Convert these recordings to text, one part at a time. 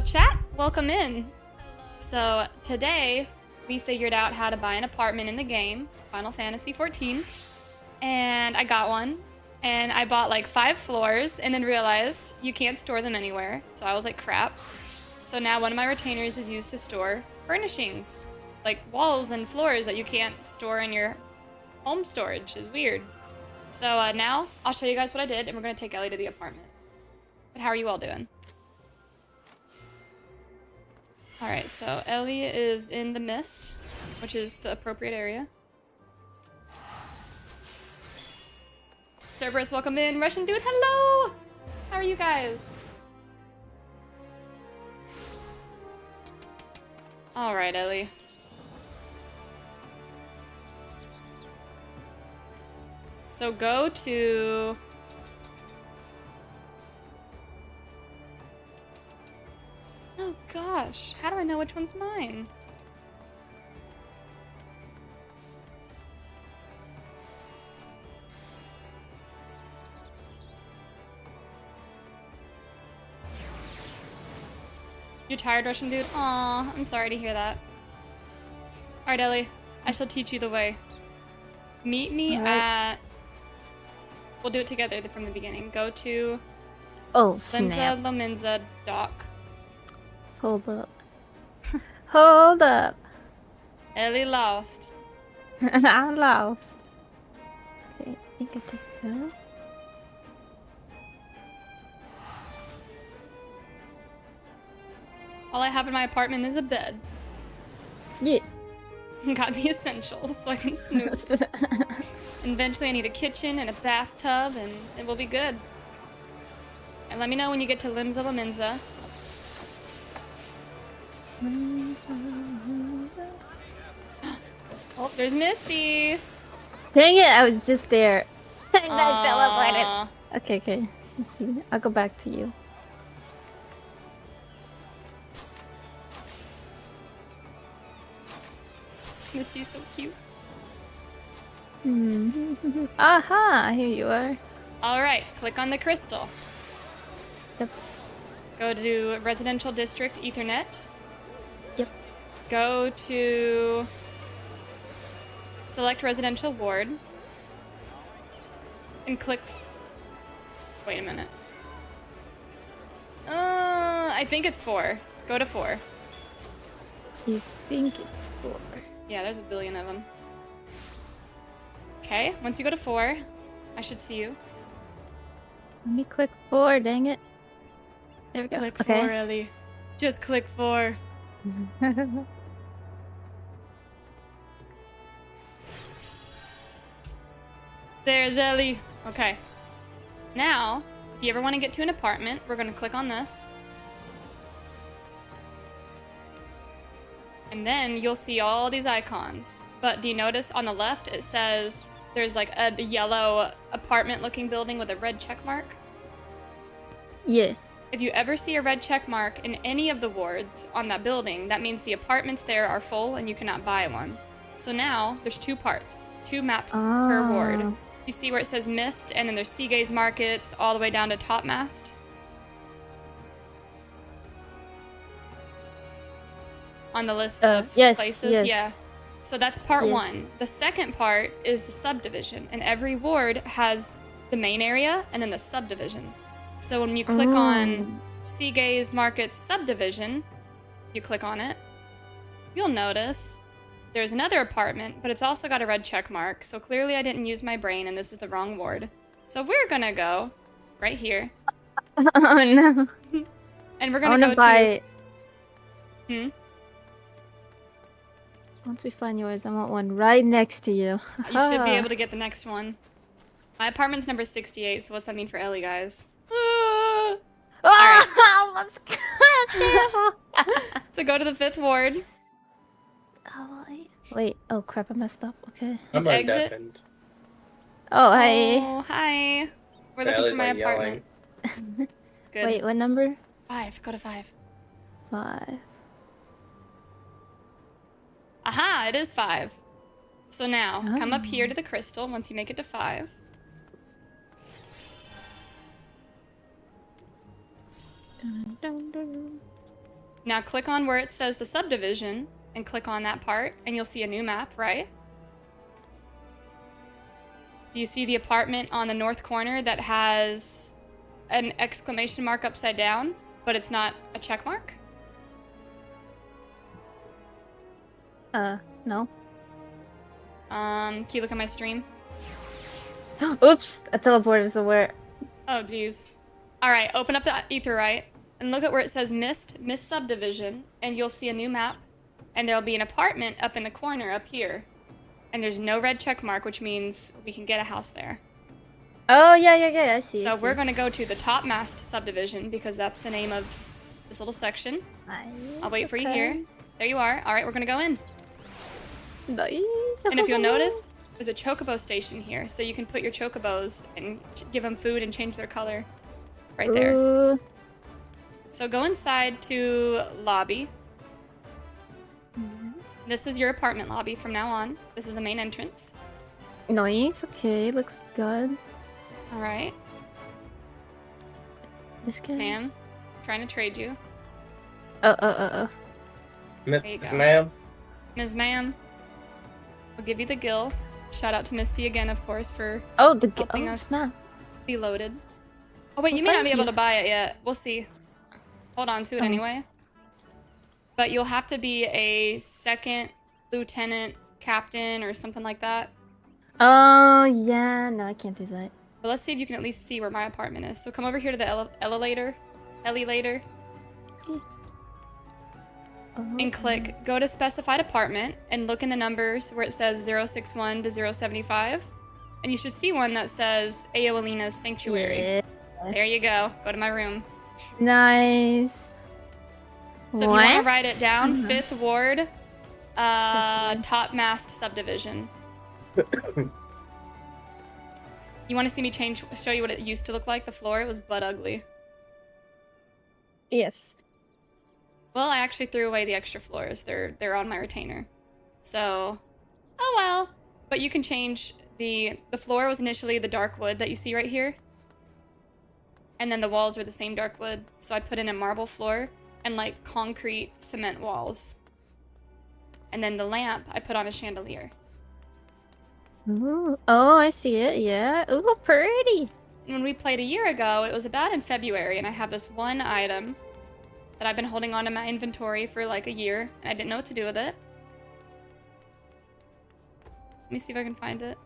chat, welcome in. So today we figured out how to buy an apartment in the game, Final Fantasy XIV, and I got one. And I bought like 5 floors and then realized you can't store them anywhere. So I was like, crap. So now one of my retainers is used to store furnishings, like walls and floors that you can't store in your home storage. Is weird. So now I'll show you guys what I did, and we're gonna take Ellie to the apartment. But how are you all doing? All right, so Ellie is in the mist, which is the appropriate area. Cerberus, welcome in. Russian dude, hello! How are you guys? All right, Ellie. So go to... Oh gosh, how do I know which one's mine? You're tired, Russian dude? Aw, I'm sorry to hear that. Alright, Ellie. I shall teach you the way. Meet me at... We'll do it together from the beginning. Go to... Oh, snap. Lominza dock. Hold up. Hold up. Ellie lost. I'm lost. Okay, I think I took that. All I have in my apartment is a bed. Yeah. Got the essentials so I can snooze. And eventually I need a kitchen and a bathtub and it will be good. And let me know when you get to Limza Laminza. Oh, there's Misty! Dang it, I was just there. I Aww. teleported. Okay, okay. Let's see. I'll go back to you. Misty's so cute. Aha! Here you are. Alright, click on the crystal. Yep. Go to Residential District Ethernet. Yep. Go to... Select Residential Ward. And click... Wait a minute. I think it's 4. Go to 4. You think it's 4? Yeah, there's a billion of them. Okay, once you go to 4, I should see you. Let me click 4, dang it. There we go. Click okay. 4, Ellie. Just click 4. There's Ellie. Okay. Now, if you ever want to get to an apartment, we're going to click on this. And then you'll see all these icons. But do you notice on the left it says there's like a yellow apartment looking building with a red check mark? Yeah. If you ever see a red check mark in any of the wards on that building, that means the apartments there are full and you cannot buy one. So now there's 2 parts, 2 maps per ward. You see where it says Mist and then there's Seagaze Markets all the way down to Topmast? On the list of yes, places? Yes. Yeah. So that's part 1. The second part is the subdivision, and every ward has the main area and then the subdivision. So when you click on Seagaze Markets subdivision, you click on it, you'll notice there's another apartment, but it's also got a red check mark. So clearly I didn't use my brain and this is the wrong ward. So we're gonna go right here. Oh no. And we're gonna go to... Once we find yours, I want one right next to you. You should be able to get the next one. My apartment's number 68, so what's that mean for Ellie, guys? Alright. So go to the 5th ward. Oh, wait. Oh crap, I messed up. Okay. Just exit. Oh, hi. Oh, hi. We're looking for my apartment. Good. Wait, what number? 5. Go to 5. 5. Aha, it is 5. So now, come up here to the crystal once you make it to 5. Dun, dun, dun. Now click on where it says the subdivision and click on that part and you'll see a new map, right? Do you see the apartment on the north corner that has an exclamation mark upside down, but it's not a check mark? No. Can you look at my stream? Oops! I teleported somewhere. Oh, geez. All right, open up the Etherite and look at where it says Mist Subdivision, and you'll see a new map, and there'll be an apartment up in the corner up here, and there's no red check mark, which means we can get a house there. Oh, yeah, I see. So we're going to go to the Topmast Subdivision because that's the name of this little section. Nice. I'll wait for you here. There you are. All right, we're going to go in. Nice. And if you'll notice, there's a chocobo station here, so you can put your chocobos and give them food and change their color right there. Ooh. So go inside to lobby. This is your apartment lobby from now on. This is the main entrance. Nice. Okay, looks good. All right. This guy. Ma'am, trying to trade you. Miss There you go. Ma'am. Ms. Ma'am, we'll give you the gill. Shout out to Misty again, of course, for Oh, the helping us snap. be loaded. Oh, wait, Well, you may not thank be able you. to buy it yet. We'll see. Hold on to it Oh. anyway. But you'll have to be a second lieutenant captain or something like that. Oh, yeah. No, I can't do that. But let's see if you can at least see where my apartment is. So come over here to the elevator. Oh, And click go to specified apartment and look in the numbers where it says 061 to 075. And you should see one that says AoElena's Sanctuary. Yeah. There you go. Go to my room. Nice. So if you want to What? write it down, Mhm. 5th Ward, Ward. Topmast Subdivision. You want to see me show you what it used to look like? The floor, it was butt ugly. Yes. Well, I actually threw away the extra floors. They're on my retainer. So, oh well. But you can change the floor was initially the dark wood that you see right here. And then the walls were the same dark wood. So I put in a marble floor and like concrete cement walls. And then the lamp I put on a chandelier. Ooh. Oh, I see it. Yeah. Ooh, pretty. And when we played a year ago, it was about in February, and I have this one item that I've been holding on to my inventory for like a year, and I didn't know what to do with it. Let me see if I can find it.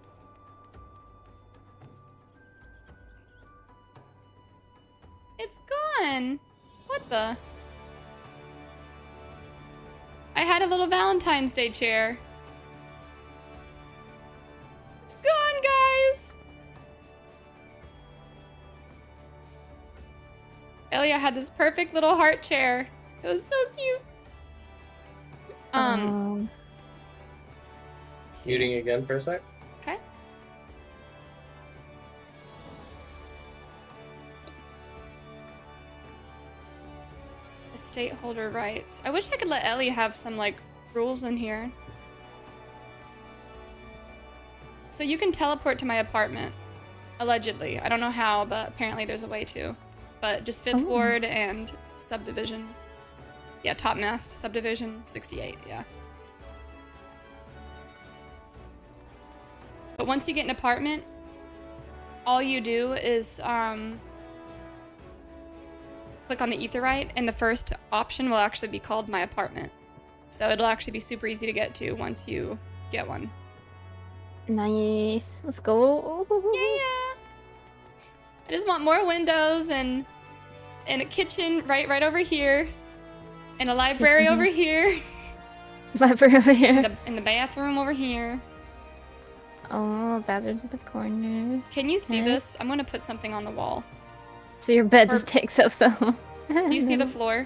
It's gone! What the? I had a little Valentine's Day chair. It's gone, guys! Elia had this perfect little heart chair. It was so cute. let's see. Muting again for a sec. Okay. Estate holder rights. I wish I could let Ellie have some like rules in here. So you can teleport to my apartment, allegedly. I don't know how, but apparently there's a way to. But just 5th Oh. Ward and subdivision. Yeah, Topmast subdivision 68. Yeah. But once you get an apartment, all you do is click on the Etherite, and the first option will actually be called My Apartment. So it'll actually be super easy to get to once you get one. Nice. Let's go. Yeah. I just want more windows and a kitchen right over here, and a library over here, Viper over here. and the bathroom over here. Oh, bathroom to the corner. Can you see Okay. this? I'm gonna put something on the wall. So your bed Or- just takes up the. Do you see the floor?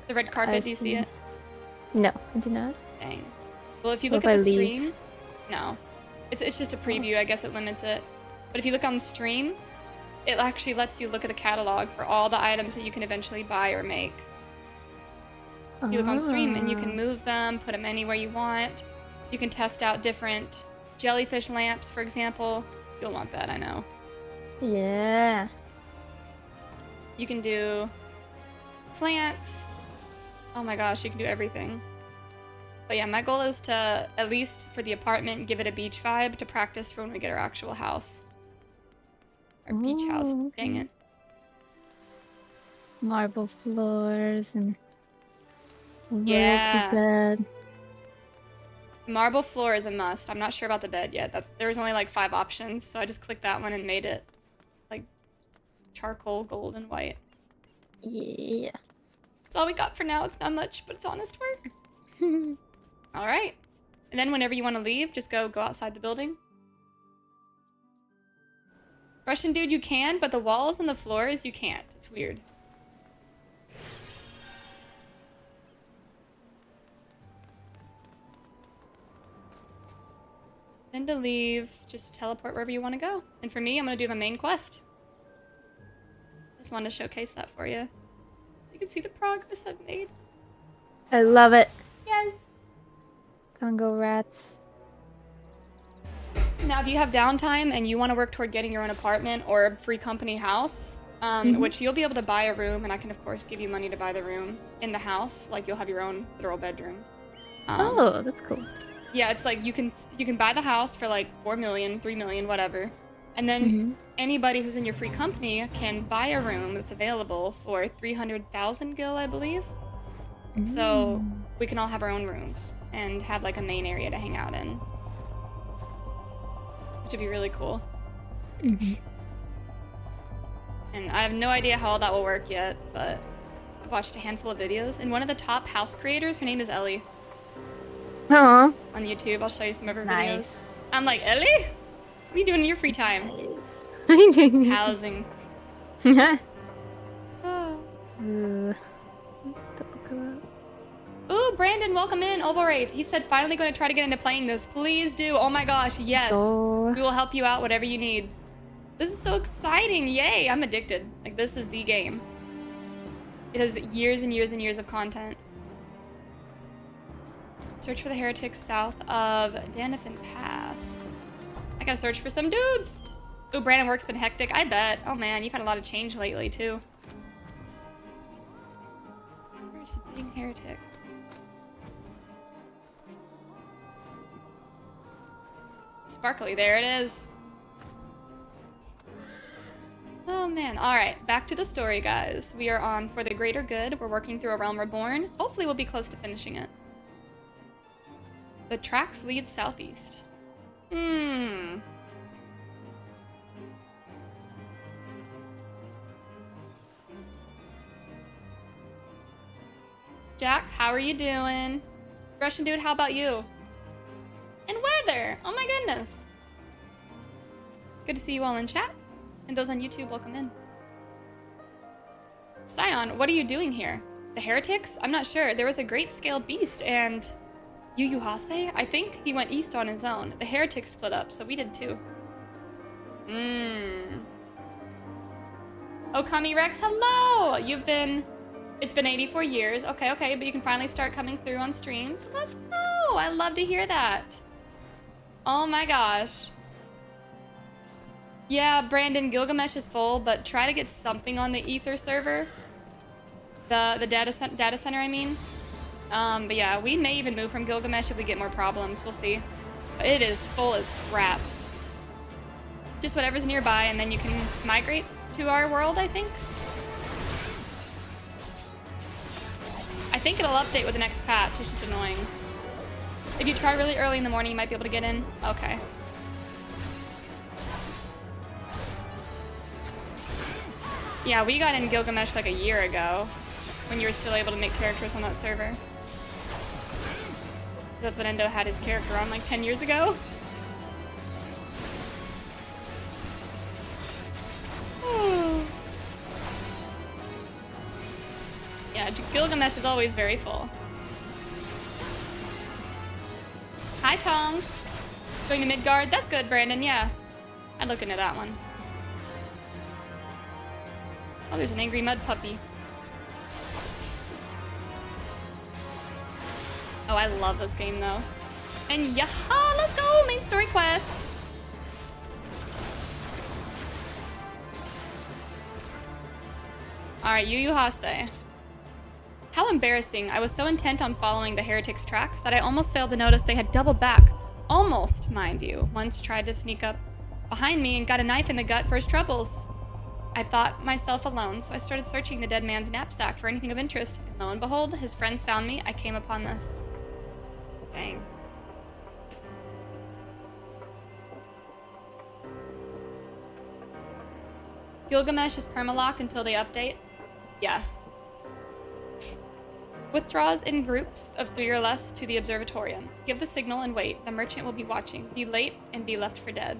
The red carpet, I do you see see. it? No, I do not. Dang. Well, if you What look if at I the leave? stream, no. It's just a preview, I guess it limits it. But if you look on the stream, it actually lets you look at the catalog for all the items that you can eventually buy or make. You look on stream and you can move them, put them anywhere you want. You can test out different jellyfish lamps, for example. You'll want that, I know. Yeah. You can do plants. Oh my gosh, you can do everything. But yeah, my goal is to, at least for the apartment, give it a beach vibe to practice for when we get our actual house. Our beach house, dang it. Marble floors and Yeah. bed. Marble floor is a must. I'm not sure about the bed yet. There was only like 5 options, so I just clicked that one and made it like charcoal, gold, and white. Yeah. That's all we got for now. It's not much, but it's honest work. All right. And then whenever you want to leave, just go outside the building. Russian dude, you can, but the walls and the floors, you can't. It's weird. Then to leave, just teleport wherever you want to go. And for me, I'm going to do my main quest. Just wanted to showcase that for you. So you can see the progress I've made. I love it. Yes. Congo rats. Now, if you have downtime and you want to work toward getting your own apartment or a free company house, which you'll be able to buy a room, and I can, of course, give you money to buy the room in the house. Like, you'll have your own literal bedroom. Oh, that's cool. Yeah, it's like you can buy the house for like 4 million, 3 million, whatever. And then anybody who's in your free company can buy a room that's available for 300,000 gil, I believe. So we can all have our own rooms and have like a main area to hang out in. Which would be really cool. And I have no idea how all that will work yet, but I've watched a handful of videos. And one of the top house creators, her name is Ellie. Aww. On YouTube, I'll show you some of her Nice. videos. I'm like, Ellie? What are you doing in your free time? What are you doing? Housing. Ooh. Ooh, Brandon, welcome in. Ovalwraith. He said finally going to try to get into playing this. Please do. Oh my gosh, yes. Oh. We will help you out, whatever you need. This is so exciting. Yay, I'm addicted. Like, this is the game. It has years and years and years of content. Search for the heretics south of Danifin Pass. I gotta search for some dudes. Ooh, Brandon, work's been hectic. I bet. Oh man, you've had a lot of change lately too. Where's the dang heretic? Sparkly, there it is. Oh man, alright, back to the story, guys. We are on For the Greater Good. We're working through a realm reborn. Hopefully we'll be close to finishing it. The tracks lead southeast. Jack, how are you doing? Russian dude, how about you? And weather! Oh my goodness! Good to see you all in chat. And those on YouTube, welcome in. Scion, what are you doing here? The heretics? I'm not sure. There was a great scale beast and... Yu Yu Hase? I think he went east on his own. The heretics split up, so we did too. Okami Rex, hello! It's been 84 years. Okay, but you can finally start coming through on streams. Let's go! I love to hear that. Oh my gosh. Yeah, Brandon, Gilgamesh is full, but try to get something on the Ether server. The data center, I mean. But yeah, we may even move from Gilgamesh if we get more problems. We'll see. But it is full as crap. Just whatever's nearby, and then you can migrate to our world, I think. I think it'll update with the next patch. It's just annoying. If you try really early in the morning, you might be able to get in. Okay. Yeah, we got in Gilgamesh like a year ago, when you were still able to make characters on that server. That's when Endo had his character on like 10 years ago. Yeah, Gilgamesh is always very full. Hi, Tongs. Going to Midgard? That's good, Brandon, yeah. I'd look into that one. Oh, there's an angry mud puppy. Oh, I love this game, though. And yaha, let's go! Main story quest! Alright, Yu Yu Hase. How embarrassing. I was so intent on following the heretics' tracks that I almost failed to notice they had doubled back. Almost, mind you. Once tried to sneak up behind me and got a knife in the gut for his troubles. I thought myself alone, so I started searching the dead man's knapsack for anything of interest. And lo and behold, his friends found me. I came upon this. Dang. Gilgamesh is permalocked until they update. Yeah. Withdraws in groups of 3 or less to the observatorium. Give the signal and wait. The merchant will be watching. Be late and be left for dead.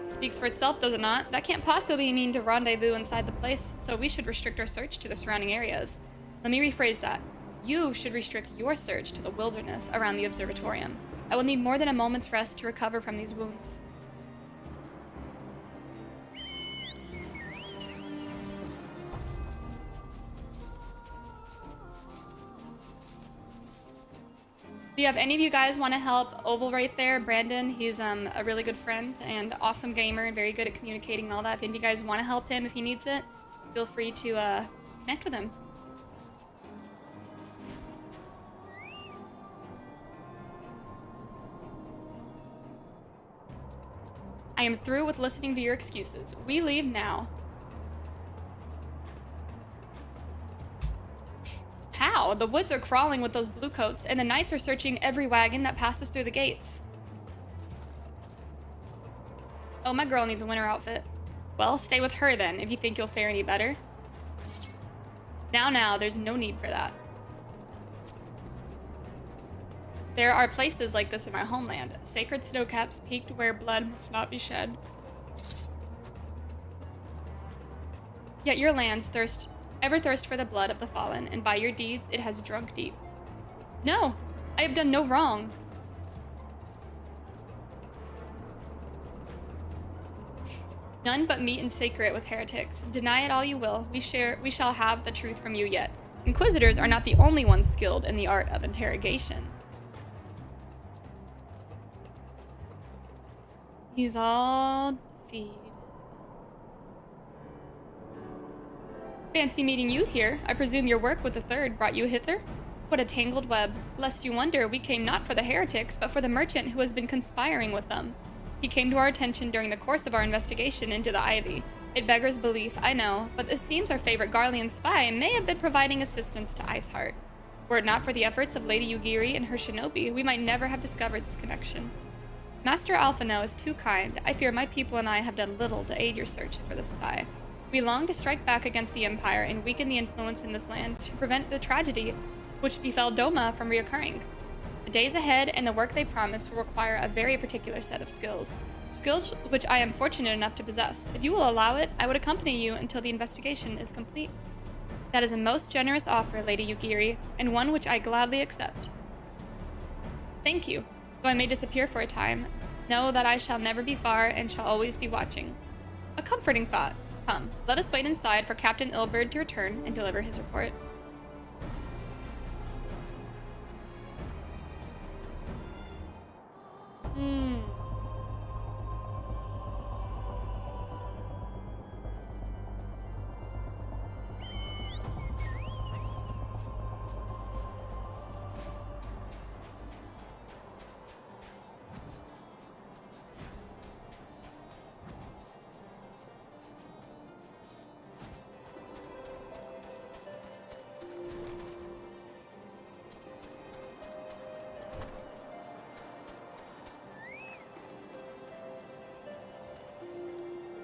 Speaks for itself, does it not? That can't possibly mean to rendezvous inside the place, so we should restrict our search to the surrounding areas. Let me rephrase that. You should restrict your search to the wilderness around the observatorium. I will need more than a moment's rest to recover from these wounds. Do you have any of you guys want to help Oval right there? Brandon, he's a really good friend and awesome gamer and very good at communicating and all that. If any of you guys want to help him if he needs it, feel free to connect with him. I am through with listening to your excuses. We leave now. How? The woods are crawling with those bluecoats, and the knights are searching every wagon that passes through the gates. Oh, my girl needs a winter outfit. Well, stay with her then, if you think you'll fare any better. Now, there's no need for that. There are places like this in my homeland. Sacred snowcaps peaked where blood must not be shed. Yet your lands ever thirst for the blood of the fallen, and by your deeds it has drunk deep. No, I have done no wrong. None but meet in sacred with heretics. Deny it all you will. We shall have the truth from you yet. Inquisitors are not the only ones skilled in the art of interrogation. He's all defeated. Fancy meeting you here. I presume your work with the third brought you hither? What a tangled web. Lest you wonder, we came not for the heretics, but for the merchant who has been conspiring with them. He came to our attention during the course of our investigation into the Ivy. It beggars belief, I know, but it seems our favorite Garlean spy may have been providing assistance to Iceheart. Were it not for the efforts of Lady Yugiri and her shinobi, we might never have discovered this connection. Master Alphino is too kind. I fear my people and I have done little to aid your search for the spy. We long to strike back against the Empire and weaken the influence in this land to prevent the tragedy which befell Doma from reoccurring. The days ahead and the work they promise will require a very particular set of skills. Skills which I am fortunate enough to possess. If you will allow it, I would accompany you until the investigation is complete. That is a most generous offer, Lady Yugiri, and one which I gladly accept. Thank you. Though I may disappear for a time, know that I shall never be far and shall always be watching. A comforting thought. Come, let us wait inside for Captain Ilberd to return and deliver his report.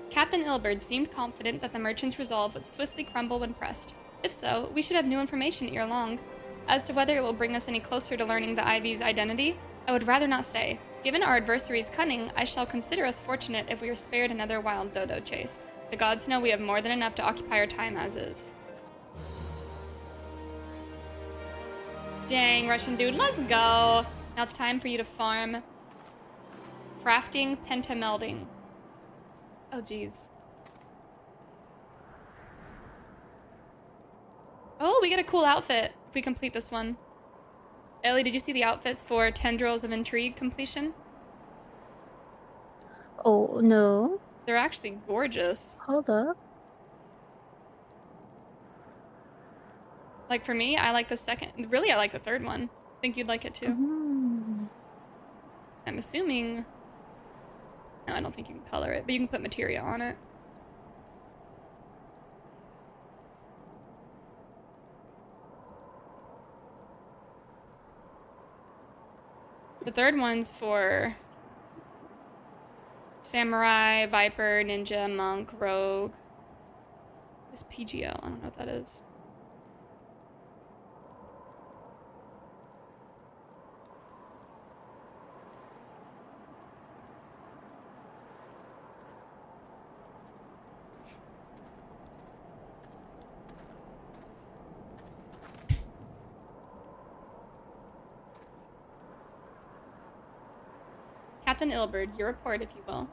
Captain Ilberd seemed confident that the merchant's resolve would swiftly crumble when pressed. If so, we should have new information ere long. As to whether it will bring us any closer to learning the Ivy's identity, I would rather not say. Given our adversary's cunning, I shall consider us fortunate if we are spared another wild dodo chase. The gods know we have more than enough to occupy our time as is. Dang, Russian dude, let's go! Now it's time for you to farm. Crafting pentamelding. Oh, jeez. Oh, we get a cool outfit if we complete this one. Ellie, did you see the outfits for Tendrils of Intrigue completion? Oh, no. They're actually gorgeous. Hold up. Like, for me, I like the second. Really, I like the third one. I think you'd like it too. Mm. I'm assuming... No, I don't think you can color it, but you can put materia on it. The third one's for Samurai, Viper, Ninja, Monk, Rogue. This PGO, I don't know what that is. Captain Ilberd, your report, if you will.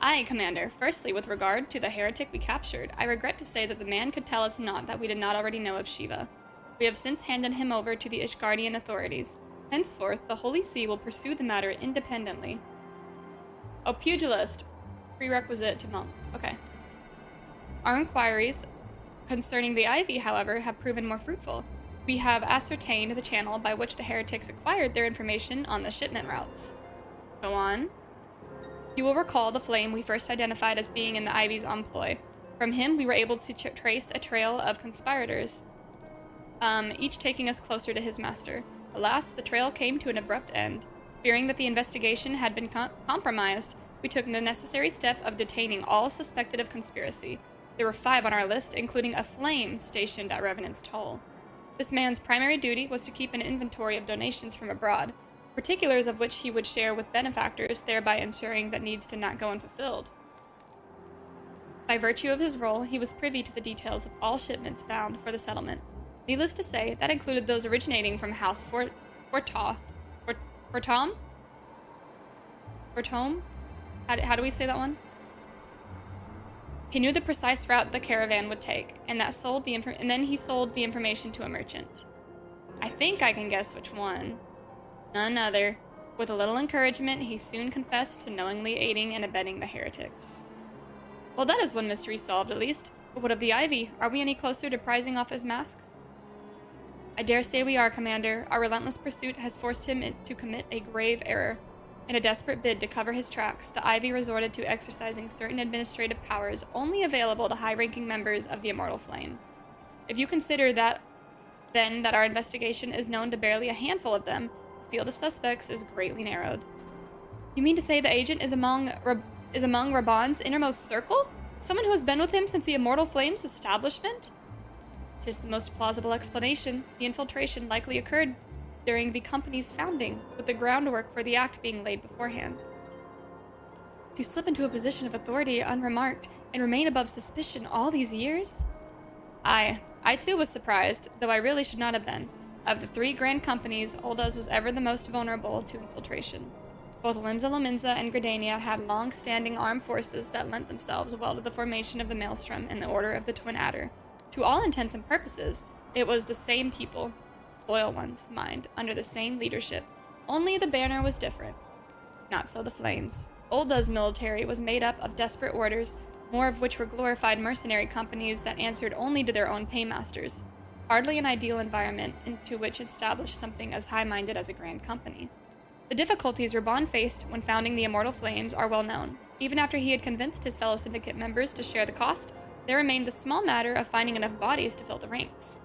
Aye, Commander. Firstly, with regard to the heretic we captured, I regret to say that the man could tell us naught that we did not already know of Shiva. We have since handed him over to the Ishgardian authorities. Henceforth, the Holy See will pursue the matter independently. Oh, pugilist. Prerequisite to monk. Okay. Our inquiries concerning the Ivy, however, have proven more fruitful. We have ascertained the channel by which the heretics acquired their information on the shipment routes. Go on. You will recall the flame we first identified as being in the Ivy's employ. From him, we were able to trace a trail of conspirators, each taking us closer to his master. Alas, the trail came to an abrupt end. Fearing that the investigation had been compromised, we took the necessary step of detaining all suspected of conspiracy. There were 5 on our list, including a flame stationed at Revenant's Toll. This man's primary duty was to keep an inventory of donations from abroad, particulars of which he would share with benefactors, thereby ensuring that needs did not go unfulfilled. By virtue of his role, he was privy to the details of all shipments bound for the settlement. Needless to say, that included those originating from House Fortom? How do we say that one? He knew the precise route the caravan would take, and then he sold the information to a merchant. I think I can guess which one. None other. With a little encouragement, he soon confessed to knowingly aiding and abetting the heretics. Well, that is one mystery solved, at least. But what of the Ivy? Are we any closer to prizing off his mask? I dare say we are, Commander. Our relentless pursuit has forced him to commit a grave error. In a desperate bid to cover his tracks, the Ivy resorted to exercising certain administrative powers only available to high-ranking members of the Immortal Flame. If you consider that, then, that our investigation is known to barely a handful of them, the field of suspects is greatly narrowed. You mean to say the agent is among Reborn's innermost circle? Someone who has been with him since the Immortal Flame's establishment? 'Tis the most plausible explanation. The infiltration likely occurred during the company's founding, with the groundwork for the act being laid beforehand. To slip into a position of authority unremarked and remain above suspicion all these years? I too was surprised, though I really should not have been. Of the 3 grand companies, Olda's was ever the most vulnerable to infiltration. Both Limsa Lominsa and Gridania had long-standing armed forces that lent themselves well to the formation of the Maelstrom and the Order of the Twin Adder. To all intents and purposes, it was the same people, loyal ones, mind, under the same leadership. Only the banner was different. Not so the Flames. Olda's military was made up of desperate orders, more of which were glorified mercenary companies that answered only to their own paymasters. Hardly an ideal environment into which establish something as high-minded as a grand company. The difficulties Reborn faced when founding the Immortal Flames are well known. Even after he had convinced his fellow syndicate members to share the cost, there remained the small matter of finding enough bodies to fill the ranks.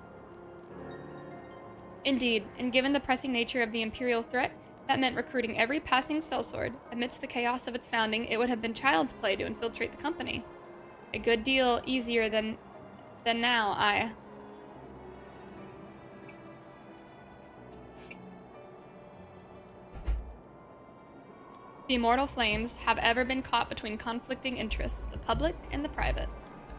Indeed, and given the pressing nature of the Imperial threat, that meant recruiting every passing sellsword. Amidst the chaos of its founding, it would have been child's play to infiltrate the company. A good deal easier than now, The Immortal Flames have ever been caught between conflicting interests, the public and the private.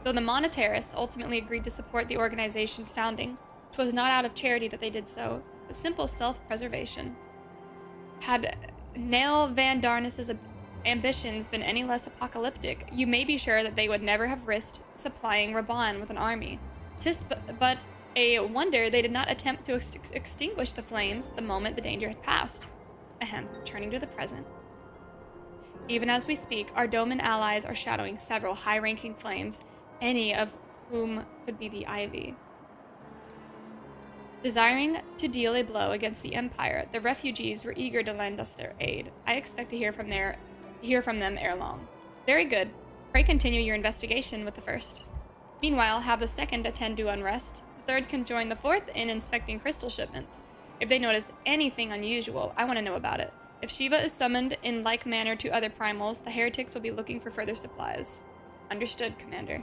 Though the monetarists ultimately agreed to support the organization's founding, 'twas not out of charity that they did so, but simple self-preservation. Had Nail Van Darnas's ambitions been any less apocalyptic, you may be sure that they would never have risked supplying Reborn with an army. 'Tis but a wonder they did not attempt to extinguish the flames the moment the danger had passed. Ahem, turning to the present. Even as we speak, our Doman allies are shadowing several high-ranking flames, any of whom could be the Ivy. Desiring to deal a blow against the Empire, the refugees were eager to lend us their aid. I expect to hear from them ere long. Very good. Pray continue your investigation with the first. Meanwhile, have the second attend to unrest. The third can join the fourth in inspecting crystal shipments. If they notice anything unusual, I want to know about it. If Shiva is summoned in like manner to other primals, the heretics will be looking for further supplies. Understood, Commander.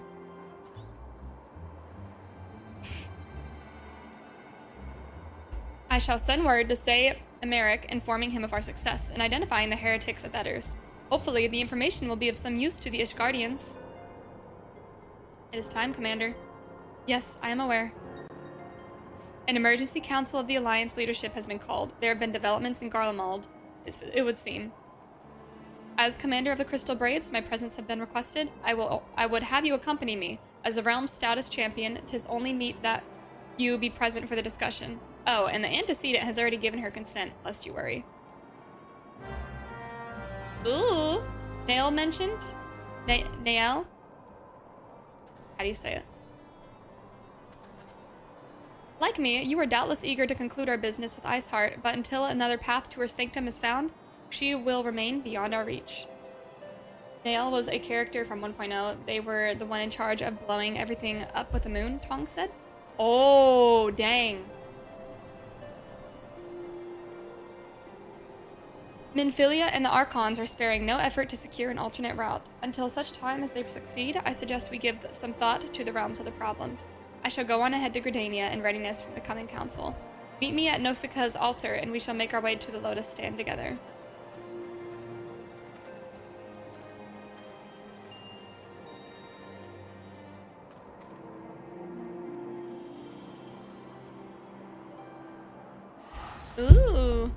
I shall send word to say Emeric, informing him of our success and identifying the heretics' abettors. Hopefully, the information will be of some use to the Ishgardians. It is time, Commander. Yes, I am aware. An emergency council of the Alliance leadership has been called. There have been developments in Garlemald, it would seem. As Commander of the Crystal Braves, my presence have been requested. I would have you accompany me. As the realm's stoutest champion, 'tis only meet that you be present for the discussion. Oh, and the antecedent has already given her consent, lest you worry. Ooh. Nael mentioned? Nael? How do you say it? Like me, you are doubtless eager to conclude our business with Iceheart, but until another path to her sanctum is found, she will remain beyond our reach. Nael was a character from 1.0. They were the one in charge of blowing everything up with the moon, Tong said. Oh, dang. Minfilia and the Archons are sparing no effort to secure an alternate route. Until such time as they succeed, I suggest we give some thought to the realm's other problems. I shall go on ahead to Gridania in readiness for the coming council. Meet me at Nofika's altar, and we shall make our way to the Lotus Stand together. Ooh.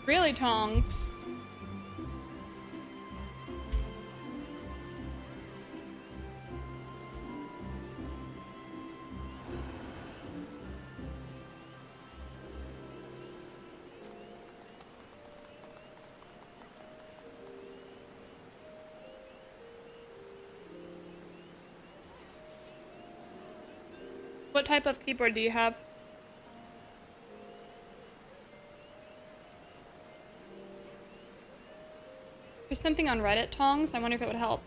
Really, Tongs? What type of keyboard do you have? There's something on Reddit, Tongs. I wonder if it would help.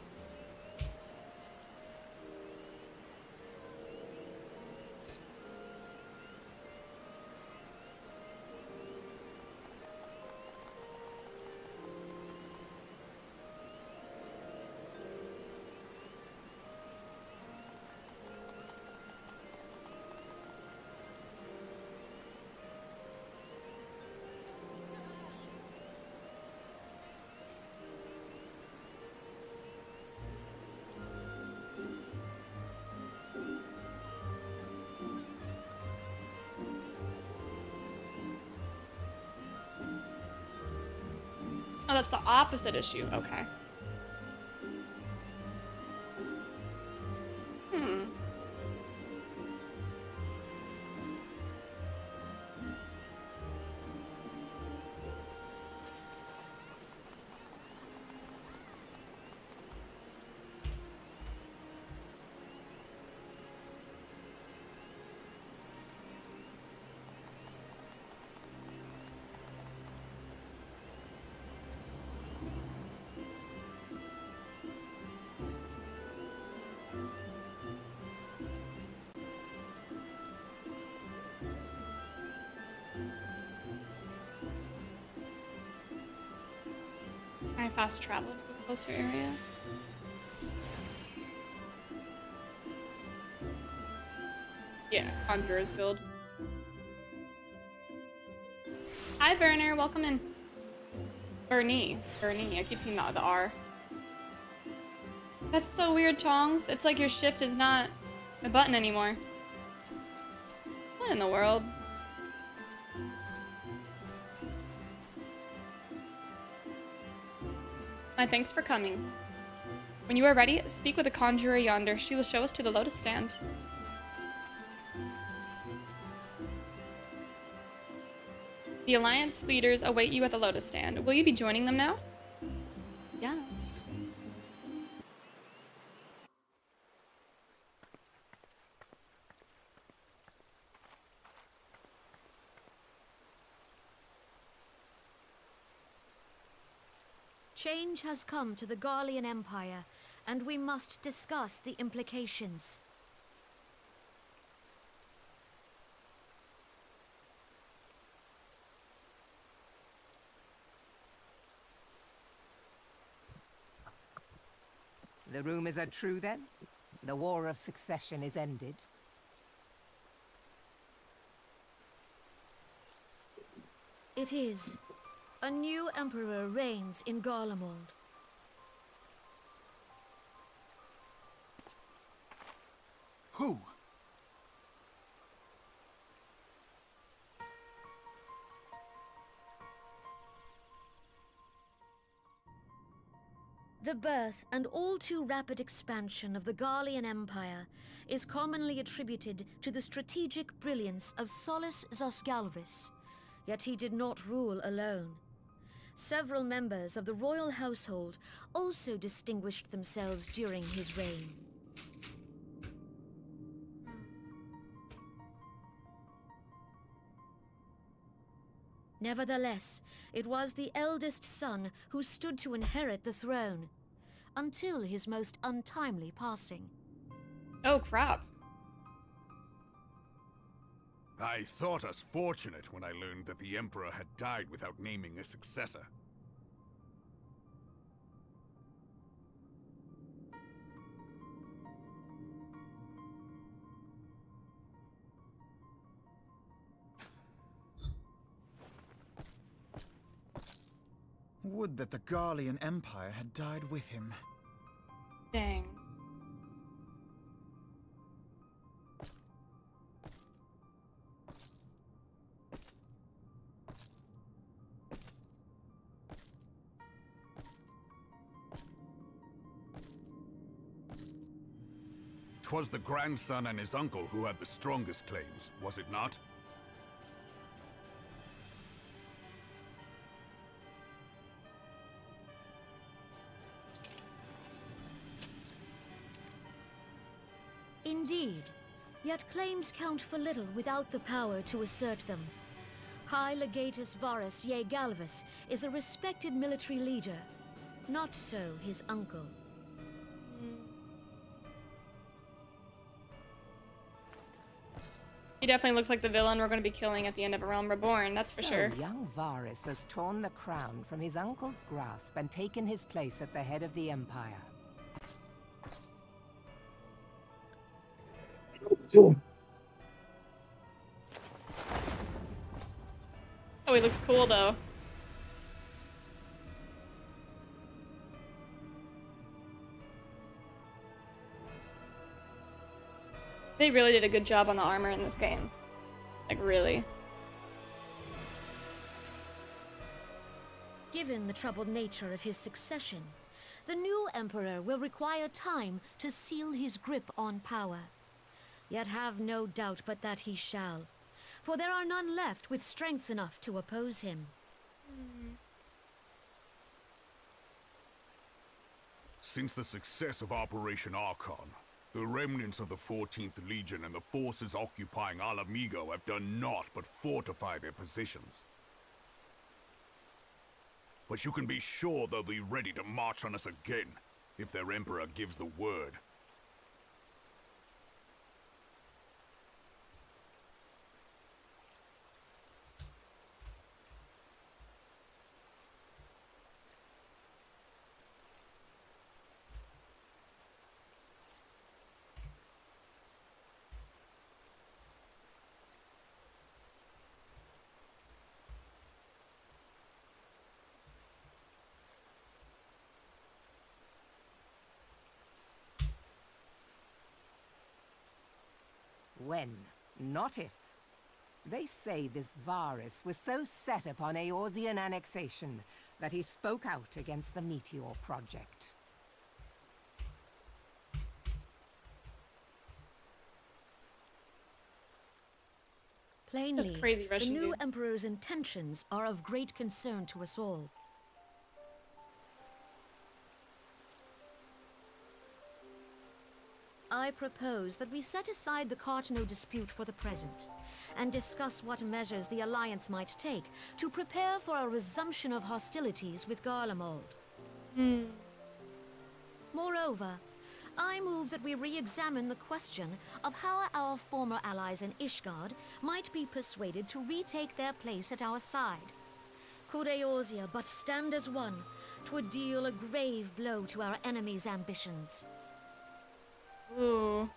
Oh, that's the opposite issue. Okay. Hmm. Can I fast travel to a closer area? Yeah, Conjurer's Guild. Hi, Werner. Welcome in. Bernie. I keep seeing the R. That's so weird, Tongs. It's like your shift is not a button anymore. What in the world? My thanks for coming. When you are ready, speak with the conjurer yonder. She will show us to the lotus stand. The Alliance leaders await you at the lotus stand. Will you be joining them now? Yes. Change has come to the Garlean Empire, and we must discuss the implications. The rumors are true, then? The War of Succession is ended? It is. A new emperor reigns in Garlemald. Who? The birth and all too rapid expansion of the Garlean Empire is commonly attributed to the strategic brilliance of Solus Zosgalvis, yet he did not rule alone. Several members of the royal household also distinguished themselves during his reign. Nevertheless, it was the eldest son who stood to inherit the throne, until his most untimely passing. Oh, crap. I thought us fortunate when I learned that the Emperor had died without naming a successor. Would that the Garlean Empire had died with him. Dang. Twas the grandson and his uncle who had the strongest claims, was it not? Indeed, yet claims count for little without the power to assert them. High Legatus Varus Ye Galvus is a respected military leader. Not so his uncle. He definitely looks like the villain we're going to be killing at the end of A Realm Reborn, that's for sure. Young Varus has torn the crown from his uncle's grasp and taken his place at the head of the Empire. Oh, he looks cool, though. They really did a good job on the armor in this game. Like, really. Given the troubled nature of his succession, the new emperor will require time to seal his grip on power. Yet have no doubt but that he shall, for there are none left with strength enough to oppose him. Since the success of Operation Archon, the remnants of the 14th Legion and the forces occupying Alamigo have done naught but fortify their positions. But you can be sure they'll be ready to march on us again, if their Emperor gives the word. When, not if. They say this Varus was so set upon Eorzean annexation that he spoke out against the Meteor Project. Plainly, That's crazy, the Russian new dude. emperor's intentions are of great concern to us all. I propose that we set aside the Cartano dispute for the present, and discuss what measures the Alliance might take to prepare for a resumption of hostilities with Garlemald. Moreover, I move that we re-examine the question of how our former allies in Ishgard might be persuaded to retake their place at our side. Could Eorzea but stand as one, 'twould deal a grave blow to our enemies' ambitions. Ooh.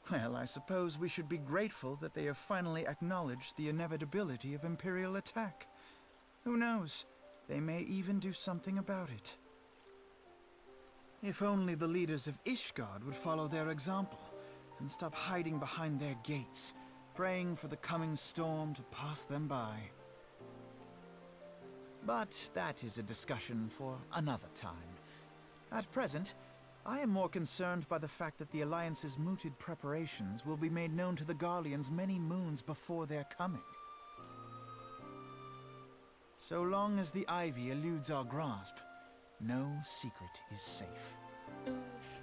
Well, I suppose we should be grateful that they have finally acknowledged the inevitability of Imperial attack. Who knows? They may even do something about it. If only the leaders of Ishgard would follow their example and stop hiding behind their gates, praying for the coming storm to pass them by. But that is a discussion for another time. At present, I am more concerned by the fact that the Alliance's mooted preparations will be made known to the Garleans many moons before their coming. So long as the ivy eludes our grasp, no secret is safe. Oof.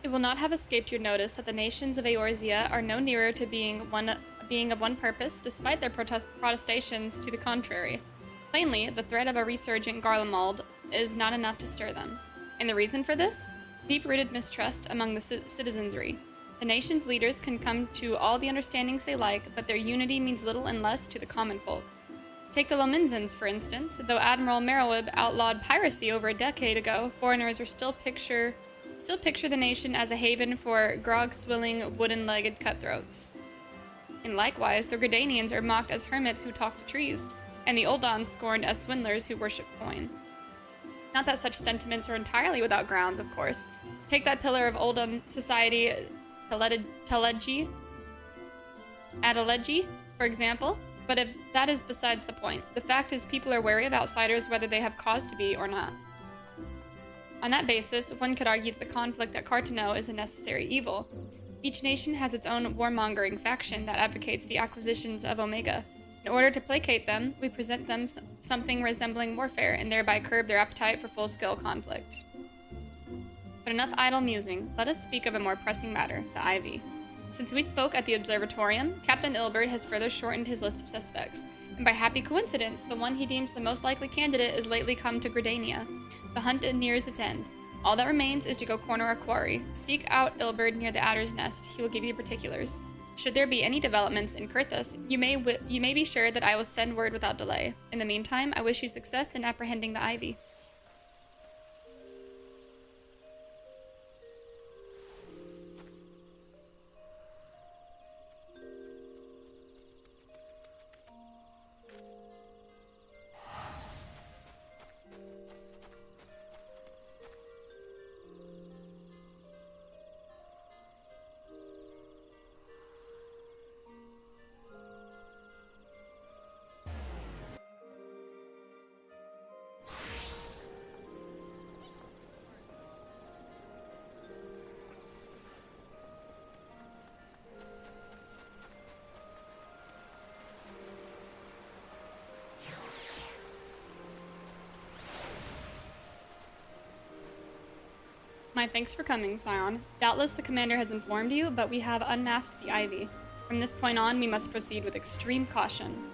It will not have escaped your notice that the nations of Eorzea are no nearer to being of one purpose, despite their protestations to the contrary. Plainly, the threat of a resurgent Garlemald is not enough to stir them. And the reason for this? Deep-rooted mistrust among the citizenry. The nation's leaders can come to all the understandings they like, but their unity means little unless to the common folk. Take the Lominzans, for instance. Though Admiral Merowib outlawed piracy over a decade ago, foreigners are still picture the nation as a haven for grog-swilling, wooden-legged cutthroats. And likewise, the Gridanians are mocked as hermits who talk to trees, and the Uldans scorned as swindlers who worship coin. Not that such sentiments are entirely without grounds, of course. Take that pillar of Uldam society, Adeleji, for example, but if that is besides the point. The fact is people are wary of outsiders whether they have cause to be or not. On that basis, one could argue that the conflict at Cartano is a necessary evil. Each nation has its own warmongering faction that advocates the acquisitions of Omega. In order to placate them, we present them something resembling warfare and thereby curb their appetite for full-scale conflict. But enough idle musing. Let us speak of a more pressing matter, the Ivy. Since we spoke at the observatorium, Captain Ilbert has further shortened his list of suspects, and by happy coincidence, the one he deems the most likely candidate has lately come to Gridania. The hunt nears its end. All that remains is to go corner a quarry. Seek out Ilbert near the Adder's Nest. He will give you particulars. Should there be any developments in Kurthus, you may be sure that I will send word without delay. In the meantime, I wish you success in apprehending the Ivy. My thanks for coming, Scion. Doubtless the commander has informed you, but we have unmasked the Ivy. From this point on, we must proceed with extreme caution.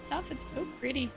This outfit's so pretty.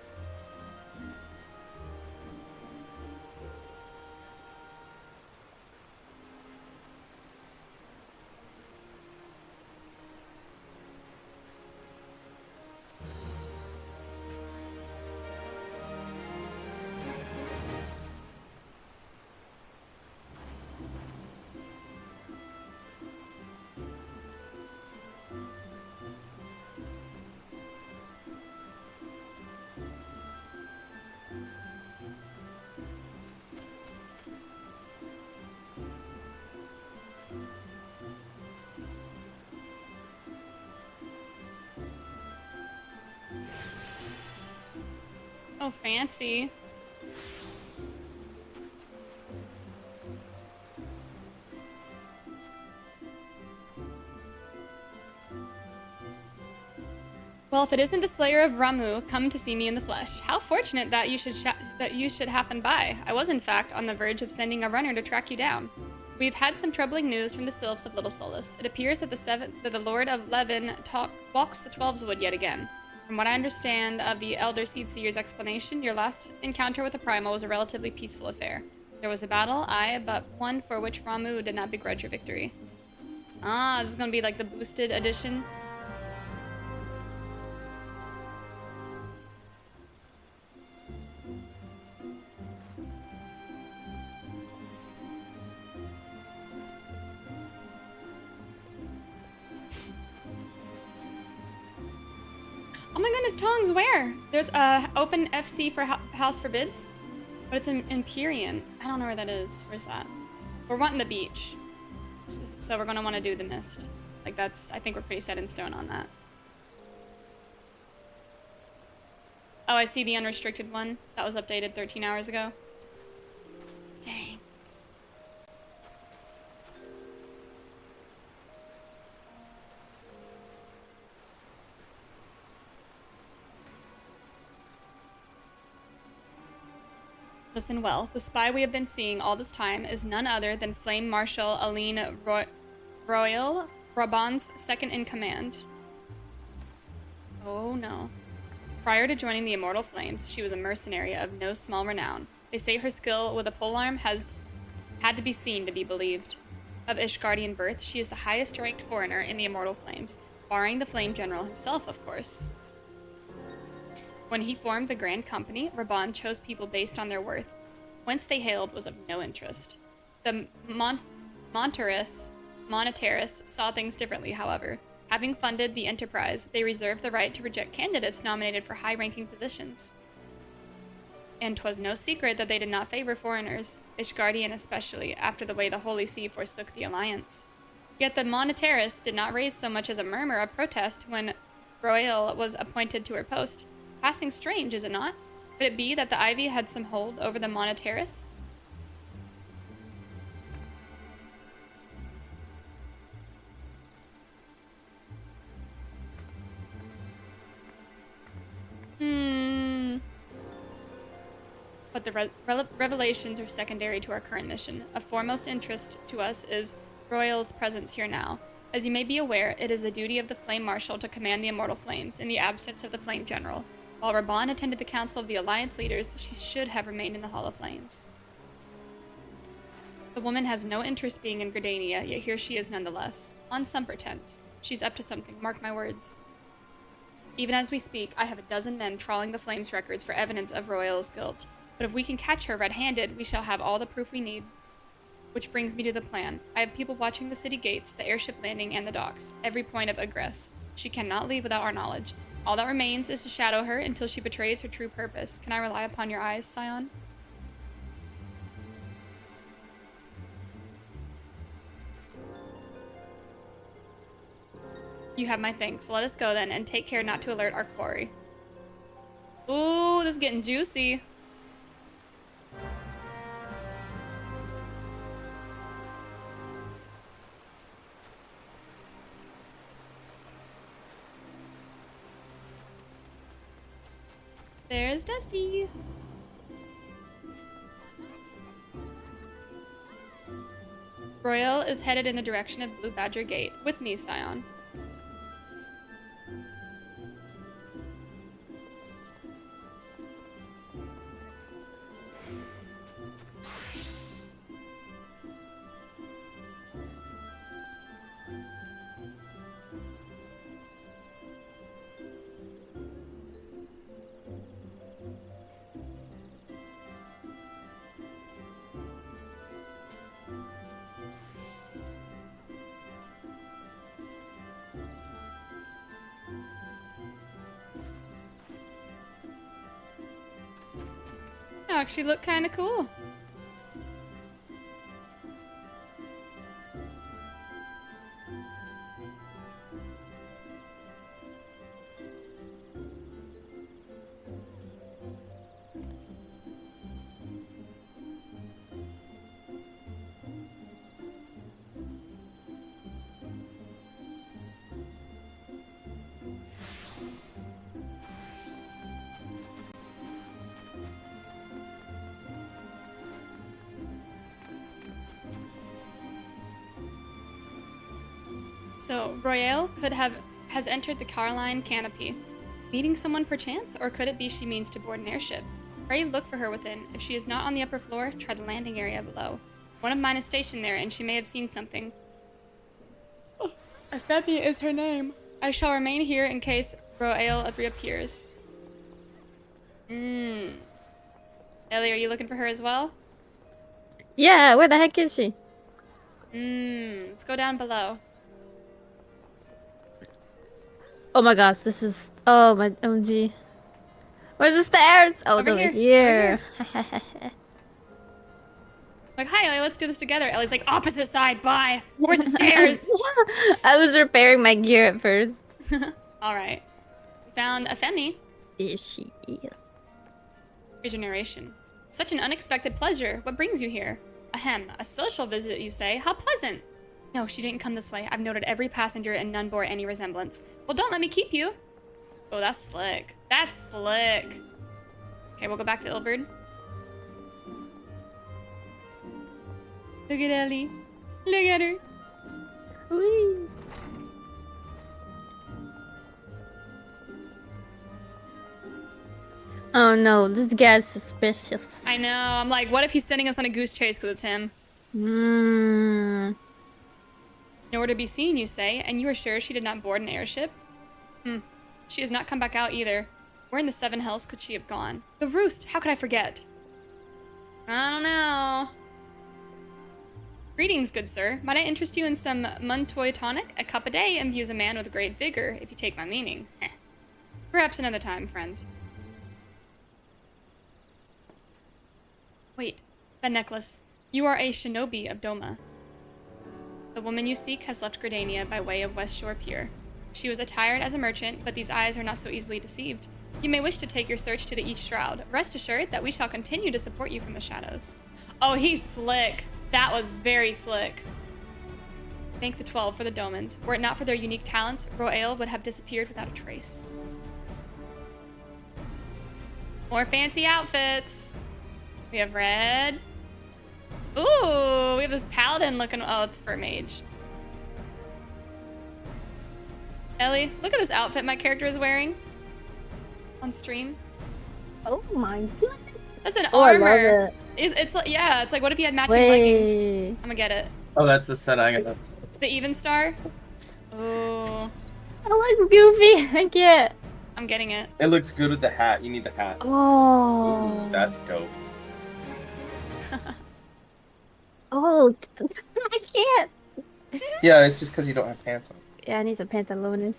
Oh, fancy. Well, if it isn't the Slayer of Ramuh, come to see me in the flesh. How fortunate that you should happen by. I was, in fact, on the verge of sending a runner to track you down. We've had some troubling news from the Sylphs of Little Solace. It appears that the Lord of Levin walks the Twelves Wood yet again. From what I understand of the Elder Seedseer's explanation, your last encounter with the Primal was a relatively peaceful affair. There was a battle, aye, but one for which Ramuh did not begrudge your victory. Ah, this is gonna be like the boosted edition. Oh my goodness, Tongs, where? There's a open FC for House Forbids, but it's in Empyrean. I don't know where that is. Where's that? We're wanting the beach, so we're gonna want to do the mist. Like that's, I think we're pretty set in stone on that. Oh, I see the unrestricted one. That was updated 13 hours ago. Dang. Listen well, the spy we have been seeing all this time is none other than Flame Marshal Aline Royal, Brabant's second-in-command. Oh no. Prior to joining the Immortal Flames, she was a mercenary of no small renown. They say her skill with a polearm had to be seen to be believed. Of Ishgardian birth, she is the highest-ranked foreigner in the Immortal Flames, barring the Flame General himself, of course. When he formed the Grand Company, Reborn chose people based on their worth. Whence they hailed was of no interest. The Monetarists saw things differently, however. Having funded the enterprise, they reserved the right to reject candidates nominated for high-ranking positions. And 'twas no secret that they did not favor foreigners, Ishgardian especially, after the way the Holy See forsook the alliance. Yet the Monetarists did not raise so much as a murmur of protest when Royal was appointed to her post. Passing strange, is it not? Could it be that the Ivy had some hold over the Monetarists? but the revelations are secondary to our current mission. Of foremost interest to us is Royal's presence here now. As you may be aware, it is the duty of the Flame Marshal to command the Immortal Flames in the absence of the Flame General. While Reborn attended the Council of the Alliance leaders, she should have remained in the Hall of Flames. The woman has no interest being in Gridania, yet here she is nonetheless. On some pretense. She's up to something, mark my words. Even as we speak, I have a dozen men trawling the Flames records for evidence of Royal's guilt. But if we can catch her red-handed, we shall have all the proof we need. Which brings me to the plan. I have people watching the city gates, the airship landing, and the docks. Every point of egress. She cannot leave without our knowledge. All that remains is to shadow her until she betrays her true purpose. Can I rely upon your eyes, Scion? You have my thanks. Let us go then, and take care not to alert our quarry. Ooh, this is getting juicy. There's Dusty. Royal is headed in the direction of Blue Badger Gate. With me, Scion. Actually look kind of cool. So, Royale has entered the Carline canopy. Meeting someone perchance, or could it be she means to board an airship? Pray look for her within. If she is not on the upper floor, try the landing area below. One of mine is stationed there, and she may have seen something. Oh, Effethi is her name. I shall remain here in case Royale reappears. Ellie, are you looking for her as well? Yeah, where the heck is she? Let's go down below. Oh my gosh, this is... Oh my OMG. Where's the stairs? Oh, it's over here. Like, hi, Ellie, let's do this together. Ellie's like, opposite side, bye. Where's the stairs? I was repairing my gear at first. Alright. Found a Femi. There she is. Here's your narration. Such an unexpected pleasure. What brings you here? Ahem, a social visit, you say? How pleasant. No, she didn't come this way. I've noted every passenger and none bore any resemblance. Well, don't let me keep you. Oh, that's slick. That's slick. Okay, we'll go back to Ilberd. Look at Ellie. Look at her. Whee. Oh no, this guy's suspicious. I know. I'm like, what if he's sending us on a goose chase because it's him? Nowhere to be seen, you say, and you are sure she did not board an airship? She has not come back out either. Where in the Seven Hells could she have gone? The Roost! How could I forget? I don't know. Greetings, good sir. Might I interest you in some Muntoy tonic? A cup a day imbues a man with great vigor, if you take my meaning. Perhaps another time, friend. Wait, that necklace. You are a shinobi of Doma. The woman you seek has left Gridania by way of West Shore Pier. She was attired as a merchant, but these eyes are not so easily deceived. You may wish to take your search to the East Shroud. Rest assured that we shall continue to support you from the shadows. Oh, he's slick. That was very slick. Thank the 12 for the Domans. Were it not for their unique talents, Royale would have disappeared without a trace. More fancy outfits. We have red. Ooh, we have this paladin looking. Oh, it's for mage. Ellie, look at this outfit my character is wearing on stream. Oh my goodness. That's an Oh, I armor. love it. It's like, yeah, it's like, what if you had matching leggings? Wait. I'm gonna get it. Oh, that's the set I got. The even star. Oh, That looks goofy. I can't. I'm getting it. It looks good with the hat. You need the hat. Oh. Ooh, that's dope. Oh. I can't. Yeah, it's just because you don't have pants on. Yeah, I need some pantalones.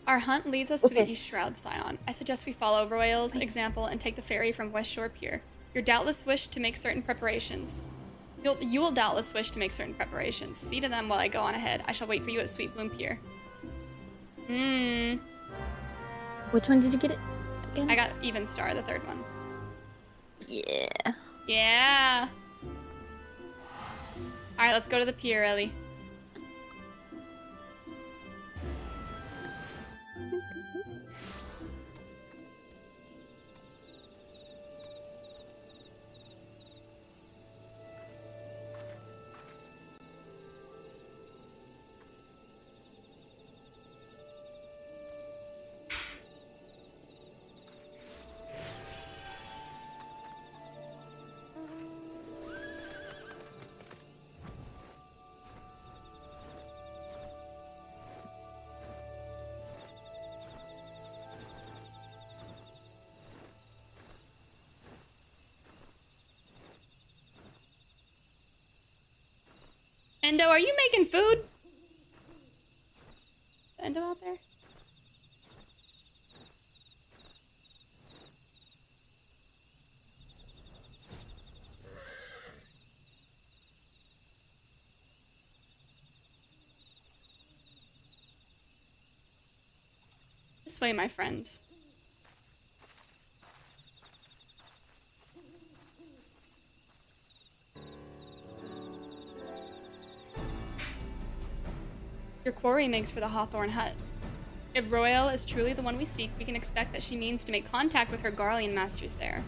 Our hunt leads us to the Okay. East Shroud, Scion. I suggest we follow Royale's example and take the ferry from West Shore Pier. You'll doubtless wish to make certain preparations. You will doubtless wish to make certain preparations. See to them while I go on ahead. I shall wait for you at Sweet Bloom Pier. Which one did you get it again? I got even star, the third one. Yeah. Yeah. All right, let's go to the pier, Ellie. Endo, are you making food? Endo out there? This way, my friends. Your quarry makes for the Hawthorne Hut. If Royale is truly the one we seek, we can expect that she means to make contact with her Garlean masters there.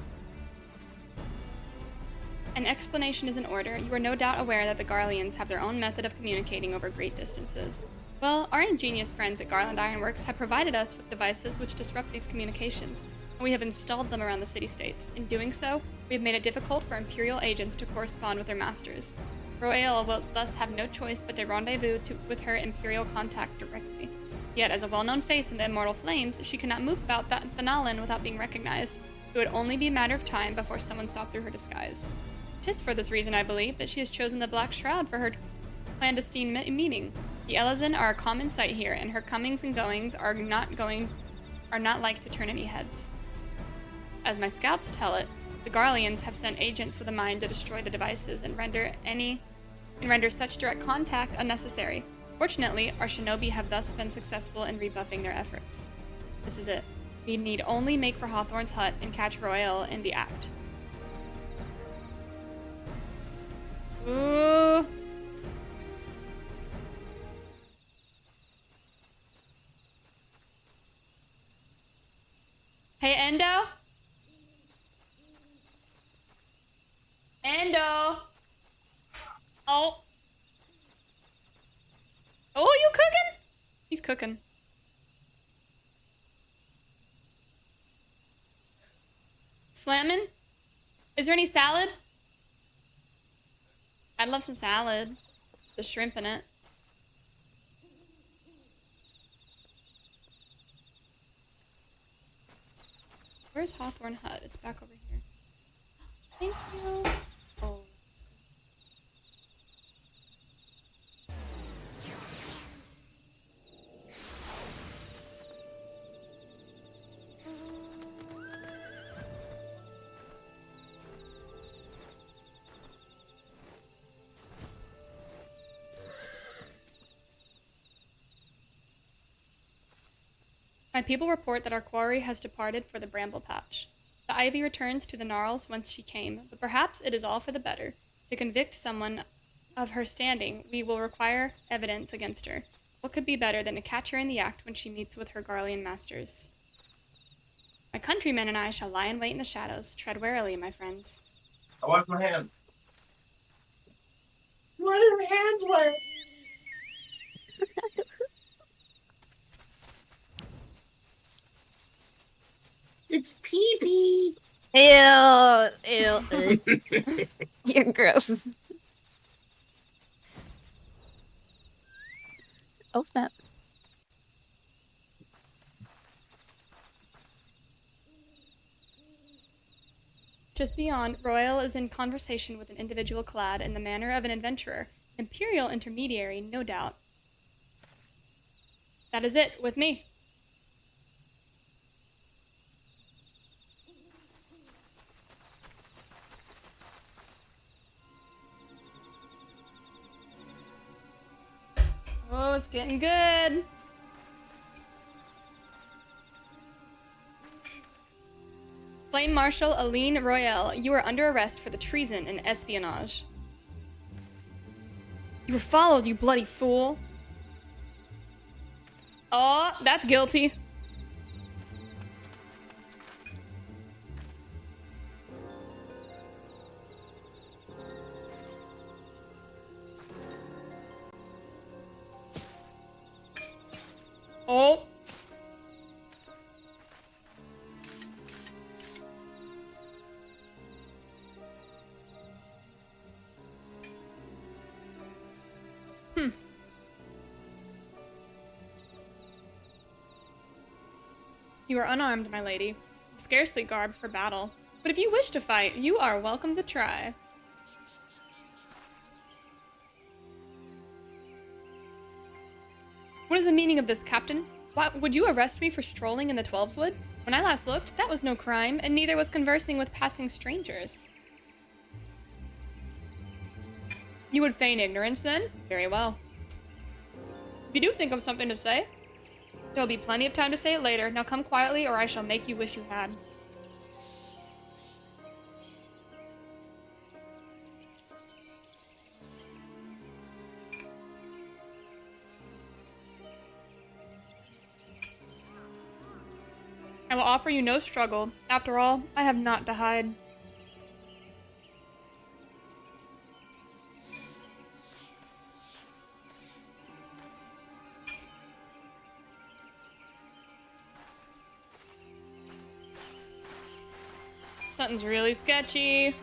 An explanation is in order. You are no doubt aware that the Garleans have their own method of communicating over great distances. Well, our ingenious friends at Garland Ironworks have provided us with devices which disrupt these communications, and we have installed them around the city-states. In doing so, we have made it difficult for Imperial agents to correspond with their masters. Royale will thus have no choice but to rendezvous with her Imperial contact directly. Yet, as a well-known face in the Immortal Flames, she cannot move about Thanalan without being recognized. It would only be a matter of time before someone saw through her disguise. 'Tis for this reason, I believe, that she has chosen the Black Shroud for her clandestine meeting. The Elezen are a common sight here, and her comings and goings are not like to turn any heads. As my scouts tell it, the Garleans have sent agents with a mind to destroy the devices and render such direct contact unnecessary. Fortunately, our shinobi have thus been successful in rebuffing their efforts. This is it. We need only make for Hawthorne's hut and catch Royale in the act. Ooh. Hey, Endo? Endo? Oh. Oh, you cooking? He's cooking. Slamming? Is there any salad? I'd love some salad. The shrimp in it. Where's Hawthorne Hut? It's back over here. Thank you. Oh. My people report that our quarry has departed for the Bramble Patch. The ivy returns to the gnarls whence she came, but perhaps it is all for the better. To convict someone of her standing, we will require evidence against her. What could be better than to catch her in the act when she meets with her Garlean masters? My countrymen and I shall lie in wait in the shadows. Tread warily, my friends. I wash my hands. Why are my hands wet? It's pee-pee. Ew, ew. You're gross. Oh, snap. Just beyond, Royal is in conversation with an individual clad in the manner of an adventurer. Imperial intermediary, no doubt. That is it, with me. Oh, it's getting good. Flame Marshal Aline Royale, you are under arrest for the treason and espionage. You were followed, you bloody fool. Oh, that's guilty. Oh. You are unarmed, my lady, scarcely garbed for battle. But if you wish to fight, you are welcome to try. What is the meaning of this, Captain? Why would you arrest me for strolling in the Twelveswood? When I last looked, that was no crime, and neither was conversing with passing strangers. You would feign ignorance, then? Very well. If you do think of something to say, there'll be plenty of time to say it later. Now come quietly, or I shall make you wish you had. I will offer you no struggle. After all, I have naught to hide. Something's really sketchy.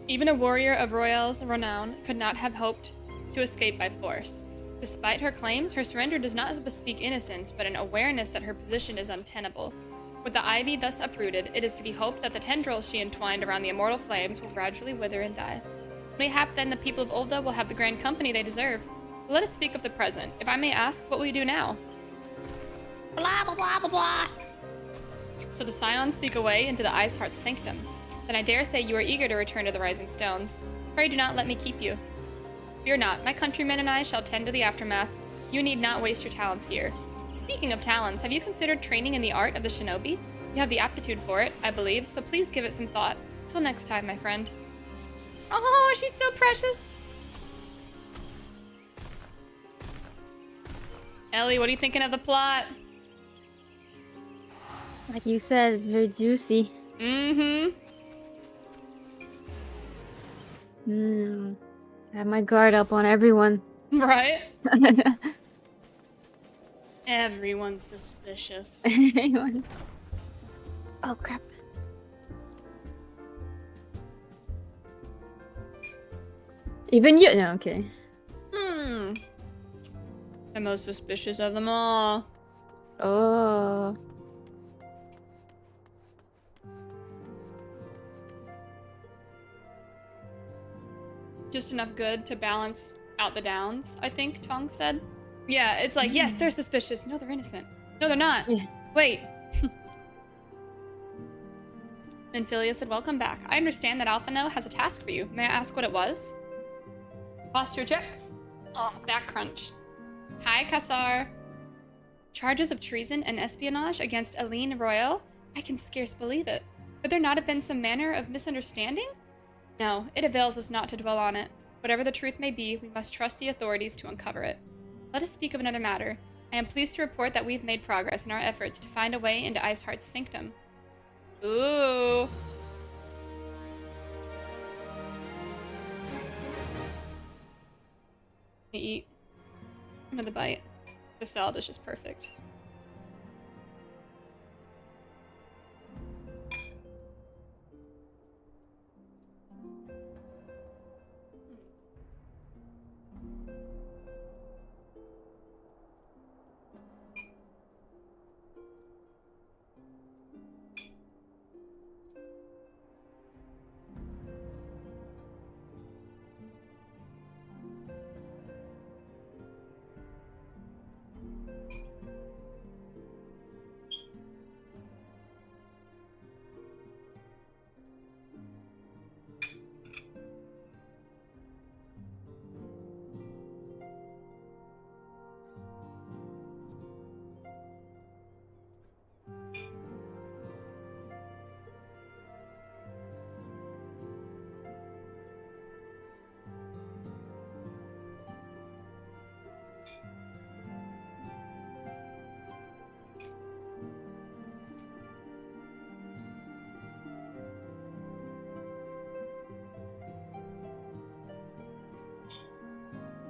Even a warrior of Royale's renown could not have hoped to escape by force. Despite her claims, her surrender does not bespeak innocence, but an awareness that her position is untenable. With the ivy thus uprooted, it is to be hoped that the tendrils she entwined around the immortal flames will gradually wither and die. Mayhap then the people of Ul'dah will have the grand company they deserve. But let us speak of the present. If I may ask, what will you do now? Blah, blah, blah, blah, blah. So the Scions seek a way into the Iceheart's sanctum. Then I dare say you are eager to return to the Rising Stones. Pray do not let me keep you. Fear not, my countrymen and I shall tend to the aftermath. You need not waste your talents here. Speaking of talents, have you considered training in the art of the shinobi? You have the aptitude for it, I believe, so please give it some thought. Till next time, my friend. Oh, she's so precious. Ellie, what are you thinking of the plot? Like you said, it's very juicy. Mm-hmm. I have my guard up on everyone. Right? Everyone's suspicious. Everyone. Oh, crap. Even you? No, okay. The most suspicious of them all. Oh. Just enough good to balance out the downs, I think Tong said. Yeah, it's like, yes, they're suspicious. No, they're innocent. No, they're not. Yeah. Wait. Then Philia said, welcome back. I understand that Alphino has a task for you. May I ask what it was? Posture check. Oh, back crunch. Hi, Kassar. Charges of treason and espionage against Aline Royal? I can scarce believe it. Could there not have been some manner of misunderstanding? No, it avails us not to dwell on it. Whatever the truth may be, we must trust the authorities to uncover it. Let us speak of another matter. I am pleased to report that we've made progress in our efforts to find a way into Iceheart's sanctum. Ooh. Eat another bite. The salad is just perfect.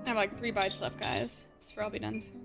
I have like 3 bites left, guys. I swear I'll be done soon.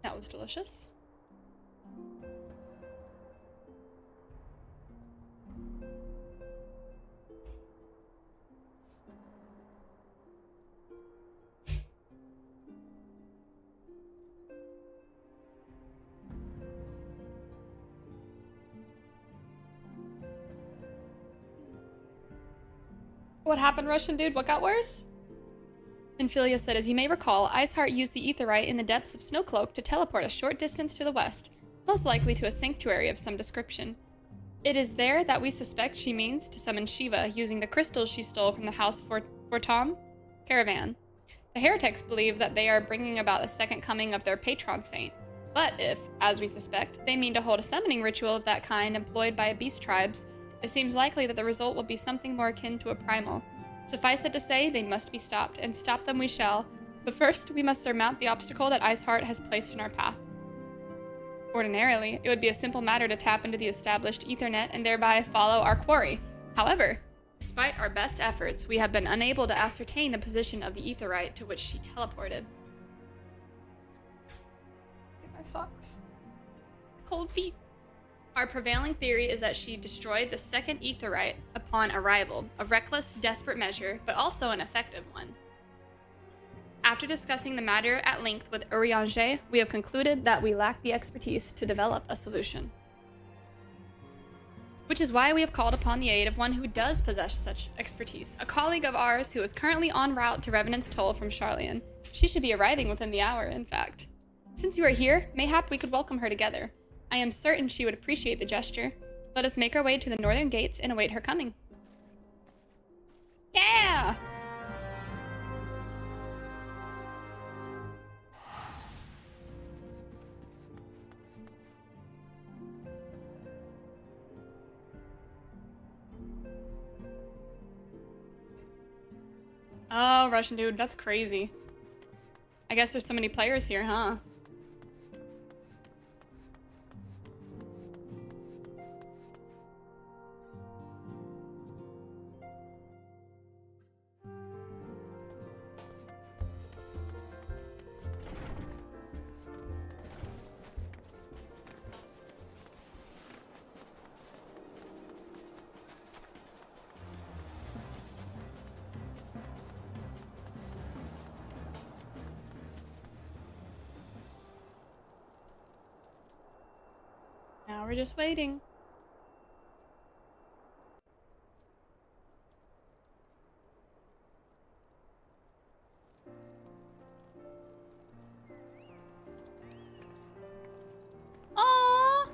That was delicious. What happened, Russian dude? What got worse? Ophelia said, as you may recall, Iceheart used the Aetheryte in the depths of Snowcloak to teleport a short distance to the west, most likely to a sanctuary of some description. It is there that we suspect she means to summon Shiva using the crystals she stole from the House Fortom caravan. The heretics believe that they are bringing about a second coming of their patron saint, but if, as we suspect, they mean to hold a summoning ritual of that kind employed by beast tribes, it seems likely that the result will be something more akin to a primal. Suffice it to say, they must be stopped, and stop them we shall. But first, we must surmount the obstacle that Iceheart has placed in our path. Ordinarily, it would be a simple matter to tap into the established Ethernet and thereby follow our quarry. However, despite our best efforts, we have been unable to ascertain the position of the Aetheryte to which she teleported. Get my socks. Cold feet. Our prevailing theory is that she destroyed the second Aetheryte upon arrival, a reckless, desperate measure, but also an effective one. After discussing the matter at length with Urianger, we have concluded that we lack the expertise to develop a solution. Which is why we have called upon the aid of one who does possess such expertise, a colleague of ours who is currently en route to Revenant's Toll from Charlian. She should be arriving within the hour, in fact. Since you are here, mayhap we could welcome her together. I am certain she would appreciate the gesture. Let us make our way to the northern gates and await her coming. Yeah! Oh, Russian dude, that's crazy. I guess there's so many players here, huh? we're just waiting. Aww.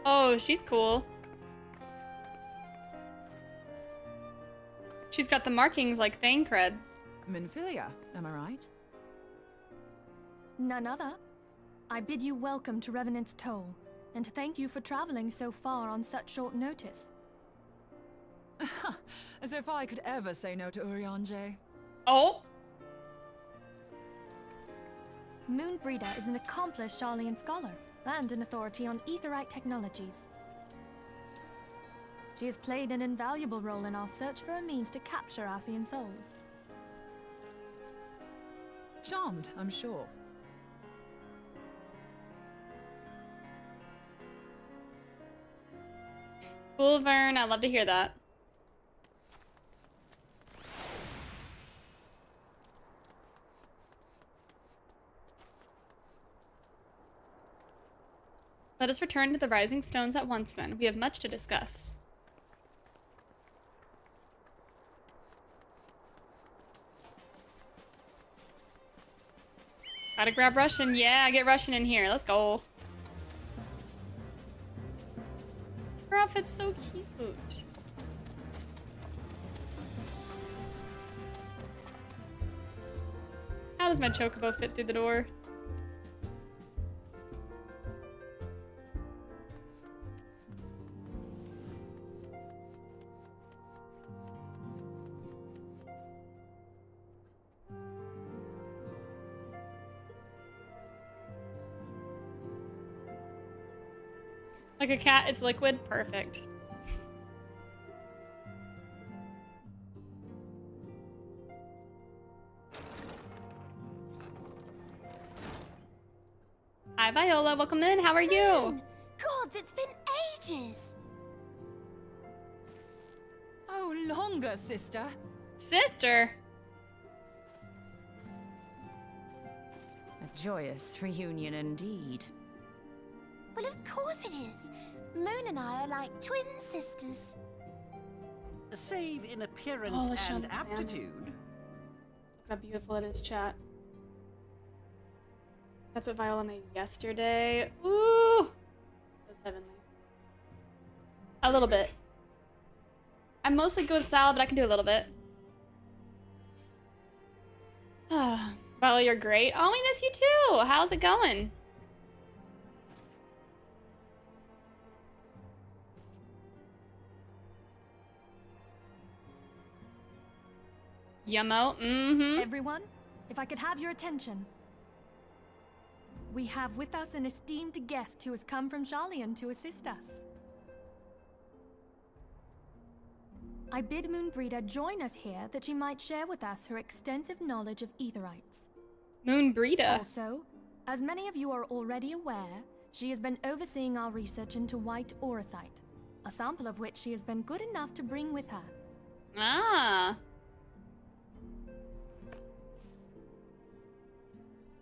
Oh, she's cool. She's got the markings like Thancred. Minfilia, am I right? None other. I bid you welcome to Revenant's Toll, and thank you for traveling so far on such short notice. As if I could ever say no to Urianger. Oh! Moonbreeder is an accomplished Sharlayan scholar, and an authority on aetherite technologies. She has played an invaluable role in our search for a means to capture Ascian souls. Charmed, I'm sure. Cool, Vern. I love to hear that. Let us return to the Rising Stones at once, then. We have much to discuss. Gotta grab Russian. Yeah, get Russian in here. Let's go. Her outfit's so cute. How does my chocobo fit through the door? Like a cat, it's liquid. Perfect. Hi, Viola. Welcome in. How are you? Gods, it's been ages. Oh, longer, sister. Sister? A joyous reunion indeed. Well, of course it is. Moon and I are like twin sisters. Save in appearance Oh, let's show and them Sam. aptitude. Look how beautiful it is, chat. That's what Viola made yesterday. Ooh! That's heavenly. A little bit. I'm mostly good with salad, but I can do a little bit. Viola, you're great. Oh, we miss you too. How's it going? Yummo. Mm-hmm. Everyone, if I could have your attention. We have with us an esteemed guest who has come from Sharlayan to assist us. I bid Moonbreeder join us here that she might share with us her extensive knowledge of aetherites. Moonbreeder. Also, as many of you are already aware, she has been overseeing our research into white auracite, a sample of which she has been good enough to bring with her. Ah.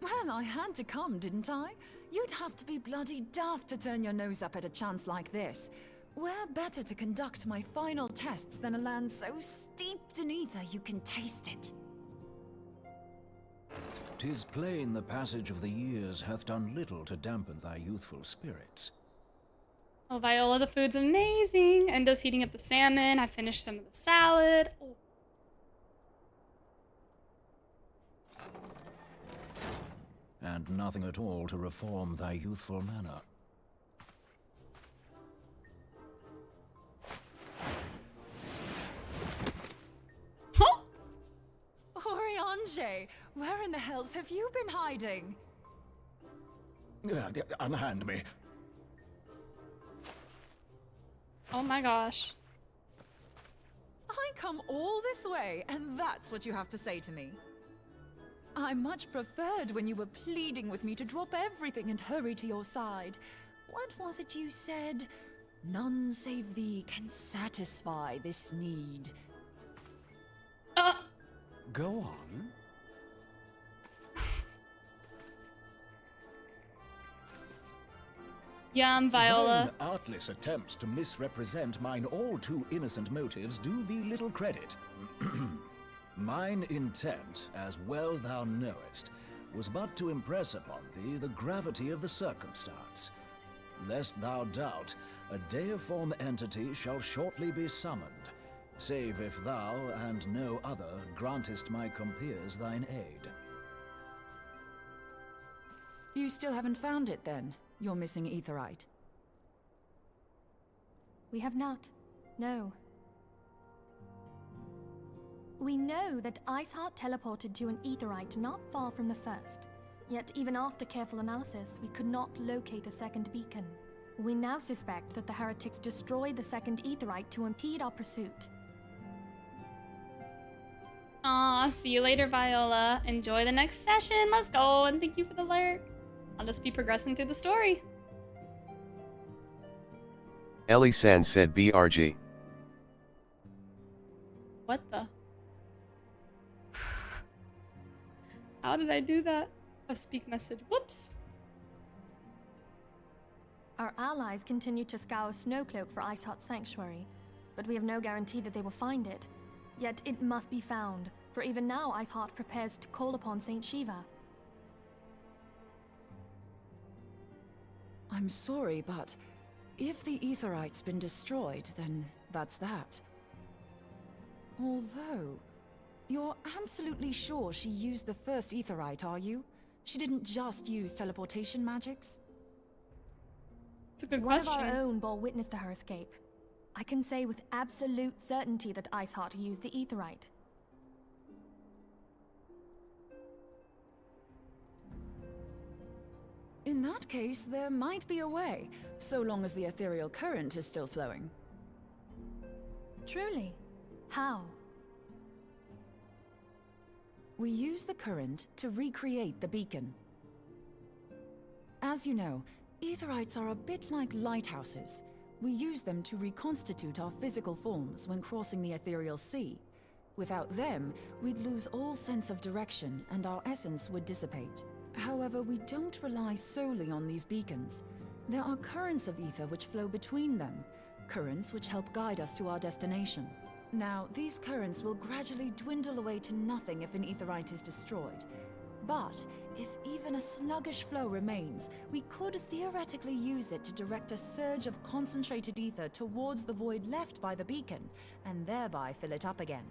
Well, I had to come, didn't I? You'd have to be bloody daft to turn your nose up at a chance like this. Where better to conduct my final tests than a land so steeped in ether you can taste it? 'Tis plain the passage of the years hath done little to dampen thy youthful spirits. Oh, Viola, the food's amazing. Endo's heating up the salmon. I finished some of the salad. Oh. And nothing at all to reform thy youthful manner. Huh? Urianger, where in the hells have you been hiding? Unhand me. Oh my gosh. I come all this way, and that's what you have to say to me? I much preferred when you were pleading with me to drop everything and hurry to your side. What was it you said? None save thee can satisfy this need. Go on. Yum, Viola. Thine artless attempts to misrepresent mine all too innocent motives do thee little credit. Mine intent, as well thou knowest, was but to impress upon thee the gravity of the circumstance. Lest thou doubt, a deiform entity shall shortly be summoned, save if thou and no other grantest my compeers thine aid. You still haven't found it, then? Your missing aetherite? We have not. No. We know that Iceheart teleported to an aetherite not far from the first. Yet even after careful analysis, we could not locate the second beacon. We now suspect that the heretics destroyed the second aetherite to impede our pursuit. Aw, see you later, Viola. Enjoy the next session. Let's go, and thank you for the lurk. I'll just be progressing through the story. Ellie-san said BRG. What the? How did I do that? A speak message. Whoops. Our allies continue to scour Snowcloak for Iceheart's sanctuary, but we have no guarantee that they will find it. Yet it must be found, for even now Iceheart prepares to call upon Saint Shiva. I'm sorry, but if the aetherite's been destroyed, then that's that. Although, you're absolutely sure she used the first aetherite, are you? She didn't just use teleportation magics? It's a good One question. of our own bore witness to her escape. I can say with absolute certainty that Iceheart used the aetherite. In that case, there might be a way, so long as the ethereal current is still flowing. Truly? How? We use the current to recreate the beacon. As you know, aetherites are a bit like lighthouses. We use them to reconstitute our physical forms when crossing the ethereal sea. Without them, we'd lose all sense of direction and our essence would dissipate. However, we don't rely solely on these beacons. There are currents of ether which flow between them, currents which help guide us to our destination. Now, these currents will gradually dwindle away to nothing if an aetherite is destroyed. But if even a sluggish flow remains, we could theoretically use it to direct a surge of concentrated ether towards the void left by the beacon, and thereby fill it up again.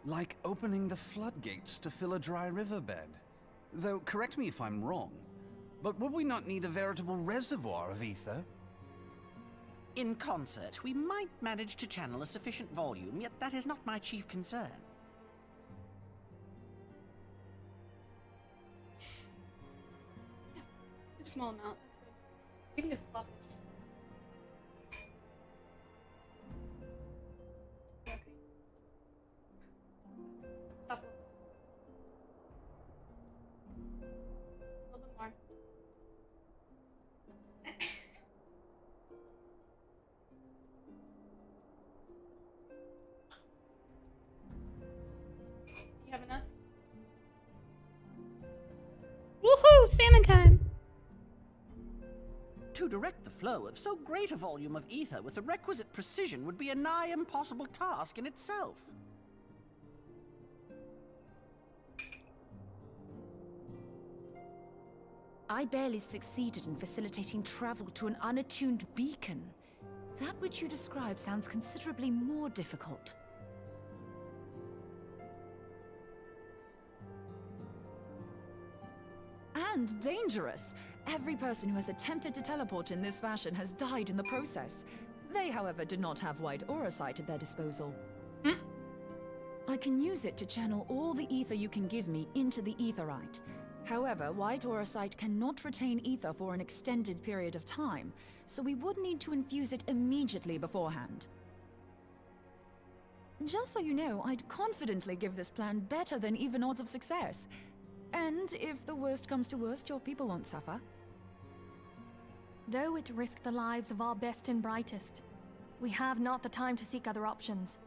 Like opening the floodgates to fill a dry riverbed. Though, correct me if I'm wrong, but would we not need a veritable reservoir of ether? In concert, we might manage to channel a sufficient volume, yet that is not my chief concern. A small amount. That's good. We can just plop it. Okay. Plop it. A little bit more. You have enough? Woohoo! Salmon time! To direct the flow of so great a volume of ether with the requisite precision would be a nigh impossible task in itself. I barely succeeded in facilitating travel to an unattuned beacon. That which you describe sounds considerably more difficult. And dangerous. Every person who has attempted to teleport in this fashion has died in the process. They, however, did not have white aura sight at their disposal. I can use it to channel all the ether you can give me into the aetherite. However, White Auracite cannot retain ether for an extended period of time, so we would need to infuse it immediately beforehand. Just so you know, I'd confidently give this plan better than even odds of success. And if the worst comes to worst, your people won't suffer. Though it risked the lives of our best and brightest, we have not the time to seek other options.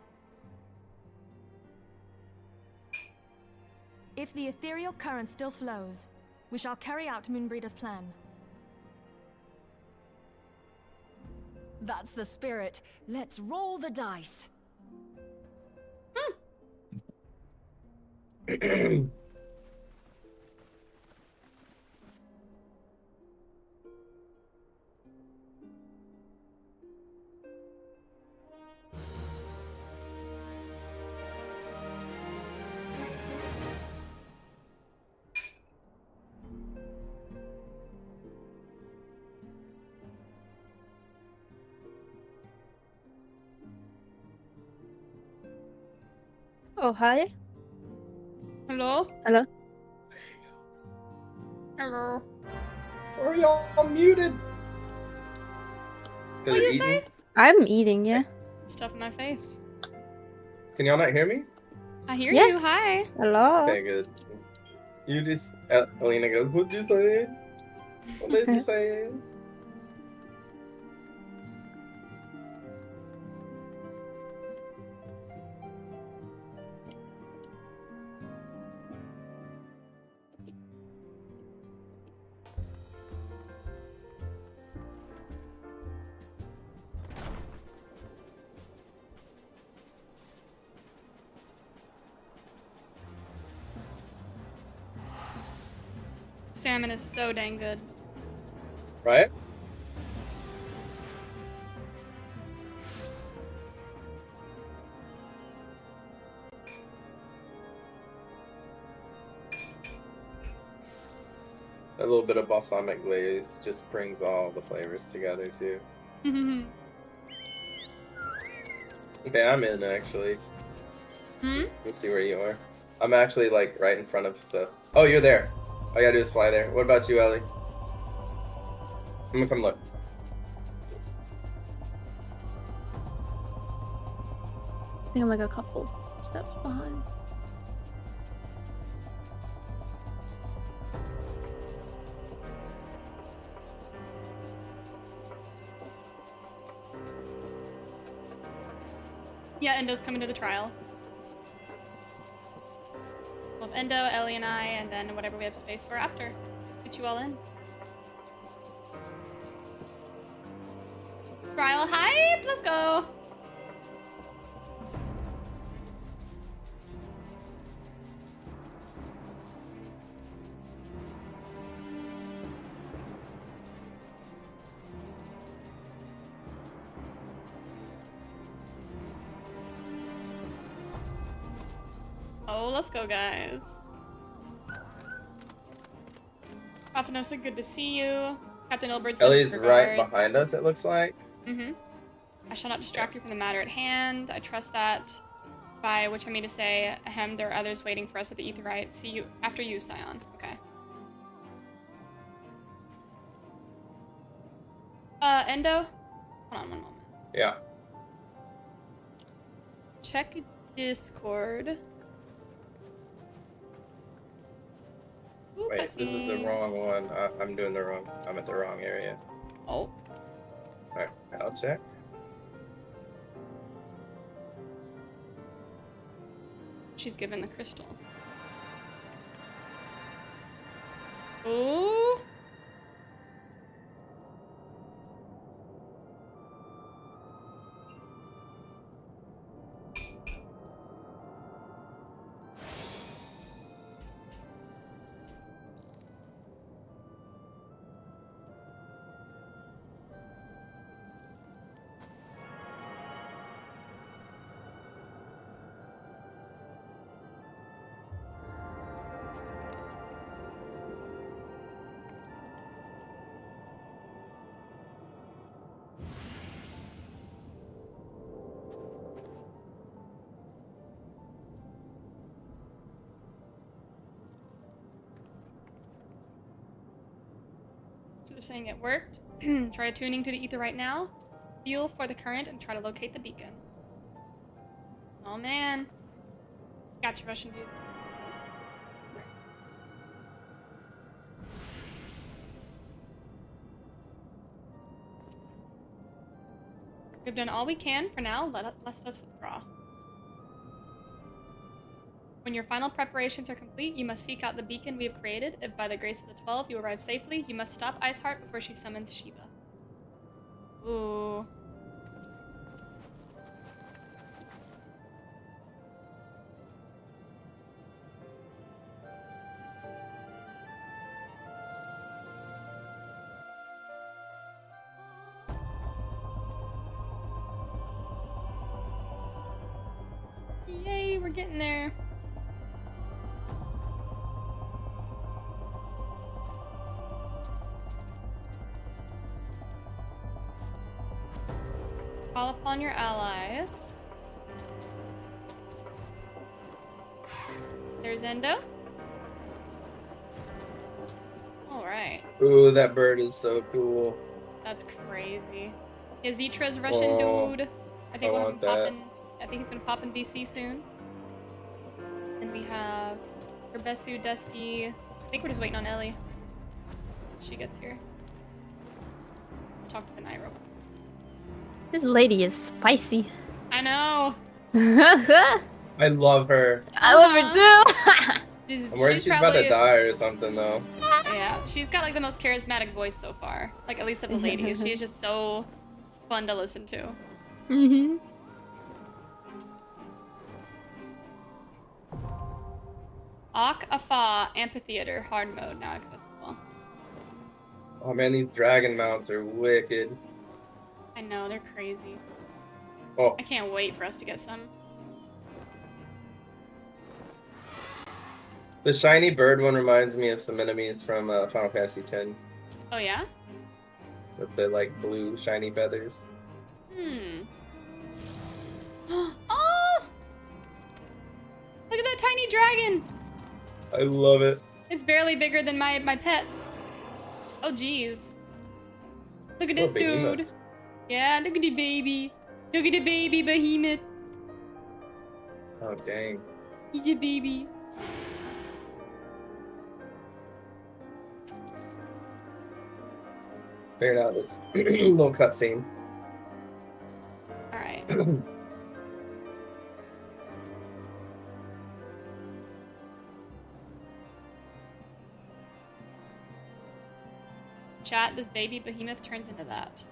If the ethereal current still flows, we shall carry out Moonbreeder's plan. That's the spirit. Let's roll the dice. Oh, hi. Hello? Hello? Hello. Are y'all muted? What you say? I'm eating, yeah. Stuff in my face. Can y'all not hear me? I hear Yeah. you. Hi. Hello? Okay, good. You just, Elena goes, what'd you say? What did you say? Salmon is so dang good. Right? A little bit of balsamic glaze just brings all the flavors together too. Okay, I'm in actually. Hmm? Let's see where you are. I'm actually like right in front of the. Oh, you're there. All I gotta do is fly there. What about you, Ellie? I'm gonna come look. I think I'm like a couple steps behind. Yeah, Endo's coming to the trial. Well, Endo, Ellie, and I, and then whatever we have space for after. Get you all in. Trial hype! Let's go! Oh, let's go, guys. Profinosa, good to see you. Captain Ilbert said Ellie's right regards. behind us, it looks like. Mm-hmm. I shall not distract you from the matter at hand. I trust that. By which I mean to say, ahem, there are others waiting for us at the Aetheryte. See you after you, Scion. Okay. Endo? Hold on one moment. Yeah. Check Discord. Ooh, Wait, this is the cutscene. wrong one. I'm doing the wrong. I'm at the wrong area. Oh. Alright, I'll check. She's given the crystal. Ooh. So they're saying it worked. Try attuning to the ether right now. Feel for the current and try to locate the beacon. Oh man. Gotcha, Russian dude. We've done all we can for now. Let us withdraw. When your final preparations are complete, you must seek out the beacon we have created. If by the grace of the 12 you arrive safely, you must stop Iceheart before she summons Shiva. Ooh. Yay, we're getting there. Call upon your allies. There's Endo. Alright. Ooh, that bird is so cool. That's crazy. Yazitra's Russian dude. I think we'll have him pop in. I think he's gonna pop in VC soon. Then we have Herbesu, Dusty. I think we're just waiting on Ellie. She gets here. Let's talk to the Nairo. This lady is spicy. I know. I love her. I love her too. I'm worried she's about to die or something though. Yeah, she's got like the most charismatic voice so far. Like at least of the ladies. She's just so fun to listen to. Mm-hmm. Ak Afa Amphitheater hard mode now accessible. Oh man, these dragon mounts are wicked. I know, they're crazy. Oh. I can't wait for us to get some. The shiny bird one reminds me of some enemies from Final Fantasy X. Oh yeah? With the like blue shiny feathers. Hmm. Oh! Look at that tiny dragon! I love it. It's barely bigger than my pet. Oh jeez. Look at this dude. Yeah, look at the baby. Look at the baby behemoth. Oh dang. He's a baby. Figured out this little cutscene. Alright. Chat, this baby behemoth turns into that.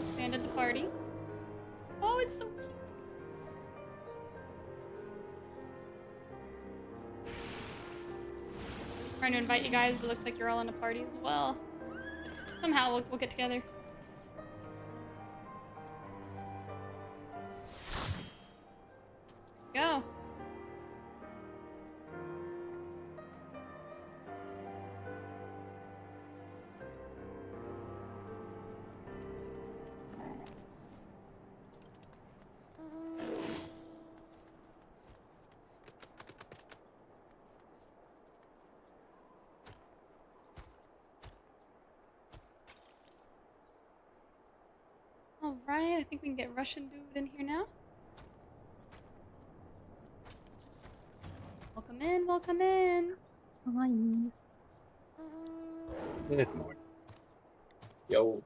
Expanded the party. Oh, it's so cute. Trying to invite you guys, but looks like you're all in a party as well. Somehow we'll get together. Go. Alright, I think we can get Russian dude in here now. Welcome in, welcome in. Hi. Good morning. Yo.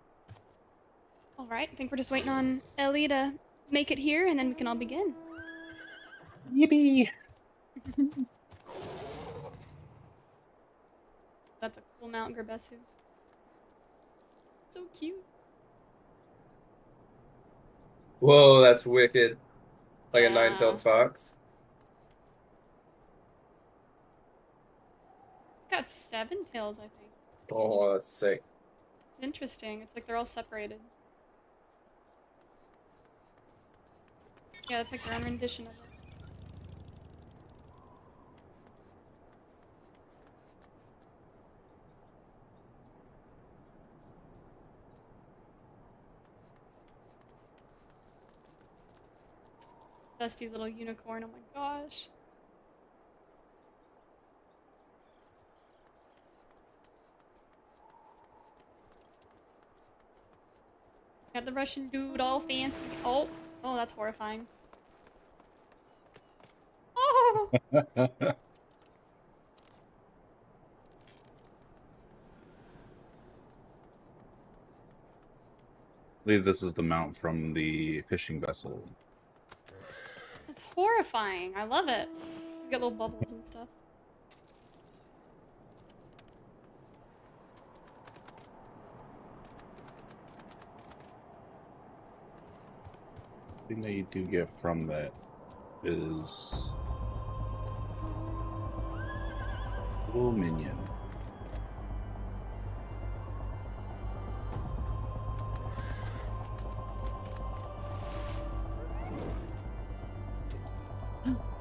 Alright, I think we're just waiting on Ellie to make it here and then we can all begin. Yippee! That's a cool mount, Gerbesu. So cute. Whoa, that's wicked. Like a Yeah. nine-tailed fox. It's got 7 tails, I think. Oh, that's sick. It's interesting. It's like they're all separated. Yeah, it's like their own rendition of it. Dusty's little unicorn, oh my gosh. Got the Russian dude all fancy. Oh, oh, that's horrifying. Oh! I believe this is the mount from the fishing vessel. That's horrifying. I love it. You get little bubbles and stuff. The thing that you do get from that is a little minion.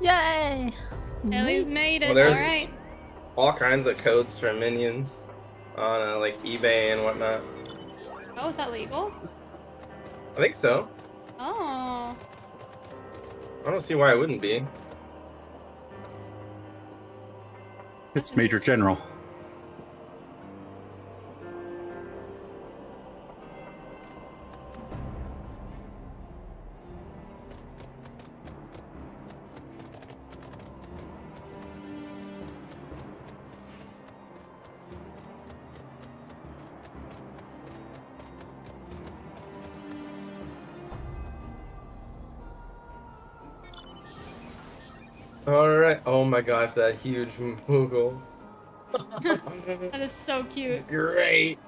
Yay! Ellie's made it. Well, there's Alright. all kinds of codes for minions on like eBay and whatnot. Oh, is that legal? I think so. Oh. I don't see why it wouldn't be. It's Major General. Alright. Oh my gosh, that huge Moogle. That is so cute. It's great.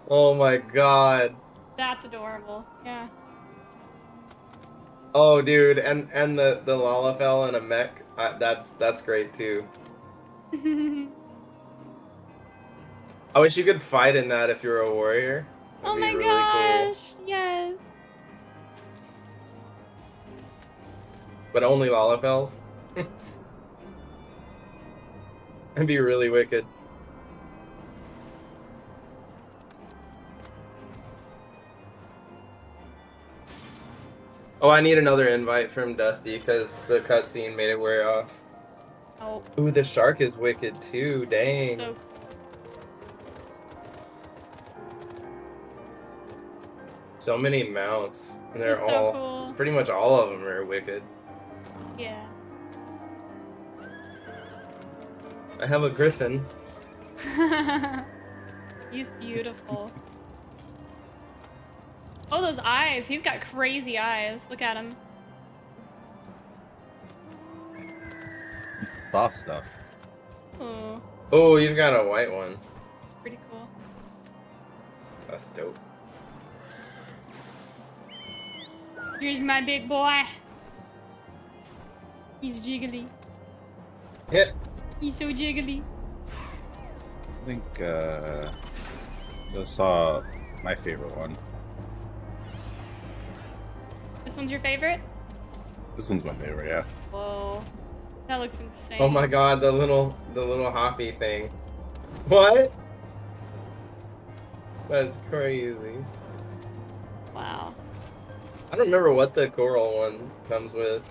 Oh my god. That's adorable. Yeah. Oh dude, and the Lalafell and a mech. That's great too. I wish you could fight in that if you're a warrior. Oh That'd my be really gosh. cool. Yes. But only Lalafells. That'd be really wicked. Oh, I need another invite from Dusty because the cutscene made it wear off. Oh. Ooh, the shark is wicked too. Dang. So So many mounts, and they're They're so all cool. pretty much all of them are wicked. Yeah. I have a griffin. He's beautiful. Oh, those eyes. He's got crazy eyes. Look at him. Soft stuff. Oh, Oh, you've got a white one. it's pretty cool. That's dope. Here's my big boy. He's jiggly. Hit. He's so jiggly. I think I saw my favorite one. This one's your favorite? This one's my favorite, yeah. Whoa. That looks insane. Oh my god, the little hoppy thing. What? That's crazy. Wow. I don't remember what the coral one comes with.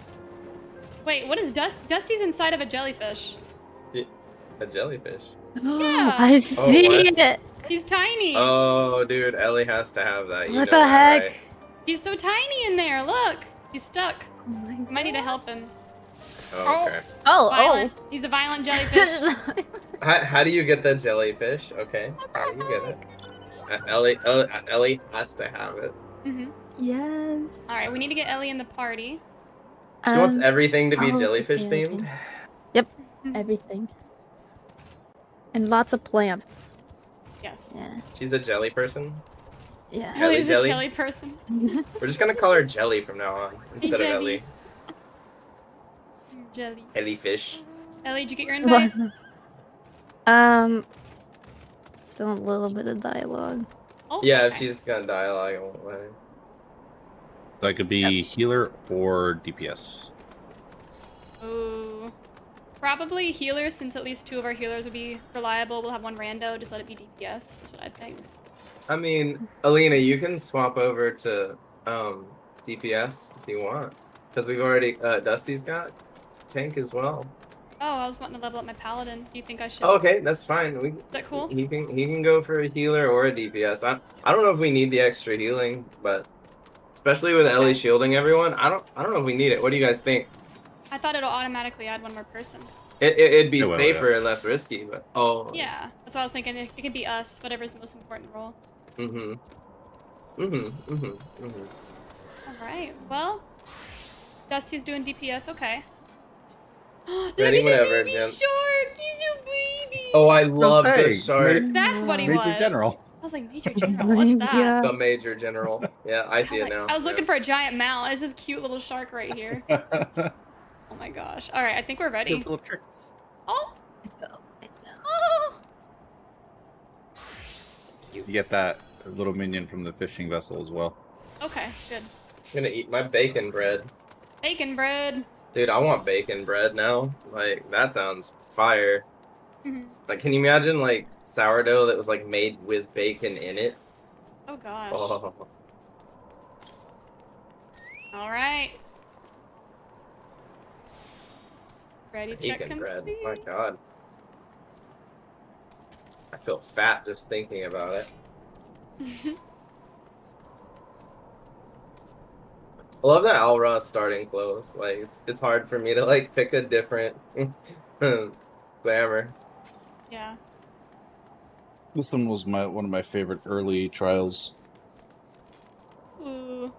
Wait, what is Dusty's inside of a jellyfish? A jellyfish. Yeah. I see what? it. He's tiny. Oh, dude, Ellie has to have that. You What know the that, heck? right? He's so tiny in there. Look. He's stuck. Oh my You might need to help him. Oh, okay. Violent. He's a violent jellyfish. How do you get the jellyfish? Okay, how do you get it? Ellie has to have it. Mm-hmm. Yes. All right, we need to get Ellie in the party. She wants everything to be oh, jellyfish okay, themed. Yep, everything. And lots of plants. Yes. Yeah. She's a jelly person. Yeah. Ellie's a Jelly? jelly person. We're just gonna call her Jelly from now on instead of Jelly. Ellie. Jelly. Ellie fish. Ellie, did you get your invite? Still a little bit of dialogue. Oh, Yeah, if okay. she's got dialogue, I won't let her. So I could be healer or DPS. Ooh. Probably healer, since at least 2 of our healers would be reliable. We'll have 1 rando, just let it be DPS. That's what I think. I mean, Alina, you can swap over to DPS if you want, because we've already Dusty's got tank as well. Oh, I was wanting to level up my paladin. Do you think I should? Oh, okay, that's fine. Is that cool? He can go for a healer or a DPS. I don't know if we need the extra healing, but especially with Ellie shielding everyone, I don't know if we need it. What do you guys think? I thought it'll automatically add 1 more person. It'd be It will, safer yeah. and less risky, but Yeah, that's what I was thinking. It could be us, whatever's the most important role. Alright, well. Dusty's doing DPS, okay. Look Ready at the whenever, baby gents. shark! He's a baby! Oh, I love the shark. That's what he Major was. General. I was like, Major General, what's that? The Major General. Yeah, I see it now. I was looking for a giant mount. It's this cute little shark right here. Oh my gosh. Alright, I think we're ready. Those little tricks. Oh! Oh! You get that little minion from the fishing vessel as well. Okay, good. I'm gonna eat my bacon bread. Bacon bread. Dude, I want bacon bread now. Like, that sounds fire. Mhm. Like, can you imagine, like, sourdough that was, like, made with bacon in it? Oh gosh. Oh. Alright. Ready check Bacon bread. complete. My god. I feel fat just thinking about it. I love that Alra's starting close. Like, it's hard for me to, like, pick a different glamour. Yeah. This one was one of my favorite early trials. Ooh.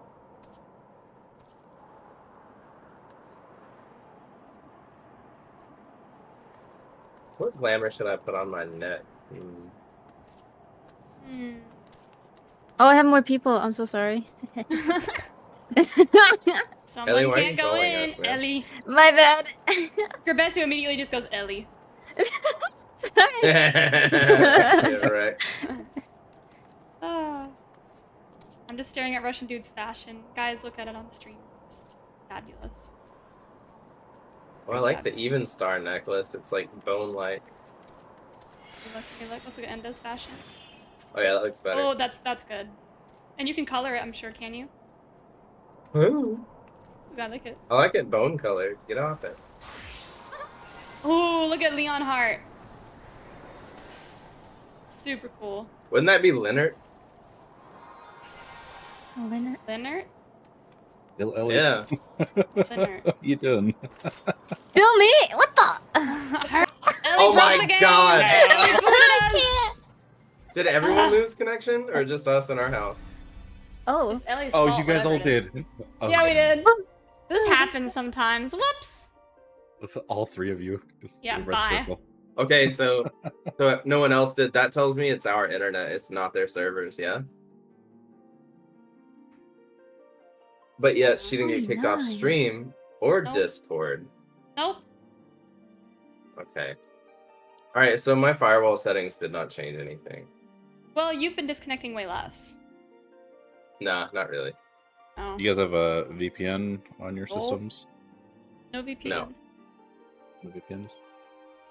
What glamour should I put on my neck? Hmm. Oh, I have more people. I'm so sorry. Someone Ellie, why are can't you go trolling in. us, man? Ellie. My bad. Gerbesu immediately just goes Ellie. Yeah, right. Ah. I'm just staring at Russian dude's fashion. Guys, look at it on stream. It's fabulous. Oh, I like the even star necklace. It's like bone-like. Let's look at Endo's fashion. Oh yeah, that looks better. Oh, that's good. And you can color it, I'm sure, can you? Ooh. I like it. I like it bone colored. Get off it. Oh, look at Leon Hart. Super cool. Wouldn't that be Leonard? Leonard? Leonard? Ellie. Yeah. Leonard. What you doing? Kill me? What the? Oh my god! Ellie booted us! Did everyone lose connection, or just us in our house? Oh. Ellie's Oh, fault, you guys all whatever it is. did. Yeah, we did. This happens sometimes. Whoops. That's all 3 of you. Just Yeah, a red bye. circle. Okay, so if no one else did, that tells me it's our internet. It's not their servers, yeah? But yet, she didn't get kicked off nice. stream or Nope. Discord. Nope. Okay. Alright, so my firewall settings did not change anything. Well, you've been disconnecting way less. Nah, not really. Oh. You guys have a VPN on your Oh. systems? No VPN. No. No VPNs?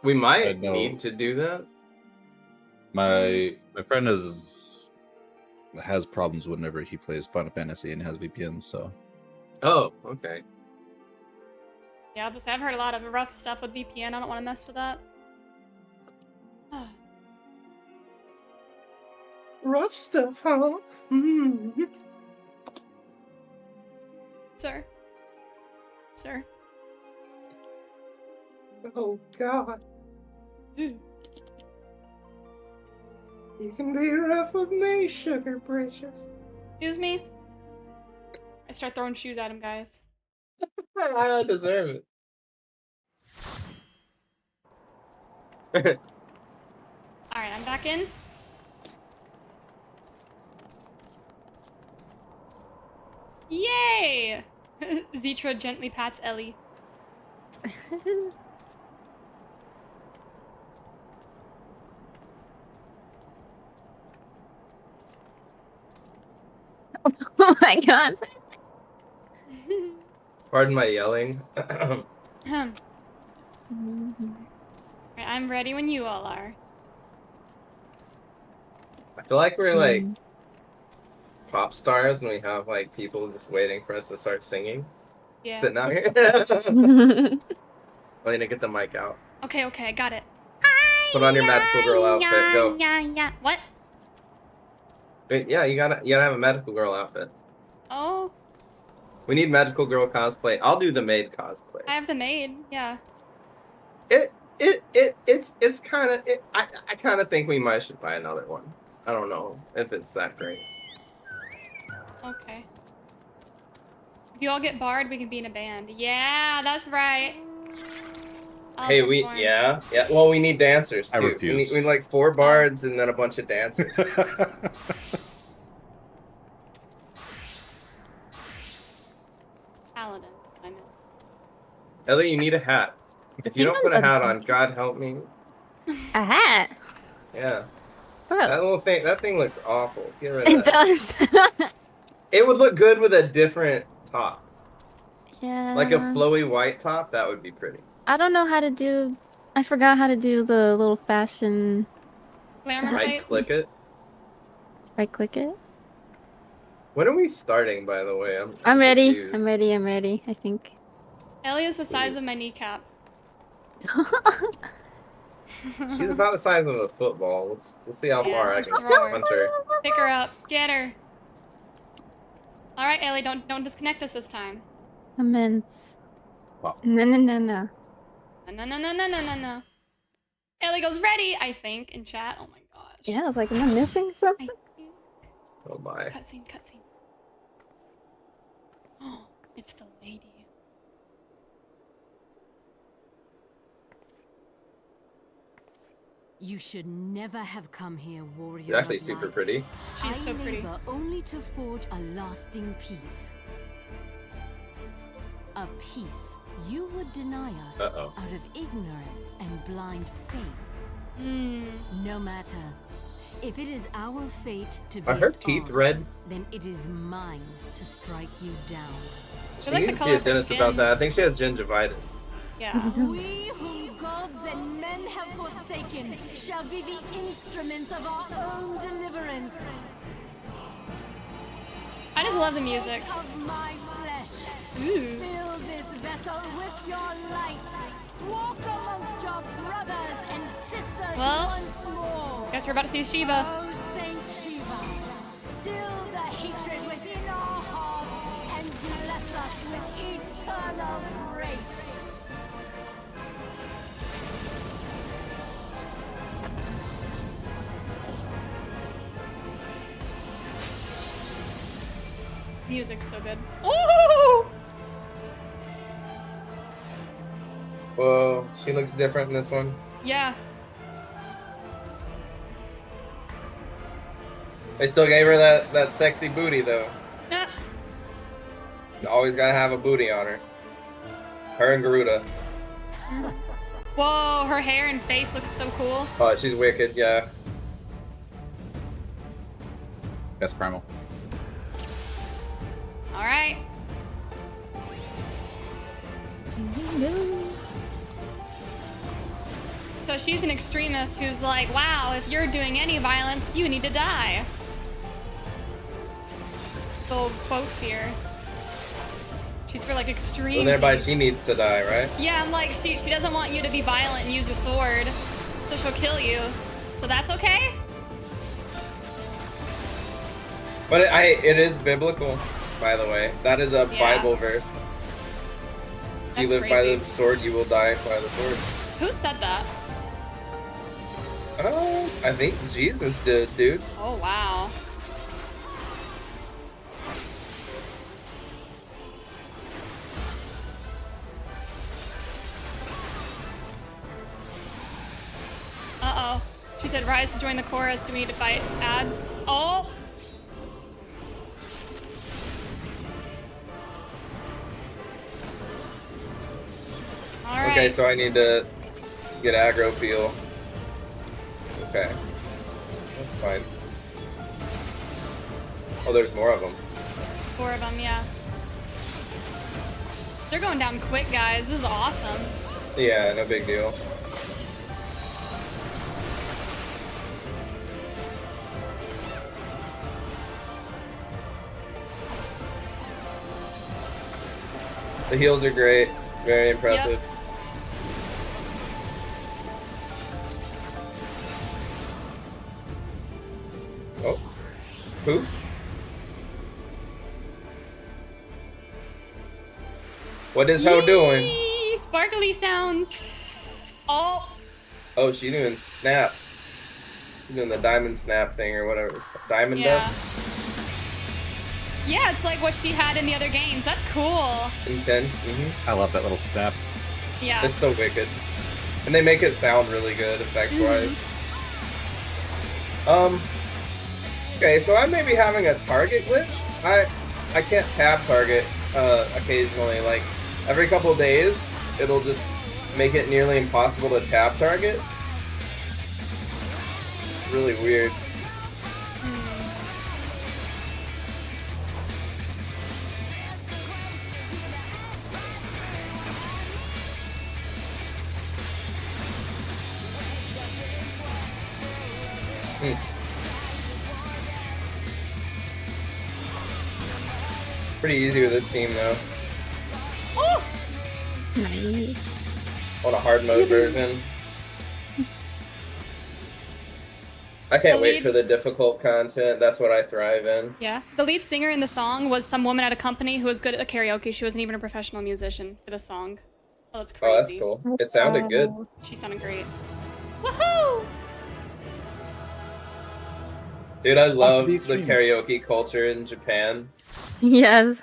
We might know. need to do that. My friend has problems whenever he plays Final Fantasy and has VPNs, so Oh, okay. Yeah, but I've heard a lot of rough stuff with VPN. I don't want to mess with that. Rough stuff, huh? Mm-hmm. Sir. Sir. Oh, God. You can be rough with me, sugar precious. Excuse me? I start throwing shoes at him, guys. I deserve it. Alright, I'm back in. Yay! Zitra gently pats Ellie. Oh my god. Pardon my yelling. Alright, I'm ready when you all are. I feel like we're like pop stars and we have like people just waiting for us to start singing. Yeah. Sitting out here. Elena, get the mic out. Okay, I got it. Put on your magical girl outfit. Go. Yeah. What? Wait, yeah, you gotta have a magical girl outfit. Oh, We need magical girl cosplay. I'll do the maid cosplay. I have the maid. Yeah. It's kind of. I kind of think we might should buy another one. I don't know if it's that great. Okay. If you all get barred, we can be in a band. Yeah, that's right. I'll Hey, perform. yeah. Well, we need dancers too. I refuse. We need like 4 bards and then a bunch of dancers. Paladin. I know. Ellie, you need a hat. If you don't put a hat on, God help me. A hat? Yeah. Bro. That thing looks awful. Get rid It of that. does. It would look good with a different top. Yeah. Like a flowy white top, that would be pretty. I don't know how to do. I forgot how to do the little fashion. Glamour Right heights. click it. Right click it. When are we starting, by the way? I'm ready. confused. I'm ready. I'm ready. I think. Ellie is the size of my kneecap. She's about the size of a football. Let's see how Yeah, far I let's can throw her. punch her. Pick her up. Get her. All right, Ellie, don't disconnect us this time. Immense. Wow. No. No. Ellie goes ready, I think, in chat. Oh my gosh. Yeah, I was like, am I missing something? Oh my. Cutscene. Oh, it's the lady. You should never have come here, warrior. She's actually of super light. pretty. She's so pretty. I labor only to forge a lasting peace. A peace you would deny us Uh-oh. out of ignorance and blind faith. No matter. If it is our fate to be Are her at teeth odds, red? then it is mine to strike you down. She like needs the to see a color of her dentist skin. about that. I think she has gingivitis. Yeah. We whom gods and men have forsaken shall be the instruments of our own deliverance. I just love the music. Of my flesh. Ooh. Fill this vessel with your light. Walk amongst your brothers and sisters Well, once more. Guess we're about to see Shiva. Oh, Saint Shiva, still the hatred within our hearts and bless us with eternal grace. Music's so good. Ooh! Whoa, she looks different in this one. Yeah. They still gave her that sexy booty though. She always gotta have a booty on her. Her and Garuda. Whoa, her hair and face looks so cool. Oh, she's wicked, yeah. That's primal. All right. So she's an extremist who's like, wow, if you're doing any violence, you need to die. Little quotes here. She's for like extreme. So thereby peace. she needs to die, right? Yeah, I'm like, she doesn't want you to be violent and use your sword, so she'll kill you. So that's okay? But it is biblical, by the way. That is a Yeah. Bible verse. If you That's live by crazy. the sword, you will die by the sword. Who said that? I think Jesus did, dude. Oh, wow. Uh-oh. She said, rise to join the chorus. Do we need to fight ads? Oh! Okay, so I need to get aggro feel. Okay. That's fine. Oh, there's more of them. 4 of them, yeah. They're going down quick, guys. This is awesome. Yeah, no big deal. The heals are great. Very impressive. Yep. Oh. Poof. What is Ho doing? Yee, sparkly sounds. Oh. Oh, she doing snap. She's doing the diamond snap thing or whatever. Diamond dust? Yeah, it's like what she had in the other games. That's cool. In 10. I love that little snap. Yeah. It's so wicked. And they make it sound really good effects-wise. Okay, so I may be having a target glitch. I can't tab target occasionally. Like, every couple days, it'll just make it nearly impossible to tab target. Really weird. Pretty easy with this team though. Oh! Nice. On a hard mode version. I can't wait for the difficult content. That's what I thrive in. Yeah. The lead singer in the song was some woman at a company who was good at karaoke. She wasn't even a professional musician for the song. Oh, that's crazy. Oh, that's cool. It sounded good. She sounded great. Woohoo! Dude, I love the karaoke culture in Japan. Yes.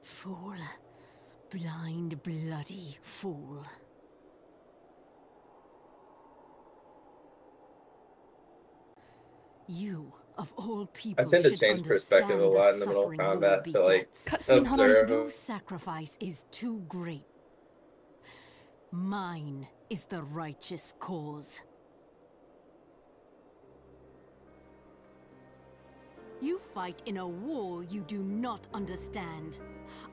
Fool. Blind, bloody fool. You, of all people, I tend to should change perspective a understand lot in the middle of suffering war combat to like begets. observe. No sacrifice is too great. Mine is the righteous cause. You fight in a war you do not understand.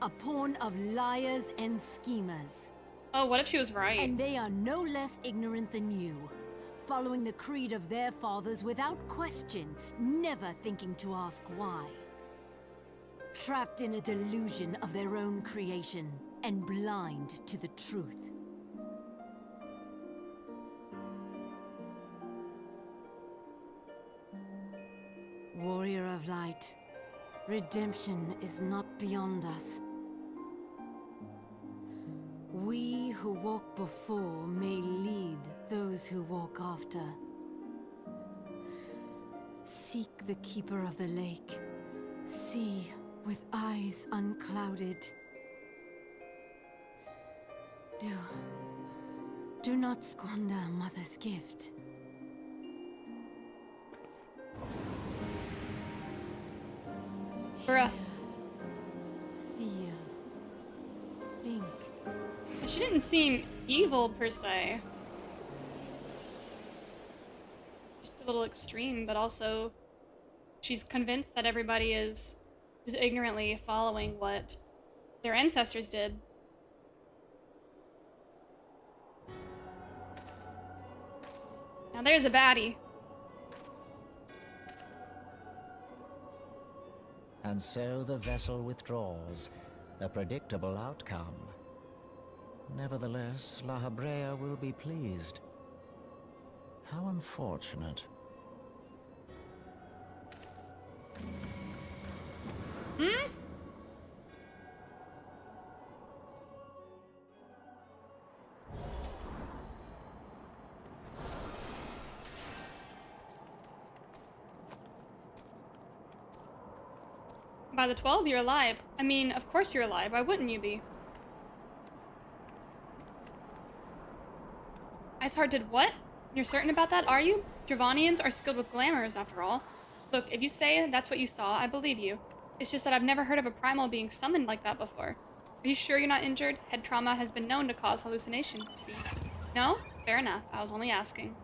A pawn of liars and schemers. Oh, what if she was right? And they are no less ignorant than you. Following the creed of their fathers without question, never thinking to ask why. Trapped in a delusion of their own creation, and blind to the truth. Warrior of Light, redemption is not beyond us. We who walk before may lead those who walk after. Seek the Keeper of the Lake. See with eyes unclouded. Do not squander Mother's gift. Bruh. Feel. Think. She didn't seem evil per se. Just a little extreme, but also she's convinced that everybody is just ignorantly following what their ancestors did. Now there's a baddie. And so the vessel withdraws, a predictable outcome. Nevertheless, La Habrea will be pleased. How unfortunate. Hmm? By the 12th, you're alive. I mean, of course you're alive. Why wouldn't you be? Iceheart did what? You're certain about that, are you? Dravanians are skilled with glamours, after all. Look, if you say that's what you saw, I believe you. It's just that I've never heard of a primal being summoned like that before. Are you sure you're not injured? Head trauma has been known to cause hallucinations, you see. No? Fair enough. I was only asking.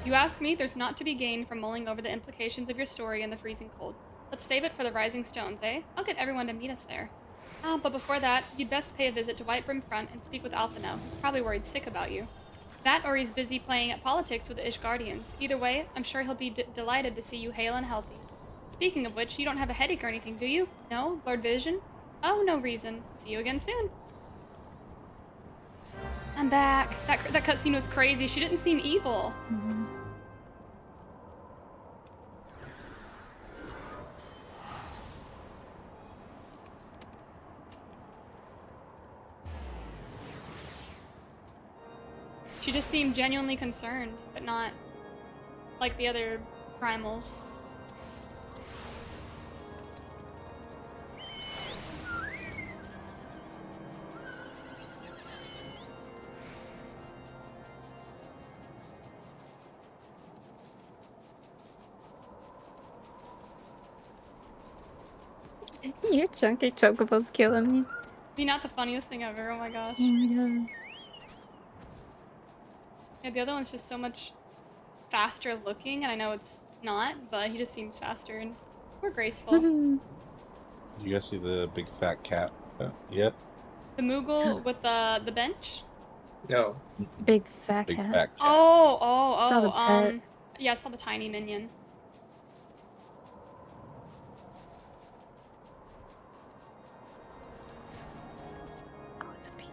You ask me, there's not to be gained from mulling over the implications of your story in the freezing cold. Let's save it for the Rising Stones, eh? I'll get everyone to meet us there. Ah, but before that, you'd best pay a visit to Whitebrim Front and speak with Alphino. He's probably worried sick about you. That or he's busy playing at politics with the Ishgardians. Either way, I'm sure he'll be delighted to see you hale and healthy. Speaking of which, you don't have a headache or anything, do you? No? Blurred vision? Oh, no reason. See you again soon. I'm back. That cutscene was crazy. She didn't seem evil. Mm-hmm. She just seemed genuinely concerned, but not like the other primals. Your chunky chocobo's killing me. Be not the funniest thing ever, oh my gosh. Oh my god. Yeah, the other one's just so much faster looking, and I know it's not, but he just seems faster and more graceful. You guys see the big fat cat yet? The Moogle with the bench? No. Big fat Big cat. fat cat. Saw the pet. Yeah, I saw the tiny minion. Oh, it's up here.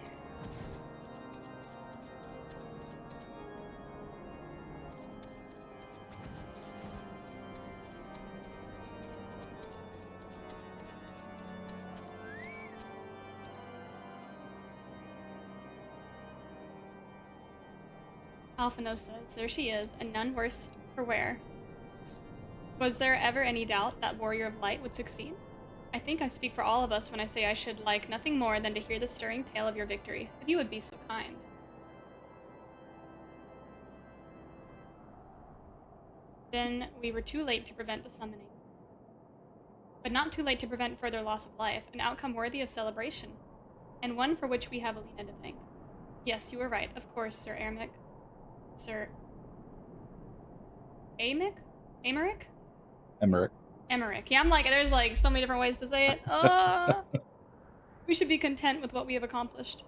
Alphino says, there she is, and none worse for wear. Was there ever any doubt that Warrior of Light would succeed? I think I speak for all of us when I say I should like nothing more than to hear the stirring tale of your victory, if you would be so kind. Then we were too late to prevent the summoning. But not too late to prevent further loss of life, an outcome worthy of celebration, and one for which we have Alena to thank. Yes, you were right, of course, Sir Ermic. Sir... Amic? Amaric? Emmerich. Emmerich. Yeah, I'm like, there's like so many different ways to say it. We should be content with what we have accomplished.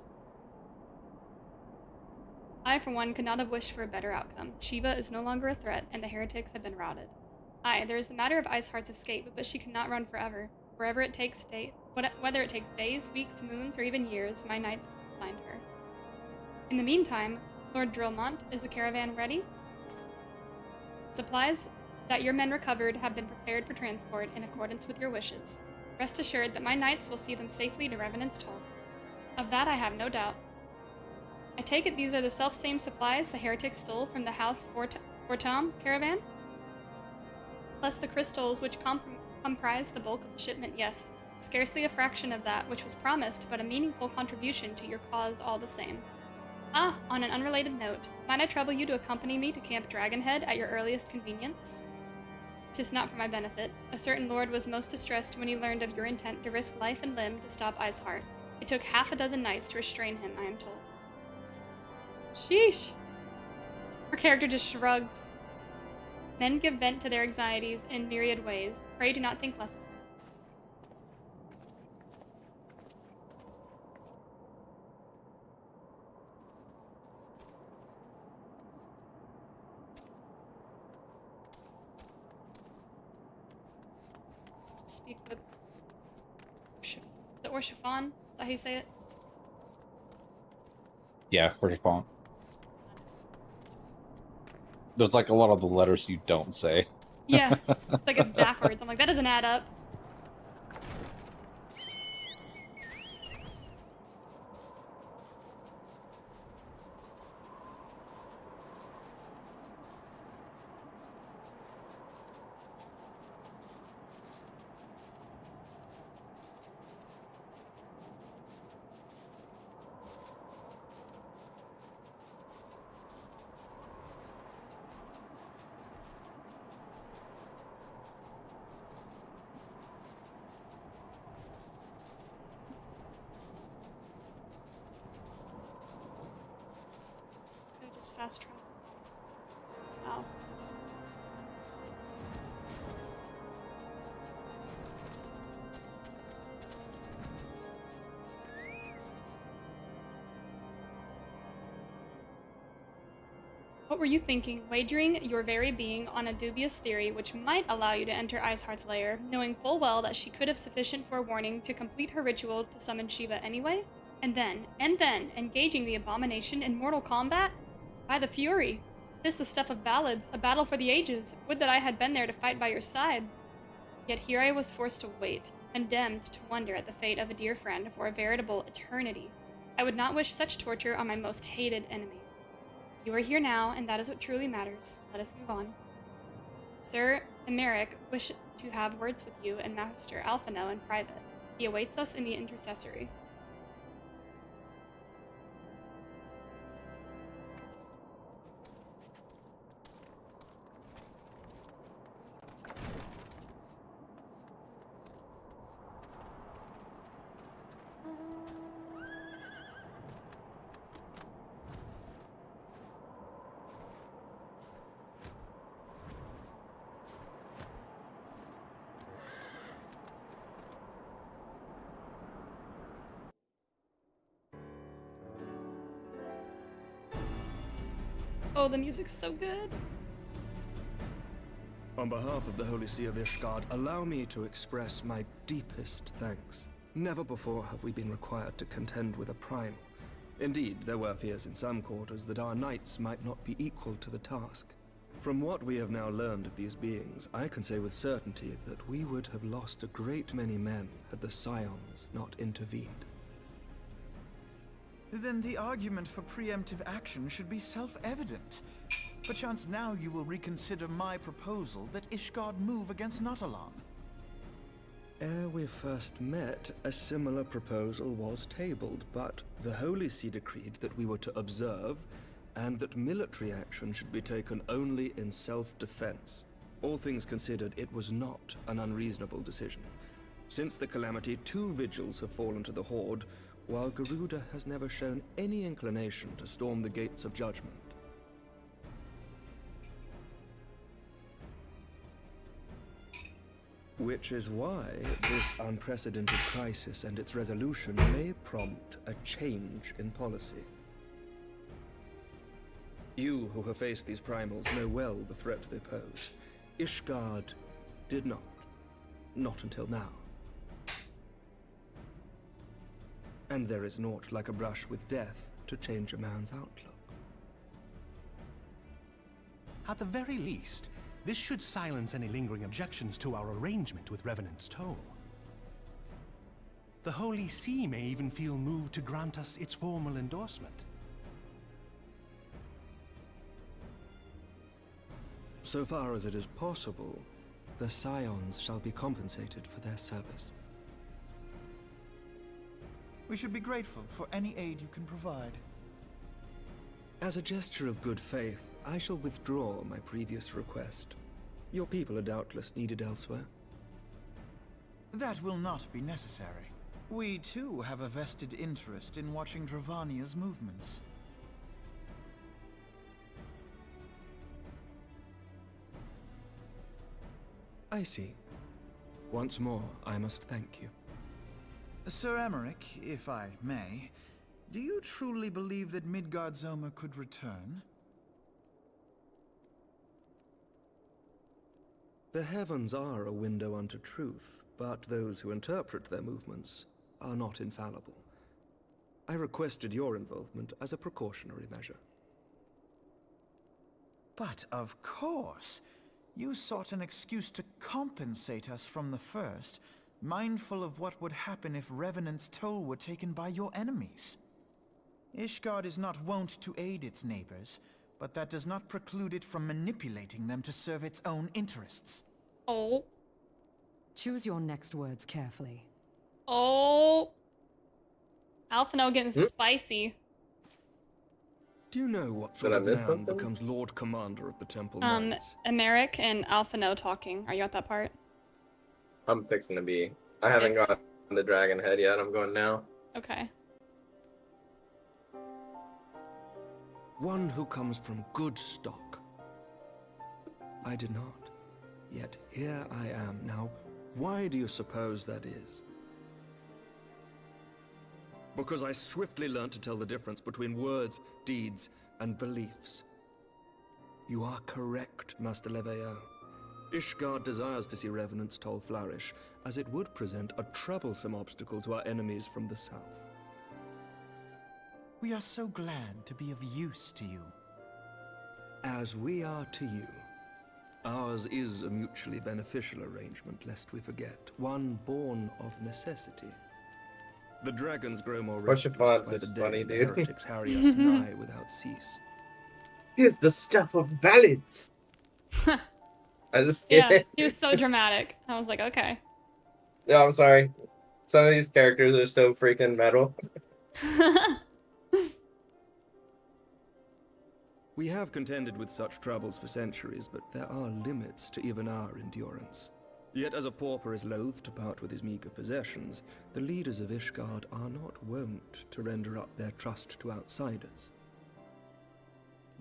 I, for one, could not have wished for a better outcome. Shiva is no longer a threat, and the heretics have been routed. Aye, there is the matter of Iceheart's escape, but she cannot run forever. Wherever it takes whether it takes days, weeks, moons, or even years, my knights will find her. In the meantime, Lord Drillmont, is the caravan ready? Supplies that your men recovered have been prepared for transport in accordance with your wishes. Rest assured that my knights will see them safely to Revenant's Toll. Of that I have no doubt. I take it these are the self-same supplies the heretics stole from the House Fortam caravan? Plus the crystals which comprise the bulk of the shipment, yes. Scarcely a fraction of that which was promised, but a meaningful contribution to your cause all the same. Ah, on an unrelated note, might I trouble you to accompany me to Camp Dragonhead at your earliest convenience? 'Tis not for my benefit. A certain lord was most distressed when he learned of your intent to risk life and limb to stop Iceheart. It took half a dozen knights to restrain him, I am told. Sheesh! Her character just shrugs. Men give vent to their anxieties in myriad ways. Pray do not think less of her. Speak with the Orshafon, is that how you say it? Yeah, first font. There's like a lot of the letters you don't say. Yeah, it's like it's backwards. I'm like, that doesn't add up. Just fast travel. Wow. What were you thinking, wagering your very being on a dubious theory which might allow you to enter Iceheart's lair, knowing full well that she could have sufficient forewarning to complete her ritual to summon Shiva anyway? And then, engaging the abomination in mortal combat? By the Fury! 'Tis the stuff of ballads, a battle for the ages. Would that I had been there to fight by your side. Yet here I was forced to wait, condemned to wonder at the fate of a dear friend for a veritable eternity. I would not wish such torture on my most hated enemy. You are here now, and that is what truly matters. Let us move on. Sir Emeric wishes to have words with you and Master Alphino in private. He awaits us in the intercessory. Oh, the music's so good. On behalf of the Holy See of Ishgard, allow me to express my deepest thanks. Never before have we been required to contend with a primal. Indeed, there were fears in some quarters that our knights might not be equal to the task. From what we have now learned of these beings, I can say with certainty that we would have lost a great many men had the Scions not intervened. Then the argument for preemptive action should be self-evident. Perchance now you will reconsider my proposal that Ishgard move against Natalan. Ere we first met, a similar proposal was tabled, but the Holy See decreed that we were to observe, and that military action should be taken only in self-defense. All things considered, it was not an unreasonable decision. Since the calamity, 2 vigils have fallen to the Horde, while Garuda has never shown any inclination to storm the gates of judgment. Which is why this unprecedented crisis and its resolution may prompt a change in policy. You who have faced these primals know well the threat they pose. Ishgard did not. Not until now. And there is naught like a brush with death to change a man's outlook. At the very least, this should silence any lingering objections to our arrangement with Revenant's Toll. The Holy See may even feel moved to grant us its formal endorsement. So far as it is possible, the Scions shall be compensated for their service. We should be grateful for any aid you can provide. As a gesture of good faith, I shall withdraw my previous request. Your people are doubtless needed elsewhere. That will not be necessary. We too have a vested interest in watching Dravania's movements. I see. Once more, I must thank you. Sir Emeric, if I may, do you truly believe that Midgard-Zoma could return? The heavens are a window unto truth, but those who interpret their movements are not infallible. I requested your involvement as a precautionary measure. But of course, you sought an excuse to compensate us from the first, mindful of what would happen if Revenant's Toll were taken by your enemies. Ishgard is not wont to aid its neighbors, but that does not preclude it from manipulating them to serve its own interests. Oh. Choose your next words carefully. Oh. Alphino getting spicy. Do you know what sort of man becomes Lord Commander of the Temple Knights? Emeric and Alphino talking. Are you at that part? I'm fixing to be. I haven't got the dragon head yet. I'm going now. Okay. One who comes from good stock. I did not. Yet here I am. Now, why do you suppose that is? Because I swiftly learned to tell the difference between words, deeds, and beliefs. You are correct, Master Leveo. Ishgard desires to see Revenant's toll flourish, as it would present a troublesome obstacle to our enemies from the south. We are so glad to be of use to you. As we are to you. Ours is a mutually beneficial arrangement, lest we forget, one born of necessity. The dragons grow more restless by the day, the heretics harry us nigh without cease. Here's the stuff of ballads. I just Yeah, he was so dramatic. I was like, okay. Yeah, I'm sorry. Some of these characters are so freaking metal. We have contended with such troubles for centuries, but there are limits to even our endurance. Yet as a pauper is loath to part with his meager possessions, the leaders of Ishgard are not wont to render up their trust to outsiders.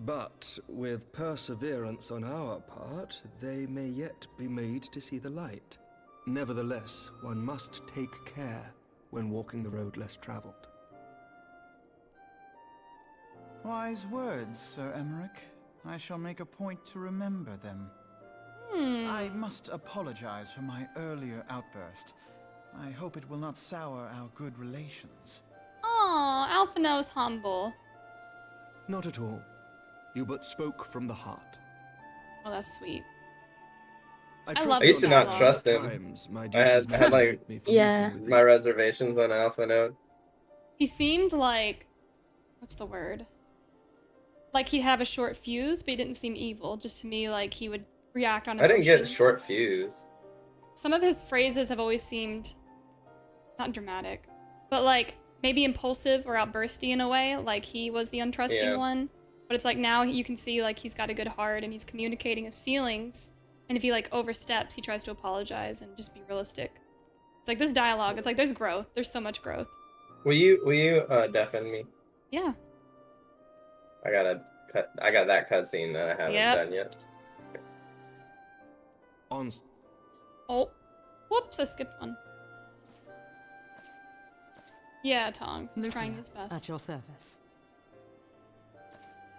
But with perseverance on our part, they may yet be made to see the light. Nevertheless, one must take care when walking the road less traveled. Wise words, Sir Emmerich. I shall make a point to remember them. I must apologize for my earlier outburst. I hope it will not sour our good relations. Aw, Alphinaud's humble. Not at all. You but spoke from the heart. Oh, that's sweet. I used to not trust him. I had like my reservations on Alphinaud. He seemed like, what's the word? Like he'd have a short fuse, but he didn't seem evil. Just to me, like he would react on emotion. I didn't get short fuse. Some of his phrases have always seemed not dramatic, but like maybe impulsive or outbursty in a way. Like he was the untrusting one. But it's like now you can see like he's got a good heart and he's communicating his feelings. And if he like oversteps, he tries to apologize and just be realistic. It's like this dialogue. It's like there's growth. There's so much growth. Will you deafen me? Yeah. I got that cutscene that I haven't done yet. Oh, whoops! I skipped one. Yeah, Tongs. He's trying his best. At your service.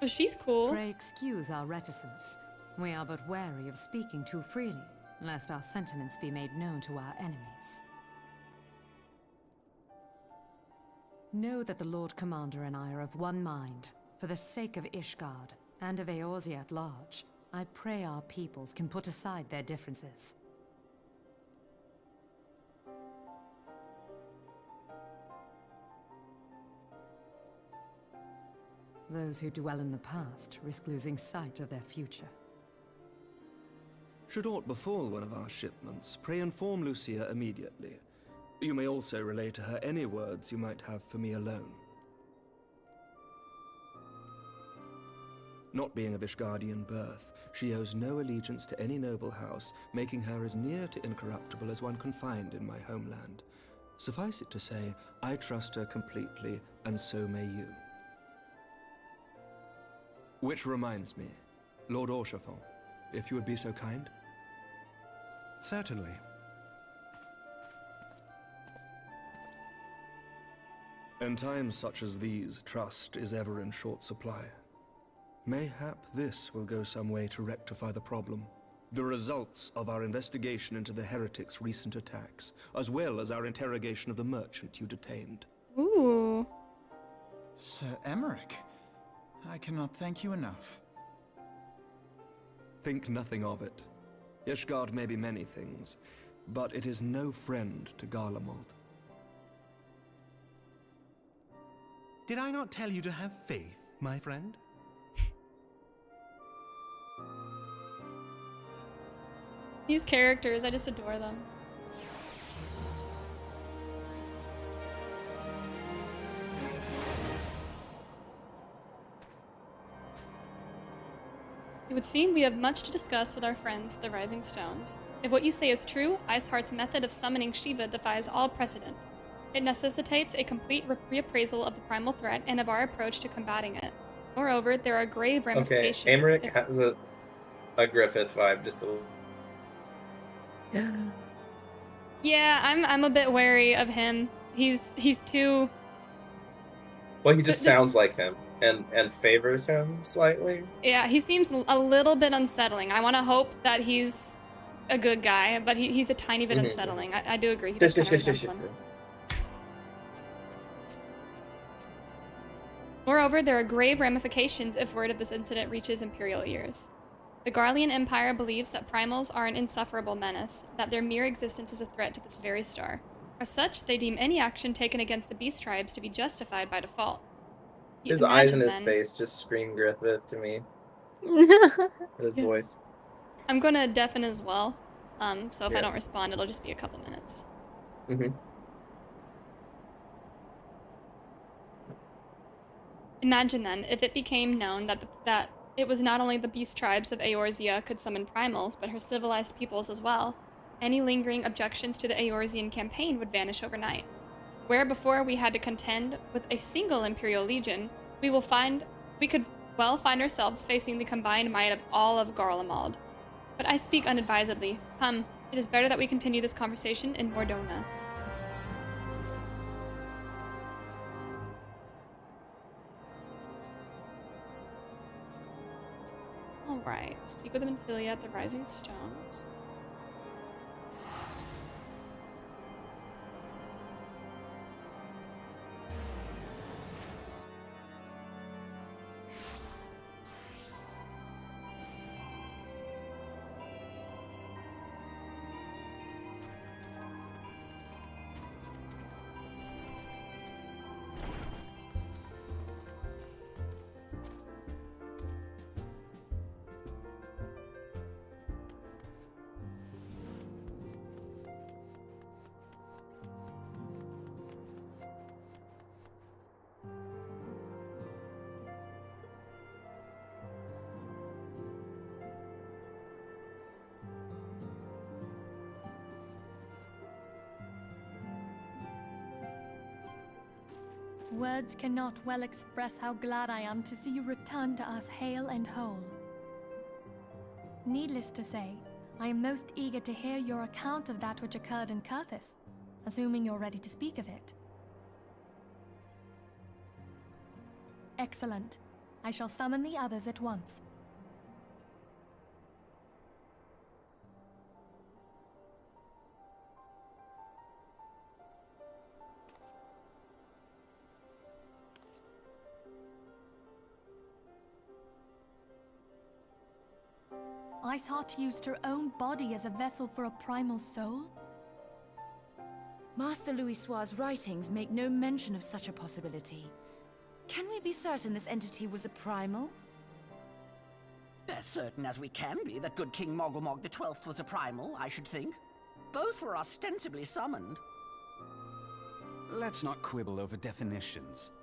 Oh, she's cool. Pray excuse our reticence. We are but wary of speaking too freely, lest our sentiments be made known to our enemies. Know that the Lord Commander and I are of one mind. For the sake of Ishgard, and of Eorzea at large, I pray our peoples can put aside their differences. Those who dwell in the past risk losing sight of their future. Should aught befall one of our shipments, pray inform Lucia immediately. You may also relay to her any words you might have for me alone. Not being of Ishgardian birth, she owes no allegiance to any noble house, making her as near to incorruptible as one can find in my homeland. Suffice it to say, I trust her completely, and so may you. Which reminds me, Lord Orchefort, if you would be so kind? Certainly. In times such as these, trust is ever in short supply. Mayhap this will go some way to rectify the problem. The results of our investigation into the heretics' recent attacks, as well as our interrogation of the merchant you detained. Ooh. Sir Emmerich, I cannot thank you enough. Think nothing of it. Ishgard may be many things, but it is no friend to Garlemald. Did I not tell you to have faith, my friend? These characters, I just adore them. It would seem we have much to discuss with our friends, the Rising Stones. If what you say is true, Iceheart's method of summoning Shiva defies all precedent. It necessitates a complete reappraisal of the primal threat and of our approach to combating it. Moreover, there are grave Okay, ramifications. Amric has a Griffith vibe, just a little. Yeah, I'm a bit wary of him. He's too. Well, he just sounds like him and favors him slightly. Yeah, he seems a little bit unsettling. I want to hope that he's a good guy, but he's a tiny bit unsettling. I do agree. He does kind of resemble him. Moreover, there are grave ramifications if word of this incident reaches Imperial ears. The Garlean Empire believes that primals are an insufferable menace, that their mere existence is a threat to this very star. As such, they deem any action taken against the beast tribes to be justified by default. His eyes in his face just scream Griffith to me. His voice. I'm gonna deafen as well, so if I don't respond, it'll just be a couple minutes. Imagine then, if it became known that it was not only the beast tribes of Eorzea could summon primals, but her civilized peoples as well, any lingering objections to the Eorzean campaign would vanish overnight. Where before we had to contend with a single Imperial Legion, we could well find ourselves facing the combined might of all of Garlemald. But I speak unadvisedly. Come, it is better that we continue this conversation in Mordona. Alright, speak with them in Philia at the Rising Stones. Words cannot well express how glad I am to see you return to us hale and whole. Needless to say, I am most eager to hear your account of that which occurred in Kurthis, assuming you're ready to speak of it. Excellent. I shall summon the others at once. Iceheart used her own body as a vessel for a primal soul? Master Louisoir's writings make no mention of such a possibility. Can we be certain this entity was a primal? As certain as we can be that good King Mogulmog XII was a primal, I should think. Both were ostensibly summoned. Let's not quibble over definitions.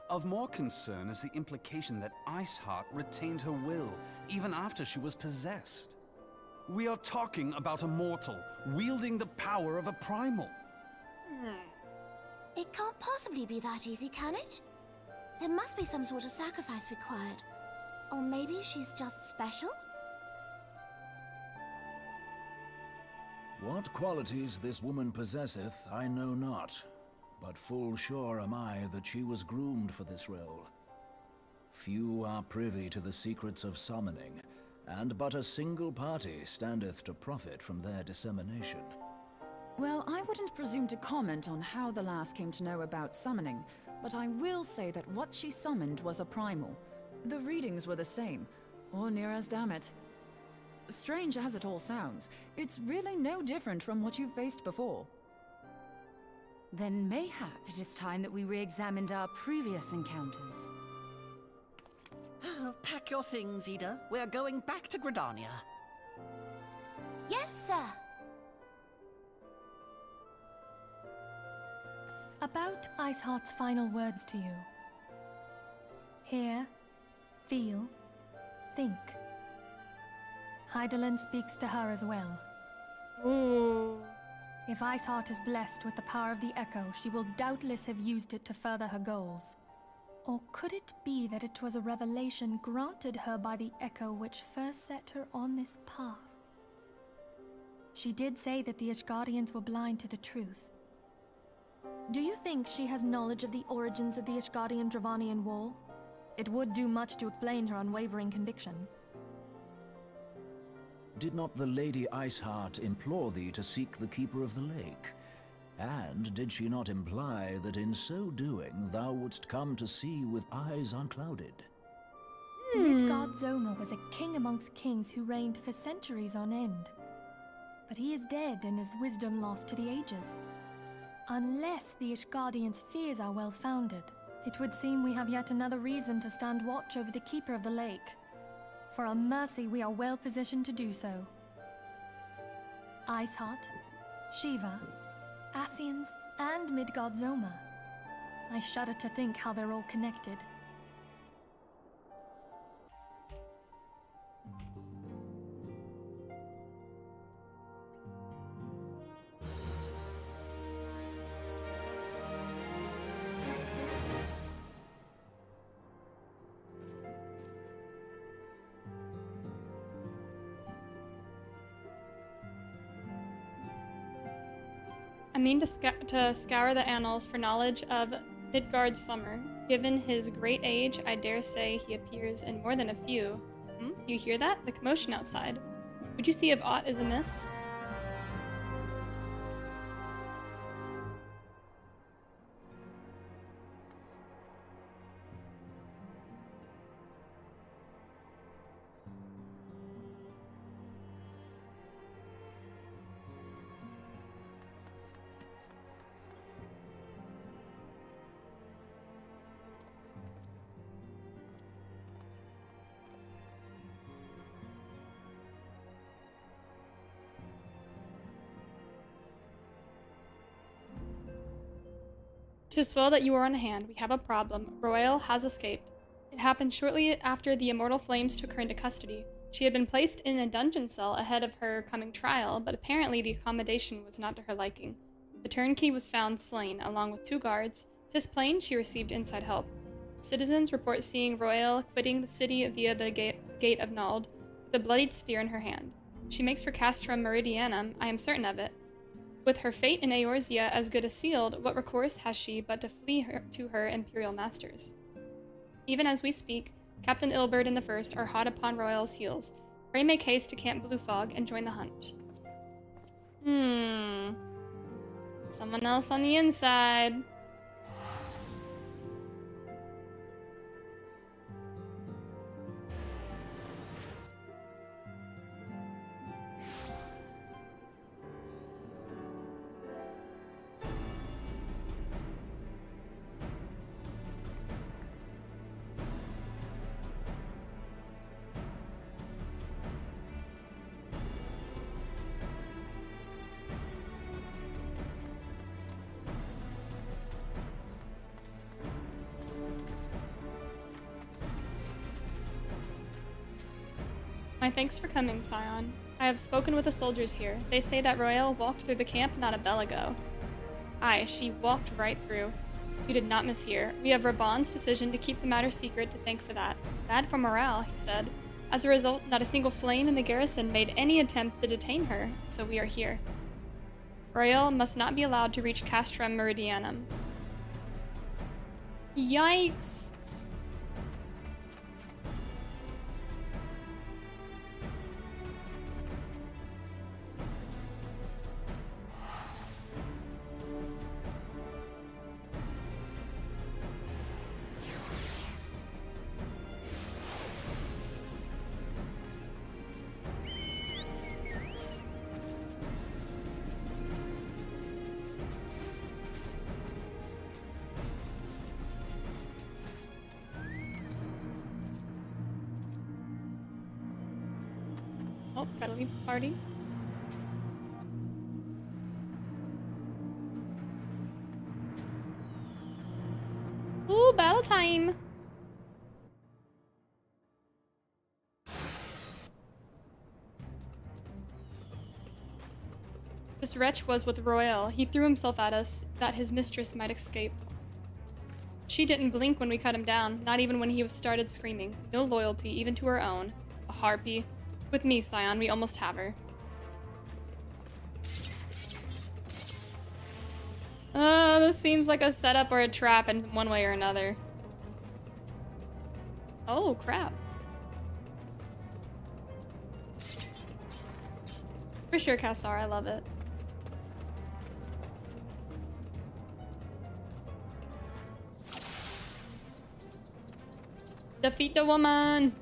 Of more concern is the implication that Iceheart retained her will, even after she was possessed. We are talking about a mortal, wielding the power of a primal. It can't possibly be that easy, can it? There must be some sort of sacrifice required. Or maybe she's just special? What qualities this woman possesseth, I know not. But full sure am I that she was groomed for this role. Few are privy to the secrets of summoning, and but a single party standeth to profit from their dissemination. Well, I wouldn't presume to comment on how the lass came to know about summoning, but I will say that what she summoned was a primal. The readings were the same, or near as damn it. Strange as it all sounds, it's really no different from what you've faced before. Then mayhap it is time that we re-examined our previous encounters. Pack your things, Ida. We're going back to Gridania. Yes, sir. About Iceheart's final words to you. Hear, feel, think. Hydaelyn speaks to her as well. Ooh. If Iceheart is blessed with the power of the Echo, she will doubtless have used it to further her goals. Or could it be that it was a revelation granted her by the echo which first set her on this path? She did say that the Ishgardians were blind to the truth. Do you think she has knowledge of the origins of the Ishgardian-Dravanian War? It would do much to explain her unwavering conviction. Did not the Lady Iceheart implore thee to seek the Keeper of the Lake? And did she not imply that in so doing thou wouldst come to see with eyes unclouded? Midgard Zoma was a king amongst kings who reigned for centuries on end. But he is dead and his wisdom lost to the ages. Unless the Ishgardians' fears are well-founded, it would seem we have yet another reason to stand watch over the Keeper of the Lake. For a mercy, we are well positioned to do so. Iceheart, Shiva, Ascians, and Midgard Zoma. I shudder to think how they're all connected. I mean to scour the annals for knowledge of Midgard's summer. Given his great age, I dare say he appears in more than a few. You hear that? The commotion outside. Would you see if aught is amiss? Tis well that you are on hand. We have a problem. Royal has escaped. It happened shortly after the immortal flames took her into custody. She had been placed in a dungeon cell ahead of her coming trial, but apparently the accommodation was not to her liking. The turnkey was found slain, along with 2 guards. 'Tis plain she received inside help. Citizens report seeing Royal quitting the city via the gate of Nald, with a bloodied spear in her hand. She makes for Castrum Meridianum, I am certain of it. With her fate in Eorzea as good as sealed, what recourse has she but to flee to her imperial masters? Even as we speak, Captain Ilberd and the First are hot upon Royal's heels. Pray make haste to Camp Bluefog and join the hunt. Someone else on the inside. My thanks for coming, Scion. I have spoken with the soldiers here. They say that Royal walked through the camp not a bell ago. Aye, she walked right through. You did not mishear. We have Reborn's decision to keep the matter secret to thank for that. Bad for morale, he said. As a result, not a single flame in the garrison made any attempt to detain her, so we are here. Royal must not be allowed to reach Castrum Meridianum. Yikes! Oh, gotta leave the party. Ooh, battle time! This wretch was with Royal. He threw himself at us, that his mistress might escape. She didn't blink when we cut him down, not even when he started screaming. No loyalty, even to her own. A harpy. With me, Scion, we almost have her. This seems like a setup or a trap in one way or another. Oh, crap. For sure, Kassar, I love it. Defeat the woman!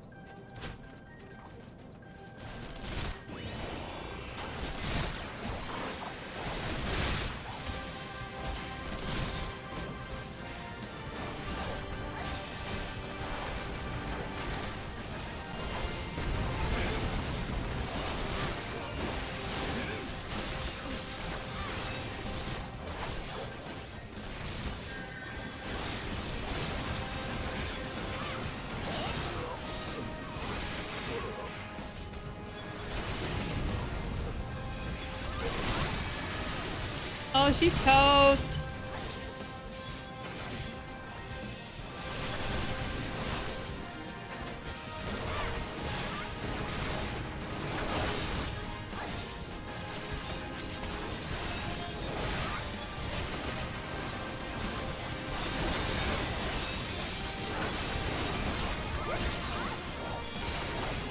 Oh, she's toast.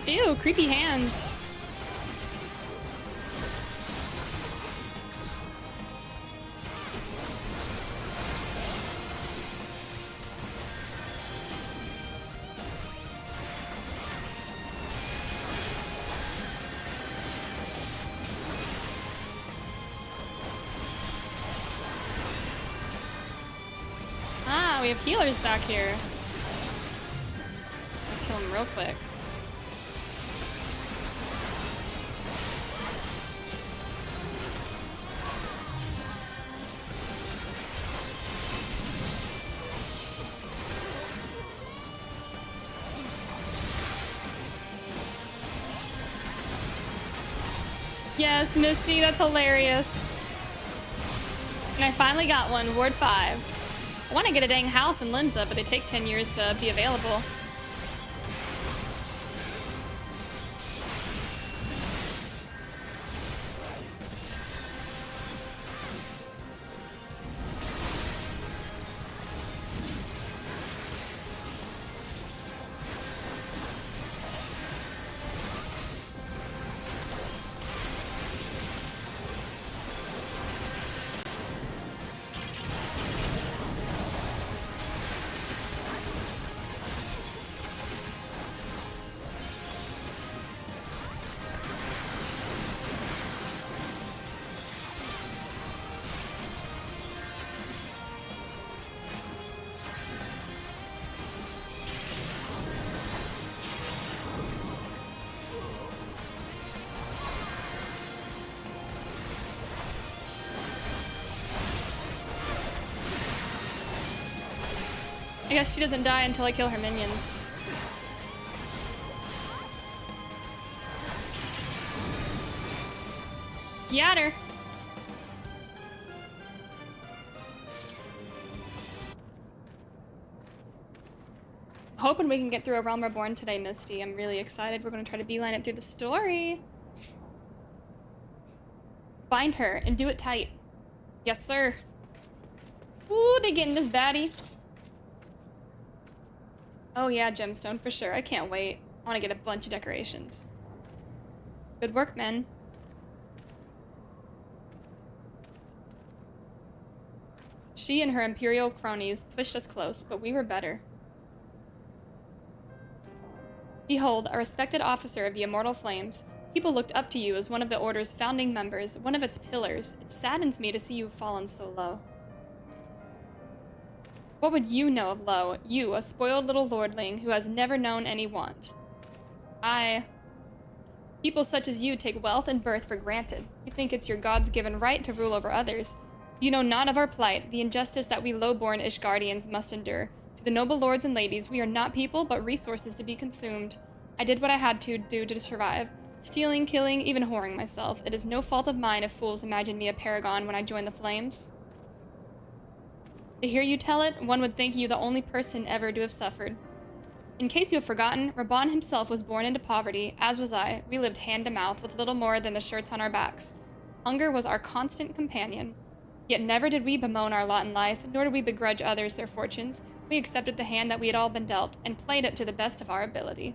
Ew, creepy hands. Ah, we have healers back here. I'll kill him real quick. Yes, Misty, that's hilarious. And I finally got one, Ward 5. I want to get a dang house in Limsa, but they take 10 years to be available. I guess she doesn't die until I kill her minions. Got her. Hoping we can get through a Realm Reborn today, Misty. I'm really excited. We're going to try to beeline it through the story. Bind her and do it tight. Yes, sir. Ooh, they getting this baddie. Oh yeah, gemstone for sure. I can't wait. I want to get a bunch of decorations. Good work, men. She and her Imperial cronies pushed us close, but we were better. Behold, a respected officer of the Immortal Flames. People looked up to you as one of the Order's founding members, one of its pillars. It saddens me to see you fallen so low. What would you know of low? You, a spoiled little lordling who has never known any want. People such as you take wealth and birth for granted. You think it's your God's given right to rule over others. You know not of our plight, the injustice that we low-born Ishgardians must endure. To the noble lords and ladies, we are not people, but resources to be consumed. I did what I had to do to survive. Stealing, killing, even whoring myself. It is no fault of mine if fools imagine me a paragon when I join the flames. To hear you tell it, one would think you the only person ever to have suffered. In case you have forgotten, Reborn himself was born into poverty, as was I. We lived hand to mouth with little more than the shirts on our backs. Hunger was our constant companion. Yet never did we bemoan our lot in life, nor did we begrudge others their fortunes. We accepted the hand that we had all been dealt, and played it to the best of our ability.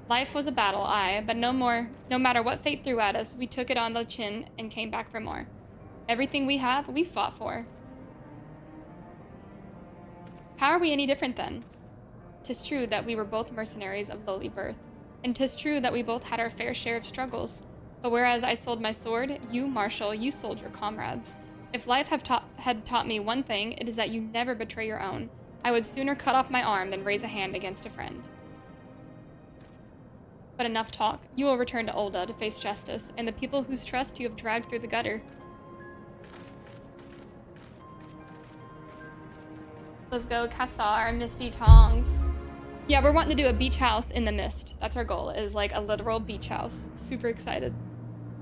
Life was a battle, aye, but no matter what fate threw at us, we took it on the chin and came back for more. Everything we have, we fought for. How are we any different then? 'Tis true that we were both mercenaries of lowly birth, and 'tis true that we both had our fair share of struggles. But whereas I sold my sword, you, Marshal, you sold your comrades. If life had taught me one thing, it is that you never betray your own. I would sooner cut off my arm than raise a hand against a friend. But enough talk. You will return to Ul'dah to face justice, and the people whose trust you have dragged through the gutter. Let's go, Kassar, Misty Tongs. Yeah, we're wanting to do a beach house in the mist. That's our goal, is like a literal beach house. Super excited.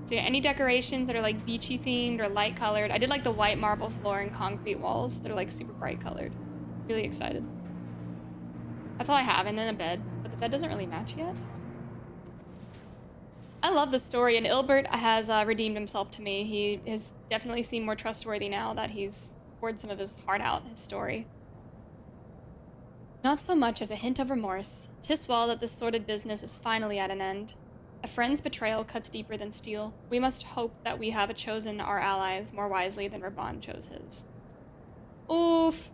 So yeah, any decorations that are like beachy themed or light colored. I did like the white marble floor and concrete walls. They're like super bright colored. Really excited. That's all I have, and then a bed. But the bed doesn't really match yet. I love the story, and Ilbert has redeemed himself to me. He has definitely seemed more trustworthy now that he's poured some of his heart out in his story. Not so much as a hint of remorse. 'Tis well that this sordid business is finally at an end. A friend's betrayal cuts deeper than steel. We must hope that we have chosen our allies more wisely than Reborn chose his. Oof.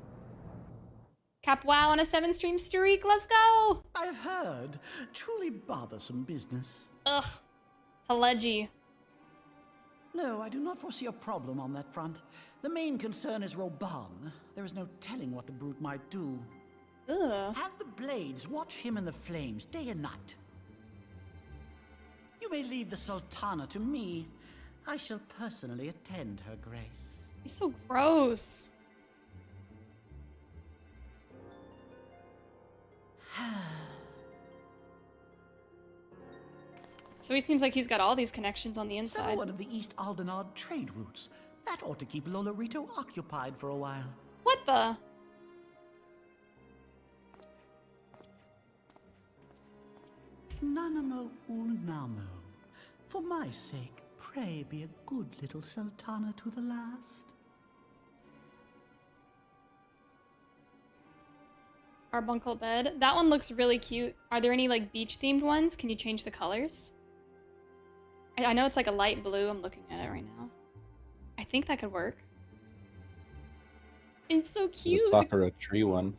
Cap wow on a 7-stream streak. Let's go. I've heard. Truly bothersome business. Ugh. Teledgy. No, I do not foresee a problem on that front. The main concern is Reborn. There is no telling what the brute might do. Ugh. Have the blades watch him in the flames day and night. You may leave the Sultana to me. I shall personally attend her grace. He's so gross. So he seems like he's got all these connections on the inside. So one of the East Aldenard trade routes. That ought to keep Lolorito occupied for a while. What the? Nanamo Ulnamo. For my sake, pray be a good little Sultana to the last. Carbuncle bed. That one looks really cute. Are there any like beach themed ones? Can you change the colors? I know it's like a light blue. I'm looking at it right now. I think that could work. It's so cute. The Sakura tree one.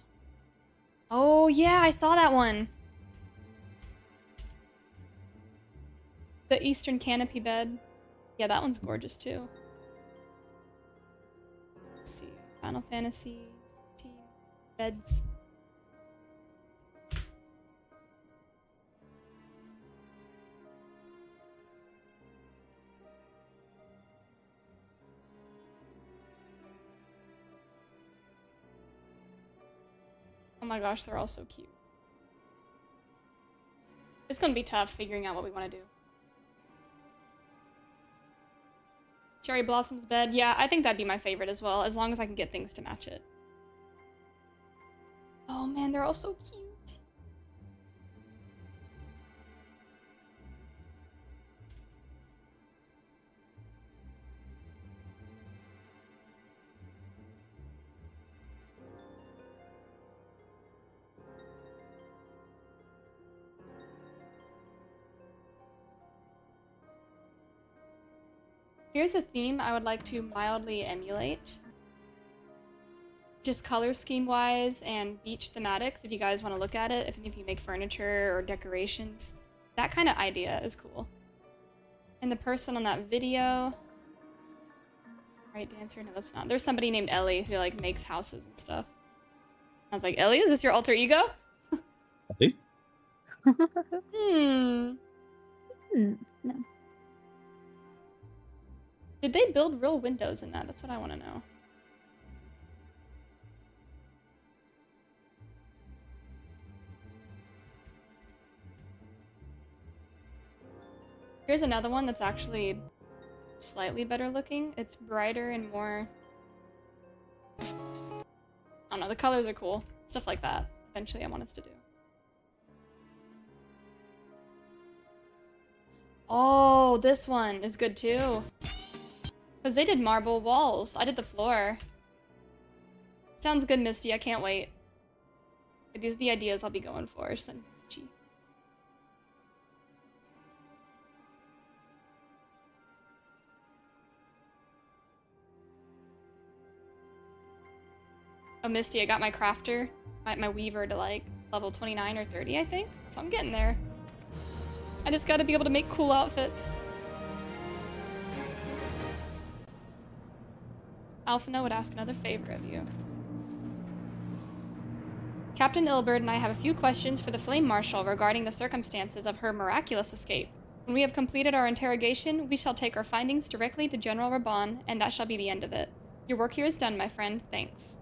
Oh yeah, I saw that one. The Eastern canopy bed. Yeah, that one's gorgeous too. Let's see. Final Fantasy team beds. Oh my gosh, they're all so cute. It's gonna be tough figuring out what we want to do. Cherry Blossom's bed. Yeah, I think that'd be my favorite as well, as long as I can get things to match it. Oh man, they're all so cute. Here's a theme I would like to mildly emulate. Just color scheme wise and beach thematics, if you guys want to look at it, if any of you make furniture or decorations. That kind of idea is cool. And the person on that video... Right dancer? No, that's not. There's somebody named Ellie who like makes houses and stuff. I was like, Ellie, is this your alter ego? Hey? No. Did they build real windows in that? That's what I want to know. Here's another one that's actually slightly better looking. It's brighter and more don't know, the colors are cool. Stuff like that. Eventually I want us to do. Oh, this one is good too. Because they did marble walls. I did the floor. Sounds good, Misty. I can't wait. These are the ideas I'll be going for. Senchi. Oh, Misty, I got my crafter, my weaver to like level 29 or 30, I think. So I'm getting there. I just gotta be able to make cool outfits. Alphina would ask another favor of you. Captain Ilbert and I have a few questions for the Flame Marshal regarding the circumstances of her miraculous escape. When we have completed our interrogation, we shall take our findings directly to General Reborn, and that shall be the end of it. Your work here is done, my friend. Thanks.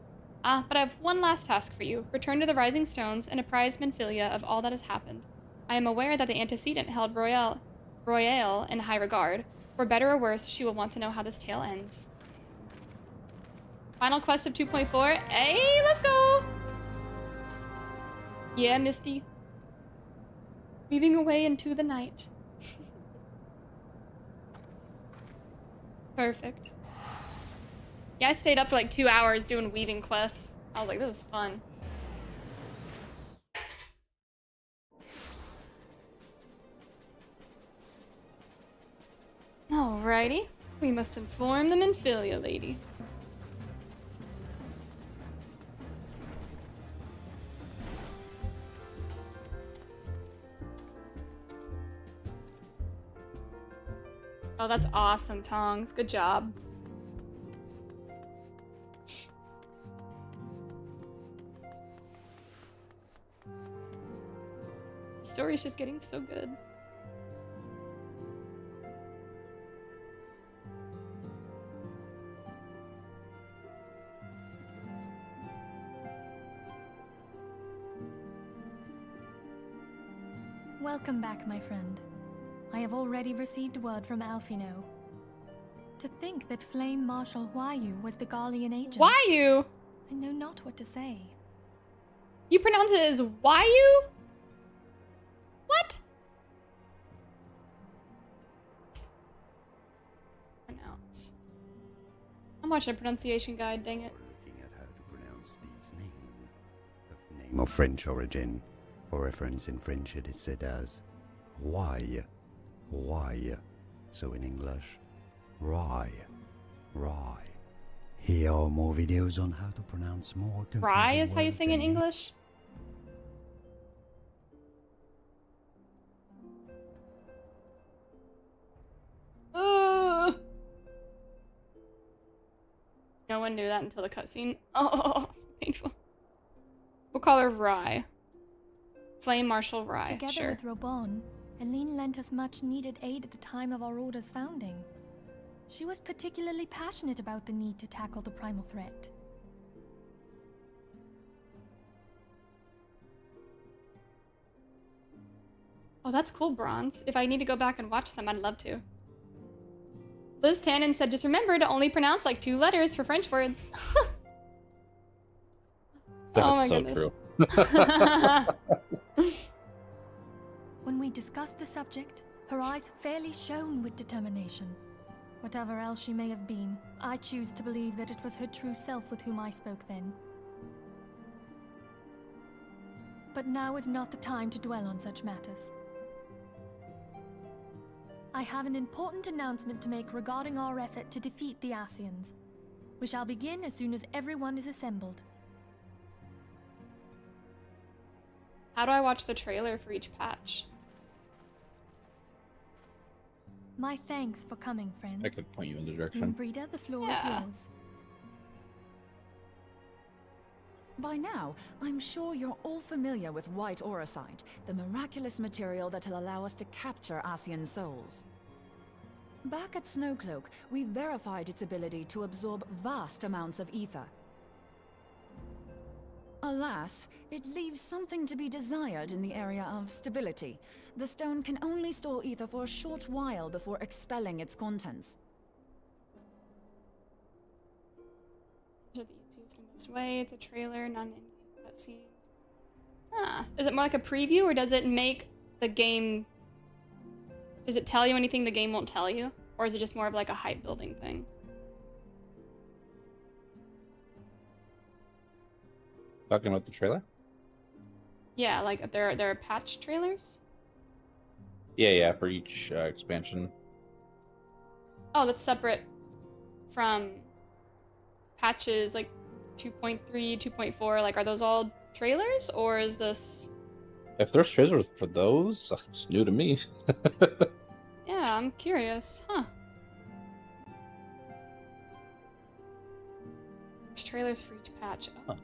Ah, but I have one last task for you. Return to the Rising Stones and apprise Menphilia of all that has happened. I am aware that the antecedent held Royale in high regard. For better or worse, she will want to know how this tale ends. Final quest of 2.4. Hey, let's go! Yeah, Misty. Weaving away into the night. Perfect. Yeah, I stayed up for like 2 hours doing weaving quests. I was like, this is fun. Alrighty. We must inform the Menphilia lady. Oh, that's awesome, Tongs. Good job. The story's just getting so good. Welcome back, my friend. I have already received word from Alphino. To think that Flame Marshal Huayu was the Garlean agent. Huayu? I know not what to say. You pronounce it as Huayu? What? Pronounce. I'm watching a pronunciation guide, dang it. Looking at how to pronounce these names of name of French origin. For reference in French it is said as Roy. Roy. So in English, Roy. Roy. Here are more videos on how to pronounce more confusing Rye is how you words sing in and English? No one knew that until the cutscene. Oh, it's painful. We'll call her Rye. Flame Marshal Rye, Together sure. with Reborn, Eileen lent us much needed aid at the time of our Order's founding. She was particularly passionate about the need to tackle the primal threat. Oh, that's cool, Bronze. If I need to go back and watch some, I'd love to. Liz Tannen said, just remember to only pronounce like 2 letters for French words. That's oh my so goodness. true. When we discussed the subject, her eyes fairly shone with determination. Whatever else she may have been, I choose to believe that it was her true self with whom I spoke then. But now is not the time to dwell on such matters. I have an important announcement to make regarding our effort to defeat the Asians. We shall begin as soon as everyone is assembled. How do I watch the trailer for each patch? My thanks for coming, friends. I could point you in the direction. Brida, the floor is yours. By now, I'm sure you're all familiar with White Auracite, the miraculous material that'll allow us to capture Asian souls. Back at Snowcloak, we verified its ability to absorb vast amounts of ether. Alas, it leaves something to be desired in the area of stability. The stone can only store ether for a short while before expelling its contents. These are the easiest and most best way. It's a trailer, not an in-game cutscene. Huh. Is it more like a preview, or does it make the game... Does it tell you anything the game won't tell you? Or is it just more of like a hype building thing? Talking about the trailer? Yeah, like there are patch trailers? Yeah, for each expansion. Oh, that's separate from patches like 2.3, 2.4. Like, are those all trailers, or is this... If there's trailers for those, it's new to me. Yeah, I'm curious. Huh. There's trailers for each patch. Oh.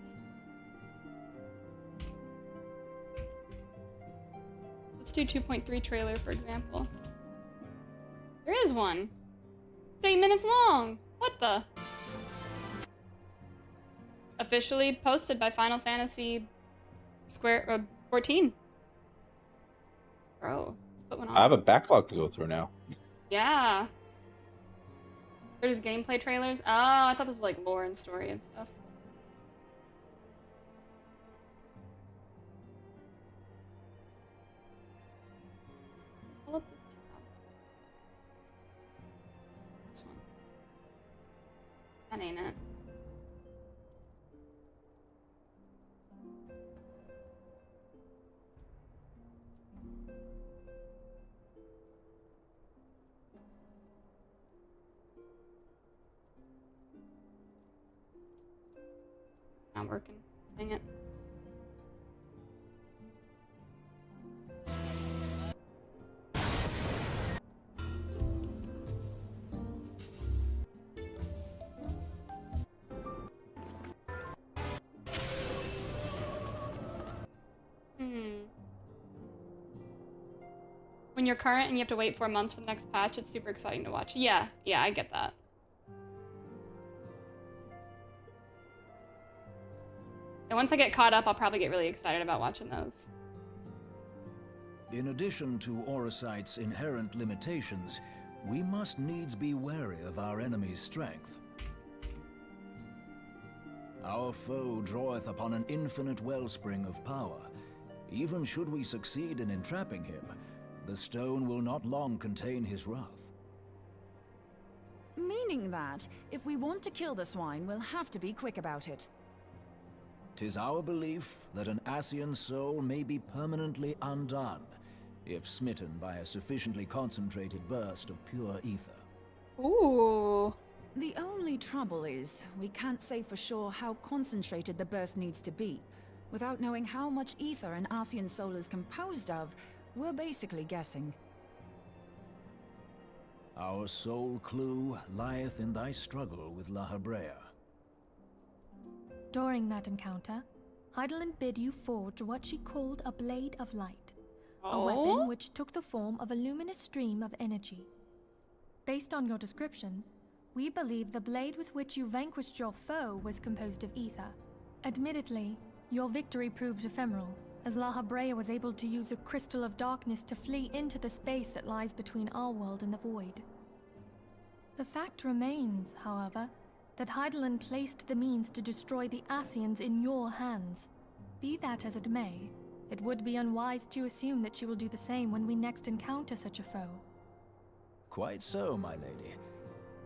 Let's do 2.3 trailer, for example. There is one. It's 8 minutes long. What the? Officially posted by Final Fantasy 14. Bro, let's put one on. I have a backlog to go through now. Yeah. There's gameplay trailers. Oh, I thought this was like lore and story and stuff. Pull up this tab. This one. That ain't it. Not working. Dang it. When you're current and you have to wait 4 months for the next patch, it's super exciting to watch. Yeah, I get that. And once I get caught up, I'll probably get really excited about watching those. In addition to Orocyte's inherent limitations, we must needs be wary of our enemy's strength. Our foe draweth upon an infinite wellspring of power. Even should we succeed in entrapping him, the stone will not long contain his wrath. Meaning that, if we want to kill the swine, we'll have to be quick about it. 'Tis our belief that an Ascian soul may be permanently undone, if smitten by a sufficiently concentrated burst of pure ether. Ooh. The only trouble is, we can't say for sure how concentrated the burst needs to be. Without knowing how much ether an Ascian soul is composed of, we're basically guessing. Our sole clue lieth in thy struggle with La Habrea. During that encounter, Heidelin bid you forge what she called a Blade of Light, a weapon which took the form of a luminous stream of energy. Based on your description, we believe the blade with which you vanquished your foe was composed of ether. Admittedly, your victory proved ephemeral, as La Habrea was able to use a crystal of darkness to flee into the space that lies between our world and the void. The fact remains, however, that Heidelin placed the means to destroy the Ascians in your hands. Be that as it may, it would be unwise to assume that she will do the same when we next encounter such a foe. Quite so, my lady.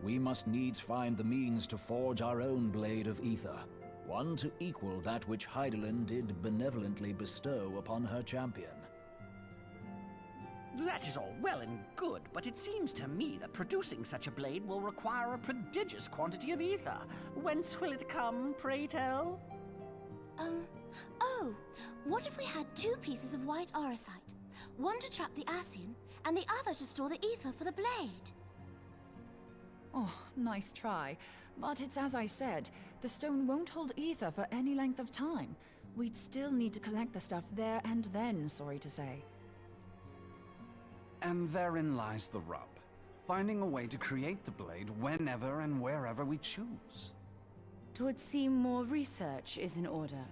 We must needs find the means to forge our own blade of ether, one to equal that which Heidelin did benevolently bestow upon her champion. That is all well and good, but it seems to me that producing such a blade will require a prodigious quantity of ether. Whence will it come, pray tell? Oh, what if we had 2 pieces of white Orocyte? One to trap the Ascian, and the other to store the ether for the blade. Oh, nice try. But it's as I said, the stone won't hold ether for any length of time. We'd still need to collect the stuff there and then, sorry to say. And therein lies the rub. Finding a way to create the blade whenever and wherever we choose. It would seem more research is in order.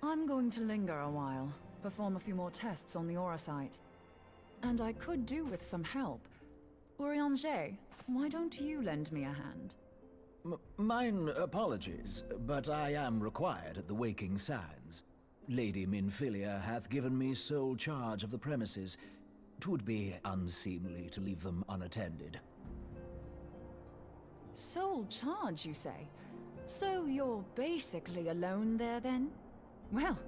I'm going to linger a while, perform a few more tests on the Orocyte. And I could do with some help. Urianger, why don't you lend me a hand? Mine apologies, but I am required at the Waking Sands. Lady Minfilia hath given me sole charge of the premises. 'Twould be unseemly to leave them unattended. Sole charge, you say? So you're basically alone there, then? Well,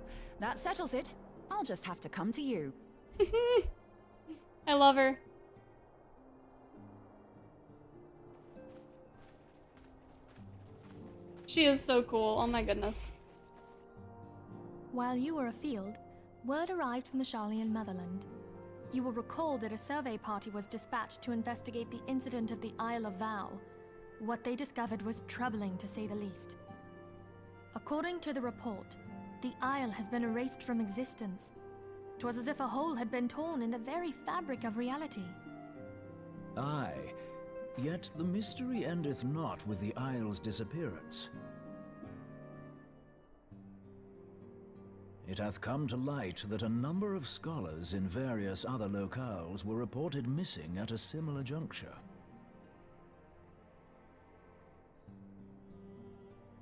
that settles it. I'll just have to come to you. I love her. She is so cool. Oh my goodness. While you were afield, word arrived from the Sharlayan motherland. You will recall that a survey party was dispatched to investigate the incident at the Isle of Val. What they discovered was troubling, to say the least. According to the report, the Isle has been erased from existence. 'Twas as if a hole had been torn in the very fabric of reality. Aye, yet the mystery endeth not with the Isle's disappearance. It hath come to light that a number of scholars in various other locales were reported missing at a similar juncture.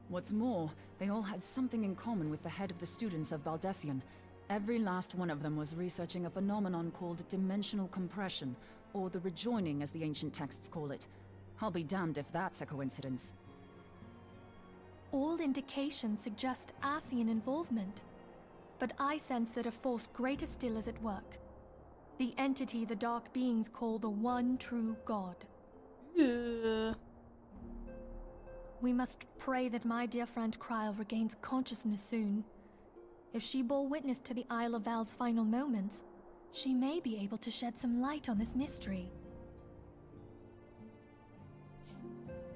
What's more, they all had something in common with the head of the students of Baldessian. Every last one of them was researching a phenomenon called dimensional compression, or the rejoining as the ancient texts call it. I'll be damned if that's a coincidence. All indications suggest Ascian involvement. But I sense that a force greater still is at work. The entity the Dark Beings call the One True God. We must pray that my dear friend Kryl regains consciousness soon. If she bore witness to the Isle of Val's final moments, she may be able to shed some light on this mystery.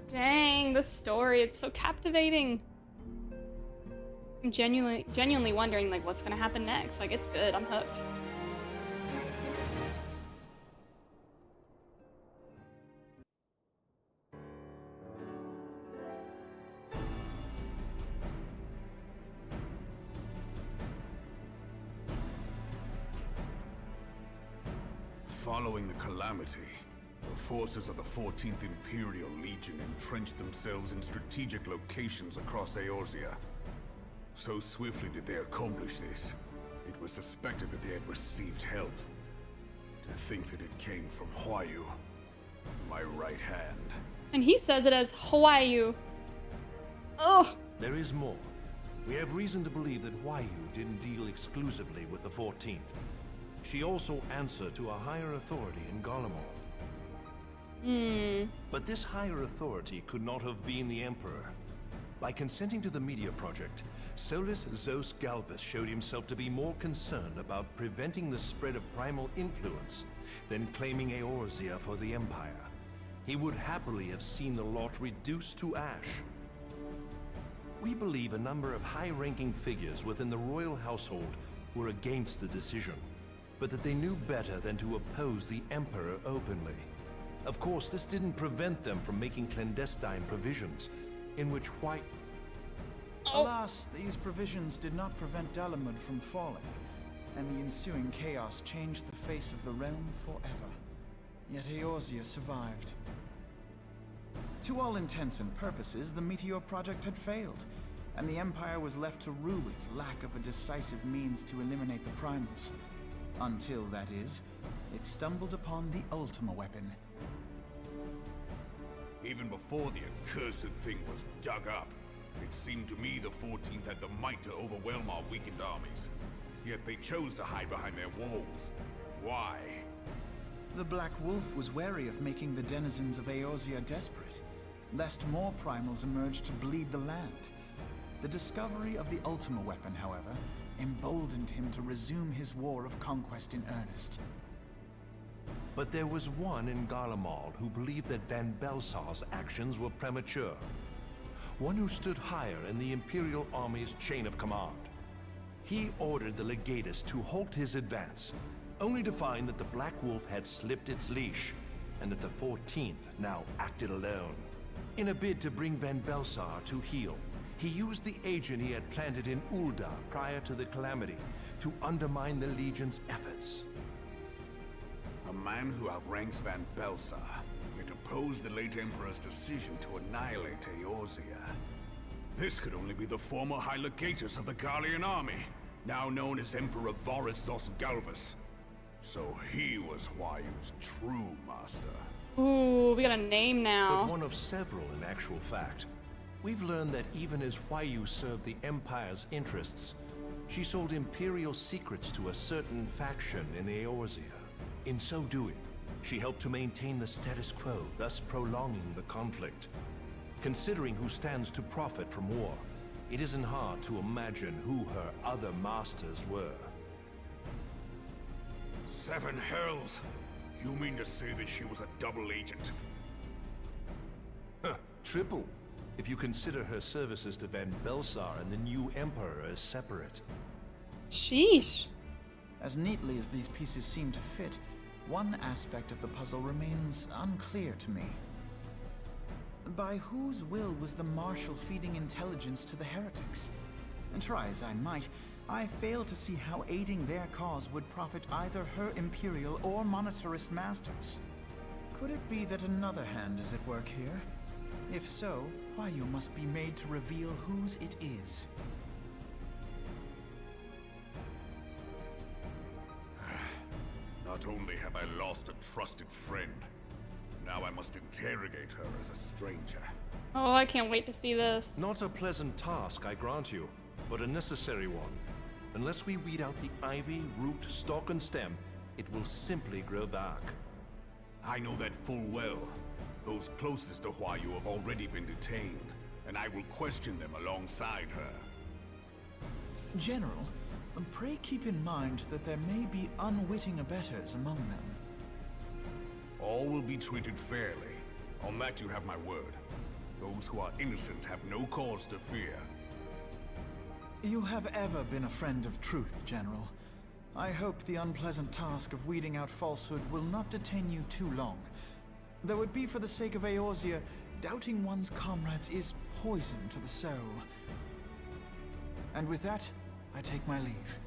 Dang, the story, it's so captivating. I'm genuinely wondering, like, what's gonna happen next. Like, it's good, I'm hooked. Following the calamity, the forces of the 14th Imperial Legion entrenched themselves in strategic locations across Eorzea. So swiftly did they accomplish this, it was suspected that they had received help. To think that it came from Huayu, my right hand. And he says it as Huayu. Ugh. There is more. We have reason to believe that Huayu didn't deal exclusively with the 14th. She also answered to a higher authority in Garlemald. But this higher authority could not have been the Emperor. By consenting to the media project, Solus Zos Galvus showed himself to be more concerned about preventing the spread of primal influence than claiming Eorzea for the Empire. He would happily have seen the lot reduced to ash. We believe a number of high-ranking figures within the royal household were against the decision, but that they knew better than to oppose the Emperor openly. Of course, this didn't prevent them from making clandestine provisions, in which white... Alas, these provisions did not prevent Dalamud from falling, and the ensuing chaos changed the face of the realm forever. Yet Eorzea survived. To all intents and purposes, the Meteor Project had failed, and the Empire was left to rue its lack of a decisive means to eliminate the primals. Until, that is, it stumbled upon the Ultima weapon. Even before the accursed thing was dug up, it seemed to me the 14th had the might to overwhelm our weakened armies. Yet they chose to hide behind their walls. Why? The Black Wolf was wary of making the denizens of Eorzea desperate, lest more primals emerge to bleed the land. The discovery of the Ultima weapon, however, emboldened him to resume his war of conquest in earnest. But there was one in Garlemald who believed that Van Belsar's actions were premature. One who stood higher in the Imperial Army's chain of command. He ordered the Legatus to halt his advance, only to find that the Black Wolf had slipped its leash, and that the 14th now acted alone. In a bid to bring Van Belsar to heel, he used the agent he had planted in Ul'dah prior to the calamity to undermine the Legion's efforts. A man who outranks Van Belsar, It opposed the late Emperor's decision to annihilate Eorzea. This could only be the former High Legatus of the Garlean army, now known as Emperor Varus Galvus. So he was Huayu's true master. Ooh, we got a name now. But one of several in actual fact. We've learned that even as Huayu served the Empire's interests, she sold Imperial secrets to a certain faction in Eorzea. In so doing, she helped to maintain the status quo, thus prolonging the conflict. Considering who stands to profit from war, it isn't hard to imagine who her other masters were. 7 hells! You mean to say that she was a double agent? Huh, triple, if you consider her services to Van Belsar and the new Emperor as separate. Sheesh. As neatly as these pieces seem to fit, one aspect of the puzzle remains unclear to me. By whose will was the Marshal feeding intelligence to the heretics? And try as I might, I fail to see how aiding their cause would profit either her Imperial or monetarist masters. Could it be that another hand is at work here? If so, Huayu must be made to reveal whose it is. Not only have I lost a trusted friend, now I must interrogate her as a stranger. Oh, I can't wait to see this. Not a pleasant task, I grant you, but a necessary one. Unless we weed out the ivy, root, stalk, and stem, it will simply grow back. I know that full well. Those closest to Huayu have already been detained, and I will question them alongside her. General, pray keep in mind that there may be unwitting abettors among them. All will be treated fairly. On that you have my word. Those who are innocent have no cause to fear. You have ever been a friend of truth, General. I hope the unpleasant task of weeding out falsehood will not detain you too long. Though it be for the sake of Eorzea, doubting one's comrades is poison to the soul. And with that, I take my leave.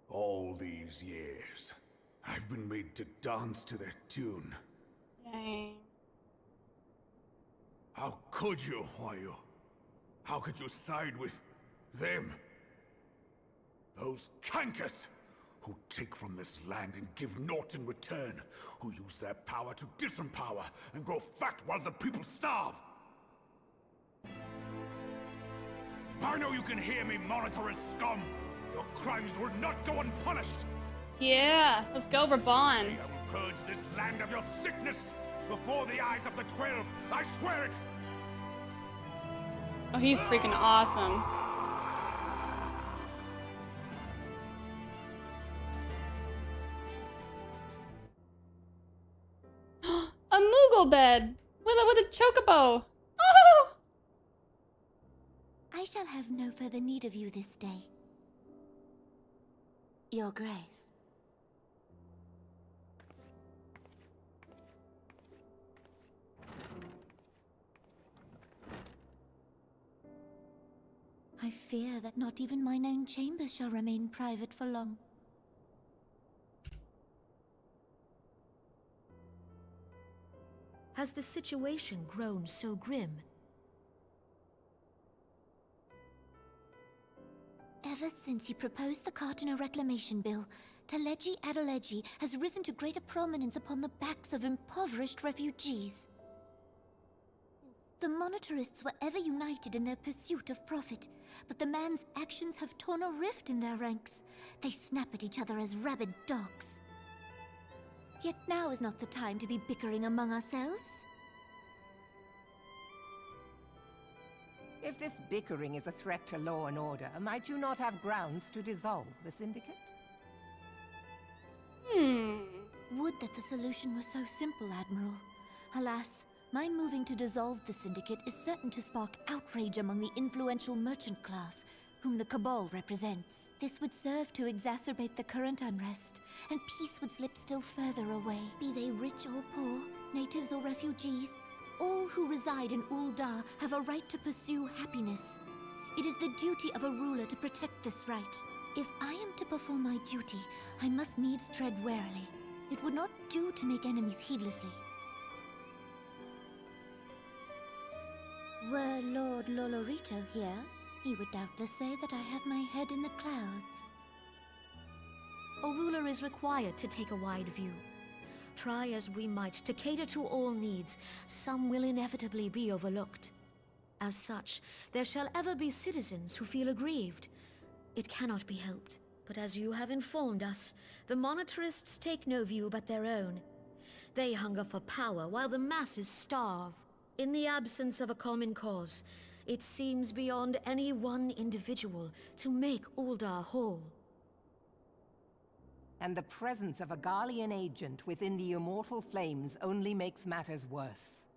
All these years, I've been made to dance to their tune. Dang. How could you, Huayu? How could you side with them? Those cankers who take from this land and give naught in return, who use their power to disempower and grow fat while the people starve. I know you can hear me, monetarist scum. Your crimes will not go unpunished. Yeah, let's go, Reborn. I will purge this land of your sickness before the eyes of the 12. I swear it. Oh, he's freaking awesome. A Moogle bed with a chocobo. Oh! I shall have no further need of you this day. Your Grace. I fear that not even mine own chambers shall remain private for long. Has the situation grown so grim? Ever since he proposed the Cartiner Reclamation Bill, Teleji Adeleji has risen to greater prominence upon the backs of impoverished refugees. The monetarists were ever united in their pursuit of profit, but the man's actions have torn a rift in their ranks. They snap at each other as rabid dogs. Yet now is not the time to be bickering among ourselves. If this bickering is a threat to law and order, might you not have grounds to dissolve the Syndicate? Would that the solution were so simple, Admiral. Alas, my moving to dissolve the Syndicate is certain to spark outrage among the influential merchant class, whom the Cabal represents. This would serve to exacerbate the current unrest, and peace would slip still further away. Be they rich or poor, natives or refugees, all who reside in Ul'dah have a right to pursue happiness. It is the duty of a ruler to protect this right. If I am to perform my duty, I must needs tread warily. It would not do to make enemies heedlessly. Were Lord Lolorito here, he would doubtless say that I have my head in the clouds. A ruler is required to take a wide view. Try as we might to cater to all needs, some will inevitably be overlooked. As such, there shall ever be citizens who feel aggrieved. It cannot be helped, but as you have informed us, the monetarists take no view but their own. They hunger for power while the masses starve. In the absence of a common cause, it seems beyond any one individual to make Ul'dah whole. And the presence of a Garlean agent within the Immortal Flames only makes matters worse.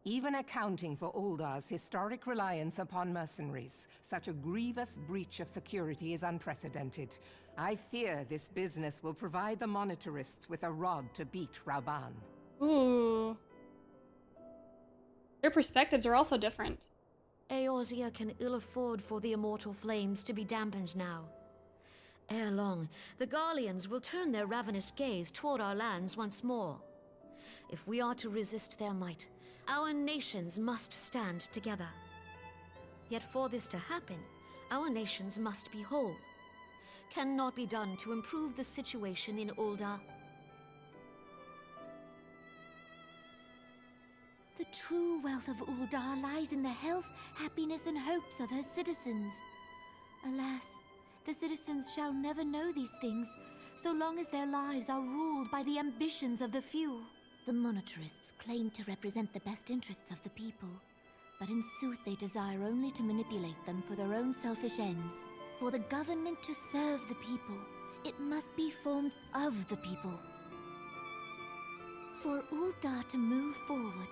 Even accounting for Uldah's historic reliance upon mercenaries, such a grievous breach of security is unprecedented. I fear this business will provide the monetarists with a rod to beat Rauban. Ooh. Their perspectives are also different. Eorzea can ill afford for the Immortal Flames to be dampened now. Ere long, the Garleans will turn their ravenous gaze toward our lands once more. If we are to resist their might, our nations must stand together. Yet for this to happen, our nations must be whole. Cannot be done to improve the situation in Ul'dah. The true wealth of Ul'dah lies in the health, happiness, and hopes of her citizens. Alas, the citizens shall never know these things, so long as their lives are ruled by the ambitions of the few. The monetarists claim to represent the best interests of the people, but in sooth they desire only to manipulate them for their own selfish ends. For the government to serve the people, it must be formed of the people. For Ul'dah to move forward,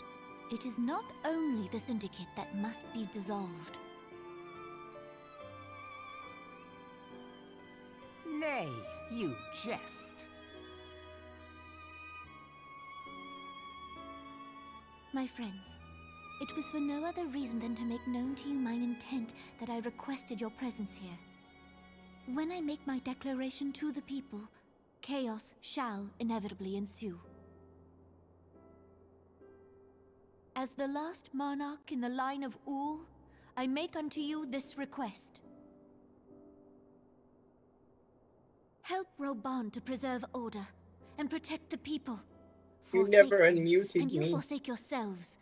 it is not only the Syndicate that must be dissolved. Nay, you jest. My friends, it was for no other reason than to make known to you mine intent that I requested your presence here. When I make my declaration to the people, chaos shall inevitably ensue. As the last monarch in the line of Ul, I make unto you this request. Help Reborn to preserve order and protect the people. You Forsake never them, unmuted and you me. forsake yourselves.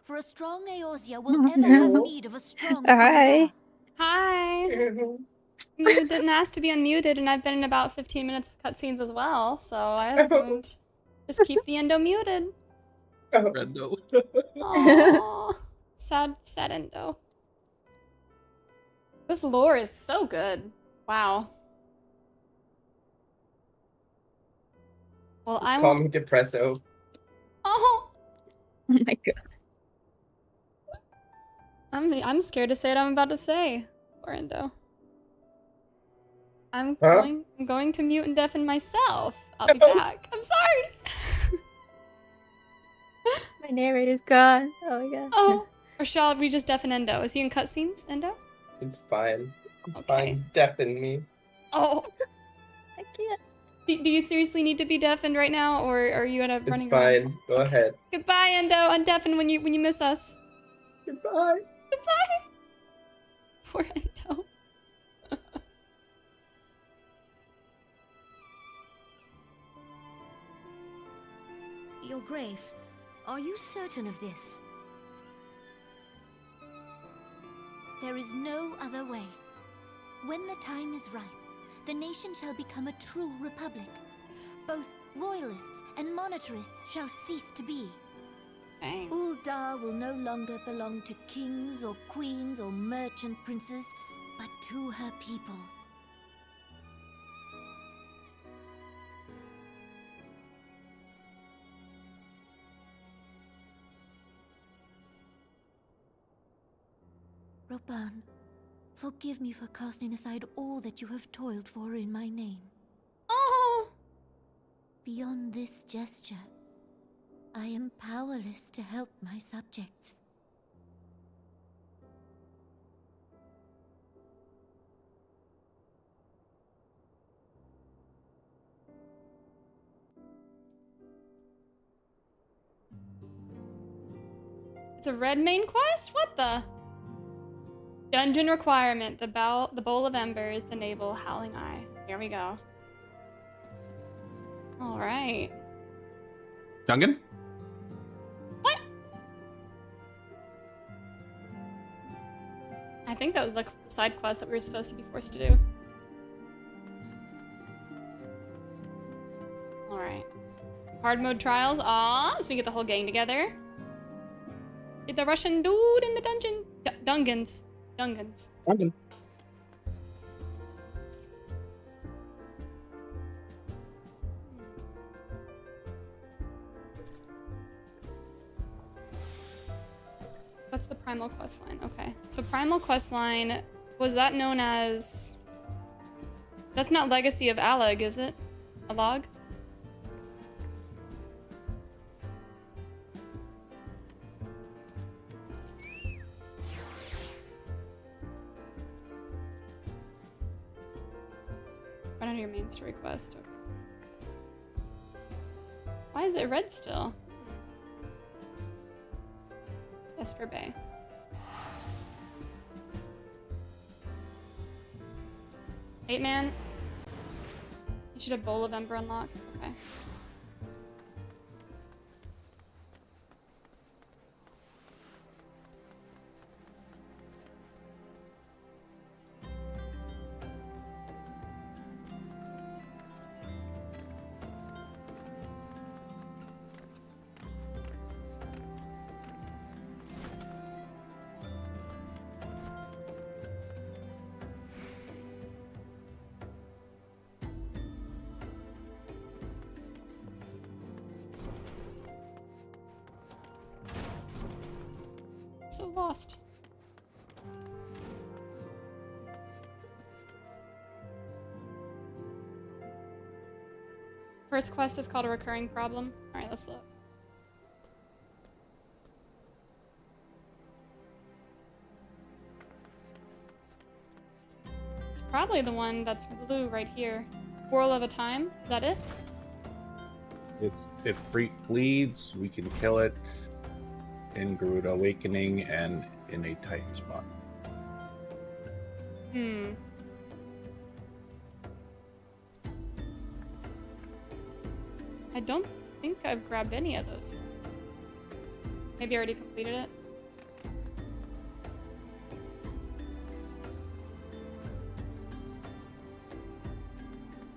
For a strong Eorzea will ever have need of a strong Hi. Hi. You didn't ask to be unmuted, and I've been in about 15 minutes of cutscenes as well, so I assumed just keep the endo muted. Rendo. Aww. Sad endo. This lore is so good. Wow. Well, Just call me Depresso. Oh. Oh my god. I'm scared to say what I'm about to say, Endo. I'm going to mute and deafen myself. I'll be back. I'm sorry. My narrator's gone. Oh my god. Oh. Or shall we just deafen Endo? Is he in cutscenes, Endo? It's fine. It's fine. Deafen me. Oh. I can't. Do you seriously need to be deafened right now, or are you gonna running around? It's fine. Go ahead. Goodbye, Endo. Undeafen when you miss us. Goodbye. Goodbye. Poor Endo. Your Grace, are you certain of this? There is no other way. When the time is ripe, the nation shall become a true republic. Both royalists and monetarists shall cease to be. Ul'dah will no longer belong to kings or queens or merchant princes, but to her people. Reborn, forgive me for casting aside all that you have toiled for in my name. Oh! Beyond this gesture, I am powerless to help my subjects. It's a red main quest? What the? Dungeon requirement. The Bowl of Embers, the Naval Howling Eye. Here we go. Alright. Duncan? What? I think that was like the side quest that we were supposed to be forced to do. Alright. Hard mode trials. Aww, so we get the whole gang together. Get the Russian dude in the dungeon. Dungans. Dungans. Duncan. That's the Primal questline. Okay. So Primal questline, was that known as... That's not Legacy of Alag, is it? Alag? Right under your main story quest. Okay. Why is it red still? Esper Bay. Eight man. You should have Bowl of Ember unlocked. Okay. So lost. First quest is called a recurring problem. Alright, let's look. It's probably the one that's blue right here. Whirl of a Time. Is that it? It bleeds, we can kill it in Garuda Awakening and in a Titan spot. I don't think I've grabbed any of those. Maybe I already completed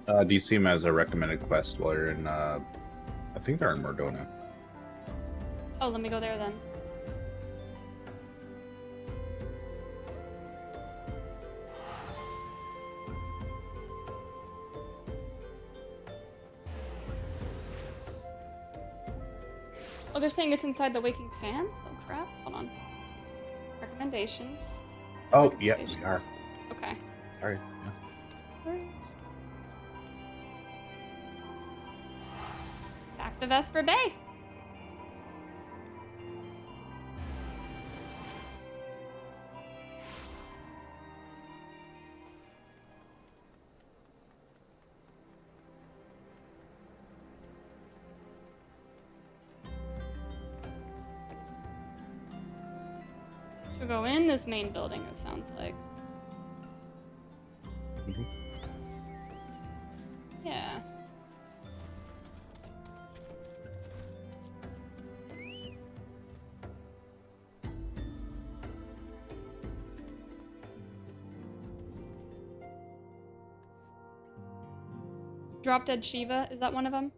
it. Do you see them as a recommended quest while you're in, I think they're in Mordona. Oh, let me go there then. Oh, they're saying it's inside the Waking Sands? Oh crap, hold on. Recommendations. Oh, yeah, we are. Okay. Sorry. Yeah. Right. Back to Vesper Bay. So go in this main building, it sounds like. Yeah. Drop Dead Shiva, is that one of them?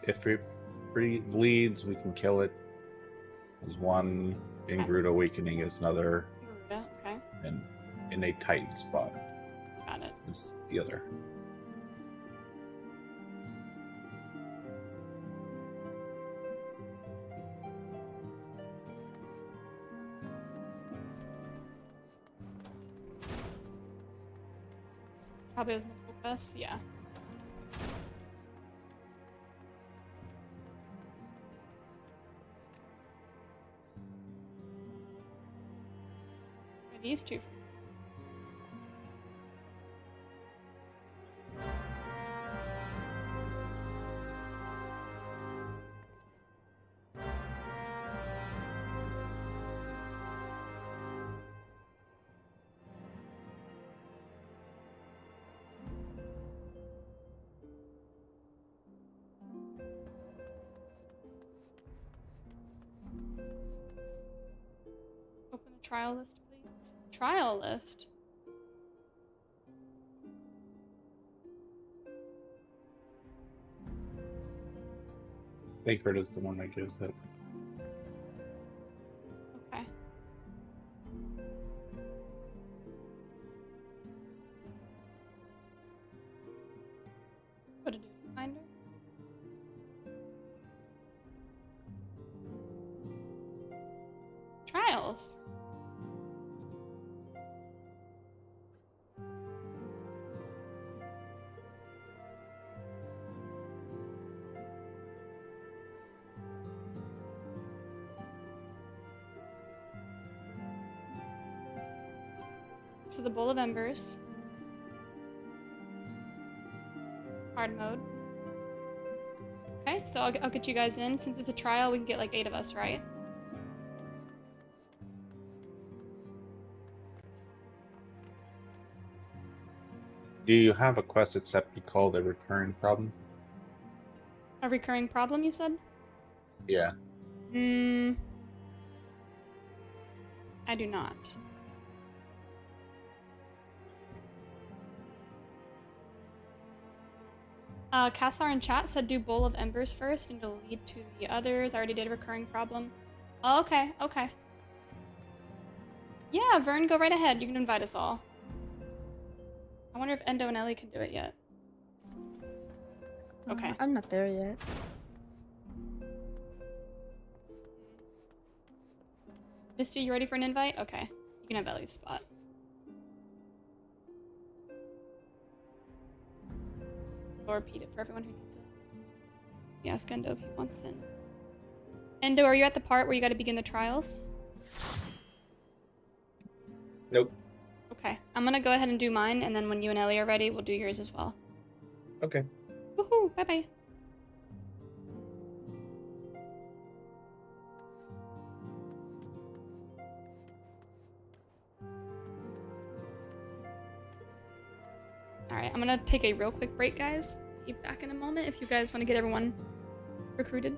If it bleeds, we can kill it. There's one. In Garuda Awakening is another. Garuda, okay. And in a Titan spot. Got it. Is the other. Probably has multiple quests, yeah. these two. Open the trial list, please. Trial list? Sacred is the one that gives it. Okay. What to do? Finder? Trials? So the Bowl of Embers. Hard mode. Okay, so I'll get you guys in. Since it's a trial, we can get like 8 of us, right? Do you have a quest except be called a recurring problem? A recurring problem, you said? Yeah. I do not. Kassar in chat said do Bowl of Embers first and it'll lead to the others. I already did a recurring problem. Oh, okay, okay. Yeah, Vern, go right ahead. You can invite us all. I wonder if Endo and Ellie can do it yet. Okay. I'm not there yet. Misty, you ready for an invite? Okay. You can have Ellie's spot. Or repeat it for everyone who needs it. Ask Endo if he wants in. Endo, are you at the part where you gotta begin the trials? Nope. Okay. I'm gonna go ahead and do mine, and then when you and Ellie are ready, we'll do yours as well. Okay. Woohoo! Bye-bye. Alright, I'm gonna take a real quick break, guys. Be back in a moment if you guys want to get everyone recruited.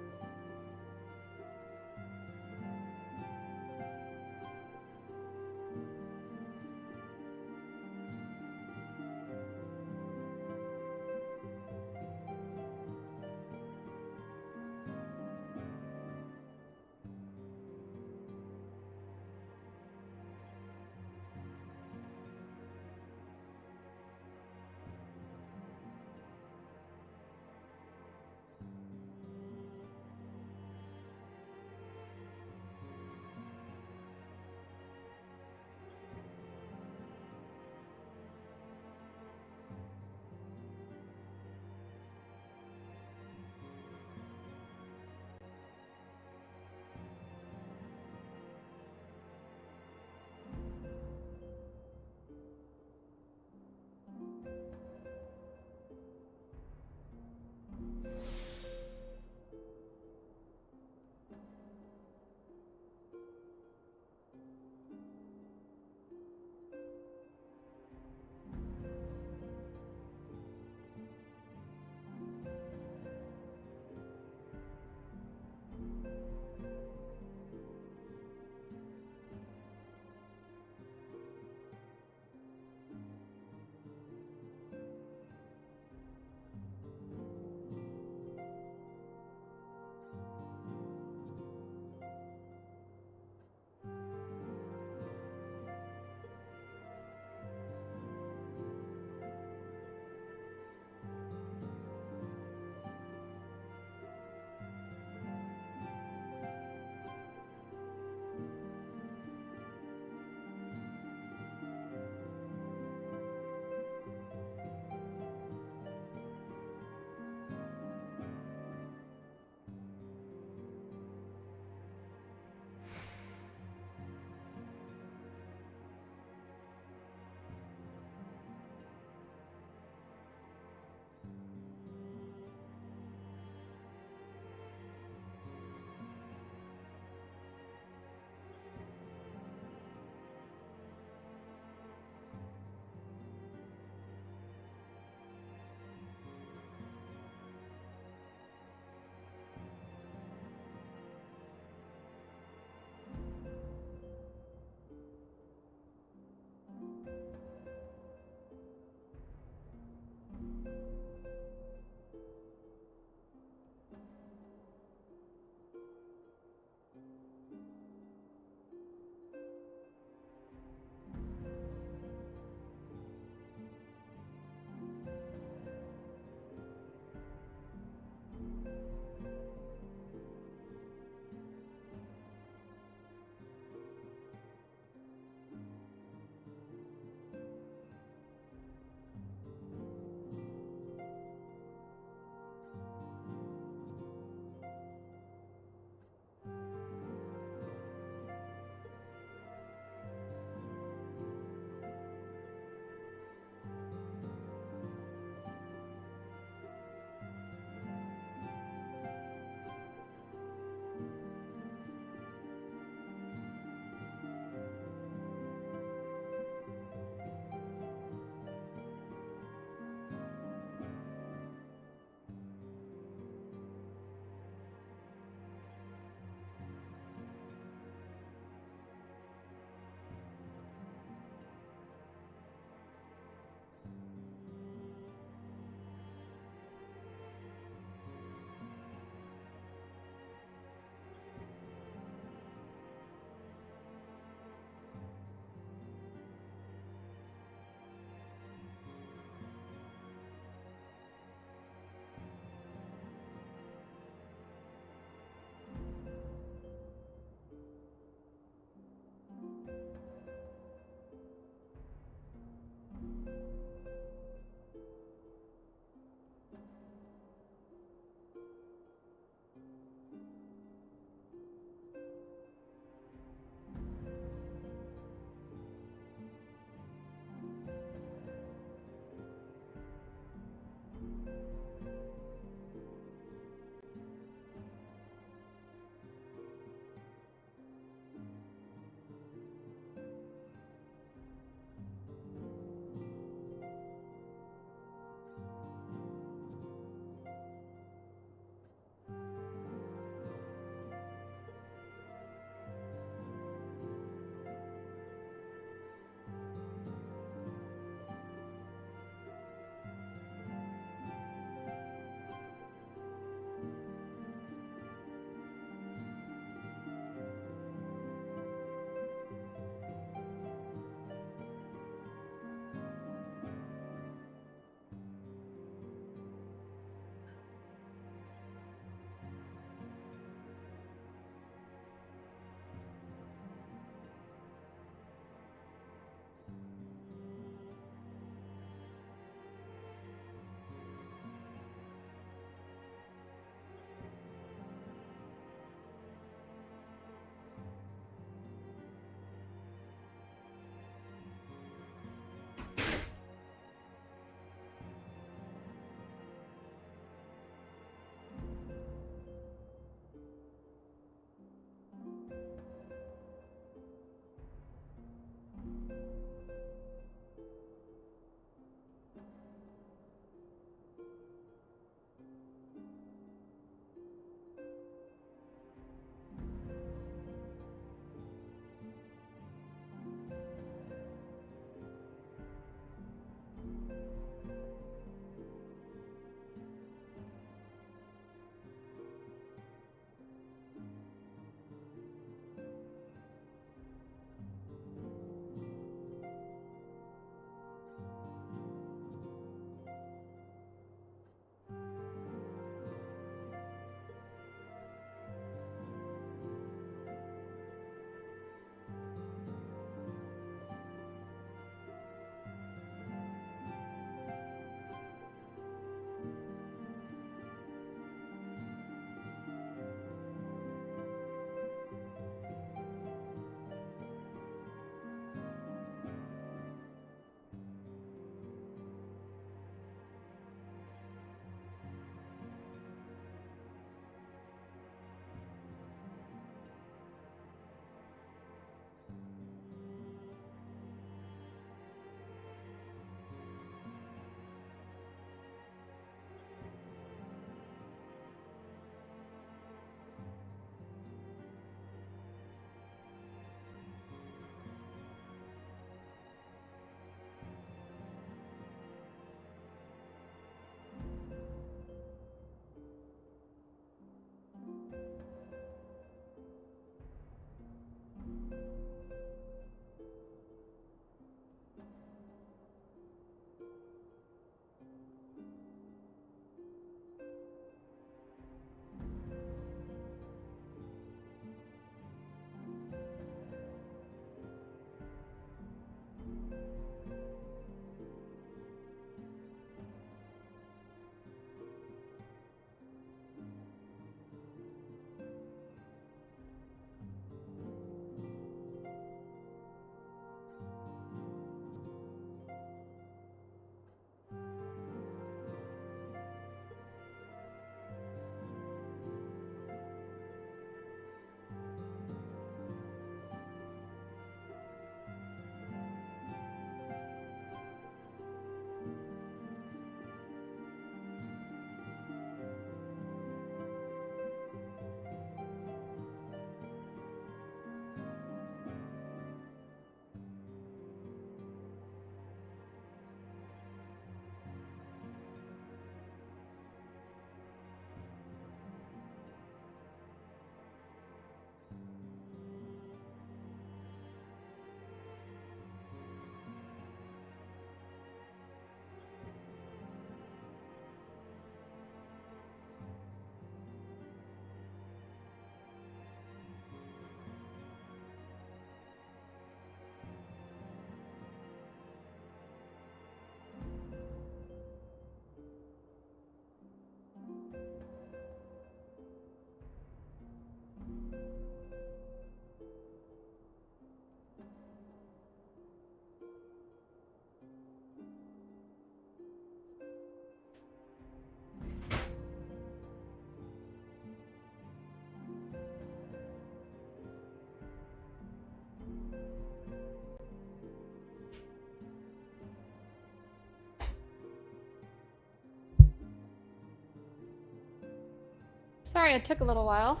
Sorry it took a little while.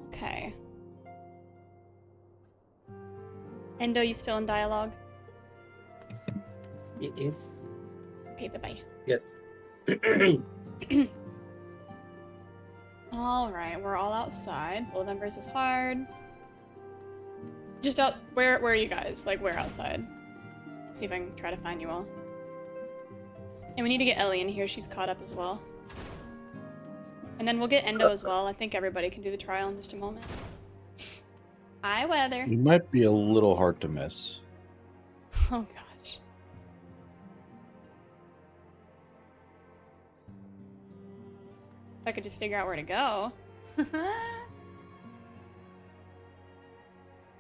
Okay. Endo, you still in dialogue? Yes. Okay, bye-bye. Yes. Alright, we're all outside. Both members is hard. Just out where are you guys? Like where outside? See if I can try to find you all. And we need to get Ellie in here, she's caught up as well. And then we'll get Endo as well. I think everybody can do the trial in just a moment. Hi, Weather. You might be a little hard to miss. Oh gosh. If I could just figure out where to go.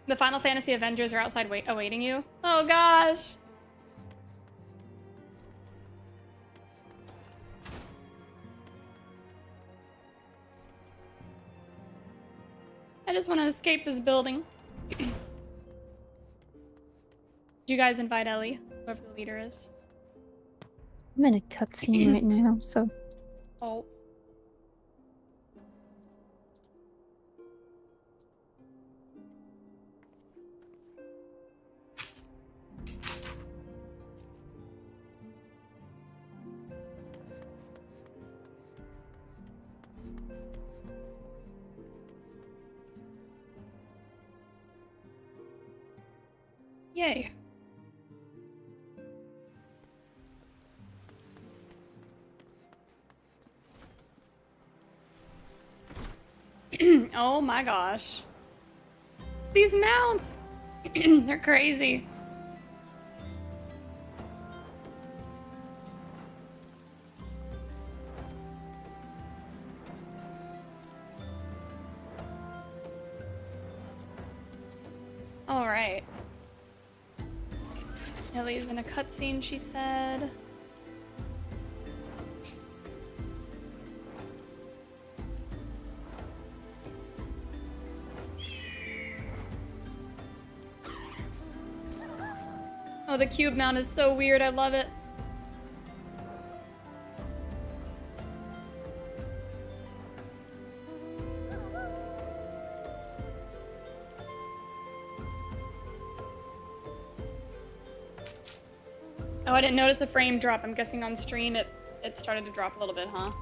The Final Fantasy Avengers are outside awaiting you? Oh gosh! I just want to escape this building. Do you guys invite Ellie, whoever the leader is? I'm in a cutscene right now, so. Oh. Yay. Oh my gosh. These mounts! They're crazy. Alright. Ellie's in a cutscene, she said. Oh, the cube mount is so weird. I love it. Oh, I didn't notice a frame drop. I'm guessing on stream it started to drop a little bit, huh?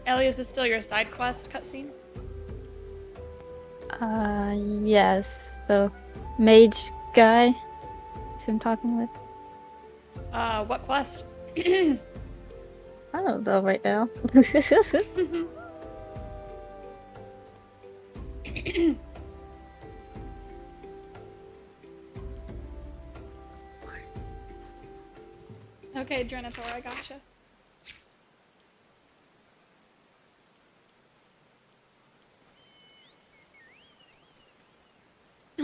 Ellie, is this still your side quest cutscene? Yes. The mage guy. Who I'm talking with. What quest? I don't know right now. Okay, Drenator, I gotcha.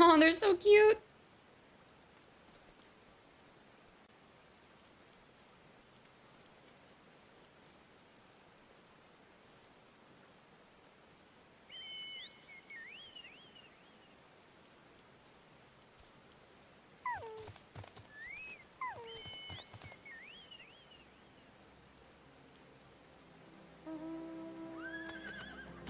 Oh, they're so cute.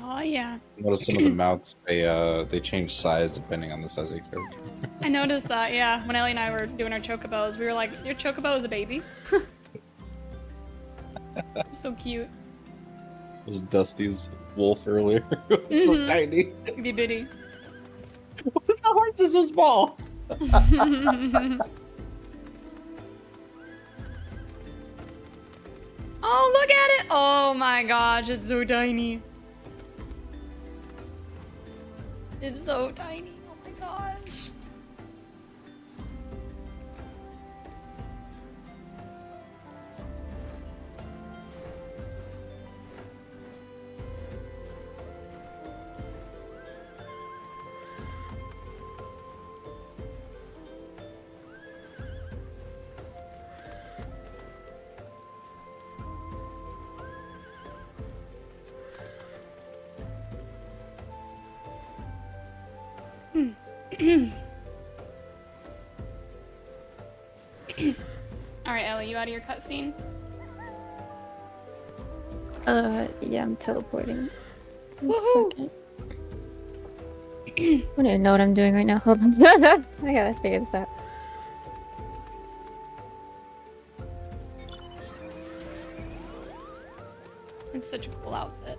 Oh yeah. Notice some of the mounts they change size depending on the size of your character. I noticed that, yeah. When Ellie and I were doing our chocobos, we were like, your chocobo is a baby. So cute. It was Dusty's wolf earlier. It was so tiny. Itty bitty. What the horse is so small? Oh, look at it! Oh my gosh, it's so tiny. It's so tiny. Oh my gosh. Alright, Ellie, you out of your cutscene? Yeah, I'm teleporting. Woohoo! Second. I don't even know what I'm doing right now. Hold on. I gotta figure this out. It's such a cool outfit.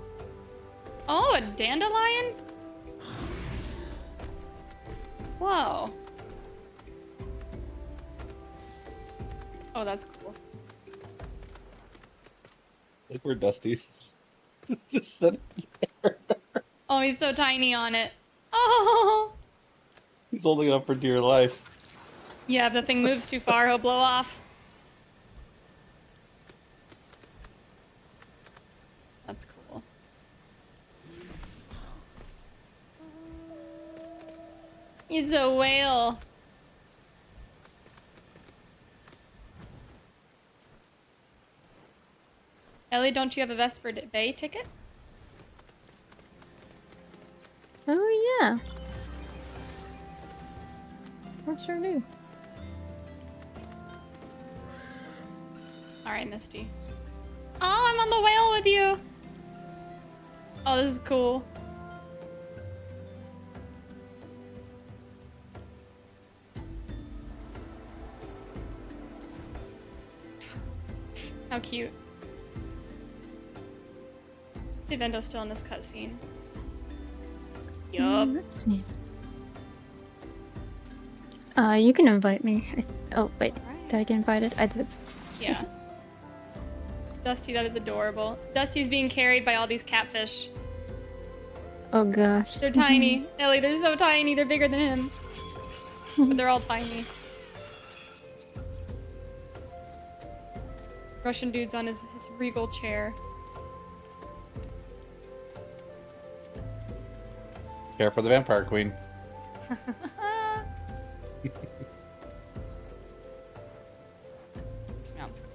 Oh, a dandelion? Whoa. Oh, that's cool. Look where Dusty's just sitting here. Oh, he's so tiny on it. Oh! He's holding up for dear life. Yeah, if the thing moves too far, he'll blow off. That's cool. It's a whale. Ellie, don't you have a Vesper Bay ticket? Oh yeah. I sure do. Alright, Misty. Oh, I'm on the whale with you! Oh, this is cool. How cute. Let's see if Vendo's still in this cutscene. Yup. Let's see. You can invite me. Oh, wait. Did I get invited? I did. Yeah. Dusty, that is adorable. Dusty's being carried by all these catfish. Oh gosh. They're tiny. Ellie, they're so tiny. They're bigger than him. But they're all tiny. Russian dude's on his regal chair. Care for the vampire queen. Sounds cool.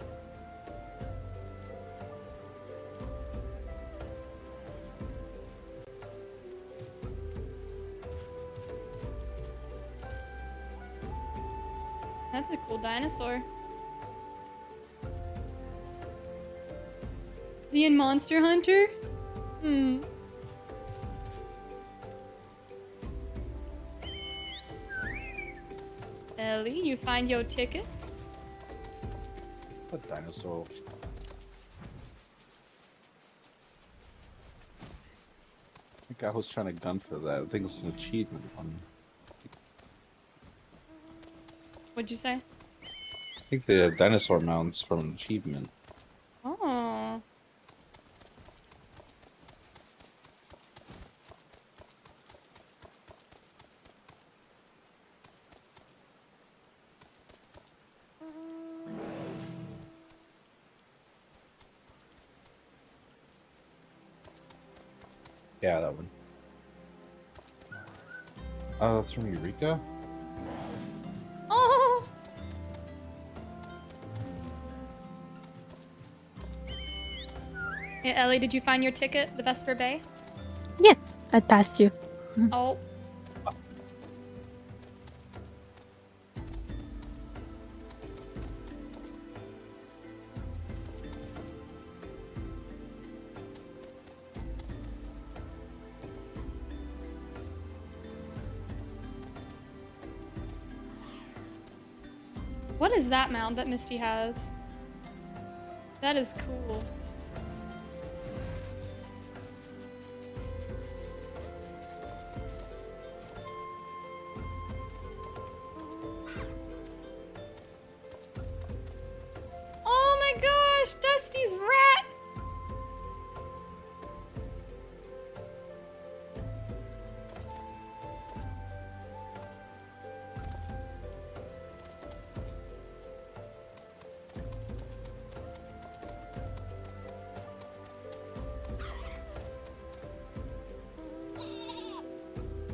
That's a cool dinosaur. Is he in Monster Hunter? Hmm. Ellie, you find your ticket? A dinosaur. I think I was trying to gun for that. I think it's an achievement one. What'd you say? I think the dinosaur mount's from an achievement. Oh. Yeah, that one. Oh, that's from Eureka? Oh. Hey, Ellie, did you find your ticket, the Vesper Bay? Yeah, I passed you. Oh. What is that mound that Misty has? That is cool. Oh my gosh, Dusty's rat!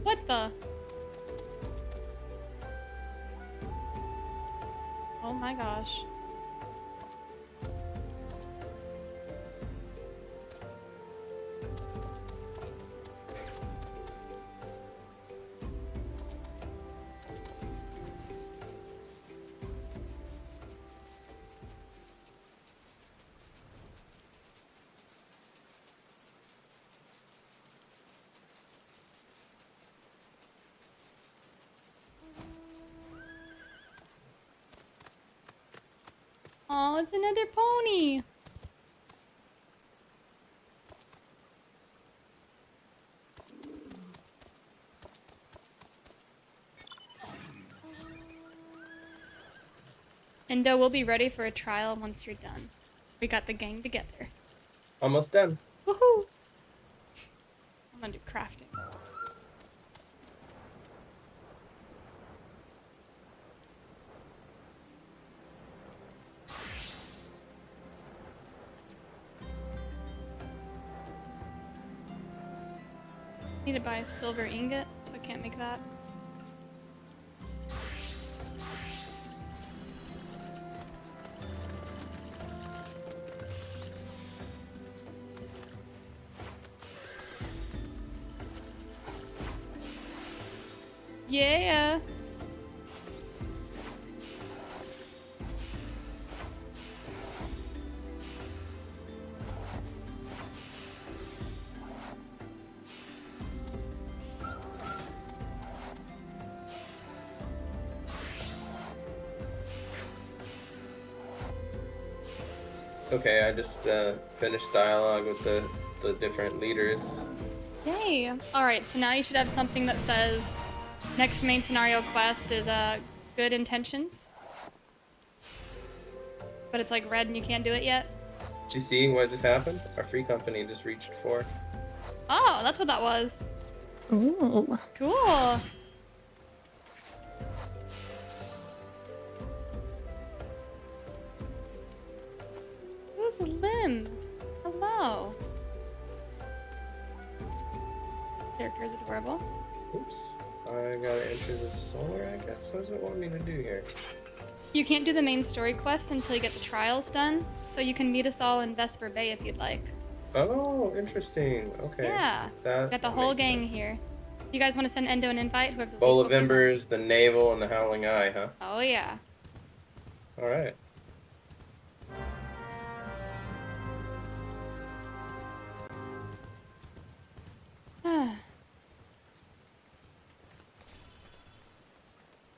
What the? Oh my gosh. Oh, it's another pony. Endo, we'll be ready for a trial once you're done. We got the gang together. Almost done. Woohoo! I'm gonna do crafting. Need to buy a silver ingot, so I can't make that. Yeah. Okay, I just finished dialogue with the different leaders. Yay! Alright, so now you should have something that says next main scenario quest is good intentions. But it's like red and you can't do it yet. Did you see what just happened? Our free company just reached 4. Oh, that's what that was. Ooh. Cool. Who's Lim? Hello. Character is adorable. Oops. I gotta enter the solar, I guess. What does it want me to do here? You can't do the main story quest until you get the trials done, so you can meet us all in Vesper Bay if you'd like. Oh, interesting. Okay. Yeah. That Got the whole makes gang sense. here. You guys want to send Endo an invite? Whoever the Bowl lead of focus on? Embers, the Navel, and the Howling Eye, huh? Oh yeah. Alright.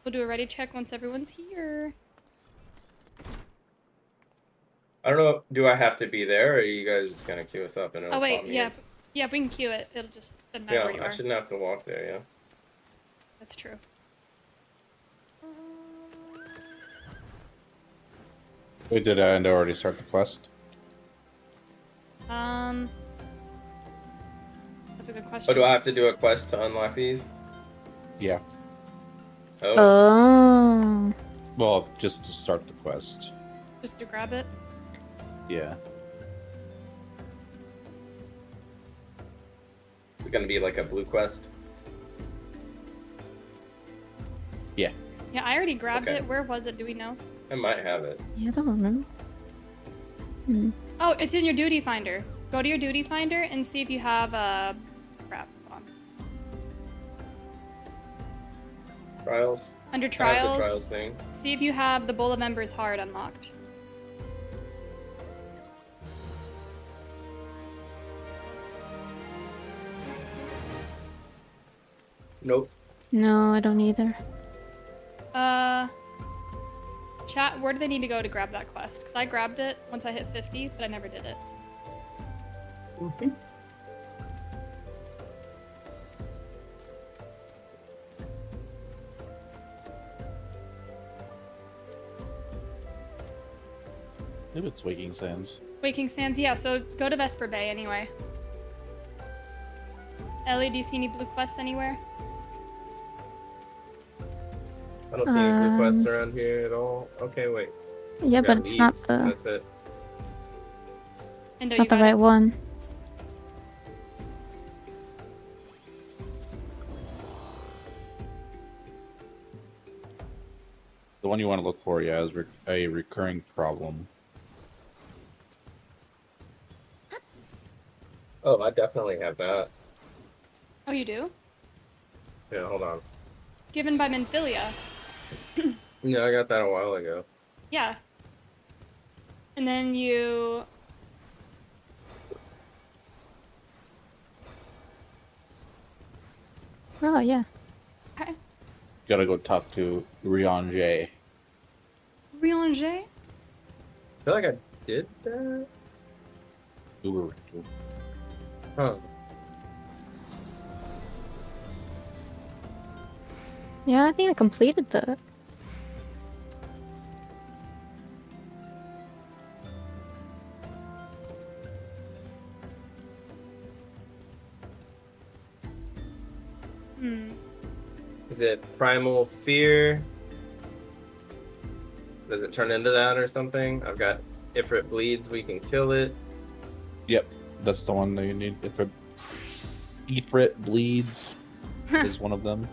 We'll do a ready check once everyone's here. I don't know, do I have to be there, or are you guys just gonna queue us up and it'll Oh wait, pop me yeah. in? Yeah, if we can queue it, it'll just doesn't matter Yeah, where you I are. shouldn't have to walk there, yeah. That's true. Wait, did Endo already start the quest? That's a good Oh, question. do I have to do a quest to unlock these? Yeah. Oh. Oh. Well, just to start the quest. Just to grab it. Yeah. Is it gonna be like a blue quest? Yeah. Yeah, I already grabbed Okay. it. Where was it? Do we know? I might have it. Yeah, I don't remember. Hmm. Oh, it's in your duty finder. Go to your duty finder and see if you have crap on. Trials? Under I have the trials, trials thing. see if you have the Bowl of Embers hard unlocked. Nope. No, I don't either. Chat, where do they need to go to grab that quest? Because I grabbed it once I hit 50, but I never did it. Maybe it's Waking Sands. Waking Sands, yeah, so go to Vesper Bay anyway. Ellie, do you see any blue quests anywhere? I don't see any blue quests around here at all. Okay, wait. Yeah, Got but it's not leaves, the. That's it. Endo, It's you not the got right it? one. The one you want to look for, yeah, is a recurring problem. Oh, I definitely have that. Oh, you do? Yeah, hold on. Given by Menphilia. Yeah, I got that a while ago. Yeah. And then you... Oh, yeah. Okay. Gotta go talk to Riange. Riange? feel like I did that. Huh. Yeah, I think I completed that. Is it Primal Fear? Does it turn into that or something? I've got Ifrit Bleeds, we can kill it. Yep, that's the one that you need. Ifrit Bleeds is one of them.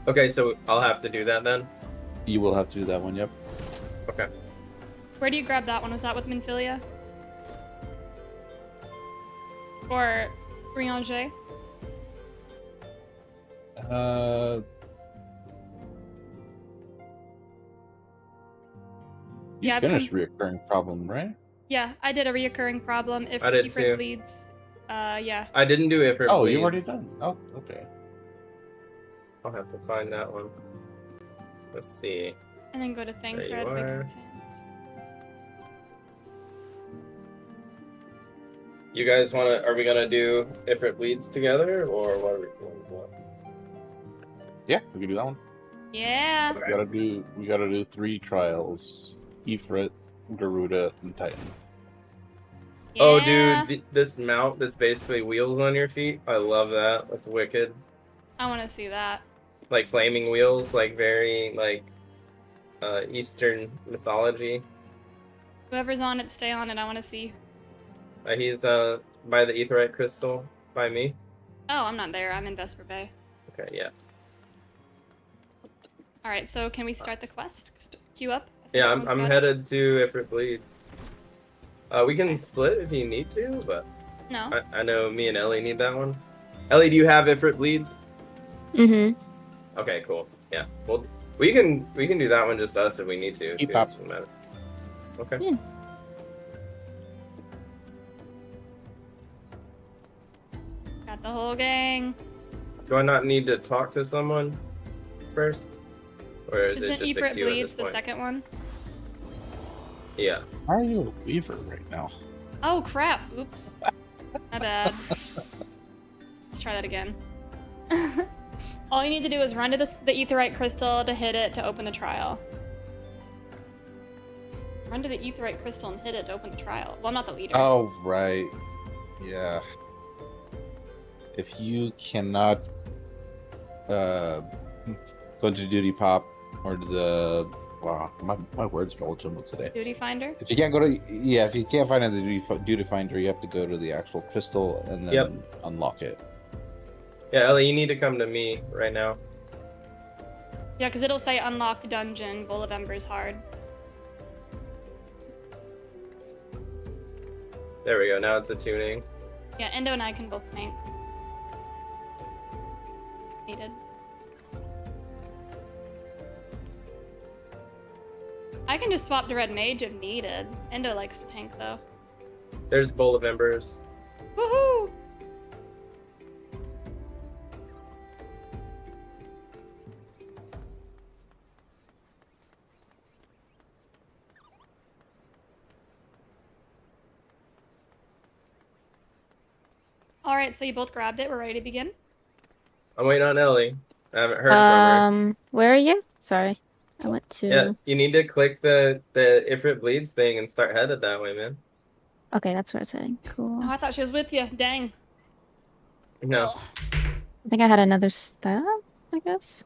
Okay, so I'll have to do that then? You will have to do that one, yep. Okay. Where do you grab that one? Was that with Minfilia? Or Brianger? You Yeah, I've finished Reoccurring Problem, right? Yeah, I did a reoccurring problem. If I did Ifrit too. bleeds, yeah. I didn't do Ifrit Oh, Bleeds. you've already done? Oh, okay. I'll have to find that one. Let's see. And then go to There you Thancred, are. Wicked Sands. You guys are we gonna do Ifrit Bleeds together, or what? Yeah, we can do that one. Yeah. We gotta do 3 trials. Ifrit, Garuda, and Titan. Oh, Yeah. dude, this mount that's basically wheels on your feet. I love that. That's wicked. I want to see that. Like flaming wheels, like very like Eastern mythology. Whoever's on it, stay on it. I want to see. He's by the Aetheryte crystal by me. Oh, I'm not there. I'm in Vesper Bay. Okay, yeah. All right, so can we start the quest? Queue up? Yeah, Everyone's I'm got it? headed to Ifrit Bleeds. We can split if you need to, but No. I know me and Ellie need that one. Ellie, do you have Ifrit Bleeds? Mm-hmm. Okay, cool. Yeah, well, we can do that one just us if we need to. Keep too. up. Doesn't matter. Okay. Yeah. Got the whole gang. Do I not need to talk to someone first, or is Isn't it just a Ifrit queue at bleeds this the point? second one? Yeah. Why are you a weaver right now? Oh crap! Oops. My bad. Let's try that again. All you need to do is run to the Aetheryte crystal to hit it to open the trial. Run to the Aetheryte crystal and hit it to open the trial. Well, I'm not the leader. Oh, right. Yeah. If you cannot go to Duty Pop or to the... Wow, my words are all jumbled today. Duty Finder? If you can't go to... Yeah, if you can't find it in the Duty Finder, you have to go to the actual crystal and then unlock it. Yeah, Ellie, you need to come to me right now. Yeah, because it'll say unlocked dungeon, Bowl of Embers hard. There we go. Now it's attuning. Yeah, Endo and I can both tank. Needed. I can just swap to Red Mage if needed. Endo likes to tank though. There's Bowl of Embers. Woohoo! Alright, so you both grabbed it. We're ready to begin. I'm waiting on Ellie. I haven't heard from her. Where are you? Sorry. I went to... Yeah, you need to click the Ifrit Bleeds thing and start headed that way, man. Okay, that's where it's heading. Cool. Oh, I thought she was with you. Dang. No. I think I had another stab, I guess.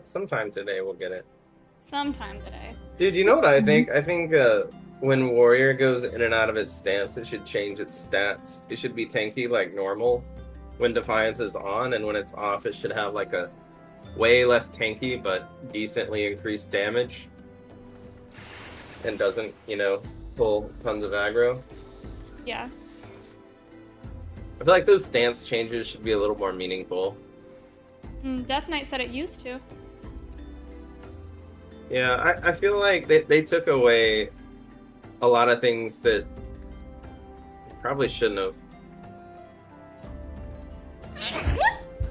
Sometime today we'll get it. Sometime today. Dude, you know what I think? I think when Warrior goes in and out of its stance, it should change its stats. It should be tanky like normal when Defiance is on, and when it's off, it should have like a way less tanky but decently increased damage. And doesn't, pull tons of aggro. Yeah. I feel like those stance changes should be a little more meaningful. Death Knight said it used to. Yeah, I feel like they took away a lot of things that probably shouldn't have.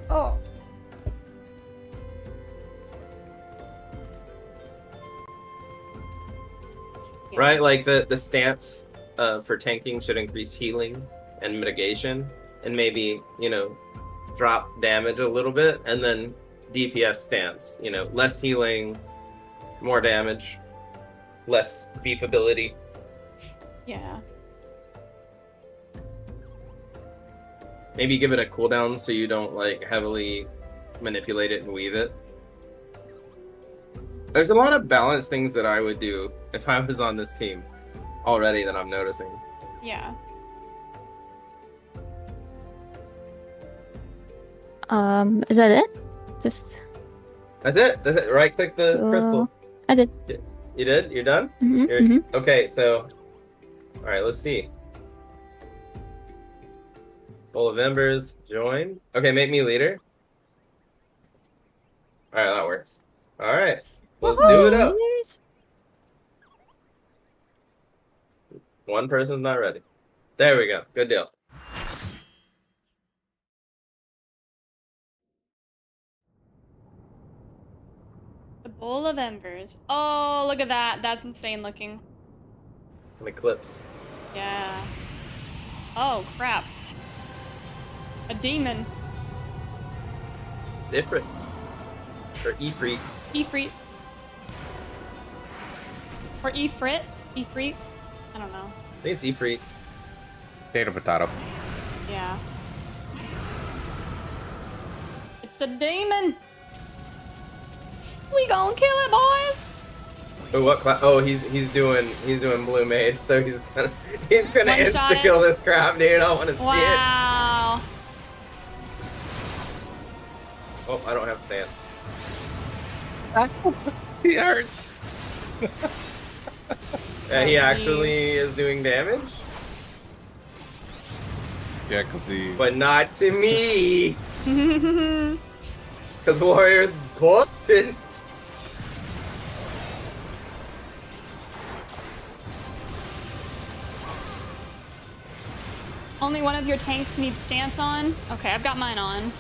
Oh. right? Like the stance for tanking should increase healing and mitigation, and maybe, you know, drop damage a little bit, and then DPS stance, you know, less healing, more damage, less beefability. Yeah. Maybe give it a cooldown so you don't like heavily manipulate it and weave it. There's a lot of balance things that I would do if I was on this team already that I'm noticing. Yeah. Is that it? Just. That's it. That's it. Right click the crystal. I did. You did? You're done? Mm-hmm. Okay, so. Alright, let's see. Full of members, join. Okay, make me leader. Alright, that works. Alright, let's do it up. One person's not ready. There we go. Good deal. The Bowl of Embers. Oh, look at that. That's insane looking. An eclipse. Yeah. Oh, crap. A demon. It's Ifrit. Or Ifrit. Ifrit. Or Ifrit. Ifrit. I don't know. I think it's Ifrit. Potato. Yeah. It's a demon. We gonna kill it, boys. Oh, what class? Oh, he's doing blue mage, so he's gonna One-shot insta kill this crap, dude. I want to see it. Wow. Oh, I don't have stance. He hurts. Yeah, he actually is doing damage. Yeah, cause he. But not to me. Cause Warrior's busted. Only one of your tanks needs stance on? Okay, I've got mine on.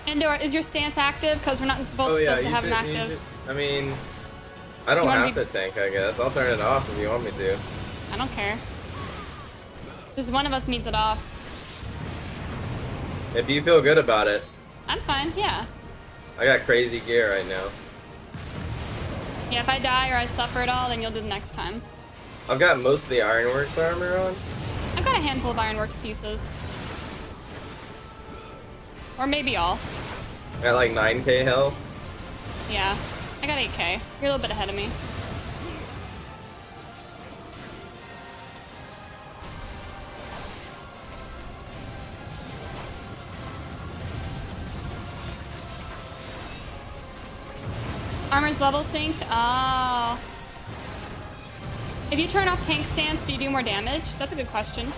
Endor, is your stance active? Because we're not both supposed to have them active. I mean, I don't have to tank, I guess. I'll turn it off if you want me to. I don't care. Because one of us needs it off. If you feel good about it. I'm fine, yeah. I got crazy gear right now. Yeah, if I die or I suffer at all, then you'll do the next time. I've got most of the Ironworks armor on. I've got a handful of Ironworks pieces. Or maybe all. I got like 9k health. Yeah, I got 8k. You're a little bit ahead of me. Armor's level synced? Oh. If you turn off tank stance, do you do more damage? That's a good question.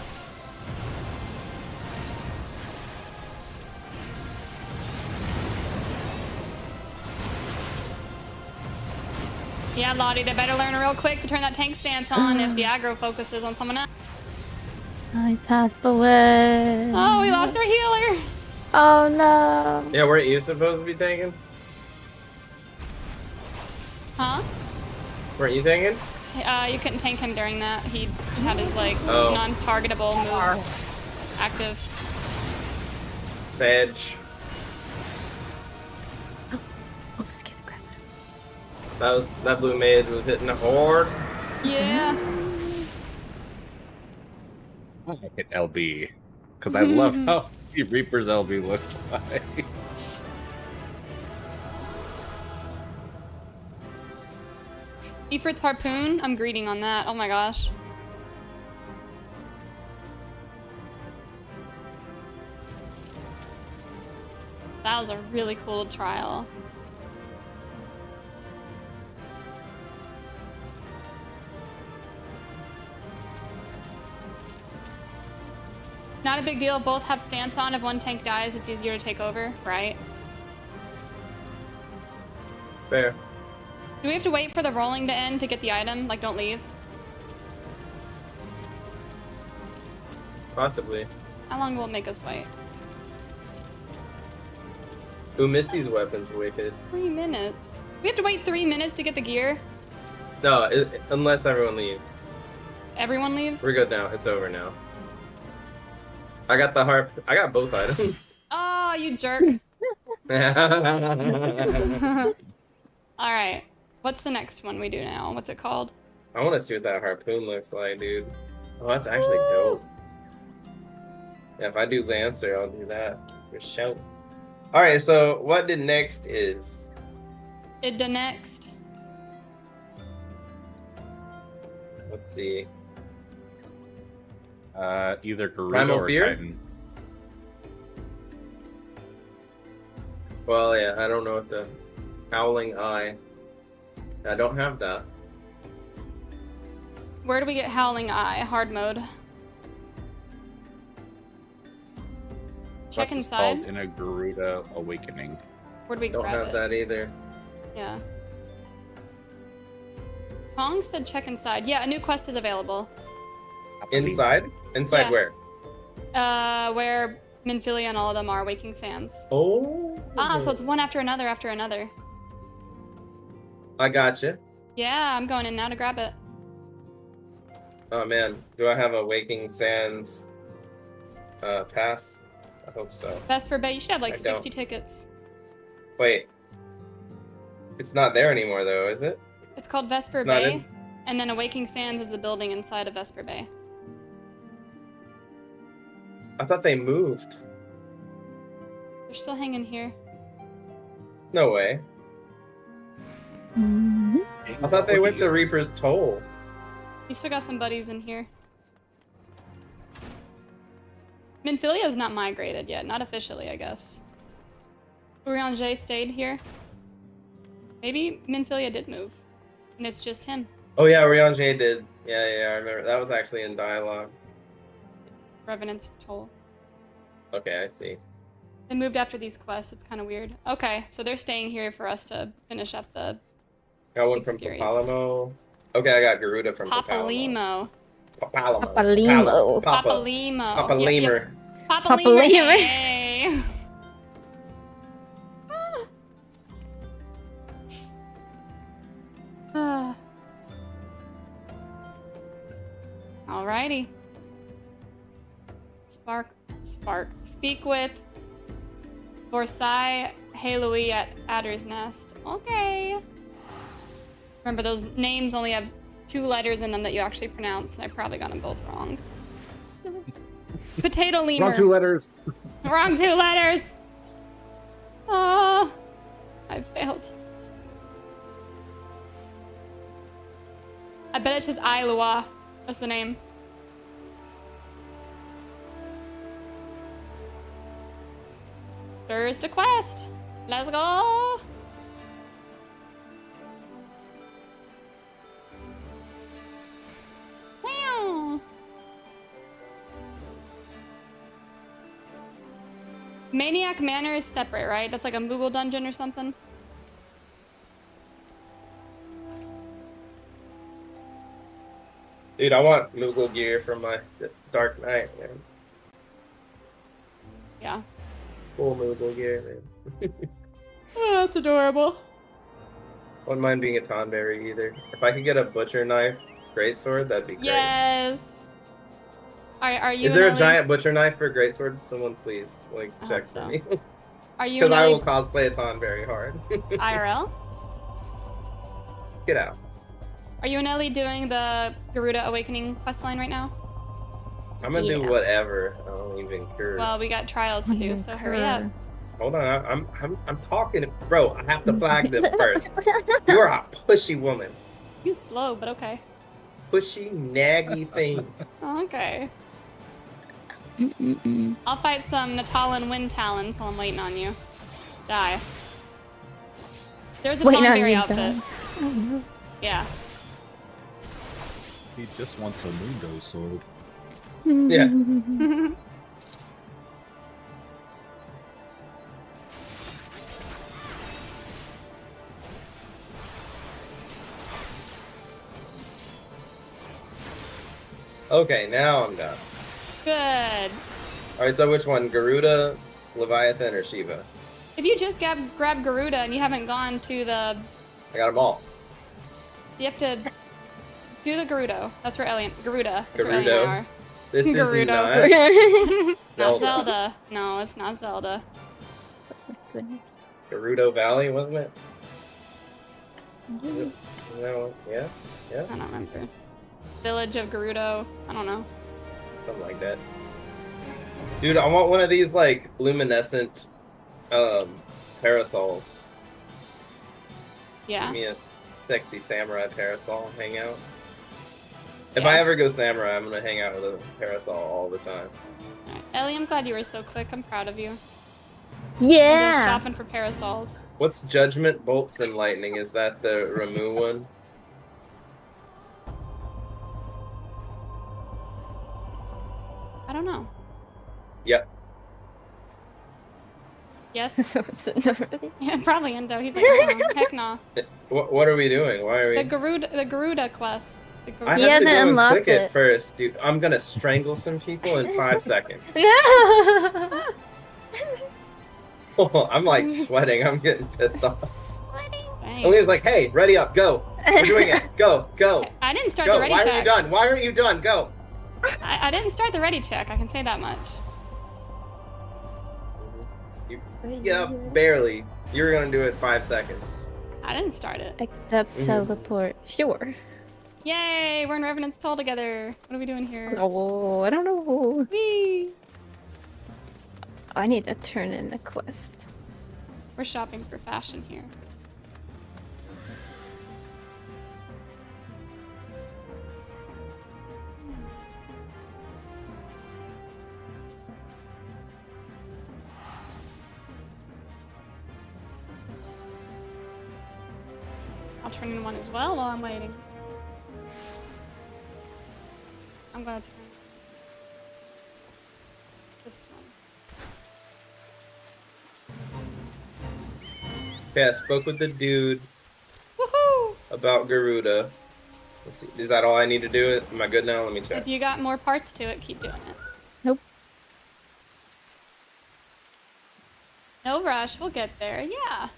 Yeah, Lottie, they better learn real quick to turn that tank stance on if the aggro focuses on someone else. I passed away. Oh, we lost our healer. Oh no. Yeah, weren't you supposed to be tanking? Huh? Weren't you tanking? You couldn't tank him during that. He had his, like, non-targetable moves active. Sedge. That blue mage was hitting hard. Yeah. I hit LB because I love how the Reaper's LB looks like. Ifrit's harpoon? I'm greeting on that. Oh my gosh. That was a really cool trial. Not a big deal. Both have stance on. If one tank dies, it's easier to take over, right? Fair. Do we have to wait for the rolling to end to get the item? Like, don't leave? Possibly. How long will it make us wait? Ooh, Misty's weapon's wicked. 3 minutes. We have to wait 3 minutes to get the gear? No, unless everyone leaves. Everyone leaves? We're good now. It's over now. I got the harp. I got both items. Oh, you jerk. Alright. What's the next one we do now? What's it called? I want to see what that harpoon looks like, dude. Oh, that's actually dope. Yeah, if I do Lancer, I'll do that. For sure. Alright, so what the next is? The next. Let's see. Either Garuda Primal or Fear? Titan. Well, yeah, I don't know what the Howling Eye. I don't have that. Where do we get Howling Eye? Hard mode. Check Plus it's inside. called In a Garuda Awakening. Where do we Don't grab have it? that either. Yeah. Tong said check inside. Yeah, a new quest is available. Inside? Inside Yeah. where? Where Minfilia and all of them are Waking Sands. Oh. Ah, so it's one after another after another. I gotcha. Yeah, I'm going in now to grab it. Oh man, do I have a Waking Sands pass? I hope so. Vesper Bay, you should have like I 60 don't. tickets. Wait. It's not there anymore though, is it? It's called Vesper It's not Bay, in- and then Awaking Sands is the building inside of Vesper Bay. I thought they moved. They're still hanging here. No way. I thought they went to Reaper's Toll. You still got some buddies in here. Minfilia's not migrated yet, not officially, I guess. Urianger stayed here. Maybe Minfilia did move, and it's just him. Oh yeah, Riange did. Yeah, I remember. That was actually in dialogue. Revenant's Toll. Okay, I see. They moved after these quests. It's kind of weird. Okay, so they're staying here for us to finish up the Got one big from scaries. Papalimo. Okay, I got Garuda from Papalimo. Papalimo. Papalimo. Papalimo. Papa Yep, Lemur. yep. Papalimo. Yay. Alrighty. Spark. Speak with Borsai Haloi at Adder's Nest. Okay. Remember, those names only have 2 letters in them that you actually pronounce, and I probably got them both wrong. Potato lemur. Wrong 2 letters. Wrong 2 letters. Oh, I failed. I bet it's just Ailua. That's the name. There's the quest. Let's go. Meow. Maniac Manor is separate, right? That's like a Moogle dungeon or something. Dude, I want Moogle gear for my Dark Knight, man. Yeah. Full Moogle gear, man. Oh, that's adorable. Wouldn't mind being a Tonberry either. If I could get a Butcher Knife Greatsword, that'd be great. Yes. Are you? Is there a Nelly? giant Butcher Knife for Greatsword? Someone please, like, check for so. me. Are you? Because I Nelly will cosplay a Tonberry hard. IRL? Get out. Are you and Ellie doing the Garuda Awakening questline right now? I'm gonna do whatever. I don't even care. Well, we got trials to do, so hurry up. Hold on, I'm talking, bro. I have to flag them first. You're a pushy woman. You slow, but okay. Pushy, naggy thing. Okay. I'll fight some Natalan Wind Talons while I'm waiting on you. Die. There's a Waiting on Tonberry you, outfit. die. Yeah. He just wants a Mundo sword. Yeah. Okay, now I'm done. Good. Alright, so which one? Garuda, Leviathan, or Shiva? If you just grab Garuda and you haven't gone to the... I got them all. You have to do the Garudo. That's where Garuda. That's where Garudo. Elena are. This is Garudo. not Not Zelda. No, it's not Zelda. Goodness. Gerudo Valley, wasn't it? No, yeah? Yeah? I don't remember. Village of Gerudo. I don't know. Something like that. Dude, I want one of these, like, luminescent parasols. Yeah. Give me a sexy samurai parasol, hang out. If Yeah. I ever go samurai, I'm gonna hang out with a parasol all the time. Alright. Ellie, I'm glad you were so quick. I'm proud of you. Yeah. I'm just shopping for parasols. What's Judgment, Bolts, and Lightning? Is that the Ramu one? I don't know. Yep. Yes? So it's already. Yeah, probably Endo. He's like, no, heck no. What are we doing? Why are we... The Garuda quest. The Garuda. I have to go and click it first, dude. I'm gonna strangle some people in 5 seconds. No! I'm like sweating. I'm getting pissed off. Alina's like, hey, ready up, go. We're doing it. Go, go. I didn't start Go. the ready Why check. are you done? Why aren't you done? Go. I didn't start the ready check. I can say that much. Yeah, barely. You were gonna do it in 5 seconds. I didn't start it. Except teleport. Sure. Yay! We're in Revenant's Toll together. What are we doing here? Oh, I don't know. Whee! I need to turn in the quest. We're shopping for fashion here. I'll turn in one as well while I'm waiting. I'm gonna turn this one. Okay, I spoke with the dude Woohoo! about Garuda. Let's see. Is that all I need to do? Am I good now? Let me check. If you got more parts to it, keep doing it. Nope. No rush, we'll get there. Yeah.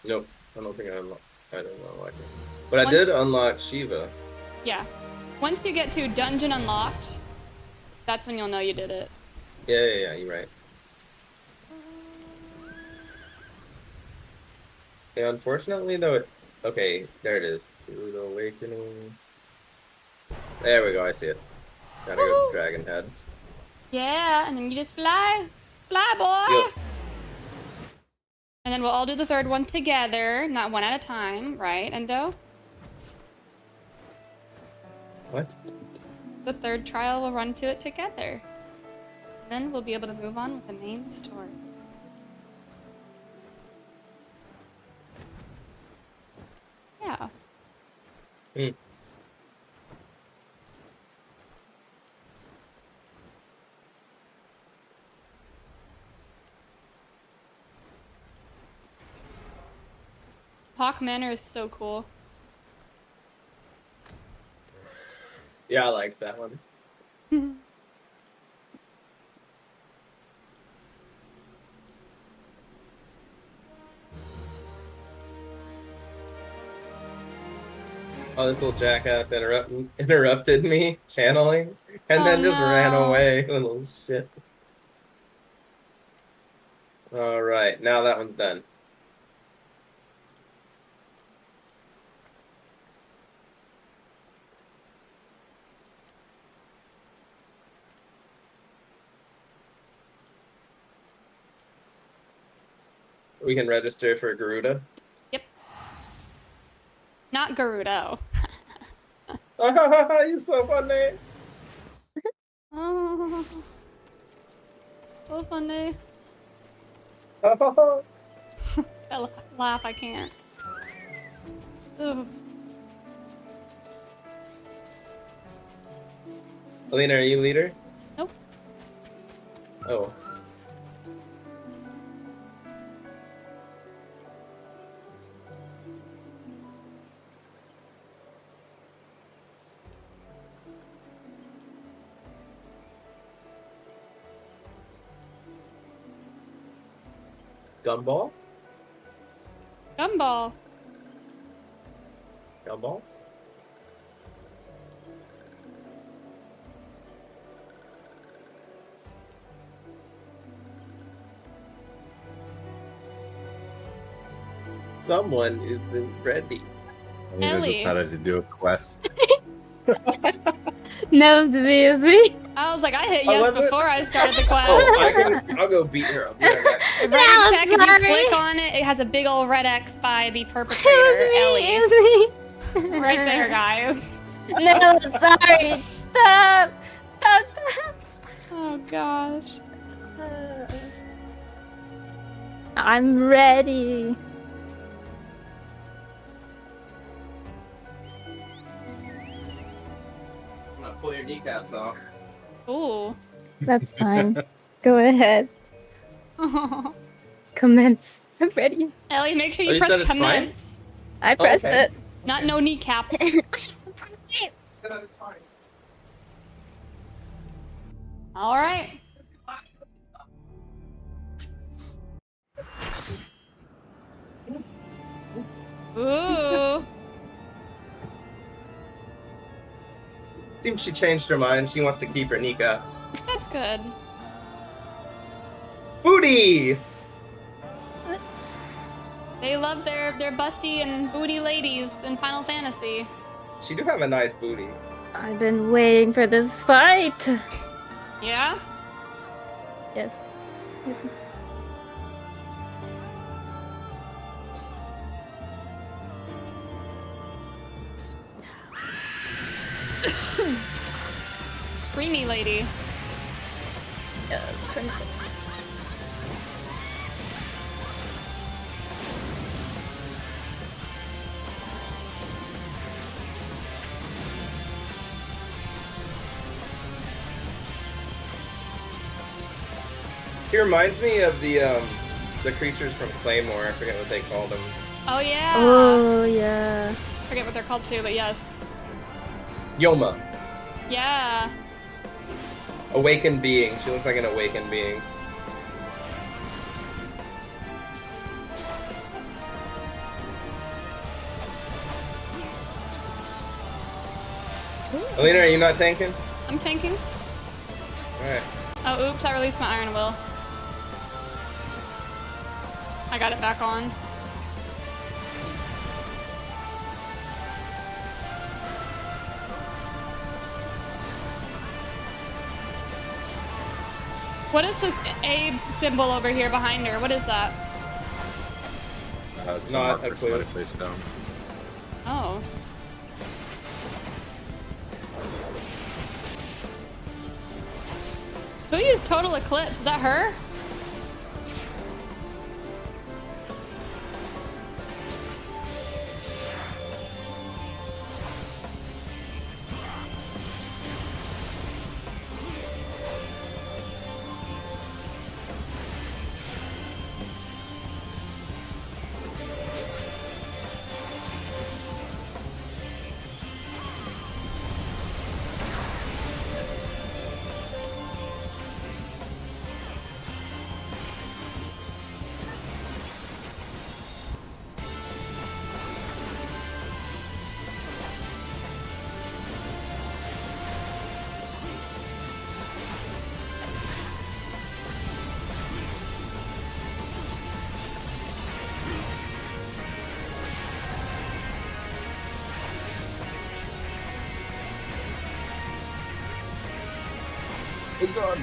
Nope. I don't think I unlocked. I don't know. Like it. But I Once- did unlock Shiva. Yeah. Once you get to dungeon unlocked, that's when you'll know you did it. Yeah, you're right. Yeah, unfortunately, though, okay, there it is. Garuda Awakening. There we go, I see it. Gotta go to Dragon Head. Yeah, and then you just fly. Fly, boy! Yep. And then we'll all do the third one together, not one at a time, right, Endo? What? The third trial will run to it together. Then we'll be able to move on with the main story. Yeah. Hmm. Hawk Manor is so cool. Yeah, I like that one. Oh, this little jackass interrupted me channeling, and then just ran away. Little shit. All right, now that one's done. We can register for Garuda. Not Gerudo. You're so funny. Oh, so funny. That laugh, I can't. Ugh. Alina, are you leader? Nope. Oh. Gumball? Gumball. Gumball? Someone isn't ready. I think I decided to do a quest. No, it's me. I was like, I hit Oh, yes was it? before I started the quest. Oh, I'll go beat her. I'll be right back. Ready No, check, if you sorry. click on it, it has a big old red X by the perpetrator, Ellie. Right there, guys. No, sorry. Stop. Stop. Oh gosh. I'm ready. I'm gonna pull your kneecaps off. Ooh. That's fine. Go ahead. Commence. I'm ready. Ellie, make sure Oh, you you said press it's fine? commence. I pressed okay. it. Not no kneecaps. All right. Ooh. Seems she changed her mind. She wants to keep her kneecaps. That's good. Booty! They love their busty and booty ladies in Final Fantasy. She do have a nice booty. I've been waiting for this fight. Yeah? Yes. Yes. Screamy lady. Yes. Trying to focus. He reminds me of the creatures from Claymore. I forget what they called them. Oh yeah. Oh yeah. Forget what they're called too, but yes. Yoma. Yeah. Awakened being. She looks like an awakened being. Alina, are you not tanking? I'm tanking. Alright. Oh, oops, I released my Iron Will. I got it back on. What is this A symbol over here behind her? What is that? It's Not a a clue. face down. Oh. Who used Total Eclipse? Is that her? Oh god.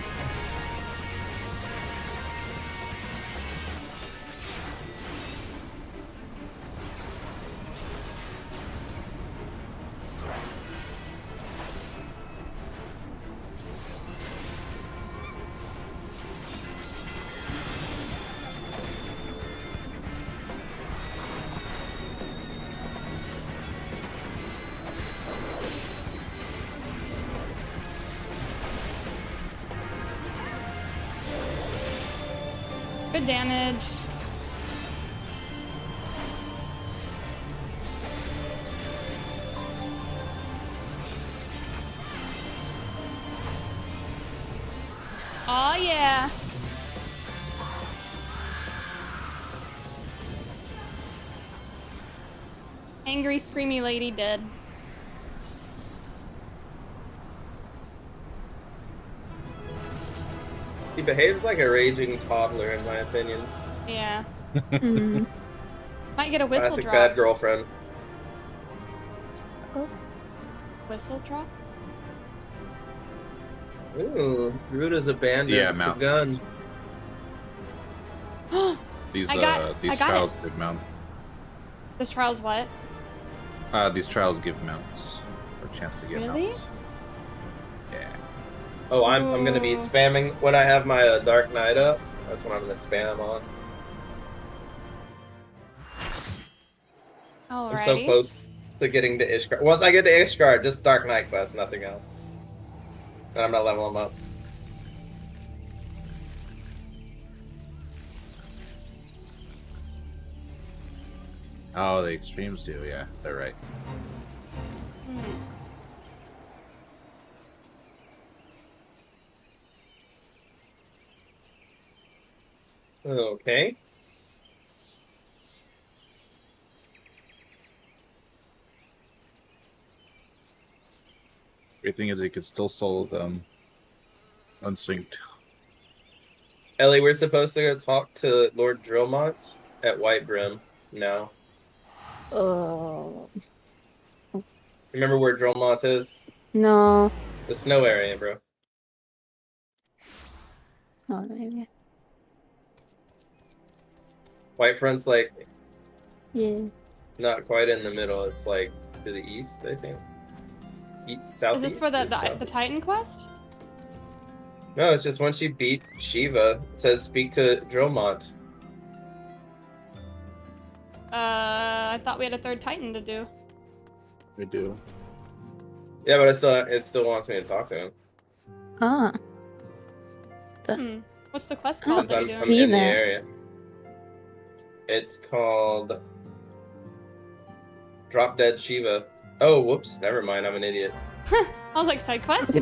Good damage. Oh yeah. Angry, screamy lady dead. He behaves like a raging toddler, in my opinion. Yeah. Mm. Might get a whistle Classic drop. bad girlfriend. Whistle drop? Ooh, Root is abandoned. Yeah, It's mountains. a gun. These I got trials it. give mount. This trial's what? These trials give mounts, or a chance to get Really? mounts. Yeah. Oh, I'm gonna be spamming when I have my Dark Knight up. That's when I'm gonna spam on. Alrighty. I'm so close to getting to Ishgard. Once I get to Ishgard, just Dark Knight quest, nothing else. And I'm gonna level him up. Oh, the extremes do. Yeah, they're right. Okay. Great thing is it could still sold unsynced. Ellie, we're supposed to go talk to Lord Drillmont at White Brim now. Oh. Remember where Drillmont is? No. The snow area, bro. It's not maybe. Whitefront's like Yeah. not quite in the middle. It's like to the east, I think. Southeast. Is this for the Southeast. Titan quest? No, it's just once you beat Shiva, it says speak to Drillmont. I thought we had a third Titan to do. We do. Yeah, but it still wants me to talk to him. Ah. What's the quest called that Since you're I'm doing? in the area. It's called Drop Dead Shiva. Oh, whoops. Never mind. I'm an idiot. I was like, side quest?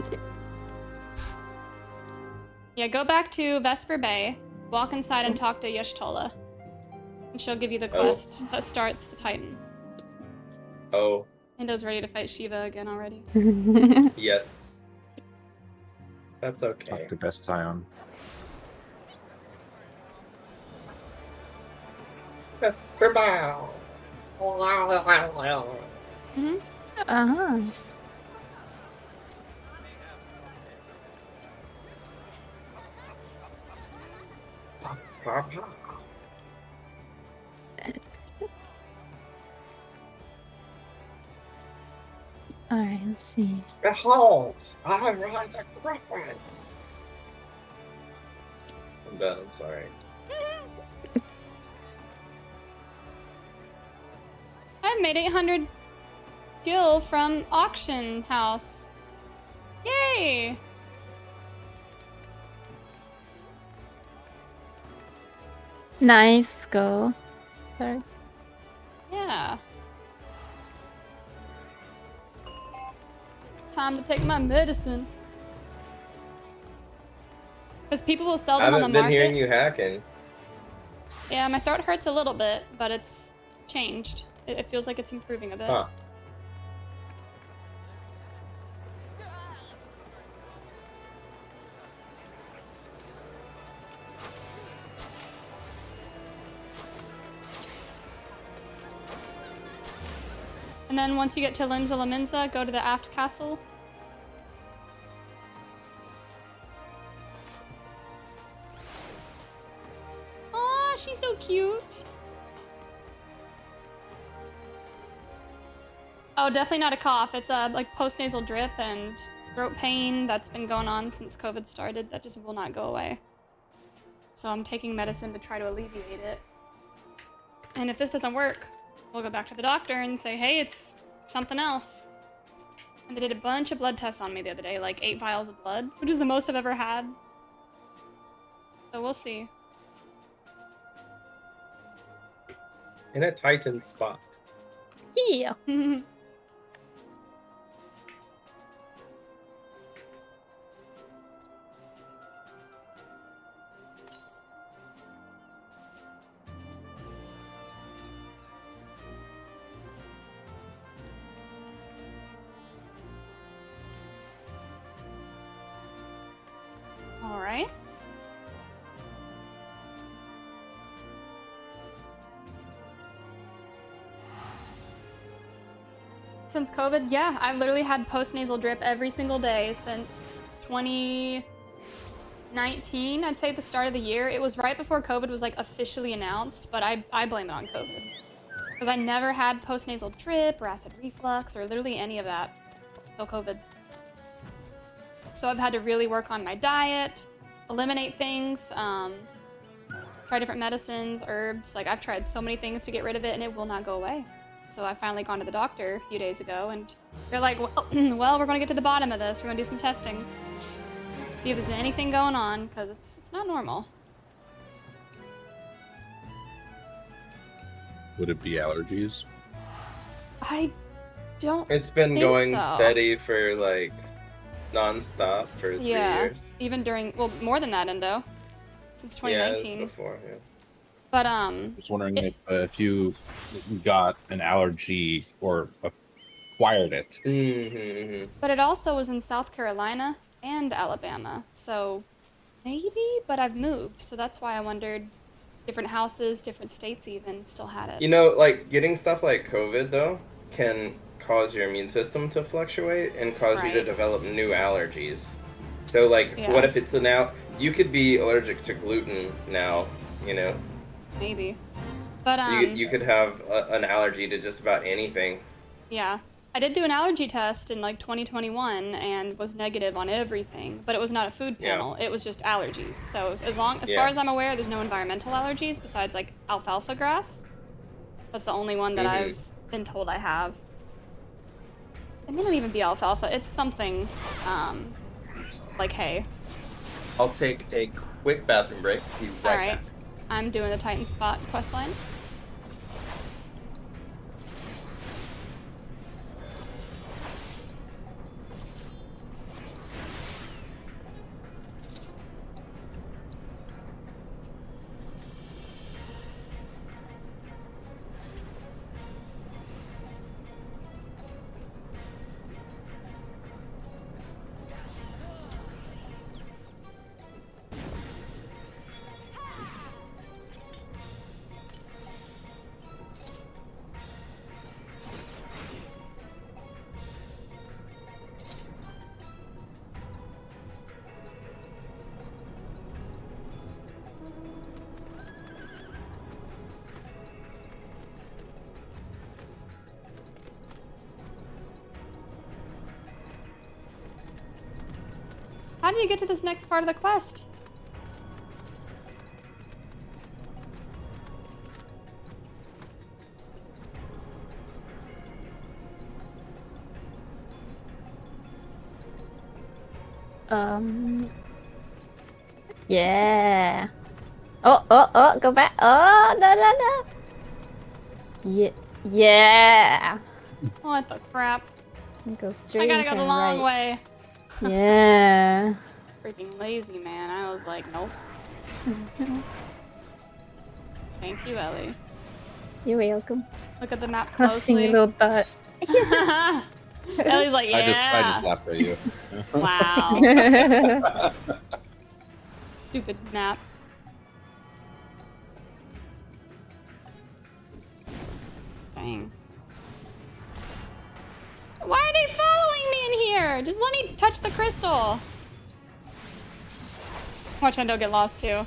Yeah, go back to Vesper Bay, walk inside and talk to Y'shtola. And she'll give you the quest that starts the Titan. Oh. Endo's ready to fight Shiva again already. Yes. That's okay. Talk to Best Scion. Vesper Bow. Mm-hmm. Uh-huh. Alright, let's see. Behold, I ride a griffin. I'm done. I'm sorry. I've made 800 gil from auction house. Yay! Nice, let's go. Sorry. Yeah. Time to take my medicine. Because people will sell I them on the haven't been market. hearing you hacking. Yeah, my throat hurts a little bit, but it's changed. It feels like it's improving a bit. Huh. And then once you get to Linza Laminza, go to the aft castle. Aw, she's so cute. Oh, definitely not a cough. It's a like post-nasal drip and throat pain that's been going on since COVID started. That just will not go away. So I'm taking medicine to try to alleviate it. And if this doesn't work, we'll go back to the doctor and say, hey, it's something else. And they did a bunch of blood tests on me the other day, like 8 vials of blood, which is the most I've ever had. So we'll see. In a Titan spot. Yeah. Since COVID, yeah, I've literally had post-nasal drip every single day since 2019. I'd say the start of the year. It was right before COVID was like officially announced, but I blame it on COVID. Because I never had post-nasal drip or acid reflux or literally any of that until COVID. So I've had to really work on my diet, eliminate things, try different medicines, herbs. Like, I've tried so many things to get rid of it and it will not go away. So I finally gone to the doctor a few days ago and they're like, well, we're gonna get to the bottom of this. We're gonna do some testing. See if there's anything going on, because it's not normal. Would it be allergies? I don't It's been think going so. steady for like non-stop for 3 years. Even during, well, more than that, Endo. Since 2019. Yeah, before, yeah. But I was wondering if you got an allergy or acquired it. But it also was in South Carolina and Alabama, so maybe, but I've moved, so that's why I wondered. Different houses, different states even still had it. You know, like getting stuff like COVID though can cause your immune system to fluctuate and cause you to Right. develop new allergies. So like, Yeah. what if it's you could be allergic to gluten now, you know? Maybe. But You could have an allergy to just about anything. yeah. I did do an allergy test in like 2021 and was negative on everything, but it was not a food Yeah. panel. It was just allergies. So as far Yeah. as I'm aware, there's no environmental allergies besides like alfalfa grass. That's the only one that I've been told I have. It may not even be alfalfa. It's something like hay. I'll take a quick bathroom break. Be All right right. back. I'm doing the Titan Spot quest line. How do you get to this next part of the quest? Yeah. Oh, go back. Oh, no. Yeah. What the crap? Go straight. I gotta go the long right. way. Yeah. Freaking lazy, man. I was like, nope. Thank you, Ellie. You're welcome. Look at the map I've seen closely. your little butt. Ellie's like, yeah. I just laughed at you. Wow. Stupid map. Dang. Why are they following me in here? Just let me touch the crystal. Watch Endo get lost too.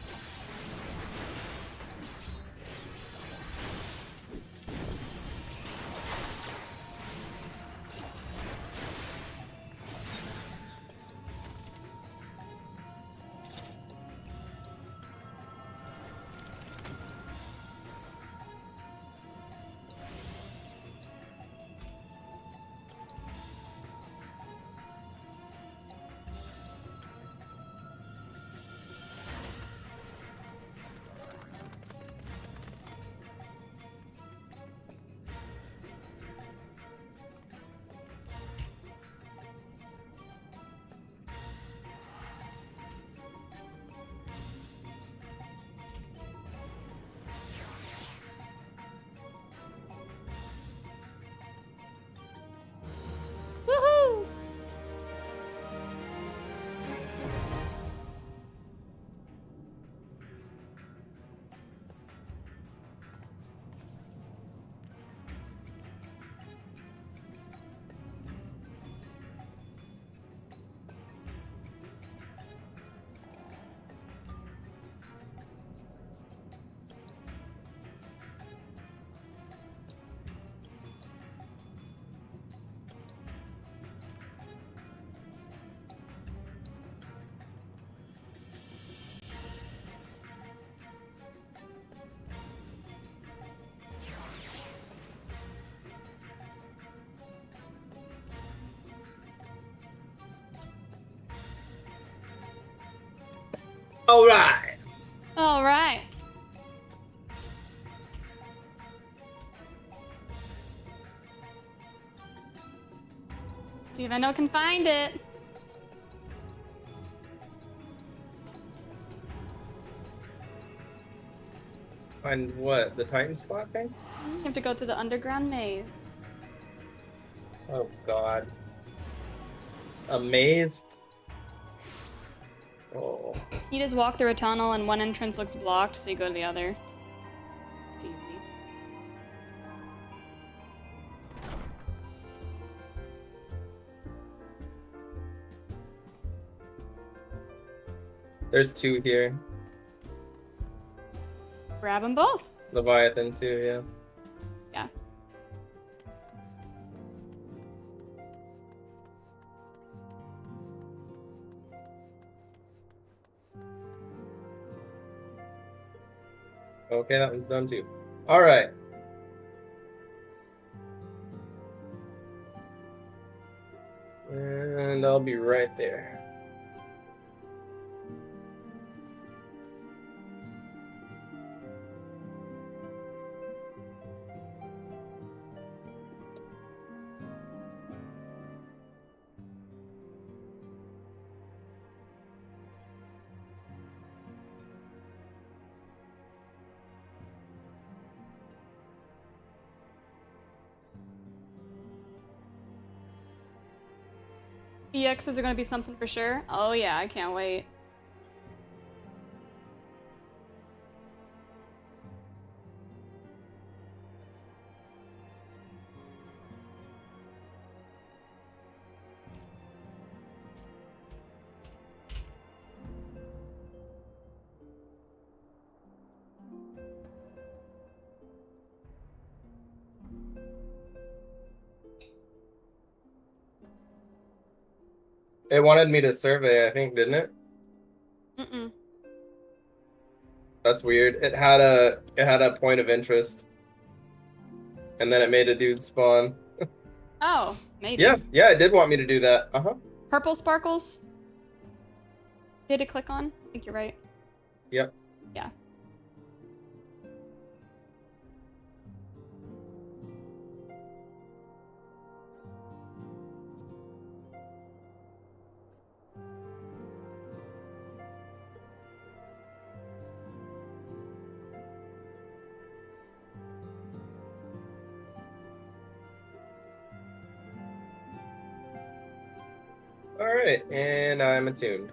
All right. All right. See if I know can find it. Find what? The Titan spot thing? You have to go through the underground maze. Oh god. A maze? Oh. You just walk through a tunnel and one entrance looks blocked, so you go to the other. It's easy. There's 2 here. Grab them both. Leviathan too, yeah. Yeah. Okay, that one's done too. Alright. And I'll be right there. EXs are gonna be something for sure. Oh yeah, I can't wait. It wanted me to survey, I think, didn't it? Mm-mm. That's weird. It had a point of interest. And then it made a dude spawn. Oh, maybe. Yeah, it did want me to do that. Uh-huh. Purple sparkles? Did it click on? I think you're right. Yep. Yeah. Alright, and I'm attuned.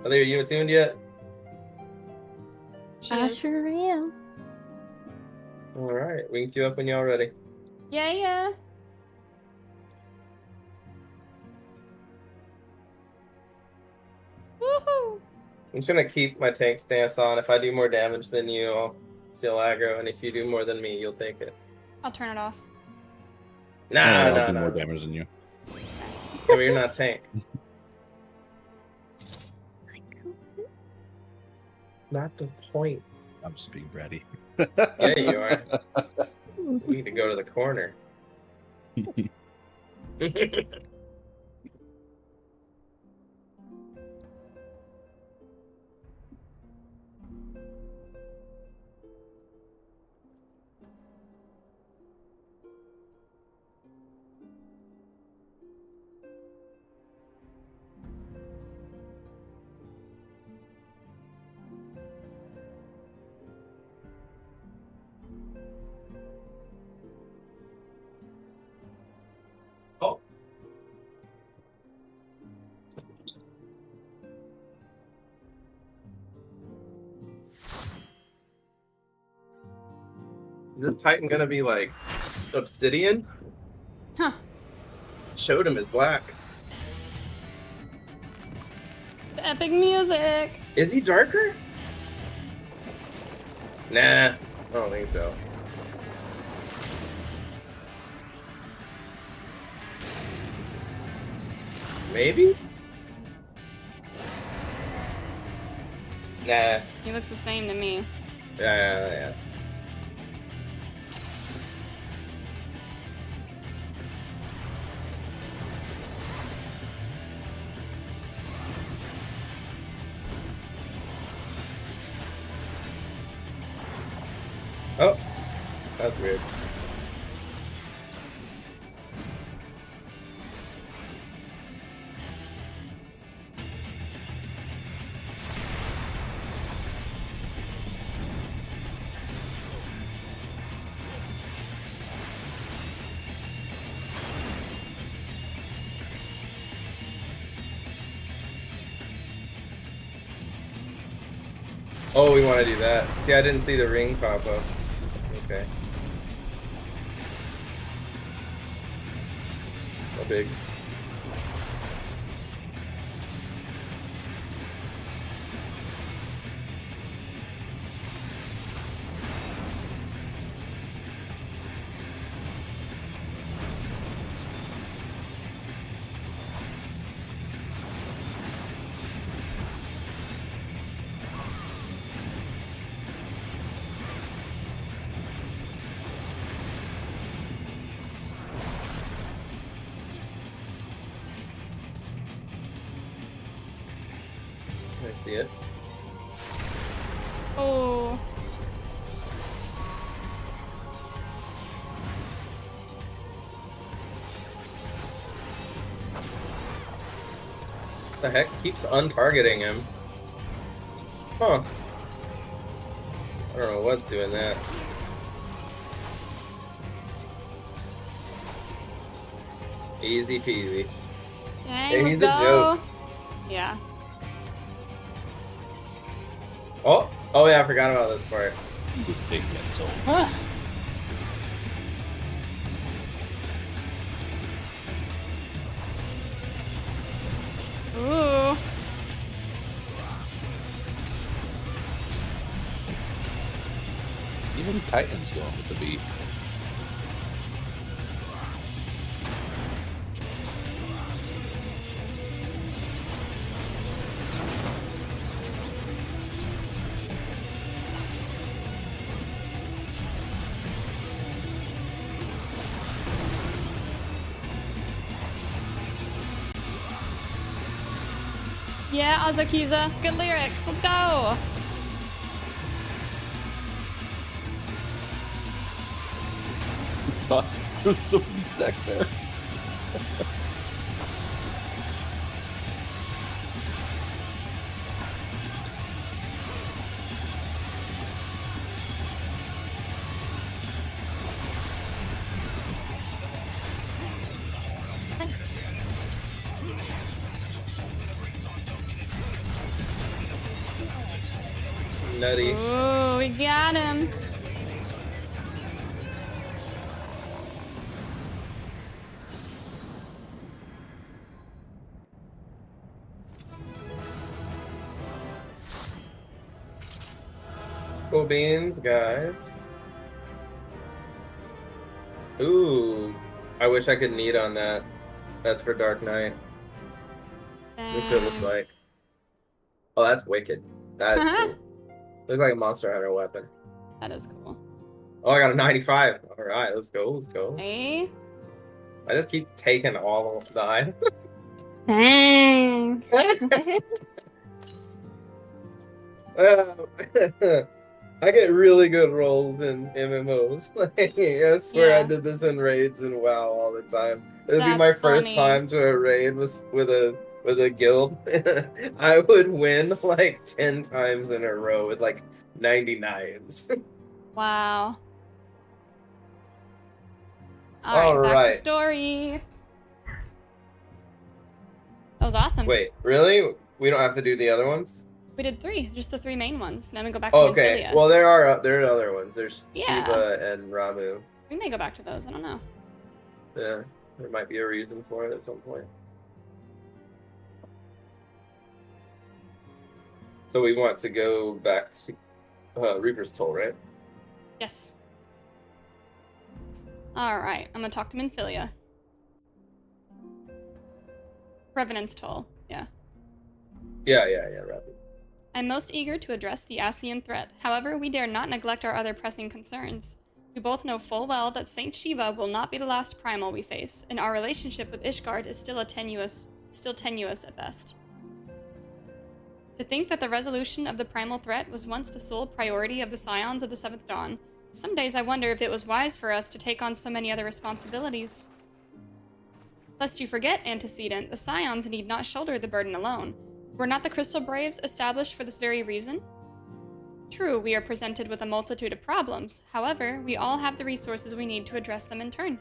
Are you attuned yet? I sure am. Alright, we can queue up when y'all ready. Yeah. Woohoo! I'm just gonna keep my tank stance on. If I do more damage than you, I'll still aggro, and if you do more than me, you'll take it. I'll turn it off. Nah, I'll do more damage than you. Yeah, but you're not tank. Not the point. I'm just being bratty. Yeah, you are. You need to go to the corner. Is this Titan gonna be like obsidian? Huh. Showed him as black. The epic music. Is he darker? Nah, I don't think so. Maybe? Nah. He looks the same to me. Yeah. Oh, that's weird. Oh, we want to do that. See, I didn't see the ring pop up. Okay. So big. I see it. Oh. The heck keeps untargeting him. Huh. I don't know what's doing that. Easy peasy. Dang, Hey, let's he's a go. joke. Yeah. Oh yeah, I forgot about this part. Big pencil. Ooh. Even Titan's going with the beat. Yeah, Azakiza. Good lyrics. Let's go. There's somebody stacked there. Nutty. Ooh, we got him. Cool beans, guys. Ooh, I wish I could knead on that. That's for Dark Knight. This is what it looks like. Oh, that's wicked. That is cool. Looks like a Monster Hunter weapon. That is cool. Oh, I got a 95. All right, let's go. Let's go. Hey. I just keep taking all of the items. Dang. I get really good rolls in MMOs. I swear I Yeah. did this in raids and WoW all the time. It would be That's my first funny. time to a raid with a guild. I would win like 10 times in a row with like 99s. Wow. All right, back to story. That was awesome. Wait, really? We don't have to do the other ones? We did 3, just the 3 main ones. Then we go back to Okay. Nymphilia. Well, there are other ones. There's Yeah. Shiva and Ramu. We may go back to those. I don't know. Yeah, there might be a reason for it at some point. So we want to go back to Reaper's Toll, right? Yes. All right. I'm gonna talk to Nymphilia. Revenant's Toll. Yeah. Yeah, right. I'm most eager to address the Asian threat. However, we dare not neglect our other pressing concerns. We both know full well that Saint Shiva will not be the last primal we face, and our relationship with Ishgard is still tenuous at best. To think that the resolution of the primal threat was once the sole priority of the Scions of the Seventh Dawn Some days I wonder if it was wise for us to take on so many other responsibilities. Lest you forget, Antecedent, the Scions need not shoulder the burden alone. Were not the Crystal Braves established for this very reason? True, we are presented with a multitude of problems. However, we all have the resources we need to address them in turn.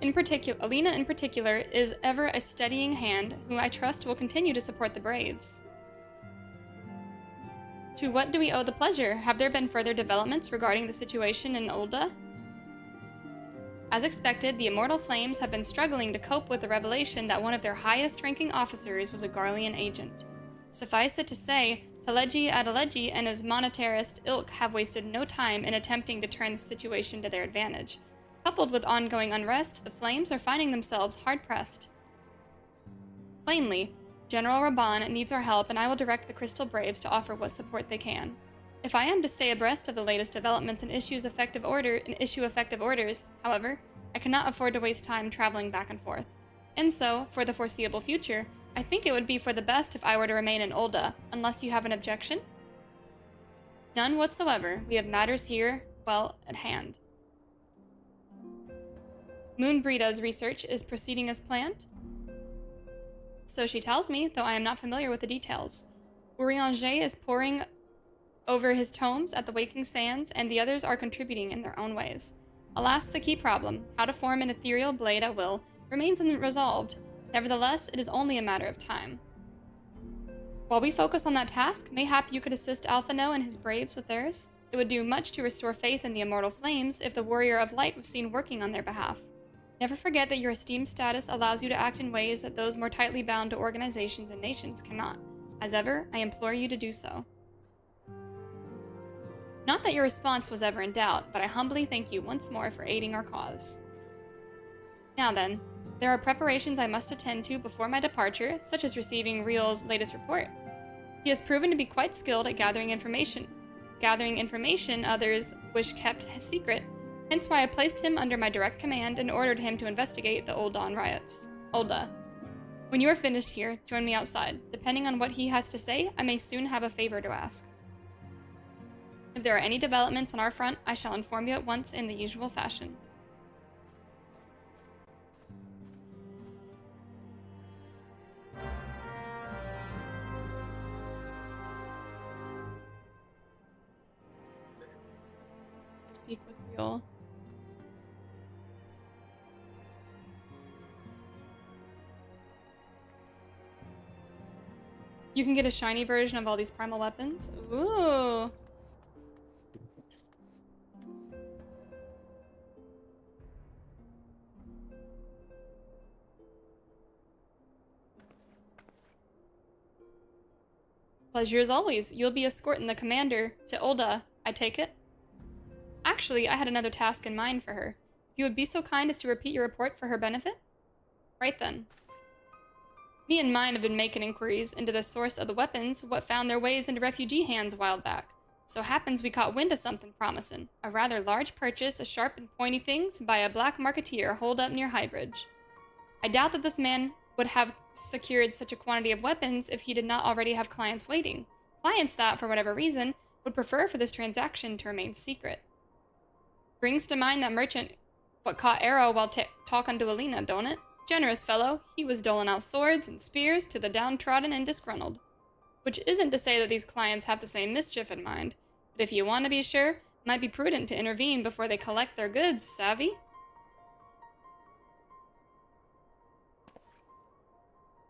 AoElena in particular is ever a steadying hand who I trust will continue to support the Braves. To what do we owe the pleasure? Have there been further developments regarding the situation in Ul'dah? As expected, the Immortal Flames have been struggling to cope with the revelation that one of their highest-ranking officers was a Garlean agent. Suffice it to say, Teleji Adeleji and his monetarist ilk have wasted no time in attempting to turn the situation to their advantage. Coupled with ongoing unrest, the Flames are finding themselves hard-pressed. Plainly, General Reborn needs our help, and I will direct the Crystal Braves to offer what support they can. If I am to stay abreast of the latest developments and issue effective orders, however, I cannot afford to waste time traveling back and forth. And so, for the foreseeable future, I think it would be for the best if I were to remain in Ul'dah, unless you have an objection? None whatsoever. We have matters here, well, at hand. Moonbreeda's research is proceeding as planned? So she tells me, though I am not familiar with the details. Urianger is poring over his tomes at the Waking Sands, and the others are contributing in their own ways. Alas, the key problem, how to form an ethereal blade at will, remains unresolved. Nevertheless, it is only a matter of time. While we focus on that task, mayhap you could assist Alphino and his Braves with theirs? It would do much to restore faith in the Immortal Flames if the Warrior of Light was seen working on their behalf. Never forget that your esteemed status allows you to act in ways that those more tightly bound to organizations and nations cannot. As ever, I implore you to do so. Not that your response was ever in doubt, but I humbly thank you once more for aiding our cause. Now then, there are preparations I must attend to before my departure, such as receiving Riel's latest report. He has proven to be quite skilled at gathering information others wish kept secret, hence why I placed him under my direct command and ordered him to investigate the Ul'dah riots. Ul'dah. When you are finished here, join me outside. Depending on what he has to say, I may soon have a favor to ask. If there are any developments on our front, I shall inform you at once in the usual fashion. Speak with Riel. You can get a shiny version of all these primal weapons. Ooh. Pleasure as always. You'll be escorting the commander to Ul'dah, I take it? Actually, I had another task in mind for her. If you would be so kind as to repeat your report for her benefit? Right then. Me and mine have been making inquiries into the source of the weapons, what found their ways into refugee hands a while back. So happens we caught wind of something promising. A rather large purchase of sharp and pointy things by a black marketeer holed up near Highbridge. I doubt that this man would have secured such a quantity of weapons if he did not already have clients waiting. Clients that, for whatever reason, would prefer for this transaction to remain secret. Brings to mind that merchant what caught Arrow while talking to Alena, don't it? Generous fellow, he was doling out swords and spears to the downtrodden and disgruntled. Which isn't to say that these clients have the same mischief in mind, but if you want to be sure, it might be prudent to intervene before they collect their goods, savvy?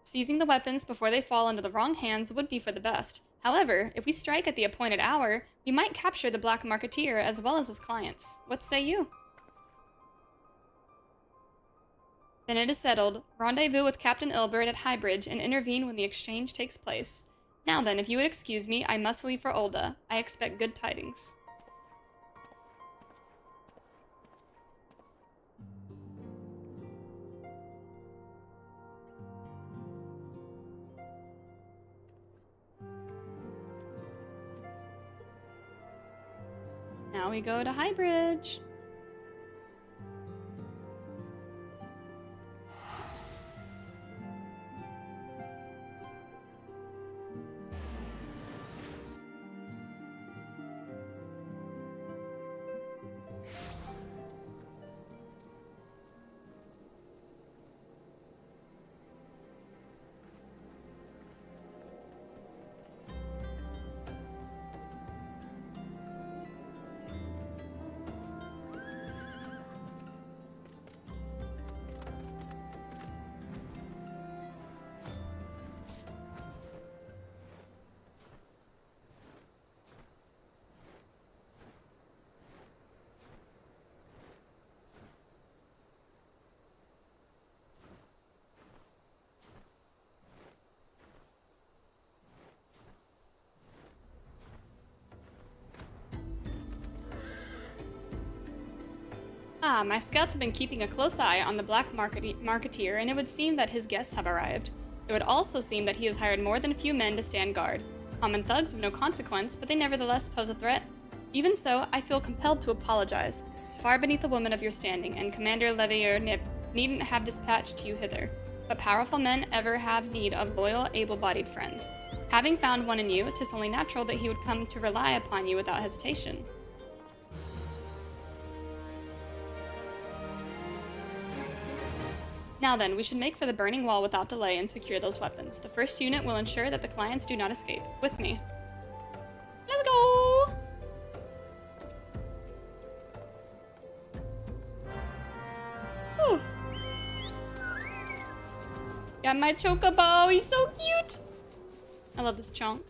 Seizing the weapons before they fall into the wrong hands would be for the best. However, if we strike at the appointed hour, we might capture the black marketeer as well as his clients. What say you? Then it is settled. Rendezvous with Captain Ilbert at Highbridge and intervene when the exchange takes place. Now then, if you would excuse me, I must leave for Ul'dah. I expect good tidings. Now we go to Highbridge. Ah, my scouts have been keeping a close eye on the black marketeer, and it would seem that his guests have arrived. It would also seem that he has hired more than a few men to stand guard. Common thugs of no consequence, but they nevertheless pose a threat. Even so, I feel compelled to apologize. This is far beneath a woman of your standing, and Commander Levier needn't have dispatched you hither. But powerful men ever have need of loyal, able-bodied friends. Having found one in you, 'tis only natural that he would come to rely upon you without hesitation. Now then, we should make for the burning wall without delay and secure those weapons. The first unit will ensure that the clients do not escape. With me. Let's go! Whew. Got my chocobo, he's so cute! I love this chunk.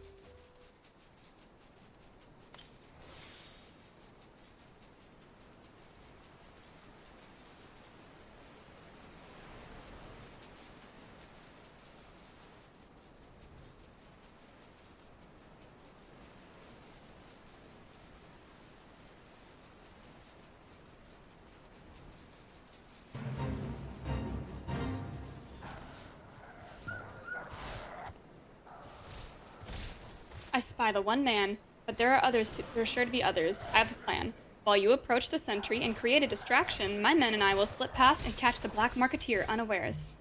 I spy the one man, but there are sure to be others. I have a plan. While you approach the sentry and create a distraction, my men and I will slip past and catch the black marketeer unawares.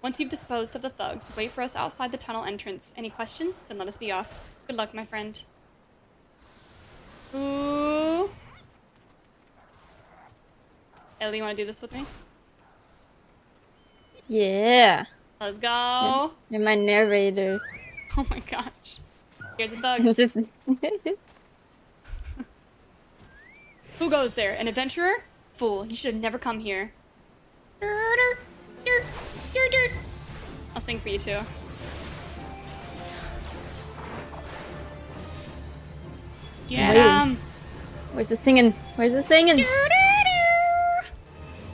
Once you've disposed of the thugs, wait for us outside the tunnel entrance. Any questions? Then let us be off. Good luck, my friend. Ooh. Ellie, you want to do this with me? Yeah. Let's go. You're my narrator. Oh my gosh. Here's a thug. Who goes there? An adventurer? Fool, you should have never come here. I'll sing for you too. Get him! Where's the singing? Where's the singing?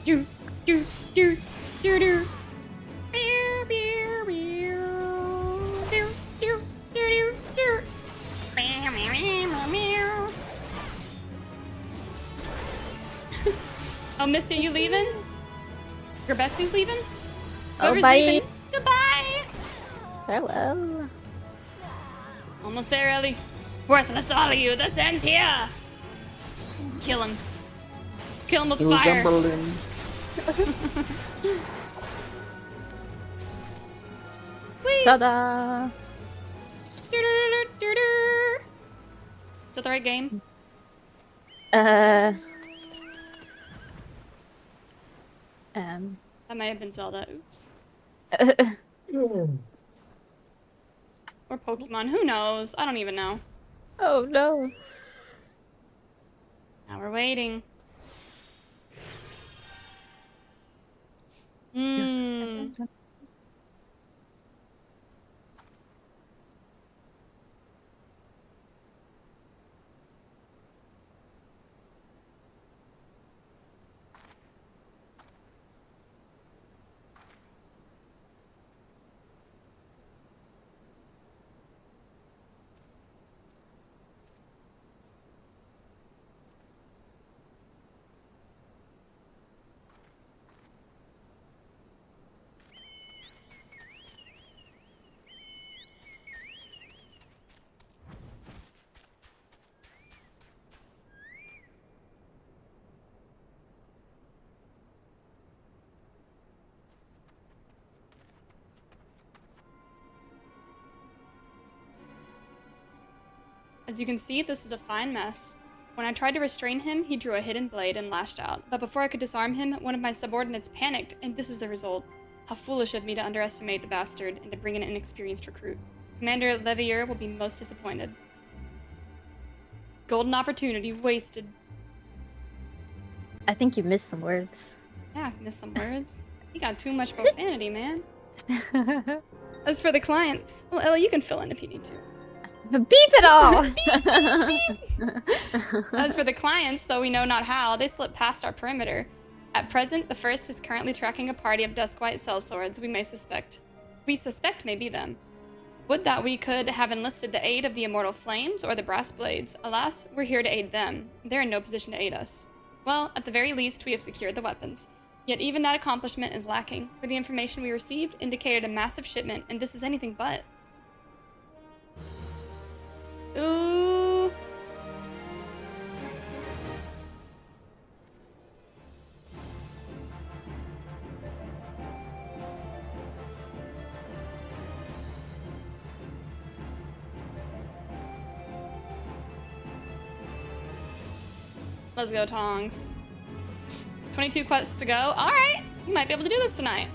Do do do do do. Oh, mister, you leaving? Your bestie's leaving? Oh, bye. Leaving? Goodbye! Farewell. Almost there, Ellie. Worthless all of you, this ends here! Kill him. Kill him with fire. Ta-da! Is that the right game? That might have been Zelda. Oops. Or Pokemon. Who knows? I don't even know. Oh no. Now we're waiting. As you can see, this is a fine mess. When I tried to restrain him, he drew a hidden blade and lashed out. But before I could disarm him, one of my subordinates panicked, and this is the result. How foolish of me to underestimate the bastard and to bring in an inexperienced recruit. Commander Levier will be most disappointed. Golden opportunity wasted. I think you missed some words. Yeah, I missed some words. You got too much profanity, man. As for the clients, well, Ellie, you can fill in if you need to. Beep it all! As for the clients, though we know not how, they slip past our perimeter. At present, the first is currently tracking a party of Duskwhite sellswords we suspect may be them. Would that we could have enlisted the aid of the Immortal Flames or the Brass Blades. Alas, we're here to aid them. They're in no position to aid us. Well, at the very least, we have secured the weapons. Yet even that accomplishment is lacking, for the information we received indicated a massive shipment, and this is anything but. Ooh. Let's go, Tongs. 22 quests to go. All right, you might be able to do this tonight.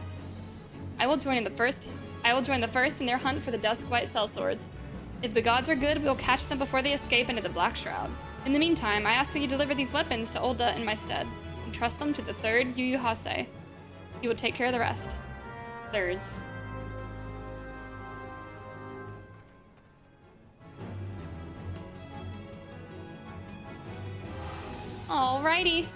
I will join the first in their hunt for the dusk white sellswords. If the gods are good, we will catch them before they escape into the Black Shroud. In the meantime, I ask that you deliver these weapons to Ulda in my stead, and trust them to the third Yu Yu Hase. He will take care of the rest. Thirds. Alrighty.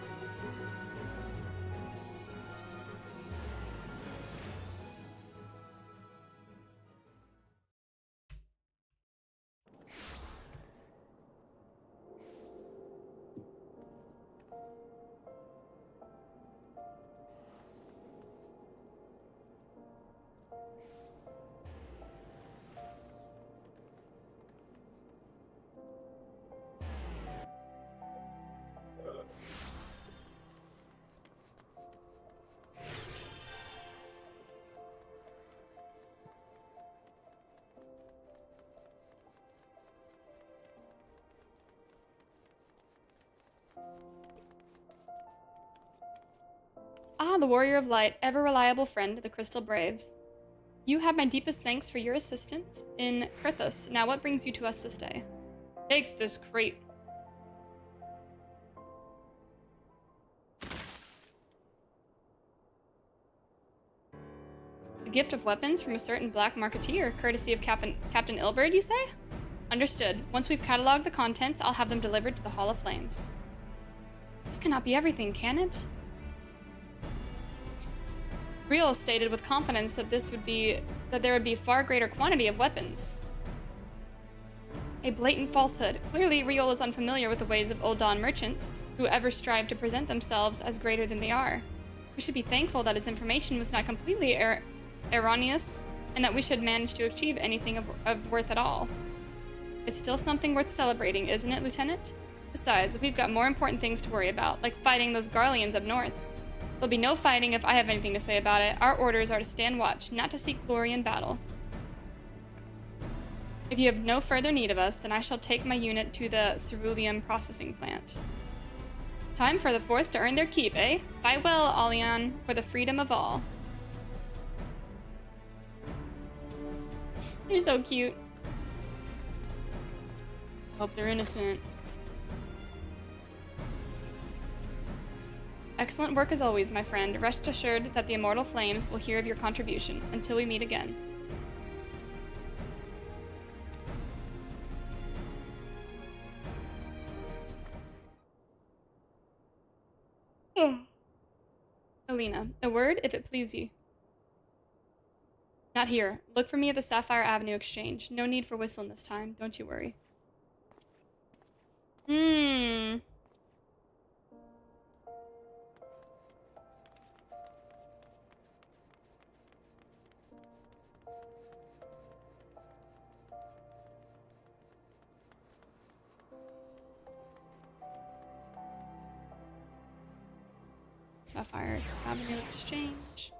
Ah, the Warrior of Light, ever reliable friend of the Crystal Braves. You have my deepest thanks for your assistance in Kurthus. Now what brings you to us this day? Take this crate. A gift of weapons from a certain black marketeer, courtesy of Captain Ilberd, you say? Understood. Once we've cataloged the contents, I'll have them delivered to the Hall of Flames. This cannot be everything, can it? Riel stated with confidence that there would be far greater quantity of weapons. A blatant falsehood. Clearly, Riel is unfamiliar with the ways of Old Dawn merchants, who ever strive to present themselves as greater than they are. We should be thankful that his information was not completely erroneous, and that we should manage to achieve anything of worth at all. It's still something worth celebrating, isn't it, Lieutenant? Besides, we've got more important things to worry about, like fighting those Garleans up north. There'll be no fighting if I have anything to say about it. Our orders are to stand watch, not to seek glory in battle. If you have no further need of us, then I shall take my unit to the ceruleum processing plant. Time for the Fourth to earn their keep, eh? Fight well, Alian, for the freedom of all. You're so cute. Hope they're innocent. Excellent work as always, my friend. Rest assured that the Immortal Flames will hear of your contribution. Until we meet again. Alena, a word, if it please ye. Not here. Look for me at the Sapphire Avenue Exchange. No need for whistling this time. Don't you worry. Sapphire Avenue Exchange.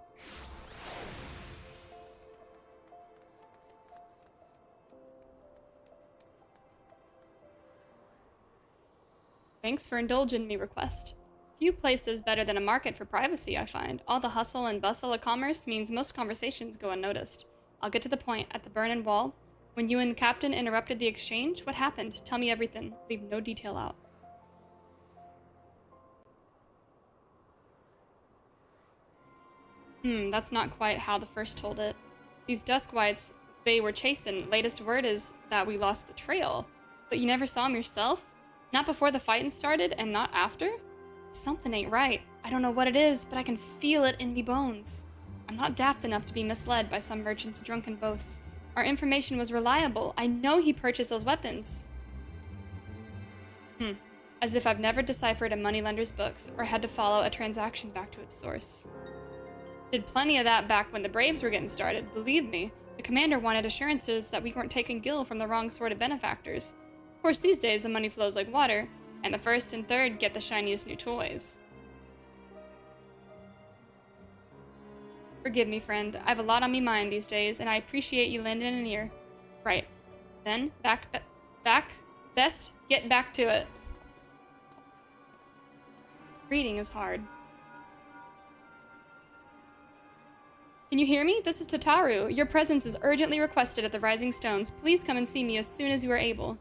Thanks for indulging me request. Few places better than a market for privacy, I find. All the hustle and bustle of commerce means most conversations go unnoticed. I'll get to the point. At the Burnin' Wall, when you and the captain interrupted the exchange, what happened? Tell me everything. Leave no detail out. That's not quite how the first told it. These Dusk Whites, they were chasing. Latest word is that we lost the trail. But you never saw them yourself? Not before the fighting started, and not after? Something ain't right. I don't know what it is, but I can feel it in me bones. I'm not daft enough to be misled by some merchant's drunken boasts. Our information was reliable. I know he purchased those weapons. as if I've never deciphered a moneylender's books or had to follow a transaction back to its source. Did plenty of that back when the Braves were getting started, believe me. The commander wanted assurances that we weren't taking gil from the wrong sort of benefactors. Of course, these days the money flows like water, and the first and third get the shiniest new toys. Forgive me, friend. I have a lot on me mind these days, and I appreciate you lending an ear. Right. Then, best get back to it. Reading is hard. Can you hear me? This is Tataru. Your presence is urgently requested at the Rising Stones. Please come and see me as soon as you are able.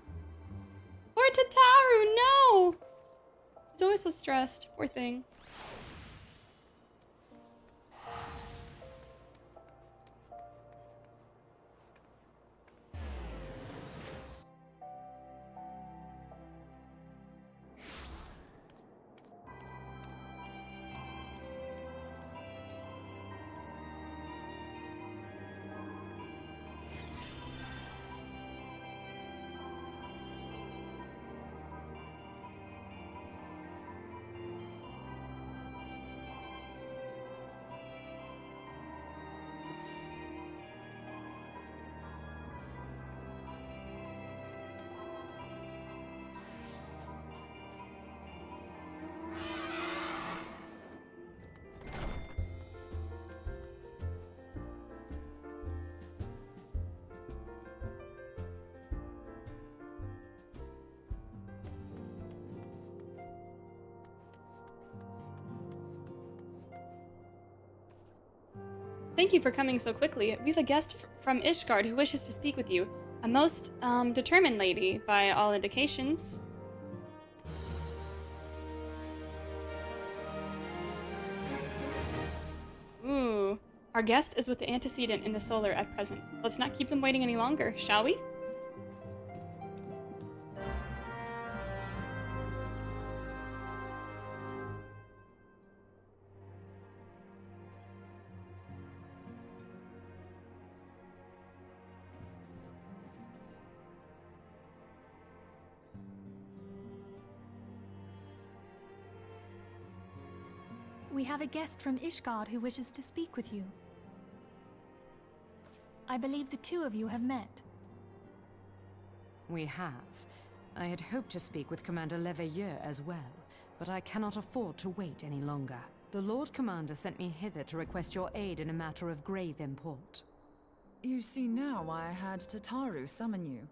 Poor Tataru, no! He's always so stressed. Poor thing. Thank you for coming so quickly. We have a guest from Ishgard who wishes to speak with you. A most, determined lady, by all indications. Ooh. Our guest is with the antecedent in the solar at present. Let's not keep them waiting any longer, shall we? We have a guest from Ishgard who wishes to speak with you. I believe the two of you have met. We have. I had hoped to speak with Commander Leveilleur as well, but I cannot afford to wait any longer. The Lord Commander sent me hither to request your aid in a matter of grave import. You see now why I had Tataru summon you.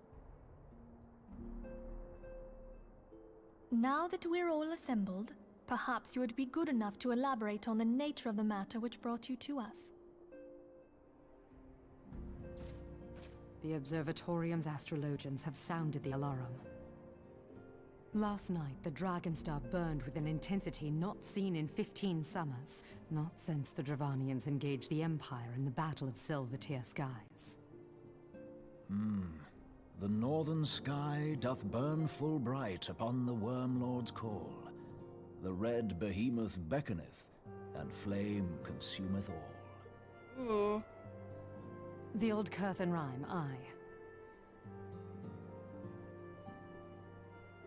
Now that we're all assembled, perhaps you would be good enough to elaborate on the nature of the matter which brought you to us. The Observatorium's astrologians have sounded the alarm. Last night, the Dragonstar burned with an intensity not seen in 15 summers, not since the Dravanians engaged the Empire in the Battle of Silvertear Skies. The northern sky doth burn full bright upon the Wormlord's call. The red behemoth beckoneth, and flame consumeth all. Ooh. The old Curthan rhyme, aye.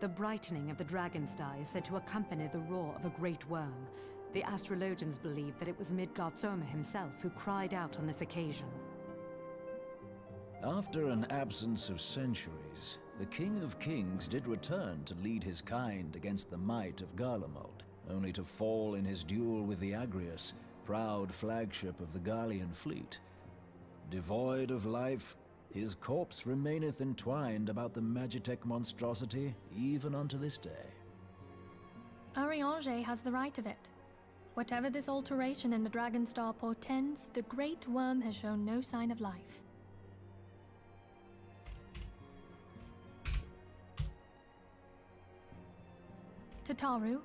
The brightening of the Dragonstar is said to accompany the roar of a great worm. The astrologians believe that it was Midgardsormr himself who cried out on this occasion. After an absence of centuries, the King of Kings did return to lead his kind against the might of Garlemald, only to fall in his duel with the Agrius, proud flagship of the Garlean fleet. Devoid of life, his corpse remaineth entwined about the Magitech monstrosity even unto this day. Ariange has the right of it. Whatever this alteration in the Dragonstar portends, the Great Worm has shown no sign of life. Tataru,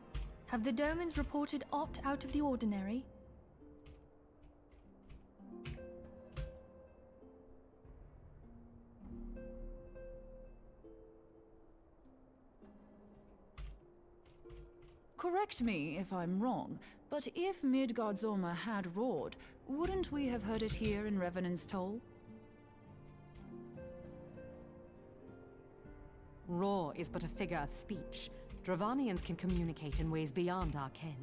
have the Domans reported aught out of the ordinary? Correct me if I'm wrong, but if Midgardsormr had roared, wouldn't we have heard it here in Revenant's Toll? Roar is but a figure of speech. Dravanians can communicate in ways beyond our ken.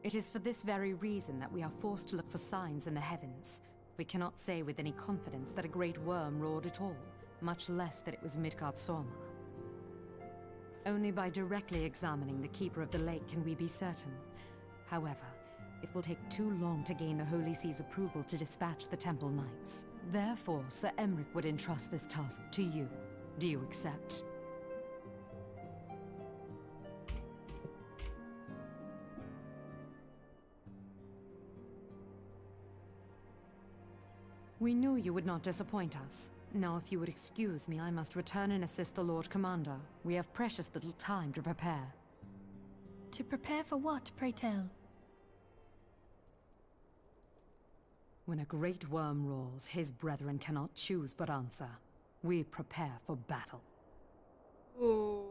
It is for this very reason that we are forced to look for signs in the heavens. We cannot say with any confidence that a great worm roared at all, much less that it was Midgard Sorma. Only by directly examining the Keeper of the Lake can we be certain. However, it will take too long to gain the Holy See's approval to dispatch the Temple Knights. Therefore, Sir Emmerich would entrust this task to you. Do you accept? We knew you would not disappoint us. Now, if you would excuse me, I must return and assist the Lord Commander. We have precious little time to prepare. To prepare for what, pray tell? When a great worm roars, his brethren cannot choose but answer. We prepare for battle. Ooh.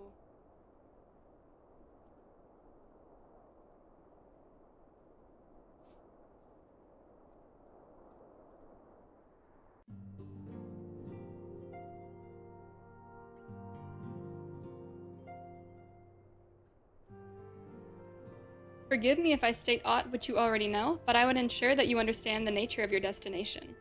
Forgive me if I state aught which you already know, but I would ensure that you understand the nature of your destination.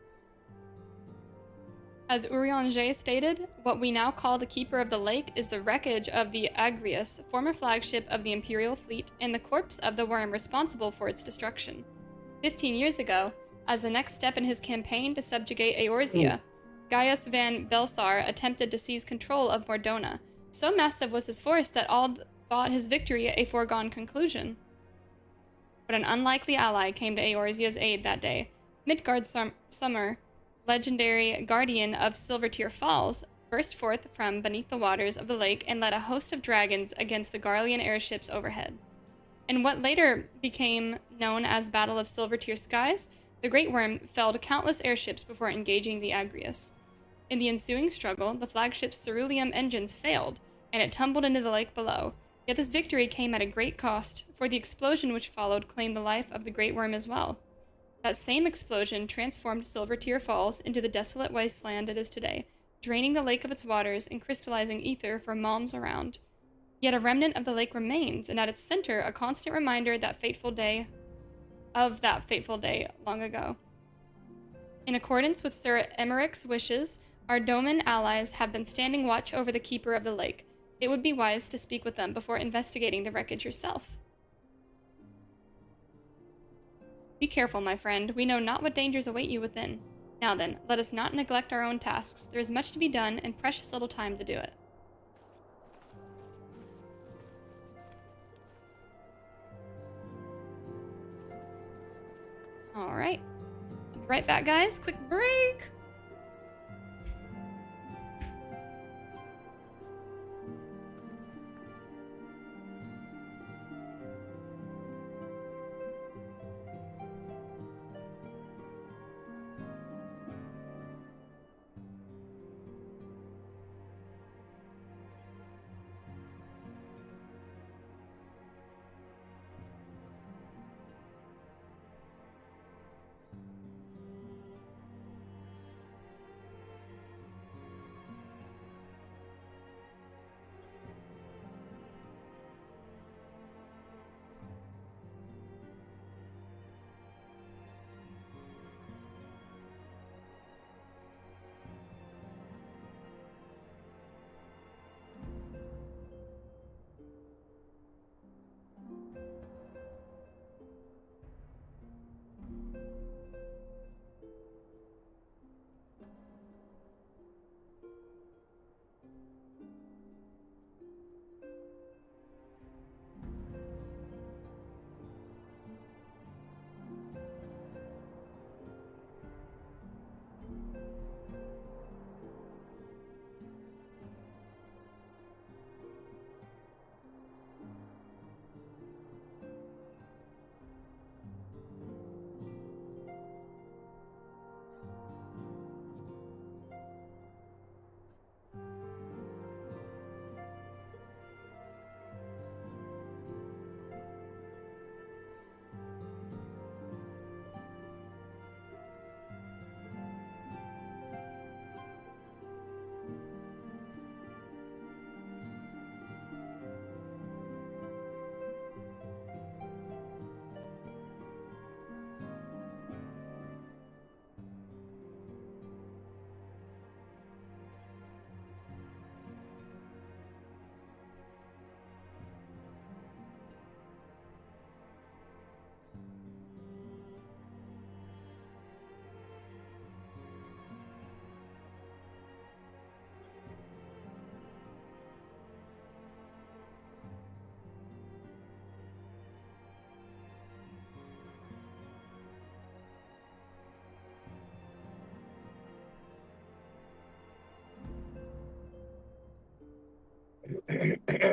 As Urianger stated, what we now call the Keeper of the Lake is the wreckage of the Agrius, former flagship of the Imperial fleet, and the corpse of the worm responsible for its destruction. 15 years ago, as the next step in his campaign to subjugate Eorzea, Gaius van Belsar attempted to seize control of Mordona. So massive was his force that all thought his victory a foregone conclusion. But an unlikely ally came to Eorzea's aid that day. Midgard Summer, legendary guardian of Silvertear Falls, burst forth from beneath the waters of the lake and led a host of dragons against the Garlean airships overhead. In what later became known as Battle of Silvertear Skies, the Great Worm felled countless airships before engaging the Agrius. In the ensuing struggle, the flagship's ceruleum engines failed, and it tumbled into the lake below. Yet this victory came at a great cost, for the explosion which followed claimed the life of the Great Worm as well. That same explosion transformed Silvertear Falls into the desolate wasteland it is today, draining the lake of its waters and crystallizing ether for malms around. Yet a remnant of the lake remains, and at its center, a constant reminder of that fateful day long ago. In accordance with Sir Emmerich's wishes, our Doman allies have been standing watch over the Keeper of the Lake. It would be wise to speak with them before investigating the wreckage yourself. Be careful, my friend. We know not what dangers await you within. Now then, let us not neglect our own tasks. There is much to be done, and precious little time to do it. Alright. I'll be right back, guys. Quick break!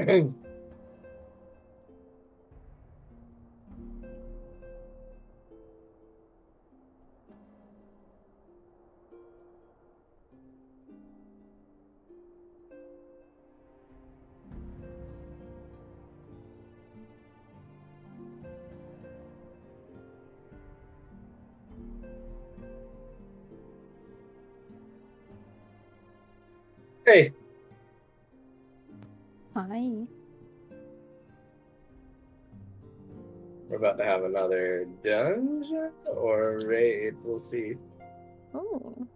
Hey. Hi. We're about to have another dungeon or raid. We'll see. Oh.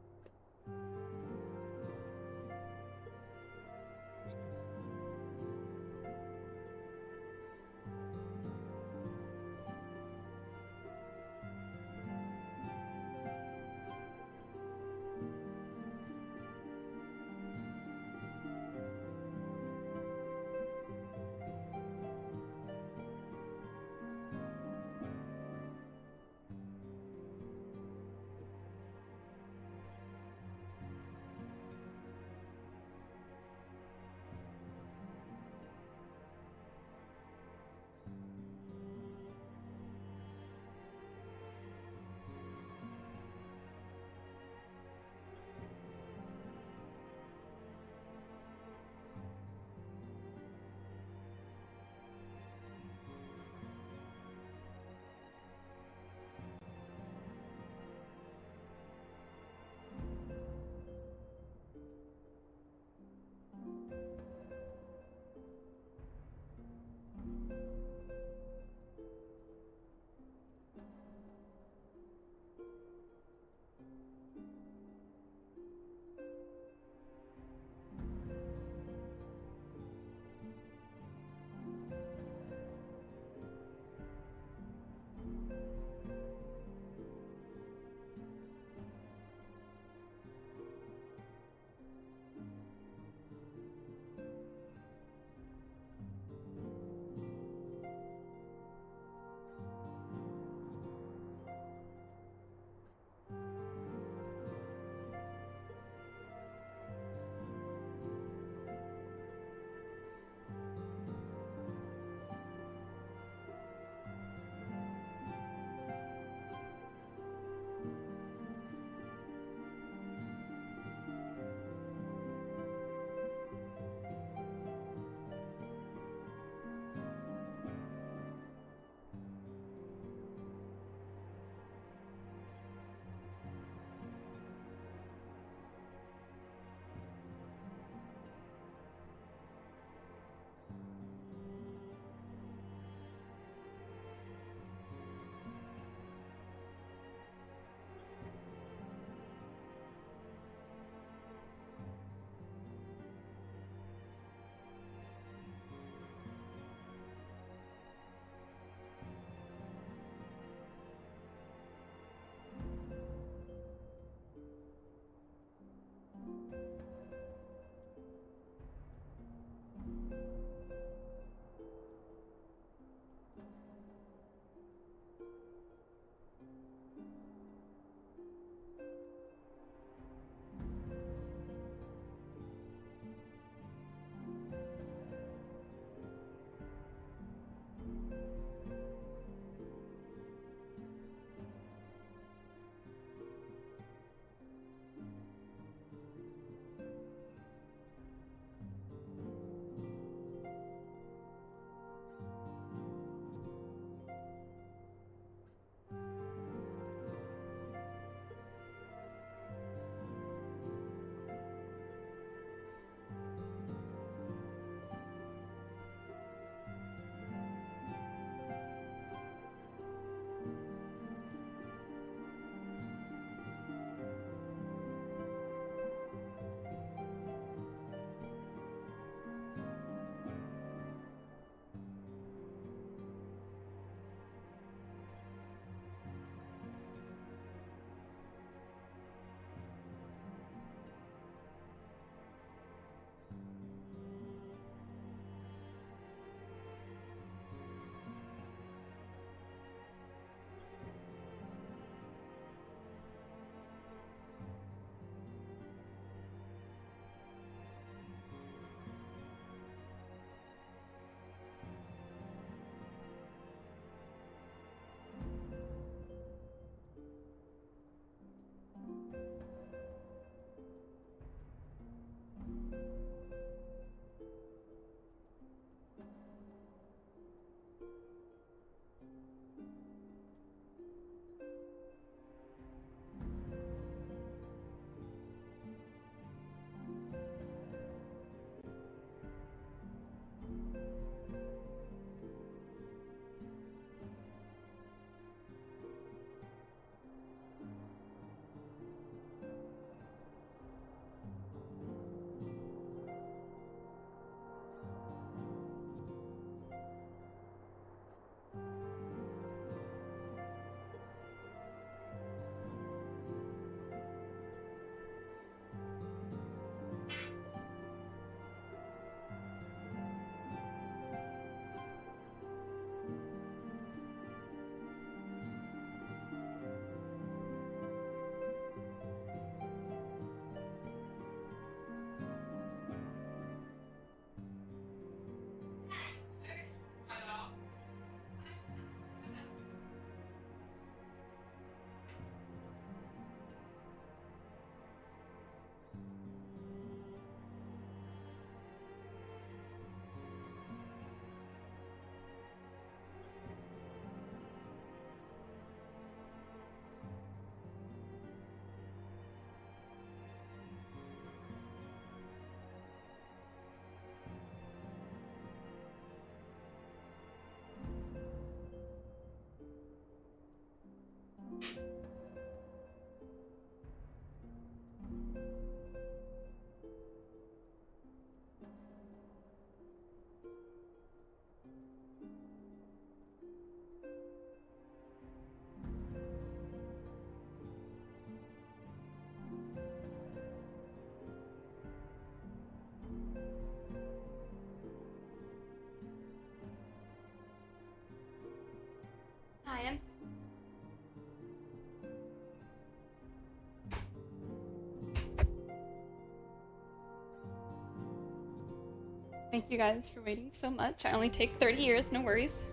Thank you guys for waiting so much. I only take 30 years, no worries.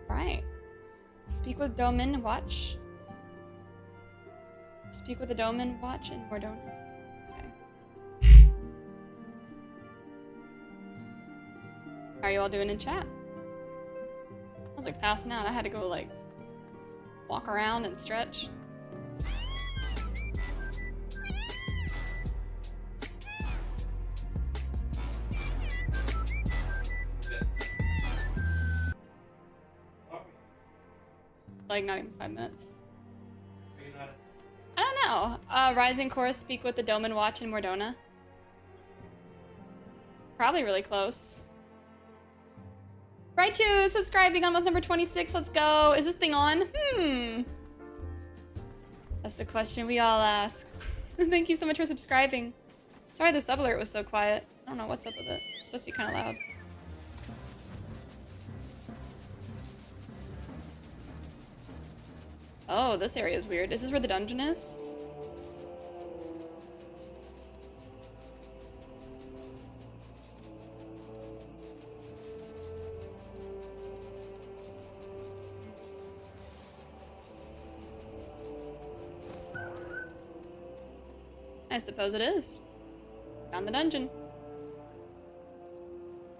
Right. Speak with Domin, watch. Speak with the Domin, watch, and Mordona. Okay. How are you all doing in chat? I was like passing out. I had to go like walk around and stretch. Like not even 5 minutes. I don't know. Rising Chorus, speak with the Domin, watch, and Mordona. Probably really close. Right to subscribing on month number 26. Let's go. Is this thing on? That's the question we all ask. Thank you so much for subscribing. Sorry the sub alert was so quiet. I don't know what's up with it. It's supposed to be kind of loud. Oh, this area is weird. Is this where the dungeon is? I suppose it is. Found the dungeon.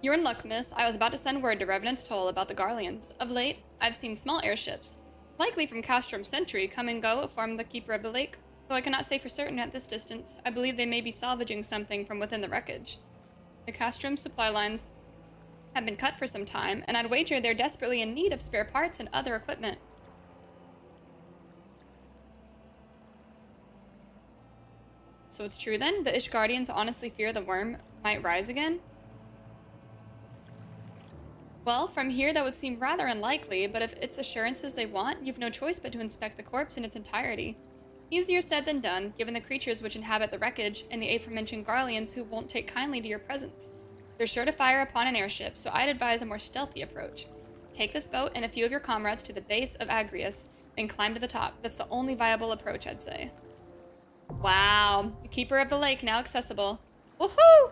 You're in luck, miss. I was about to send word to Revenant's Toll about the Garleans. Of late, I've seen small airships, likely from Castrum Sentry, come and go from the Keeper of the Lake. Though I cannot say for certain at this distance, I believe they may be salvaging something from within the wreckage. The Castrum supply lines have been cut for some time, and I'd wager they're desperately in need of spare parts and other equipment. So it's true then? The Ishgardians honestly fear the worm might rise again? Well, from here that would seem rather unlikely, but if it's assurances they want, you've no choice but to inspect the corpse in its entirety. Easier said than done, given the creatures which inhabit the wreckage and the aforementioned Garleans who won't take kindly to your presence. They're sure to fire upon an airship, so I'd advise a more stealthy approach. Take this boat and a few of your comrades to the base of Agrius, and climb to the top. That's the only viable approach, I'd say. Wow, the Keeper of the Lake now accessible. Woohoo!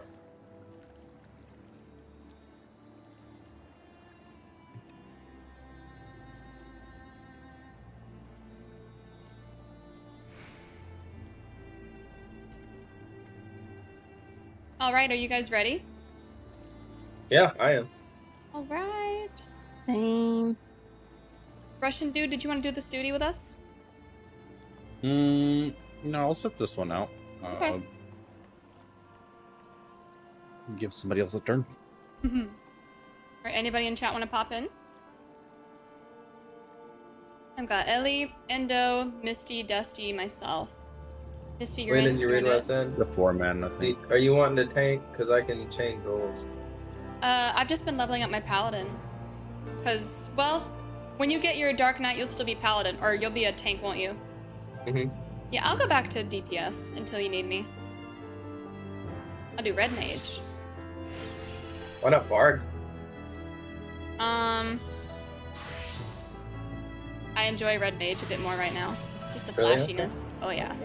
All right, are you guys ready? Yeah, I am. All right. Same. Russian dude, did you want to do this duty with us? No, I'll set this one out. Okay. Give somebody else a turn. All right, anybody in chat want to pop in? I've got Ellie, Endo, Misty, Dusty, myself. Misty, you're When in. did you read what I said? The 4-man, I think. Are you wanting to tank? Because I can change roles. I've just been leveling up my paladin. Because, well, when you get your Dark Knight, you'll still be paladin, or you'll be a tank, won't you? Yeah, I'll go back to DPS until you need me. I'll do Red Mage. Why not Bard? I enjoy Red Mage a bit more right now. Just the Really? flashiness. Oh yeah.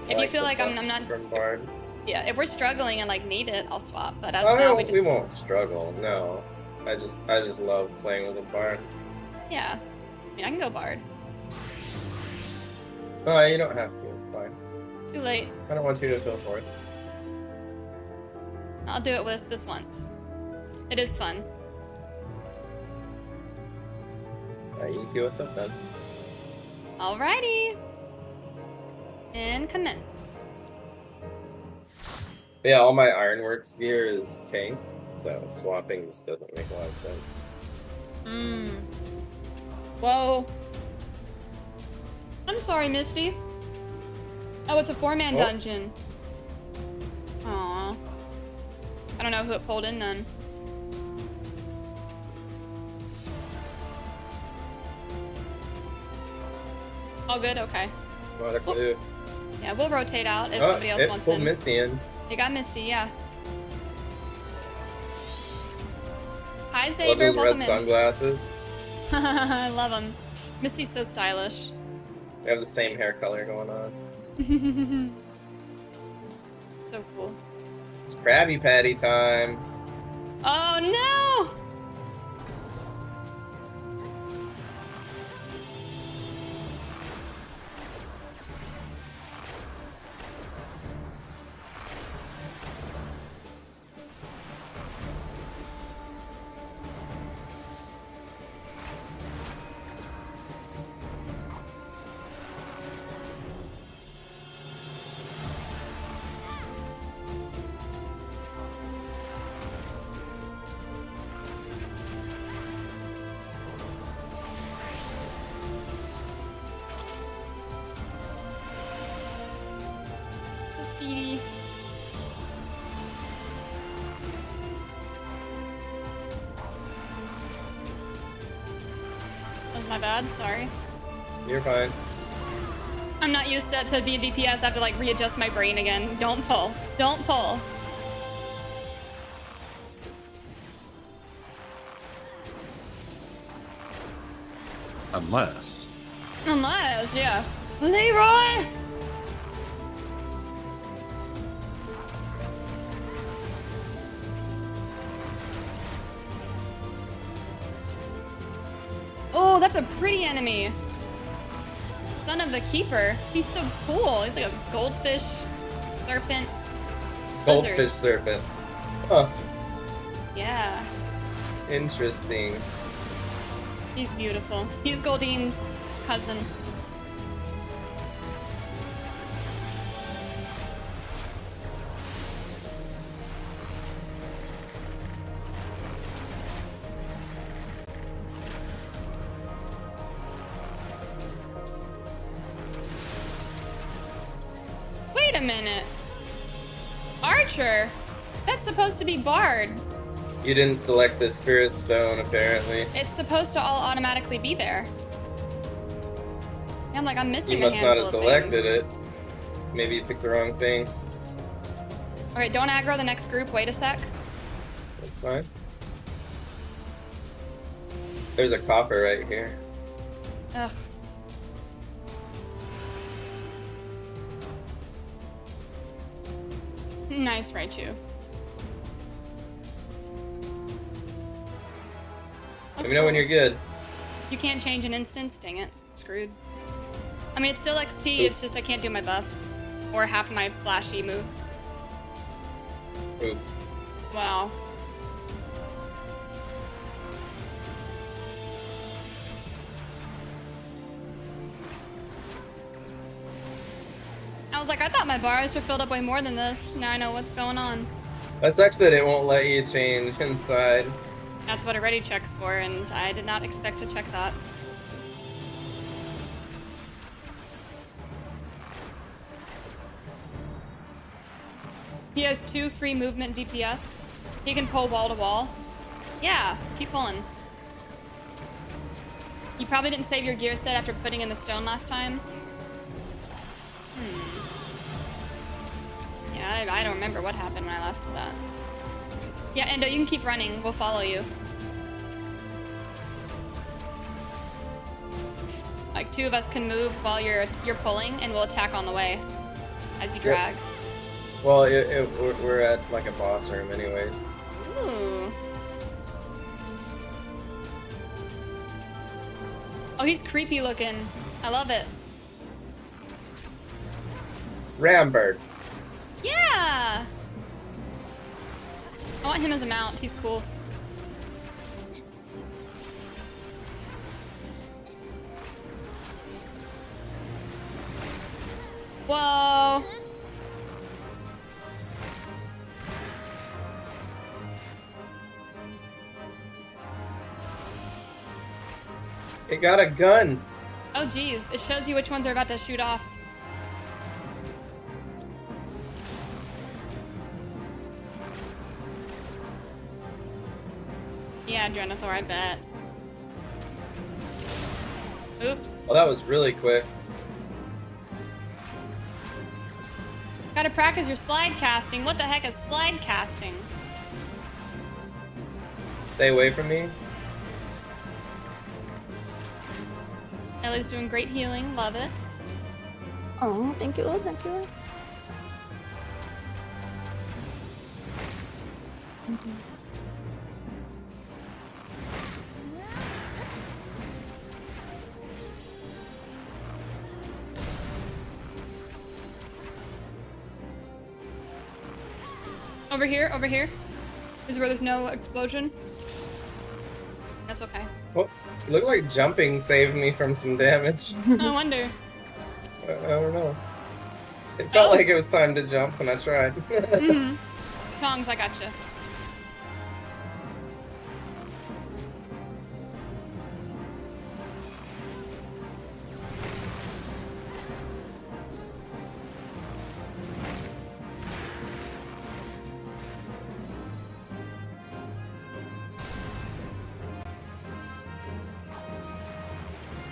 I If you feel the like I'm buffs not. from Bard. Yeah, if we're struggling and like need it, I'll swap. But as Oh, of now, we won't struggle. No, I just love playing with a Bard. Yeah, I mean I can go Bard. Oh, you don't have to. It's fine. Too late. I don't want you to feel forced. I'll do it with this once. It is fun. You can queue us up then. Alrighty. And commence. But yeah, all my Ironworks gear is tanked, so swapping just doesn't make a lot of sense. Whoa. I'm sorry, Misty. Oh, it's a 4-man dungeon. Aww. I don't know who it pulled in then. All good? Okay. What a clue. Yeah, we'll rotate out if somebody else wants pulled in. Misty in. You got Misty, yeah. Hi, Love Saber. those Welcome red in. sunglasses. I love them. Misty's so stylish. They have the same hair color going on. So cool. It's Krabby Patty time. Oh no! So speedy. That was my bad, sorry. You're fine. I'm not used to being DPS, I have to like readjust my brain again. Don't pull. Don't pull. Unless. Unless, yeah. Leroy! Oh, that's a pretty enemy. Son of the Keeper. He's so cool. He's like a goldfish, serpent, lizard. Goldfish serpent. Huh. Yeah. Interesting. He's beautiful. He's Goldine's cousin. Wait a minute. Archer? That's supposed to be Bard. You didn't select the Spirit Stone, apparently. It's supposed to all automatically be there. Yeah, I'm like, I'm missing You a must not handful have of selected things. it. Maybe you picked the wrong thing. Alright, don't aggro the next group. Wait a sec. That's fine. There's a copper right here. Ugh. Nice, Raichu. Let me know when you're good. You can't change an instance? Dang it. Screwed. I mean, it's still XP, it's just I can't do my buffs. Or half my flashy moves. Oof. Wow. I was like, I thought my bars were filled up way more than this. Now I know what's going on. That sucks that it won't let you change inside. That's what a ready check's for, and I did not expect to check that. He has 2 free movement DPS. He can pull wall to wall. Yeah, keep pulling. You probably didn't save your gear set after putting in the stone last time. Yeah, I don't remember what happened when I last did that. Yeah, Endo, you can keep running. We'll follow you. Like 2 of us can move while you're pulling, and we'll attack on the way as you drag. Yep. Well, we're at like a boss room, anyways. Ooh. Oh, he's creepy looking. I love it. Rambird. Yeah. I want him as a mount. He's cool. Whoa. It got a gun. Oh, geez. It shows you which ones are about to shoot off. Yeah, Drenithor, I bet. Oops. Well, that was really quick. Gotta practice your slide casting. What the heck is slide casting? Stay away from me. Ellie's doing great healing. Love it. Oh, thank you, thank you. Over here, over here. Is where there's no explosion. That's okay. Well, it looked like jumping saved me from some damage. No wonder. I don't know. It felt like it was time to jump when I tried. Mm-hmm. Tongs, I gotcha.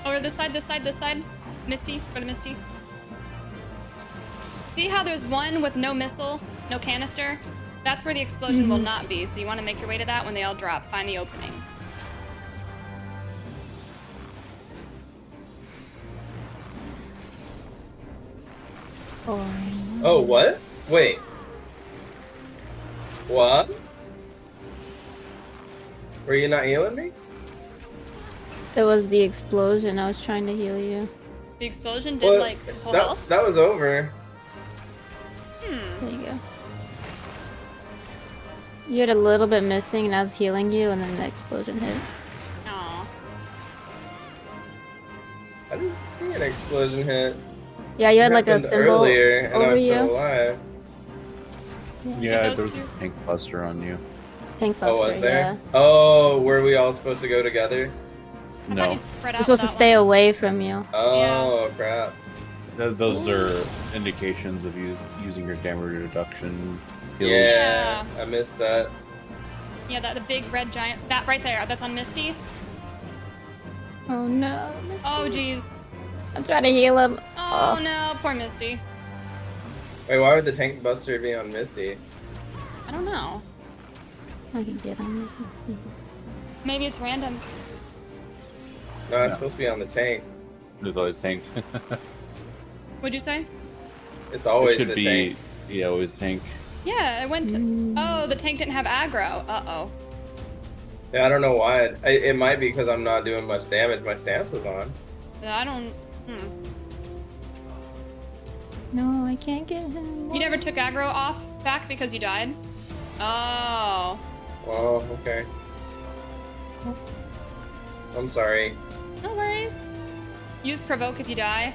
Over this side, this side, this side. Misty, go to Misty. See how there's one with no missile, no canister? That's where the explosion will not be, so you want to make your way to that when they all drop. Find the opening. Oh, what? Wait. What? Were you not healing me? It was the explosion. I was trying to heal you. The explosion did like his whole health? That was over. There you go. You had a little bit missing, and I was healing you, and then the explosion hit. Aww. I didn't see an explosion hit. Yeah, you had It like a happened symbol earlier, and over I was you. still alive. Yeah, there's a tank buster on you. Tank buster, Oh, was there? yeah. Oh, were we all supposed to go together? No. You're supposed to stay away from you. Oh, crap. Those are indications of using your damage reduction heals. Yeah, I missed that. Yeah, that the big red giant. That right there. That's on Misty. Oh no. Oh jeez. I'm trying to heal him. Oh no, poor Misty. Wait, why would the tank buster be on Misty? I don't know. I can get him. Let's see. Maybe it's random. No, it's supposed to be on the tank. There's always tank. What'd you say? It's always it should the be, tank. Yeah, always tank. Yeah, it went to... Oh, the tank didn't have aggro. Uh-oh. Yeah, I don't know why. It might be because I'm not doing much damage. My stance was on. I don't... No, I can't get him. You never took aggro off back because you died? Oh. Oh, okay. I'm sorry. No worries. Use provoke if you die.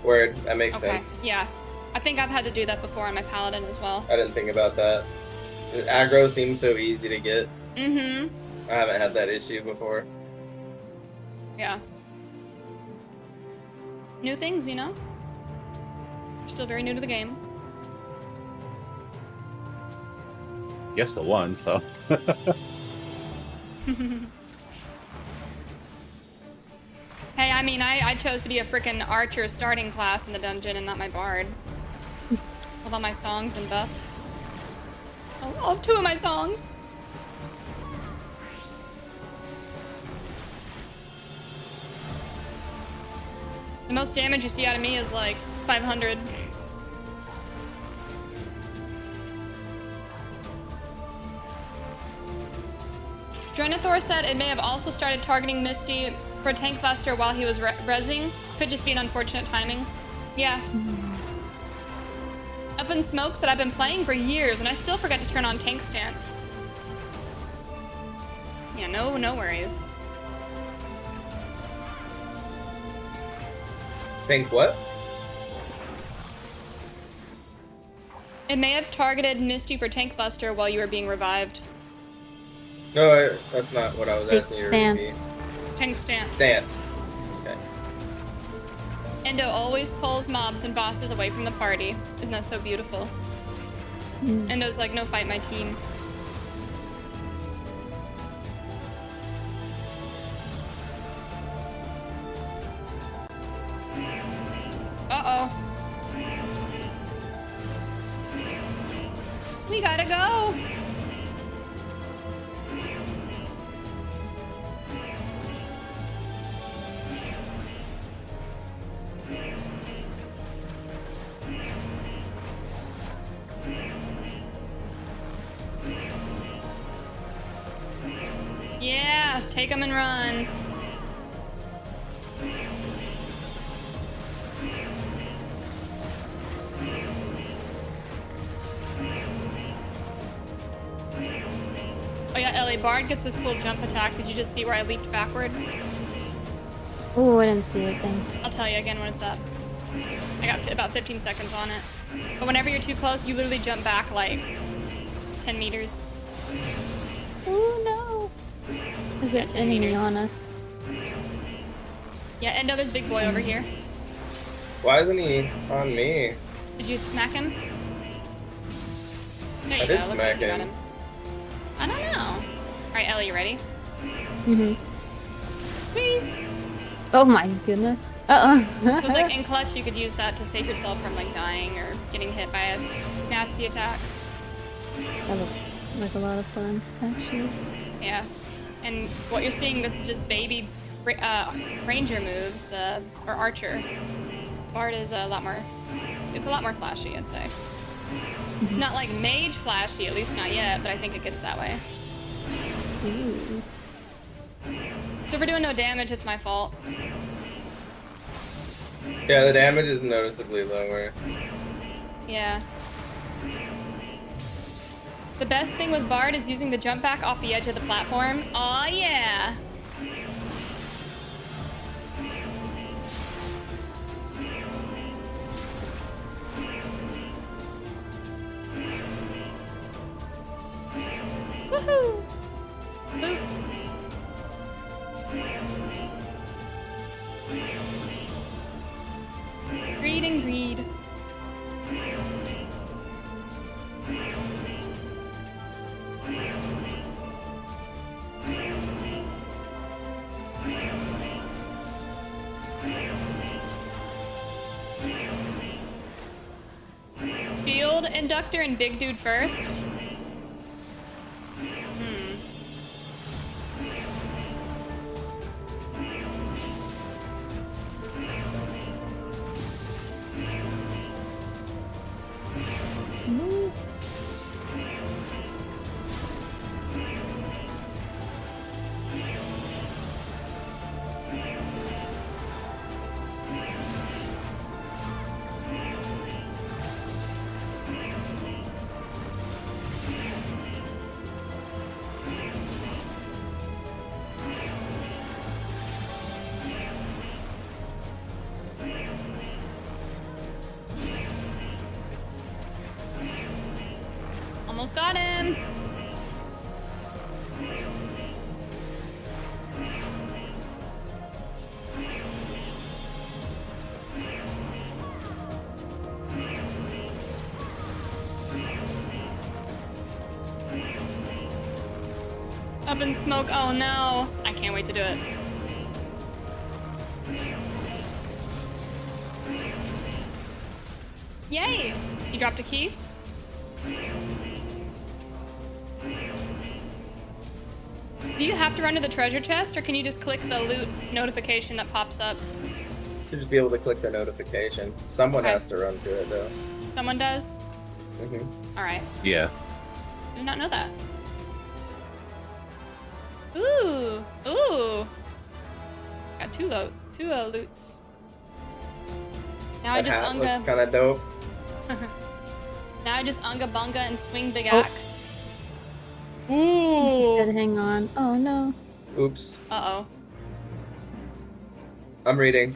Word, that makes Okay, sense. yeah. I think I've had to do that before on my paladin as well. I didn't think about that. Aggro seems so easy to get. Mm-hmm. I haven't had that issue before. Yeah. New things, you know? You're still very new to the game. Yes, the one, so. Hey, I mean, I chose to be a frickin' archer starting class in the dungeon and not my bard. With all my songs and buffs. Oh, 2 of my songs. The most damage you see out of me is like 500. Drenithor said it may have also started targeting Misty for Tank Buster while he was rezzing. Could just be an unfortunate timing. Yeah. Up in Smoke said I've been playing for years and I still forget to turn on Tank Stance. Yeah, no worries. Think what? It may have targeted Misty for Tank Buster while you were being revived. No, that's not what I was asking you to repeat. Tank Stance. Stance. Okay. Endo always pulls mobs and bosses away from the party. Isn't that so beautiful? Endo's like, no, fight my team. Uh-oh. We gotta go. Yeah, take them and run. Oh yeah, Ellie, Bard gets this cool jump attack. Did you just see where I leaped backward? Oh, I didn't see anything. I'll tell you again when it's up. I got about 15 seconds on it. But whenever you're too close, you literally jump back like 10 meters. Oh no. Is Yeah, it 10 enemy meters. on us? Yeah, Endo, there's big boy over here. Why isn't he on me? Did you smack him? There I you did go. Looks smack like you got him. him. I don't know. Alright, Ellie, you ready? Mhm. Whee! Oh my goodness. So it's like in clutch, you could use that to save yourself from like dying or getting hit by a nasty attack. That looks like a lot of fun, actually. Yeah. And what you're seeing, this is just baby ranger moves, or archer. Bard is a lot more, it's a lot more flashy, I'd say. Not like mage flashy, at least not yet, but I think it gets that way. Ooh. So if we're doing no damage, it's my fault. Yeah, the damage is noticeably lower. Yeah. The best thing with Bard is using the jump back off the edge of the platform. Aw, yeah! Woohoo! Loot. Greed and greed. Field inductor and big dude first. Almost got him. Up in smoke. Oh no. I can't wait to do it. Yay! You dropped a key? Do you have to run to the treasure chest, or can you just click the loot notification that pops up? Should just be able to click the notification. Someone Okay. has to run to it though. Someone does? Mm-hmm. Alright. Yeah. I did not know that. Ooh! Ooh! Got two loots. Now I That just hat looks unga. kind of dope. Now I just unga bunga and swing big Oh. axe. She Ooh! said hang on. Oh no. Oops. Uh-oh. I'm reading.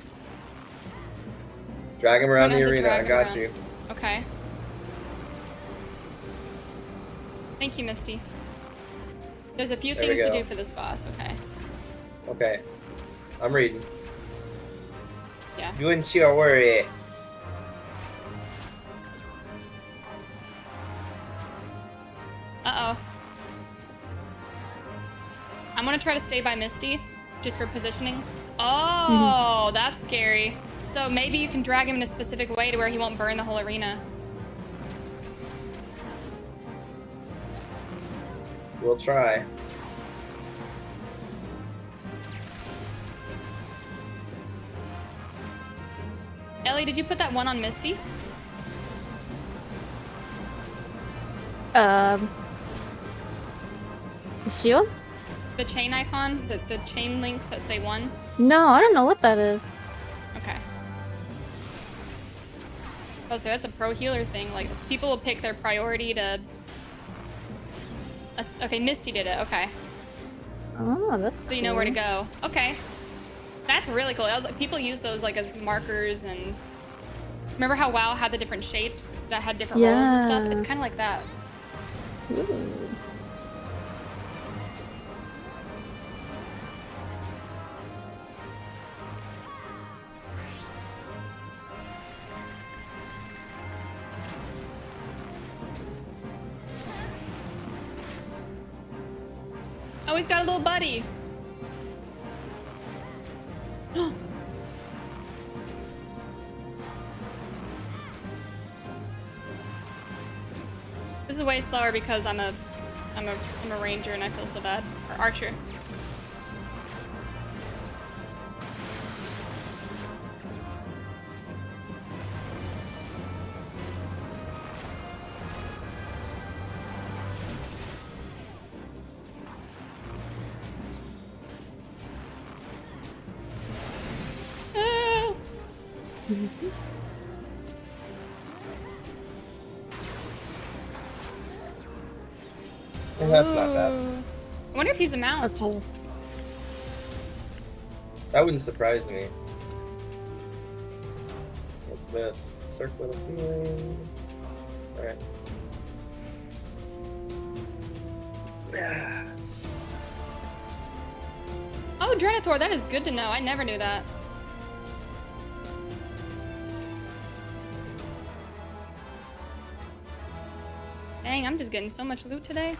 Drag him around We're the gonna have to arena. I drag him got around. you. Okay. Thank you, Misty. There's a few There we things to go. do for this boss, okay. Okay. I'm reading. Yeah. Don't you worry. Uh-oh. I'm gonna try to stay by Misty, just for positioning. Oh, that's scary. So maybe you can drag him in a specific way to where he won't burn the whole arena. We'll try. Ellie, did you put that one on Misty? The shield? The chain icon? The chain links that say 1? No, I don't know what that is. Okay. Oh, so that's a pro healer thing. Like, people will pick their priority to... Okay, Misty did it. Okay. Oh, that's So you know where to go. Okay. That's really cool. People use those like as markers and... Remember how WoW had the different shapes that had different roles and stuff? It's kind of like that. Ooh. Oh, he's got a little buddy. This is way slower because I'm a ranger and I feel so bad. Or archer. That's not bad. I wonder if he's a mount. That wouldn't surprise me. What's this? Circle of healing. Alright. Oh, Drenathor, that is good to know. I never knew that. Dang, I'm just getting so much loot today.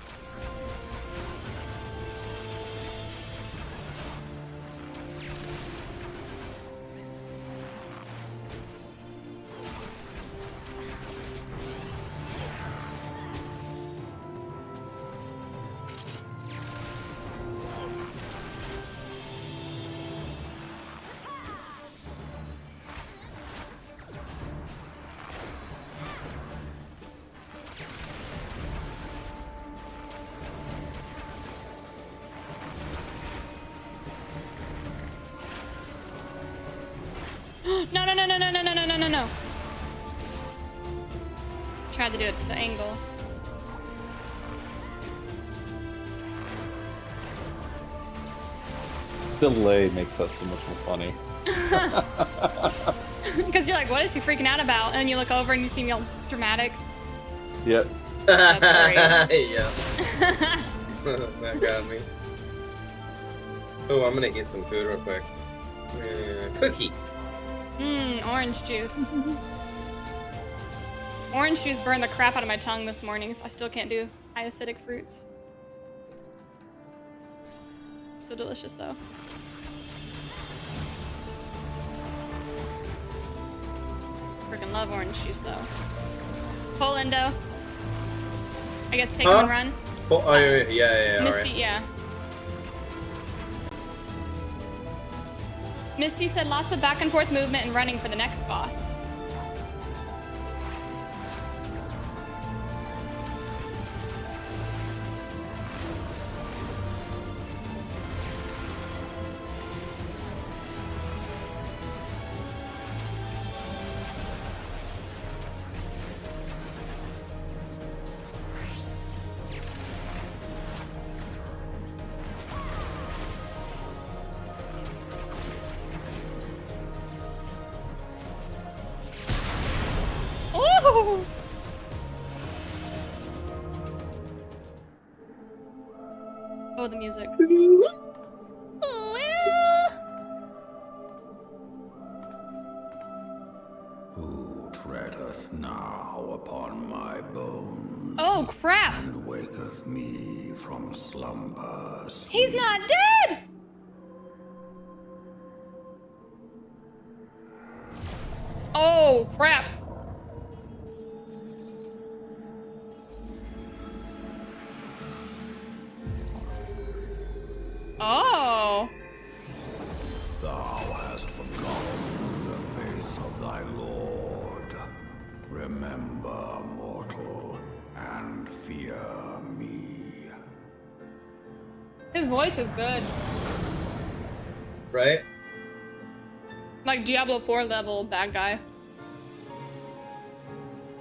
No, no, no, no, no, no, no, no, no, no, no. Tried to do it to the angle. Delay makes that so much more funny. Because you're like, what is she freaking out about? And then you look over and you see me all dramatic. Yep. That's great. Yeah. That got me. Oh, I'm gonna eat some food real quick. Cookie. Orange juice. Orange juice burned the crap out of my tongue this morning, so I still can't do high acidic fruits. So delicious, though. Freaking love orange juice, though. Pull Endo. I guess take one run. Oh, yeah. Misty, Right. yeah. Misty said lots of back and forth movement and running for the next boss. Ooh! Oh, the music. Who treadeth now upon my bones? Oh, crap! And waketh me from slumber. He's not dead! Oh, crap. Oh. Thou hast forgotten the face of thy lord. Remember, mortal, and fear me. His voice is good. Right? Like Diablo 4 level bad guy.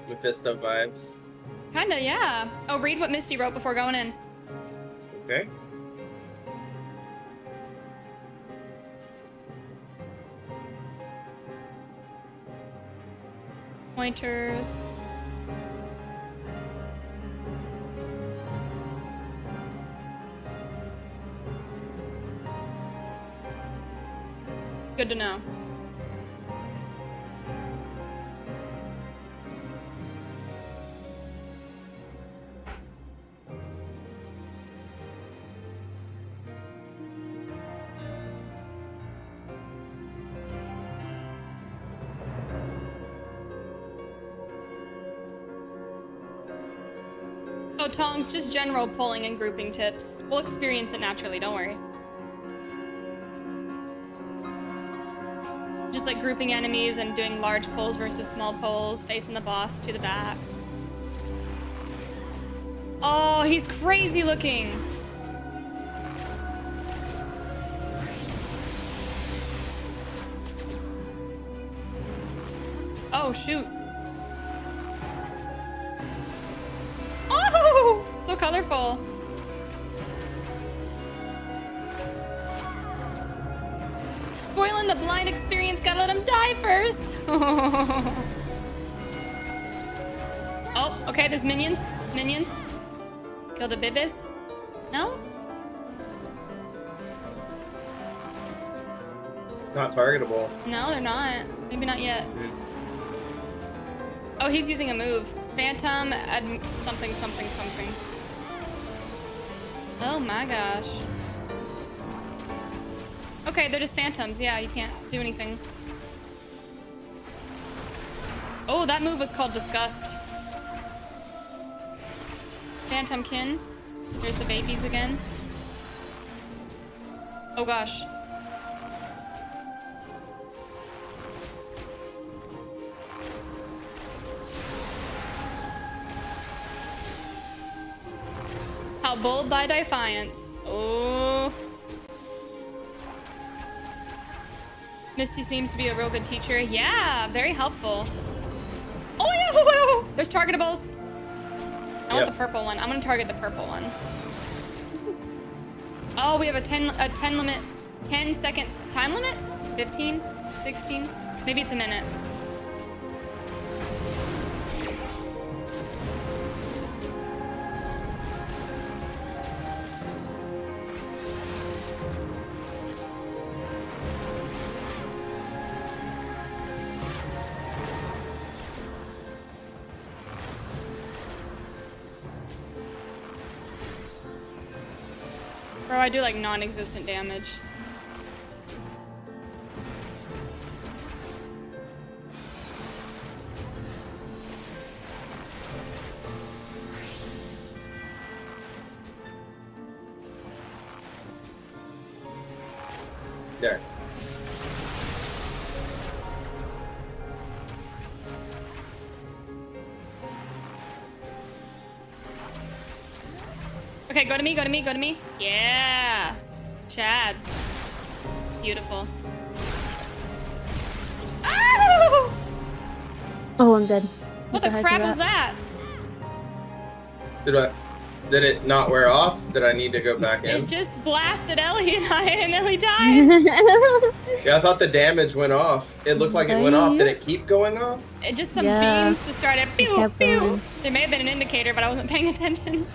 Mephisto vibes. Kinda, yeah. Oh, read what Misty wrote before going in. Okay. Pointers. Good to know. Oh, Tongs, just general polling and grouping tips. We'll experience it naturally, don't worry. Just like grouping enemies and doing large pulls versus small pulls, facing the boss to the back. Oh, he's crazy looking. Oh, shoot. Oh, so colorful. Spoiling the blind experience, gotta let him die first. Oh, okay, there's minions. Minions. Killed a Bibis. No? Not targetable. No, they're not. Maybe not yet. Oh, he's using a move. Phantom, something, something, something. Oh my gosh. Okay, they're just phantoms. Yeah, you can't do anything. Oh, that move was called Disgust. Phantom kin. There's the babies again. Oh gosh. How bold thy defiance. Oh. Misty seems to be a real good teacher. Yeah, very helpful. Oh, yeah, there's targetables. I want the purple one. I'm gonna target the purple one. Oh, we have a 10 second time limit? 15, 16, maybe it's a minute. Bro, I do like non-existent damage. There. Okay, go to me, go to me, go to me. Yeah. Chads. Beautiful. Oh! Oh, I'm dead. What the crap was that? Did it not wear off? Did I need to go back in? It just blasted Ellie and Ellie died. Yeah, I thought the damage went off. It looked like it went off. Did it keep going off? It just some beams just started pew pew. There may have been an indicator, but I wasn't paying attention.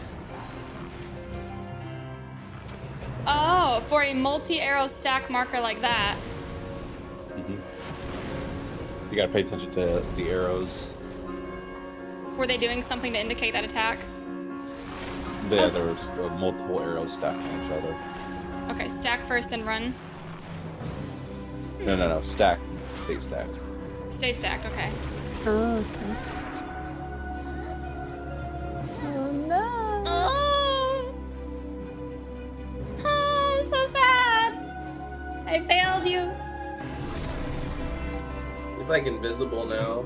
Oh, for a multi-arrow stack marker like that. You gotta pay attention to the arrows. Were they doing something to indicate that attack? Yeah, there was multiple arrows stacked on each other. Okay, stack first, then run. No. Stack. Stay stacked. Stay stacked, okay. Oh, stay. Oh no. Oh, I'm so sad. I failed you. He's like invisible now.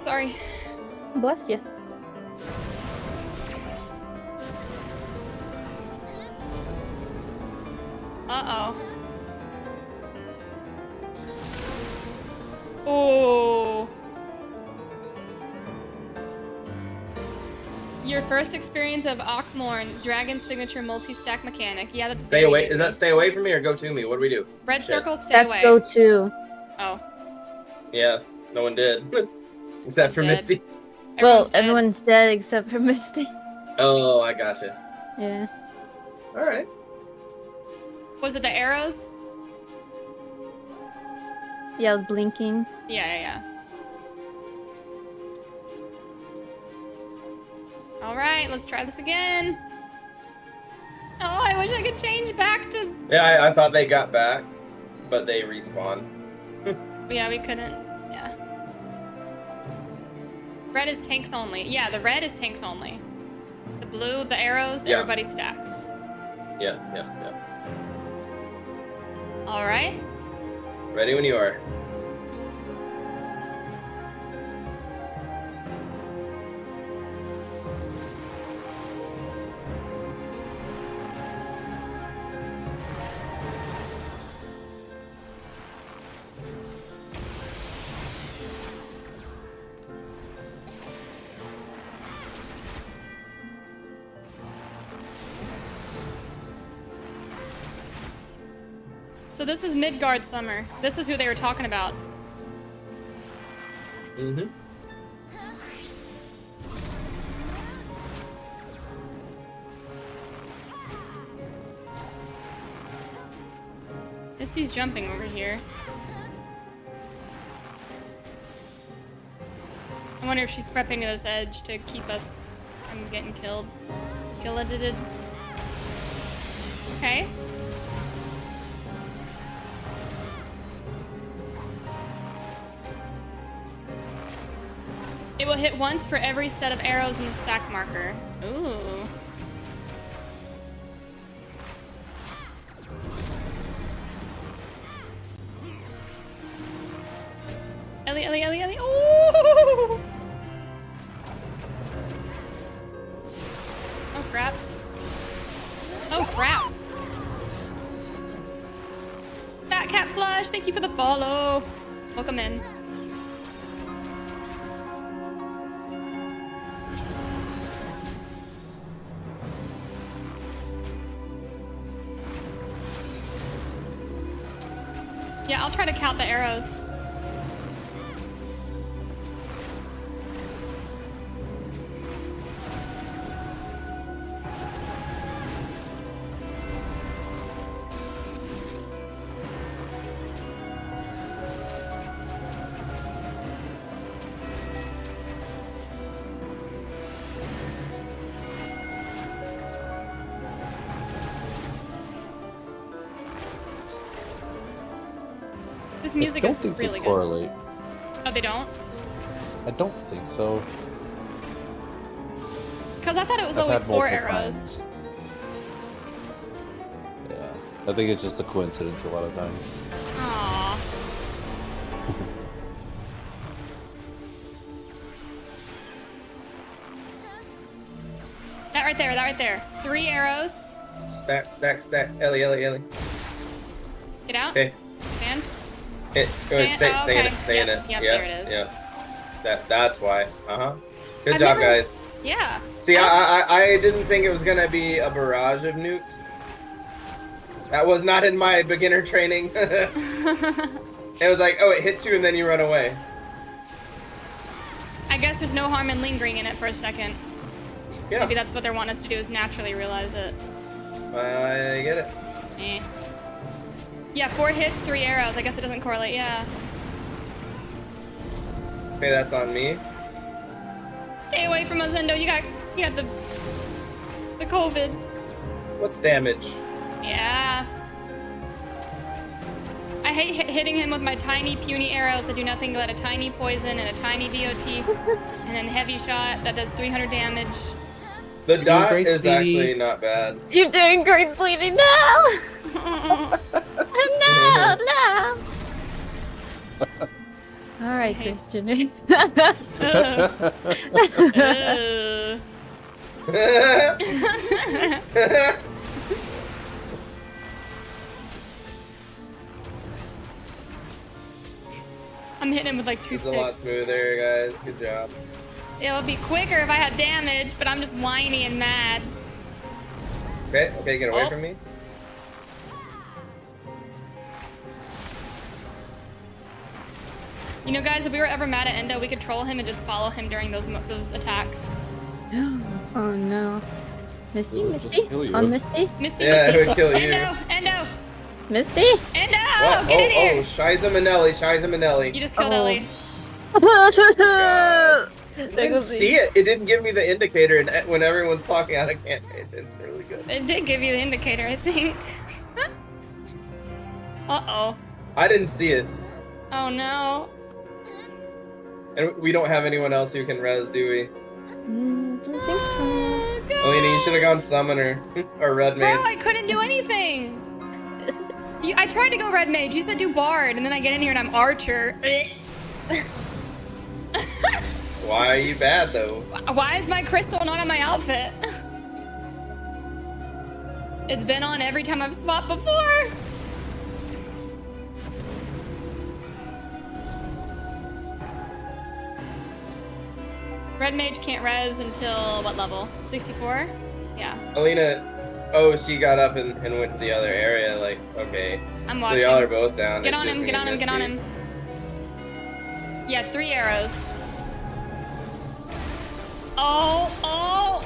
Sorry. Bless you. Uh-oh. Oh. Your first experience of Akmorn, Dragon's signature multi-stack mechanic. Yeah, that's Stay very away. new. Is that stay away from me or go to me? What do we do? Red Shit. circle, stay That's away. go to. Oh. Yeah, no one did. Except for dead. Misty. Well, everyone's dead except for Misty. Oh, I gotcha. Yeah. Alright. Was it the arrows? Yeah, I was blinking. Yeah. Alright, let's try this again. Oh, I wish I could change back to... Yeah, I thought they got back, but they respawned. Yeah, we couldn't. Yeah. Red is tanks only. Yeah, the red is tanks only. The blue, the arrows, Yeah. everybody stacks. Yeah. Alright. Ready when you are. So this is Midgard Summer. This is who they were talking about. Mm-hmm. Missy's jumping over here. I wonder if she's prepping to this edge to keep us from getting killed. Kill-edited. Okay. It will hit once for every set of arrows in the stack marker. Ooh. Ellie. Ooh! Oh, crap. Oh, crap. Fat Cat Plush, thank you for the follow. Welcome in. Yeah, I'll try to count the arrows. This music is really they good. correlate. Oh, they don't? I don't think so. Because I thought it was I've always had 4 multiple arrows. times. Yeah, I think it's just a coincidence a lot of times. Aww. That right there. 3 arrows. Stack. Ellie. Get out. Okay. Stand. Stay in it. Stay in it. Yep, yeah, there it is. Yeah. That's why. Good I've job, never- guys. Yeah. See, I didn't think it was gonna be a barrage of nukes. That was not in my beginner training. It was like, oh, it hits you and then you run away. I guess there's no harm in lingering in it for a second. Yeah. Maybe that's what they're wanting us to do, is naturally realize it. I get it. Eh. Yeah, 4 hits, 3 arrows. I guess it doesn't correlate, yeah. Okay, that's on me. Stay away from us, Endo. You got the COVID. What's damage? Yeah. I hate hitting him with my tiny, puny arrows that do nothing but a tiny poison and a tiny DOT, and then heavy shot that does 300 damage. The dot great, is Speedy. actually not bad. You're doing great, Sweetie. No! No! All right, Christian. I'm hitting him with like It's a lot toothpicks. smoother, guys. Good job. It would be quicker if I had damage, but I'm just whiny and mad. Okay, okay, get away Oh. from me. You know, guys, if we were ever mad at Endo, we could troll him and just follow him during those attacks. Oh no. Misty, It'll just Misty? kill you. On Misty? Misty, Yeah, Misty. it would kill you. Endo! Misty? Endo! What? Get in here! Oh, Shiza Manelli. You just killed Ellie. I didn't see it. It didn't give me the indicator, and when everyone's talking, I can't pay attention. Really good. It did give you the indicator, I think. Uh-oh. I didn't see it, Oh, no. and we don't have anyone else who can res, do we? Don't think so. Alina, you should have gone summoner or red Bro, mage. I couldn't do anything. I tried to go red mage. You said do bard, and then I get in here and I'm archer. Why are you bad though? Why is my crystal not on my outfit? It's been on every time I've swapped before. Red mage can't res until what level? 64? Yeah. Alina, oh, she got up and went to the other area. Like, okay. I'm So watching. y'all are both down. Get It's on just him, me get on and him, get on Misty. him. Yeah, 3 arrows. Oh,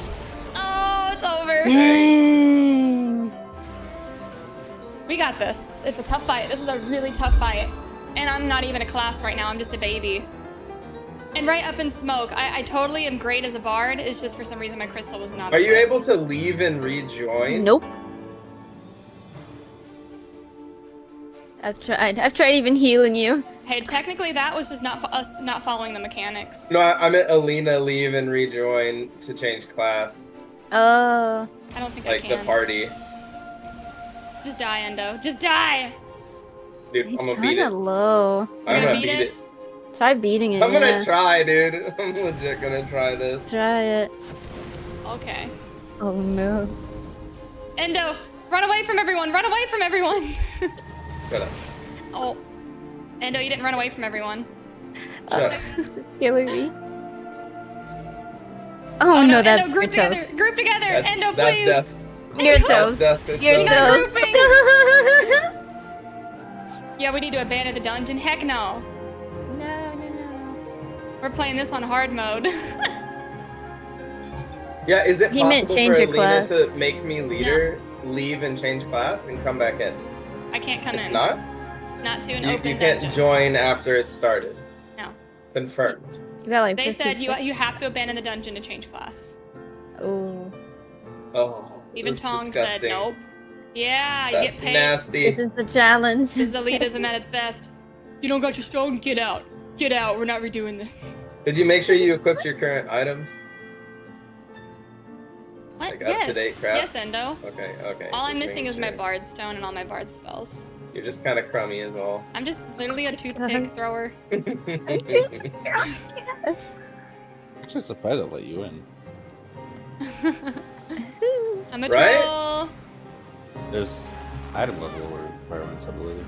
it's over. We got this. It's a tough fight. This is a really tough fight. And I'm not even a class right now. I'm just a baby. And right up in smoke. I totally am great as a bard. It's just for some reason my crystal was not. Are you equipped. able to leave and rejoin? Nope. I've tried even healing you. Hey, technically that was just us not following the mechanics. No, I meant Alina leave and rejoin to change class. Oh. I don't think Like I the can. party. Just die, Endo. Just die. Dude, He's I'm gonna beat kinda it. low. I'm gonna beat it. Try beating it. I'm gonna yeah. try, dude. I'm legit gonna try this. Try it. Okay. Oh no. Endo, run away from everyone. Run away from everyone. Shut up. Oh. Endo, you didn't run away from everyone. Shut up. Killing me. Oh no, that's Endo, group your together. toast. Group together. Endo, That's please. death. You're Endo. toast. That's death. You're It's toast. grouping. Yeah, we need to abandon the dungeon. Heck no. No. We're playing this on hard mode. Yeah, is it He meant possible change for your Alina class. to make me leader, leave and change class, and come back in? I can't come It's in. not? Not to an You open can't dungeon. join after it started. No. Confirmed. You got like They 50 said you have to abandon the dungeon to change class. Oh. Oh. Even that's Tong said disgusting. nope. Yeah, you That's get paid. nasty. This is the challenge. This is elitism at its best. You don't got your stone? Get out. Get out. We're not redoing this. Did you make sure you equipped your current items? What? Like Yes. up-to-date crap? Yes, Endo. Okay, okay. All I'm just missing making is my sure. bard stone and all my bard spells. You're just kind of crummy as well. I'm just literally a toothpick thrower. Actually surprised I let you in. I'm a Right? troll. There's item level requirements, I believe.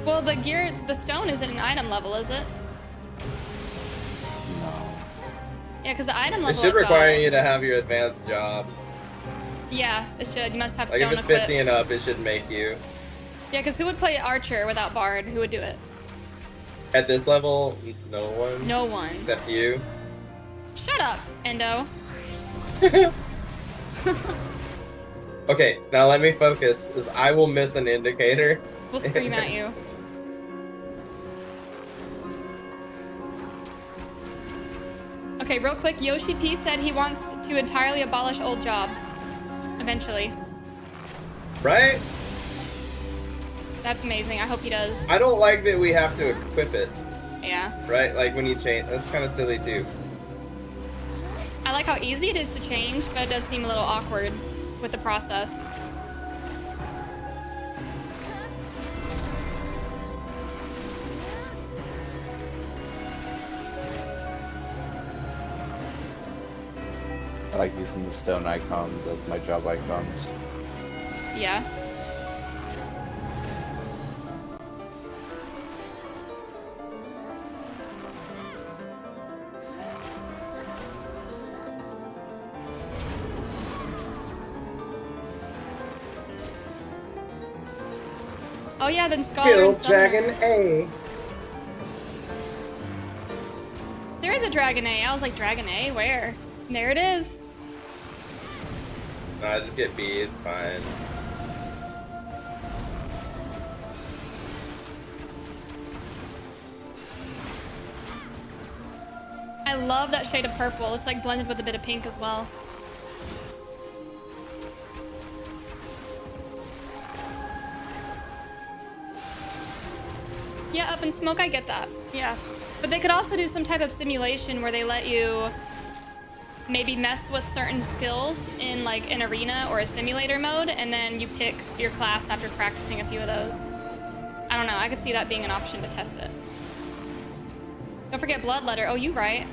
Well, the stone isn't an item level, is it? No. Yeah, because the item It level. should I've require got- you to have your advanced job. Yeah, it should. You must have Like stone if it's equipped. 50 and up, it should make you. Yeah, because who would play archer without bard? Who would do it? At this level, no one. No one. Except you. Shut up, Endo. Okay, now let me focus, because I will miss an indicator. We'll scream at you. Okay, real quick, Yoshi P said he wants to entirely abolish old jobs. Eventually. Right? That's amazing. I hope he does. I don't like that we have to equip it, Yeah. right? Like when you change, that's kind of silly too. I like how easy it is to change, but it does seem a little awkward with the process. I like using the stone icons as my job icons. Yeah. Oh yeah, then Scholar Kill and Summoner. Dragon A. There is a Dragon A. I was like, Dragon A? Where? And there it is. Nah, just get B, it's fine. I love that shade of purple. It's like blended with a bit of pink as well. Yeah, up in smoke, I get that. Yeah. But they could also do some type of simulation where they let you maybe mess with certain skills in like an arena or a simulator mode, and then you pick your class after practicing a few of those. I don't know, I could see that being an option to test it. Don't forget Bloodletter. Oh, you right.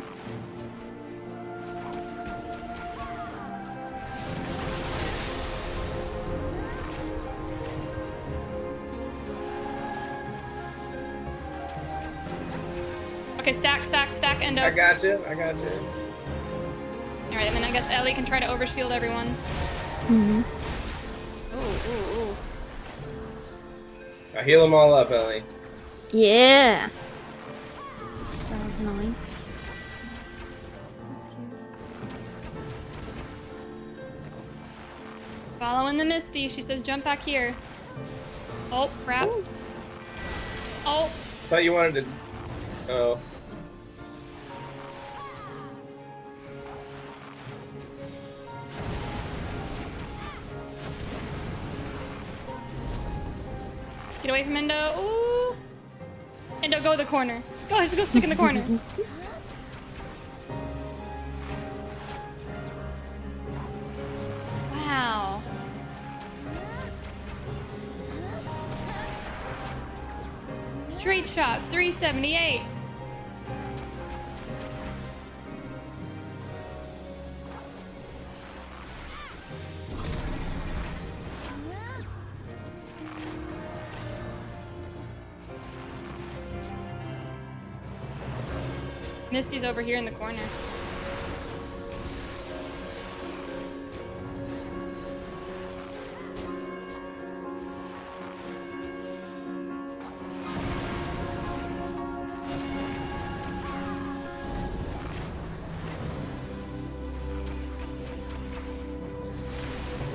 Okay, stack, stack, stack, Endo. I got you, I got you. Alright, and then I guess Ellie can try to overshield everyone. Mm-hmm. Ooh, ooh, ooh. I heal them all up, Ellie. Yeah. That was nice. Following the Misty. She says jump back here. Oh, crap. Ooh. Oh. Thought you wanted to... Oh. Get away from Endo. Ooh. Endo, go to the corner. Go stick in the corner. Wow. Straight shot, 378. Misty's over here in the corner.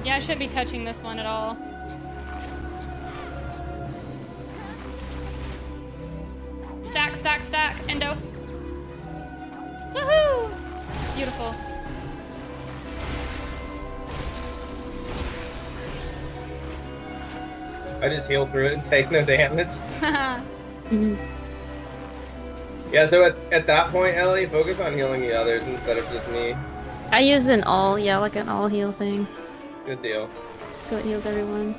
Yeah, I shouldn't be touching this one at all. Stack, stack, stack, Endo. Woohoo! Beautiful. I just heal through it and take no damage. Mm-hmm. Yeah, so at that point, Ellie, focus on healing the others instead of just me. I use an all, yeah, like an all heal thing. Good deal. So it heals everyone.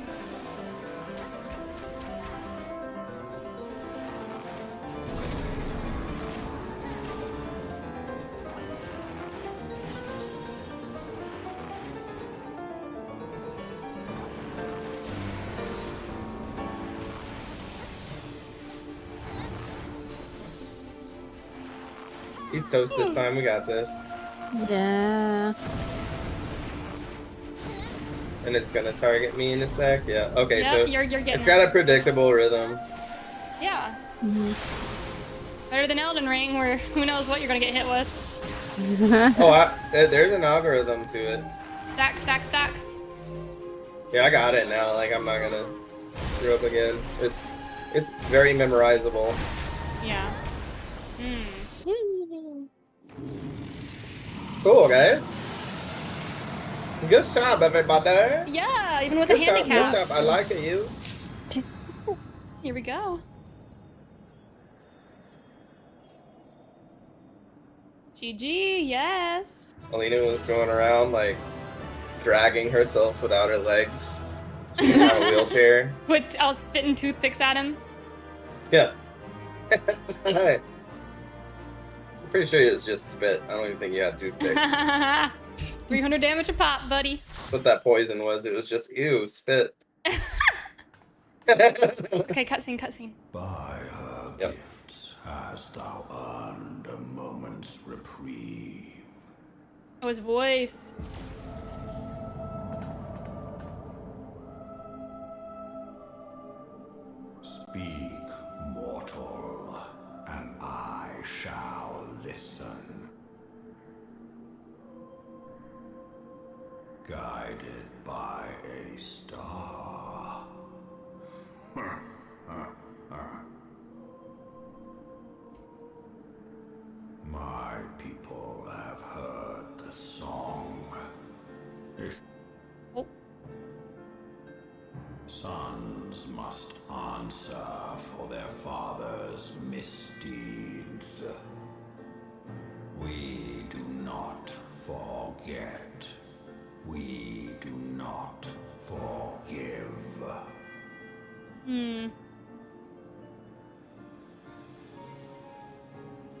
He's toast this time, we got this. Yeah. And it's gonna target me in a sec, yeah. Okay, Yep, so you're getting it's got a predictable rhythm. Yeah. Mm-hmm. Better than Elden Ring, where who knows what you're gonna get hit with. Oh, there's an algorithm to it. Stack, stack, stack. Yeah, I got it now. Like, I'm not gonna screw up again. It's very memorizable. Yeah. Cool, guys. Good job, everybody. Yeah, even with Good a job, handicap. good job. I like it, you. Here we go. GG, yes. Alina was going around, like, dragging herself without her legs. She's in a wheelchair. I was spitting toothpicks at him. Yeah. I'm pretty sure it was just spit. I don't even think you had toothpicks. 300 damage a pop, buddy. That's what that poison was. It was just, ew, spit. Okay, cutscene, cutscene. By her gifts hast thou earned a moment's reprieve. Oh, his voice. Speak, mortal, and I shall listen. Guided by a star. My people have heard the song. Sons must answer for their father's misdeeds. We do not forget. We do not forgive. Hmm.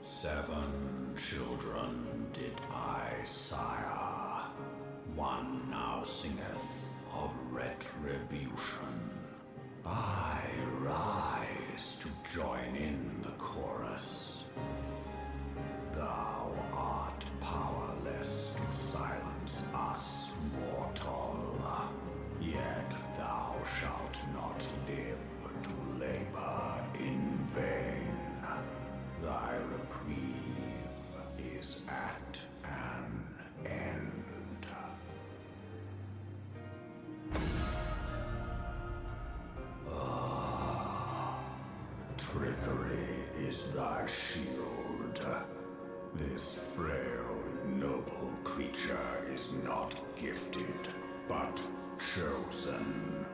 7 children did I sire. One now singeth of retribution. I rise to join in the chorus. Thou art powerless to silence us, mortal. Yet thou shalt not live to labor in vain. Thy reprieve is at an end. Trickery is thy shield. This frail, ignoble creature is not gifted, but chosen.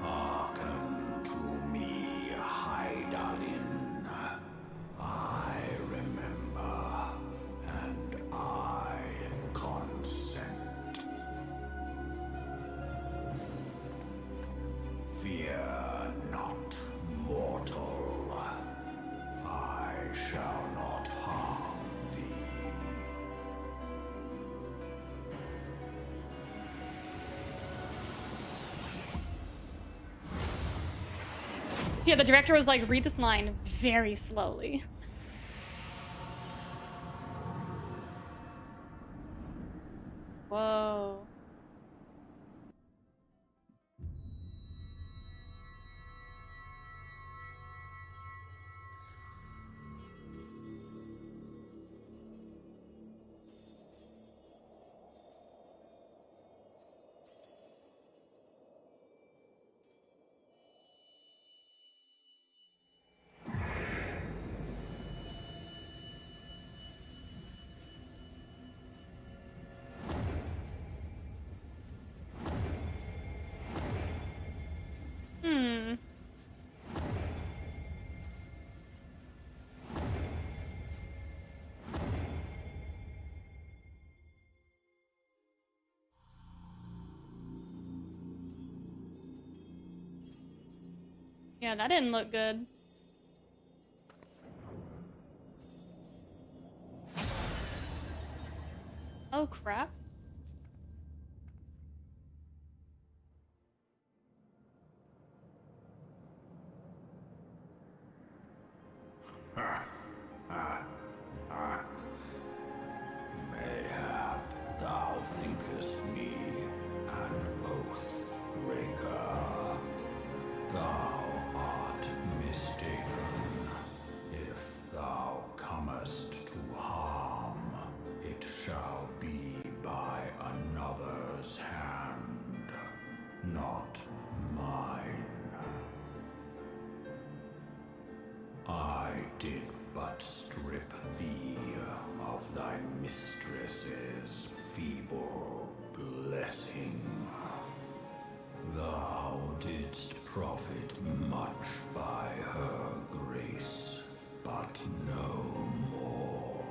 Hearken to me, Hydaelyn. I remember, and I consent. Fear not, mortal. I shall not harm thee. Yeah, the director was like, read this line very slowly. Whoa. Hmm. Yeah, that didn't look good. Oh, crap. Mayhap thou thinkest me an oath breaker. Thou art mistaken. If thou comest to harm, it shall be by another's hand, not mine. I did but strip thee of thy mistress's feeble blessing. Thou didst profit much by her grace, but no more.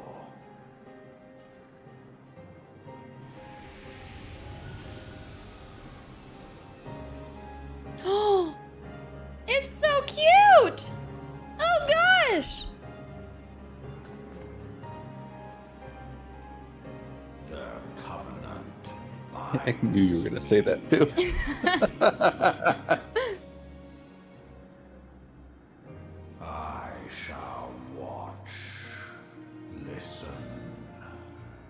Oh, it's so cute! Oh gosh! There I knew you were gonna say that too. I shall watch, listen,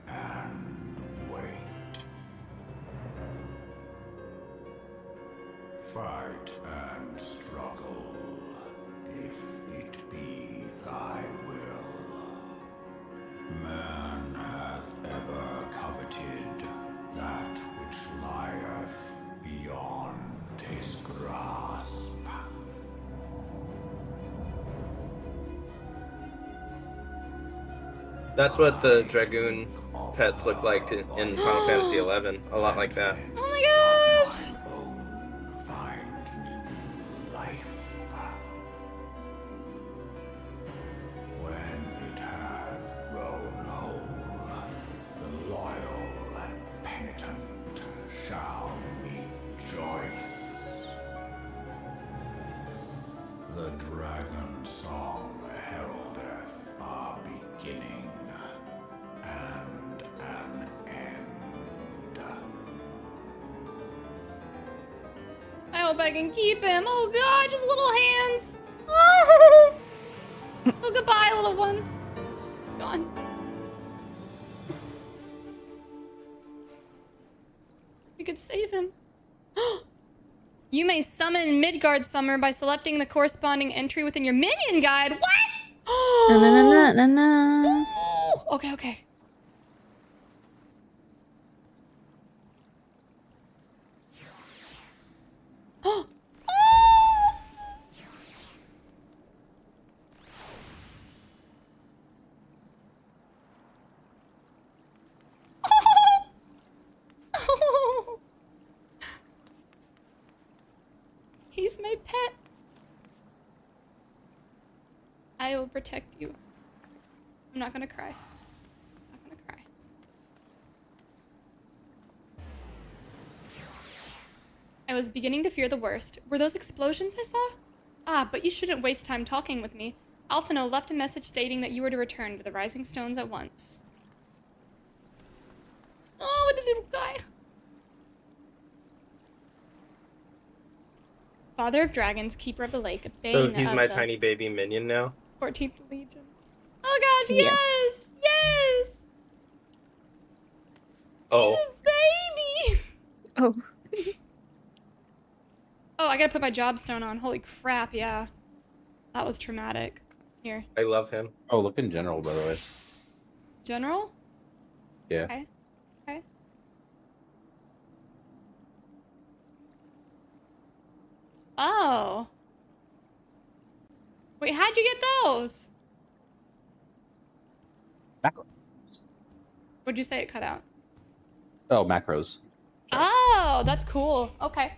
and wait. Fight and struggle, if it be thy will. Man hath ever coveted that which lieth beyond his grasp. That's what the Dragoon pets look like in Final Fantasy XI. A lot like that. Oh my gosh! Find new life. When it hath grown whole, the loyal and penitent shall rejoice. The dragon song heraldeth our beginning and an end. I hope I can keep him. Oh gosh, his little hands. Oh, oh goodbye, little one. It's gone. We could save him. You may summon Midgard Summer by selecting the corresponding entry within your minion guide. What? Na na na na na. Okay, okay. He's my pet. I will protect you. I'm not gonna cry. I'm not gonna cry. I was beginning to fear the worst. Were those explosions I saw? Ah, but you shouldn't waste time talking with me. Alphino left a message stating that you were to return to the Rising Stones at once. Oh, with the little guy. Father of Dragons, Keeper of the Lake, Bane So he's of my the tiny baby minion now? 14th Legion. Oh gosh, Yeah. yes! Yes! Oh. He's a baby! Oh. Oh, I gotta put my job stone on. Holy crap, yeah. That was traumatic. Here. I love him. Oh, look in general, by the way. General? Yeah. Okay. Okay. Oh. Wait, how'd you get those? Macros. What'd you say it cut out? Oh, macros. Oh, that's cool. Okay.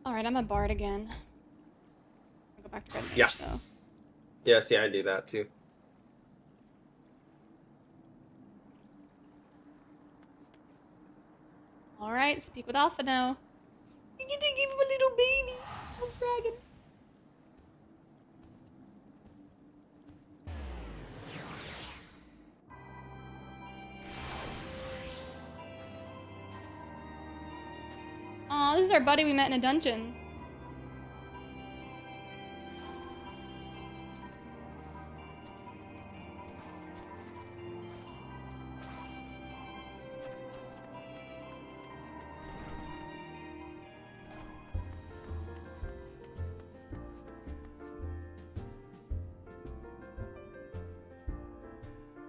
Alright, I'm a bard again. I'll go back to Red Mage, Yeah. though. Yes, yeah, I do that too. Alright, speak with Alphino. You get to give him a little baby. Little dragon. Aw, this is our buddy we met in a dungeon.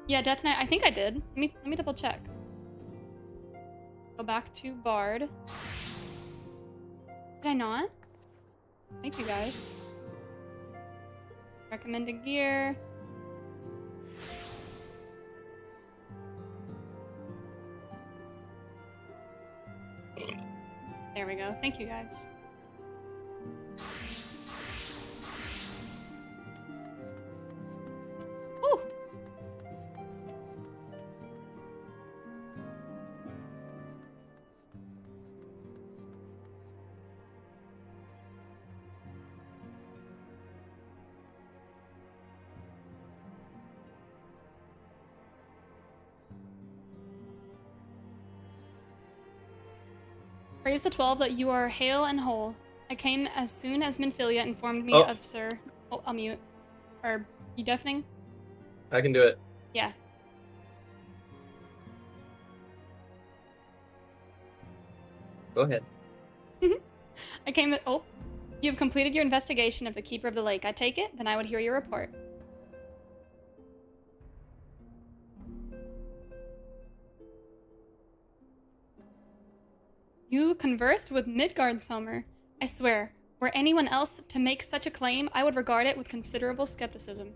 Yeah, Death Knight, I think I did. Let me double check. Go back to Bard. Did I not? Thank you guys. Recommended gear. There we go. Thank you guys. Ooh. Praise the 12 that you are hale and whole. I came as soon as Minfilia informed me Oh. of Sir... Oh, I'll mute. Are you deafening? I can do it. Yeah. Go ahead. I came... Oh. You have completed your investigation of the Keeper of the Lake. I take it? Then I would hear your report. You conversed with Midgardsormr. I swear, were anyone else to make such a claim, I would regard it with considerable skepticism.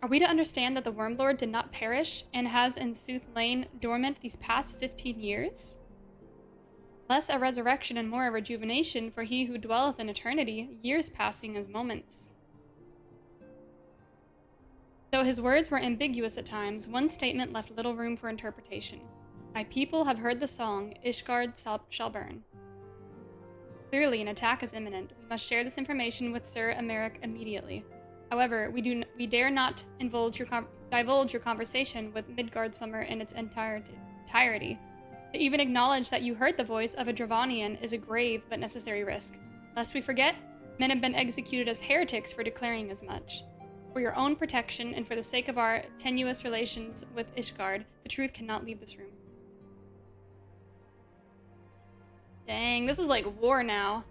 Are we to understand that the Wormlord did not perish and has in sooth lain dormant these past 15 years? Less a resurrection and more a rejuvenation for he who dwelleth in eternity, years passing as moments. Though his words were ambiguous at times, one statement left little room for interpretation. My people have heard the song, Ishgard shall burn. Clearly, an attack is imminent. We must share this information with Sir Emeric immediately. However, we dare not divulge your conversation with Midgardsormr in its entirety. To even acknowledge that you heard the voice of a Dravanian is a grave but necessary risk. Lest we forget, men have been executed as heretics for declaring as much. For your own protection and for the sake of our tenuous relations with Ishgard, the truth cannot leave this room. Dang, this is like war now.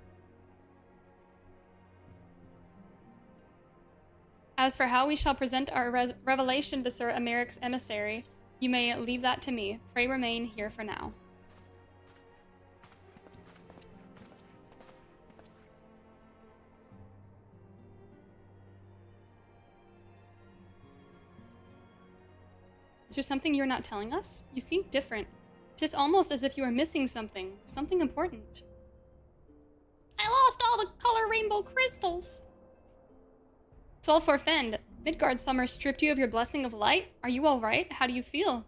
As for how we shall present our revelation to Sir Emeric's emissary, you may leave that to me. Pray remain here for now. Is there something you're not telling us? You seem different. 'Tis almost as if you are missing something important. I lost all the color rainbow crystals. 12 Forfend, Midgardsormr stripped you of your blessing of light? Are you all right? How do you feel?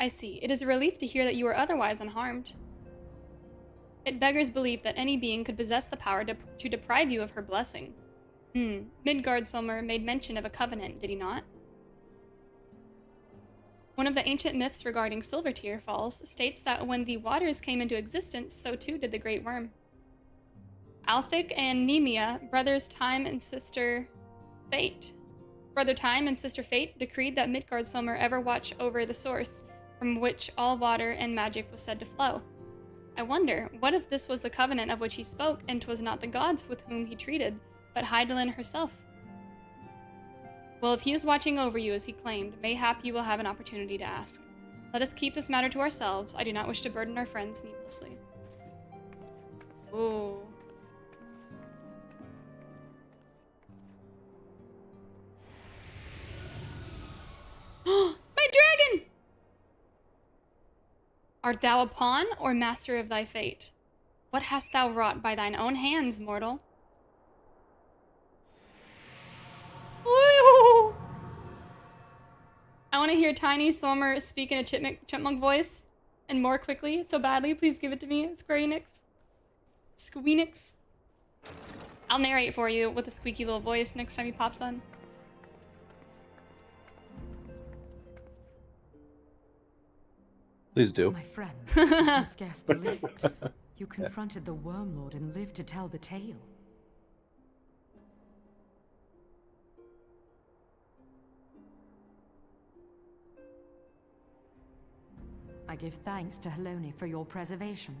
I see. It is a relief to hear that you are otherwise unharmed. It beggars belief that any being could possess the power to deprive you of her blessing. Midgardsormr made mention of a covenant, did he not? One of the ancient myths regarding Silvertear Falls states that when the waters came into existence, so too did the Great Worm. Althik and Nemia, Brother Time and Sister Fate, decreed that Midgardsormr ever watch over the source from which all water and magic was said to flow. I wonder, what if this was the covenant of which he spoke, and 'twas not the gods with whom he treated, but Hydaelyn herself? Well, if he is watching over you as he claimed, mayhap you will have an opportunity to ask. Let us keep this matter to ourselves. I do not wish to burden our friends needlessly. Ooh. My dragon! Art thou a pawn or master of thy fate? What hast thou wrought by thine own hands, mortal? Woo! I want to hear Tiny Sormer speak in a chipmunk voice, and more quickly, so badly. Please give it to me, Square Enix. Squeenix. I'll narrate for you with a squeaky little voice next time he pops on. Please do. My friend, you can scarce believe it. You confronted the Wormlord and lived to tell the tale. I give thanks to Helone for your preservation.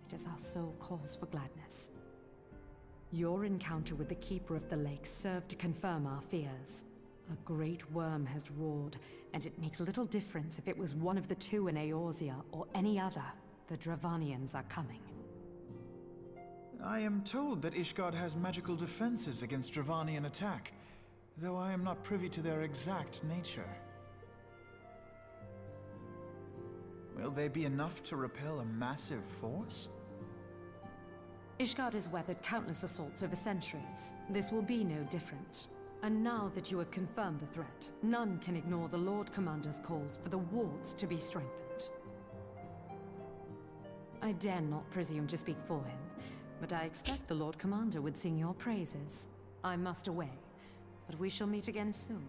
It is our sole cause for gladness. Your encounter with the Keeper of the Lake served to confirm our fears. A great worm has roared, and it makes little difference if it was one of the two in Eorzea or any other. The Dravanians are coming. I am told that Ishgard has magical defenses against Dravanian attack, though I am not privy to their exact nature. Will they be enough to repel a massive force? Ishgard has weathered countless assaults over centuries. This will be no different. And now that you have confirmed the threat, none can ignore the Lord Commander's calls for the wards to be strengthened. I dare not presume to speak for him, but I expect the Lord Commander would sing your praises. I must away, but we shall meet again soon.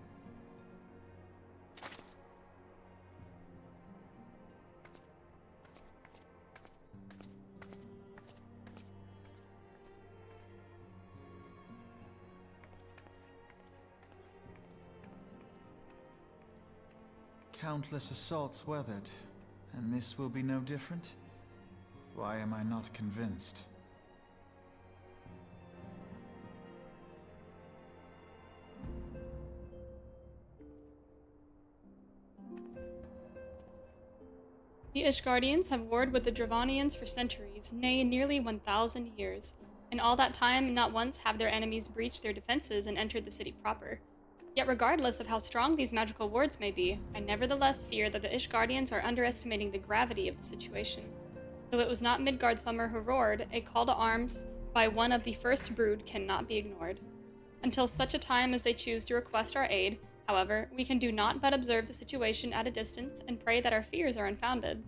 Countless assaults weathered, and this will be no different? Why am I not convinced? The Ishgardians have warred with the Dravanians for centuries, nay, nearly 1,000 years. In all that time, not once have their enemies breached their defenses and entered the city proper. Yet regardless of how strong these magical wards may be, I nevertheless fear that the Ishgardians are underestimating the gravity of the situation. Though it was not Midgardsummer who roared, a call to arms by one of the first brood cannot be ignored. Until such a time as they choose to request our aid, however, we can do naught but observe the situation at a distance and pray that our fears are unfounded.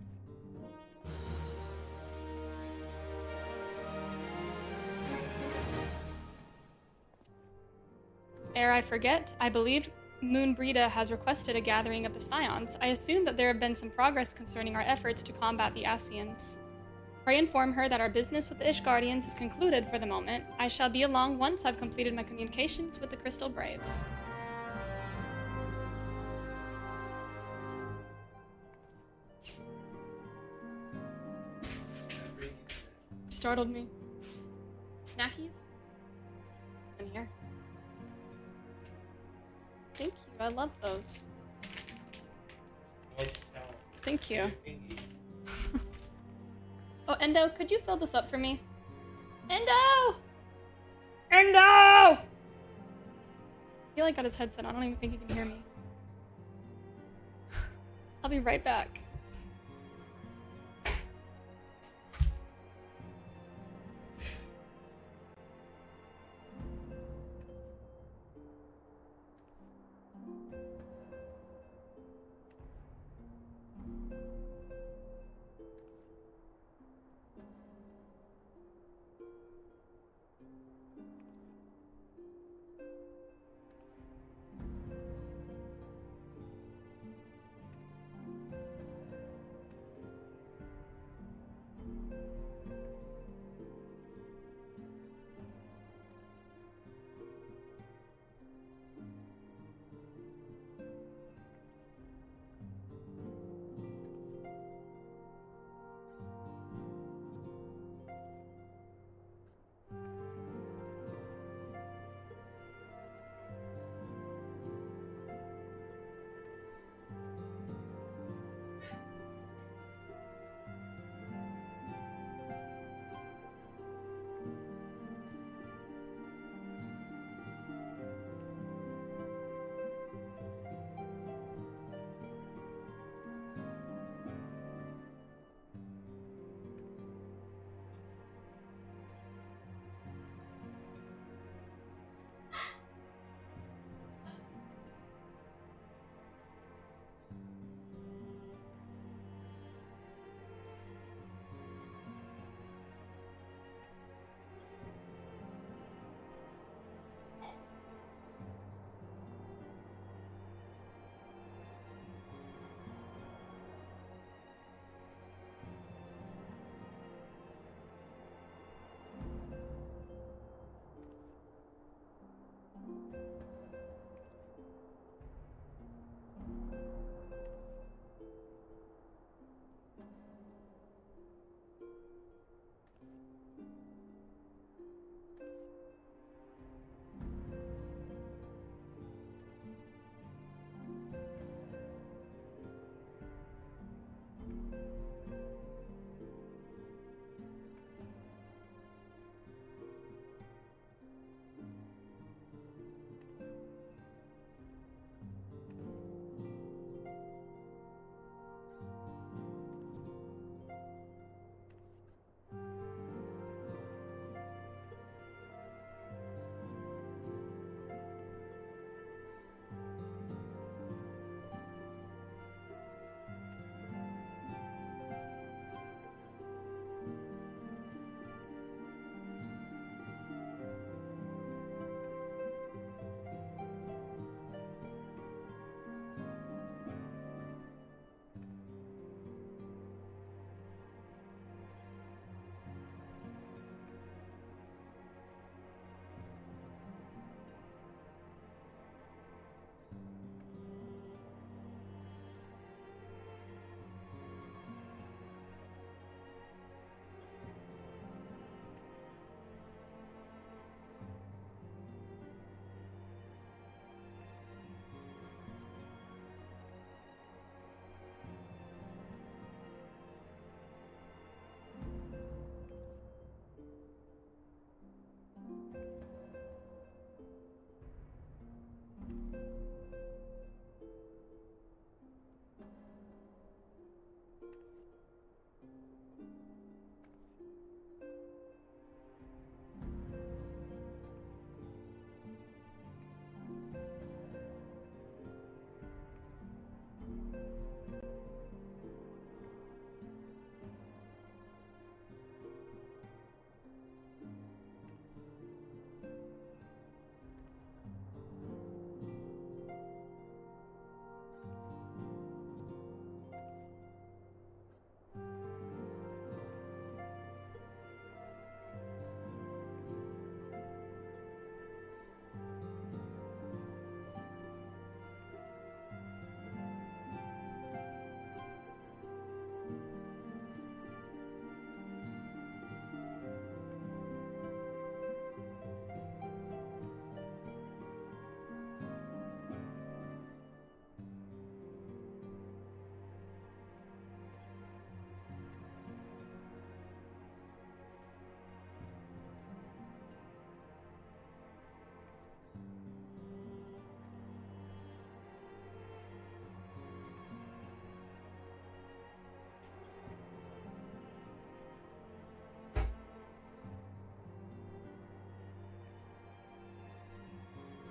Ere I forget, I believe Moonbreda has requested a gathering of the Scions. I assume that there have been some progress concerning our efforts to combat the Ascians. Pray inform her that our business with the Ishgardians is concluded for the moment. I shall be along once I've completed my communications with the Crystal Braves. Startled me. Snackies? In here. Thank you, I love those. Thank you. Oh, Endo, could you fill this up for me? Endo! Endo! He like got his headset on. I don't even think he can hear me. I'll be right back.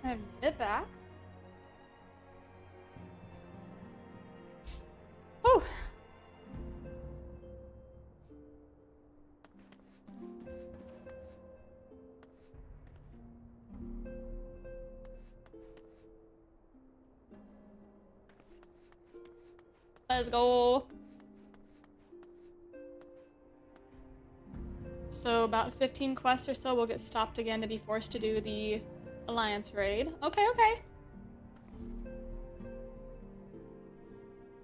I have it back. Whew. Let's go. So about 15 quests or so, we'll get stopped again to be forced to do the Alliance raid. Okay, okay.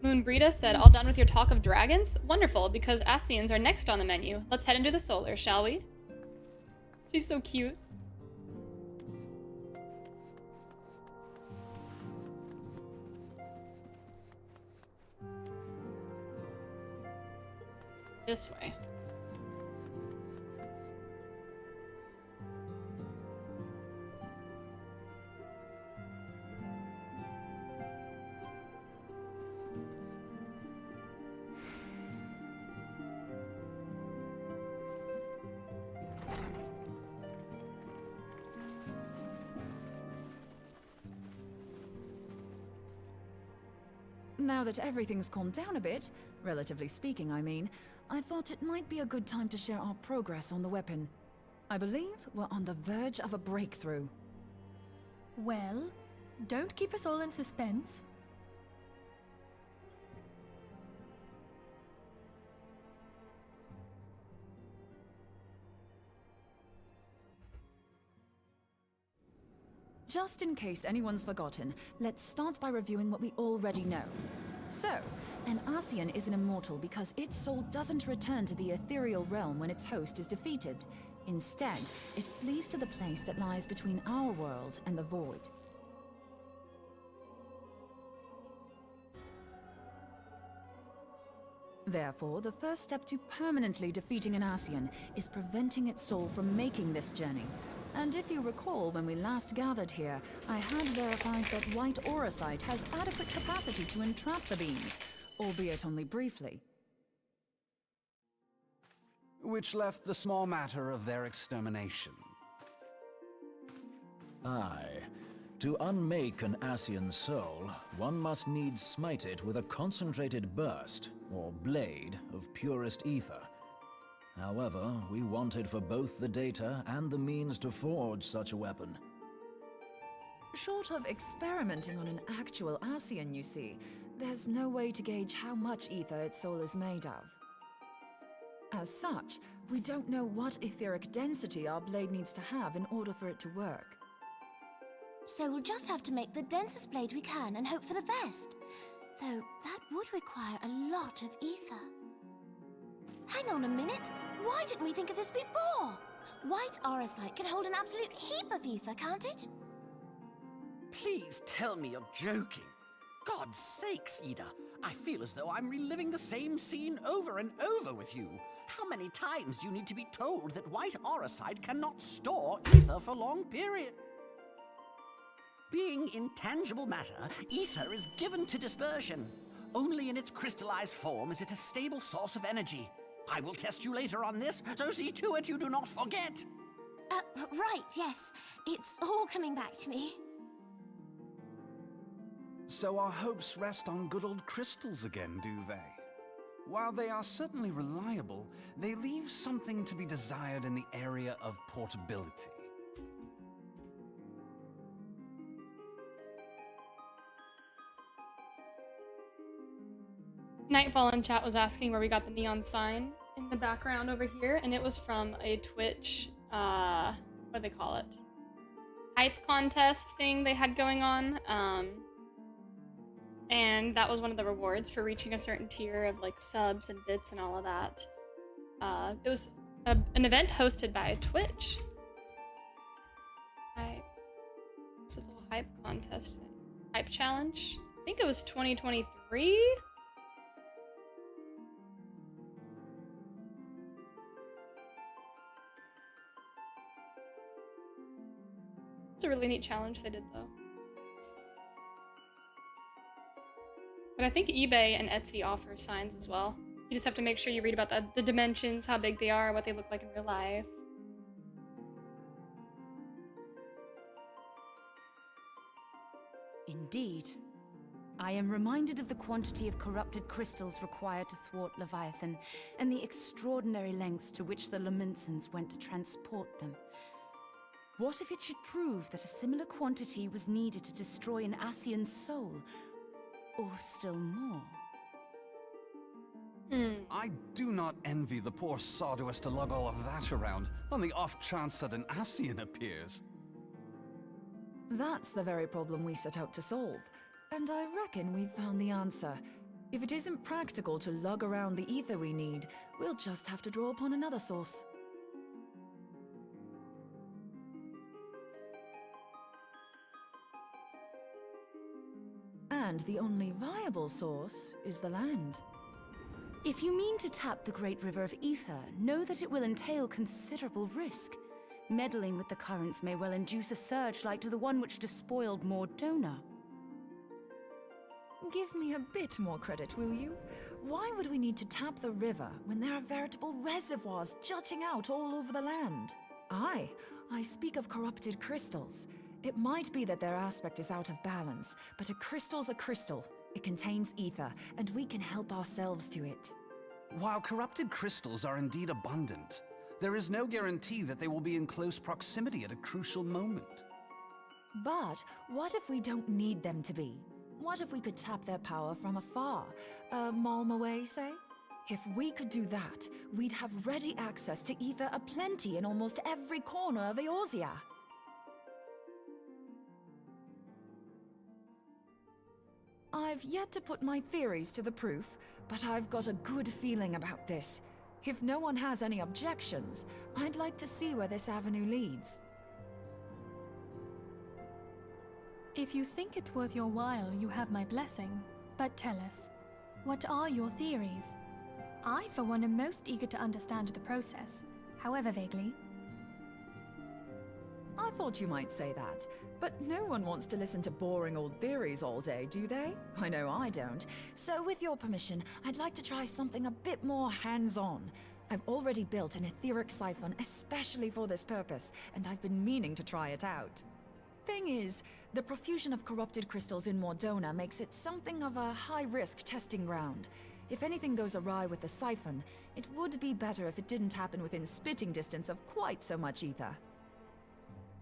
Moonbrita said, all done with your talk of dragons? Wonderful, because Ascians are next on the menu. Let's head into the solar, shall we? She's so cute. This way. Now that everything's calmed down a bit, relatively speaking I mean, I thought it might be a good time to share our progress on the weapon. I believe we're on the verge of a breakthrough. Well, don't keep us all in suspense. Just in case anyone's forgotten, let's start by reviewing what we already know. So, an Ascian is an immortal because its soul doesn't return to the ethereal realm when its host is defeated. Instead, it flees to the place that lies between our world and the void. Therefore, the first step to permanently defeating an Ascian is preventing its soul from making this journey. And if you recall, when we last gathered here, I had verified that white auracite has adequate capacity to entrap the beings, albeit only briefly. Which left the small matter of their extermination. Aye. To unmake an Ascian soul, one must needs smite it with a concentrated burst, or blade, of purest ether. However, we wanted for both the data and the means to forge such a weapon. Short of experimenting on an actual Ascian, you see, there's no way to gauge how much ether its soul is made of. As such, we don't know what etheric density our blade needs to have in order for it to work. So we'll just have to make the densest blade we can and hope for the best. Though that would require a lot of ether. Hang on a minute! Why didn't we think of this before? White auracite can hold an absolute heap of ether, can't it? Please tell me you're joking. God's sakes, Ida. I feel as though I'm reliving the same scene over and over with you. How many times do you need to be told that white auracite cannot store ether for long periods? Being intangible matter, ether is given to dispersion. Only in its crystallized form is it a stable source of energy. I will test you later on this, so see to it you do not forget. Right, yes. It's all coming back to me. So our hopes rest on good old crystals again, do they? While they are certainly reliable, they leave something to be desired in the area of portability. Nightfall in chat was asking where we got the neon sign in the background over here, and it was from a Twitch, what do they call it? Hype contest thing they had going on. And that was one of the rewards for reaching a certain tier of like subs and bits and all of that. It was an event hosted by Twitch. It's a little hype contest thing. Hype challenge. I think it was 2023. It's a really neat challenge they did though. But I think eBay and Etsy offer signs as well. You just have to make sure you read about the dimensions, how big they are, what they look like in real life. Indeed. I am reminded of the quantity of corrupted crystals required to thwart Leviathan, and the extraordinary lengths to which the Lamentsons went to transport them. What if it should prove that a similar quantity was needed to destroy an Ascian's soul? Or still more? I do not envy the poor sod who has to lug all of that around, on the off chance that an Ascian appears. That's the very problem we set out to solve. And I reckon we've found the answer. If it isn't practical to lug around the ether we need, we'll just have to draw upon another source. And the only viable source is the land. If you mean to tap the Great River of Ether, know that it will entail considerable risk. Meddling with the currents may well induce a surge like to the one which despoiled Mordona. Give me a bit more credit, will you? Why would we need to tap the river when there are veritable reservoirs jutting out all over the land? I speak of corrupted crystals. It might be that their aspect is out of balance, but a crystal's a crystal. It contains ether, and we can help ourselves to it. While corrupted crystals are indeed abundant, there is no guarantee that they will be in close proximity at a crucial moment. But what if we don't need them to be? What if we could tap their power from afar? A malm away, say? If we could do that, we'd have ready access to ether aplenty in almost every corner of Eorzea. I've yet to put my theories to the proof, but I've got a good feeling about this. If no one has any objections, I'd like to see where this avenue leads. If you think it worth your while, you have my blessing. But tell us, what are your theories? I, for one, am most eager to understand the process, however vaguely. I thought you might say that, but no one wants to listen to boring old theories all day, do they? I know I don't. So with your permission, I'd like to try something a bit more hands-on. I've already built an etheric siphon especially for this purpose, and I've been meaning to try it out. Thing is, the profusion of corrupted crystals in Mordona makes it something of a high-risk testing ground. If anything goes awry with the siphon, it would be better if it didn't happen within spitting distance of quite so much ether.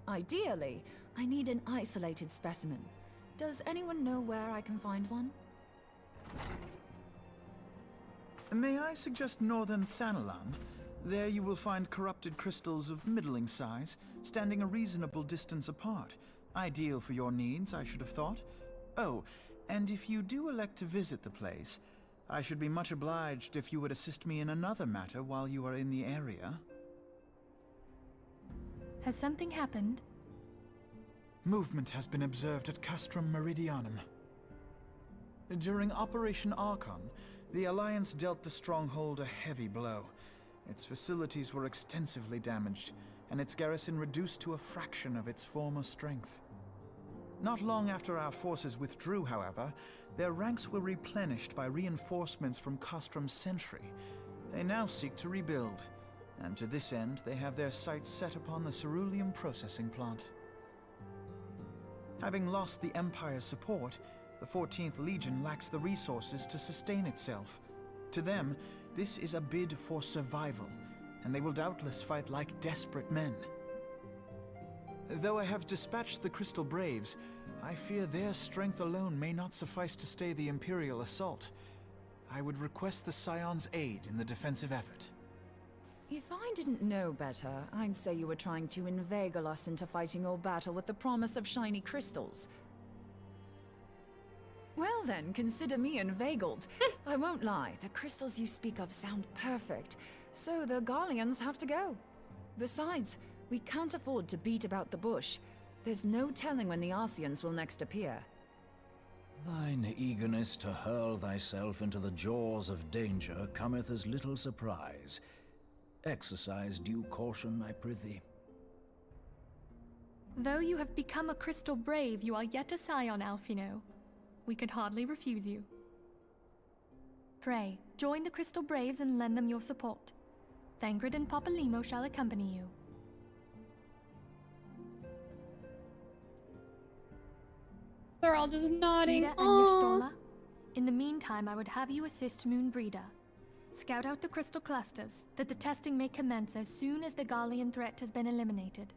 Ideally, I need an isolated specimen. Does anyone know where I can find one? May I suggest northern Thanalan? There you will find corrupted crystals of middling size, standing a reasonable distance apart. Ideal for your needs, I should have thought. Oh, and if you do elect to visit the place, I should be much obliged if you would assist me in another matter while you are in the area. Has something happened? Movement has been observed at Castrum Meridianum. During Operation Archon, the Alliance dealt the stronghold a heavy blow. Its facilities were extensively damaged, and its garrison reduced to a fraction of its former strength. Not long after our forces withdrew, however, their ranks were replenished by reinforcements from Castrum's sentry. They now seek to rebuild, and to this end they have their sights set upon the ceruleum processing plant. Having lost the Empire's support, the 14th Legion lacks the resources to sustain itself. To them, this is a bid for survival, and they will doubtless fight like desperate men. Though I have dispatched the Crystal Braves, I fear their strength alone may not suffice to stay the Imperial assault. I would request the Scion's aid in the defensive effort. If I didn't know better, I'd say you were trying to inveigle us into fighting your battle with the promise of shiny crystals. Well then, consider me inveigled. I won't lie, the crystals you speak of sound perfect, so the Garleans have to go. Besides, we can't afford to beat about the bush. There's no telling when the Ascians will next appear. Thine eagerness to hurl thyself into the jaws of danger cometh as little surprise. Exercise due caution, I prithee. Though you have become a crystal brave, you are yet a scion, Alphino. We could hardly refuse you. Pray, join the Crystal Braves and lend them your support. Thangred and Papalymo shall accompany you. They're all just nodding. Ida and Aw. Yashtola, in the meantime, I would have you assist Moonbreeder. Scout out the crystal clusters, that the testing may commence as soon as the Garlean threat has been eliminated.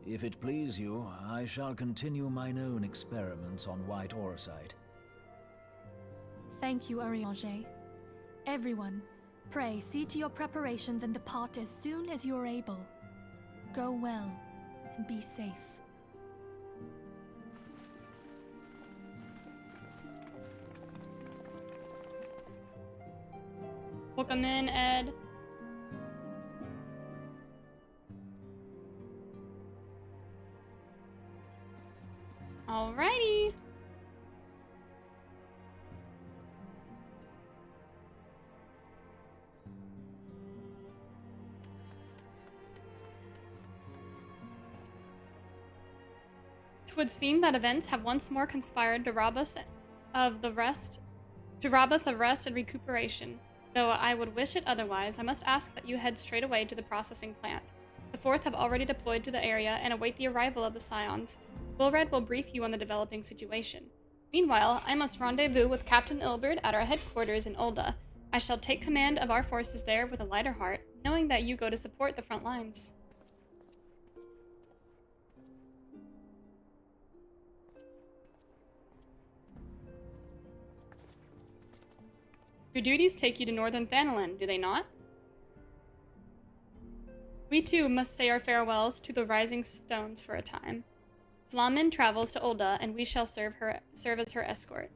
If it please you, I shall continue mine own experiments on white orosite. Thank you, Urianger. Everyone, pray see to your preparations and depart as soon as you are able. Go well, and be safe. Welcome in, Ed. Alrighty. Twould seem that events have once more conspired to rob us of rest and recuperation. Though I would wish it otherwise, I must ask that you head straight away to the processing plant. The Fourth have already deployed to the area and await the arrival of the Scions. Wilred will brief you on the developing situation. Meanwhile, I must rendezvous with Captain Ilberd at our headquarters in Ulda. I shall take command of our forces there with a lighter heart, knowing that you go to support the front lines. Your duties take you to Northern Thanalan, do they not? We too must say our farewells to the Rising Stones for a time. Flamin travels to Ulda, and we shall serve as her escort.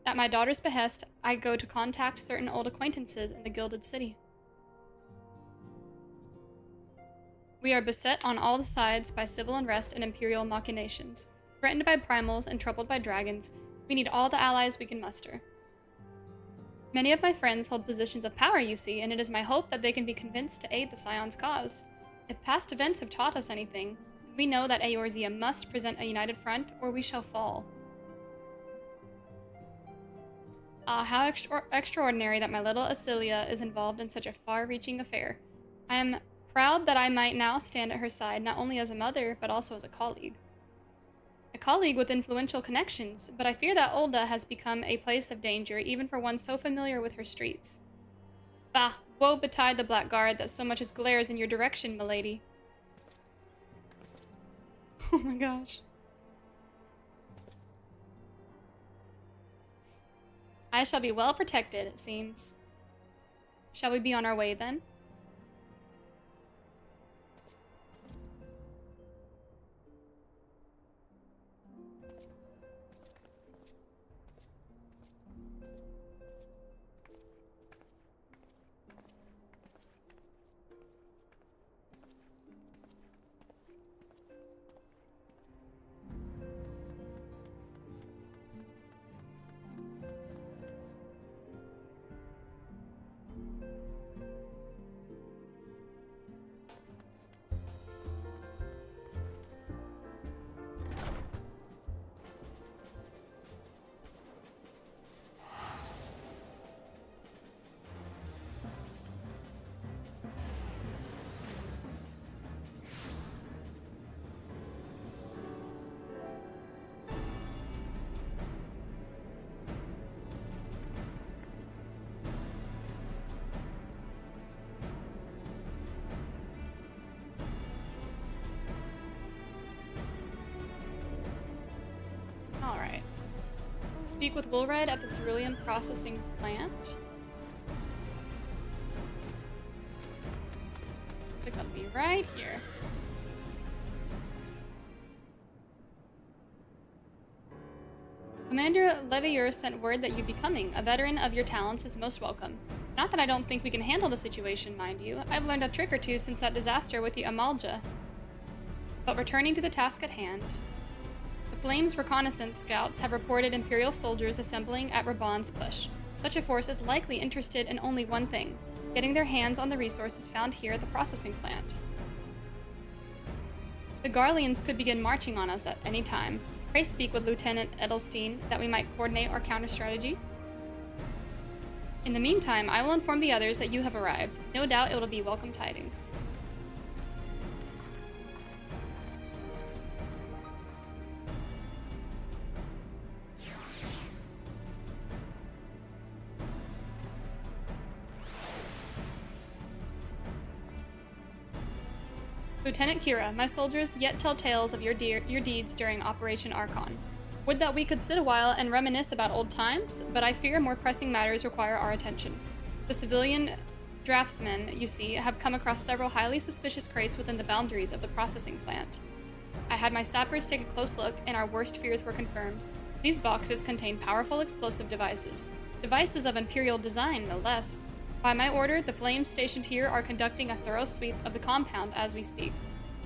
At my daughter's behest, I go to contact certain old acquaintances in the Gilded City. We are beset on all sides by civil unrest and imperial machinations. Threatened by primals and troubled by dragons, we need all the allies we can muster. Many of my friends hold positions of power, you see, and it is my hope that they can be convinced to aid the Scion's cause. If past events have taught us anything, we know that Eorzea must present a united front, or we shall fall. How extraordinary that my little Asilia is involved in such a far-reaching affair. I am proud that I might now stand at her side, not only as a mother, but also as a colleague. A colleague with influential connections, but I fear that Ulda has become a place of danger, even for one so familiar with her streets. Bah, woe betide the blackguard that so much as glares in your direction, milady. Oh my gosh. I shall be well protected, it seems. Shall we be on our way, then? Alright. Speak with Wilred at the cerulean processing plant. I think I'll be right here. Commander Levier sent word that you'd be coming. A veteran of your talents is most welcome. Not that I don't think we can handle the situation, mind you. I've learned a trick or two since that disaster with the Amalja. But returning to the task at hand. The Flames reconnaissance scouts have reported Imperial soldiers assembling at Reborn's push. Such a force is likely interested in only one thing, getting their hands on the resources found here at the processing plant. The Garleans could begin marching on us at any time. Pray speak with Lieutenant Edelstein that we might coordinate our counter-strategy. In the meantime, I will inform the others that you have arrived. No doubt it will be welcome tidings. Lieutenant Kira, my soldiers yet tell tales of your deeds during Operation Archon. Would that we could sit a while and reminisce about old times, but I fear more pressing matters require our attention. The civilian draftsmen, you see, have come across several highly suspicious crates within the boundaries of the processing plant. I had my sappers take a close look, and our worst fears were confirmed. These boxes contain powerful explosive devices. Devices of Imperial design, no less. By my order, the flames stationed here are conducting a thorough sweep of the compound as we speak.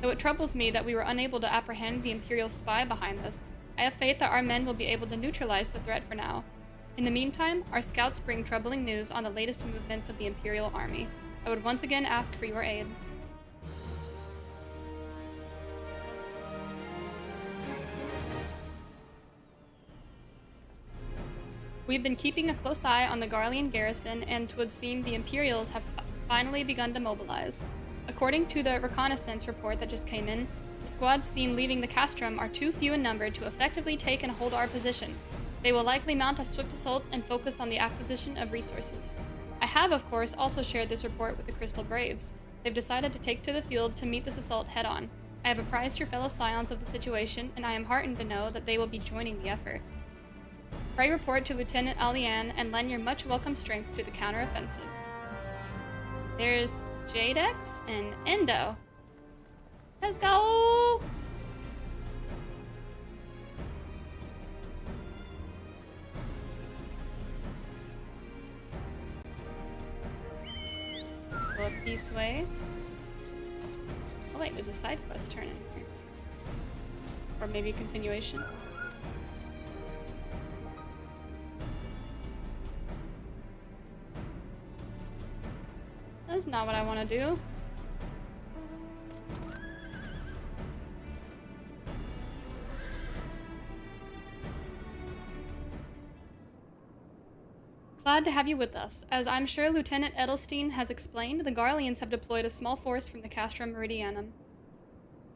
Though it troubles me that we were unable to apprehend the Imperial spy behind this, I have faith that our men will be able to neutralize the threat for now. In the meantime, our scouts bring troubling news on the latest movements of the Imperial Army. I would once again ask for your aid. We've been keeping a close eye on the Garlean garrison, and it would seem the Imperials have finally begun to mobilize. According to the reconnaissance report that just came in, the squads seen leaving the castrum are too few in number to effectively take and hold our position. They will likely mount a swift assault and focus on the acquisition of resources. I have, of course, also shared this report with the Crystal Braves. They've decided to take to the field to meet this assault head-on. I have apprised your fellow scions of the situation, and I am heartened to know that they will be joining the effort. Pray report to Lieutenant AoElena and lend your much welcome strength to the counteroffensive. There's Jadex and Endo. Let's go! Look this way. Oh wait, there's a side quest turn in here. Or maybe a continuation. That's not what I want to do. Glad to have you with us. As I'm sure Lieutenant Edelstein has explained, the Garleans have deployed a small force from the Castrum Meridianum.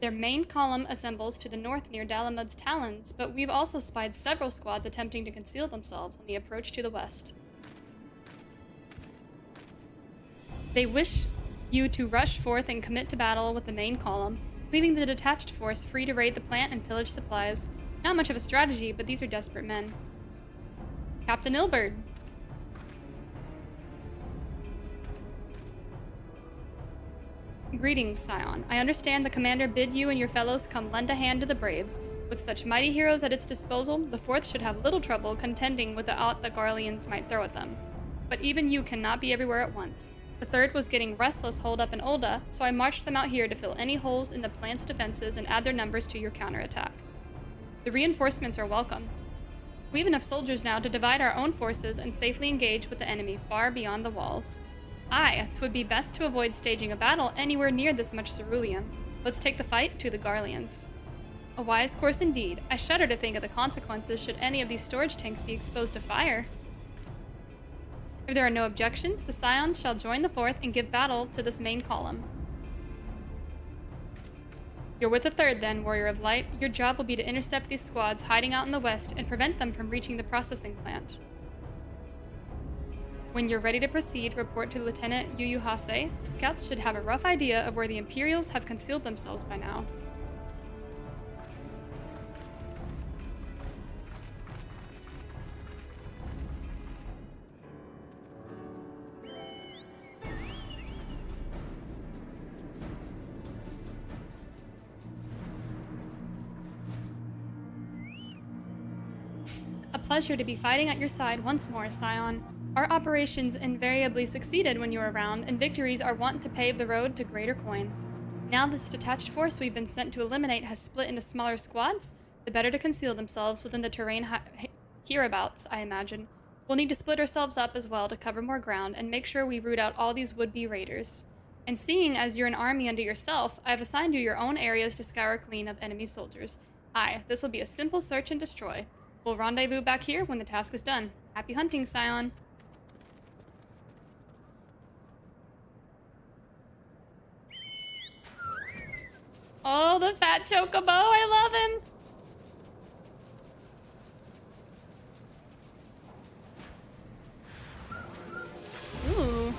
Their main column assembles to the north near Dalamud's Talons, but we've also spied several squads attempting to conceal themselves on the approach to the west. They wish you to rush forth and commit to battle with the main column, leaving the detached force free to raid the plant and pillage supplies. Not much of a strategy, but these are desperate men. Captain Ilberd. Greetings, Scion. I understand the commander bid you and your fellows come lend a hand to the Braves. With such mighty heroes at its disposal, the Fourth should have little trouble contending with the aught the Garleans might throw at them. But even you cannot be everywhere at once. The Third was getting restless holed up in Ulda, so I marched them out here to fill any holes in the plant's defenses and add their numbers to your counterattack. The reinforcements are welcome. We have enough soldiers now to divide our own forces and safely engage with the enemy far beyond the walls. Aye, 'twould be best to avoid staging a battle anywhere near this much ceruleum. Let's take the fight to the Garleans. A wise course indeed. I shudder to think of the consequences should any of these storage tanks be exposed to fire. If there are no objections, the Scions shall join the Fourth and give battle to this main column. You're with the Third then, Warrior of Light. Your job will be to intercept these squads hiding out in the west and prevent them from reaching the processing plant. When you're ready to proceed, report to Lieutenant Yuyuhase. Scouts should have a rough idea of where the Imperials have concealed themselves by now. A pleasure to be fighting at your side once more, Scion. Our operations invariably succeeded when you were around, and victories are wont to pave the road to greater coin. Now this detached force we've been sent to eliminate has split into smaller squads, the better to conceal themselves within the terrain hereabouts, I imagine. We'll need to split ourselves up as well to cover more ground and make sure we root out all these would-be raiders. And seeing as you're an army unto yourself, I've assigned you your own areas to scour clean of enemy soldiers. Aye, this will be a simple search and destroy. We'll rendezvous back here when the task is done. Happy hunting, Scion. Oh, the fat chocobo, I love him! Ooh.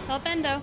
help Endo.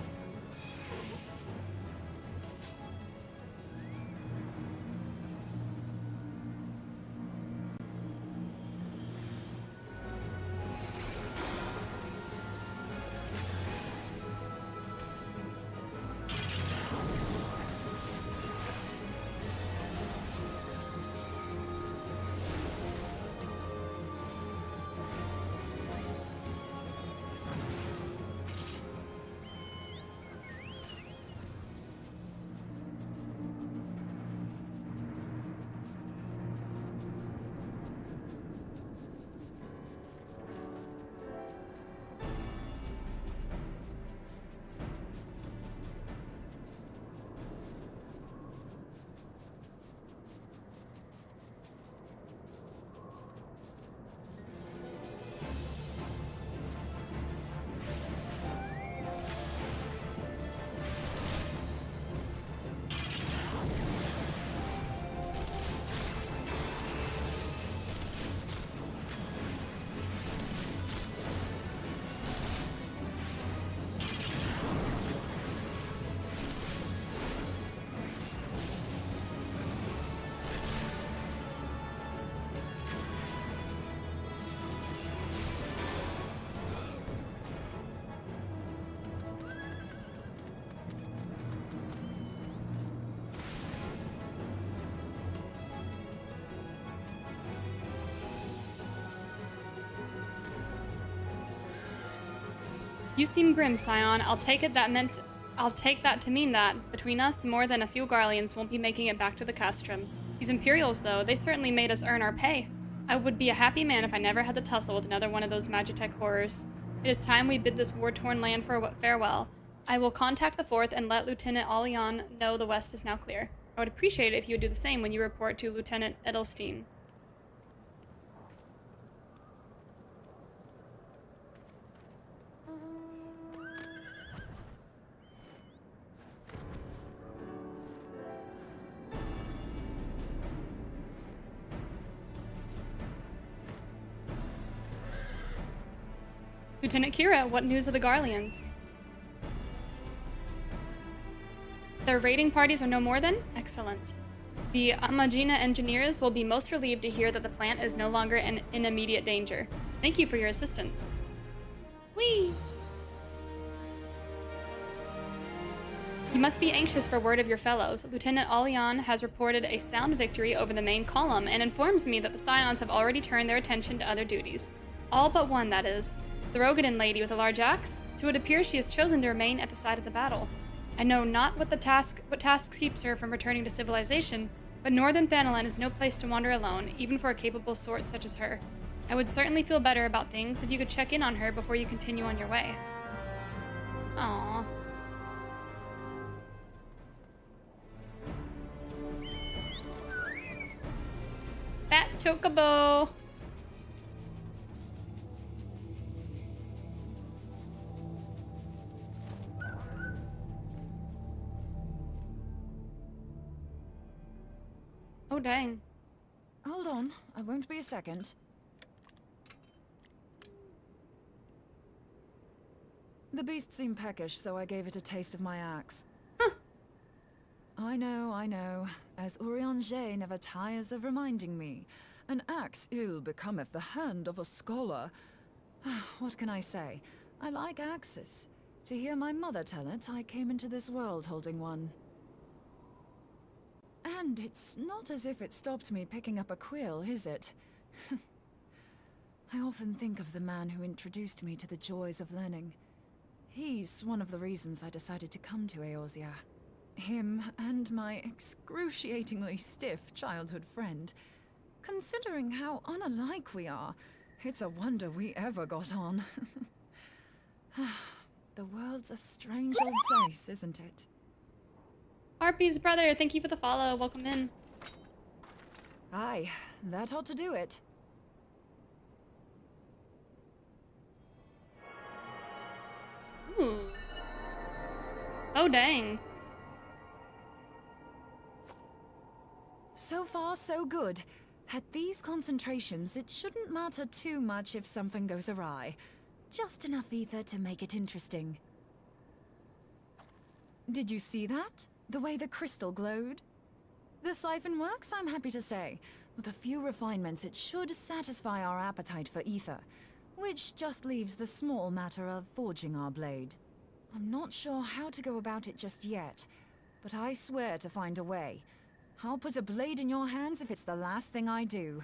You seem grim, Scion. I'll take that to mean that, between us, more than a few Garleans won't be making it back to the castrum. These Imperials, though, they certainly made us earn our pay. I would be a happy man if I never had to tussle with another one of those Magitech horrors. It is time we bid this war-torn land farewell. I will contact the 4th and let Lieutenant Alion know the west is now clear. I would appreciate it if you would do the same when you report to Lieutenant Edelstein. Lieutenant Kira, what news of the Garleans? Their raiding parties are no more than? Excellent. The Amagina engineers will be most relieved to hear that the plant is no longer in immediate danger. Thank you for your assistance. Whee! You must be anxious for word of your fellows. Lieutenant Alion has reported a sound victory over the main column and informs me that the Scions have already turned their attention to other duties. All but one, that is. The Rogadin lady with a large axe? So it appears she has chosen to remain at the site of the battle. I know not what task keeps her from returning to civilization, but northern Thanalan is no place to wander alone, even for a capable sort such as her. I would certainly feel better about things if you could check in on her before you continue on your way. Aww. Fat chocobo! Oh, dang. Hold on, I won't be a second. The beast seemed peckish, so I gave it a taste of my axe. Huh. I know. As Urianger never tires of reminding me. An axe ill becometh the hand of a scholar. What can I say? I like axes. To hear my mother tell it, I came into this world holding one. And it's not as if it stopped me picking up a quill, is it? I often think of the man who introduced me to the joys of learning. He's one of the reasons I decided to come to Eorzea. Him and my excruciatingly stiff childhood friend. Considering how unalike we are, it's a wonder we ever got on. The world's a strange old place, isn't it? Harpy's brother, thank you for the follow. Welcome in. Aye, that ought to do it. Ooh. Oh, dang. So far, so good. At these concentrations, it shouldn't matter too much if something goes awry. Just enough ether to make it interesting. Did you see that? The way the crystal glowed? The siphon works, I'm happy to say. With a few refinements, it should satisfy our appetite for ether, which just leaves the small matter of forging our blade. I'm not sure how to go about it just yet, but I swear to find a way. I'll put a blade in your hands if it's the last thing I do.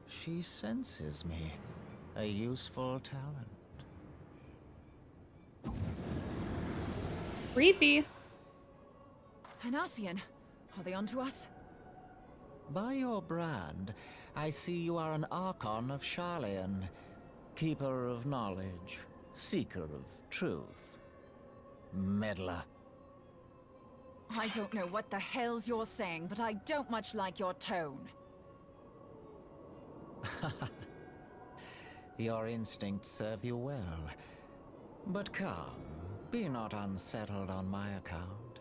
She senses me. A useful talent. Creepy. Hanassian, are they onto us? By your brand, I see you are an Archon of Sharlayan. Keeper of knowledge. Seeker of truth. Meddler. I don't know what the hell's you're saying, but I don't much like your tone. Your instincts serve you well. But come, be not unsettled on my account.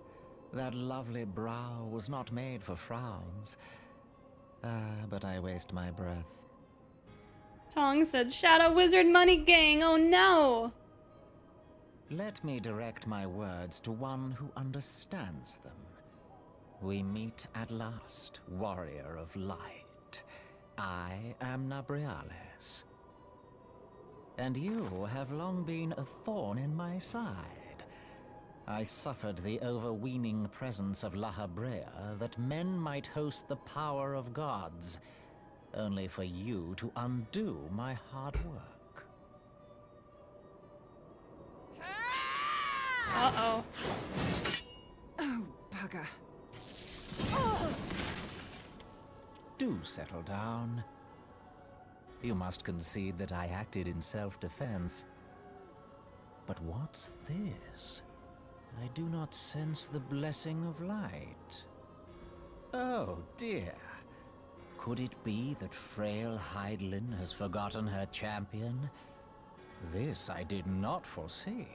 That lovely brow was not made for frowns. But I waste my breath. Tong said, Shadow Wizard Money Gang, oh no! Let me direct my words to one who understands them. We meet at last, warrior of light. I am Nabriales. And you have long been a thorn in my side. I suffered the overweening presence of La Habrea that men might host the power of gods, only for you to undo my hard work. Uh-oh. Oh, bugger. Do settle down. You must concede that I acted in self-defense. But what's this? I do not sense the blessing of light. Oh, dear. Could it be that frail Hydaelyn has forgotten her champion? This I did not foresee.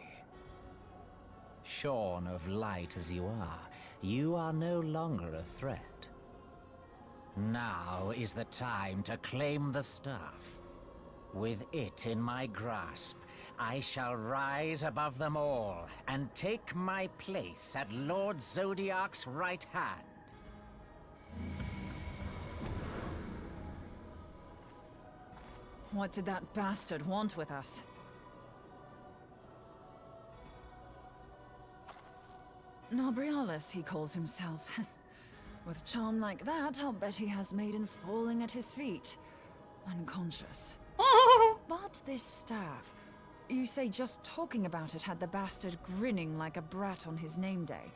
Shorn of light as you are no longer a threat. Now is the time to claim the staff. With it in my grasp, I shall rise above them all and take my place at Lord Zodiac's right hand. What did that bastard want with us? Nabriales, he calls himself. With charm like that, I'll bet he has maidens falling at his feet. Unconscious. But this staff... You say just talking about it had the bastard grinning like a brat on his name day.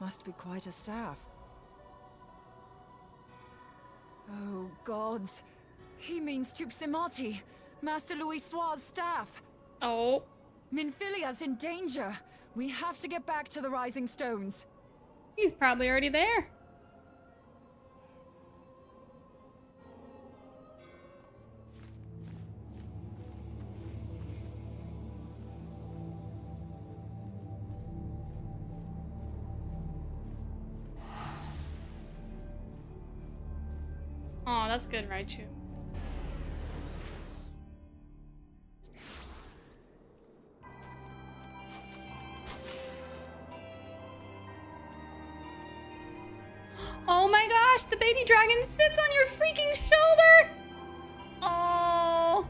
Must be quite a staff. Oh, gods. He means Tupsimati, Master Louis Soir's staff. Oh. Minfilia's in danger. We have to get back to the Rising Stones. He's probably already there. Oh, that's good, Raichu. Oh my gosh, the baby dragon sits on your freaking shoulder! Oh!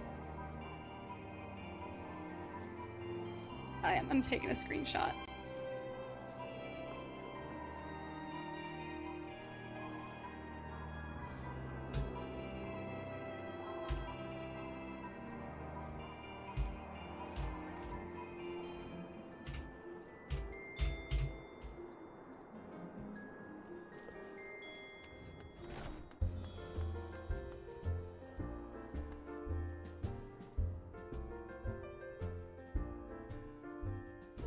I'm taking a screenshot.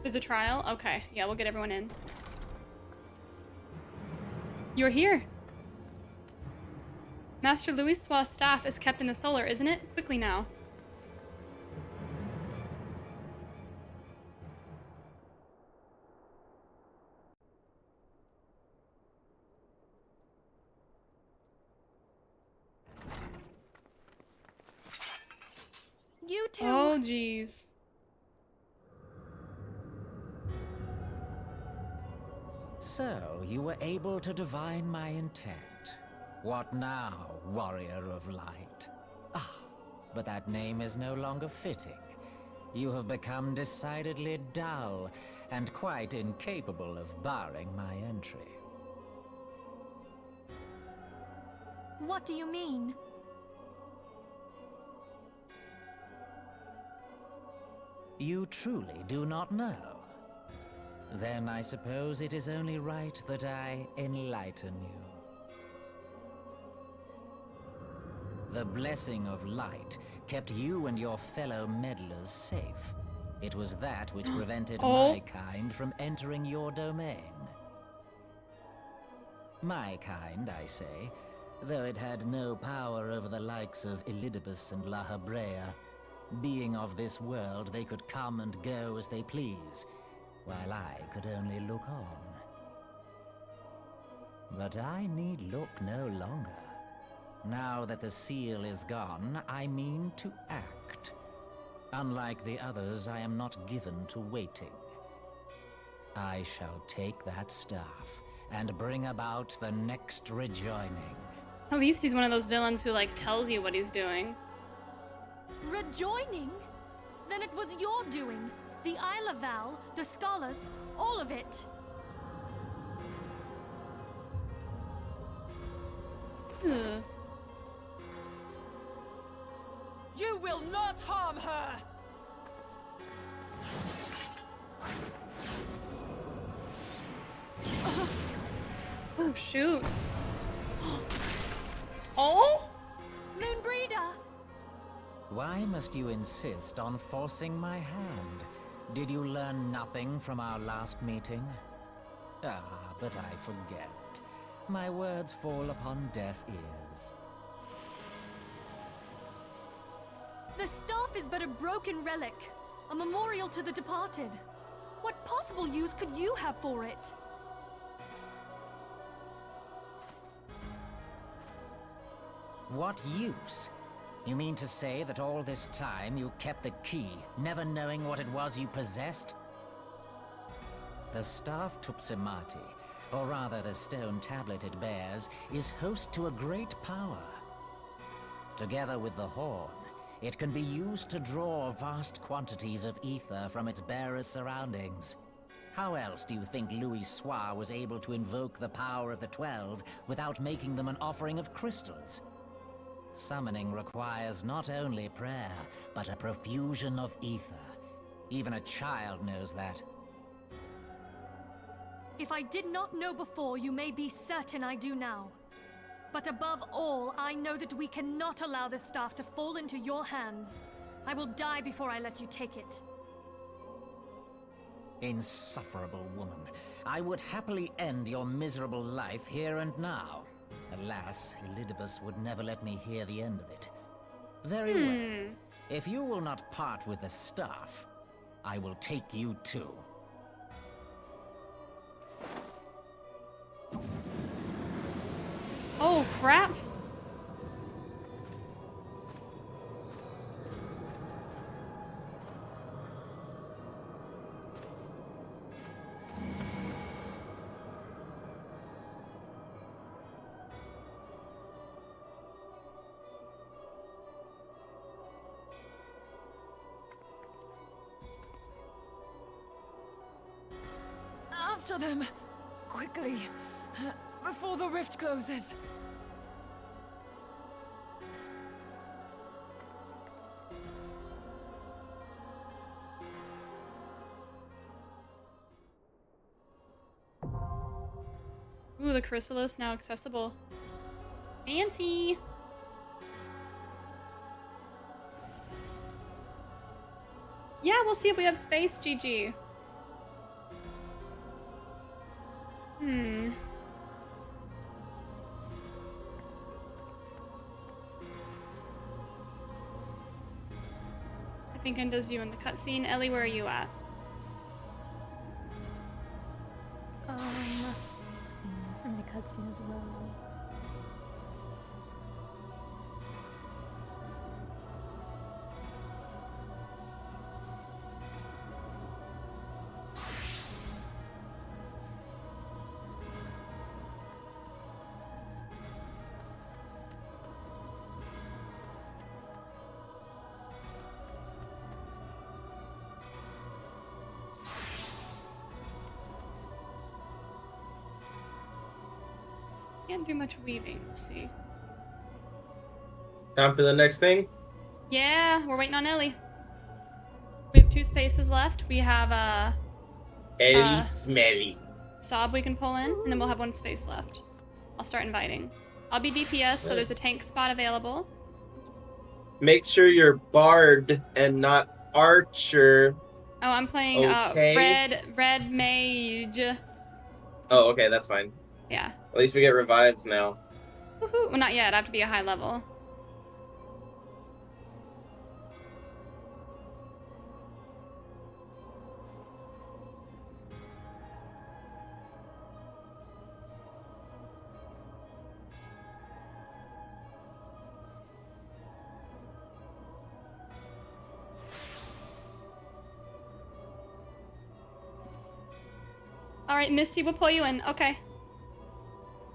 There's a trial? Okay, yeah, we'll get everyone in. You're here. Master Louis Soir's staff is kept in the solar, isn't it? Quickly now. You two. Oh, jeez. So, you were able to divine my intent. What now, warrior of light? Ah, but that name is no longer fitting. You have become decidedly dull, and quite incapable of barring my entry. What do you mean? You truly do not know? Then I suppose it is only right that I enlighten you. The blessing of light kept you and your fellow meddlers safe. It was that which prevented my kind from entering your domain. My kind, I say, though it had no power over the likes of Elidibus and La Habrea. Being of this world, they could come and go as they please, while I could only look on. But I need look no longer. Now that the seal is gone, I mean to act. Unlike the others, I am not given to waiting. I shall take that staff and bring about the next rejoining. At least he's one of those villains who, like, tells you what he's doing. Rejoining? Then it was your doing. The Isle of Val, the scholars, all of it. You will not harm her! Oh, shoot. Oh! Moonbreeder! Why must you insist on forcing my hand? Did you learn nothing from our last meeting? Ah, but I forget. My words fall upon deaf ears. The staff is but a broken relic, a memorial to the departed. What possible use could you have for it? What use? You mean to say that all this time you kept the key, never knowing what it was you possessed? The staff Tupsimati, or rather the stone tablet it bears, is host to a great power. Together with the horn, it can be used to draw vast quantities of ether from its bearer's surroundings. How else do you think Louis Soir was able to invoke the power of the 12 without making them an offering of crystals? Summoning requires not only prayer, but a profusion of ether. Even a child knows that. If I did not know before, you may be certain I do now. But above all, I know that we cannot allow the staff to fall into your hands. I will die before I let you take it. Insufferable woman. I would happily end your miserable life here and now. Alas, Elidibus would never let me hear the end of it. Very well. If you will not part with the staff, I will take you too. Oh, crap. After them! Quickly! Before the rift closes! Ooh, the chrysalis now accessible. Fancy! Yeah, we'll see if we have space, GG. I think Endo's viewing the cutscene. Ellie, where are you at? Let's see. I'm in the cutscene as well. can't do much weaving. We'll see. Time for the next thing? Yeah, we're waiting on Ellie. We have 2 spaces left. We have Ellie Smelly. Sob we can pull in, and then we'll have 1 space left. I'll start inviting. I'll be DPS, so there's a tank spot available. Make sure you're Bard and not Archer. Oh, I'm playing red mage. Oh, okay, that's fine. Yeah. At least we get revives now. Woohoo! Well, not yet. I have to be a high level. Alright, Misty will pull you in. Okay.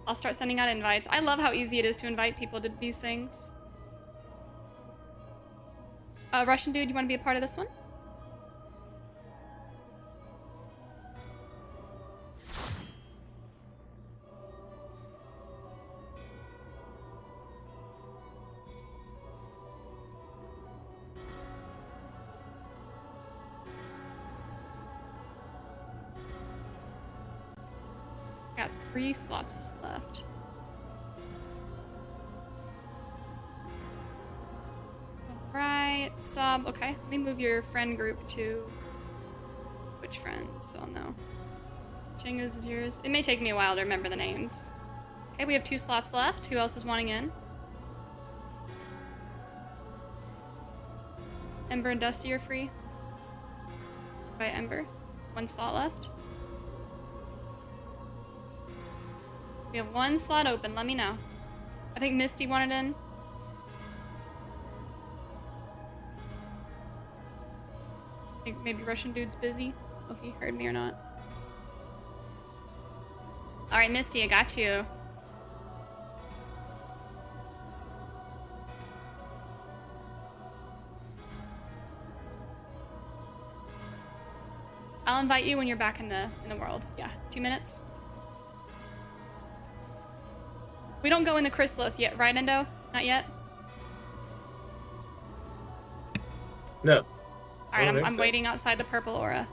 I'll start sending out invites. I love how easy it is to invite people to these things. Russian dude, you want to be a part of this one? Got 3 slots left. Alright, Sob, okay. Let me move your friend group to which friends, so I'll know. Chinga's is yours. It may take me a while to remember the names. Okay, we have 2 slots left. Who else is wanting in? Ember and Dusty are free. By Ember. 1 slot left. We have 1 slot open, let me know. I think Misty wanted in. I think maybe Russian dude's busy. I don't know if he heard me or not. Alright, Misty, I got you. I'll invite you when you're back in the world. Yeah, 2 minutes. We don't go in the chrysalis yet, right, Endo? Not yet? No. Alright, I'm waiting outside the purple aura.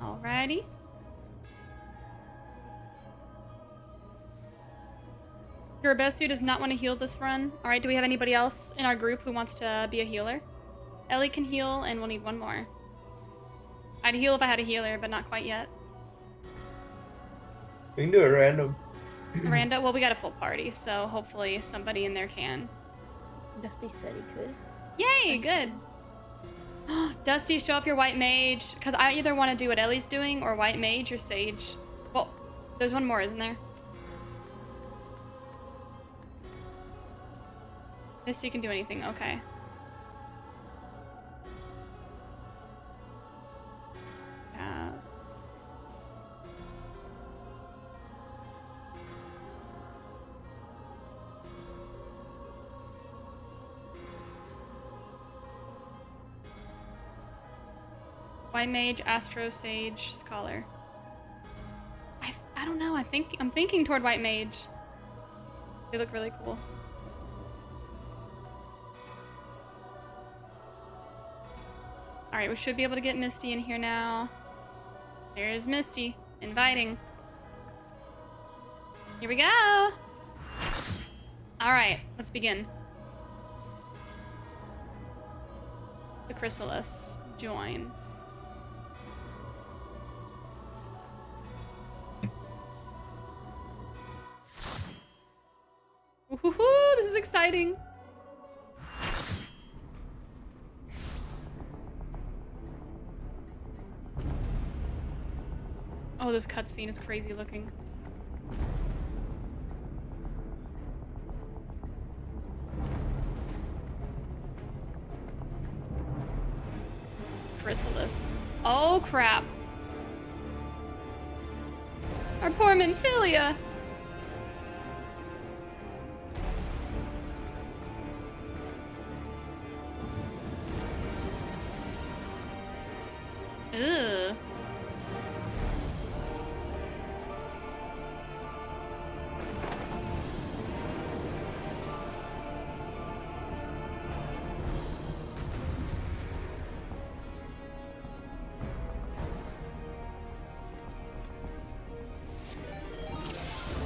Alrighty. Gurabesu does not want to heal this run. Alright, do we have anybody else in our group who wants to be a healer? Ellie can heal, and we'll need 1 more. I'd heal if I had a healer, but not quite yet. We can do a random. Random? Well, we got a full party, so hopefully somebody in there can. Dusty said he could. Yay, good. Dusty, show off your white mage. Because I either want to do what Ellie's doing or white mage or sage. Well, there's 1 more, isn't there? Misty can do anything, okay. White mage, astro, sage, scholar. I don't know. I'm thinking toward white mage. They look really cool. All right, we should be able to get Misty in here now. There's Misty, inviting. Here we go. All right, let's begin. The Chrysalis, join. Woohoo, this is exciting. Oh, this cutscene is crazy looking. Chrysalis. Oh, crap. Our poor Minfilia. Ugh.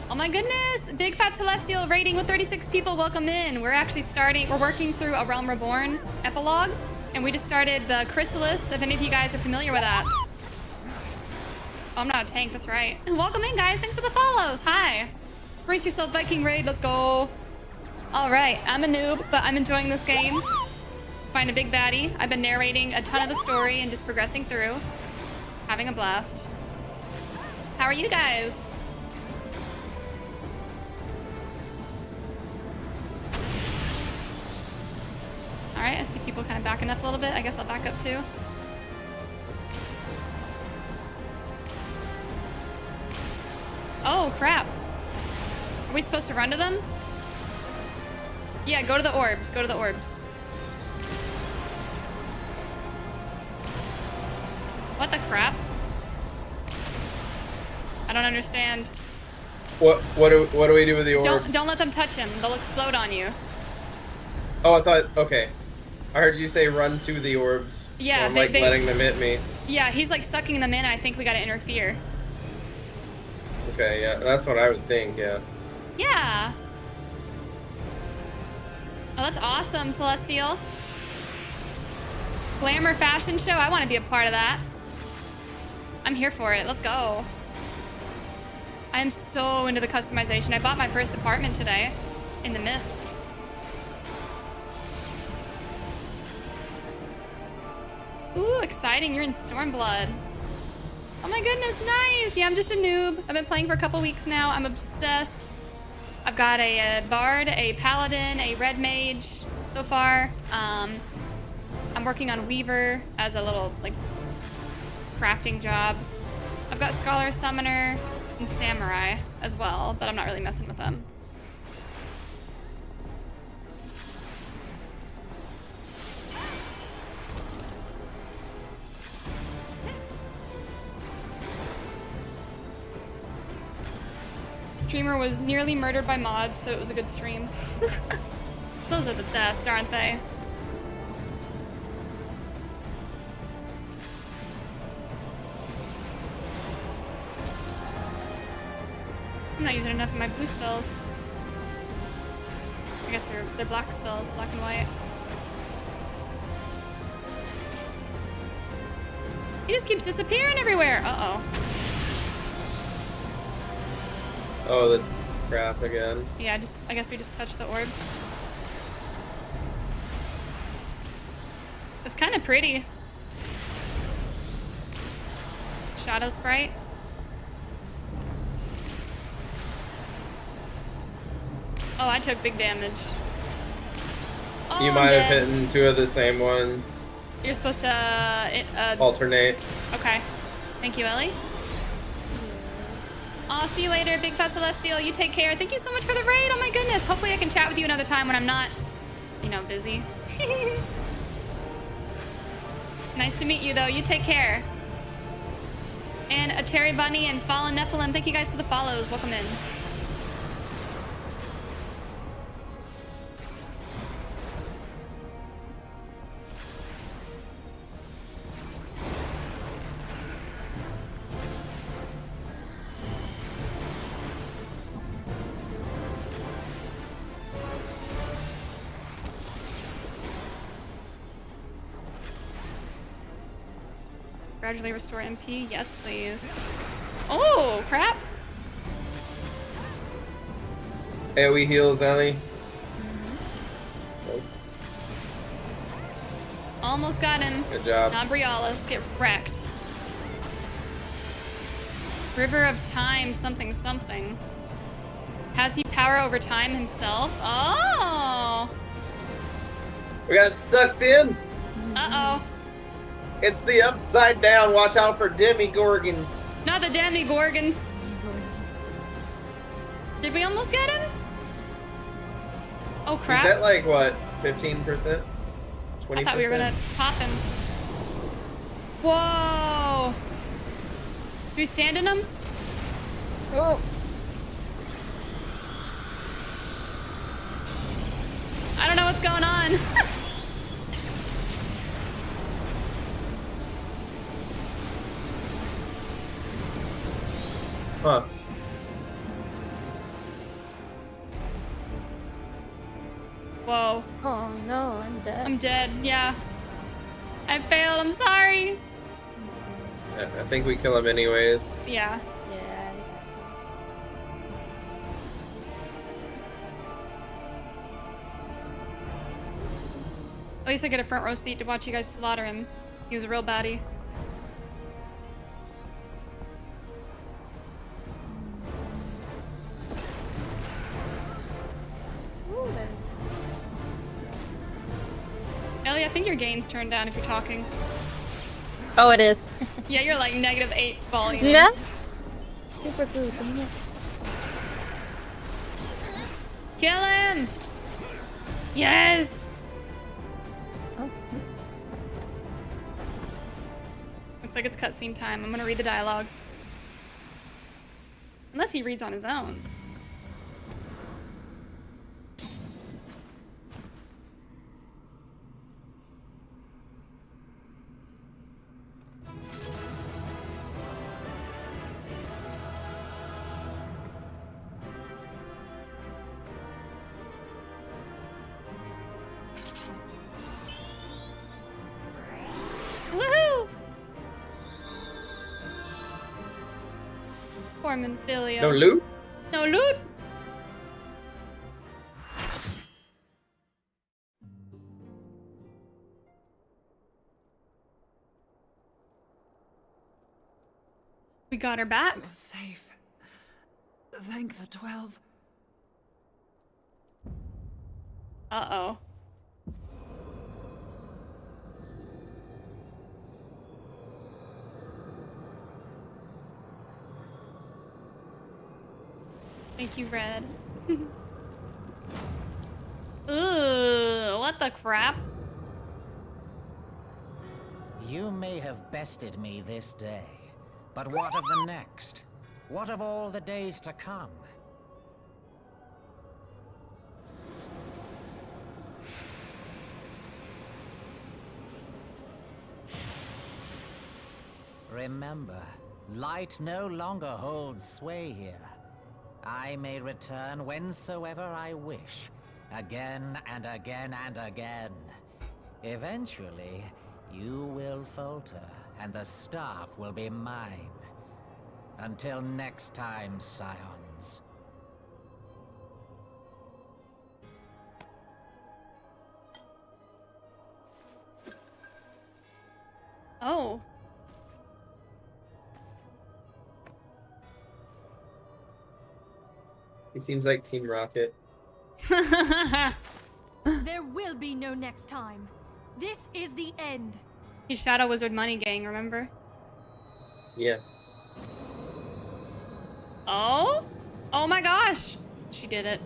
Oh my goodness! Big Fat Celestial rating with 36 people. Welcome in. We're working through a Realm Reborn epilogue, and we just started the Chrysalis, if any of you guys are familiar with that. Oh, I'm not a tank, that's right. Welcome in, guys. Thanks for the follows. Hi. Brace yourself, Viking Raid. Let's go. All right. I'm a noob, but I'm enjoying this game. Find a big baddie. I've been narrating a ton of the story and just progressing through. Having a blast. How are you guys? All right, I see people kind of backing up a little bit. I guess I'll back up too. Oh, crap. Are we supposed to run to them? Yeah, go to the orbs. Go to the orbs. What the crap? I don't understand. What do we do with the orbs? Don't let them touch him. They'll explode on you. Oh, I thought, okay. I heard you say run to the orbs. Yeah, so I'm like letting them hit me. Yeah, he's like sucking them in, and I think we gotta interfere. Okay, yeah, that's what I would think, yeah. Yeah. Oh, that's awesome, Celestial. Glamour fashion show. I want to be a part of that. I'm here for it. Let's go. I am so into the customization. I bought my first apartment today in the mist. Ooh, exciting. You're in Stormblood. Oh my goodness, nice. Yeah, I'm just a noob. I've been playing for a couple weeks now. I'm obsessed. I've got a bard, a paladin, a red mage so far. I'm working on Weaver as a little like crafting job. I've got Scholar, Summoner, and Samurai as well, but I'm not really messing with them. Streamer was nearly murdered by mods, so it was a good stream. Those are the best, aren't they? I'm not using enough of my blue spells. I guess they're black spells, black and white. He just keeps disappearing everywhere. Uh-oh. Oh, this crap again. Yeah, I guess we just touched the orbs. It's kind of pretty. Shadow Sprite. Oh, I took big damage. Oh, You might have hit two of the same ones. You're supposed to alternate. Okay. Thank you, Ellie. I'll see you later, Big Fat Celestial. You take care. Thank you so much for the raid. Oh my goodness. Hopefully I can chat with you another time when I'm not, busy. Nice to meet you, though. You take care. And a Cherry Bunny and Fallen Nephilim. Thank you guys for the follows. Welcome in. Gradually restore MP. Yes, please. Oh, crap. AoE heals, Ellie. Almost got him. Good job. Nabrialis, get wrecked. River of Time, something, something. Has he power over time himself? Oh! We got sucked in. Uh-oh. It's the upside down. Watch out for demigorgons. Not the demigorgons. Did we almost get him? Oh, crap. Is that like, what, 15%? 20%? I thought we were gonna pop him. Whoa! Do we stand in him? Oh. I don't know what's going on. Huh. Whoa. Oh no, I'm dead. I'm dead, yeah. I failed, I'm sorry. I think we kill him anyways. Yeah. Yeah. At least I get a front row seat to watch you guys slaughter him. He was a real baddie. Ooh, Ellie, I think your gain's turned down if you're talking. oh, it is. Yeah, you're like -8 volume. Yeah. Super good. Dang it. Kill him! Yes! Oh. Looks like it's cutscene time. I'm gonna read the dialogue. Unless he reads on his own. Woohoo! Poor Minfilia. No loot? No loot? We got her back. You're safe. Thank the 12. Uh-oh. Thank you, Red. Ooh, what the crap? You may have bested me this day, but what of the next? What of all the days to come? Remember, light no longer holds sway here. I may return whensoever I wish, again and again and again. Eventually, you will falter, and the staff will be mine. Until next time, Scions. Oh. He seems like Team Rocket. There will be no next time. This is the end. He's Shadow Wizard Money Gang, remember? Yeah. Oh? Oh my gosh! She did it.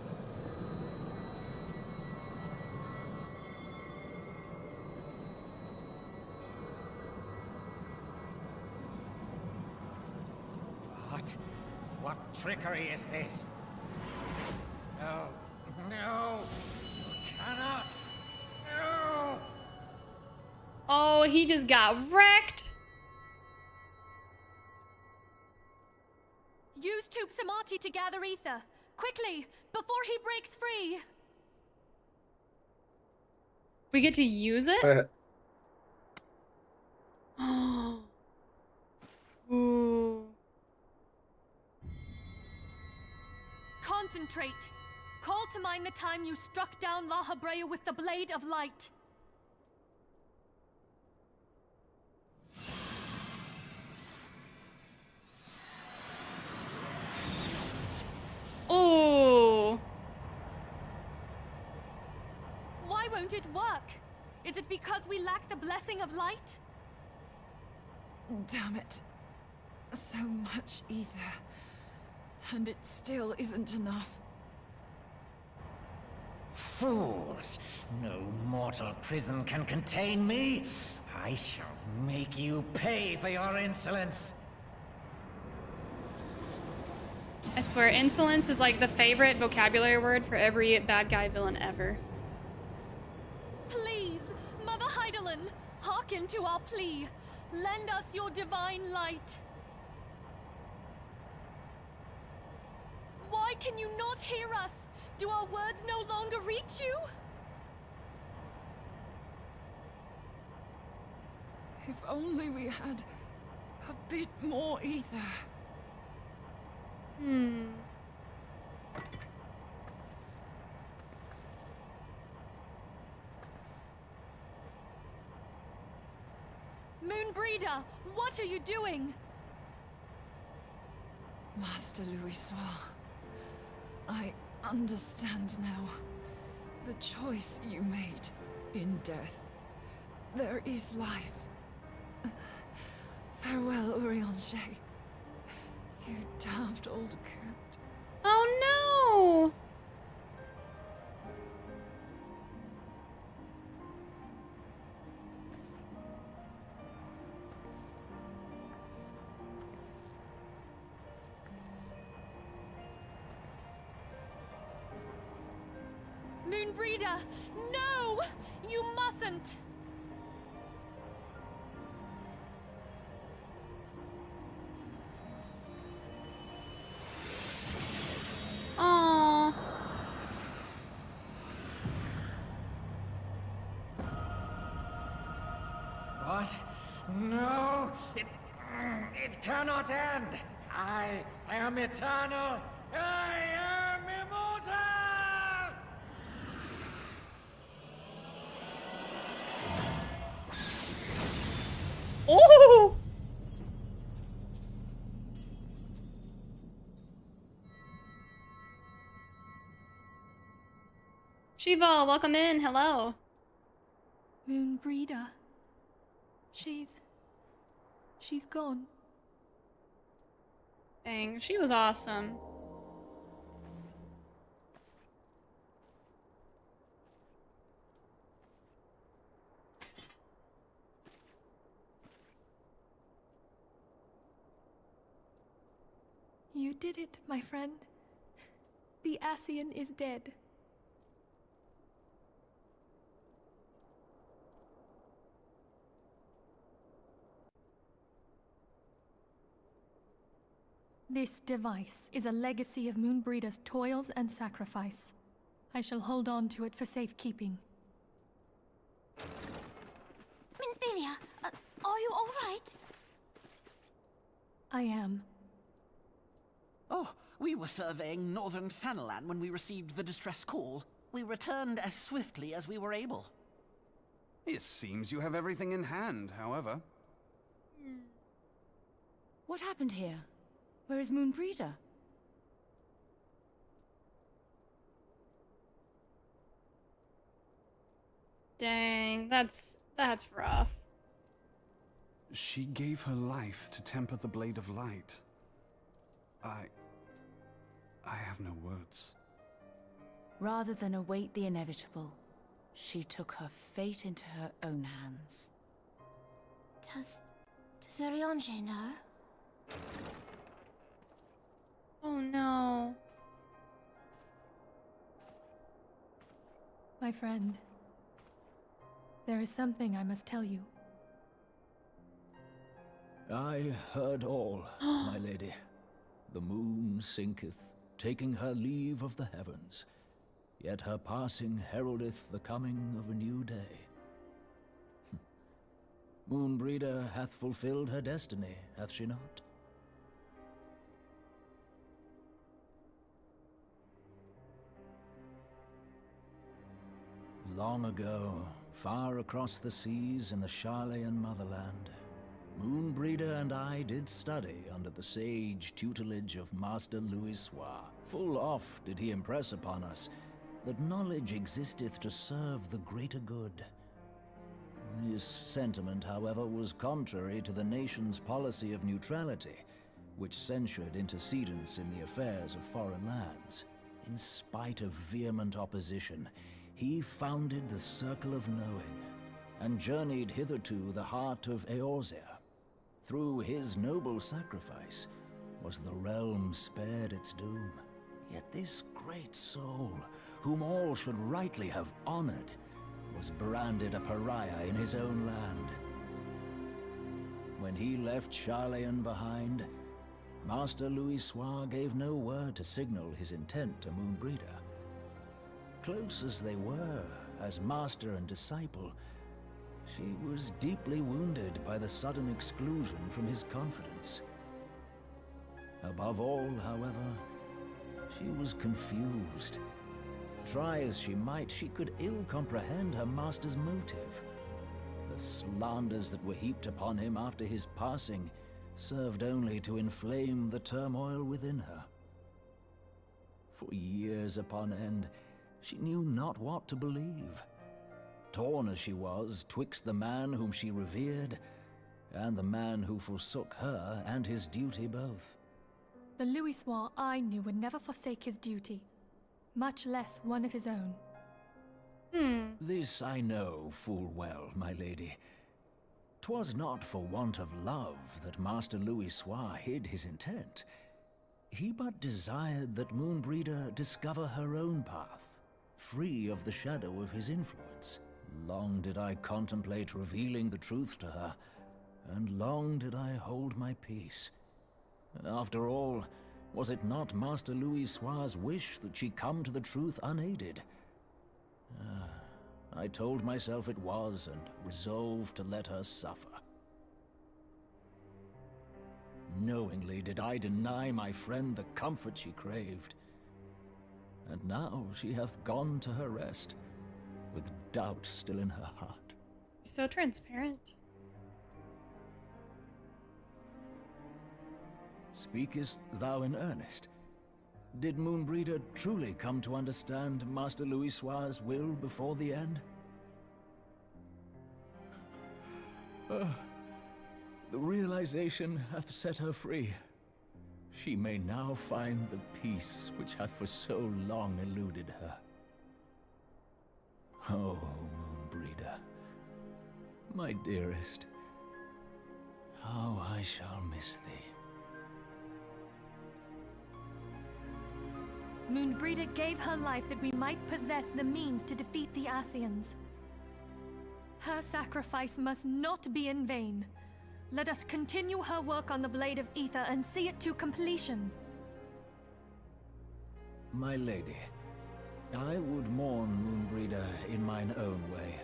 What? What trickery is this? No. No. Cannot. No. Oh, he just got wrecked. Use Tube Samati to gather ether. Quickly, before he breaks free. We get to use it? Concentrate! Call to mind the time you struck down La Habrea with the Blade of Light. Oh. Why won't it work? Is it because we lack the blessing of light? Damn it. So much ether. And it still isn't enough. Fools! No mortal prison can contain me. I shall make you pay for your insolence. I swear, insolence is like the favorite vocabulary word for every bad guy villain ever. Please, Mother Heidelin, hearken to our plea. Lend us your divine light. Why can you not hear us? Do our words no longer reach you? If only we had a bit more ether. Moonbreeder, what are you doing? Master Louis, I understand now. The choice you made in death. There is life. Farewell, Urianger. You damned old coot. Oh no! Moonbreeder, no! You mustn't! Aww. What? No! It cannot end! I am eternal! I am immortal! Oh! Shiva, welcome in. Hello. Moonbreeder. She's gone. Dang, she was awesome. You did it, my friend. The Ascian is dead. This device is a legacy of Moonbreeder's toils and sacrifice. I shall hold on to it for safekeeping. Minfilia, are you all right? I am. Oh, we were surveying northern Thanalan when we received the distress call. We returned as swiftly as we were able. It seems you have everything in hand, however. What happened here? Where is Moonbreeder? Dang, that's rough. She gave her life to temper the Blade of Light. I have no words. Rather than await the inevitable, she took her fate into her own hands. Does Urianger know? Oh no. My friend, there is something I must tell you. I heard all, my lady. The moon sinketh, taking her leave of the heavens. Yet her passing heraldeth the coming of a new day. Moonbreeder hath fulfilled her destiny, hath she not? Long ago, far across the seas in the Charlayan motherland, Moonbreeder and I did study under the sage tutelage of Master Louis Soir. Full oft did he impress upon us that knowledge existeth to serve the greater good. This sentiment, however, was contrary to the nation's policy of neutrality, which censured intercedence in the affairs of foreign lands. In spite of vehement opposition, he founded the Circle of Knowing, and journeyed hitherto the heart of Eorzea. Through his noble sacrifice was the realm spared its doom. Yet this great soul, whom all should rightly have honored, was branded a pariah in his own land. When he left Charlayan behind, Master Louis Soir gave no word to signal his intent to Moonbreeder. Close as they were, as master and disciple, she was deeply wounded by the sudden exclusion from his confidence. Above all, however, she was confused. Try as she might, she could ill comprehend her master's motive. The slanders that were heaped upon him after his passing served only to inflame the turmoil within her. For years upon end, she knew not what to believe. Torn as she was twixt the man whom she revered and the man who forsook her and his duty both. The Louis Soir I knew would never forsake his duty, much less one of his own. This I know full well, my lady. 'Twas not for want of love that Master Louis Soir hid his intent. He but desired that Moonbreeder discover her own path, free of the shadow of his influence. Long did I contemplate revealing the truth to her, and long did I hold my peace. After all, was it not Master Louis Soir's wish that she come to the truth unaided? I told myself it was, and resolved to let her suffer. Knowingly did I deny my friend the comfort she craved. And now she hath gone to her rest, with doubt still in her heart. So transparent. Speakest thou in earnest? Did Moonbreeder truly come to understand Master Louis Soir's will before the end? The realization hath set her free. She may now find the peace which hath for so long eluded her. Oh, Moonbreeder, my dearest, how I shall miss thee. Moonbreeder gave her life that we might possess the means to defeat the Ascians. Her sacrifice must not be in vain. Let us continue her work on the Blade of Ether and see it to completion. My lady, I would mourn Moonbreeder in mine own way.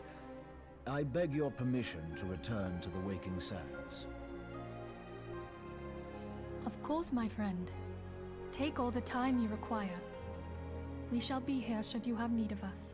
I beg your permission to return to the Waking Sands. Of course, my friend. Take all the time you require. We shall be here should you have need of us.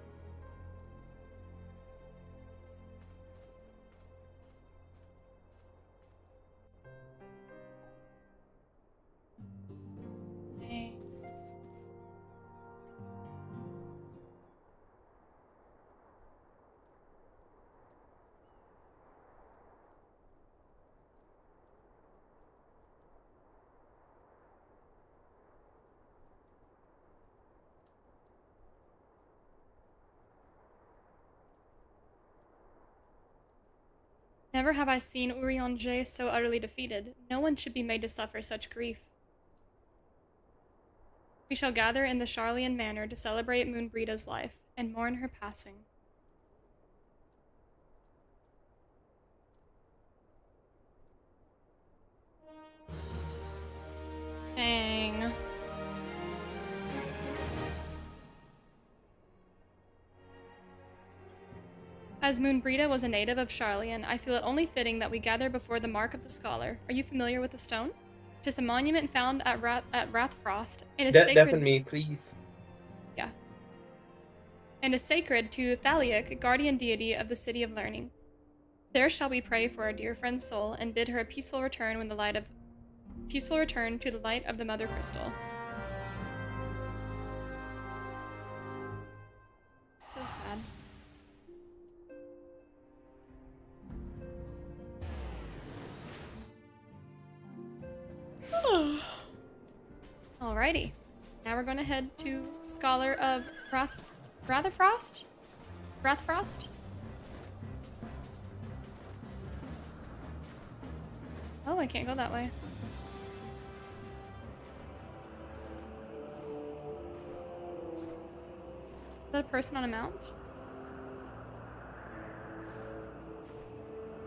Never have I seen Urianger so utterly defeated. No one should be made to suffer such grief. We shall gather in the Charlayan Manor to celebrate Moonbreeda's life and mourn her passing. Dang. As Moonbreeda was a native of Charlayan, I feel it only fitting that we gather before the Mark of the Scholar. Are you familiar with the stone? 'Tis a monument found at Rathfrost. It is sacred. Deafen me, please. Yeah. and is sacred to Thaliak, guardian deity of the City of Learning. There shall we pray for our dear friend's soul and bid her a peaceful return to the light of the Mother Crystal. So sad. Alrighty. Now we're gonna head to Scholar of Rathfrost? Rathfrost? Oh, I can't go that way. Is that a person on a mount?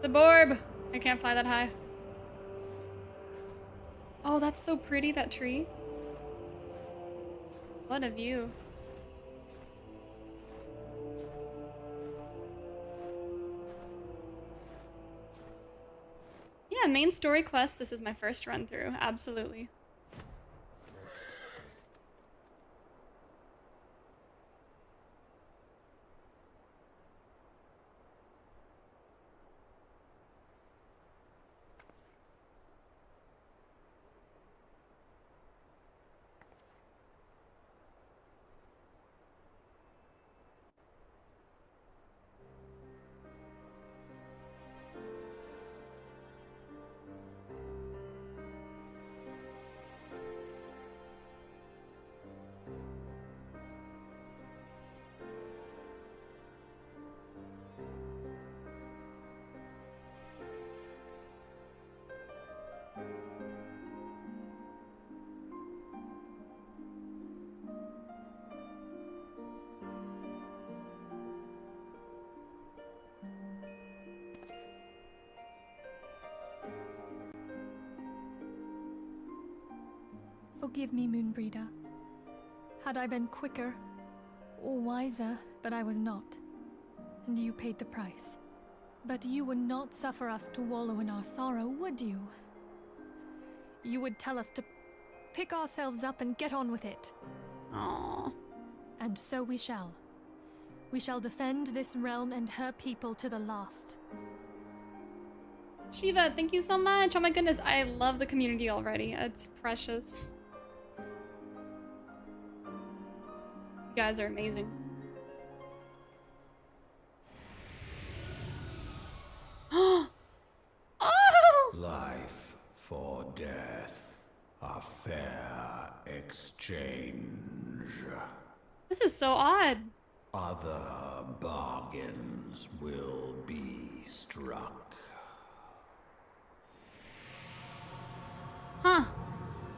The Borb! I can't fly that high. Oh, that's so pretty, that tree. What a view. Yeah, main story quest. This is my first run through. Absolutely. Forgive me, Moonbreeder. Had I been quicker or wiser, but I was not. And you paid the price. But you would not suffer us to wallow in our sorrow, would you? You would tell us to pick ourselves up and get on with it. Aww. And so we shall. We shall defend this realm and her people to the last. Shiva, thank you so much. Oh my goodness, I love the community already. It's precious. You guys are amazing. Oh! Life for death. A fair exchange. This is so odd. Other bargains will be struck. Huh.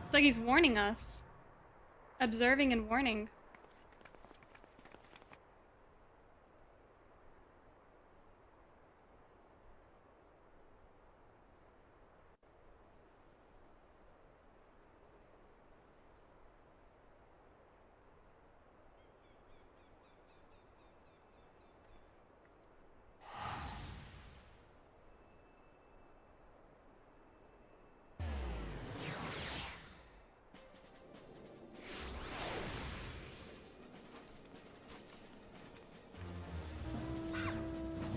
It's like he's warning us. Observing and warning.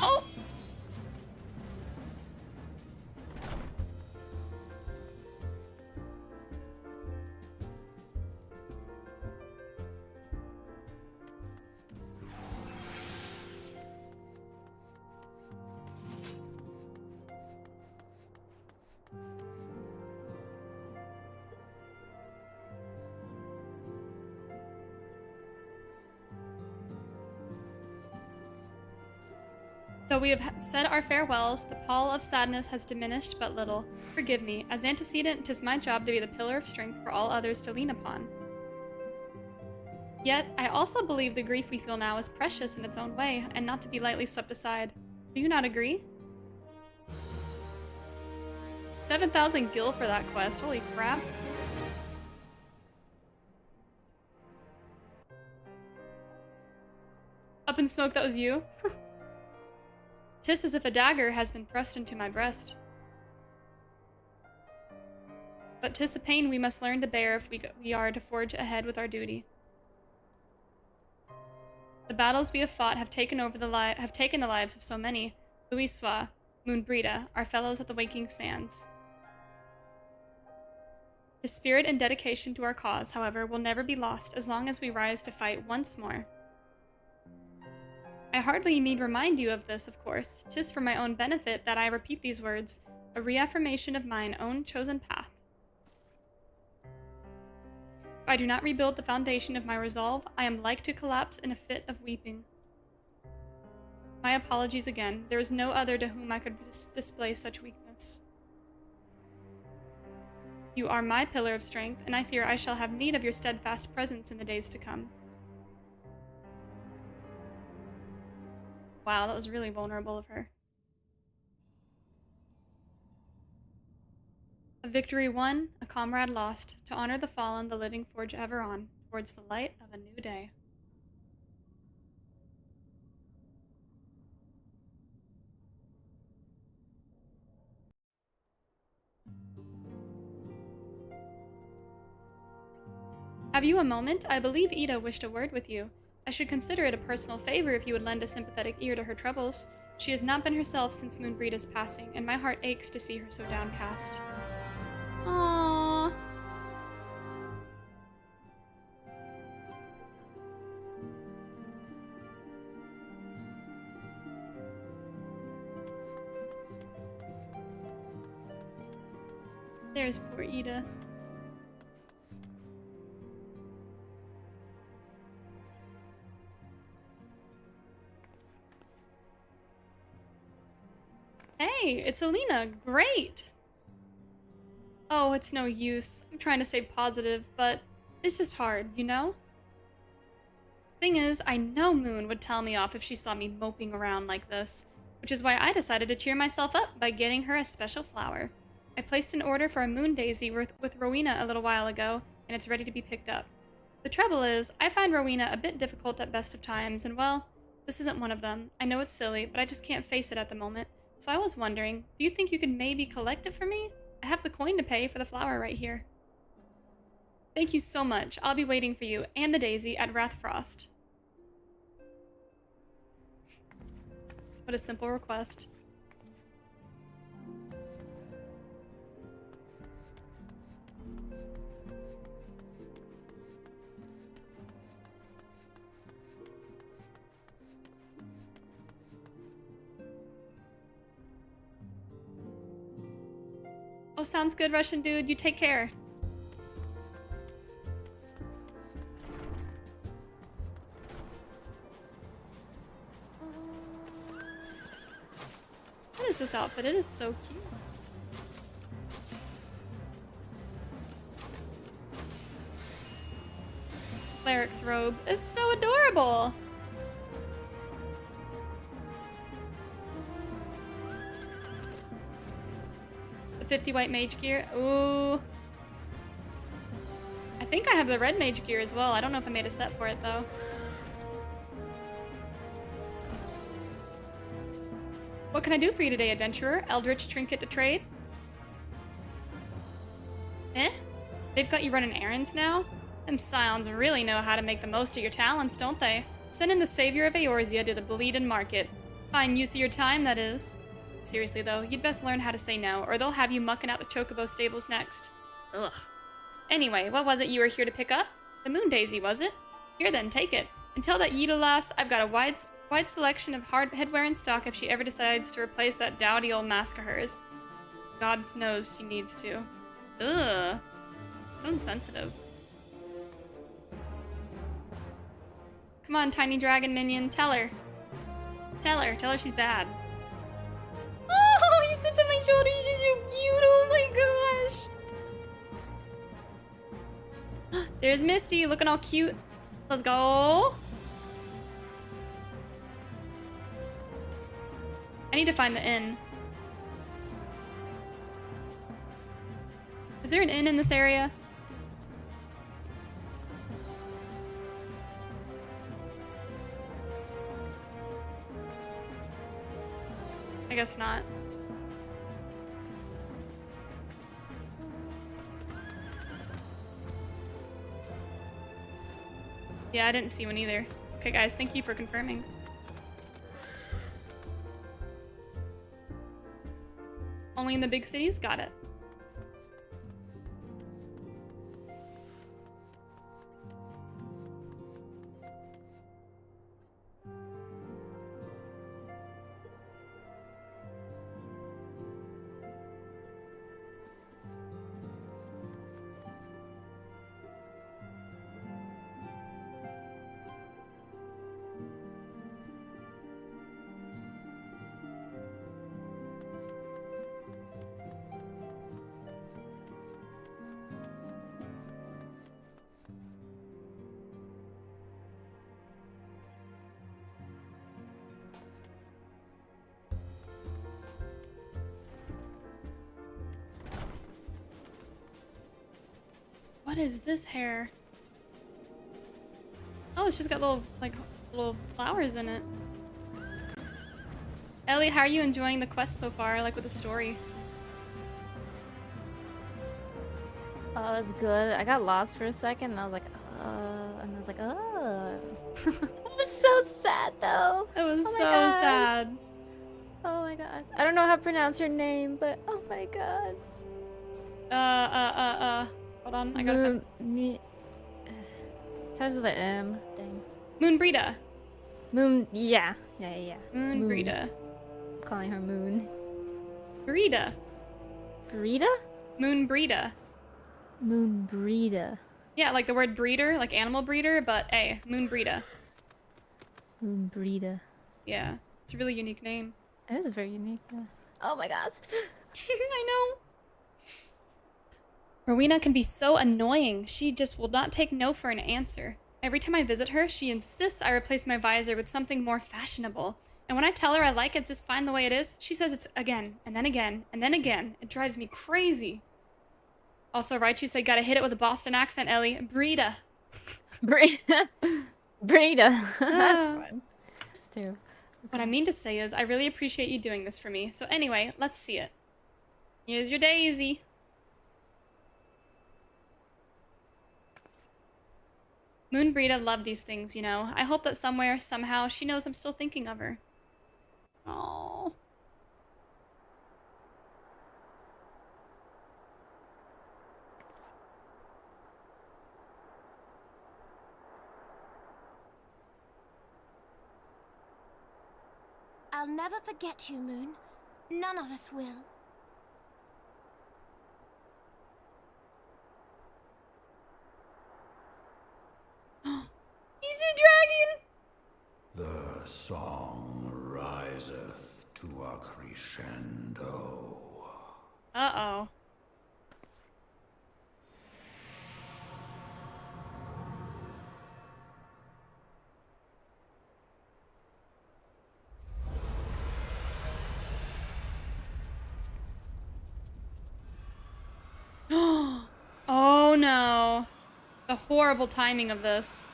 Oh! Though we have said our farewells, the pall of sadness has diminished but little. Forgive me. As antecedent, 'tis my job to be the pillar of strength for all others to lean upon. Yet, I also believe the grief we feel now is precious in its own way, and not to be lightly swept aside. Do you not agree? 7,000 gil for that quest. Holy crap. Up in smoke, that was you? 'Tis as if a dagger has been thrust into my breast. But 'tis a pain we must learn to bear if we are to forge ahead with our duty. The battles we have fought have taken the lives of so many. Luiswa, Moonbrita, our fellows at the Waking Sands. The spirit and dedication to our cause, however, will never be lost as long as we rise to fight once more. I hardly need remind you of this, of course. 'Tis for my own benefit that I repeat these words, a reaffirmation of mine own chosen path. If I do not rebuild the foundation of my resolve, I am like to collapse in a fit of weeping. My apologies again. There is no other to whom I could display such weakness. You are my pillar of strength, and I fear I shall have need of your steadfast presence in the days to come. Wow, that was really vulnerable of her. A victory won, a comrade lost. To honor the fallen, the living forge ever on, towards the light of a new day. Have you a moment? I believe Ida wished a word with you. I should consider it a personal favor if you would lend a sympathetic ear to her troubles. She has not been herself since Moonbrita's passing, and my heart aches to see her so downcast. Aww. There's poor Ida. Hey, it's Alena. Great! Oh, it's no use. I'm trying to stay positive, but it's just hard, you know? Thing is, I know Moon would tell me off if she saw me moping around like this, which is why I decided to cheer myself up by getting her a special flower. I placed an order for a moon daisy with Rowena a little while ago, and it's ready to be picked up. The trouble is, I find Rowena a bit difficult at best of times, and well, this isn't one of them. I know it's silly, but I just can't face it at the moment. So I was wondering, do you think you could maybe collect it for me? I have the coin to pay for the flower right here. Thank you so much. I'll be waiting for you and the daisy at Rathfrost. What a simple request. Oh, sounds good, Russian dude. You take care. What is this outfit? It is so cute. Cleric's robe is so adorable. The 50 white mage gear. Ooh. I think I have the red mage gear as well. I don't know if I made a set for it though. What can I do for you today, adventurer? Eldritch trinket to trade? Eh? They've got you running errands now? Them scions really know how to make the most of your talents, don't they? Send in the savior of Eorzea to the Bleeding Market. Fine use of your time, that is. Seriously though, you'd best learn how to say no, or they'll have you mucking out the Chocobo stables next. Ugh. Anyway, what was it you were here to pick up? The moon daisy, was it? Here then, take it. And tell that Yida lass I've got a wide selection of hard headwear in stock if she ever decides to replace that dowdy old mask of hers. God knows she needs to. Ugh. So insensitive. Come on, tiny dragon minion, tell her. Tell her she's bad. Oh, he sits on my shoulder, he's so cute, oh my gosh. There's Misty, looking all cute. Let's go. I need to find the inn. Is there an inn in this area? I guess not. Yeah, I didn't see one either. Okay, guys, thank you for confirming. Only in the big cities? Got it. What is this hair? Oh, it's just got little, like, little flowers in it. Ellie, how are you enjoying the quest so far, like with the story? Oh, it's good. I got lost for a second and I was like, oh. It was so sad though. It was Oh my so gosh. sad. Oh my gosh. I don't know how to pronounce her name, but oh my gosh. Hold on, I gotta find starts with an M. Dang. Moonbrita. Yeah. Moonbrita. I'm calling her Moon. Brita. Brita? Moonbrita. Moonbrita. Yeah, like the word breeder, like animal breeder, but Moonbrita. Moonbrita. Yeah, it's a really unique name. It is very unique. Yeah. Oh my gosh. I know. Rowena can be so annoying. She just will not take no for an answer. Every time I visit her, she insists I replace my visor with something more fashionable. And when I tell her I like it just fine the way it is, she says it's again, and then again, and then again. It drives me crazy. Also, right, you say gotta hit it with a Boston accent, Ellie. Brita. Brita. That's fun. Too. What I mean to say is, I really appreciate you doing this for me. So anyway, let's see it. Here's your daisy. Moonbrita loved these things, you know. I hope that somewhere, somehow, she knows I'm still thinking of her. Aww. I'll never forget you, Moon. None of us will. He's a dragon! The song riseth to a crescendo. Uh-oh. Oh no. The horrible timing of this.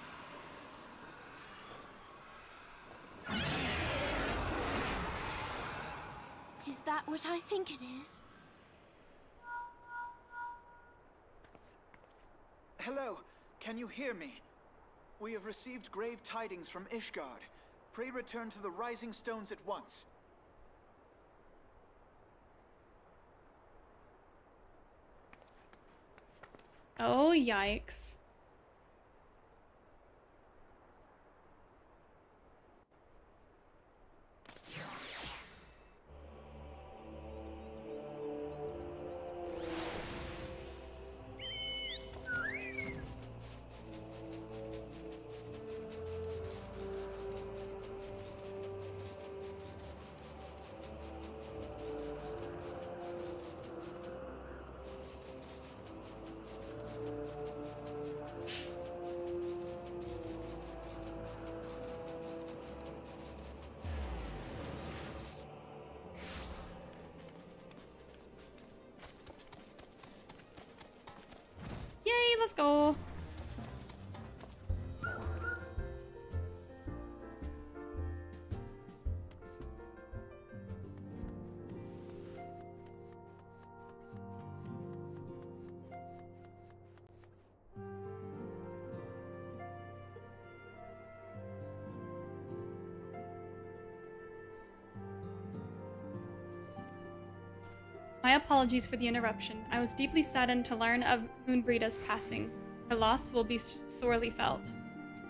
Is that what I think it is? Hello, can you hear me? We have received grave tidings from Ishgard. Pray return to the Rising Stones at once. Oh, yikes. Yay, let's go. My apologies for the interruption. I was deeply saddened to learn of Moonbreeda's passing. Her loss will be sorely felt.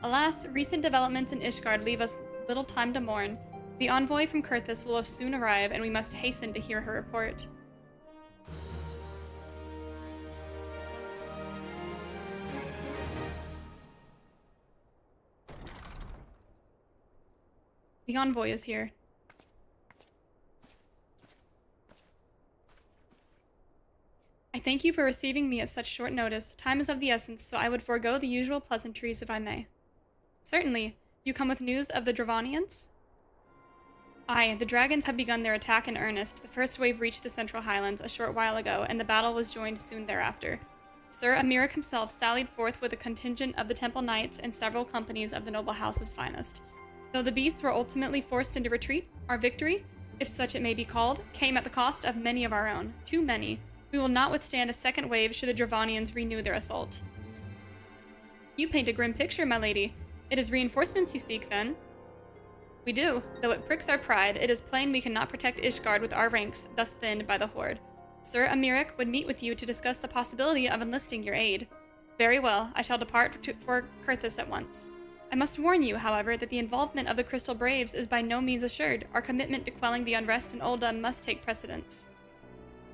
Alas, recent developments in Ishgard leave us little time to mourn. The envoy from Kurthus will soon arrive, and we must hasten to hear her report. The envoy is here. I thank you for receiving me at such short notice. Time is of the essence, so I would forego the usual pleasantries if I may. Certainly. You come with news of the Dravanians? Aye, the dragons have begun their attack in earnest. The first wave reached the Central Highlands a short while ago, and the battle was joined soon thereafter. Sir Amirik himself sallied forth with a contingent of the Temple Knights and several companies of the noble house's finest. Though the beasts were ultimately forced into retreat, our victory, if such it may be called, came at the cost of many of our own. Too many. We will not withstand a second wave should the Dravanians renew their assault. You paint a grim picture, my lady. It is reinforcements you seek, then? We do. Though it pricks our pride, it is plain we cannot protect Ishgard with our ranks thus thinned by the Horde. Sir Amirik would meet with you to discuss the possibility of enlisting your aid. Very well, I shall depart for Kurthus at once. I must warn you, however, that the involvement of the Crystal Braves is by no means assured. Our commitment to quelling the unrest in Ul'dah must take precedence.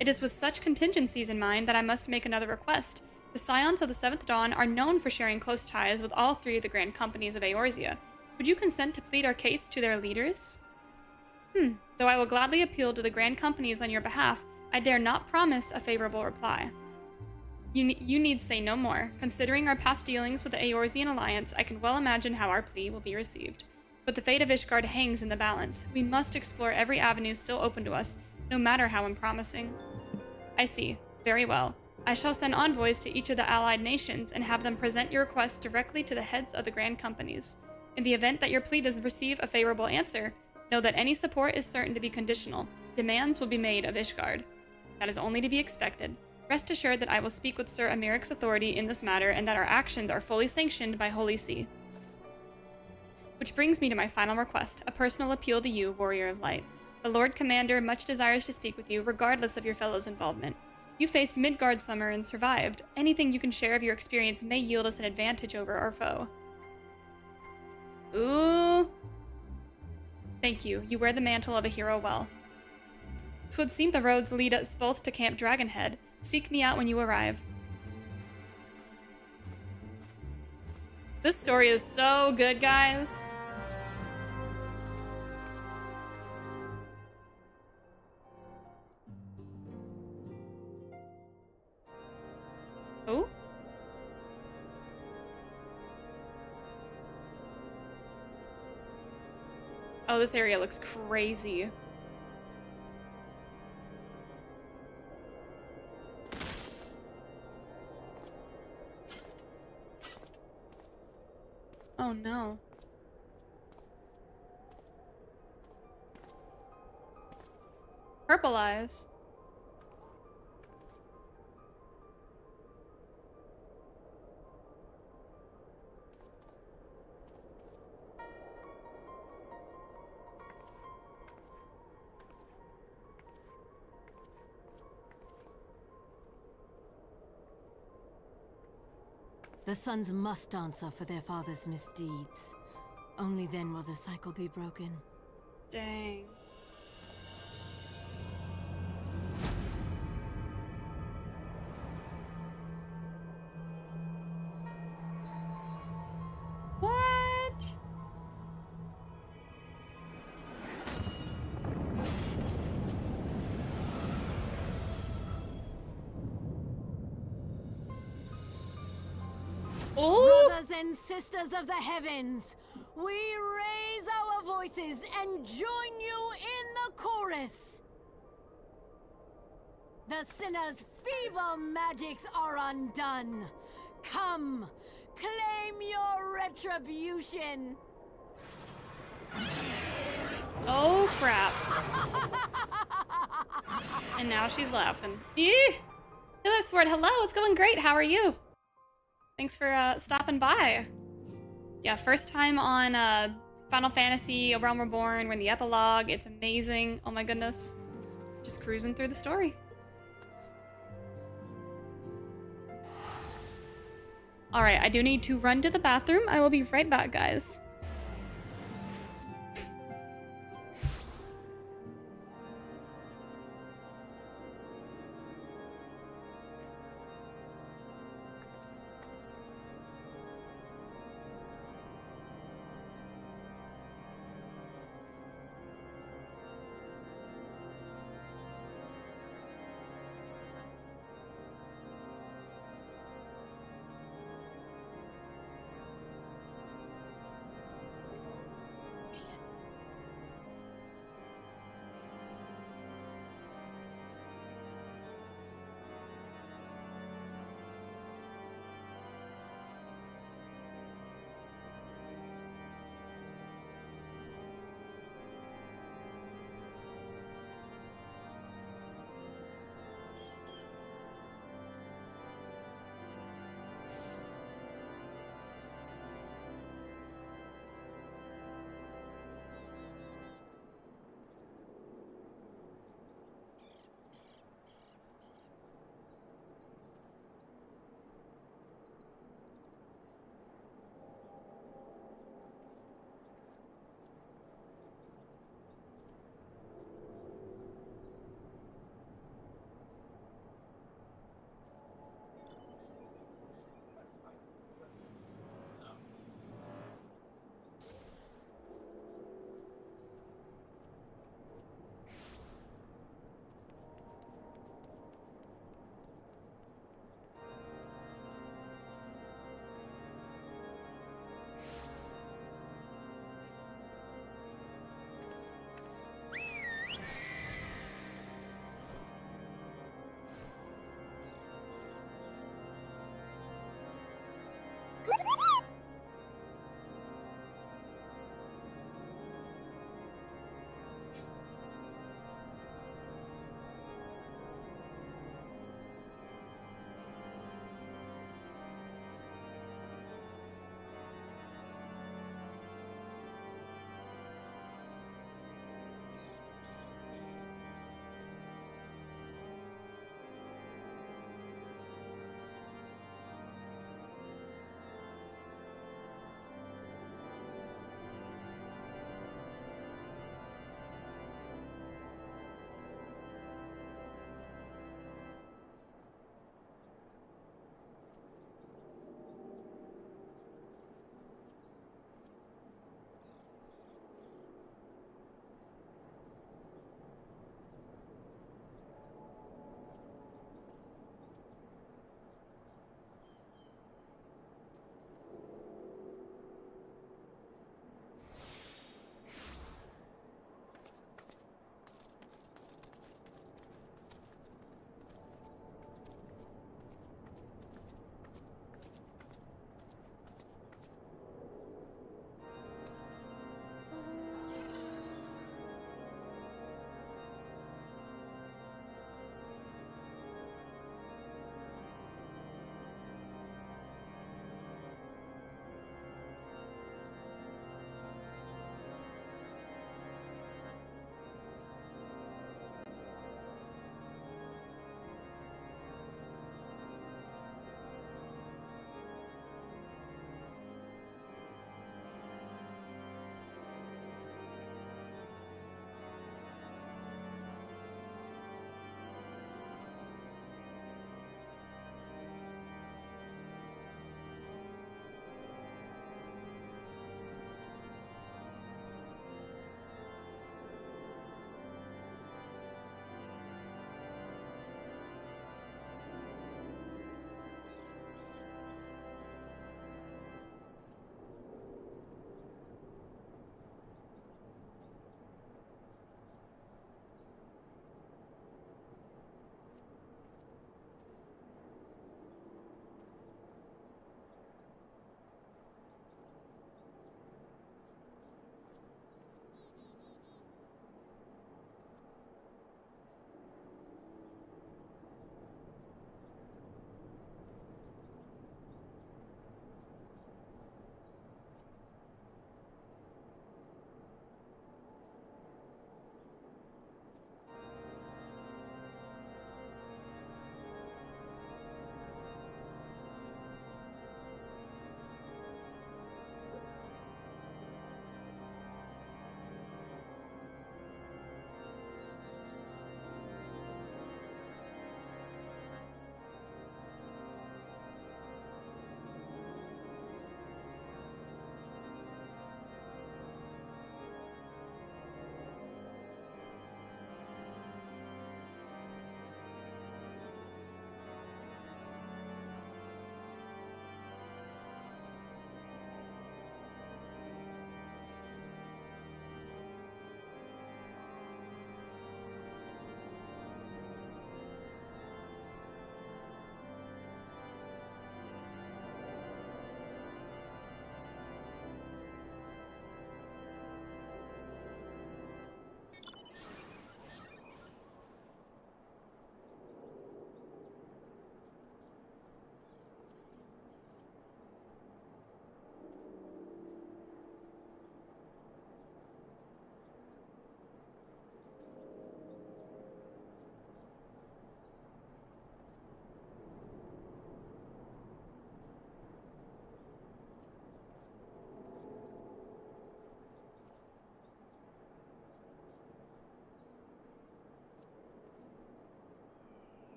It is with such contingencies in mind that I must make another request. The Scions of the Seventh Dawn are known for sharing close ties with all three of the grand companies of Eorzea. Would you consent to plead our case to their leaders? Though I will gladly appeal to the grand companies on your behalf, I dare not promise a favorable reply. You need say no more. Considering our past dealings with the Eorzean Alliance, I can well imagine how our plea will be received. But the fate of Ishgard hangs in the balance. We must explore every avenue still open to us, no matter how unpromising. I see. Very well. I shall send envoys to each of the allied nations and have them present your request directly to the heads of the grand companies. In the event that your plea does receive a favorable answer, know that any support is certain to be conditional. Demands will be made of Ishgard. That is only to be expected. Rest assured that I will speak with Sir Amirik's authority in this matter and that our actions are fully sanctioned by Holy See. Which brings me to my final request, a personal appeal to you, Warrior of Light. The Lord Commander much desires to speak with you, regardless of your fellow's involvement. You faced Midgard summer and survived. Anything you can share of your experience may yield us an advantage over our foe. Ooh. Thank you. You wear the mantle of a hero well. 'Twould seem the roads lead us both to Camp Dragonhead. Seek me out when you arrive. This story is so good, guys. Oh? Oh, this area looks crazy. Oh no. Purple eyes. The sons must answer for their father's misdeeds. Only then will the cycle be broken. Dang. What? Oh! Brothers and sisters of the heavens, we raise our voices and join you in the chorus. The sinner's feeble magics are undone. Come, claim your retribution. Oh crap. And now she's laughing. Eeh! Hello, Sword. Hello, it's going great. How are you? Thanks for stopping by. Yeah, first time on Final Fantasy, A Realm Reborn. We're in the epilogue. It's amazing. Oh my goodness. Just cruising through the story. All right, I do need to run to the bathroom. I will be right back, guys.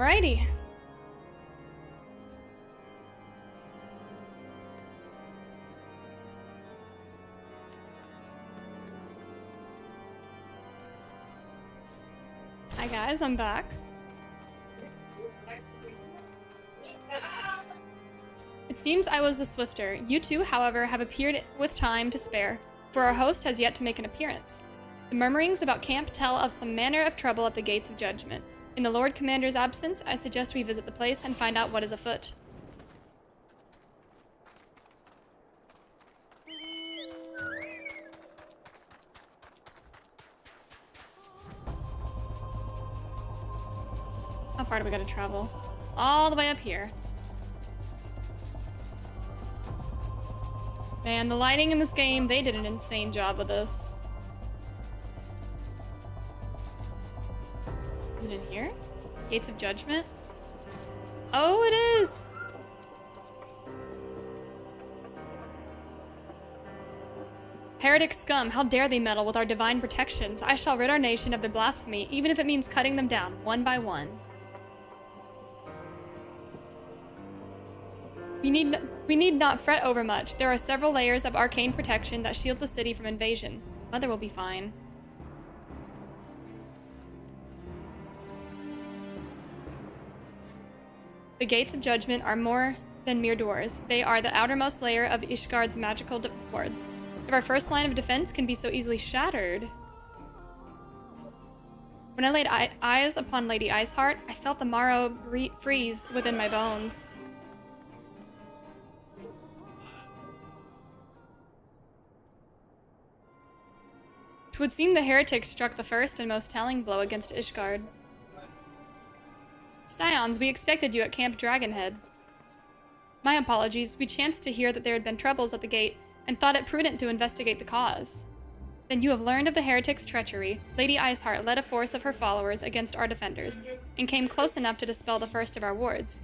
Alrighty. Hi guys, I'm back. It seems I was the swifter. You two, however, have appeared with time to spare, for our host has yet to make an appearance. The murmurings about camp tell of some manner of trouble at the gates of judgment. In the Lord Commander's absence, I suggest we visit the place and find out what is afoot. How far do we gotta travel? All the way up here. Man, the lighting in this game, they did an insane job with this. Is it in here? Gates of Judgment? Oh, it is! Heretic scum, how dare they meddle with our divine protections? I shall rid our nation of their blasphemy, even if it means cutting them down, one by one. We need not fret over much. There are several layers of arcane protection that shield the city from invasion. Mother will be fine. The Gates of Judgment are more than mere doors. They are the outermost layer of Ishgard's magical wards. If our first line of defense can be so easily shattered... When I laid eyes upon Lady Iceheart, I felt the marrow freeze within my bones. Twould seem the heretics struck the first and most telling blow against Ishgard. Scions, we expected you at Camp Dragonhead. My apologies, we chanced to hear that there had been troubles at the gate and thought it prudent to investigate the cause. Then you have learned of the heretics' treachery. Lady Iceheart led a force of her followers against our defenders and came close enough to dispel the first of our wards.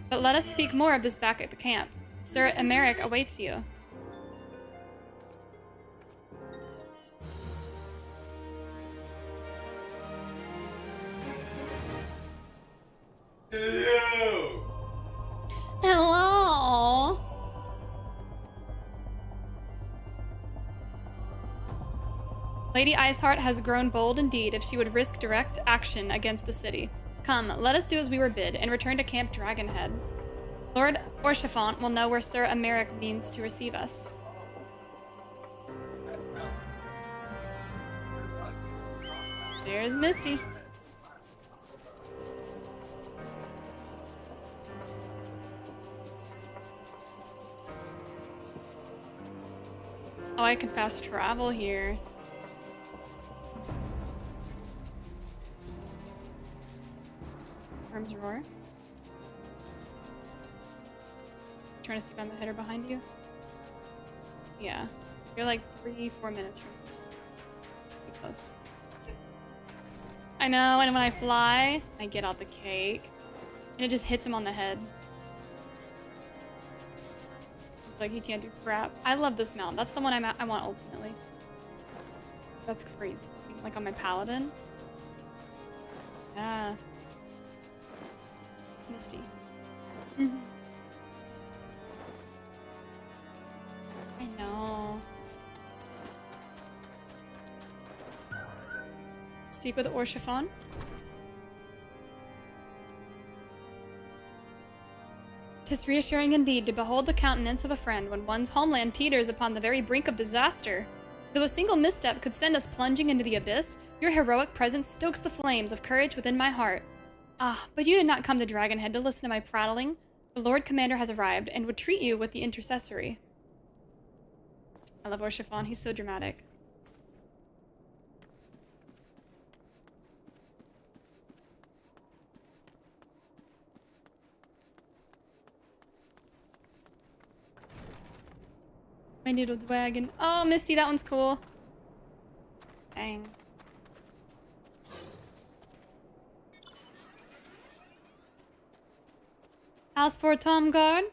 But let us speak more of this back at the camp. Sir Emeric awaits you. Hello. Hello. Lady Iceheart has grown bold indeed if she would risk direct action against the city. Come, let us do as we were bid and return to Camp Dragonhead. Lord Orchefant will know where Sir Emeric means to receive us. There's Misty. Oh, I can fast travel here. Arms roar. Trying to see if I'm ahead or behind you. Yeah. You're like 3-4 minutes from this. Pretty close. I know, and when I fly, I get out the cake. And it just hits him on the head. Like he can't do crap. I love this mount. That's the one I want ultimately. That's crazy. Like on my paladin. Yeah. It's Misty. I know. Speak with Orchefant. "'Tis reassuring indeed to behold the countenance of a friend when one's homeland teeters upon the very brink of disaster. Though a single misstep could send us plunging into the abyss, your heroic presence stokes the flames of courage within my heart. Ah, but you did not come to Dragonhead to listen to my prattling. The Lord Commander has arrived and would treat you with the intercessory." I love Orchefant, he's so dramatic. My noodle dragon. Oh, Misty, that one's cool. Dang. House for Tom guard?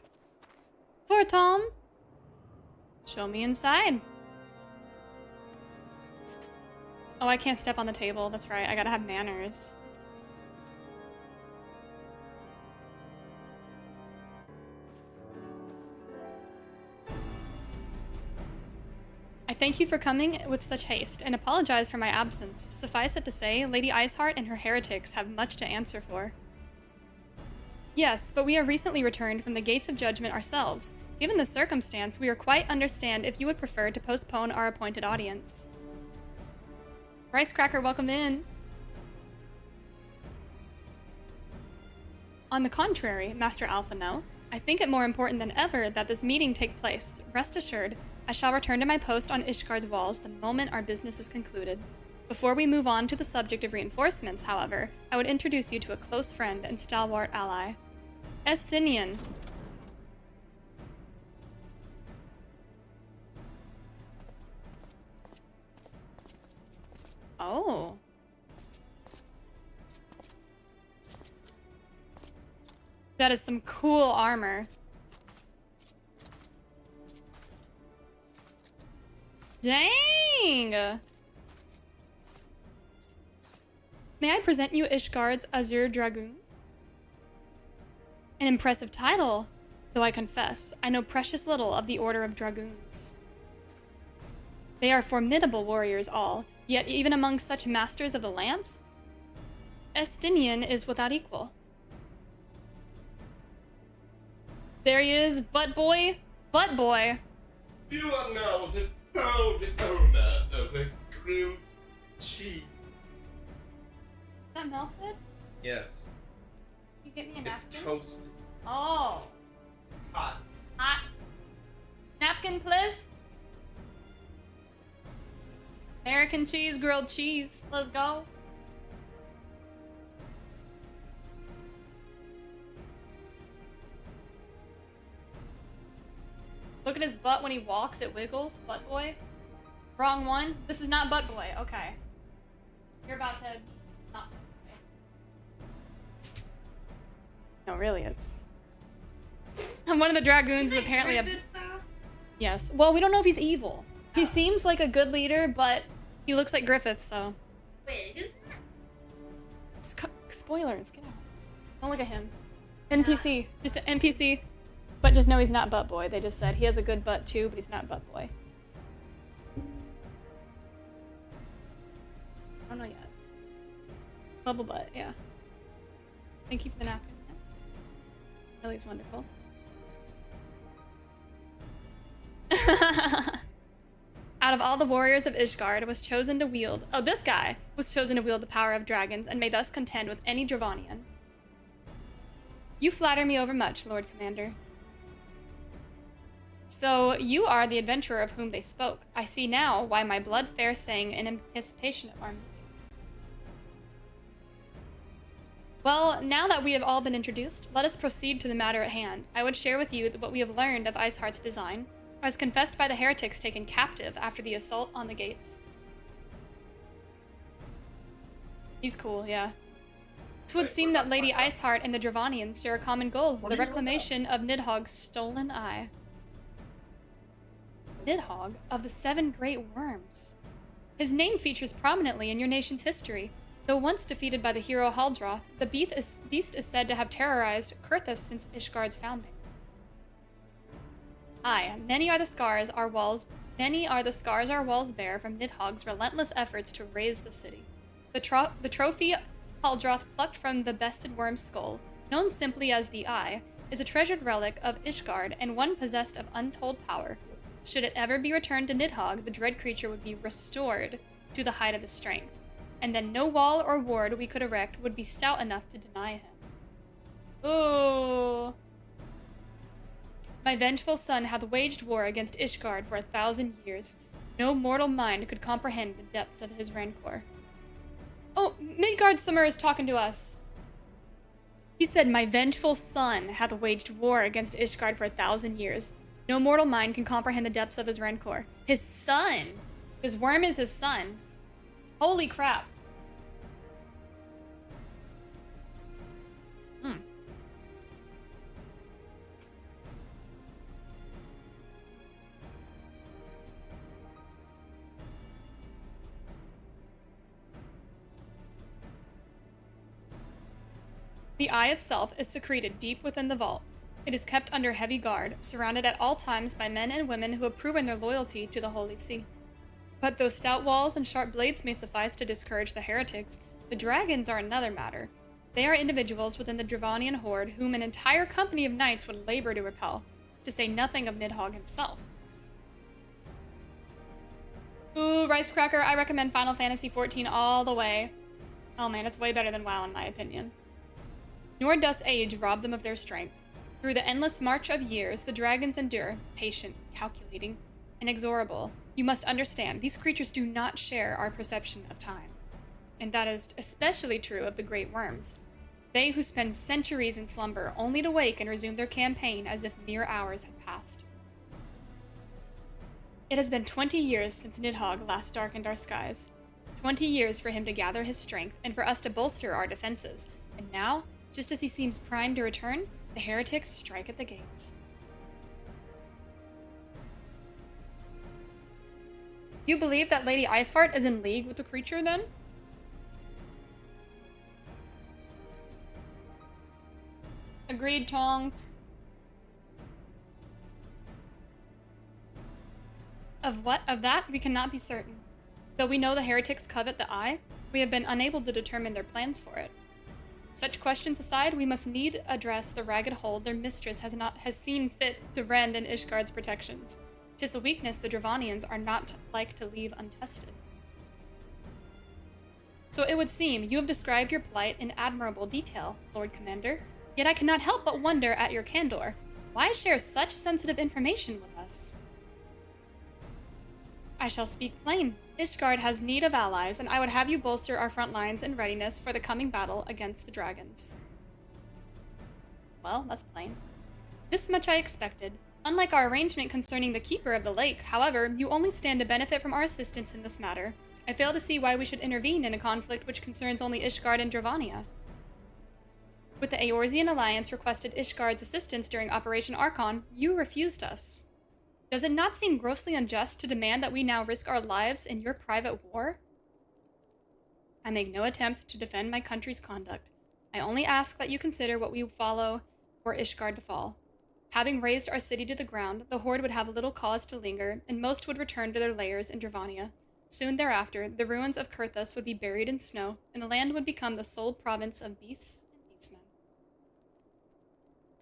For Tom? Show me inside. Oh, I can't step on the table. That's right. I gotta have manners. thank you for coming with such haste, and apologize for my absence. Suffice it to say, Lady Iceheart and her heretics have much to answer for. Yes, but we have recently returned from the Gates of Judgment ourselves. Given the circumstance, we are quite understand if you would prefer to postpone our appointed audience. Rice Cracker, welcome in. On the contrary, Master Alphino, I think it more important than ever that this meeting take place. Rest assured, I shall return to my post on Ishgard's walls the moment our business is concluded. Before we move on to the subject of reinforcements, however, I would introduce you to a close friend and stalwart ally. Estinian. Oh. That is some cool armor. Dang! May I present you Ishgard's Azure Dragoon? An impressive title, though I confess, I know precious little of the Order of Dragoons. They are formidable warriors all, yet even among such masters of the lance, Estinian is without equal. There he is, butt boy. Butt boy. You are now the proud owner of a grilled cheese. Is that melted? Yes. You get me a It's napkin? toasted. Oh. Hot. Hot. Napkin, please. American cheese, grilled cheese. Let's go. Look at his butt when he walks, it wiggles. Butt boy. Wrong one. This is not butt boy. Okay. You're about to not butt boy. No, really, it's... One of the Dragoons is apparently a... Yes. Well, we don't know if he's evil. He seems like a good leader, but he looks like Griffith, so... Wait, who's that? Spoilers, get out. Don't look at him. NPC. Just an NPC. But just know he's not butt boy. They just said he has a good butt too, but he's not butt boy. I don't know yet. Bubble butt, yeah. Thank you for the napkin. Ellie's wonderful. Out of all the warriors of Ishgard was chosen to wield... Oh, this guy was chosen to wield the power of dragons and may thus contend with any Dravanian. You flatter me overmuch, Lord Commander. So, you are the adventurer of whom they spoke. I see now why my blood fair sang in anticipation of our meeting. Well, now that we have all been introduced, let us proceed to the matter at hand. I would share with you what we have learned of Iceheart's design, as confessed by the heretics taken captive after the assault on the gates. He's cool, yeah. It would seem that Lady Iceheart and the Dravanians share a common goal, the reclamation of Nidhogg's stolen eye. Nidhogg of the 7 Great Worms. His name features prominently in your nation's history. Though once defeated by the hero Haldroth, the beast is said to have terrorized Kurthus since Ishgard's founding. Aye, many are the scars our walls bear from Nidhogg's relentless efforts to raze the city. The trophy Haldroth plucked from the bested worm's skull, known simply as the Eye, is a treasured relic of Ishgard and one possessed of untold power. Should it ever be returned to Nidhogg, the dread creature would be restored to the height of his strength, and then no wall or ward we could erect would be stout enough to deny him. Ooh. My vengeful son hath waged war against Ishgard for 1,000 years. No mortal mind could comprehend the depths of his rancor. Oh, Midgard Summer is talking to us. He said, my vengeful son hath waged war against Ishgard for 1,000 years. No mortal mind can comprehend the depths of his rancor. His son! His worm is his son. Holy crap. The eye itself is secreted deep within the vault. It is kept under heavy guard, surrounded at all times by men and women who have proven their loyalty to the Holy See. But though stout walls and sharp blades may suffice to discourage the heretics, the dragons are another matter. They are individuals within the Dravanian horde whom an entire company of knights would labor to repel, to say nothing of Nidhogg himself. Ooh, Rice Cracker, I recommend Final Fantasy XIV all the way. Oh man, it's way better than WoW in my opinion. Nor does age rob them of their strength. Through the endless march of years, the dragons endure, patient, calculating, inexorable. You must understand, these creatures do not share our perception of time. And that is especially true of the great worms. They who spend centuries in slumber only to wake and resume their campaign as if mere hours had passed. It has been 20 years since Nidhogg last darkened our skies. 20 years for him to gather his strength and for us to bolster our defenses. And now, just as he seems primed to return, the heretics strike at the gates. You believe that Lady Iceheart is in league with the creature, then? Agreed, Tongs. Of that, we cannot be certain. Though we know the heretics covet the eye, we have been unable to determine their plans for it. Such questions aside, we must need address the ragged hold their mistress has seen fit to rend in Ishgard's protections. 'Tis a weakness the Dravanians are not like to leave untested. So it would seem you have described your plight in admirable detail, Lord Commander, yet I cannot help but wonder at your candor. Why share such sensitive information with us? I shall speak plain. Ishgard has need of allies, and I would have you bolster our front lines in readiness for the coming battle against the dragons. Well, that's plain. This much I expected. Unlike our arrangement concerning the Keeper of the Lake, however, you only stand to benefit from our assistance in this matter. I fail to see why we should intervene in a conflict which concerns only Ishgard and Dravania. With the Eorzean Alliance requested Ishgard's assistance during Operation Archon, you refused us. Does it not seem grossly unjust to demand that we now risk our lives in your private war? I make no attempt to defend my country's conduct. I only ask that you consider what we follow for Ishgard to fall. Having razed our city to the ground, the Horde would have little cause to linger, and most would return to their lairs in Dravania. Soon thereafter, the ruins of Kurthus would be buried in snow, and the land would become the sole province of beasts and beastmen.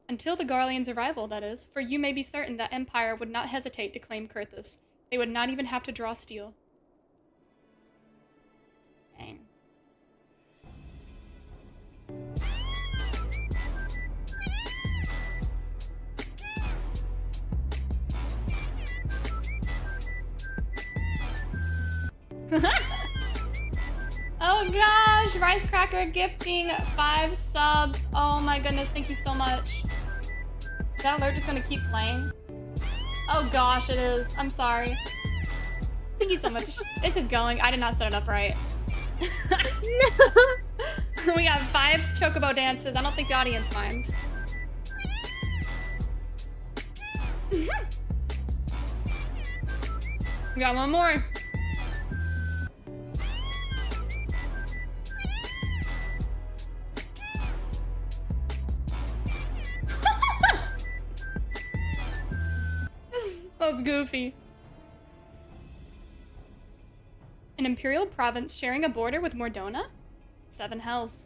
Until the Garlean's arrival, that is, for you may be certain that Empire would not hesitate to claim Kurthus. They would not even have to draw steel. Dang. Oh gosh, Rice Cracker gifting 5 subs. Oh my goodness, thank you so much. Is that alert just gonna keep playing? Oh gosh, it is. I'm sorry. Thank you so much. It's just going. I did not set it up right. No. We got 5 chocobo dances. I don't think the audience minds. We got one more. That's goofy. An imperial province sharing a border with Mordona? 7 hells.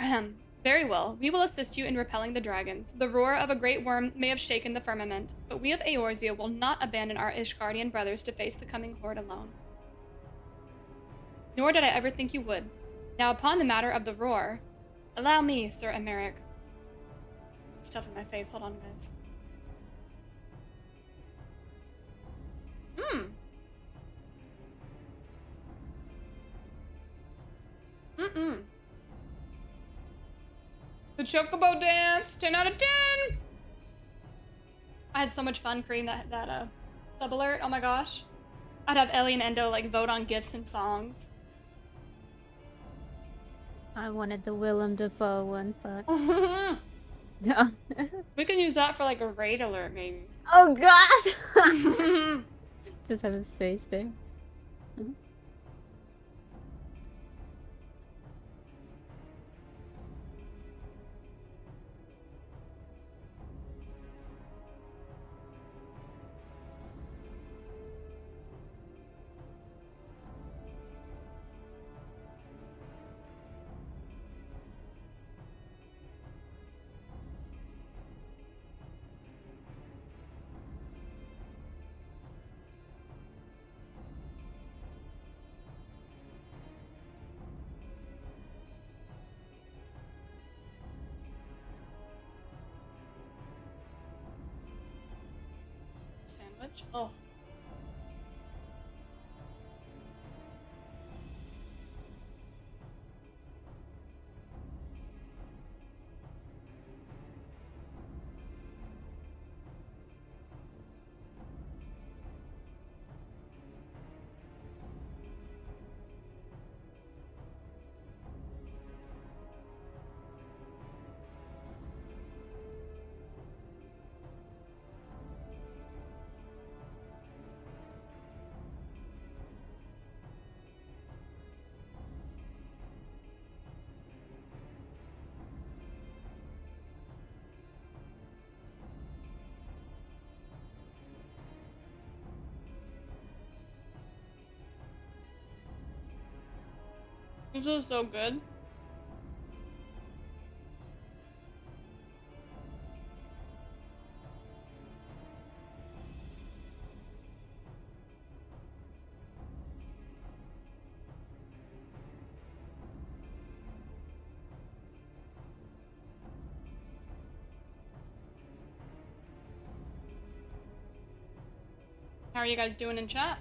Ahem. Very well. We will assist you in repelling the dragons. The roar of a great worm may have shaken the firmament, but we of Eorzea will not abandon our Ishgardian brothers to face the coming horde alone. Nor did I ever think you would. Now upon the matter of the roar, allow me, Sir Emeric. Stuff in my face. Hold on, guys. The Chocobo dance, 10 out of 10. I had so much fun creating that sub alert. Oh my gosh. I'd have Ellie and Endo like vote on gifts and songs. I wanted the Willem Dafoe one, but no. We can use that for like a raid alert, maybe. Oh gosh! Just have his face there. Which? Oh. This is so good. How are you guys doing in chat?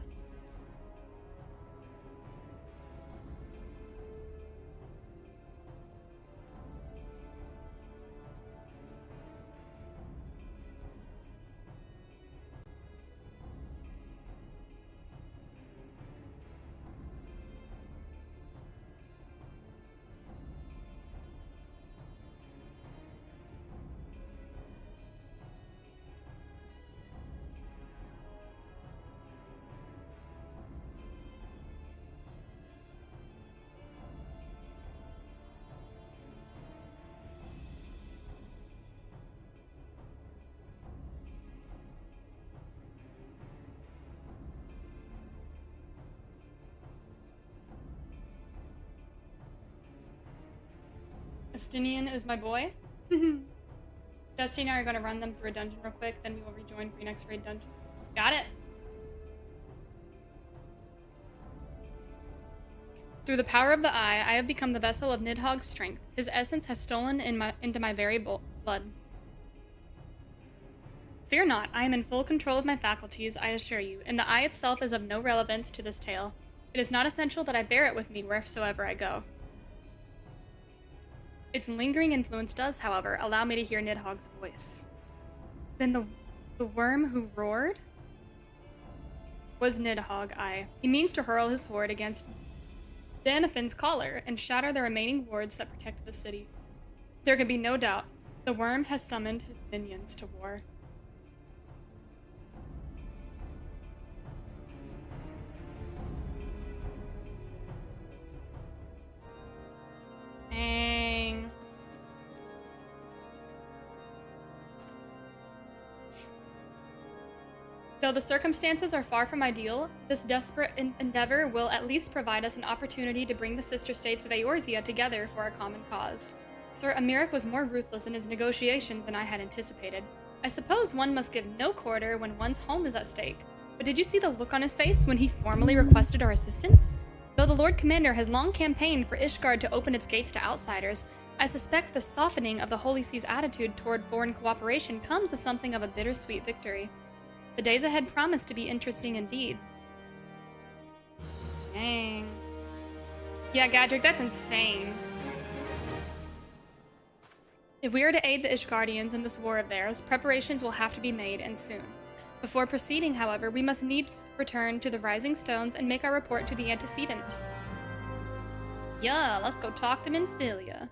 Estinian is my boy. Destiny and I are going to run them through a dungeon real quick, then we will rejoin for your next raid dungeon. Got it. Through the power of the eye, I have become the vessel of Nidhogg's strength. His essence has stolen into my very blood. Fear not, I am in full control of my faculties, I assure you, and the eye itself is of no relevance to this tale. It is not essential that I bear it with me wheresoever I go. Its lingering influence does, however, allow me to hear Nidhogg's voice. Then the worm who roared was Nidhogg, aye. He means to hurl his horde against Danafin's collar and shatter the remaining wards that protect the city. There can be no doubt, the worm has summoned his minions to war. Dang. Though the circumstances are far from ideal, this desperate endeavor will at least provide us an opportunity to bring the sister states of Eorzea together for a common cause. Sir Emeric was more ruthless in his negotiations than I had anticipated. I suppose one must give no quarter when one's home is at stake. But did you see the look on his face when he formally requested our assistance? Though the Lord Commander has long campaigned for Ishgard to open its gates to outsiders, I suspect the softening of the Holy See's attitude toward foreign cooperation comes as something of a bittersweet victory. The days ahead promise to be interesting indeed. Dang. Yeah, Gadrick, that's insane. If we are to aid the Ishgardians in this war of theirs, preparations will have to be made, and soon. Before proceeding, however, we must needs return to the Rising Stones and make our report to the antecedent. Yeah, let's go talk to Minfilia.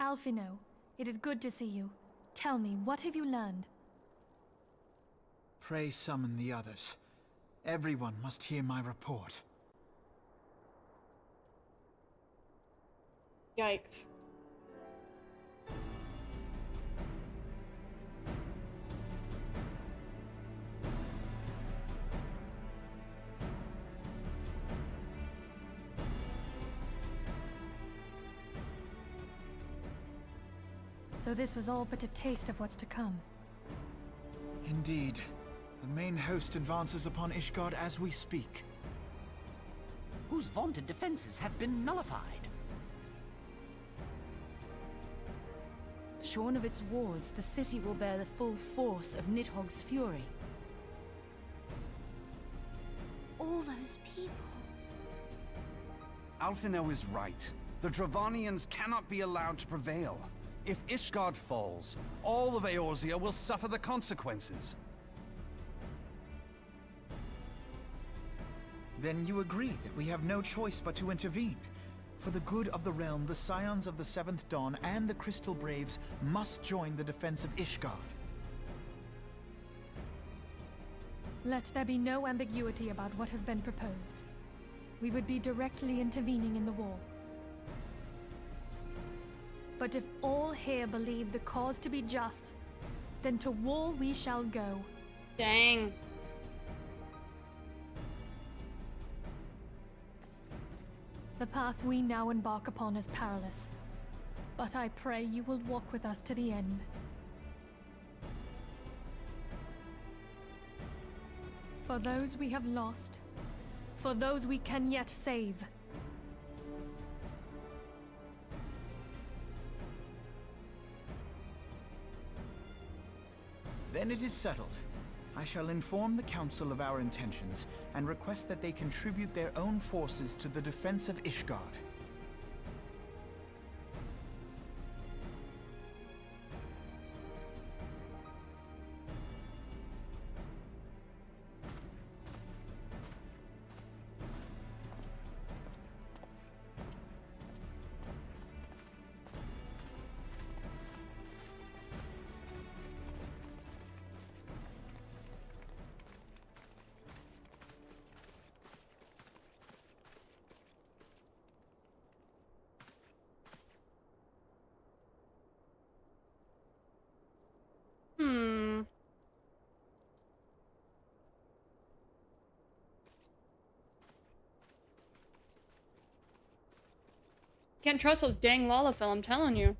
Alphino, it is good to see you. Tell me, what have you learned? Pray summon the others. Everyone must hear my report. Yikes. So this was all but a taste of what's to come. Indeed. The main host advances upon Ishgard as we speak. Whose vaunted defenses have been nullified. Shorn of its wards, the city will bear the full force of Nidhogg's fury. All those people. Alphino is right. The Dravanians cannot be allowed to prevail. If Ishgard falls, all of Eorzea will suffer the consequences. Then you agree that we have no choice but to intervene. For the good of the realm, the Scions of the Seventh Dawn and the Crystal Braves must join the defense of Ishgard. Let there be no ambiguity about what has been proposed. We would be directly intervening in the war. But if all here believe the cause to be just, then to war we shall go. Dang. The path we now embark upon is perilous, but I pray you will walk with us to the end. For those we have lost, for those we can yet save. Then it is settled. I shall inform the Council of our intentions and request that they contribute their own forces to the defense of Ishgard. Can't trust those dang Lalafell, I'm telling you.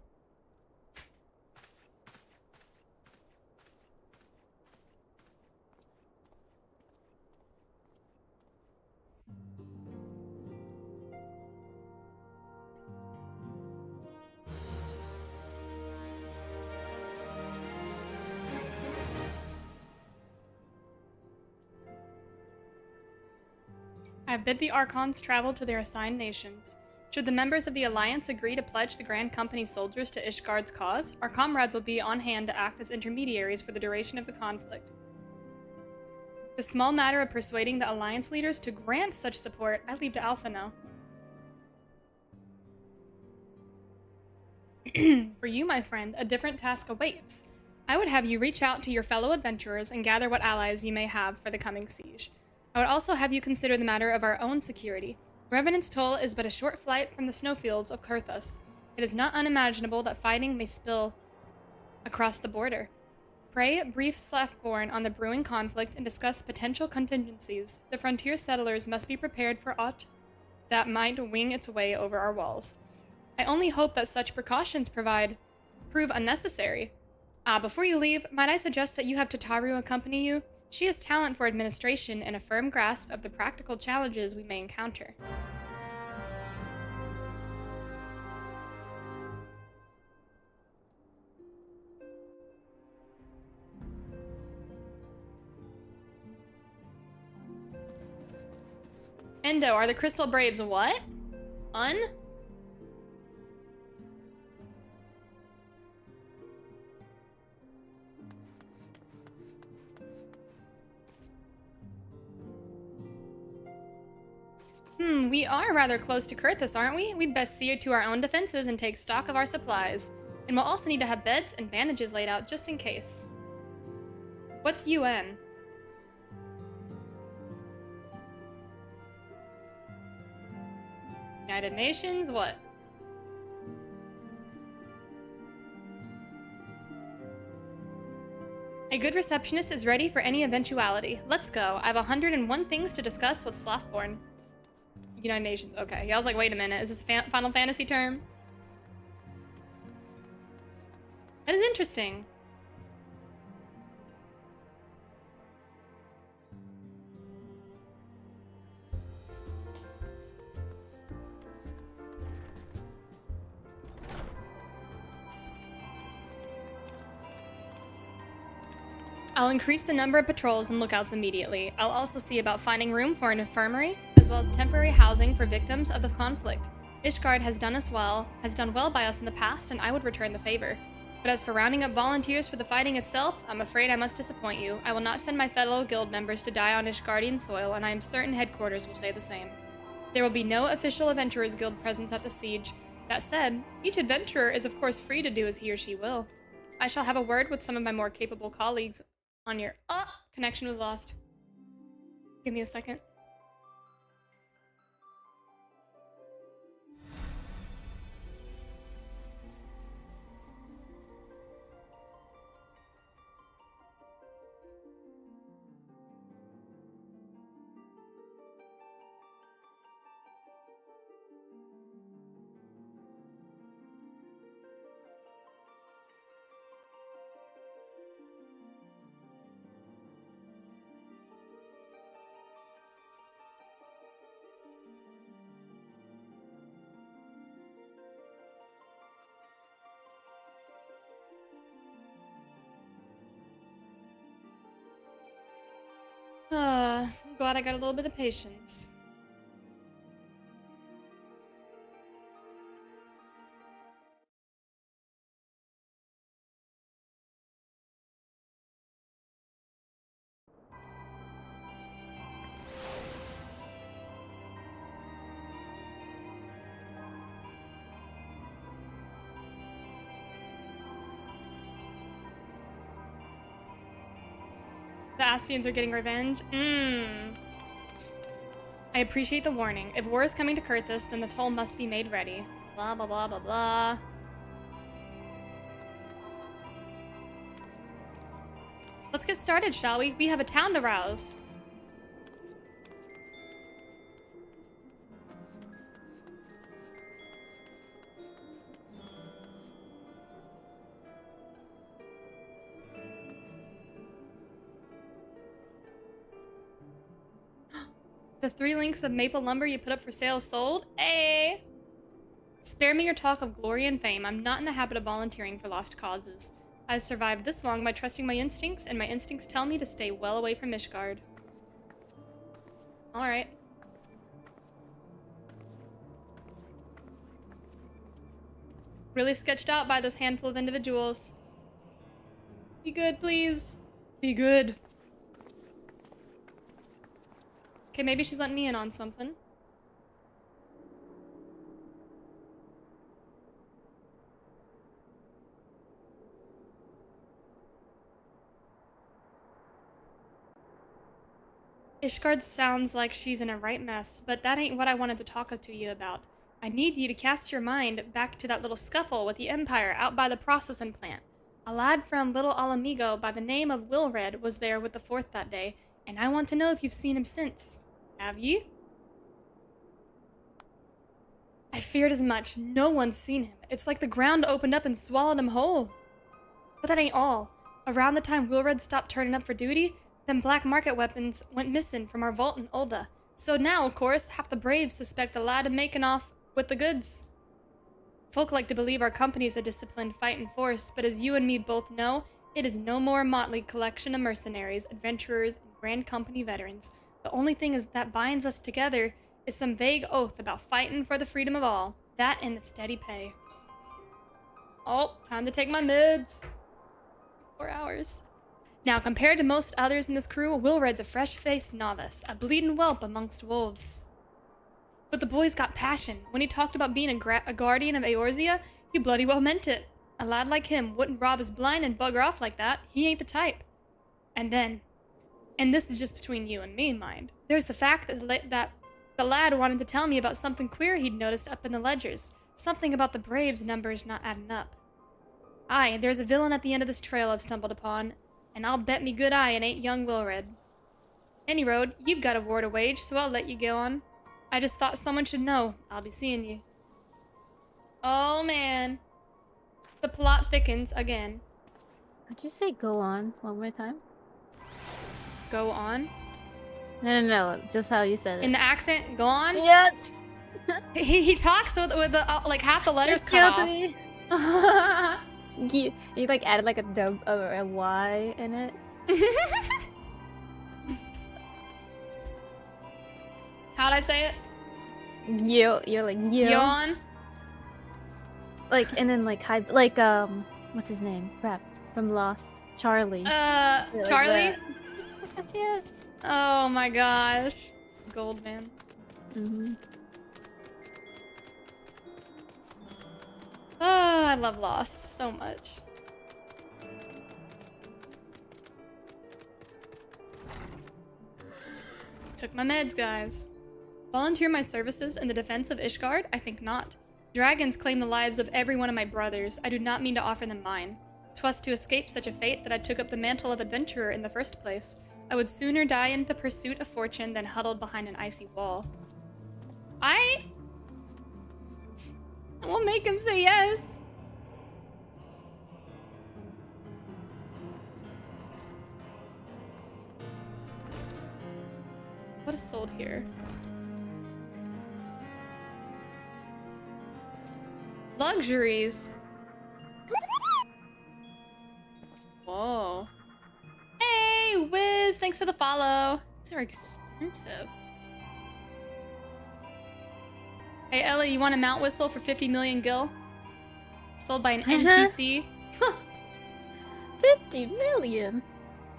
I have bid the Archons travel to their assigned nations. Should the members of the Alliance agree to pledge the Grand Company's soldiers to Ishgard's cause, our comrades will be on hand to act as intermediaries for the duration of the conflict. The small matter of persuading the Alliance leaders to grant such support, I leave to Alphino. For you, my friend, a different task awaits. I would have you reach out to your fellow adventurers and gather what allies you may have for the coming siege. I would also have you consider the matter of our own security. Revenant's Toll is but a short flight from the snowfields of Kurthus. It is not unimaginable that fighting may spill across the border. Pray brief Slathborn on the brewing conflict and discuss potential contingencies. The frontier settlers must be prepared for aught that might wing its way over our walls. I only hope that such precautions prove unnecessary. Before you leave, might I suggest that you have Tataru accompany you? She has talent for administration and a firm grasp of the practical challenges we may encounter. Endo, are the Crystal Braves what? We are rather close to Kurthus, aren't we? We'd best see to our own defenses and take stock of our supplies. And we'll also need to have beds and bandages laid out just in case. What's UN? United Nations? What? A good receptionist is ready for any eventuality. Let's go. I have 101 things to discuss with Slothborn. United Nations. Okay. Yeah, I was like, wait a minute. Is this a Final Fantasy term? That is interesting. I'll increase the number of patrols and lookouts immediately. I'll also see about finding room for an infirmary, as well as temporary housing for victims of the conflict. Ishgard has done well by us in the past, and I would return the favor. But as for rounding up volunteers for the fighting itself, I'm afraid I must disappoint you. I will not send my fellow guild members to die on Ishgardian soil, and I am certain headquarters will say the same. There will be no official Adventurers Guild presence at the siege. That said, each adventurer is of course free to do as he or she will. I shall have a word with some of my more capable colleagues on your... Oh! Connection was lost. Give me a second. I'm glad I got a little bit of patience. The Astians are getting revenge? I appreciate the warning. If war is coming to Kurthus, then the toll must be made ready. Blah, blah, blah, blah, blah. Let's get started, shall we? We have a town to rouse. The 3 links of maple lumber you put up for sale sold? Hey! Spare me your talk of glory and fame. I'm not in the habit of volunteering for lost causes. I've survived this long by trusting my instincts, and my instincts tell me to stay well away from Ishgard. Alright. Really sketched out by this handful of individuals. Be good, please. Be good. Okay, maybe she's letting me in on something. Ishgard sounds like she's in a right mess, but that ain't what I wanted to talk to you about. I need you to cast your mind back to that little scuffle with the Empire out by the processing plant. A lad from Little Alamigo by the name of Wilred was there with the Fourth that day, and I want to know if you've seen him since. Have ye? I feared as much. No one's seen him. It's like the ground opened up and swallowed him whole. But that ain't all. Around the time Wilred stopped turning up for duty, them black market weapons went missing from our vault in Ulda. So now, of course, half the braves suspect the lad of making off with the goods. Folk like to believe our company's a disciplined fighting force, but as you and me both know, it is no more a motley collection of mercenaries, adventurers, and Grand Company veterans. The only thing that binds us together is some vague oath about fighting for the freedom of all. That and the steady pay. Oh, time to take my mids. 4 hours. Now, compared to most others in this crew, Wilred's a fresh-faced novice, a bleeding whelp amongst wolves. But the boy's got passion. When he talked about being a guardian of Eorzea, he bloody well meant it. A lad like him wouldn't rob his blind and bugger off like that. He ain't the type. And then, and this is just between you and me, mind, there's the fact that the lad wanted to tell me about something queer he'd noticed up in the ledgers. Something about the Braves numbers not adding up. Aye, there's a villain at the end of this trail I've stumbled upon, and I'll bet me good eye it ain't young Wilred. Any road, you've got a war to wage, so I'll let you go on. I just thought someone should know. I'll be seeing you. Oh, man. The plot thickens again. Did you say go on one more time? Go on? No, just how you said it. In the accent, go on? Yes! he talks with the, like, half the letters cut off. you like added like a dub or a Y in it. How'd I say it? You're like yo. Yawn. Like and then like what's his name? Crap. From Lost. Charlie. Like Charlie? Yeah. Oh my gosh. It's gold, man. Mm-hmm. Oh, I love Lost so much. Took my meds, guys. Volunteer my services in the defense of Ishgard? I think not. Dragons claim the lives of every one of my brothers. I do not mean to offer them mine. 'Twas to escape such a fate that I took up the mantle of adventurer in the first place. I would sooner die in the pursuit of fortune than huddled behind an icy wall. I will make him say yes. What is sold here? Luxuries. Whoa. Hey, Wiz, thanks for the follow. These are expensive. Hey, Ellie, you want a mount whistle for 50 million gil? Sold by an NPC. 50 million.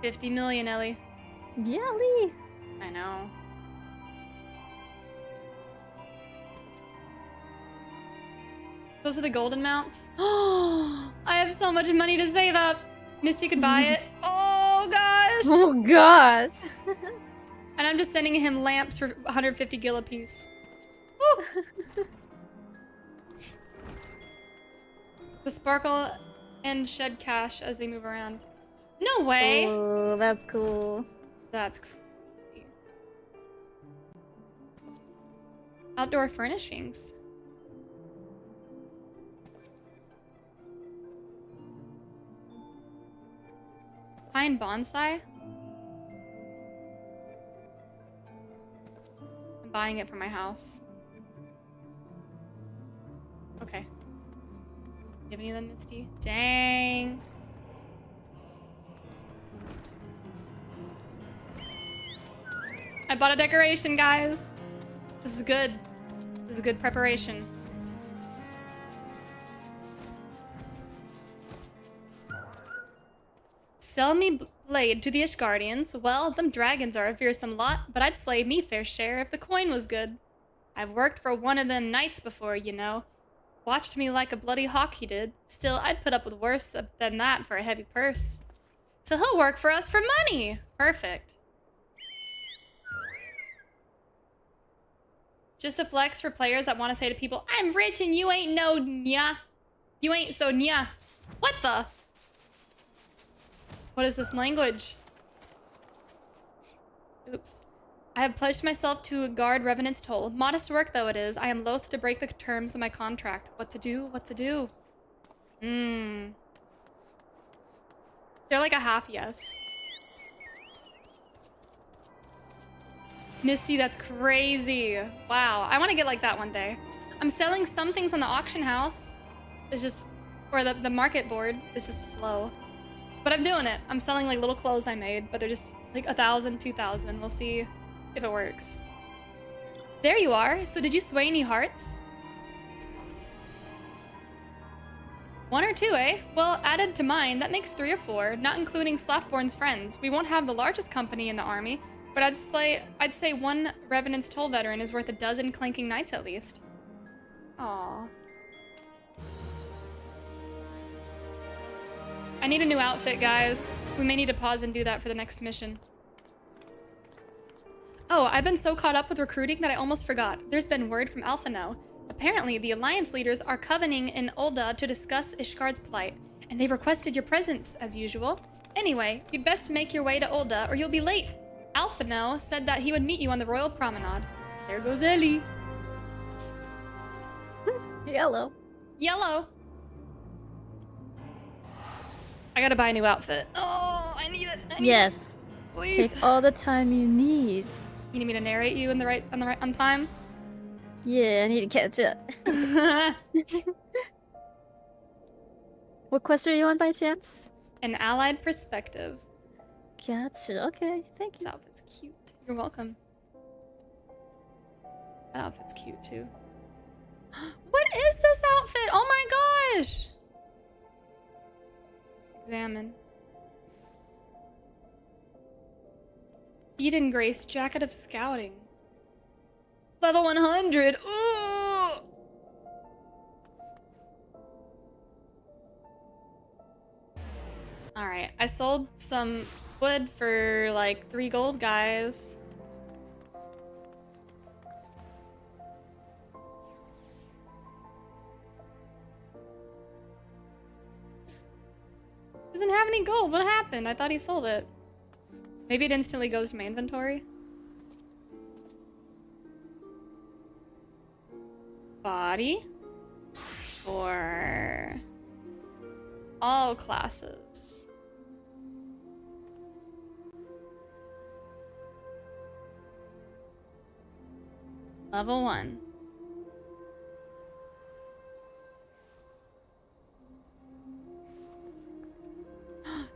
50 million, Ellie. Yelly. I know. Those are the golden mounts. Oh, I have so much money to save up. Misty could buy it. Oh gosh. Oh gosh. And I'm just sending him lamps for 150 gil a piece. Woo. The sparkle and shed cash as they move around. No way. Oh, that's cool. That's crazy. Outdoor furnishings. Pine bonsai? I'm buying it for my house. Okay. You have any of them, Misty? Dang. I bought a decoration, guys. This is good. This is good preparation. Sell me blade to the Ishgardians. Well, them dragons are a fearsome lot, but I'd slay me fair share if the coin was good. I've worked for one of them knights before, you know. Watched me like a bloody hawk he did. Still, I'd put up with worse than that for a heavy purse. So he'll work for us for money. Perfect. Just a flex for players that want to say to people, I'm rich and you ain't no nya. You ain't so nya. What the? What is this language? Oops. I have pledged myself to guard Revenant's toll. Modest work though it is, I am loath to break the terms of my contract. What to do? What to do? They're like a half yes. Misty, that's crazy. Wow, I want to get like that one day. I'm selling some things on the auction house. It's just, or the market board. It's just slow. But I'm doing it. I'm selling like little clothes I made, but they're just like 1,000, 2,000. We'll see if it works. There you are. So did you sway any hearts? 1 or 2, eh? Well, added to mine, that makes 3 or 4, not including Slaftborn's friends. We won't have the largest company in the army, But I'd say one Revenant's Toll veteran is worth a dozen Clanking Knights at least. Aww. I need a new outfit, guys. We may need to pause and do that for the next mission. Oh, I've been so caught up with recruiting that I almost forgot. There's been word from Alpha now. Apparently, the Alliance leaders are covening in Ul'dah to discuss Ishgard's plight, and they've requested your presence, as usual. Anyway, you'd best make your way to Ul'dah, or you'll be late. Alpha now said that he would meet you on the Royal Promenade. There goes Ellie. Yellow. Yellow. I gotta buy a new outfit. Oh, I need it. I need Yes. it. Please. Take all the time you need. You need me to narrate you on time? Yeah, I need to catch up. What quest are you on by chance? An allied perspective. Gotcha. Okay, thank you. This outfit's cute. You're welcome. That outfit's cute too. What is this outfit? Oh my gosh! Examine. Eden Grace, Jacket of Scouting. Level 100! Ooh! Alright, I sold some wood for like 3 gold, guys. Doesn't have any gold. What happened? I thought he sold it. Maybe it instantly goes to my inventory. Body. For all classes. Level 1.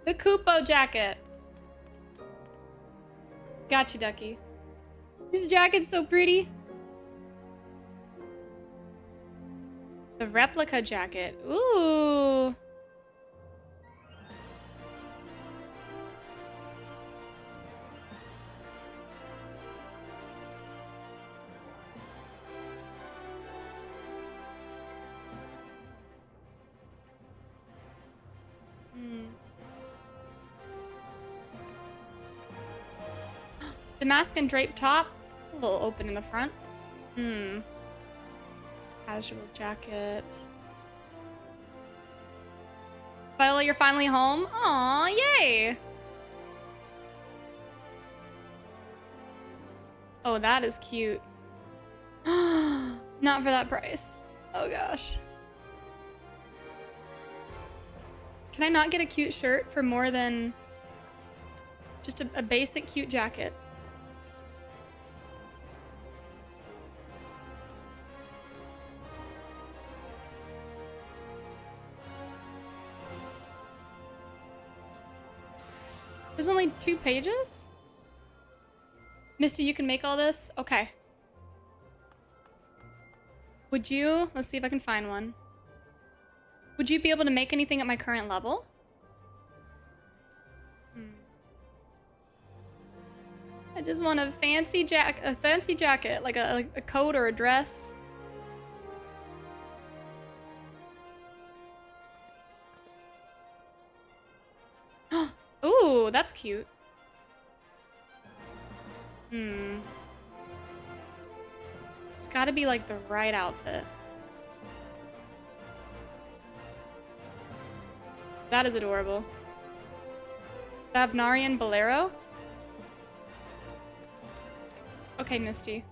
The Kupo jacket. Gotcha, Ducky. This jacket's so pretty. The replica jacket. Ooh. The mask and drape top. A little open in the front. Casual jacket. Viola, you're finally home? Aw, yay! Oh, that is cute. Not for that price. Oh gosh. Can I not get a cute shirt for more than just a basic cute jacket? There's only 2 pages? Misty, you can make all this? Okay. Would you? Let's see if I can find one. Would you be able to make anything at my current level? I just want a fancy jacket, like a coat or a dress. Ooh, that's cute. It's gotta be like the right outfit. That is adorable. Bavnarian Bolero? Okay, Misty.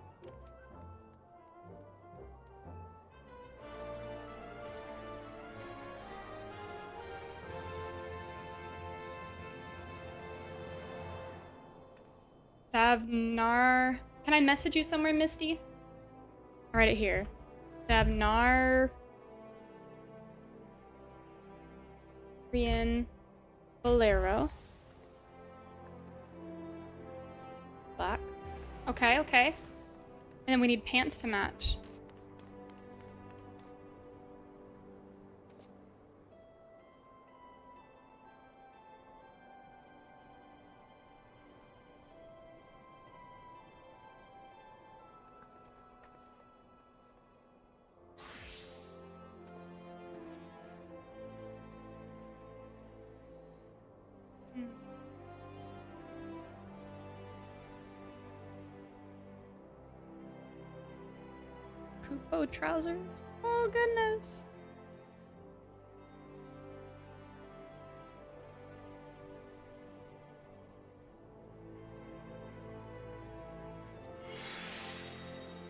Thavnar. Can I message you somewhere, Misty? I'll write it here. Thavnar. Rian Bolero. Black. Okay, okay. And then we need pants to match. Kupo trousers. Oh goodness.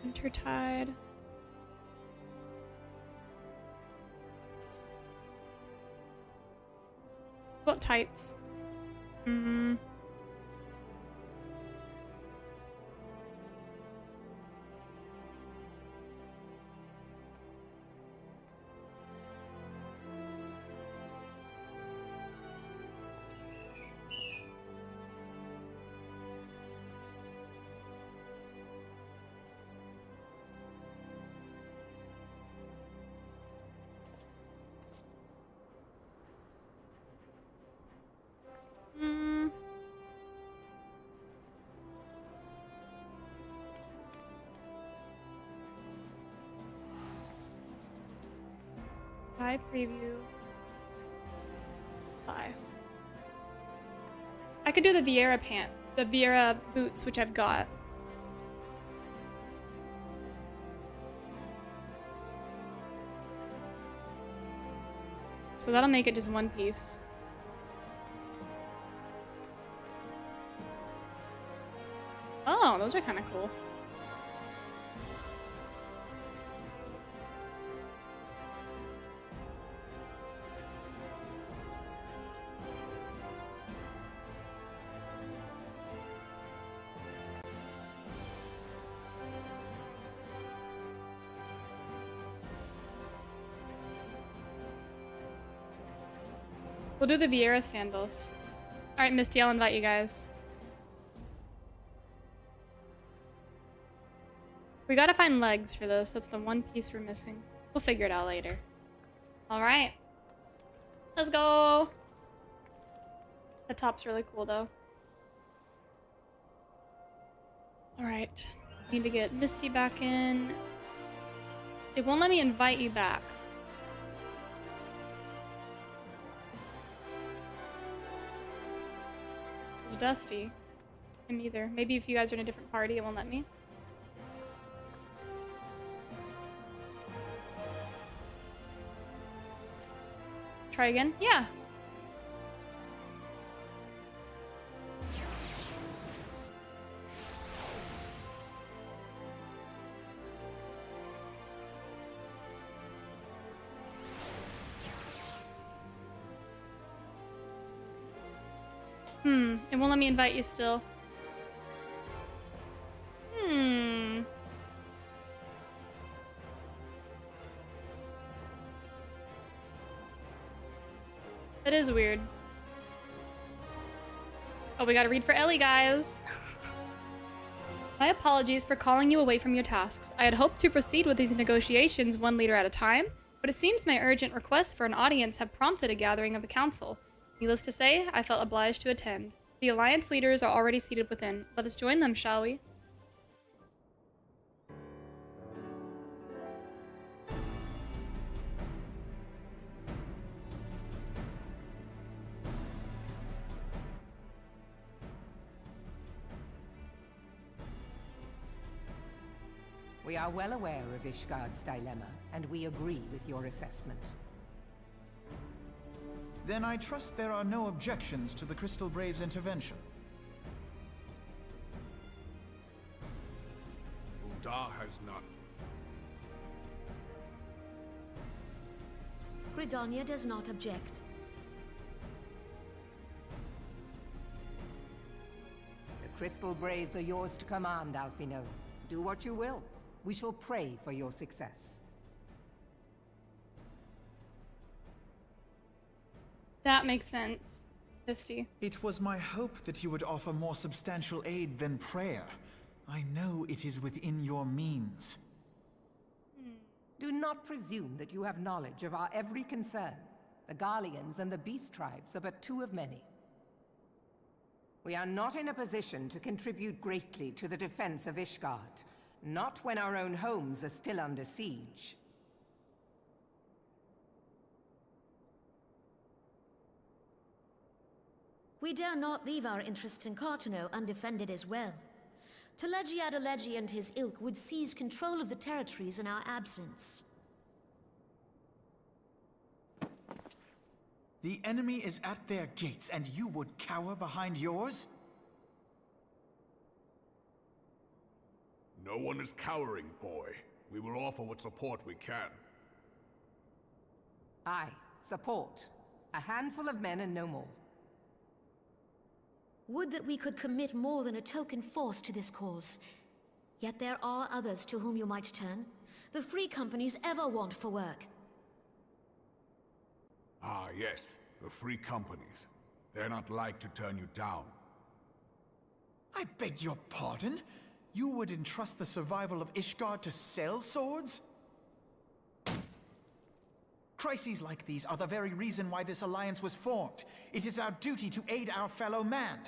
Wintertide. What tights? Hmm. Hmm. Buy preview. Buy. I could do the Vieira the Vieira boots, which I've got. So that'll make it just one piece. Oh, those are kind of cool. We'll do the Vieira sandals. Alright, Misty, I'll invite you guys. We gotta find legs for this. That's the one piece we're missing. We'll figure it out later. Alright. Let's go! The top's really cool, though. Alright. Need to get Misty back in. It won't let me invite you back. There's Dusty. Him either. Maybe if you guys are in a different party, it won't let me. Try again? Yeah. It won't let me invite you still. That is weird. Oh, we gotta read for Ellie, guys. My apologies for calling you away from your tasks. I had hoped to proceed with these negotiations one leader at a time, but it seems my urgent requests for an audience have prompted a gathering of the council. Needless to say, I felt obliged to attend. The alliance leaders are already seated within. Let us join them, shall we? We are well aware of Ishgard's dilemma, and we agree with your assessment. Then I trust there are no objections to the Crystal Brave's intervention. Uldar has none. Gridania does not object. The Crystal Braves are yours to command, Alphino. Do what you will. We shall pray for your success. That makes sense, Misty. It was my hope that you would offer more substantial aid than prayer. I know it is within your means. Do not presume that you have knowledge of our every concern. The Garleans and the Beast Tribes are but two of many. We are not in a position to contribute greatly to the defense of Ishgard. Not when our own homes are still under siege. We dare not leave our interests in Cartano undefended as well. Teleji Adeleji and his ilk would seize control of the territories in our absence. The enemy is at their gates, and you would cower behind yours? No one is cowering, boy. We will offer what support we can. Aye, support. A handful of men and no more. Would that we could commit more than a token force to this cause. Yet there are others to whom you might turn. The free companies ever want for work. Ah, yes. The free companies. They're not like to turn you down. I beg your pardon? You would entrust the survival of Ishgard to sell swords? Crises like these are the very reason why this alliance was formed. It is our duty to aid our fellow man.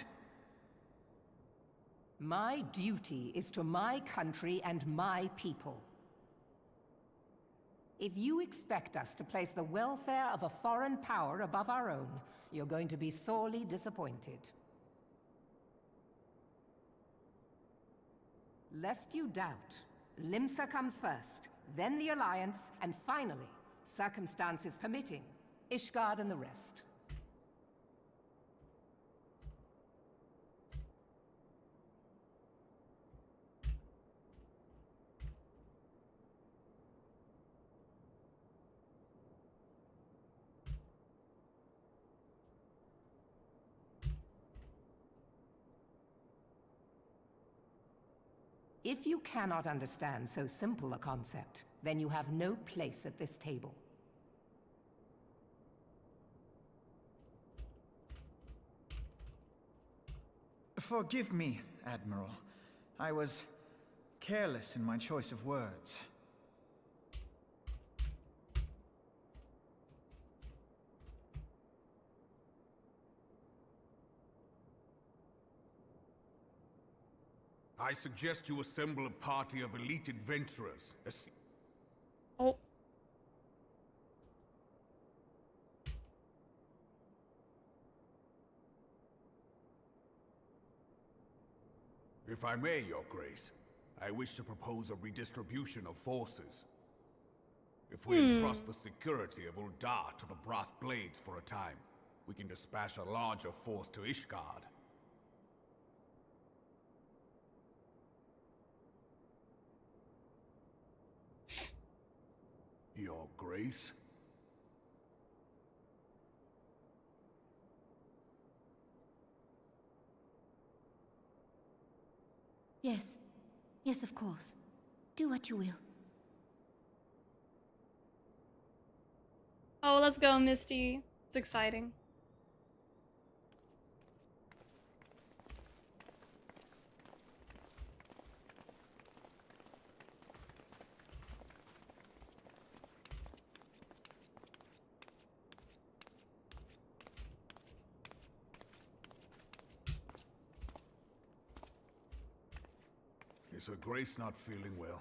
My duty is to my country and my people. If you expect us to place the welfare of a foreign power above our own, you're going to be sorely disappointed. Lest you doubt, Limsa comes first, then the Alliance, and finally, circumstances permitting, Ishgard and the rest. If you cannot understand so simple a concept, then you have no place at this table. Forgive me, Admiral. I was careless in my choice of words. I suggest you assemble a party of elite adventurers. Oh. If I may, Your Grace, I wish to propose a redistribution of forces. If we entrust the security of Uldar to the Brass Blades for a time, we can dispatch a larger force to Ishgard. Your Grace? Yes. Yes, of course. Do what you will. Oh, let's go, Misty. It's exciting. Is Her Grace not feeling well?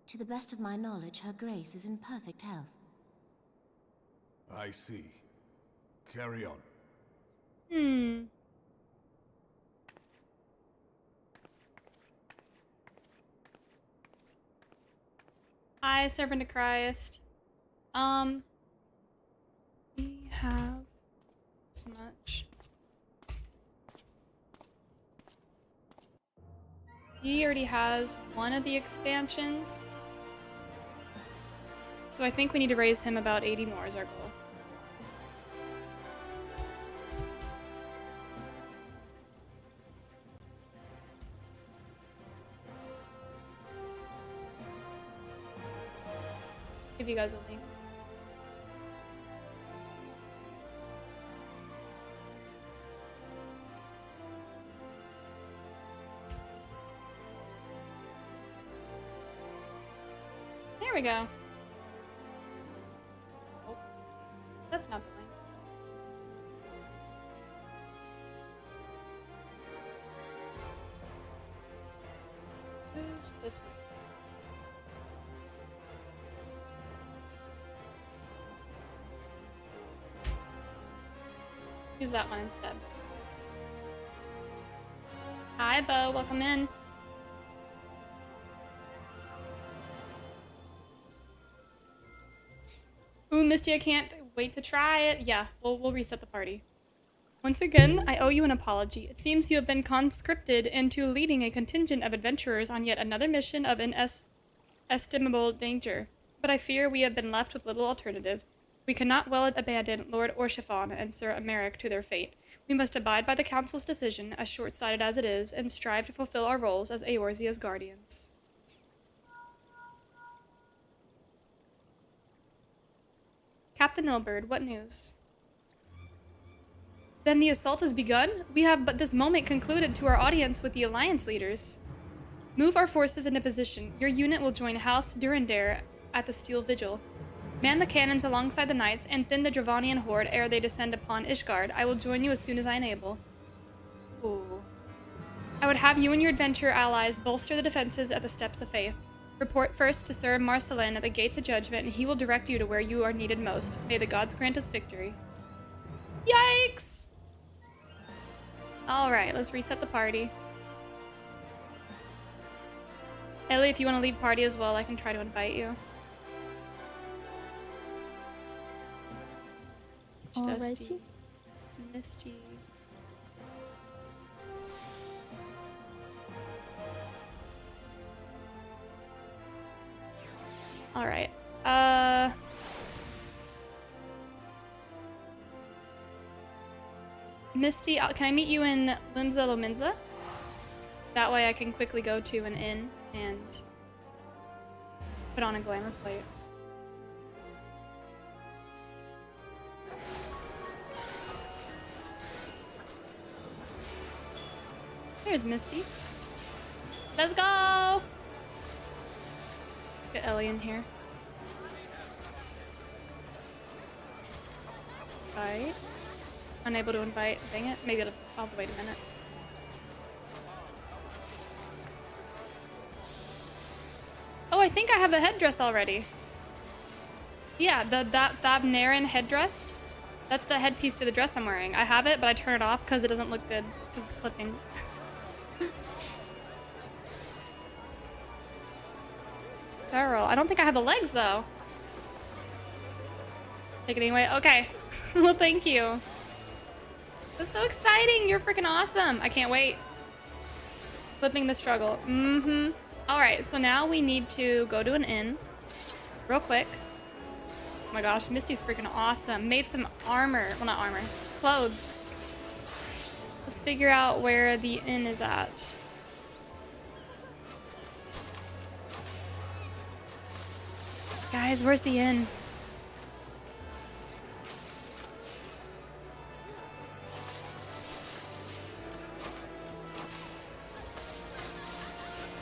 To the best of my knowledge, Her Grace is in perfect health. I see. Carry on. Hi, Servant of Christ. We have this much. He already has one of the expansions. So I think we need to raise him about 80 more is our goal. Give you guys a link. There we go. Oh, that's not It's this thing. Use that one instead. Hi, Bo. Welcome in. Ooh, Misty, I can't wait to try it. Yeah, we'll reset the party. Once again, I owe you an apology. It seems you have been conscripted into leading a contingent of adventurers on yet another mission of inestimable danger. But I fear we have been left with little alternative. We cannot well abandon Lord Orshifon and Sir Emeric to their fate. We must abide by the Council's decision, as short-sighted as it is, and strive to fulfill our roles as Eorzea's guardians. Captain Ilberd, what news? Then the assault has begun? We have but this moment concluded to our audience with the Alliance leaders. Move our forces into position. Your unit will join House Durandare at the Steel Vigil. Man the cannons alongside the knights and thin the Dravanian horde ere they descend upon Ishgard. I will join you as soon as I am able. Ooh. I would have you and your adventurer allies bolster the defenses at the Steps of Faith. Report first to Sir Marcelin at the Gates of Judgment, and he will direct you to where you are needed most. May the gods grant us victory. Yikes! Alright, let's reset the party. Ellie, if you want to lead party as well, I can try to invite you. Dusty. It's Misty. Alright. Misty, can I meet you in Limsa Lominsa? That way I can quickly go to an inn and put on a glamour plate. There's Misty. Let's go! Let's get Ellie in here. Invite. Unable to invite. Dang it. Maybe I'll have to wait a minute. Oh, I think I have the headdress already. Yeah, that Naren headdress. That's the headpiece to the dress I'm wearing. I have it, but I turn it off because it doesn't look good. It's clipping. Cyril. I don't think I have the legs, though. Take it anyway. Okay. Well, thank you. That's so exciting. You're freaking awesome. I can't wait. Flipping the struggle. Mm-hmm. All right, so now we need to go to an inn real quick. Oh my gosh, Misty's freaking awesome. Made some armor. Well, not armor. Clothes. Let's figure out where the inn is at. Guys, where's the inn?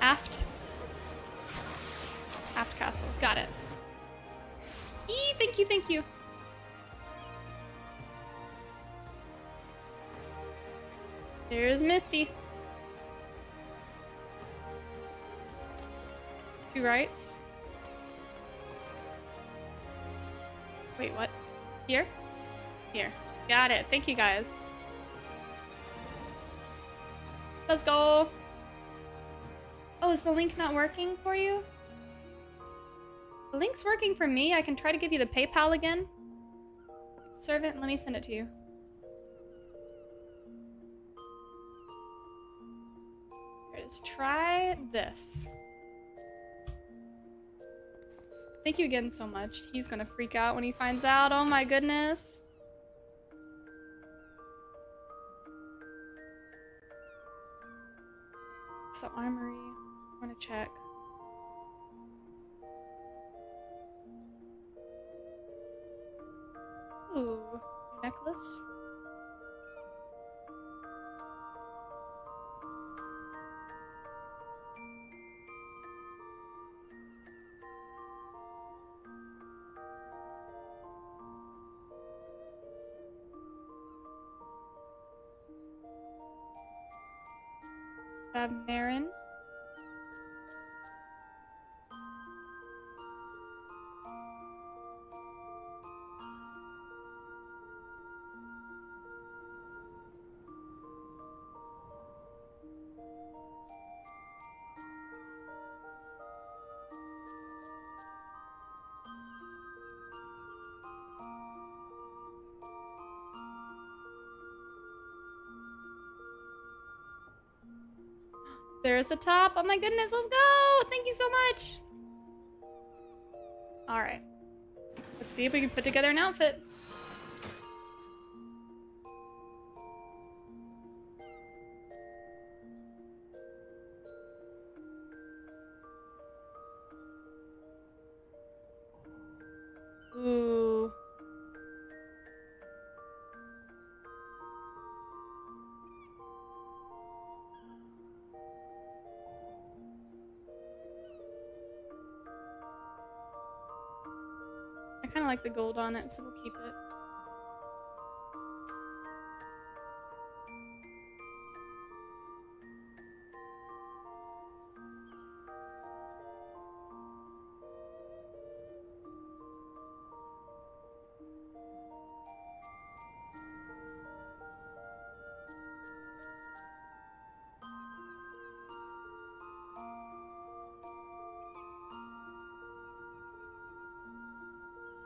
Aft. Aft Castle. Got it. Eee, thank you, thank you. There's Misty. Two rights. Wait, what? Here? Here. Got it. Thank you, guys. Let's go. Oh, is the link not working for you? The link's working for me. I can try to give you the PayPal again. Servant, let me send it to you. Here it is. Try this. Thank you again so much. He's gonna freak out when he finds out. Oh my goodness. It's the armory. I want to check. Ooh, necklace. Naren. There's the top. Oh my goodness, let's go! Thank you so much. All right. Let's see if we can put together an outfit. Ooh. I kind of like the gold on it, so we'll keep it.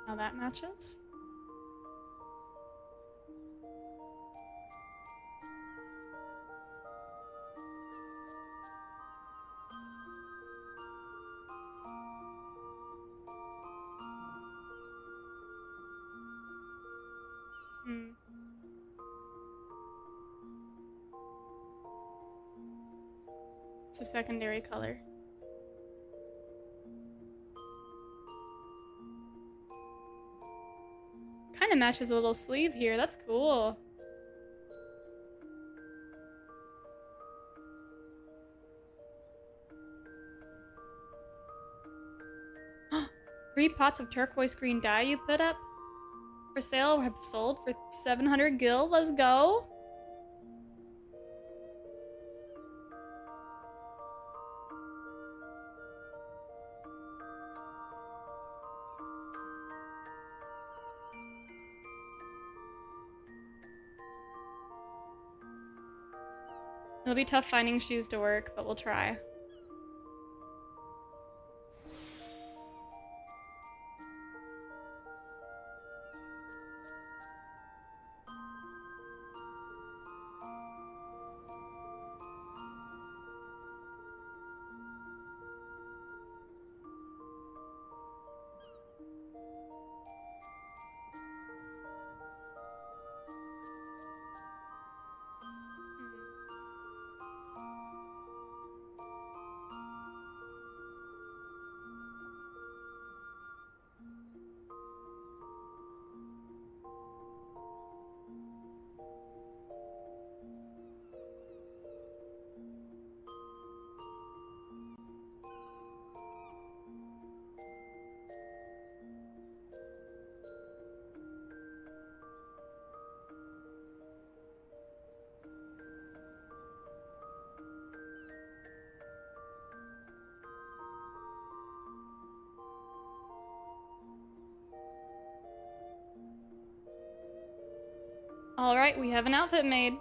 Now that matches. It's a secondary color. Kind of matches a little sleeve here. That's cool. Three pots of turquoise green dye you put up for sale have sold for 700 gil. Let's go. It'll be tough finding shoes to work, but we'll try. Alright, we have an outfit made.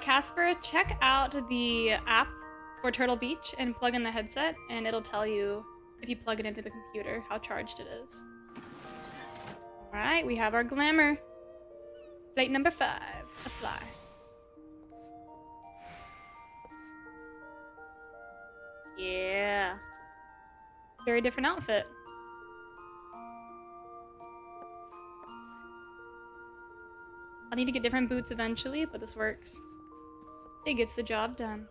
Casper, check out the app for Turtle Beach and plug in the headset, and it'll tell you, if you plug it into the computer, how charged it is. Alright, we have our glamour. Plate number 5, apply. Yeah. Very different outfit. I'll need to get different boots eventually, but this works. It gets the job done.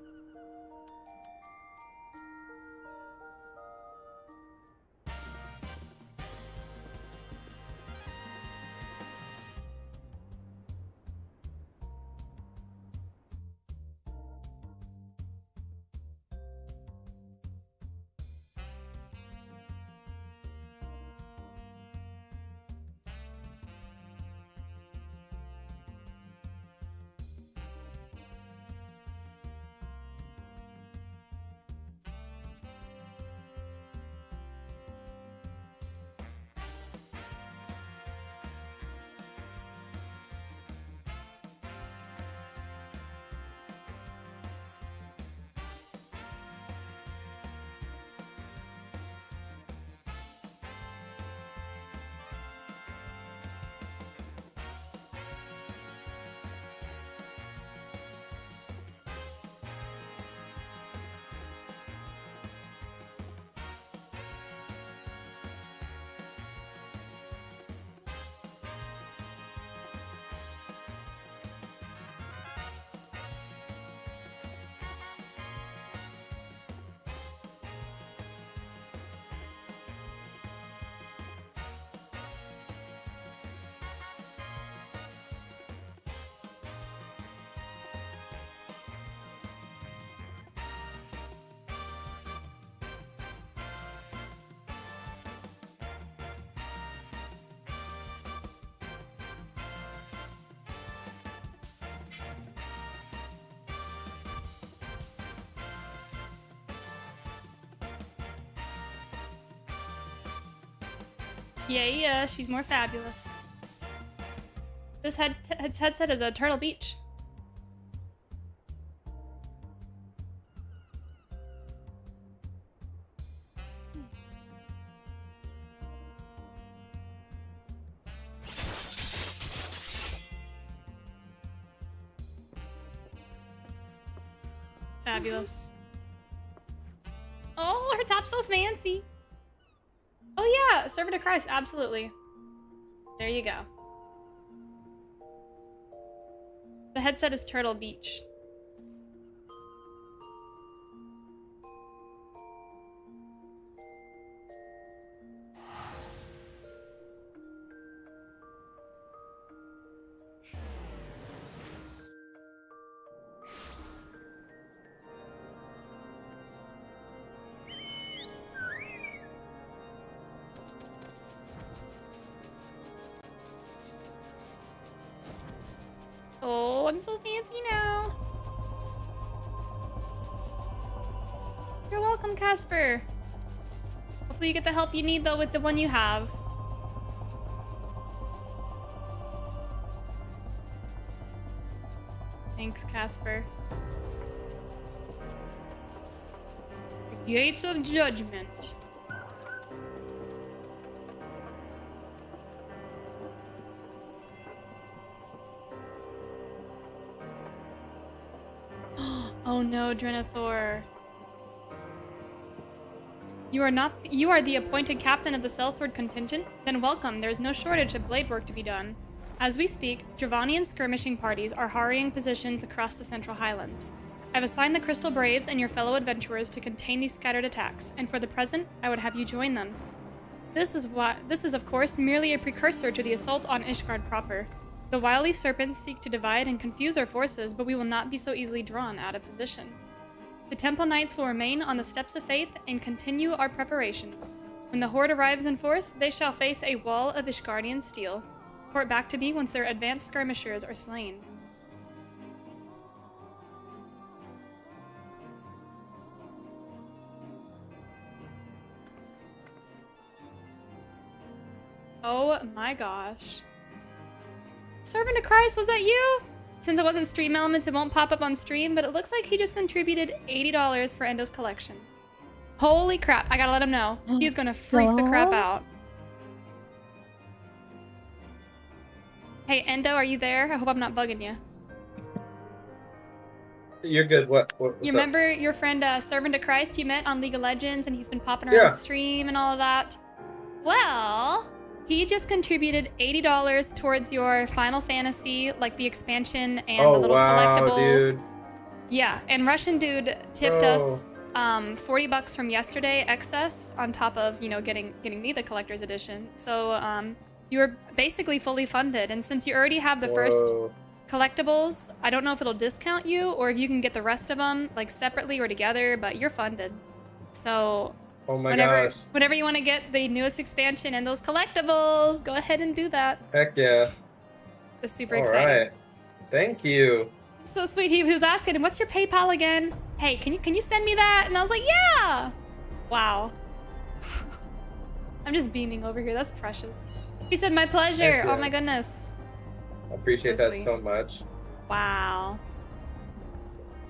Yeah, she's more fabulous. This headset is a Turtle Beach. Fabulous. Oh, her top's so fancy. Oh yeah, Servant of Christ, absolutely. There you go. The headset is Turtle Beach. Oh, I'm so fancy now. You're welcome, Casper. Hopefully you get the help you need, though, with the one you have. Thanks, Casper. The Gates of Judgment. Oh no, Drenathor. You are the appointed captain of the Sellsword contingent? Then welcome, there is no shortage of blade work to be done. As we speak, Dravanian skirmishing parties are harrying positions across the Central Highlands. I've assigned the Crystal Braves and your fellow adventurers to contain these scattered attacks, and for the present, I would have you join them. This is, of course, merely a precursor to the assault on Ishgard proper. The wily serpents seek to divide and confuse our forces, but we will not be so easily drawn out of position. The Temple Knights will remain on the steps of faith and continue our preparations. When the Horde arrives in force, they shall face a wall of Ishgardian steel. Report back to me once their advanced skirmishers are slain. Oh my gosh. Servant of Christ, was that you? Since it wasn't stream elements, it won't pop up on stream, but it looks like he just contributed $80 for Endo's collection. Holy crap, I gotta let him know. He's gonna freak the crap out. Hey, Endo, are you there? I hope I'm not bugging you. You're good. What's You up? remember your friend Servant of Christ you met on League of Legends and he's been popping around stream and all of that? Well, he just contributed $80 towards your Final Fantasy, like the expansion and the little collectibles. Dude. Yeah, and Russian Dude tipped us $40 from yesterday excess on top of, you know, getting me the collector's edition. So you were basically fully funded, and since you already have the first collectibles, I don't know if it'll discount you or if you can get the rest of them like separately or together, but you're funded. So Oh my gosh. whenever you want to get the newest expansion and those collectibles, go ahead and do that. Heck yeah. It's super exciting. All right. Thank you. So sweet. He was asking, what's your PayPal again? Hey, can you send me that? And I was like, yeah. Wow. I'm just beaming over here. That's precious. He said, my pleasure. Thank you. Oh my goodness. I appreciate So that sweet. so much. Wow.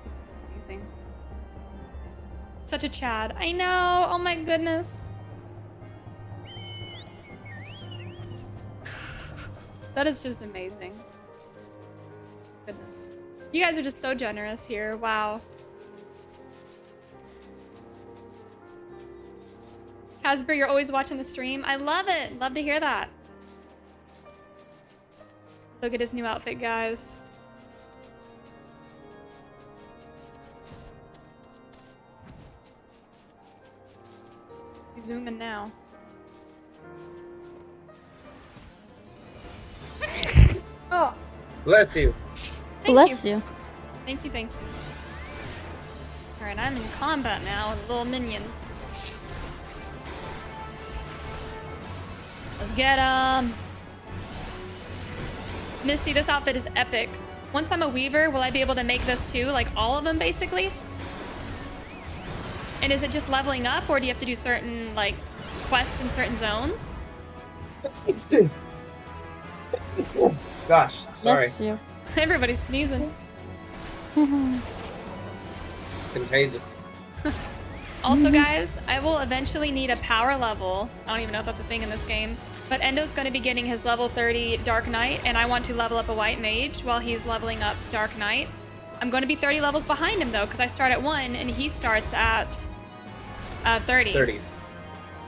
That's amazing. Such a Chad. I know. Oh my goodness. That is just amazing. Goodness. You guys are just so generous here. Wow. Casper, you're always watching the stream. I love it. Love to hear that. Look at his new outfit, guys. Zoom in now. Oh. Bless you. Bless you. Thank you, thank you. Alright, I'm in combat now with little minions. Let's get 'em. Misty, this outfit is epic. Once I'm a weaver, will I be able to make this too? Like all of them, basically? And is it just leveling up, or do you have to do certain, like, quests in certain zones? Gosh, sorry. Bless you. Everybody's sneezing. Contagious. Also, guys, I will eventually need a power level. I don't even know if that's a thing in this game. But Endo's going to be getting his level 30 Dark Knight, and I want to level up a White Mage while he's leveling up Dark Knight. I'm going to be 30 levels behind him, though, because I start at 1, and he starts at 30. 30.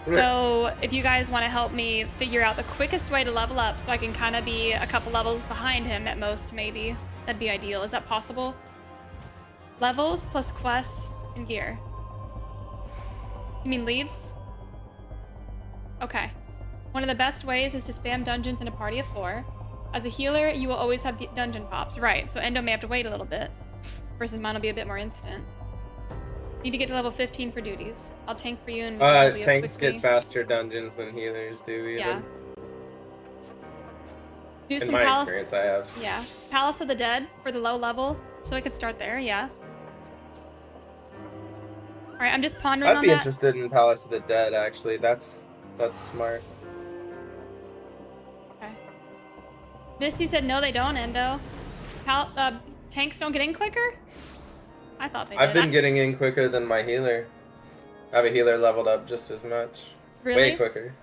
So if you guys want to help me figure out the quickest way to level up so I can kind of be a couple levels behind him at most, maybe, that'd be ideal. Is that possible? Levels plus quests and gear. You mean leaves? Okay. One of the best ways is to spam dungeons in a party of 4. As a healer, you will always have dungeon pops. Right, so Endo may have to wait a little bit. Versus mine will be a bit more instant. Need to get to level 15 for duties. I'll tank for you and tanks get faster dungeons than healers do, even. Yeah. Do In some my Palace. experience, I have. Yeah. Palace of the Dead for the low level. So I could start there, yeah. Alright, I'm just pondering I'd on be that. interested in Palace of the Dead, actually. That's smart. Okay. Misty said no, they don't, Endo. Tanks don't get in quicker? I thought they did. I've been getting in quicker than my healer. I have a healer leveled up just as much. Really? Way quicker.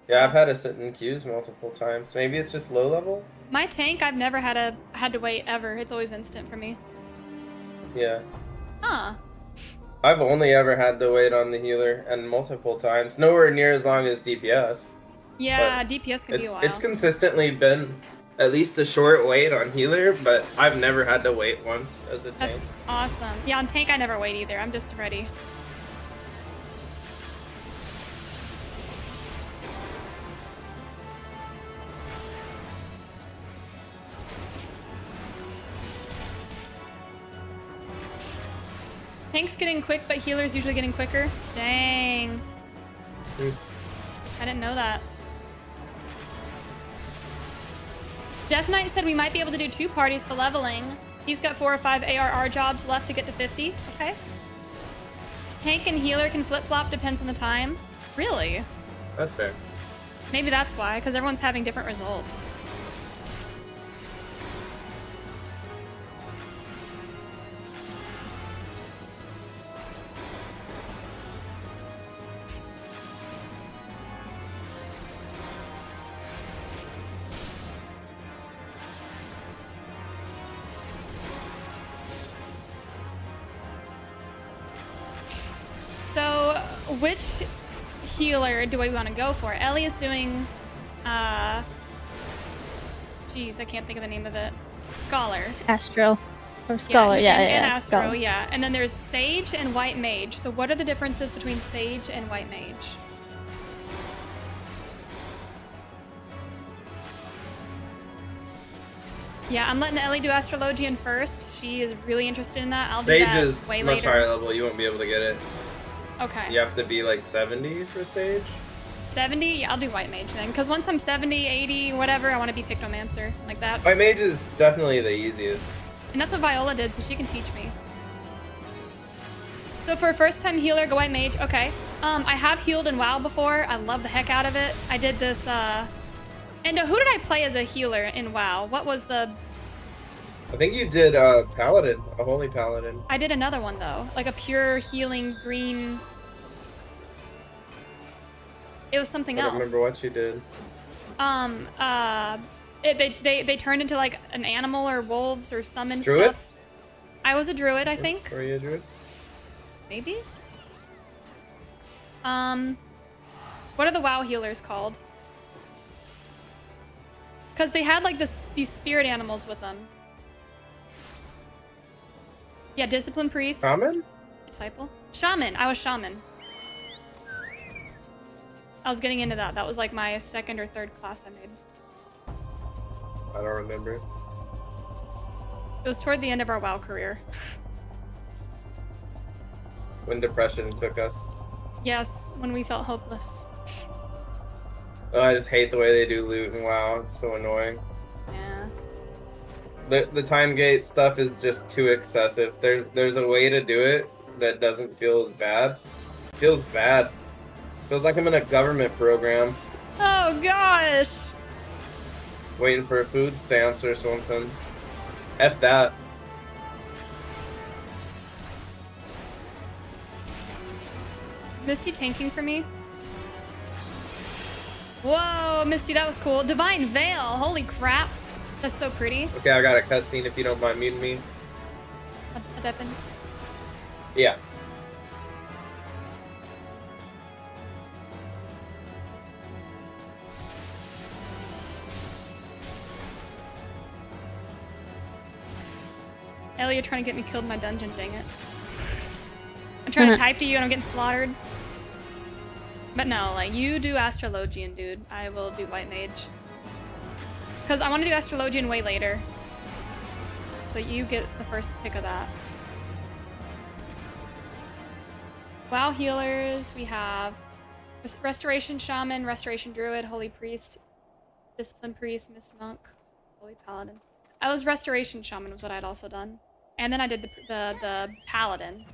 Yeah, I've had to sit in queues multiple times. Maybe it's just low level? My tank, I've never had to wait ever. It's always instant for me. Yeah. Huh. I've only ever had to wait on the healer, and multiple times. Nowhere near as long as DPS. Yeah, DPS can be a while. It's consistently been at least a short wait on healer, but I've never had to wait once as a tank. That's awesome. Yeah, on tank I never wait either. I'm just ready. Tank's getting quick, but healer's usually getting quicker. Dang. I didn't know that. Death Knight said we might be able to do 2 parties for leveling. He's got 4 or 5 ARR jobs left to get to 50. Okay. Tank and healer can flip-flop, depends on the time. Really? That's fair. Maybe that's why, because everyone's having different results. So, which healer do we want to go for? Ellie is doing, geez, I can't think of the name of it. Scholar. Astro. Or Scholar, yeah. And Astro, Scholar. yeah. And then there's Sage and White Mage. So what are the differences between Sage and White Mage? Yeah, I'm letting Ellie do Astrologian first. She is really interested in that. I'll do that Sage is way much later. higher level. You won't be able to get it. Okay. You have to be like 70 for Sage. 70? Yeah, I'll do White Mage then. Because once I'm 70, 80, whatever, I want to be Pictomancer. Like that. White Mage is definitely the easiest. And that's what Viola did, so she can teach me. So for a first-time healer, go White Mage. Okay. I have healed in WoW before. I love the heck out of it. I did this, And who did I play as a healer in WoW? What was the... I think you did Paladin, a Holy Paladin. I did another one, though. Like a pure healing green... It was something I else. don't remember what you did. They turned into like an animal or wolves or summoned Druid? stuff. I was a druid, I think. Were you a druid? Maybe? What are the WoW healers called? Because they had like these spirit animals with them. Yeah, Discipline Priest. Shaman? Disciple? Shaman. I was Shaman. I was getting into that. That was like my second or third class I made. I don't remember. It was toward the end of our WoW career. When depression took us. Yes, when we felt hopeless. Oh, I just hate the way they do loot and WoW. It's so annoying. Yeah. The time gate stuff is just too excessive. There's a way to do it that doesn't feel as bad. It feels bad. Feels like I'm in a government program. Oh gosh. Waiting for a food stamps or something. F that. Misty tanking for me. Whoa, Misty, that was cool. Divine Veil. Holy crap. That's so pretty. Okay, I got a cutscene if you don't mind muting me. A deafen. Yeah. Ellie, you're trying to get me killed in my dungeon, dang it. I'm trying to type to you and I'm getting slaughtered. But no, like, you do Astrologian, dude. I will do White Mage. Because I want to do Astrologian way later. So you get the first pick of that. WoW healers, we have Restoration Shaman, Restoration Druid, Holy Priest, Discipline Priest, Mist Monk, Holy Paladin. I was Restoration Shaman was what I'd also done. And then I did the Paladin.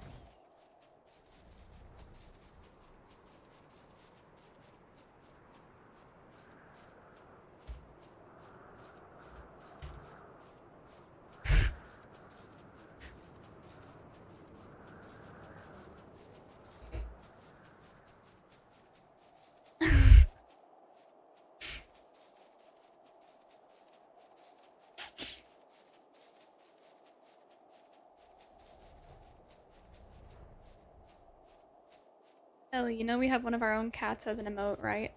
Ellie, you know we have one of our own cats as an emote, right?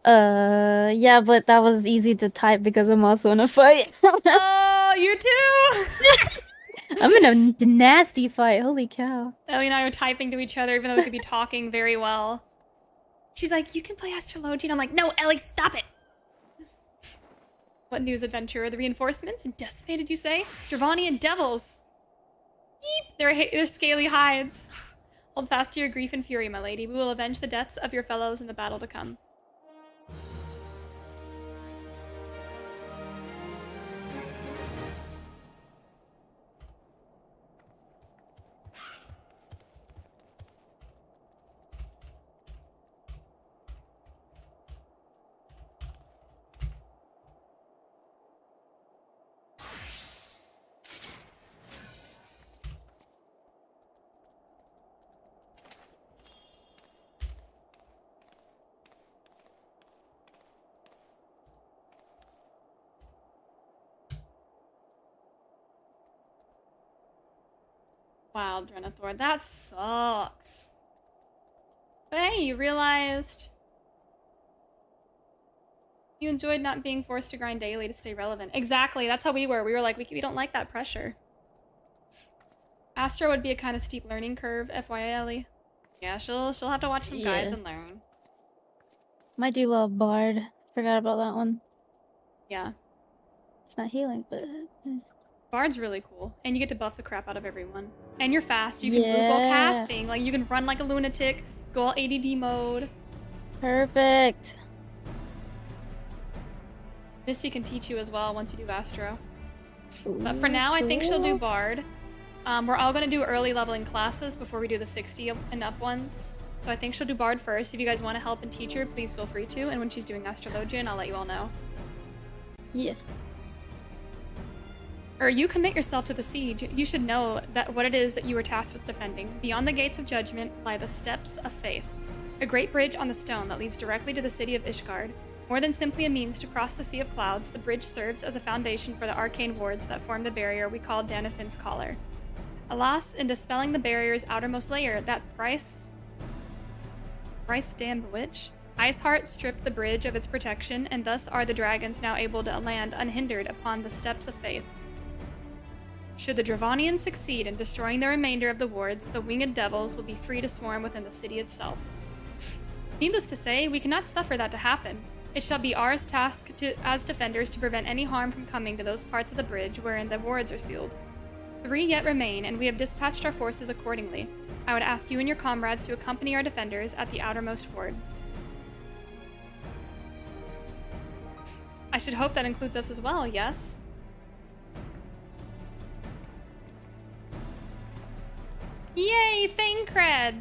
Yeah, but that was easy to type because I'm also in a fight. Oh, you too? I'm in a nasty fight. Holy cow. Ellie and I are typing to each other even though we could be talking very well. She's like, you can play Astrologian. I'm like, no, Ellie, stop it. What news, adventurer? The reinforcements? Decimated, you say? Dravanian devils. Yeep, they're scaly hides. Hold fast to your grief and fury, my lady. We will avenge the deaths of your fellows in the battle to come. Wow, Drenithor, that sucks. But hey, you realized you enjoyed not being forced to grind daily to stay relevant. Exactly, that's how we were. We were like, we don't like that pressure. Astro would be a kind of steep learning curve, FYI, Ellie. Yeah, she'll have to watch some guides and learn. Might do a bard. Forgot about that one. Yeah. It's not healing, but... Bard's really cool. And you get to buff the crap out of everyone. And you're fast. You can move while casting. Like, you can run like a lunatic, go all ADD mode. Perfect. Misty can teach you as well once you do Astro. But for now, I think she'll do Bard. We're all going to do early leveling classes before we do the 60 and up ones. So I think she'll do Bard first. If you guys want to help and teach her, please feel free to. And when she's doing Astrologian, I'll let you all know. Yeah. Or you commit yourself to the siege, you should know that what it is that you were tasked with defending. Beyond the gates of judgment lie the steps of faith, a great bridge on the stone that leads directly to the city of Ishgard. More than simply a means to cross the Sea of Clouds, the bridge serves as a foundation for the arcane wards that form the barrier we call Danafin's Collar. Alas, in dispelling the barrier's outermost layer, that thrice damned witch, Iceheart stripped the bridge of its protection, and thus are the dragons now able to land unhindered upon the steps of faith. Should the Dravanians succeed in destroying the remainder of the wards, the winged devils will be free to swarm within the city itself. Needless to say, we cannot suffer that to happen. It shall be our task as defenders to prevent any harm from coming to those parts of the bridge wherein the wards are sealed. 3 yet remain, and we have dispatched our forces accordingly. I would ask you and your comrades to accompany our defenders at the outermost ward. I should hope that includes us as well, yes? Yay, Thane cred!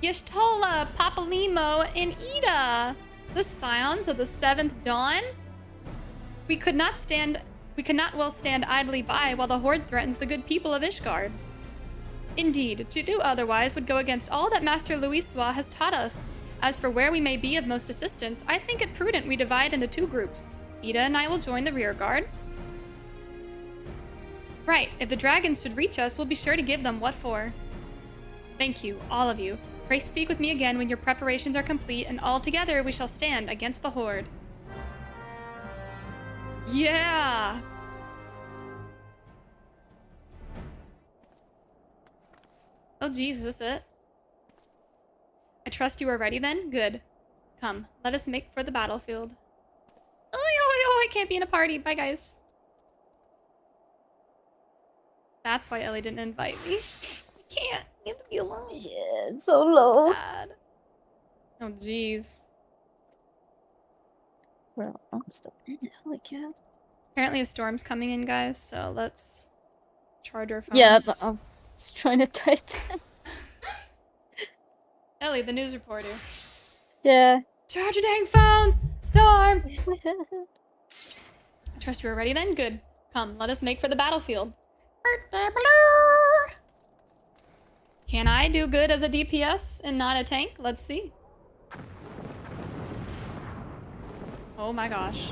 Y'shtola, Papalimo, and Ida, the scions of the 7th Dawn. We could not well stand idly by while the Horde threatens the good people of Ishgard. Indeed, to do otherwise would go against all that Master Louisoix has taught us. As for where we may be of most assistance, I think it prudent we divide into 2 groups. Ida and I will join the rear guard. Right, if the dragons should reach us, we'll be sure to give them what for. Thank you, all of you. Pray speak with me again when your preparations are complete, and all together we shall stand against the Horde. Yeah! Oh geez, is this it? I trust you are ready then? Good. Come, let us make for the battlefield. Oh, I can't be in a party. Bye, guys. That's why Ellie didn't invite me. I can't. You have to be alone. Yeah, it's so low. Sad. Oh, jeez. Well, I'm still in it. Holy cow. Apparently a storm's coming in, guys, so let's charge our phones. Yeah, I'm just trying to type that. Ellie, the news reporter. Yeah. Charge your dang phones! Storm! Trust you are ready then? Good. Come, let us make for the battlefield. Can I do good as a DPS and not a tank? Let's see. Oh my gosh.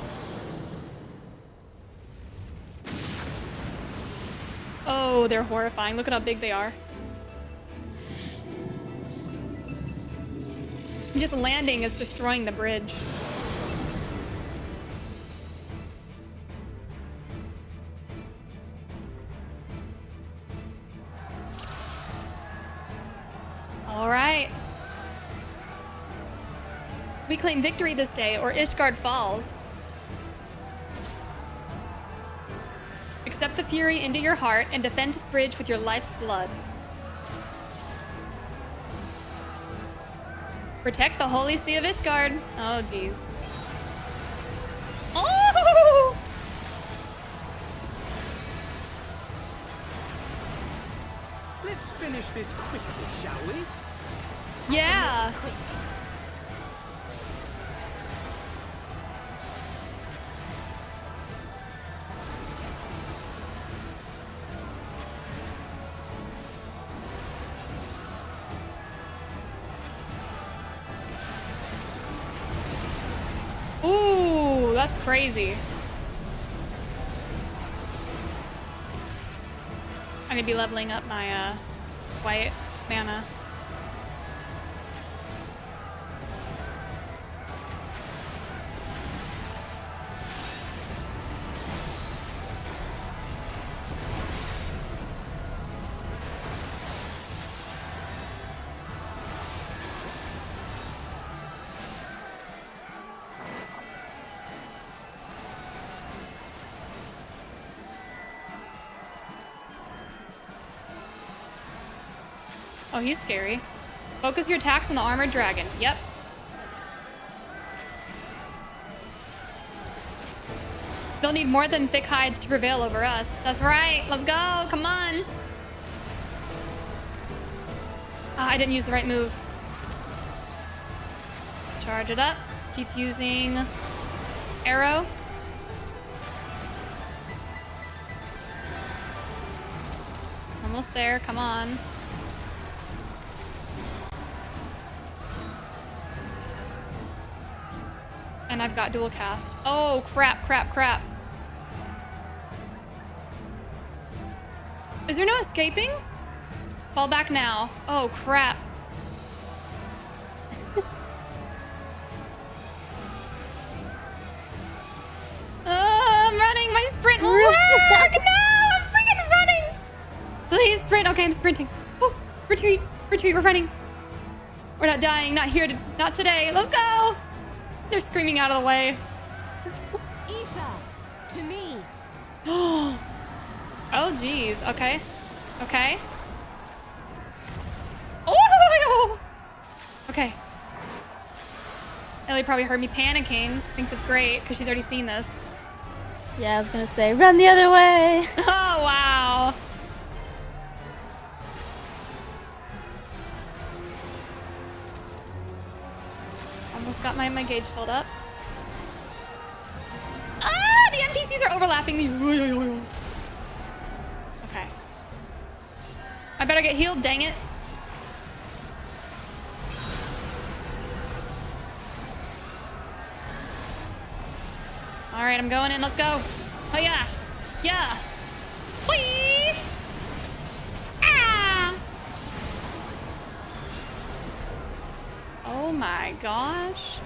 Oh, they're horrifying. Look at how big they are. Just landing is destroying the bridge. All right. We claim victory this day, or Ishgard falls. Accept the fury into your heart and defend this bridge with your life's blood. Protect the holy sea of Ishgard. Oh, jeez. Oh! Let's finish this quickly, shall we? Yeah. Ooh, that's crazy. I'm gonna be leveling up my white mana. Oh, he's scary. Focus your attacks on the armored dragon. Yep. They'll need more than thick hides to prevail over us. That's right. Let's go. Come on. Ah, I didn't use the right move. Charge it up. Keep using arrow. Almost there. Come on. And I've got dual cast. Oh, crap, crap, crap. Is there no escaping? Fall back now. Oh, crap. I'm running. My sprint will work. No, I'm freaking running. Please sprint. Okay, I'm sprinting. Oh, retreat. Retreat. We're running. We're not dying. Not here. Not today. Let's go. They're screaming out of the way. Ether, to me. Oh, geez. Okay. Okay. Oh! Okay. Ellie probably heard me panicking. Thinks it's great because she's already seen this. Yeah, I was gonna say, run the other way. Oh, wow. Almost got my gauge filled up. Ah, the NPCs are overlapping me. Okay. I better get healed, dang it. All right, I'm going in. Let's go. Oh yeah, yeah. Whee! Ah! Oh my gosh.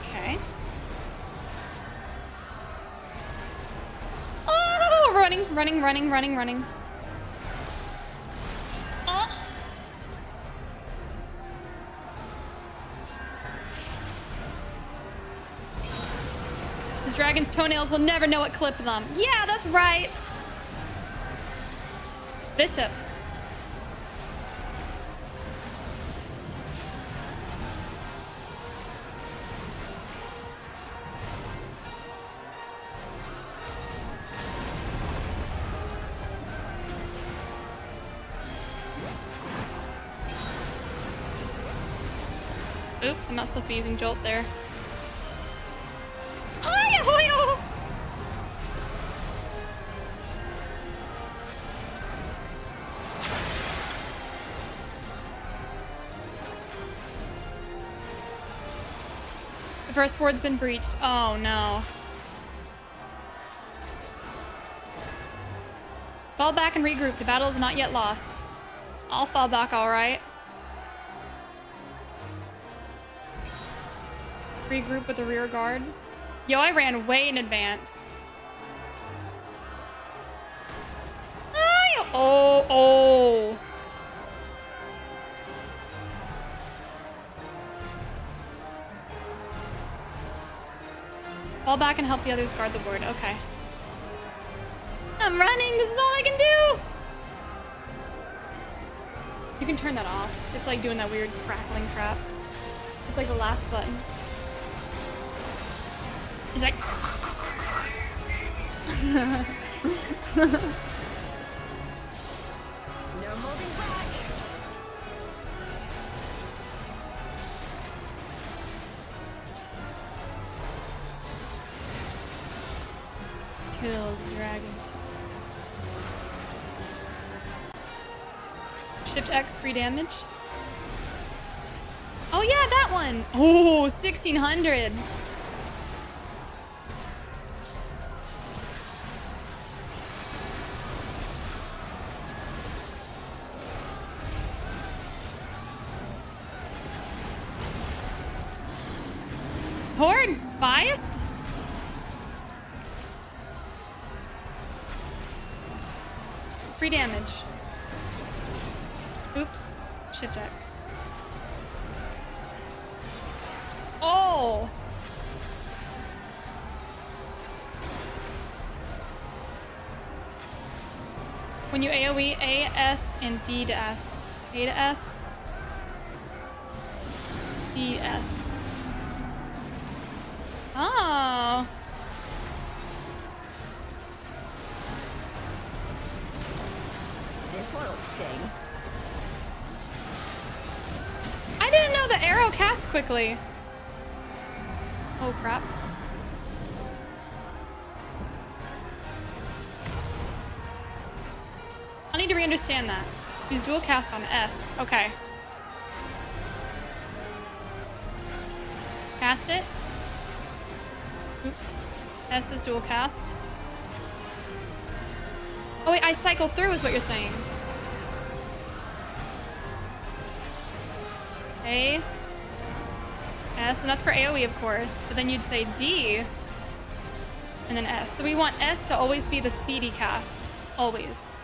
Okay. Oh, running. Oh. This dragon's toenails will never know what clipped them. Yeah, that's right. Bishop. Oops, I'm not supposed to be using Jolt there. Oh! The first ward's been breached. Oh no. Fall back and regroup. The battle is not yet lost. I'll fall back, all right. Regroup with the rear guard. Yo, I ran way in advance. Oh. Fall back and help the others guard the board. Okay. I'm running. This is all I can do. You can turn that off. It's like doing that weird crackling crap. It's like the last button. He's like. No holding back. Kill the dragons. Shift X, free damage. Oh yeah, that one. Oh, 1600. Horde biased? Free damage. Oops. Shift X. Oh! When you AoE, A, S, and D to S. A to S. D, S. Oh. This one'll sting. I didn't know the arrow cast quickly. Oh crap. I need to re-understand that. Use dual cast on S. Okay. Cast it. Oops. S is dual cast. Oh wait, I cycle through is what you're saying. A. S, and that's for AoE of course, but then you'd say D, and then S. So we want S to always be the speedy cast. Always.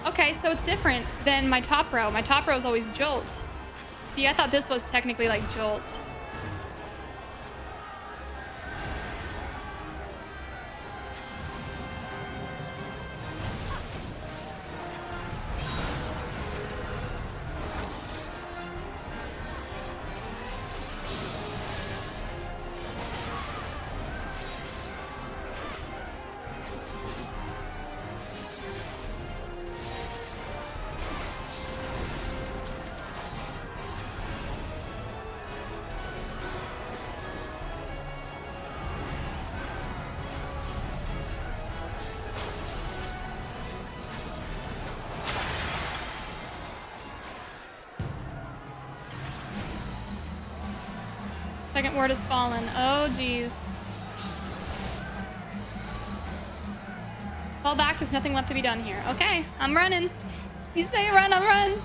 Okay, so it's different than my top row. My top row is always Jolt. See, I thought this was technically like Jolt. Second ward has fallen. Oh, jeez. Fall back. There's nothing left to be done here. Okay, I'm running. You say run, I'll run.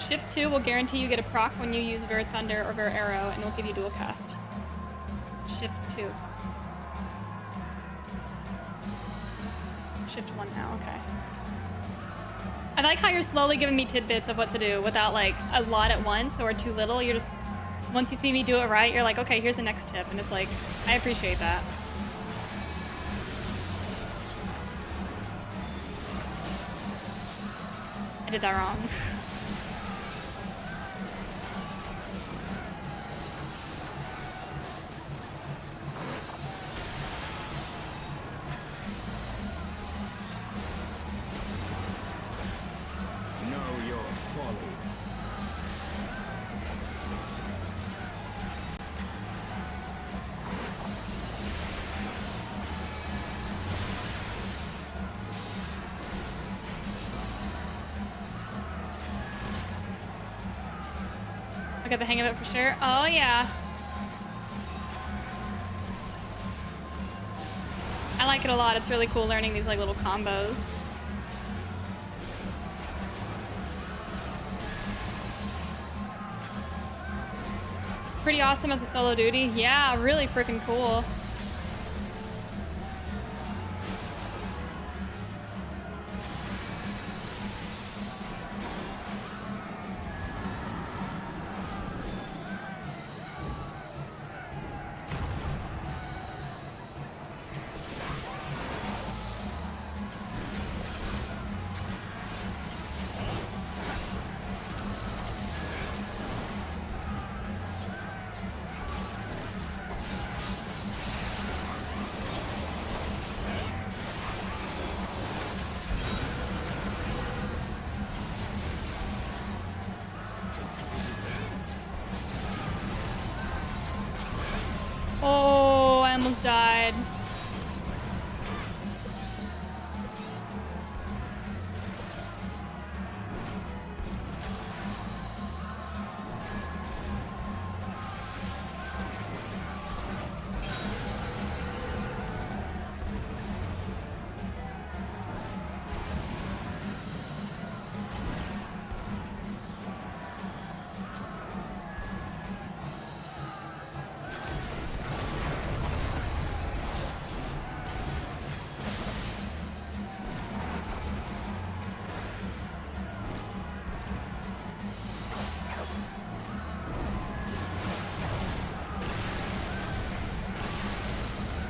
Shift 2 will guarantee you get a proc when you use Vir Thunder or Vir Arrow, and it will give you dual cast. Shift 2. Shift 1 now, okay. I like how you're slowly giving me tidbits of what to do without like a lot at once or too little. You're just, once you see me do it right, you're like, okay, here's the next tip. And it's like, I appreciate that. I did that wrong. I got the hang of it for sure. Oh yeah. I like it a lot. It's really cool learning these like little combos. It's pretty awesome as a solo duty. Yeah, really freaking cool. Oh, I almost died.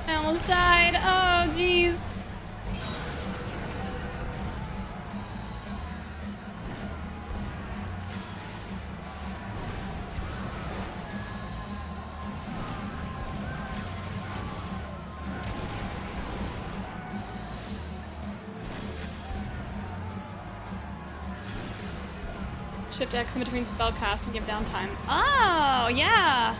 I almost died. Oh, jeez. Shift X in between spell cast and give downtime. Oh, yeah.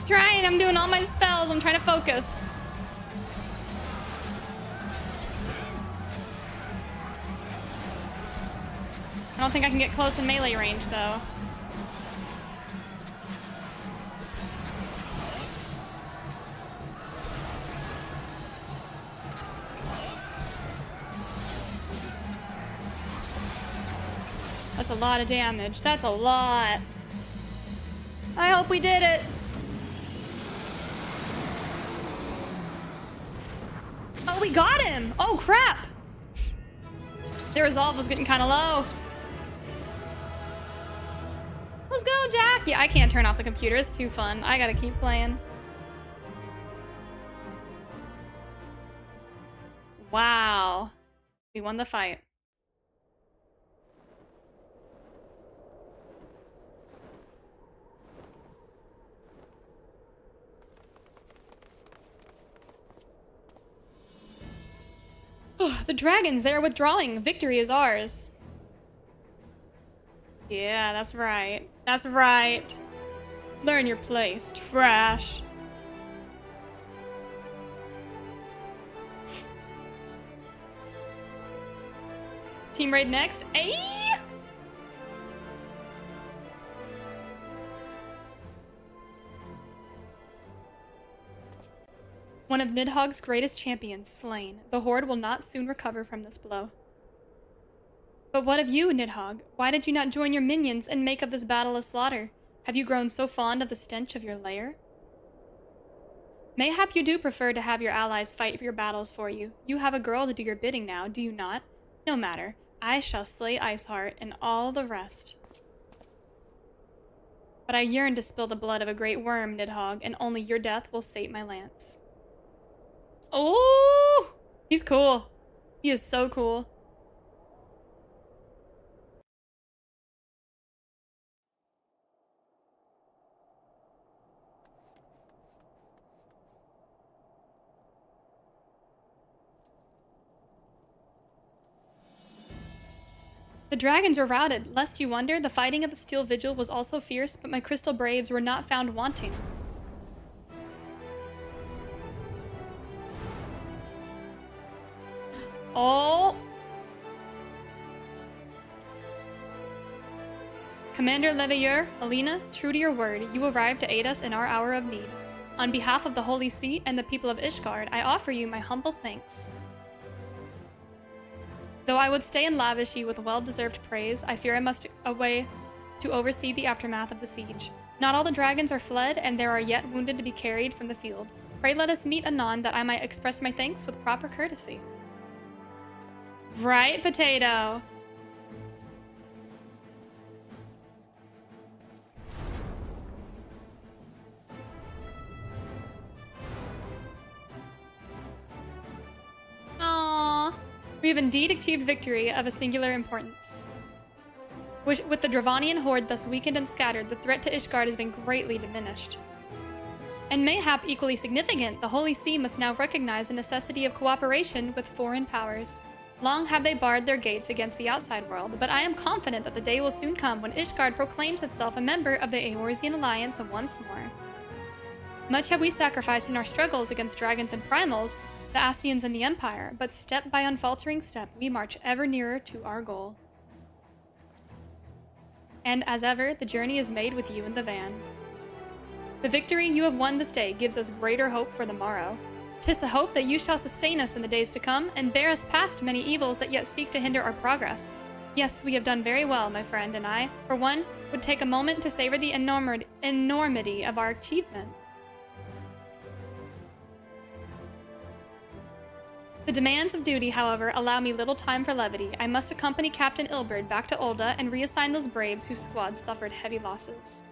Trying, I'm doing all my spells. I'm trying to focus. I don't think I can get close in melee range though. That's a lot of damage. That's a lot. I hope we did it. Oh, we got him. Oh, crap. Their resolve was getting kind of low. Let's go, Jack. Yeah, I can't turn off the computer. It's too fun. I gotta keep playing. Wow. We won the fight. The dragons, they are withdrawing. Victory is ours. Yeah, that's right. That's right. Learn your place, trash. Team raid next. Ayy! One of Nidhogg's greatest champions slain. The Horde will not soon recover from this blow. But what of you, Nidhogg? Why did you not join your minions and make of this battle a slaughter? Have you grown so fond of the stench of your lair? Mayhap you do prefer to have your allies fight for your battles for you. You have a girl to do your bidding now, do you not? No matter. I shall slay Iceheart and all the rest. But I yearn to spill the blood of a great worm, Nidhogg, and only your death will sate my lance. Oh! He's cool. He is so cool. The dragons were routed. Lest you wonder, the fighting of the Steel Vigil was also fierce, but my crystal braves were not found wanting. Oh! Commander Leveilleur, Alena, true to your word, you arrived to aid us in our hour of need. On behalf of the Holy See and the people of Ishgard, I offer you my humble thanks. Though I would stay and lavish you with well-deserved praise, I fear I must away to oversee the aftermath of the siege. Not all the dragons are fled, and there are yet wounded to be carried from the field. Pray let us meet anon that I might express my thanks with proper courtesy. Right, Potato? Aww. We have indeed achieved victory of a singular importance. With the Dravanian horde thus weakened and scattered, the threat to Ishgard has been greatly diminished. And mayhap equally significant, the Holy See must now recognize the necessity of cooperation with foreign powers. Long have they barred their gates against the outside world, but I am confident that the day will soon come when Ishgard proclaims itself a member of the Eorzean Alliance once more. Much have we sacrificed in our struggles against dragons and primals, the Ascians and the Empire, but step by unfaltering step, we march ever nearer to our goal. And as ever, the journey is made with you in the van. The victory you have won this day gives us greater hope for the morrow. 'Tis a hope that you shall sustain us in the days to come and bear us past many evils that yet seek to hinder our progress. Yes, we have done very well, my friend, and I, for one, would take a moment to savor the enormity of our achievement. The demands of duty, however, allow me little time for levity. I must accompany Captain Ilberd back to Ulda and reassign those braves whose squads suffered heavy losses.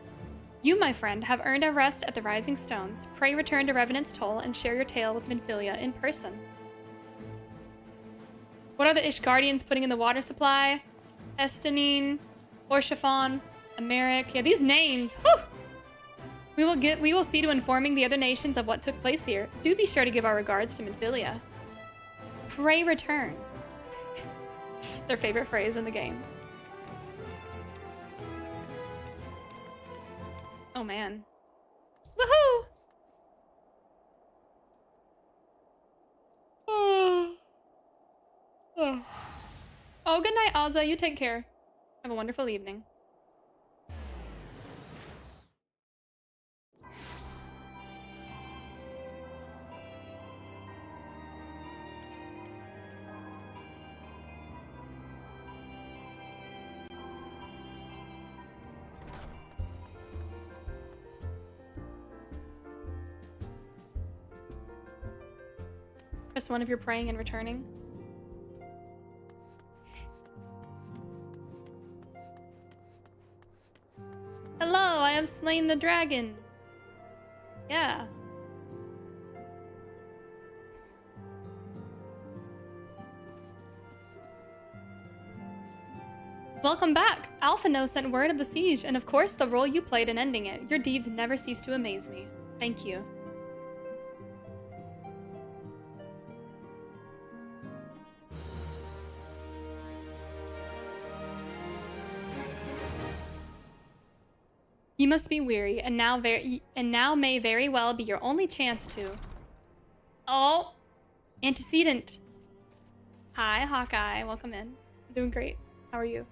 You, my friend, have earned a rest at the Rising Stones. Pray return to Revenant's Toll and share your tale with Minfilia in person. What are the Ishgardians putting in the water supply? Estanine, Orshafon, Americ. Yeah, these names. Whew! We will see to informing the other nations of what took place here. Do be sure to give our regards to Minfilia. Pray return. Their favorite phrase in the game. Oh man. Woohoo! Oh, good night, Azza. You take care. Have a wonderful evening. Press 1 if you're praying and returning. Hello, I have slain the dragon. Yeah. Welcome back! Alphino sent word of the siege, and of course the role you played in ending it. Your deeds never cease to amaze me. Thank you. You must be weary, and now may very well be your only chance to. Oh! Antecedent! Hi, Hawkeye. Welcome in. I'm doing great. How are you?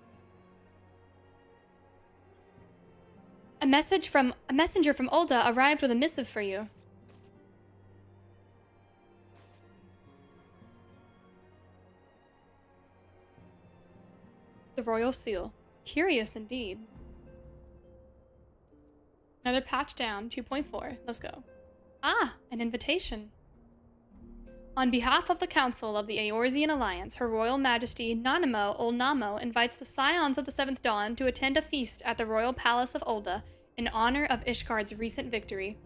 A messenger from Ulda arrived with a missive for you. The Royal Seal. Curious indeed. Another patch down, 2.4. Let's go. Ah, an invitation. On behalf of the Council of the Eorzean Alliance, Her Royal Majesty Nanamo Olnamo invites the Scions of the Seventh Dawn to attend a feast at the Royal Palace of Ulda in honor of Ishgard's recent victory.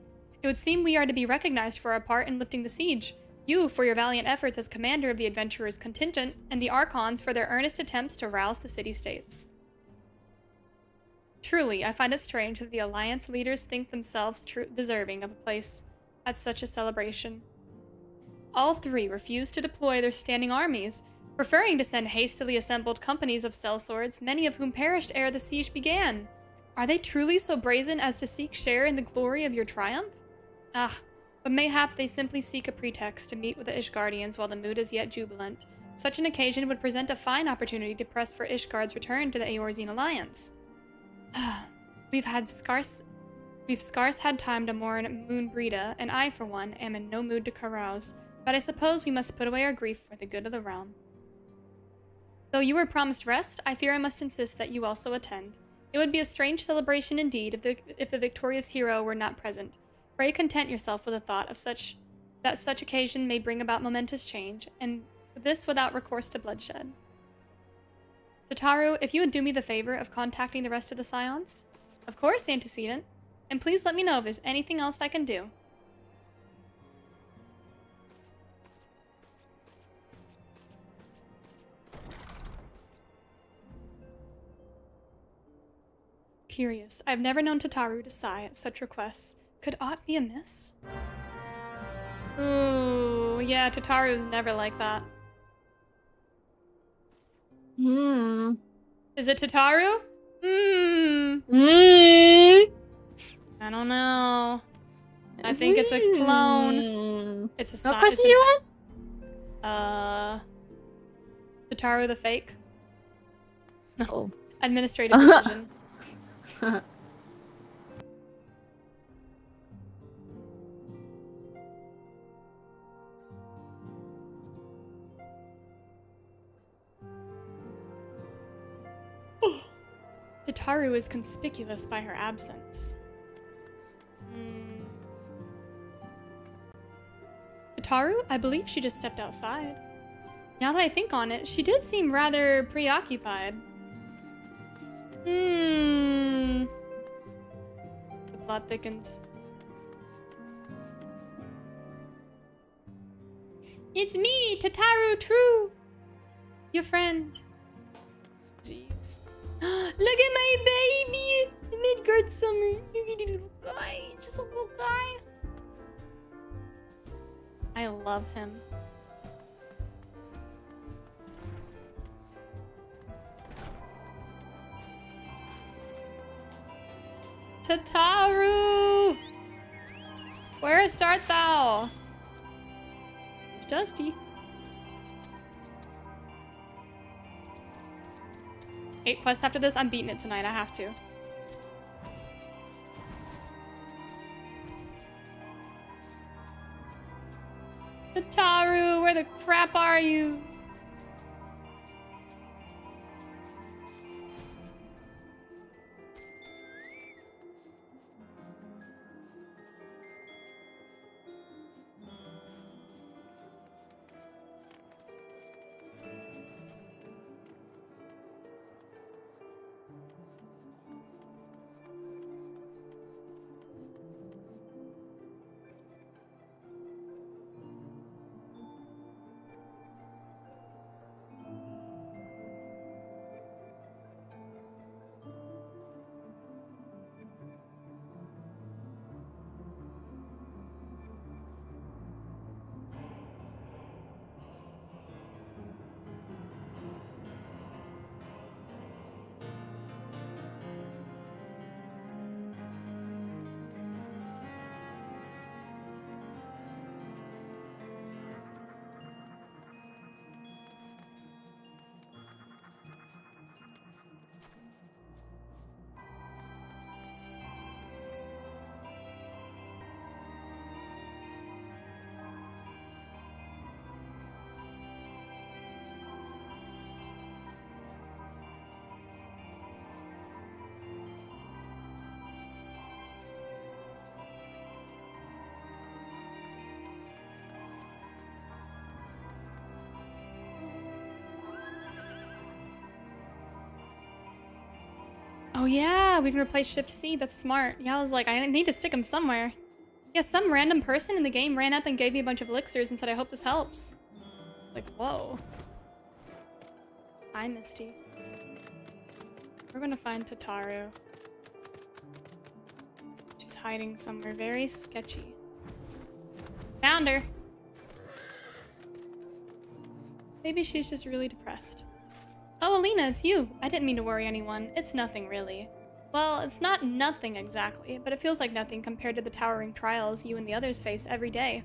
It would seem we are to be recognized for our part in lifting the siege, you for your valiant efforts as commander of the adventurers' contingent, and the Archons for their earnest attempts to rouse the city-states. Truly, I find it strange that the Alliance leaders think themselves deserving of a place at such a celebration. All three refuse to deploy their standing armies, preferring to send hastily assembled companies of sellswords, many of whom perished ere the siege began. Are they truly so brazen as to seek share in the glory of your triumph? Ah, but mayhap they simply seek a pretext to meet with the Ishgardians while the mood is yet jubilant. Such an occasion would present a fine opportunity to press for Ishgard's return to the Eorzean Alliance. We've scarce had time to mourn Moonbreda, and I, for one, am in no mood to carouse, but I suppose we must put away our grief for the good of the realm. Though you were promised rest, I fear I must insist that you also attend. It would be a strange celebration indeed if the victorious hero were not present. Pray content yourself with the thought of that such occasion may bring about momentous change, and this without recourse to bloodshed. Tataru, if you would do me the favor of contacting the rest of the Scions? Of course, Antecedent. And please let me know if there's anything else I can do. Curious. I've never known Tataru to sigh at such requests. Could aught be amiss? Ooh, yeah, Tataru's never like that. Is it Tataru? I don't know. I think it's a clone. It's a sign. Tataru the fake? No. Administrative decision. Tataru is conspicuous by her absence. Tataru? I believe she just stepped outside. Now that I think on it, she did seem rather preoccupied. The plot thickens. It's me, Tataru True! Your friend. Jeez. Look at my baby! Midgard Summer. Look at the little guy. Just a little guy. I love him. Tataru! Where art thou? It's Dusty. 8 quests after this? I'm beating it tonight. I have to. Tataru, where the crap are you? Oh yeah, we can replace Shift C. That's smart. Yeah, I was like, I need to stick them somewhere. Yeah, some random person in the game ran up and gave me a bunch of elixirs and said, I hope this helps. Like, whoa. Hi, Misty. We're gonna find Tataru. She's hiding somewhere very sketchy. Found her. Maybe she's just really depressed. Oh, Alena, it's you. I didn't mean to worry anyone. It's nothing, really. Well, it's not nothing exactly, but it feels like nothing compared to the towering trials you and the others face every day.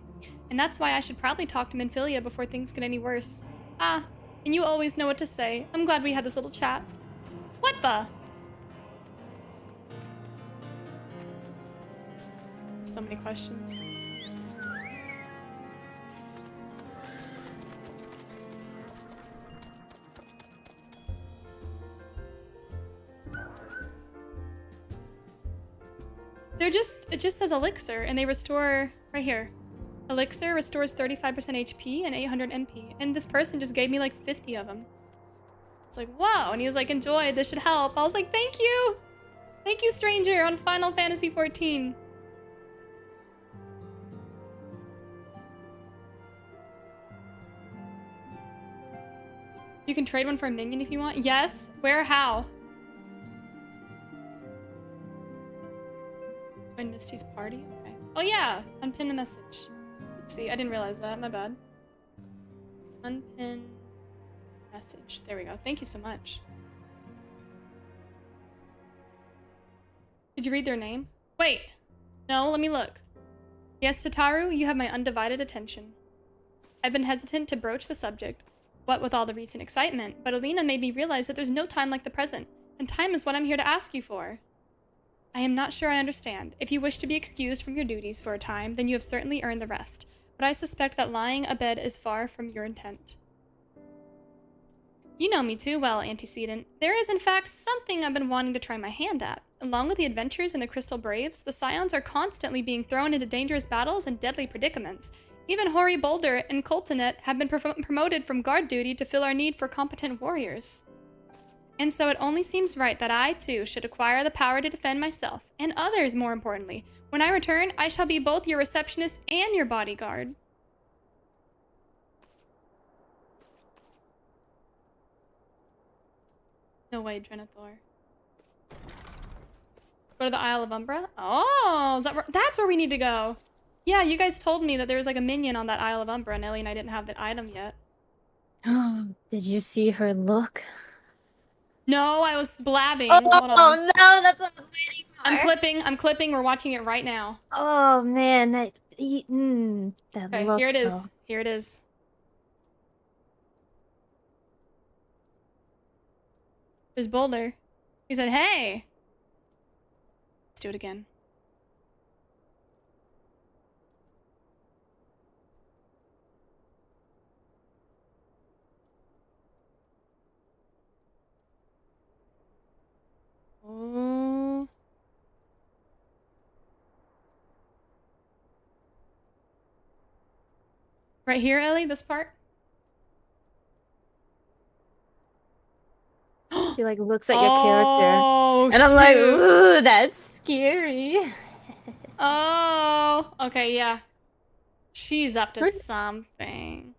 And that's why I should probably talk to Minfilia before things get any worse. Ah, and you always know what to say. I'm glad we had this little chat. What the? So many questions. It just says elixir, and they restore, right here. Elixir restores 35% HP and 800 MP, and this person just gave me like 50 of them. It's like, wow, and he was like, enjoy, this should help. I was like, thank you! Thank you, stranger, on Final Fantasy XIV. You can trade one for a minion if you want? Yes? Where? How? Join Misty's party? Okay. Oh yeah! Unpin the message. Oopsie, I didn't realize that. My bad. Unpin message. There we go. Thank you so much. Did you read their name? Wait! No, let me look. Yes, Tataru, you have my undivided attention. I've been hesitant to broach the subject, what with all the recent excitement, but Alena made me realize that there's no time like the present, and time is what I'm here to ask you for. I am not sure I understand. If you wish to be excused from your duties for a time, then you have certainly earned the rest, but I suspect that lying abed is far from your intent. You know me too well, antecedent. There is, in fact, something I've been wanting to try my hand at. Along with the adventures in the Crystal Braves, the Scions are constantly being thrown into dangerous battles and deadly predicaments. Even Hori Boulder and Coltonet have been promoted from guard duty to fill our need for competent warriors. And so it only seems right that I, too, should acquire the power to defend myself, and others, more importantly. When I return, I shall be both your receptionist and your bodyguard. No way, Drenathor. Go to the Isle of Umbra? Oh, that's where we need to go. Yeah, you guys told me that there was like a minion on that Isle of Umbra, and Ellie and I didn't have the item yet. Did you see her look? No, I was blabbing. Oh, Hold on. oh no, that's what I was waiting for. I'm clipping. We're watching it right now. Oh man, that Okay, look. here it is. Though. Here it is. There's Boulder. He said, hey. Let's do it again. Oh. Right here, Ellie, this part? She like looks at your character. Oh, and I'm like, ooh, that's scary. Oh, okay, yeah. She's up to something.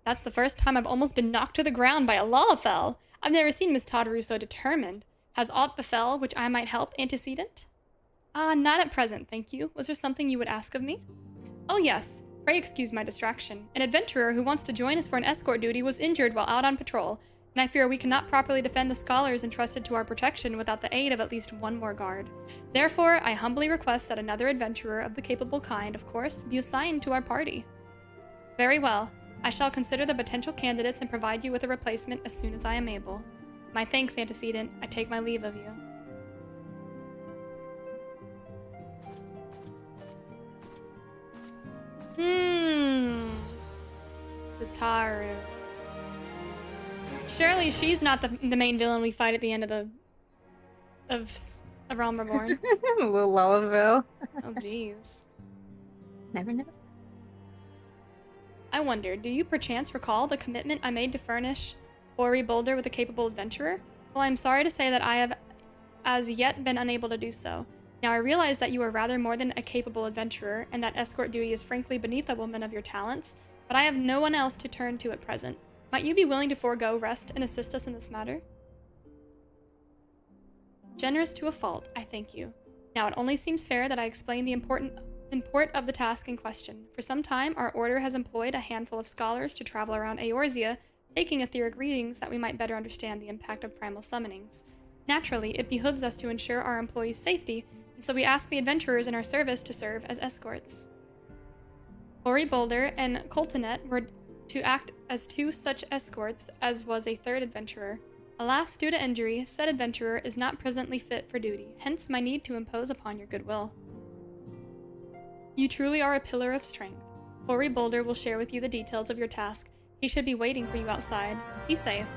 That's the first time I've almost been knocked to the ground by a Lalafell. I've never seen Miss Todorou so determined. Has aught befell which I might help, antecedent? Not at present, thank you. Was there something you would ask of me? Oh yes, pray excuse my distraction. An adventurer who wants to join us for an escort duty was injured while out on patrol, and I fear we cannot properly defend the scholars entrusted to our protection without the aid of at least one more guard. Therefore, I humbly request that another adventurer of the capable kind, of course, be assigned to our party. Very well. I shall consider the potential candidates and provide you with a replacement as soon as I am able. My thanks, antecedent. I take my leave of you. Tataru. Surely she's not the main villain we fight at the end of Realm Reborn. Little Lullaby. Oh jeez. Never knows. I wonder, do you perchance recall the commitment I made to furnish Ori Boulder with a capable adventurer? Well, I'm sorry to say that I have as yet been unable to do so. Now, I realize that you are rather more than a capable adventurer, and that escort duty is frankly beneath a woman of your talents, but I have no one else to turn to at present. Might you be willing to forego rest and assist us in this matter? Generous to a fault, I thank you. Now, it only seems fair that I explain the import of the task in question. For some time, our order has employed a handful of scholars to travel around Eorzea, taking etheric readings that we might better understand the impact of primal summonings. Naturally, it behooves us to ensure our employees' safety, and so we ask the adventurers in our service to serve as escorts. Ori Boulder and Coltonet were to act as two such escorts, as was a third adventurer. Alas, due to injury, said adventurer is not presently fit for duty, hence my need to impose upon your goodwill. You truly are a pillar of strength. Ori Boulder will share with you the details of your task. He should be waiting for you outside. Be safe.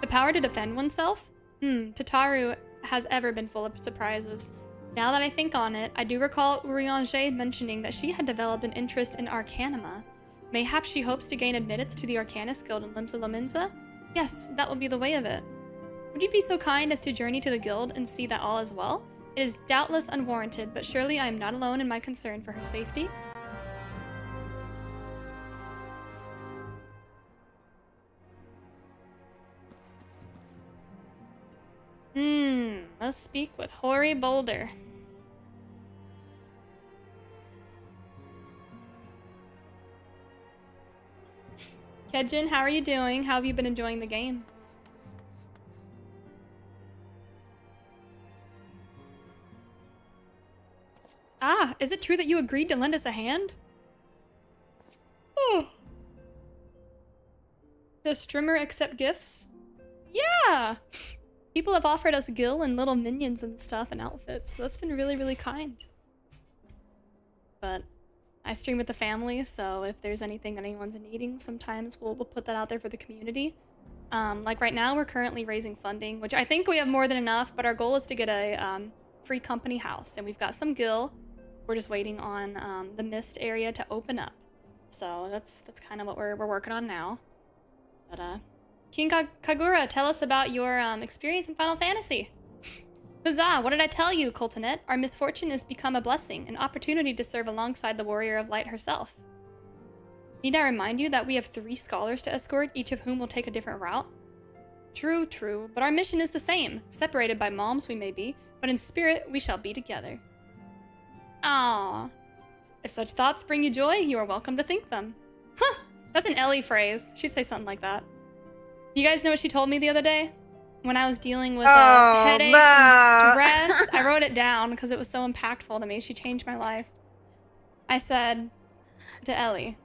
The power to defend oneself? Tataru has ever been full of surprises. Now that I think on it, I do recall Urianger mentioning that she had developed an interest in Arcanima. Mayhaps she hopes to gain admittance to the Arcanist Guild in Limsa Lominsa? Yes, that will be the way of it. Would you be so kind as to journey to the guild and see that all is well? It is doubtless unwarranted, but surely I am not alone in my concern for her safety. Let's speak with Ori Boulder. Kedjin, how are you doing? How have you been enjoying the game? Ah, is it true that you agreed to lend us a hand? Oh. Does Strimmer accept gifts? Yeah! People have offered us gil and little minions and stuff and outfits, so that's been really, really kind. But I stream with the family, so if there's anything that anyone's needing, sometimes we'll put that out there for the community. Like right now, we're currently raising funding, which I think we have more than enough, but our goal is to get a free company house, and we've got some gil. We're just waiting on the mist area to open up. So that's kind of what we're working on now. But King Kagura, tell us about your experience in Final Fantasy. Huzzah, what did I tell you, Coltonet? Our misfortune has become a blessing, an opportunity to serve alongside the Warrior of Light herself. Need I remind you that we have 3 scholars to escort, each of whom will take a different route? True, true, but our mission is the same. Separated by moms we may be, but in spirit we shall be together. Aww. If such thoughts bring you joy, you are welcome to think them. Huh, that's an Ellie phrase. She'd say something like that. You guys know what she told me the other day? When I was dealing with headaches and stress, I wrote it down because it was so impactful to me. She changed my life. I said to Ellie,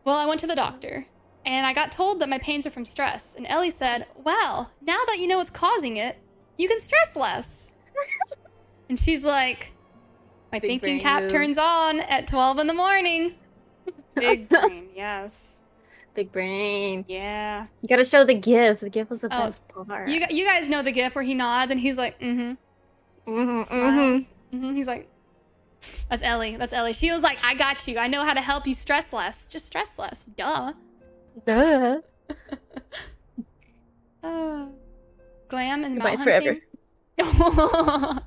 well, I went to the doctor and I got told that my pains are from stress. And Ellie said, well, now that you know what's causing it, you can stress less. And she's like, my Big thinking brain cap move. turns on at 12 in the morning. Big brain, yes. Big brain. Yeah. You gotta show the GIF. The GIF was the Oh, best part. You guys know the gif where he nods and he's like, Mm-hmm. smiles. He's like, that's Ellie. That's Ellie. She was like, I got you. I know how to help you stress less. Just stress less. Duh. Duh. Glam and Goodbye mount forever. hunting.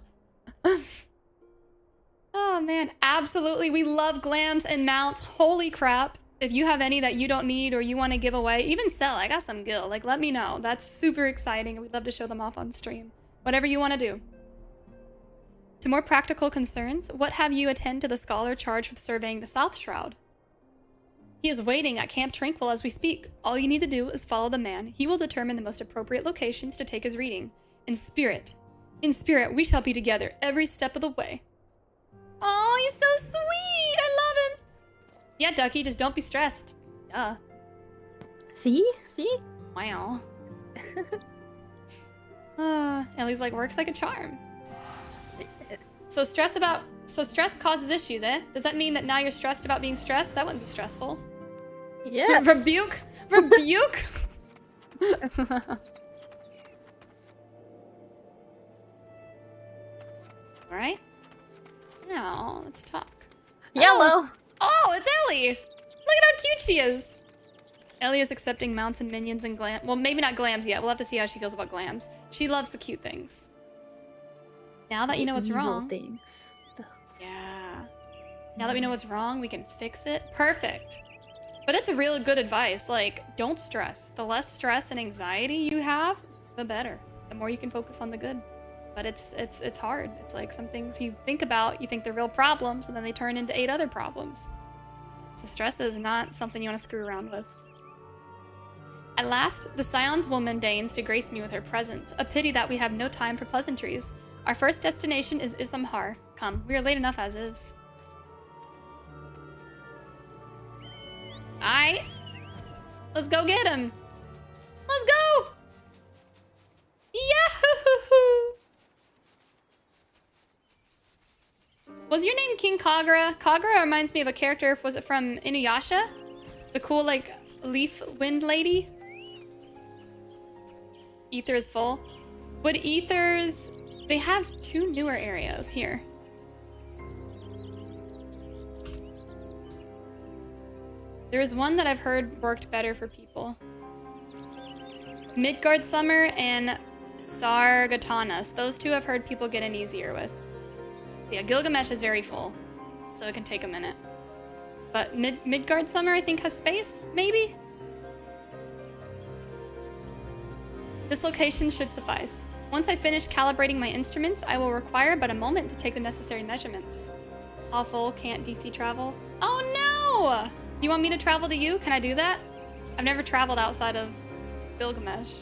Oh man, absolutely. We love glams and mounts. Holy crap. If you have any that you don't need or you want to give away, even sell, I got some gil. Like, let me know. That's super exciting and we'd love to show them off on stream. Whatever you want to do. To more practical concerns, what have you attend to the scholar charged with surveying the South Shroud? He is waiting at Camp Tranquil as we speak. All you need to do is follow the man. He will determine the most appropriate locations to take his reading. In spirit, we shall be together every step of the way. Oh, he's so sweet. I love him. Yeah, Ducky, just don't be stressed. Duh. See? Wow. Ellie's like, works like a charm. So stress causes issues, eh? Does that mean that now you're stressed about being stressed? That wouldn't be stressful. Yeah. Rebuke? Alright. Now, let's talk. Yellow. Oh, it's Ellie! Look at how cute she is! Ellie is accepting mounts and minions and glam. Well, maybe not glams yet. We'll have to see how she feels about glams. She loves the cute things. Now that you know what's wrong. Things. Yeah. Now that we know what's wrong, we can fix it. Perfect. But it's a really good advice. Like, don't stress. The less stress and anxiety you have, the better. The more you can focus on the good. But it's hard. It's like some things you think about, you think they're real problems, and then they turn into 8 other problems. So stress is not something you want to screw around with. At last, the Scion's woman deigns to grace me with her presence. A pity that we have no time for pleasantries. Our first destination is Isambhar. Come, we are late enough as is. Aight. Let's go get him. Let's go! Yahoo! Was your name King Kagura? Kagura reminds me of a character, was it from Inuyasha? The cool, like, leaf wind lady? Ether is full. Would ethers... They have 2 newer areas here. There is one that I've heard worked better for people. Midgard Summer and Sargatanas. Those 2 I've heard people get in easier with. Yeah, Gilgamesh is very full, so it can take a minute. But Midgard Summer, I think, has space, maybe? This location should suffice. Once I finish calibrating my instruments, I will require but a moment to take the necessary measurements. All full, can't DC travel. Oh no! You want me to travel to you? Can I do that? I've never traveled outside of Gilgamesh.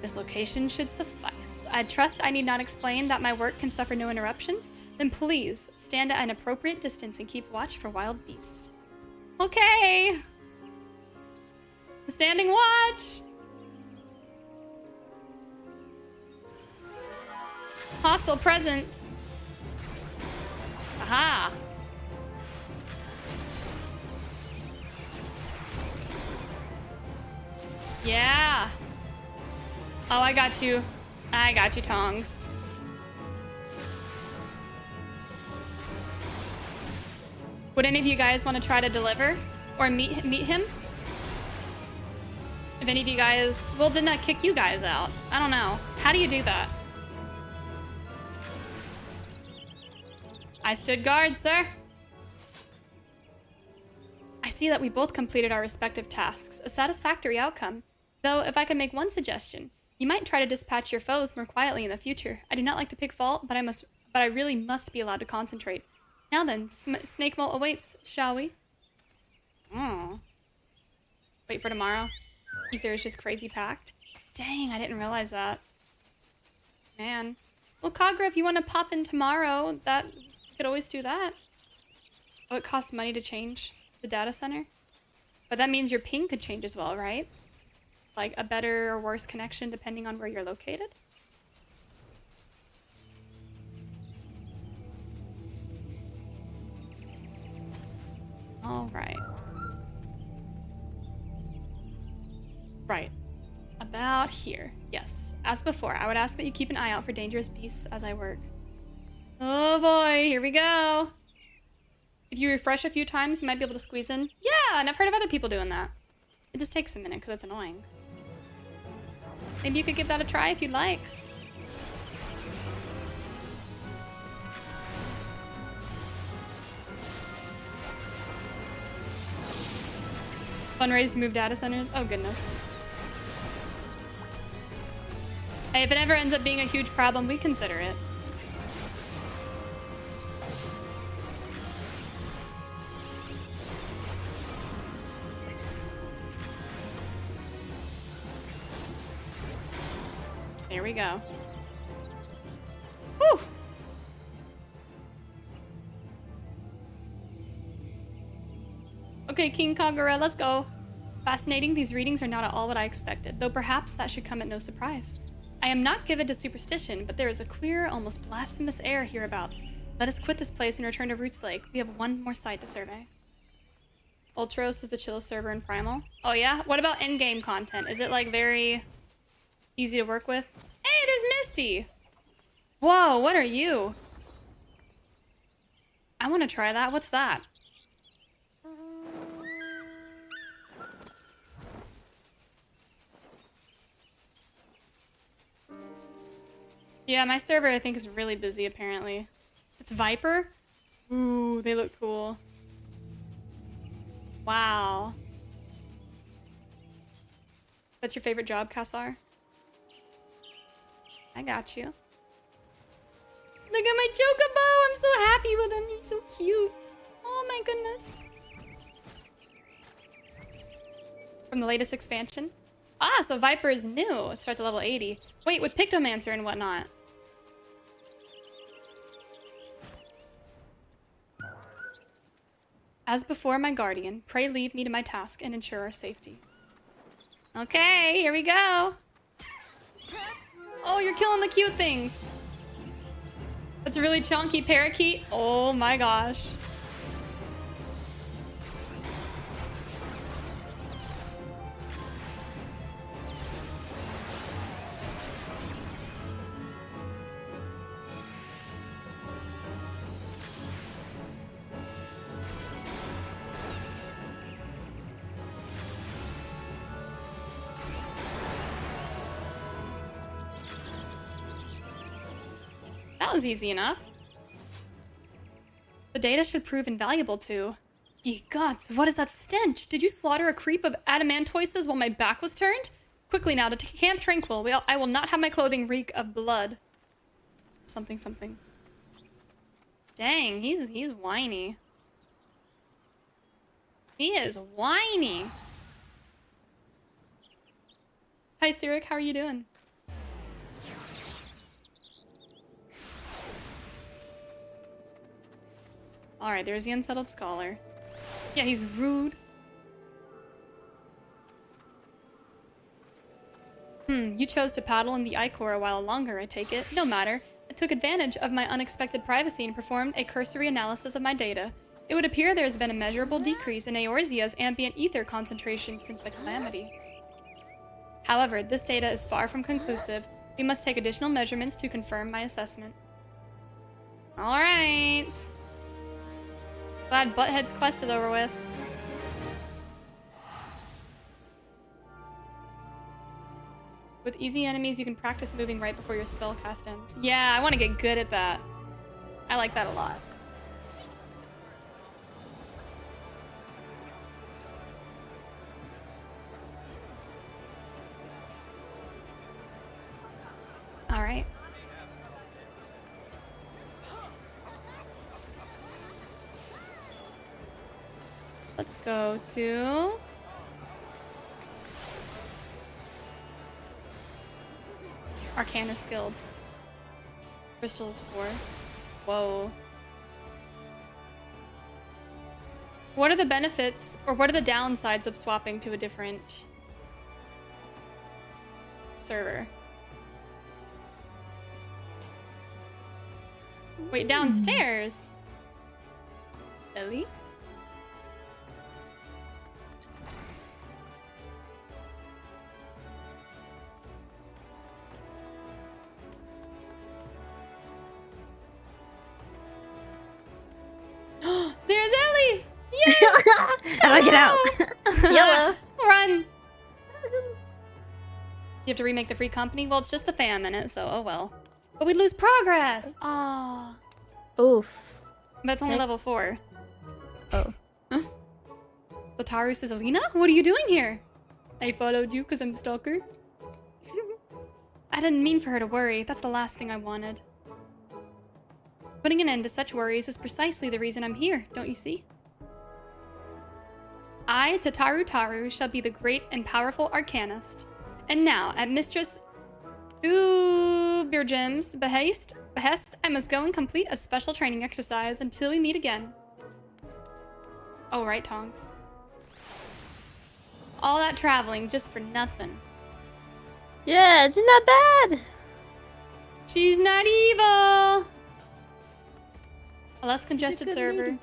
This location should suffice. I trust I need not explain that my work can suffer no interruptions. Then please, stand at an appropriate distance and keep watch for wild beasts. Okay! Standing watch! Hostile presence. Aha! Yeah! Oh, I got you. I got you, Tongs. Would any of you guys want to try to deliver? Or meet him? If any of you guys... Well, didn't that kick you guys out? I don't know. How do you do that? I stood guard, sir. I see that we both completed our respective tasks. A satisfactory outcome. Though, if I could make one suggestion, you might try to dispatch your foes more quietly in the future. I do not like to pick fault, but I really must be allowed to concentrate. Now then, Snake Mole awaits, shall we? Oh. Wait for tomorrow. Ether is just crazy packed. Dang, I didn't realize that. Man. Well, Kagura, if you want to pop in tomorrow, you could always do that. Oh, it costs money to change the data center? But that means your ping could change as well, right? Like a better or worse connection depending on where you're located? All right. Right. About here. Yes. As before, I would ask that you keep an eye out for dangerous beasts as I work. Oh boy, here we go. If you refresh a few times, you might be able to squeeze in. Yeah, and I've heard of other people doing that. It just takes a minute because it's annoying. Maybe you could give that a try if you'd like. Fundraise to move data centers? Oh goodness. Hey, if it ever ends up being a huge problem, we consider it. There we go. Whew! Okay, King Kagura, let's go. Fascinating, these readings are not at all what I expected, though perhaps that should come at no surprise. I am not given to superstition, but there is a queer, almost blasphemous air hereabouts. Let us quit this place and return to Roots Lake. We have one more site to survey. Ultros is the chillest server in Primal. Oh yeah? What about endgame content? Is it like very easy to work with? Hey, there's Misty! Whoa, what are you? I want to try that. What's that? Yeah, my server I think is really busy apparently. It's Viper? Ooh, they look cool. Wow. That's your favorite job, Kassar? I got you. Look at my Chocobo! I'm so happy with him. He's so cute. Oh my goodness. From the latest expansion? Ah, so Viper is new. It starts at level 80. Wait, with Pictomancer and whatnot. As before, my guardian, pray leave me to my task and ensure our safety. Okay, here we go. Oh, you're killing the cute things. That's a really chunky parakeet. Oh my gosh. That was easy enough. The data should prove invaluable to... Ye gods, what is that stench? Did you slaughter a creep of adamantoises while my back was turned? Quickly now, to Camp Tranquil. I will not have my clothing reek of blood. Something, something. Dang, he's whiny. He is whiny. Hi, Sirik, how are you doing? Alright, there's the Unsettled Scholar. Yeah, he's rude. You chose to paddle in the Ichor a while longer, I take it. No matter. I took advantage of my unexpected privacy and performed a cursory analysis of my data. It would appear there has been a measurable decrease in Eorzea's ambient ether concentration since the calamity. However, this data is far from conclusive. We must take additional measurements to confirm my assessment. Alright. Glad Butthead's quest is over with. With easy enemies, you can practice moving right before your spell cast ends. Yeah, I want to get good at that. I like that a lot. All right. Let's go to... Arcanist Guild. Crystal is 4. Whoa. What are the benefits, or what are the downsides of swapping to a different server? Wait, downstairs? Ellie? There's Ellie! Yes! How do I get out? Yellow. Run! You have to remake the free company? Well, it's just the fam in it, so oh well. But we'd lose progress! Aww. Oof. But it's only Okay. level 4. Oh. Lotaru says, Alina? What are you doing here? I followed you because I'm a stalker. I didn't mean for her to worry. That's the last thing I wanted. Putting an end to such worries is precisely the reason I'm here, don't you see? I, Taru, shall be the great and powerful arcanist. And now, at Mistress Ubirgem's behest, I must go and complete a special training exercise until we meet again. Oh, right, Tongs. All that traveling just for nothing. Yeah, it's not bad. She's not evil. A less congested good server lady.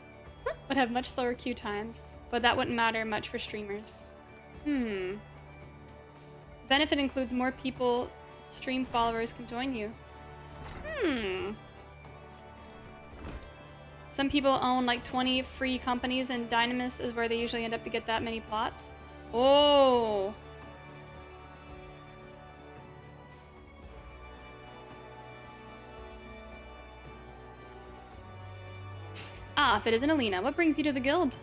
would have much slower queue times, but that wouldn't matter much for streamers. Benefit includes more people, stream followers can join you. Some people own like 20 free companies, and Dynamis is where they usually end up to get that many plots. Oh. Ah, if it isn't Alena, what brings you to the guild?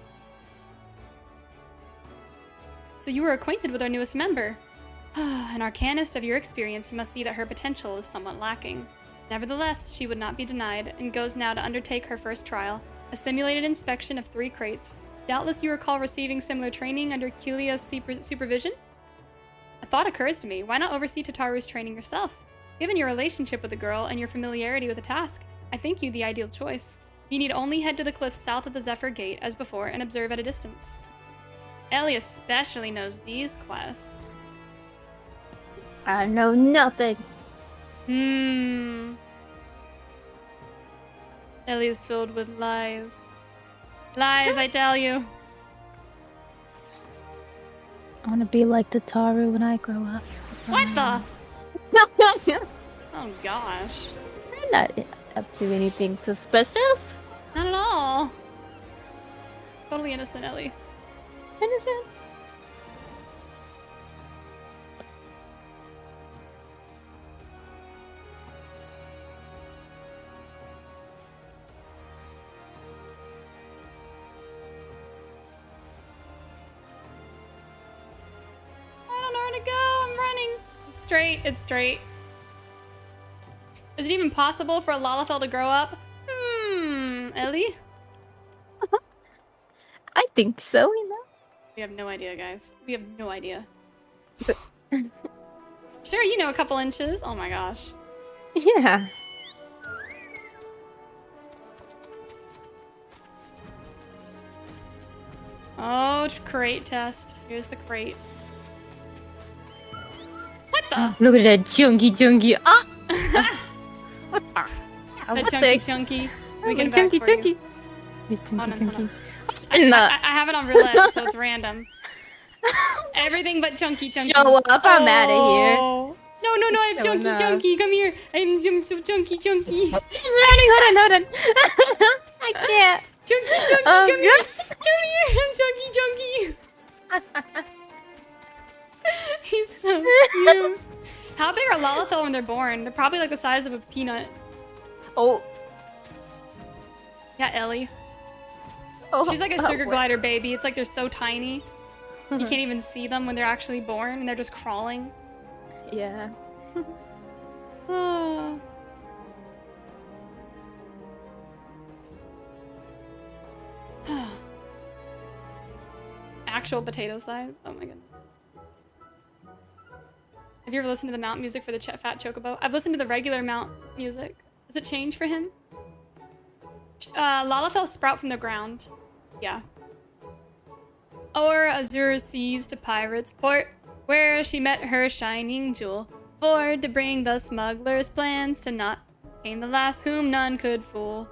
So you were acquainted with our newest member. An arcanist of your experience, you must see that her potential is somewhat lacking. Nevertheless, she would not be denied, and goes now to undertake her first trial, a simulated inspection of 3 crates. Doubtless you recall receiving similar training under Kilia's supervision? A thought occurs to me, why not oversee Tataru's training yourself? Given your relationship with the girl and your familiarity with the task, I think you the ideal choice. You need only head to the cliffs south of the Zephyr Gate, as before, and observe at a distance. Ellie especially knows these quests. I know nothing. Ellie is filled with lies. Lies, I tell you. I want to be like Tataru when I grow up. What the? Oh gosh. I'm not up to anything suspicious. Not at all. Totally innocent, Ellie. Innocent. I don't know where to go. I'm running. It's straight. It's straight. Is it even possible for a Lalafell to grow up? Ellie? I think so, you know? We have no idea, guys. We have no idea. Sure, you know a couple inches. Oh my gosh. Yeah. Oh, crate test. Here's the crate. What the? Look at that chunky. Ah! What the? The chunky. Oh, Get it back chunky. for you. He's chunky. I have it on roulette, so it's random. Everything but chunky. Show up, I'm outta here. No, I have Showing up. chunky. Come here. I'm so chunky. He's running, hold on. I can't. Chunky, come here. Come here, chunky. He's so cute. How big are Lalafell when they're born? They're probably like the size of a peanut. Oh. Yeah, Ellie. Oh, She's like a sugar glider baby. It's like they're so tiny. You can't even see them when they're actually born, and they're just crawling. Yeah. Oh. Actual potato size? Oh my goodness. Have you ever listened to the mount music for the Fat Chocobo? I've listened to the regular mount music. Does it change for him? Lalafell sprout from the ground. Yeah. O'er azure seas to pirates' port, where she met her shining jewel. For to bring the smuggler's plans to naught, came the lass whom none could fool.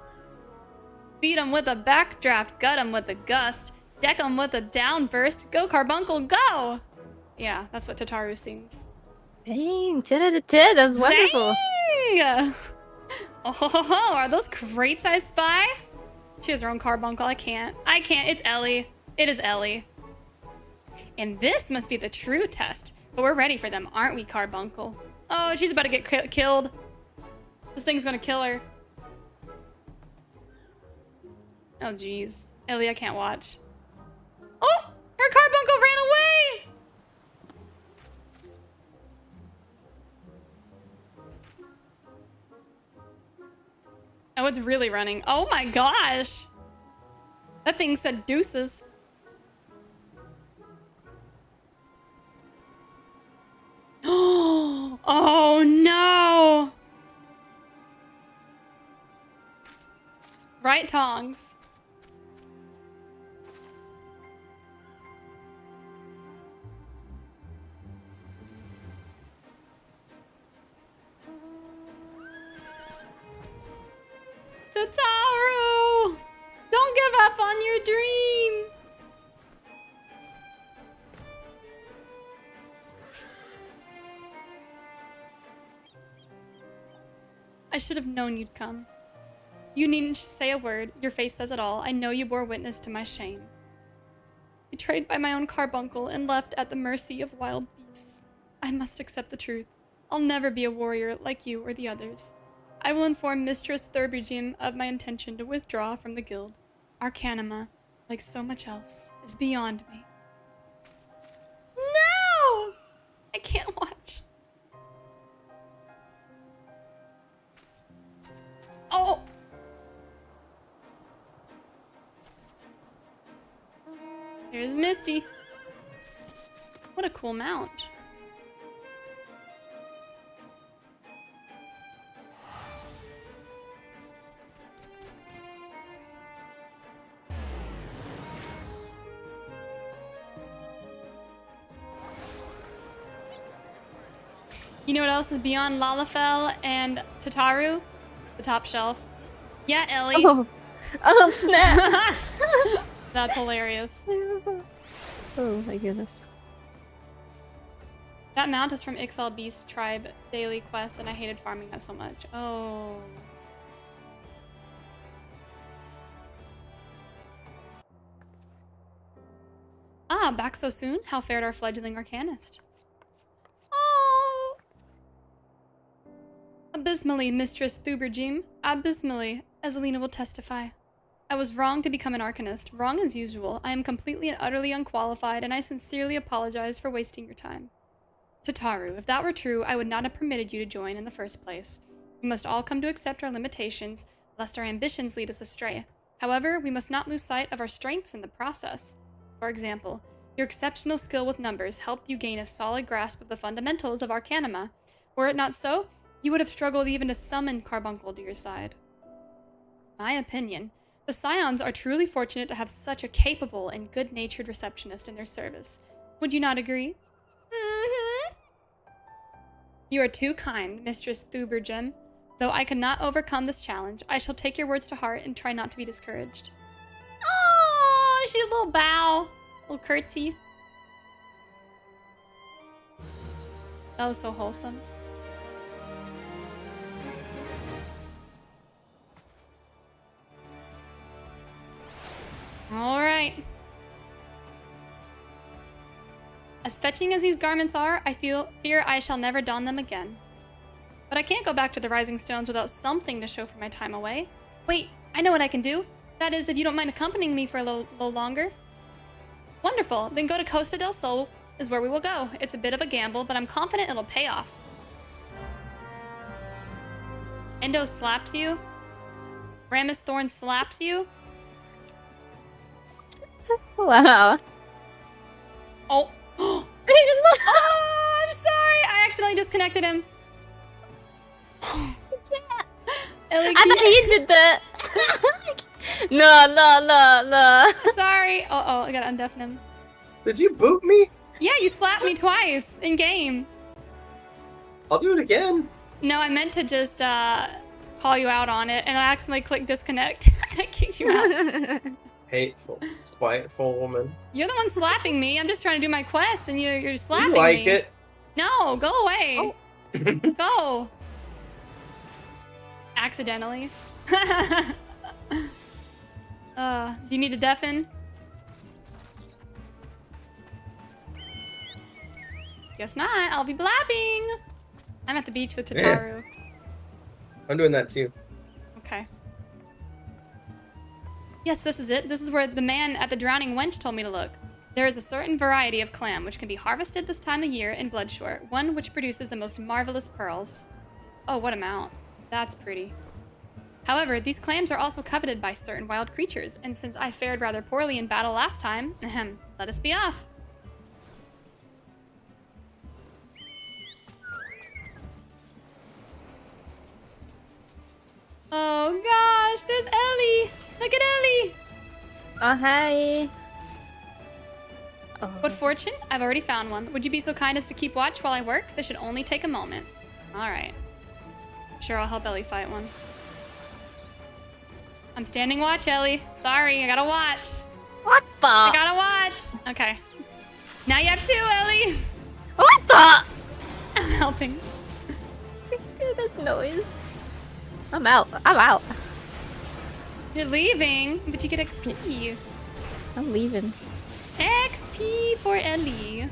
Beat 'em with a backdraft, gut 'em with a gust, deck 'em with a downburst, go Carbuncle, go! Yeah, that's what Tataru sings. Dang, 10 out of 10. That was wonderful. Dang! Oh, are those crates I spy? She has her own carbuncle. I can't. It's Ellie. It is Ellie. And this must be the true test. But we're ready for them, aren't we, Carbuncle? Oh, she's about to get killed. This thing's gonna kill her. Oh, jeez. Ellie, I can't watch. Oh! Her carbuncle ran away! Oh, it's really running. Oh my gosh! That thing said deuces. Oh no! Right tongs. Tataru! Don't give up on your dream! I should have known you'd come. You needn't say a word. Your face says it all. I know you bore witness to my shame. Betrayed by my own carbuncle and left at the mercy of wild beasts. I must accept the truth. I'll never be a warrior like you or the others. I will inform Mistress Thurbridgeam of my intention to withdraw from the guild. Arcanima, like so much else, is beyond me. No! I can't watch. Oh! Here's Misty. What a cool mount. You know what else is beyond Lalafell and Tataru? The top shelf. Yeah, Ellie. Oh snap! That's hilarious. Oh my goodness. That mount is from Ixal Beast Tribe Daily Quest, and I hated farming that so much. Oh. Ah, back so soon? How fared our fledgling arcanist? Oh! Abysmally, Mistress Thubergeme. Abysmally, as AoElena will testify. I was wrong to become an arcanist. Wrong as usual. I am completely and utterly unqualified, and I sincerely apologize for wasting your time. Tataru, if that were true, I would not have permitted you to join in the first place. We must all come to accept our limitations, lest our ambitions lead us astray. However, we must not lose sight of our strengths in the process. For example, your exceptional skill with numbers helped you gain a solid grasp of the fundamentals of Arcanima. Were it not so, you would have struggled even to summon Carbuncle to your side. My opinion, the Scions are truly fortunate to have such a capable and good-natured receptionist in their service. Would you not agree? Mm-hmm. You are too kind, Mistress Thubergem. Though I cannot overcome this challenge, I shall take your words to heart and try not to be discouraged. Oh, she did a little bow. A little curtsy. That was so wholesome. All right. As fetching as these garments are, I fear I shall never don them again. But I can't go back to the Rising Stones without something to show for my time away. Wait, I know what I can do. That is, if you don't mind accompanying me for a little longer. Wonderful, then go to Costa del Sol is where we will go. It's a bit of a gamble, but I'm confident it'll pay off. Endo slaps you. Ramus Thorn slaps you. Wow. Oh. Oh, I'm sorry. I accidentally disconnected him. Ellie, I thought he did that. No. Sorry. Oh, I gotta undeafen him. Did you boot me? Yeah, you slapped me twice in game. I'll do it again. No, I meant to just call you out on it, and I accidentally clicked disconnect. I kicked you out. Hateful, spiteful woman. You're the one slapping me. I'm just trying to do my quest, and you're slapping You like me. it? No, go away. Oh. Go. Accidentally. Do you need to deafen? Guess not. I'll be blabbing. I'm at the beach with Tataru. Yeah. I'm doing that too. Okay. Yes, this is it. This is where the man at the Drowning Wench told me to look. There is a certain variety of clam which can be harvested this time of year in Bloodshore, one which produces the most marvelous pearls. Oh, what a mount. That's pretty. However, these clams are also coveted by certain wild creatures, and since I fared rather poorly in battle last time, let us be off. Oh gosh, there's Ellie! Look at Ellie! Oh, hi. Oh. What fortune? I've already found one. Would you be so kind as to keep watch while I work? This should only take a moment. Alright. Sure, I'll help Ellie fight one. I'm standing watch, Ellie. Sorry, I gotta watch. What the? I gotta watch. Okay. Now you have two, Ellie. What the? I'm helping. Screw this noise. I'm out. I'm out. You're leaving, but you get XP. I'm leaving. XP for Ellie.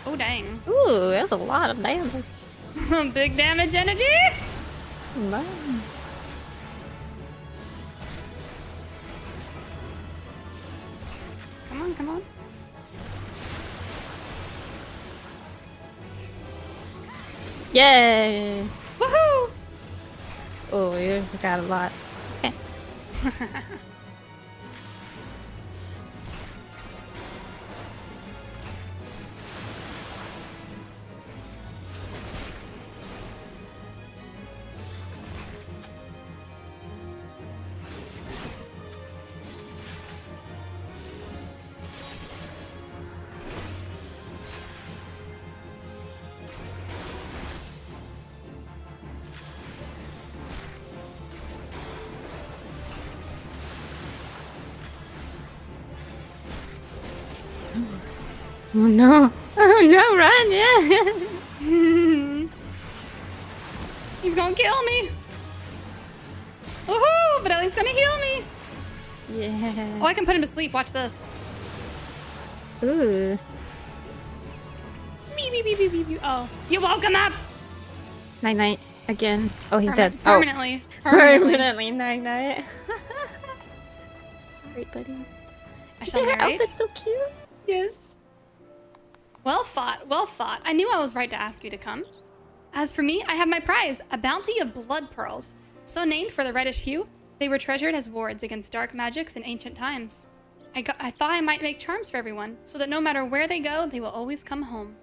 Oh, dang. Ooh, that's a lot of damage. Big damage energy? No. Come on, come on. Yay! Woohoo! Oh, you just got a lot. Okay. Oh no! Oh no! Run! Yeah! He's gonna kill me. Woohoo! But at least gonna heal me. Yeah. Oh, I can put him to sleep. Watch this. Ooh. Oh, you woke him up. Night night again. Oh, he's dead. Permanently. Oh. Permanently night night. Sorry, buddy. I shall Her narrate. outfit's so cute. Yes. Well fought, well fought. I knew I was right to ask you to come. As for me, I have my prize, a bounty of blood pearls. So named for the reddish hue, they were treasured as wards against dark magics in ancient times. I thought I might make charms for everyone, so that no matter where they go, they will always come home.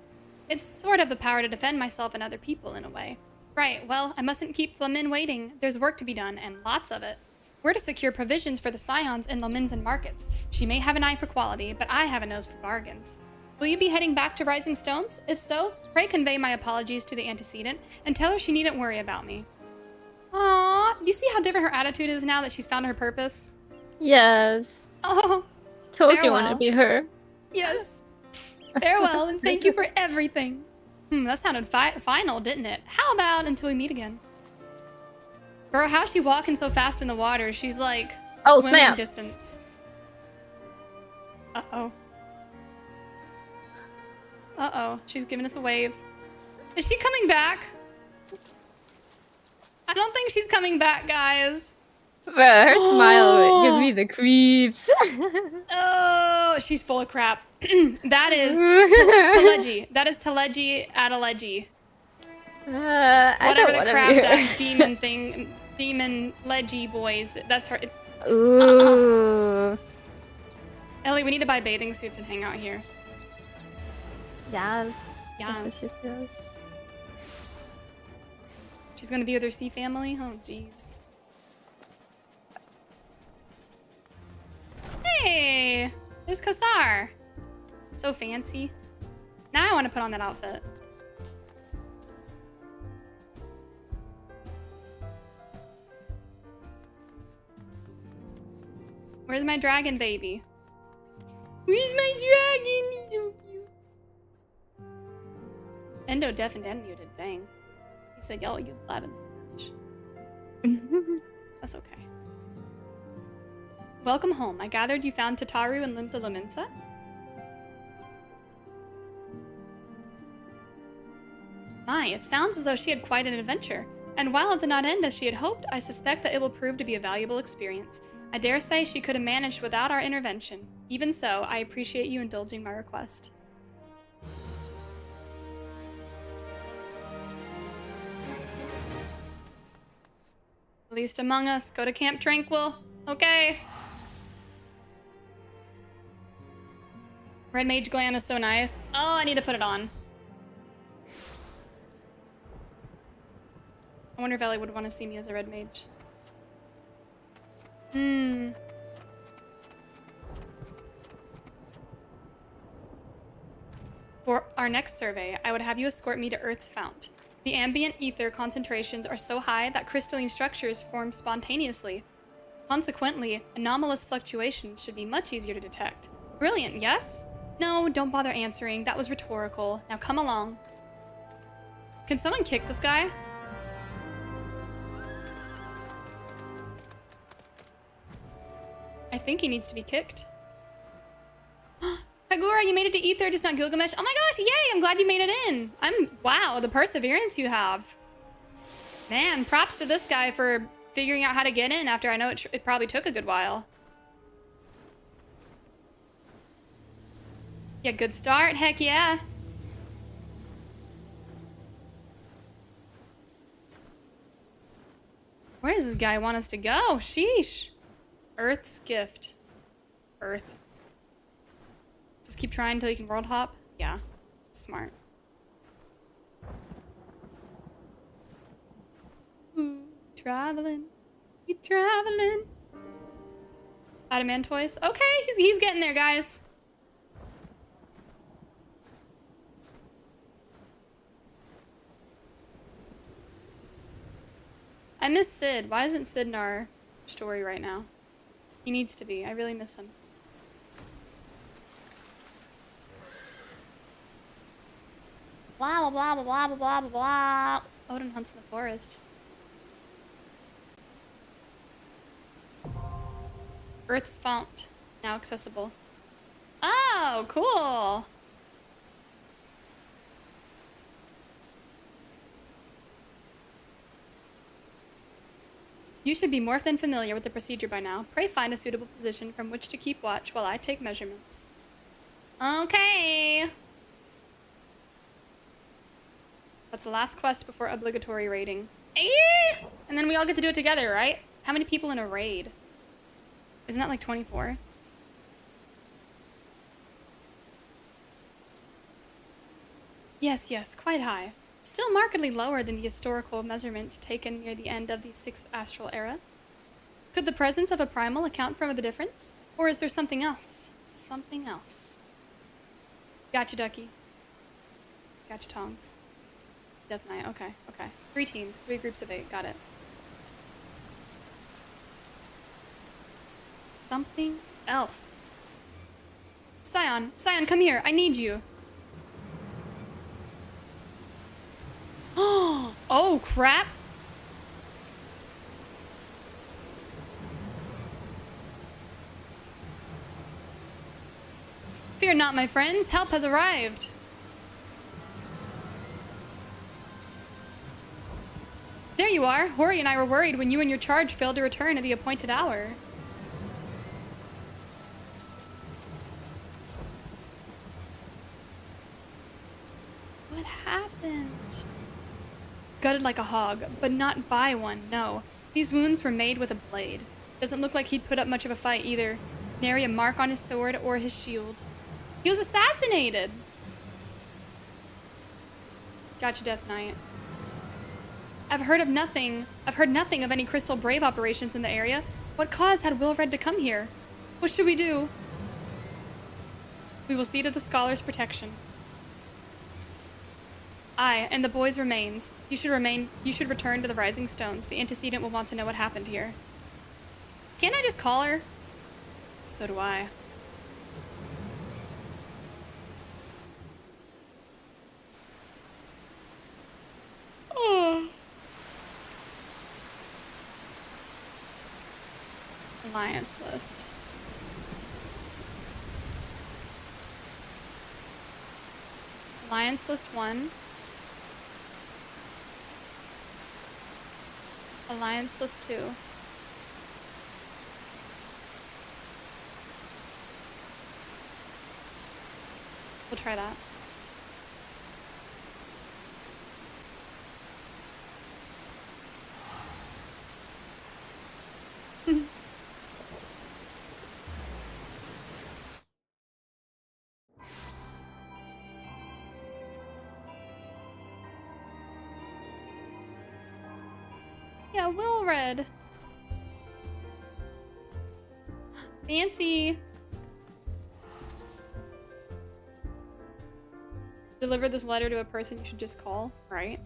It's sort of the power to defend myself and other people in a way. Right, well, I mustn't keep Flamin waiting. There's work to be done, and lots of it. We're to secure provisions for the scions in Lominsan markets. She may have an eye for quality, but I have a nose for bargains. Will you be heading back to Rising Stones? If so, pray convey my apologies to the antecedent and tell her she needn't worry about me. Aww, you see how different her attitude is now that she's found her purpose? Yes. Oh, Told you farewell. wanted to be her. Yes. Farewell, and thank you for everything. That sounded final, didn't it? How about until we meet again? Bro, how's she walking so fast in the water? She's like swimming snap. distance. Uh-oh. Uh-oh, she's giving us a wave. Is she coming back? I don't think she's coming back, guys. Bro, her smile gives me the creeps. Oh, she's full of crap. That is Teleji. That is Teleji Adeleji. Whatever the crap that demon thing, demon Leggy boys. That's her. Ooh. Ellie, we need to buy bathing suits and hang out here. Yes. Yes. Yes. She's gonna be with her sea family? Oh, jeez. Hey! There's Kassar. So fancy. Now I want to put on that outfit. Where's my dragon baby? Where's my dragon? He's so cute. Endo deafened and muted. Dang. He said, "Y'all, you blabbing too much." That's okay. Welcome home. I gathered you found Tataru and Limsa Lominsa? My, it sounds as though she had quite an adventure. And while it did not end as she had hoped, I suspect that it will prove to be a valuable experience. I dare say she could have managed without our intervention. Even so, I appreciate you indulging my request. Least among us, go to Camp Tranquil. Okay. Red Mage Glam is so nice. Oh, I need to put it on. I wonder if Ellie would want to see me as a Red Mage. For our next survey, I would have you escort me to Earth's fount. The ambient ether concentrations are so high that crystalline structures form spontaneously. Consequently, anomalous fluctuations should be much easier to detect. Brilliant, yes? No, don't bother answering. That was rhetorical. Now come along. Can someone kick this guy? I think he needs to be kicked. Kagura, you made it to Ether, just not Gilgamesh. Oh my gosh, yay! I'm glad you made it in. Wow, the perseverance you have. Man, props to this guy for figuring out how to get in after I know it probably took a good while. Yeah, good start. Heck yeah. Where does this guy want us to go? Sheesh. Earth's gift. Earth. Just keep trying until you can world hop? Yeah. Smart. Ooh, traveling. Keep traveling. Adamantoise. Okay, he's getting there, guys. I miss Sid. Why isn't Sid in our story right now? He needs to be. I really miss him. Blah, blah, blah, blah, blah, blah, blah, blah. Odin hunts in the forest. Earth's fount. Now accessible. Oh, cool. You should be more than familiar with the procedure by now. Pray find a suitable position from which to keep watch while I take measurements. Okay. That's the last quest before obligatory raiding. And then we all get to do it together, right? How many people in a raid? Isn't that like 24? Yes, yes, quite high. Still markedly lower than the historical measurements taken near the end of the 6th astral era. Could the presence of a primal account for the difference? Or is there something else? Something else. Gotcha, Ducky. Gotcha, Tongs. Death Knight, okay, okay. 3 teams, 3 groups of 8, got it. Something else. Scion, come here, I need you. Oh, crap. Fear not, my friends. Help has arrived. There you are. Hori and I were worried when you and your charge failed to return at the appointed hour. What happened? Gutted like a hog, but not by one, no. These wounds were made with a blade. Doesn't look like he'd put up much of a fight either. Nary a mark on his sword or his shield. He was assassinated! Gotcha, Death Knight. I've heard nothing of any Crystal Brave operations in the area. What cause had Wilred to come here? What should we do? We will see to the scholar's protection. Aye, and the boy's remains. You should return to the Rising Stones. The antecedent will want to know what happened here. Can't I just call her? So do I. Oh. Alliance list. Alliance list 1. Alliance list 2. We'll try that. Yeah, Wilred. Fancy. Deliver this letter to a person you should just call, right?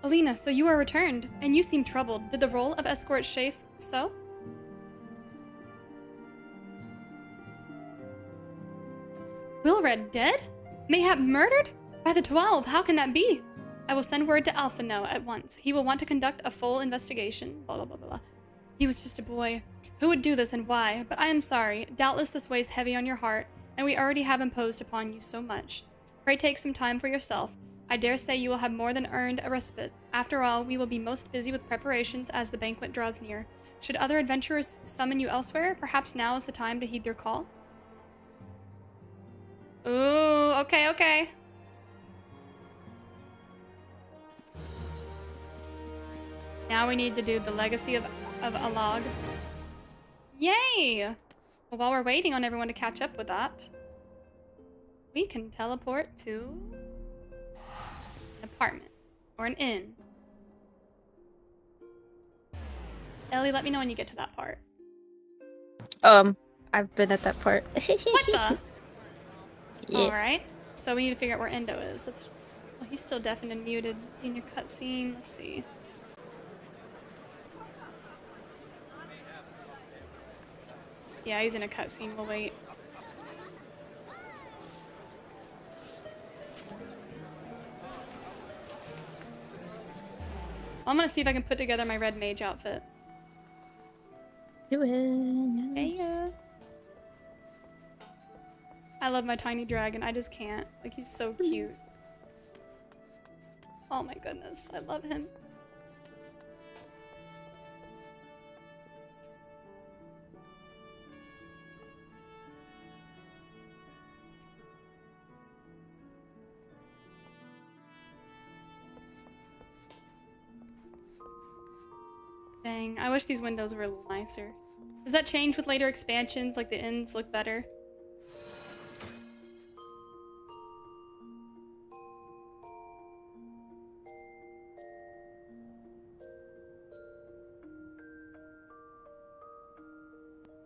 Alena, so you are returned, and you seem troubled. Did the role of escort chafe so? Alfred dead? Mayhap murdered? By the 12, how can that be? I will send word to Alphino at once. He will want to conduct a full investigation. Blah, blah, blah, blah. He was just a boy. Who would do this and why? But I am sorry. Doubtless this weighs heavy on your heart, and we already have imposed upon you so much. Pray take some time for yourself. I dare say you will have more than earned a respite. After all, we will be most busy with preparations as the banquet draws near. Should other adventurers summon you elsewhere, perhaps now is the time to heed their call. Ooh, okay, okay. Now we need to do the legacy of Epilogue. Yay! Well, while we're waiting on everyone to catch up with that, we can teleport to an apartment or an inn. Ellie, let me know when you get to that part. I've been at that part. What the? Yeah. Alright, so we need to figure out where Endo is. Well, he's still deafened and muted. In your cutscene, let's see. Yeah, he's in a cutscene. We'll wait. I'm gonna see if I can put together my red mage outfit. Do it. Hey, I love my tiny dragon. I just can't. Like, he's so cute. Oh my goodness, I love him. Dang, I wish these windows were a little nicer. Does that change with later expansions? Like the inns look better?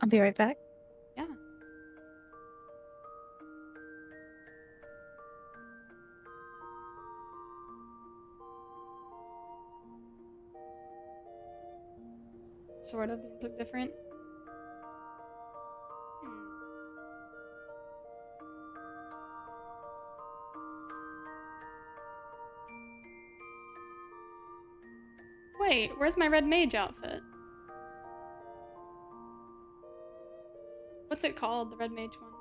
I'll be right back. Yeah. Sort of. These look different. Wait, where's my red mage outfit? What's it called, the red mage one?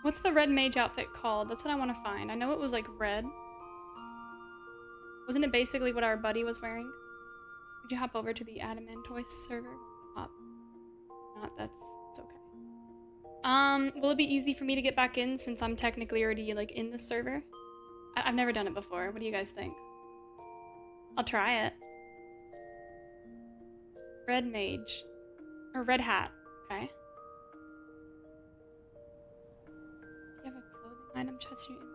What's the red mage outfit called? That's what I want to find. I know it was like red. Wasn't it basically what our buddy was wearing? Would you hop over to the Adamantoise server? Hop. Not, it's okay. Will it be easy for me to get back in since I'm technically already like in the server? I've never done it before. What do you guys think? I'll try it. Red mage. Or red hat. Okay. Do you have a clothing item chest in your inventory?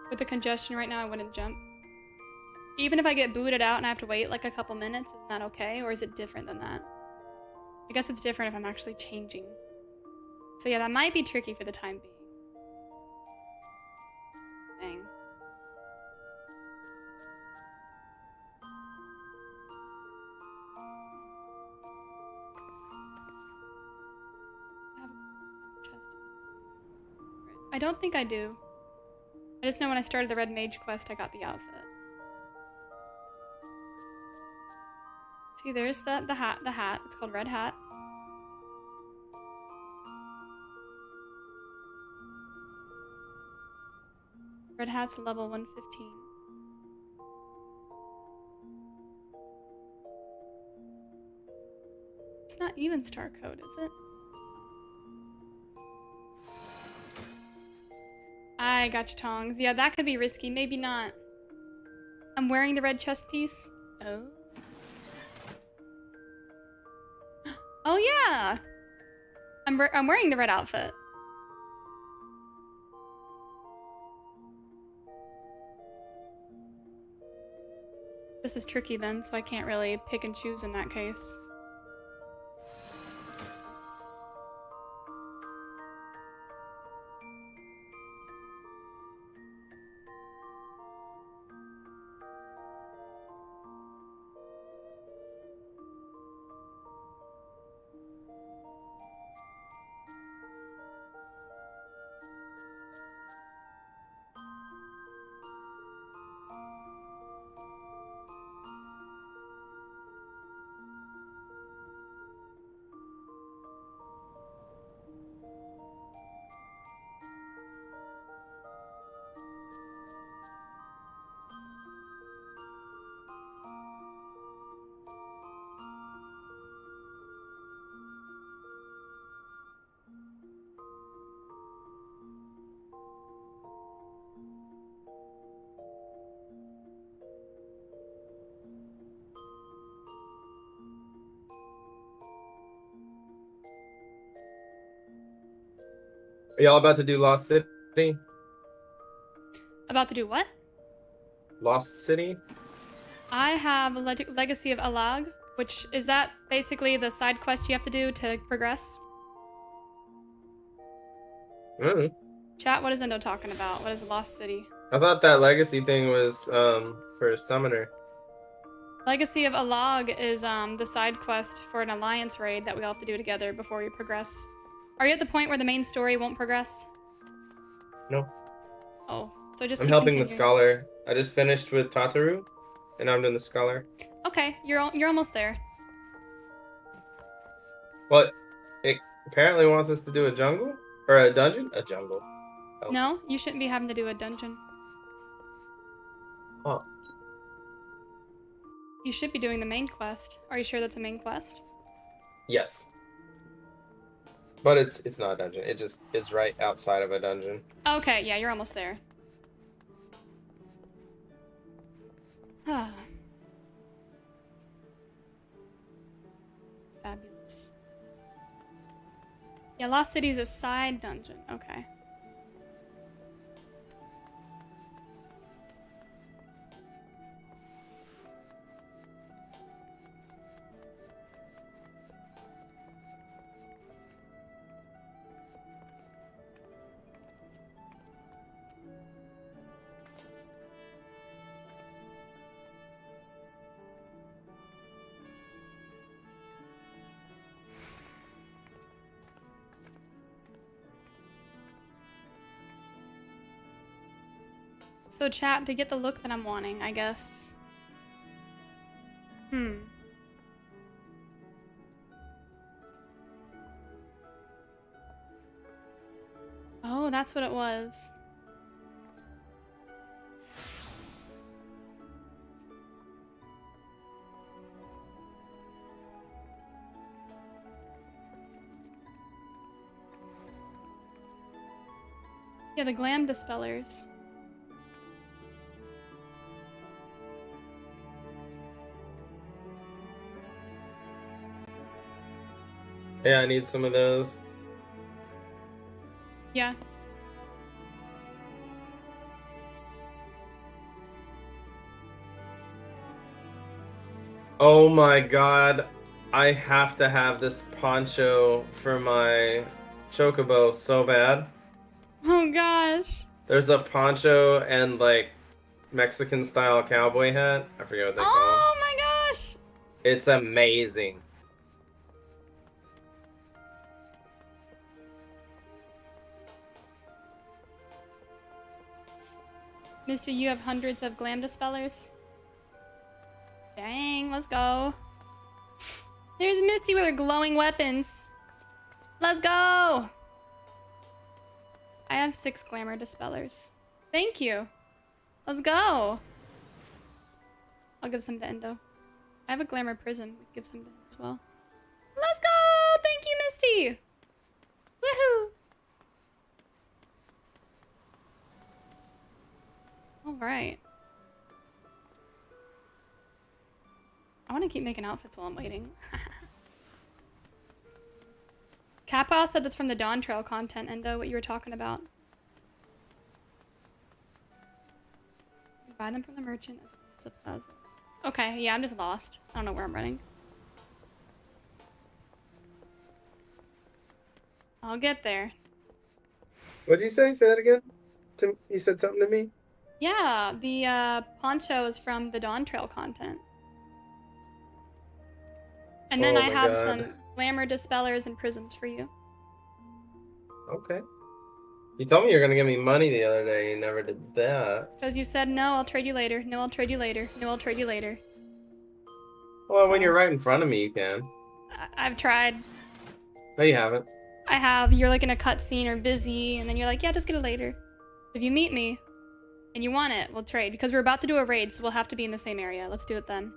With the congestion right now, I wouldn't jump. Even if I get booted out and I have to wait like a couple minutes, isn't that okay? Or is it different than that? I guess it's different if I'm actually changing. So yeah, that might be tricky for the time being. Dang. I don't think I do. I just know when I started the Red Mage quest, I got the outfit. See, there's the hat. It's called Red Hat. Red Hat's level 115. It's not even star code, is it? I got you, Tongs. Yeah, that could be risky. Maybe not. I'm wearing the red chest piece. Oh. Oh yeah. I'm wearing the red outfit. This is tricky then, so I can't really pick and choose in that case. Are y'all about to do Lost City? About to do what? Lost City? I have Legacy of EPILOGUE, which is that basically the side quest you have to do to progress? Chat, what is Endo talking about? What is Lost City? I thought that legacy thing was for Summoner. Legacy of EPILOGUE is the side quest for an alliance raid that we all have to do together before we progress. Are you at the point where the main story won't progress? No. Oh, so just I'm keep helping the continuing. Scholar. I just finished with Tataru, and I'm doing the Scholar. Okay, you're almost there. But it apparently wants us to do a jungle? Or a dungeon? A jungle. Oh. No, you shouldn't be having to do a dungeon. Huh. You should be doing the main quest. Are you sure that's a main quest? Yes. But it's not a dungeon. It just is right outside of a dungeon. Okay, yeah, you're almost there. Fabulous. Yeah, Lost City is a side dungeon. Okay. So chat, to get the look that I'm wanting, I guess. Oh, that's what it was. Yeah, the glam dispellers. Yeah, I need some of those. Yeah. Oh my god. I have to have this poncho for my chocobo so bad. Oh gosh. There's a poncho and like Mexican style cowboy hat. I forget what they call it. Oh my gosh. It's amazing. Mister, you have hundreds of glam dispellers? Dang, let's go. There's Misty with her glowing weapons. Let's go! I have 6 glamour dispellers. Thank you. Let's go. I'll give some to Endo. I have a glamour prism. We can give some to him as well. Let's go! Thank you, Misty! Woohoo! Alright. I want to keep making outfits while I'm waiting. Kappa said that's from the Dawn Trail content, Endo, what you were talking about. You buy them from the merchant at the plaza. Okay, yeah, I'm just lost. I don't know where I'm running. I'll get there. What did you say? Say that again? You said something to me? Yeah, the poncho is from the Dawn Trail content. And then Oh I my have God. some glamour dispellers and prisms for you. Okay. You told me you were gonna give me money the other day. You never did that. Because you said, no, I'll trade you later. No, I'll trade you later. No, I'll trade you later. Well, when you're right in front of me, you can. I've tried. No, you haven't. I have. You're like in a cutscene or busy, and then you're like, yeah, just get it later. If you meet me and you want it, we'll trade. Because we're about to do a raid, so we'll have to be in the same area. Let's do it then.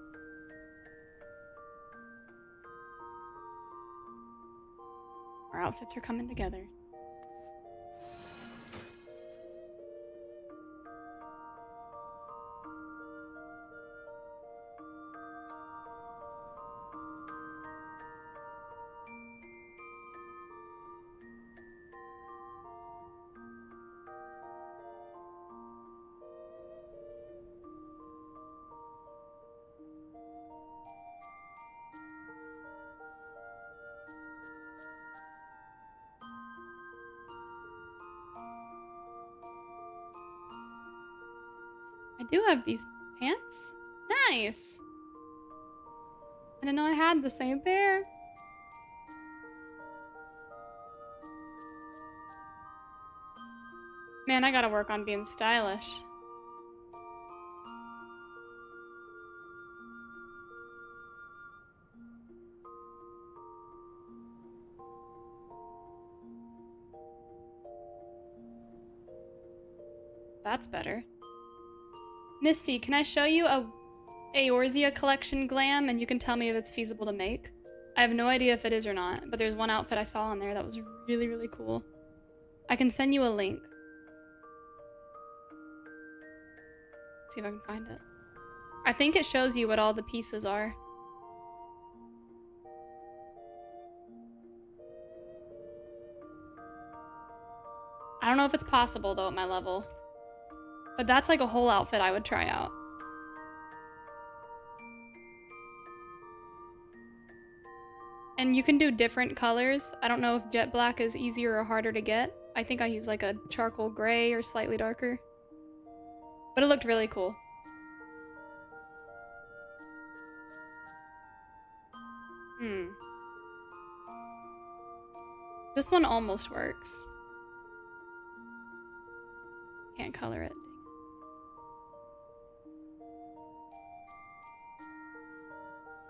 Our outfits are coming together. I do have these pants. Nice. I didn't know I had the same pair. Man, I gotta work on being stylish. That's better. Misty, can I show you a Eorzea collection glam and you can tell me if it's feasible to make? I have no idea if it is or not, but there's one outfit I saw on there that was really, really cool. I can send you a link. See if I can find it. I think it shows you what all the pieces are. I don't know if it's possible though at my level. But that's like a whole outfit I would try out. And you can do different colors. I don't know if jet black is easier or harder to get. I think I use like a charcoal gray or slightly darker. But it looked really cool. This one almost works. Can't color it.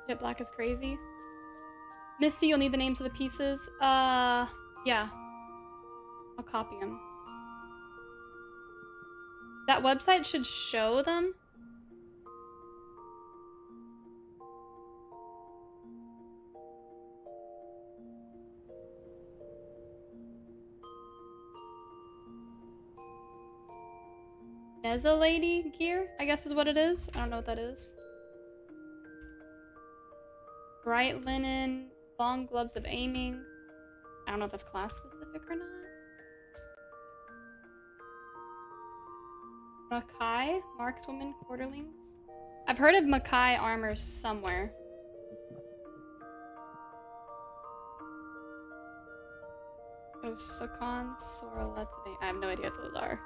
Jet black is crazy. Misty, you'll need the names of the pieces. Yeah. I'll copy them. That website should show them. Neza lady gear, I guess is what it is. I don't know what that is. Bright linen, long gloves of aiming. I don't know if that's class specific or not. Makai, markswoman, quarterlings. I've heard of Makai armor somewhere. Osakon, Sorolets. I have no idea what those are.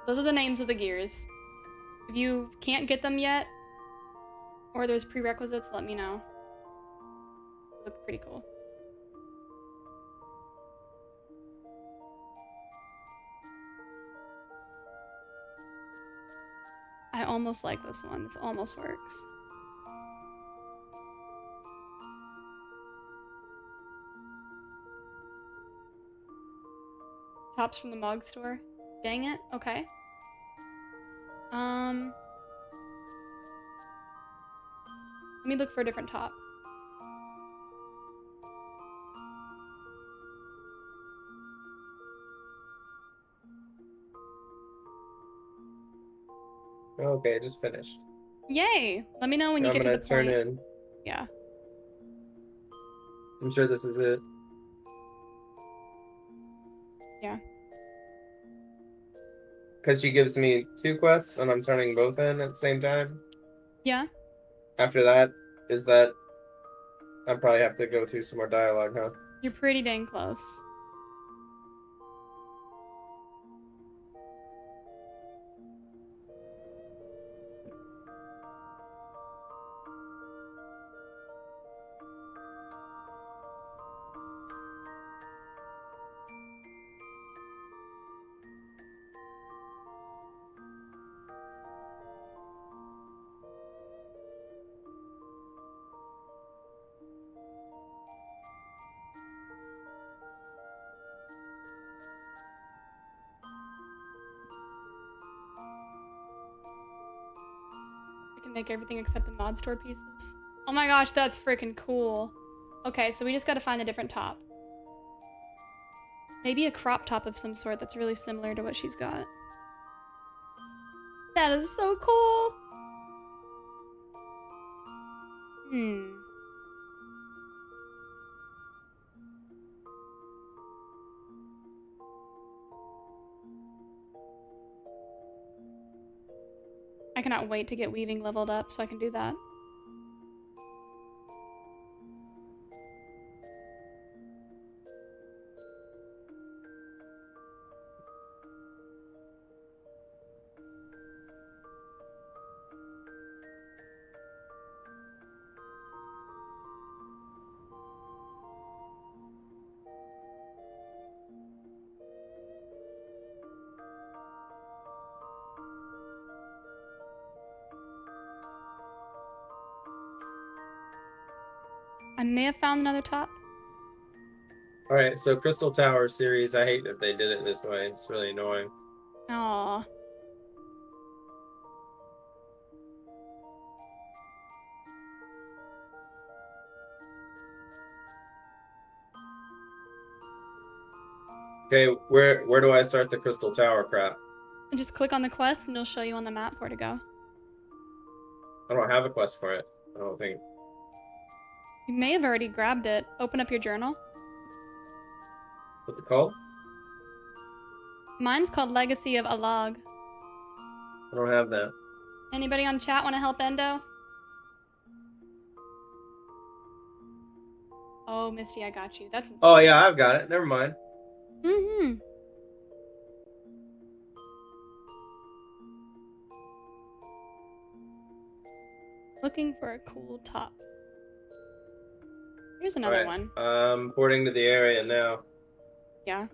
Those are the names of the gears. If you can't get them yet, or there's prerequisites, let me know. Look pretty cool. I almost like this one. This almost works. Tops from the Mog store. Dang it. Okay. Let me look for a different top. Okay, just finished. Yay! Let me know when you I'm get to gonna the turn point. in. Yeah. I'm sure this is it. Yeah. Because she gives me 2 quests and I'm turning both in at the same time. Yeah. After that, is that... I probably have to go through some more dialogue, huh? You're pretty dang close. I can make everything except the mod store pieces. Oh my gosh, that's freaking cool. Okay, so we just gotta find a different top. Maybe a crop top of some sort that's really similar to what she's got. That is so cool! I cannot wait to get weaving leveled up so I can do that. I may have found another top. Alright, so Crystal Tower series, I hate that they did it this way. It's really annoying. Aww. Okay, where do I start the Crystal Tower crap? And just click on the quest and it'll show you on the map where to go. I don't have a quest for it, I don't think. You may have already grabbed it. Open up your journal. What's it called? Mine's called Legacy of Alag. I don't have that. Anybody on chat want to help Endo? Oh, Misty, I got you. That's insane. Oh yeah, I've got it. Never mind. Mm-hmm. Looking for a cool top. Here's another one. Porting to the area now. Yeah.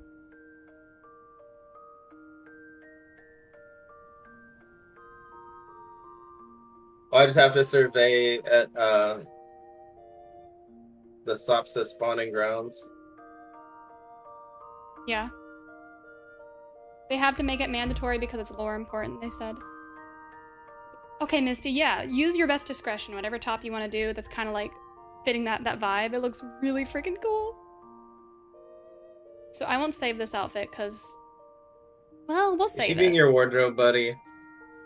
I just have to survey at the Sopsa spawning grounds. Yeah. They have to make it mandatory because it's lore important, they said. Okay, Misty, yeah. Use your best discretion. Whatever top you want to do that's kind of like fitting that vibe. It looks really freaking cool. So I won't save this outfit because, well, we'll save it. Is she being your wardrobe buddy?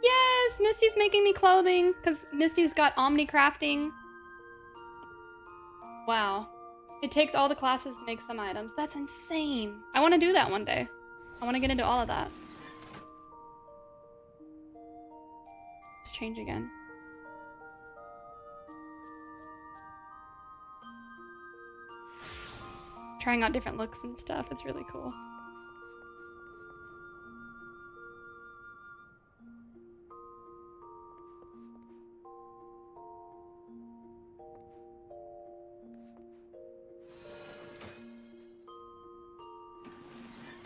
Yes, Misty's making me clothing because Misty's got Omni crafting. Wow. It takes all the classes to make some items. That's insane. I want to do that one day. I want to get into all of that. Let's change again. Trying out different looks and stuff. It's really cool.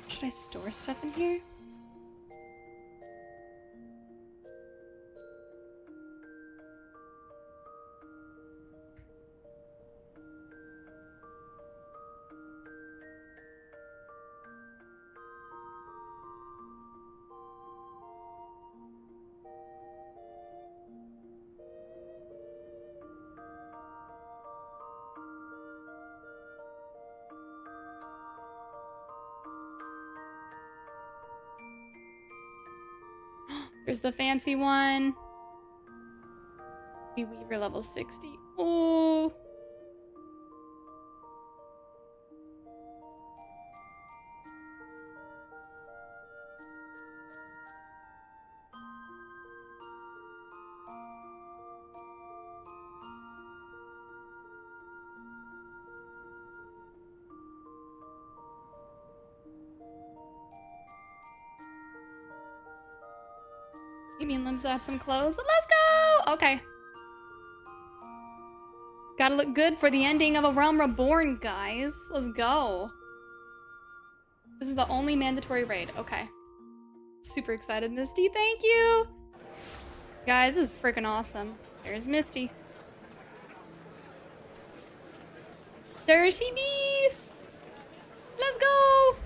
Should I store stuff in here? There's the fancy one. Weaver level 60. Oh, You mean let's have some clothes? Let's go! Okay. Gotta look good for the ending of A Realm Reborn, guys. Let's go. This is the only mandatory raid. Okay. Super excited, Misty. Thank you! Guys, this is freaking awesome. There's Misty. There she be! Let's go!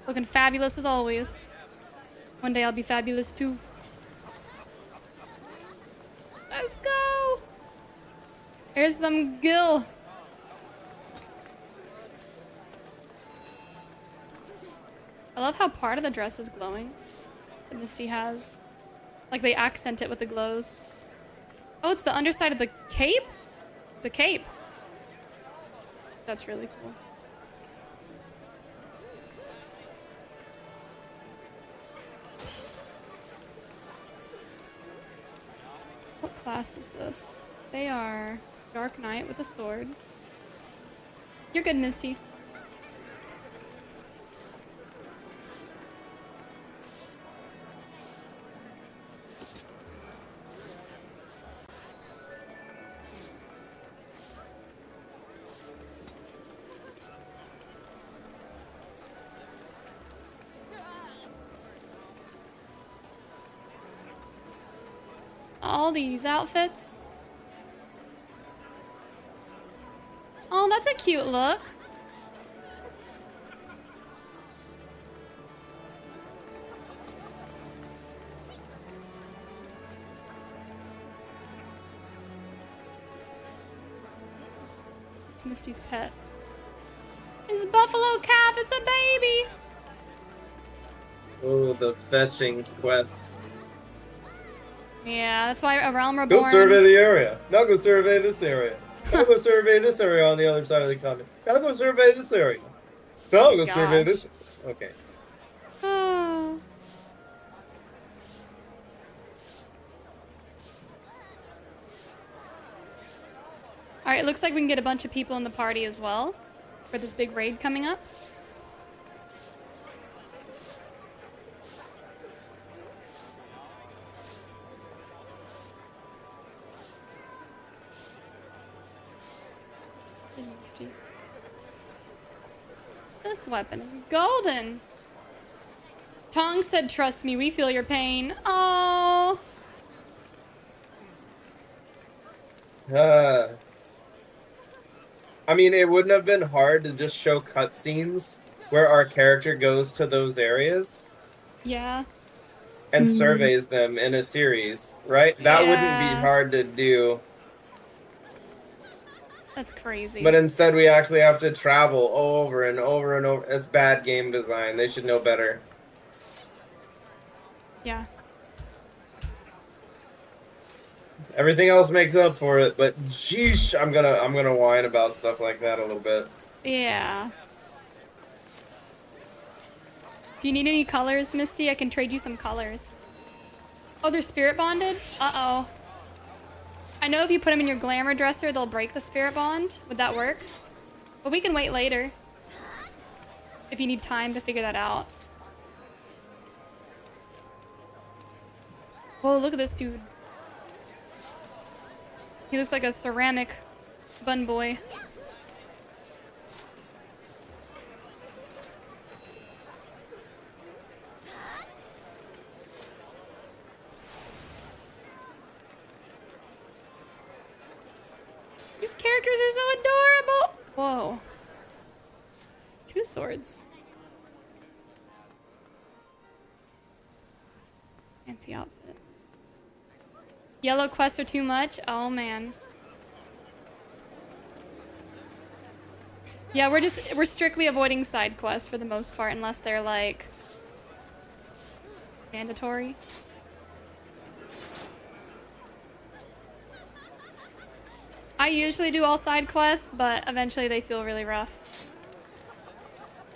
Looking fabulous as always. One day I'll be fabulous too. Let's go! Here's some gil. I love how part of the dress is glowing that Misty has. Like they accent it with the glows. Oh, it's the underside of the cape? It's a cape. That's really cool. What class is this? They are Dark Knight with a sword. You're good, Misty. All these outfits. Oh, that's a cute look. It's Misty's pet. It's Buffalo Cap, it's a baby. Oh, the fetching quests. Yeah, that's why A Realm Reborn. Go survey the area. Now go survey this area. Now go survey this area on the other side of the continent. Now go survey this area. Now go survey this. Okay. Oh. Alright, it looks like we can get a bunch of people in the party as well for this big raid coming up. What's this weapon? It's golden. Tong said, "Trust me, we feel your pain." Oh. I mean, it wouldn't have been hard to just show cutscenes where our character goes to those areas Yeah. and surveys them in a series, right? That wouldn't be hard to do. That's crazy. But instead, we actually have to travel over and over and over. It's bad game design. They should know better. Yeah. Everything else makes up for it, but sheesh, I'm gonna whine about stuff like that a little bit. Yeah. Do you need any colors, Misty? I can trade you some colors. Oh, they're spirit bonded? Uh-oh. I know if you put them in your glamour dresser, they'll break the spirit bond. Would that work? But we can wait later. If you need time to figure that out. Whoa, look at this dude. He looks like a ceramic bun boy. These characters are so adorable. Whoa. 2 swords. Fancy outfit. Yellow quests are too much? Oh man. Yeah, we're strictly avoiding side quests for the most part unless they're like mandatory. I usually do all side quests, but eventually they feel really rough.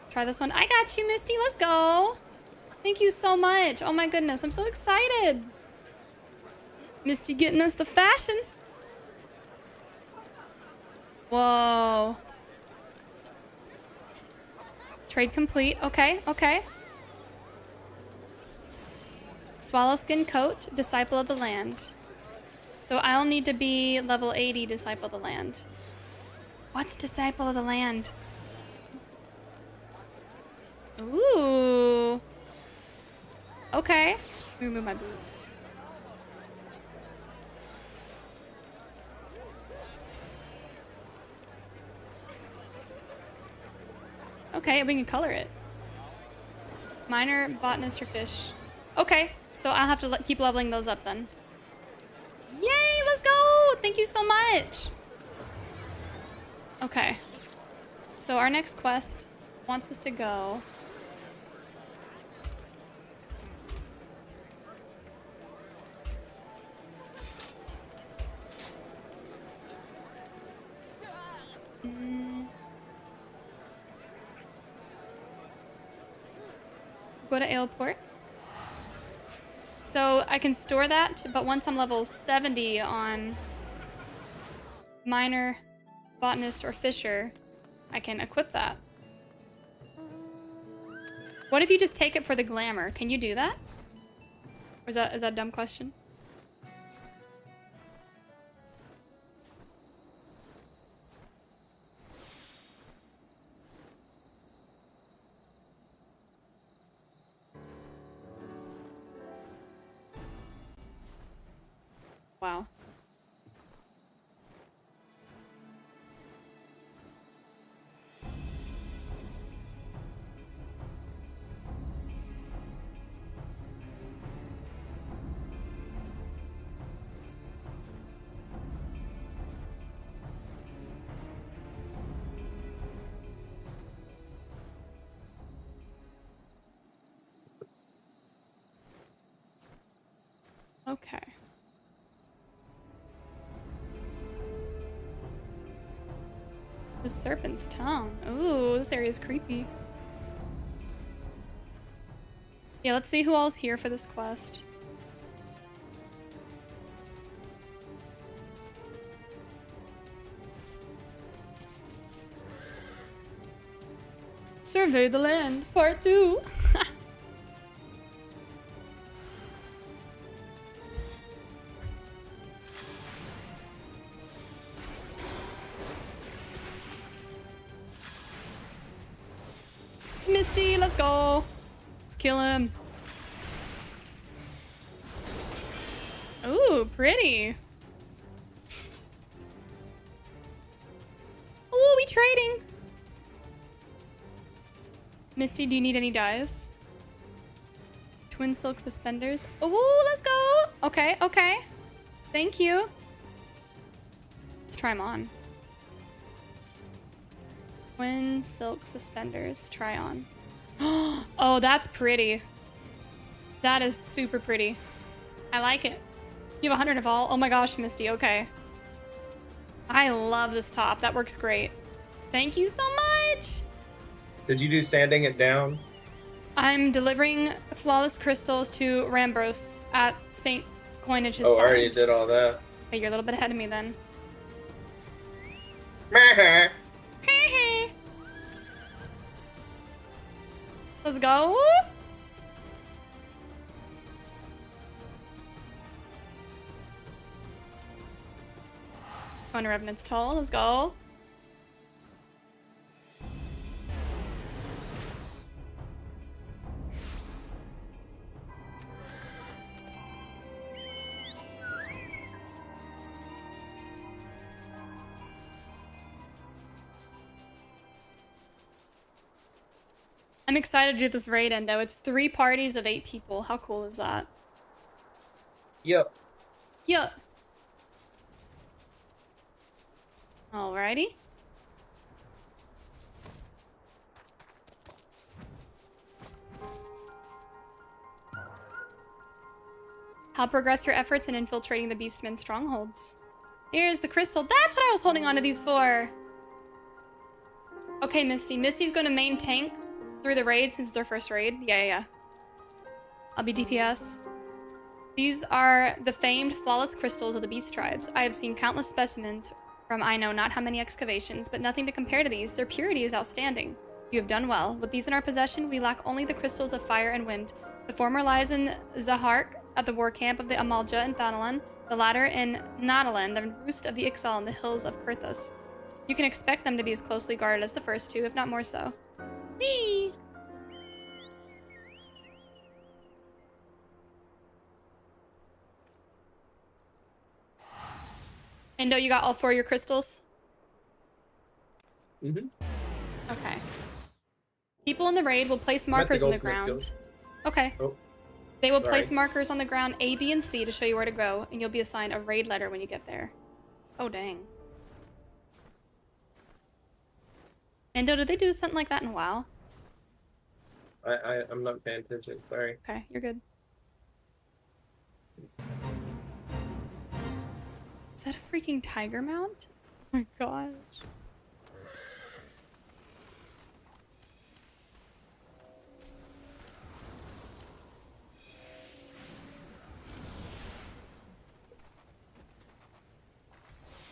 Try this one. I got you, Misty. Let's go. Thank you so much. Oh my goodness, I'm so excited. Misty getting us the fashion. Whoa. Trade complete. Okay, okay. Swallowskin Coat, Disciple of the Land. So I'll need to be level 80 Disciple of the Land. What's Disciple of the Land? Ooh. Okay. Remove my boots. Okay, we can color it. Minor, botanist, or fish. Okay, so I'll have to keep leveling those up then. Yay, let's go! Thank you so much! Okay. So our next quest wants us to go... Go to Aleport. So I can store that, but once I'm level 70 on Miner, Botanist, or Fisher, I can equip that. What if you just take it for the glamour? Can you do that? Or is that a dumb question? Wow. Okay. The Serpent's Tongue. Ooh, this area is creepy. Yeah, let's see who all's here for this quest. Survey the Land, Part 2. Misty, let's go. Let's kill him. Ooh, pretty. Ooh, we trading. Misty, do you need any dyes? Twin silk suspenders. Ooh, let's go. Okay, okay. Thank you. Let's try them on. Twin silk suspenders. Try on. Oh, that's pretty. That is super pretty. I like it. You have 100 of all. Oh my gosh, Misty. Okay. I love this top. That works great. Thank you so much. Did you do sanding it down? I'm delivering flawless crystals to Rambros at St. Coinage's Oh, I farm. already did all that. Okay, you're a little bit ahead of me then. Let's go. Going to Revenant's Toll. Let's go. I'm excited to do this raid, Endo. It's 3 parties of 8 people. How cool is that? Yep. Yep. Alrighty. How progress your efforts in infiltrating the Beastmen strongholds. Here's the crystal. That's what I was holding on to these for. Okay, Misty. Misty's going to main tank through the raid since it's our first raid. Yeah. I'll be DPS. These are the famed flawless crystals of the beast tribes. I have seen countless specimens from I know not how many excavations, but nothing to compare to these. Their purity is outstanding. You have done well. With these in our possession, we lack only the crystals of fire and wind. The former lies in Zahark, at the war camp of the Amalja in Thanalan, the latter in Nadalan, the roost of the Ixal in the hills of Kurthus. You can expect them to be as closely guarded as the first two, if not more so. Whee! Endo, you got all 4 of your crystals? Mm-hmm. Okay. People in the raid will place markers on the ground. Okay. Oh. They will Sorry. place markers on the ground A, B, and C to show you where to go, and you'll be assigned a raid letter when you get there. Oh, dang. Endo, did they do something like that in WoW? I'm not paying attention. Sorry. Okay, you're good. Is that a freaking tiger mount? Oh my gosh.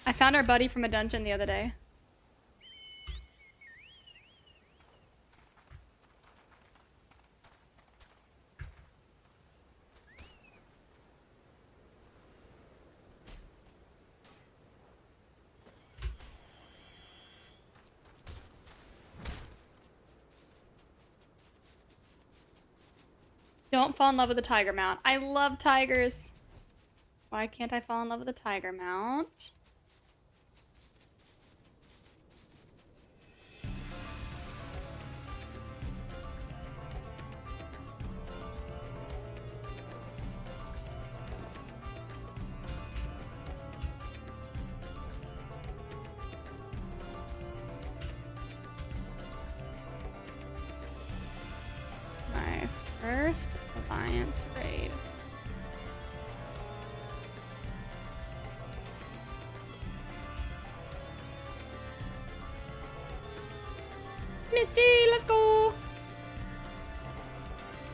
I found our buddy from a dungeon the other day. Don't fall in love with the tiger mount. I love tigers. Why can't I fall in love with the tiger mount? My first Alliance raid. Misty, let's go!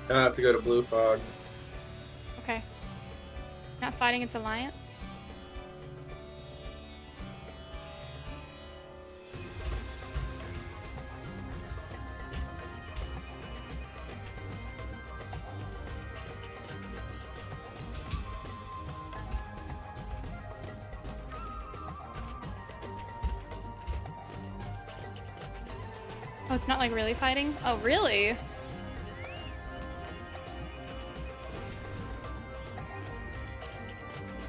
I have to go to Blue Fog. Okay. Not fighting its alliance. Oh, it's not like really fighting? Oh, really?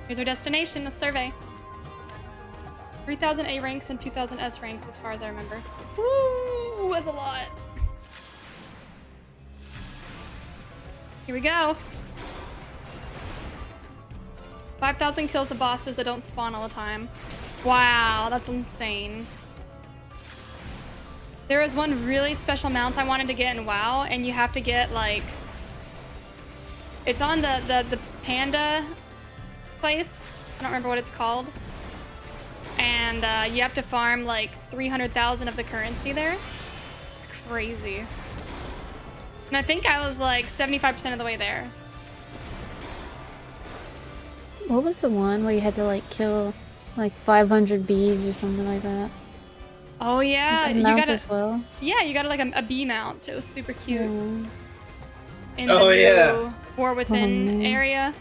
Here's our destination, let's survey. 3,000 A ranks and 2,000 S ranks as far as I remember. Woo, that's a lot. Here we go. 5,000 kills of bosses that don't spawn all the time. Wow, that's insane. There is one really special mount I wanted to get in WoW, and you have to get like, it's on the panda place. I don't remember what it's called. And you have to farm like 300,000 of the currency there. It's crazy. And I think I was like 75% of the way there. What was the one where you had to like kill like 500 bees or something like that? Oh yeah, you mounts gotta as well. Yeah, you got like a bee mount. It was super cute. In the Oh, new yeah. War Within man. area.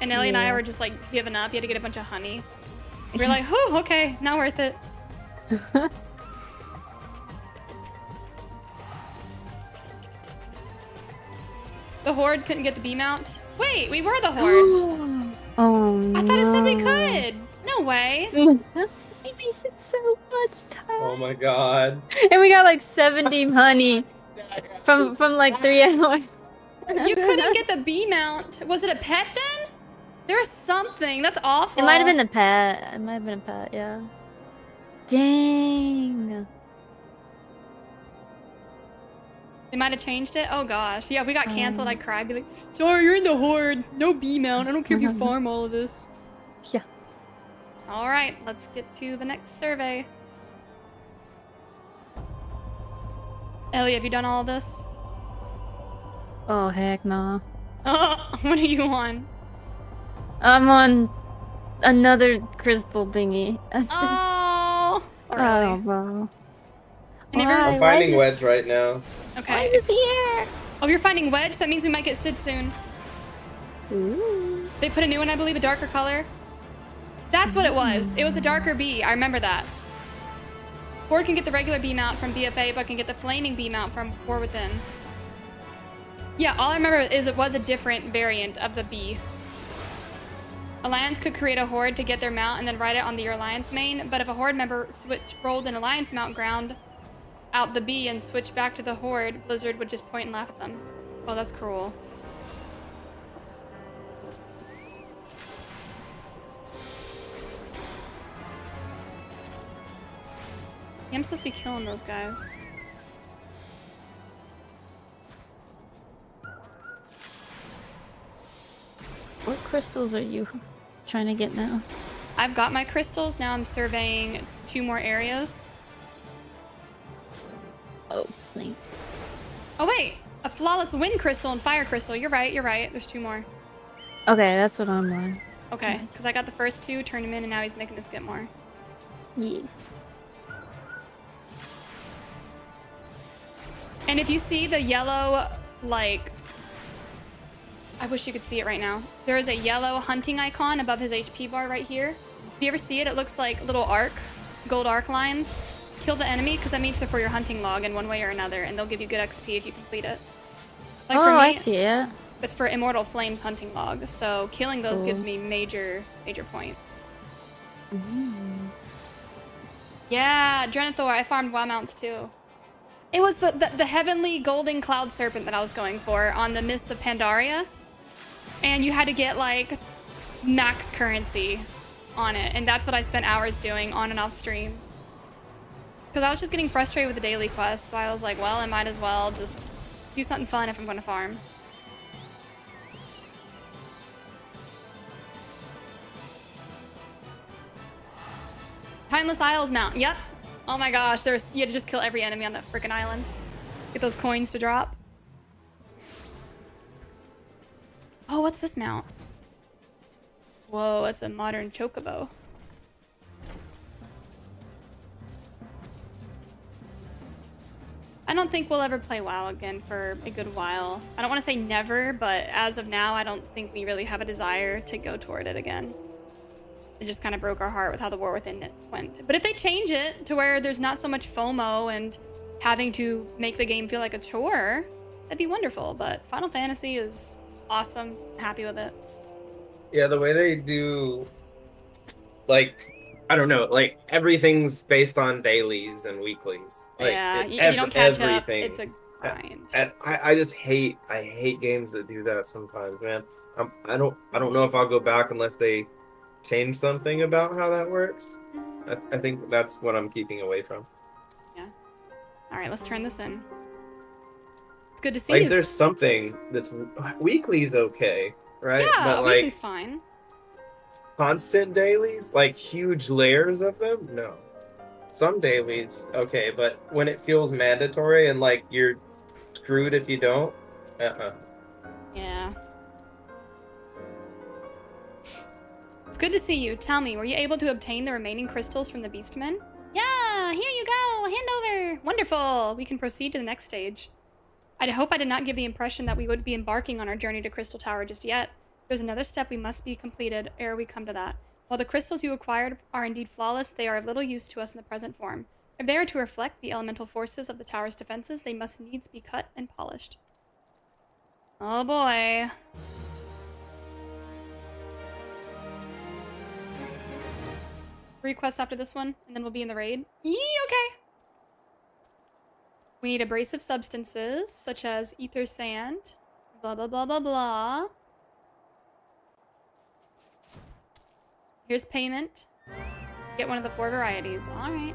And Ellie and I Yeah. were just like giving up. You had to get a bunch of honey. We were like, whew, okay, not worth it. The Horde couldn't get the bee mount. Wait, we were the Horde. Oh I thought it said we could. No way. We wasted so much time. Oh my god. And we got like 70 honey from like 3 hours. You couldn't get the bee mount. Was it a pet then? There's something. That's awful. It might have been the pet. It might have been a pet, yeah. Dang. They might have changed it. Oh gosh. Yeah, if we got canceled, I'd cry. I'd be like, sorry, you're in the Horde. No bee mount. I don't care if you farm all of this. Yeah. All right, let's get to the next survey. Ellie, have you done all of this? Oh, heck no. Oh, what are you on? I'm on another crystal thingy. Oh. Oh, bro. I'm finding Wedge right now. Okay. Why is he here? Oh, you're finding Wedge? That means we might get Sid soon. Ooh. They put a new one, I believe, a darker color. That's what it was. It was a darker bee. I remember that. Horde can get the regular bee mount from BFA, but can get the flaming bee mount from War Within. Yeah, all I remember is it was a different variant of the bee. Alliance could create a Horde to get their mount and then ride it on their Alliance main, but if a Horde member rolled an Alliance mount ground out the bee and switched back to the Horde, Blizzard would just point and laugh at them. Oh, that's cruel. I'm supposed to be killing those guys. What crystals are you trying to get now? I've got my crystals. Now I'm surveying 2 more areas. Oh, snake. Oh, wait. A flawless wind crystal and fire crystal. You're right. You're right. There's 2 more. Okay, that's what I'm on. Okay, because I got the first 2, turned him in, and now he's making us get more. Yeah. And if you see the yellow, like... I wish you could see it right now. There is a yellow hunting icon above his HP bar right here. If you ever see it, it looks like little arc, gold arc lines. Kill the enemy, because that means they're for your hunting log in one way or another, and they'll give you good XP if you complete it. Like for me, I see it. It's for Immortal Flames hunting log, so killing those Cool. gives me major points. Mm. Yeah, Drenithor, I farmed WoW mounts too. It was the heavenly golden cloud serpent that I was going for on the Mists of Pandaria. And you had to get like max currency on it. And that's what I spent hours doing on and off stream. Because I was just getting frustrated with the daily quests. So I was like, well, I might as well just do something fun if I'm going to farm. Timeless Isles mount. Yep. Oh my gosh, you had to just kill every enemy on that freaking island. Get those coins to drop. Oh, what's this mount? Whoa, it's a modern chocobo. I don't think we'll ever play WoW again for a good while. I don't want to say never, but as of now, I don't think we really have a desire to go toward it again. It just kind of broke our heart with how the War Within it went. But if they change it to where there's not so much FOMO and having to make the game feel like a chore, that'd be wonderful. But Final Fantasy is awesome. Happy with it. Yeah, the way they do, like, I don't know, like everything's based on dailies and weeklies. Like, Yeah, you don't catch up. It's a grind. And I just hate games that do that sometimes, man. I don't know if I'll go back unless they change something about how that works. I think that's what I'm keeping away from. Yeah. All right, let's turn this in. It's good to see Like, you. there's something that's weekly's okay, right? Yeah, but like weekly's fine. constant dailies, like huge layers of them, no. Some dailies, okay, but when it feels mandatory and like you're screwed if you don't, Yeah. It's good to see you. Tell me, were you able to obtain the remaining crystals from the Beastmen? Yeah, here you go. Hand over. Wonderful. We can proceed to the next stage. I hope I did not give the impression that we would be embarking on our journey to Crystal Tower just yet. There's another step we must be completed ere we come to that. While the crystals you acquired are indeed flawless, they are of little use to us in the present form. If they are to reflect the elemental forces of the tower's defenses, they must needs be cut and polished. Oh boy. Requests after this one, and then we'll be in the raid. Yee, okay. We need abrasive substances, such as ether sand, blah, blah, blah, blah, blah. Here's payment. Get one of the 4 varieties. All right.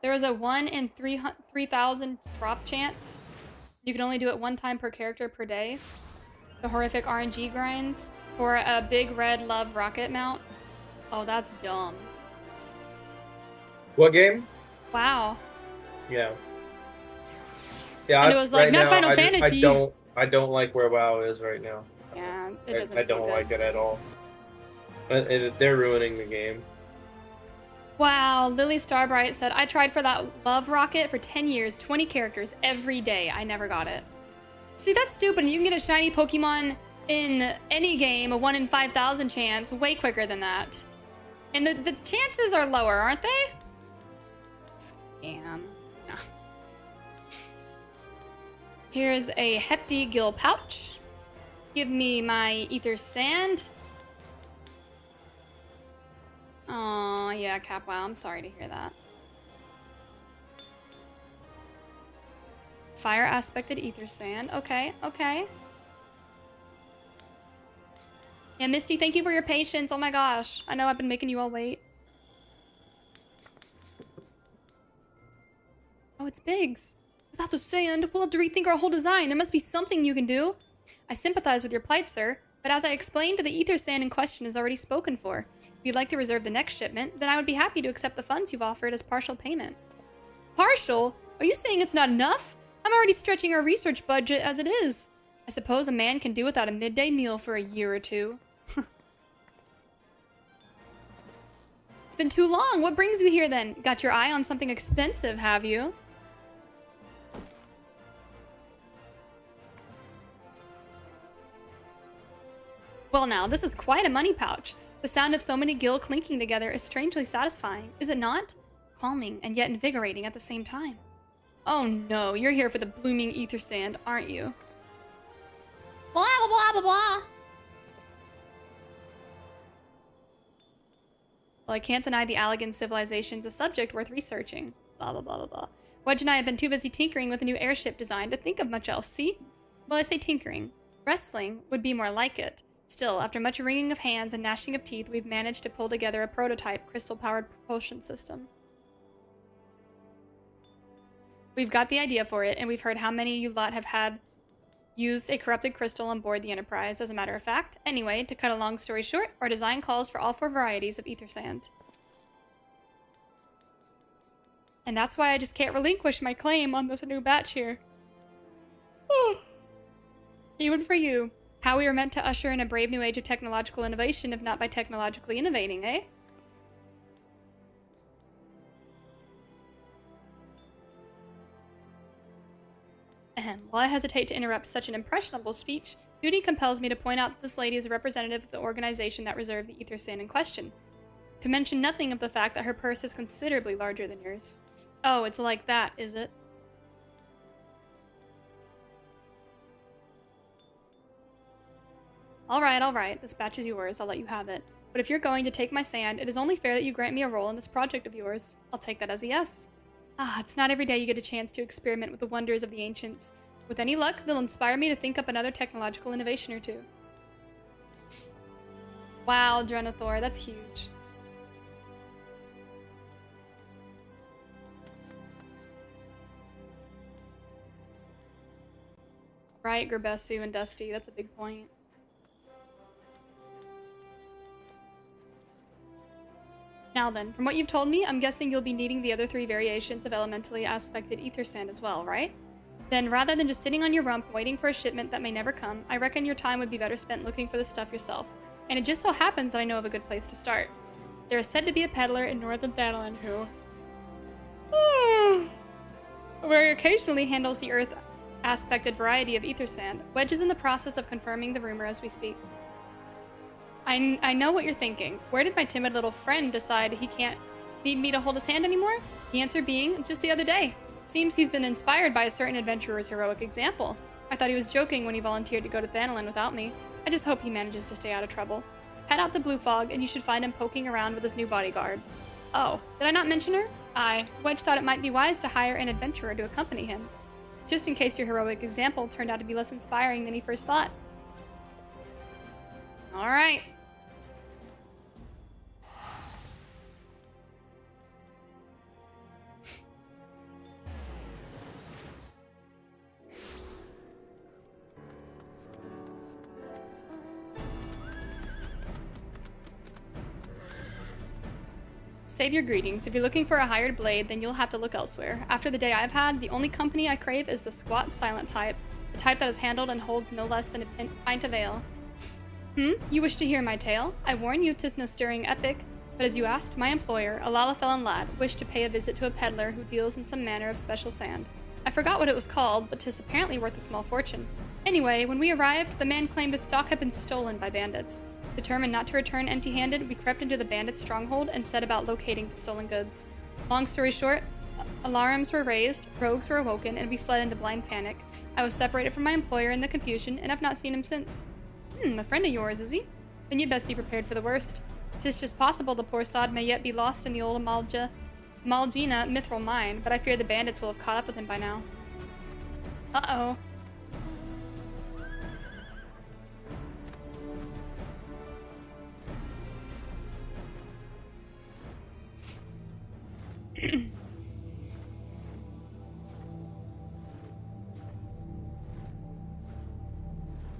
There is a 1 in 3,000 drop chance. You can only do it 1 time per character per day. The horrific RNG grinds for a big red love rocket mount. Oh, that's dumb. What game? Wow. Yeah. And it was like, right not now, Final Fantasy. I don't like where WoW is right now. Yeah, it doesn't I feel don't good. like it at all. They're ruining the game. Wow, Lily Starbright said, I tried for that love rocket for 10 years, 20 characters every day. I never got it. See, that's stupid. You can get a shiny Pokemon in any game, a 1 in 5,000 chance, way quicker than that. And the chances are lower, aren't they? Scam. No. Here's a hefty gill pouch. Give me my ether sand. Oh yeah, Capwow, I'm sorry to hear that. Fire aspected ether sand. Okay, okay. Yeah, Misty, thank you for your patience. Oh my gosh. I know I've been making you all wait. Oh, it's Biggs. Without the sand, we'll have to rethink our whole design. There must be something you can do. I sympathize with your plight, sir, but as I explained, the ether sand in question is already spoken for. If you'd like to reserve the next shipment, then I would be happy to accept the funds you've offered as partial payment. Partial? Are you saying it's not enough? I'm already stretching our research budget as it is. I suppose a man can do without a midday meal for a year or two. It's been too long. What brings you here then? Got your eye on something expensive, have you? Well now, this is quite a money pouch. The sound of so many gill clinking together is strangely satisfying, is it not? Calming and yet invigorating at the same time. Oh no, you're here for the blooming ether sand, aren't you? Blah, blah, blah, blah, blah. Well, I can't deny the Allegan civilization's a subject worth researching. Blah, blah, blah, blah, blah. Wedge and I have been too busy tinkering with a new airship design to think of much else, see? Well, I say tinkering. Wrestling would be more like it. Still, after much wringing of hands and gnashing of teeth, we've managed to pull together a prototype crystal-powered propulsion system. We've got the idea for it, and we've heard how many you lot have had used a corrupted crystal on board the Enterprise, as a matter of fact. Anyway, to cut a long story short, our design calls for all 4 varieties of ether sand. And that's why I just can't relinquish my claim on this new batch here. Even for you. How we were meant to usher in a brave new age of technological innovation, if not by technologically innovating, eh? Ahem. While I hesitate to interrupt such an impressionable speech, duty compels me to point out that this lady is a representative of the organization that reserved the ether sand in question. To mention nothing of the fact that her purse is considerably larger than yours. Oh, it's like that, is it? Alright, this batch is yours, I'll let you have it. But if you're going to take my sand, it is only fair that you grant me a role in this project of yours. I'll take that as a yes. Ah, it's not every day you get a chance to experiment with the wonders of the ancients. With any luck, they'll inspire me to think up another technological innovation or two. Wow, Drenathor, that's huge. Right, Gerbesu and Dusty, that's a big point. Now then, from what you've told me, I'm guessing you'll be needing the other 3 variations of elementally aspected ether sand as well, right? Then, rather than just sitting on your rump waiting for a shipment that may never come, I reckon your time would be better spent looking for the stuff yourself. And it just so happens that I know of a good place to start. There is said to be a peddler in northern Thanalan who... where he occasionally handles the earth aspected variety of ether sand. Wedge is in the process of confirming the rumor as we speak. I know what you're thinking. Where did my timid little friend decide he can't need me to hold his hand anymore? The answer being, just the other day. Seems he's been inspired by a certain adventurer's heroic example. I thought he was joking when he volunteered to go to Thanalan without me. I just hope he manages to stay out of trouble. Head out to Blue Fog and you should find him poking around with his new bodyguard. Oh, did I not mention her? Aye, Wedge thought it might be wise to hire an adventurer to accompany him. Just in case your heroic example turned out to be less inspiring than he first thought. Alright. Save your greetings. If you're looking for a hired blade, then you'll have to look elsewhere. After the day I've had, the only company I crave is the squat, silent type. The type that is handled and holds no less than a pint of ale. You wish to hear my tale? I warn you, 'tis no stirring epic. But as you asked, my employer, a Lalafellan lad, wished to pay a visit to a peddler who deals in some manner of special sand. I forgot what it was called, but 'tis apparently worth a small fortune. Anyway, when we arrived, the man claimed his stock had been stolen by bandits. Determined not to return empty-handed, we crept into the bandits' stronghold and set about locating the stolen goods. Long story short, alarms were raised, rogues were awoken, and we fled into blind panic. I was separated from my employer in the confusion, and I've not seen him since. A friend of yours, is he? Then you'd best be prepared for the worst. 'Tis just possible the poor sod may yet be lost in the old Malgina mithril mine, but I fear the bandits will have caught up with him by now. Uh-oh.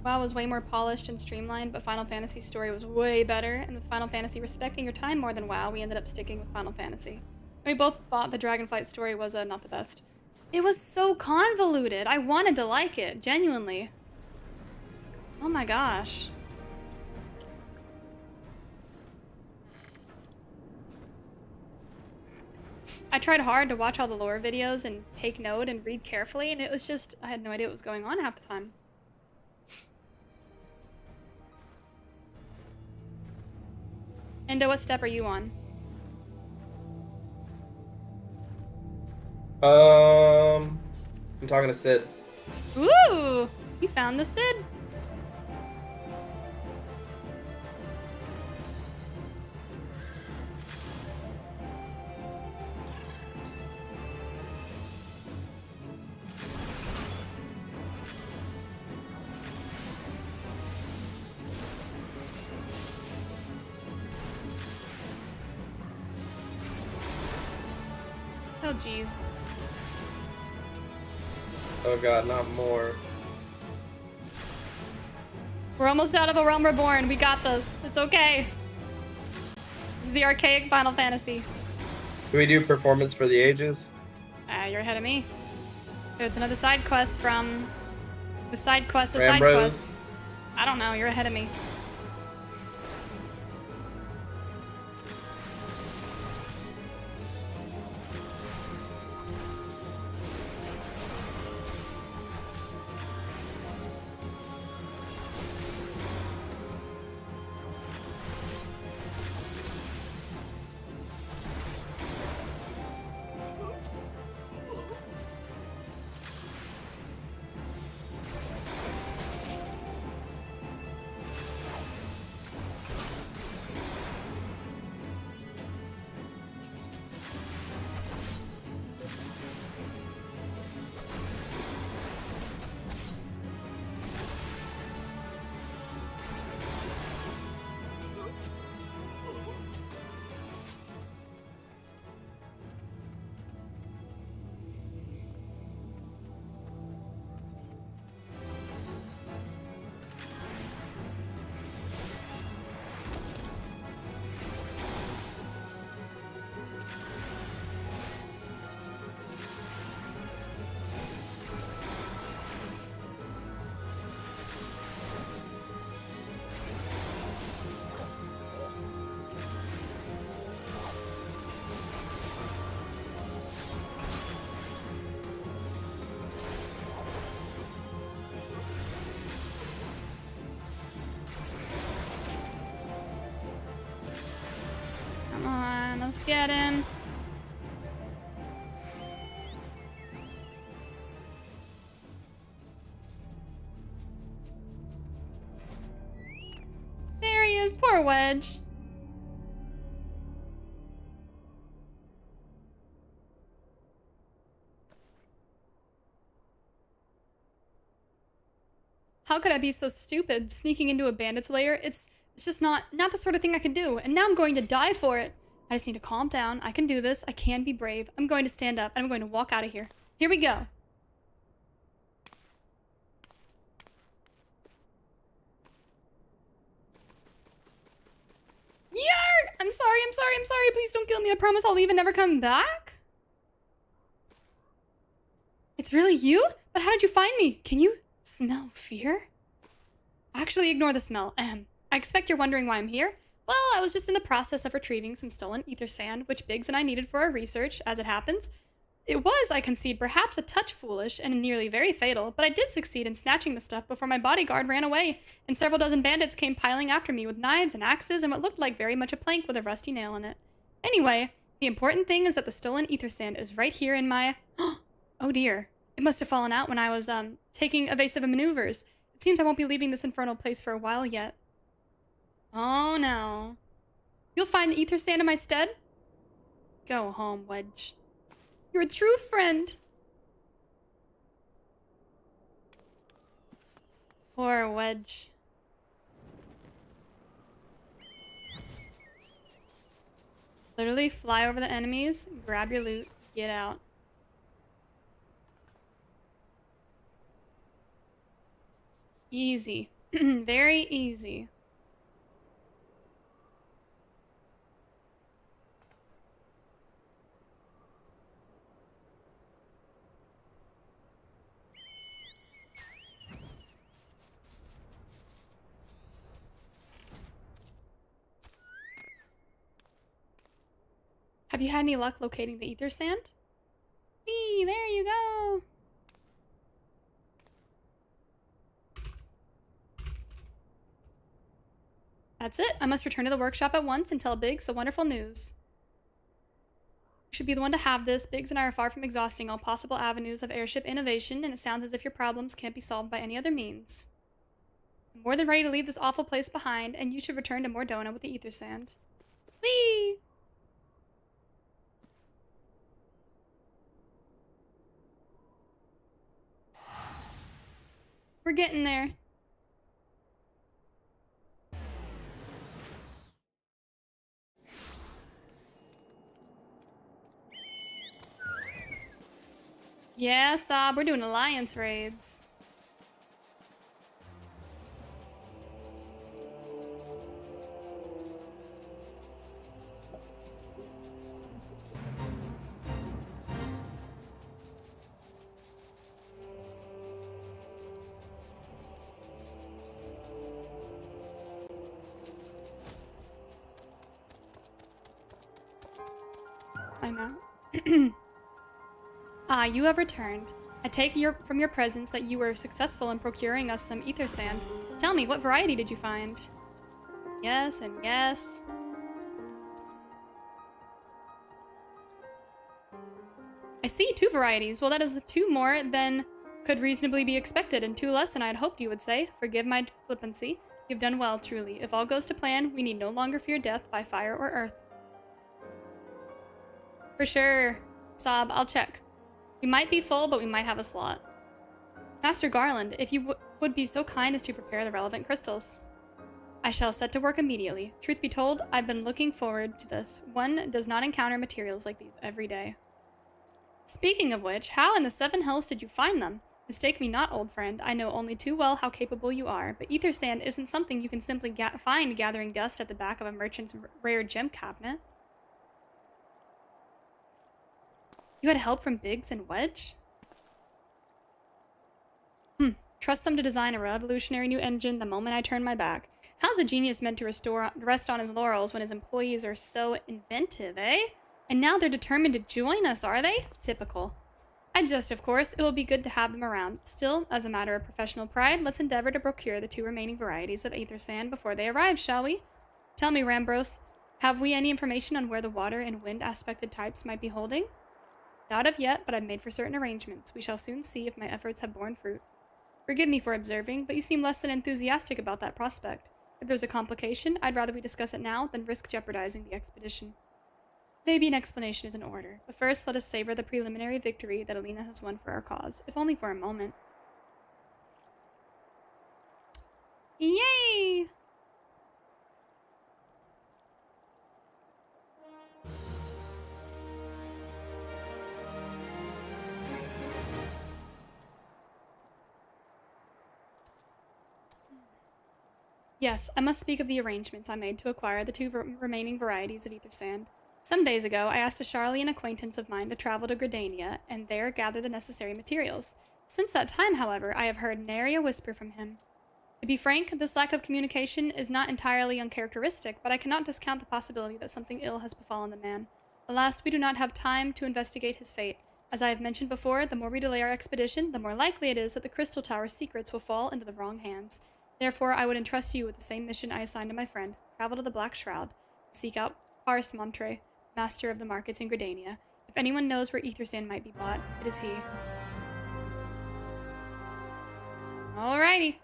WoW was way more polished and streamlined, but Final Fantasy's story was way better, and with Final Fantasy respecting your time more than WoW, we ended up sticking with Final Fantasy. We both thought the Dragonflight story was not the best. It was so convoluted. I wanted to like it, genuinely. Oh my gosh. I tried hard to watch all the lore videos and take note and read carefully, and it was just, I had no idea what was going on half the time. Endo, what step are you on? I'm talking to Sid. Ooh! You found the Sid. Oh, jeez. Oh god, not more. We're almost out of a Realm Reborn. We got this. It's okay. This is the archaic Final Fantasy. Do we do performance for the ages? You're ahead of me. It's another side quest from... The side quest, a Rambros. side quest. I don't know. You're ahead of me. Come on, let's get him. There he is, poor Wedge. How could I be so stupid, sneaking into a bandit's lair? It's just not the sort of thing I could do, and now I'm going to die for it. I just need to calm down. I can do this. I can be brave. I'm going to stand up, and I'm going to walk out of here. Here we go. Yarg! I'm sorry. Please don't kill me. I promise I'll leave and never come back. It's really you? But how did you find me? Can you smell fear? Actually, ignore the smell. I expect you're wondering why I'm here. Well, I was just in the process of retrieving some stolen ether sand, which Biggs and I needed for our research. As it happens, it was, I concede, perhaps a touch foolish and nearly very fatal, but I did succeed in snatching the stuff before my bodyguard ran away, and several dozen bandits came piling after me with knives and axes and what looked like very much a plank with a rusty nail in it. Anyway, the important thing is that the stolen ether sand is right here in my... Oh dear. It must have fallen out when I was, taking evasive maneuvers. It seems I won't be leaving this infernal place for a while yet. Oh no. You'll find the ether sand in my stead? Go home, Wedge. You're a true friend. Poor Wedge. Literally fly over the enemies, grab your loot, get out. Easy. Very easy. Have you had any luck locating the ether sand? Whee, there you go. That's it. I must return to the workshop at once and tell Biggs the wonderful news. You should be the one to have this. Biggs and I are far from exhausting all possible avenues of airship innovation, and it sounds as if your problems can't be solved by any other means. I'm more than ready to leave this awful place behind, and you should return to Mordona with the ether sand. Whee! We're getting there. Yeah, Sob, we're doing alliance raids. I'm out. Ah, you have returned. I take from your presence that you were successful in procuring us some ether sand. Tell me, what variety did you find? Yes and yes. I see, 2 varieties. Well, that is 2 more than could reasonably be expected, and 2 less than I had hoped you would say. Forgive my flippancy. You've done well, truly. If all goes to plan, we need no longer fear death by fire or earth. For sure. Sob, I'll check. We might be full, but we might have a slot. Master Garland, if you would be so kind as to prepare the relevant crystals. I shall set to work immediately. Truth be told, I've been looking forward to this. One does not encounter materials like these every day. Speaking of which, how in the 7 hells did you find them? Mistake me not, old friend. I know only too well how capable you are, but ether sand isn't something you can simply find gathering dust at the back of a merchant's rare gem cabinet. You had help from Biggs and Wedge? Trust them to design a revolutionary new engine the moment I turn my back. How's a genius meant to rest on his laurels when his employees are so inventive, eh? And now they're determined to join us, are they? Typical. I jest, of course. It will be good to have them around. Still, as a matter of professional pride, let's endeavor to procure the 2 remaining varieties of ether sand before they arrive, shall we? Tell me, Rambros, have we any information on where the water and wind aspected types might be holding? Not of yet, but I've made for certain arrangements. We shall soon see if my efforts have borne fruit. Forgive me for observing, but you seem less than enthusiastic about that prospect. If there's a complication, I'd rather we discuss it now than risk jeopardizing the expedition. Maybe an explanation is in order, but first let us savor the preliminary victory that Alena has won for our cause, if only for a moment. Yay! Yes, I must speak of the arrangements I made to acquire the 2 remaining varieties of ether sand. Some days ago, I asked a Charlian acquaintance of mine to travel to Gridania and there gather the necessary materials. Since that time, however, I have heard nary a whisper from him. To be frank, this lack of communication is not entirely uncharacteristic, but I cannot discount the possibility that something ill has befallen the man. Alas, we do not have time to investigate his fate. As I have mentioned before, the more we delay our expedition, the more likely it is that the Crystal Tower's secrets will fall into the wrong hands. Therefore, I would entrust you with the same mission I assigned to my friend. Travel to the Black Shroud. Seek out Pars Montre, master of the markets in Gridania. If anyone knows where ether sand might be bought, it is he. Alrighty.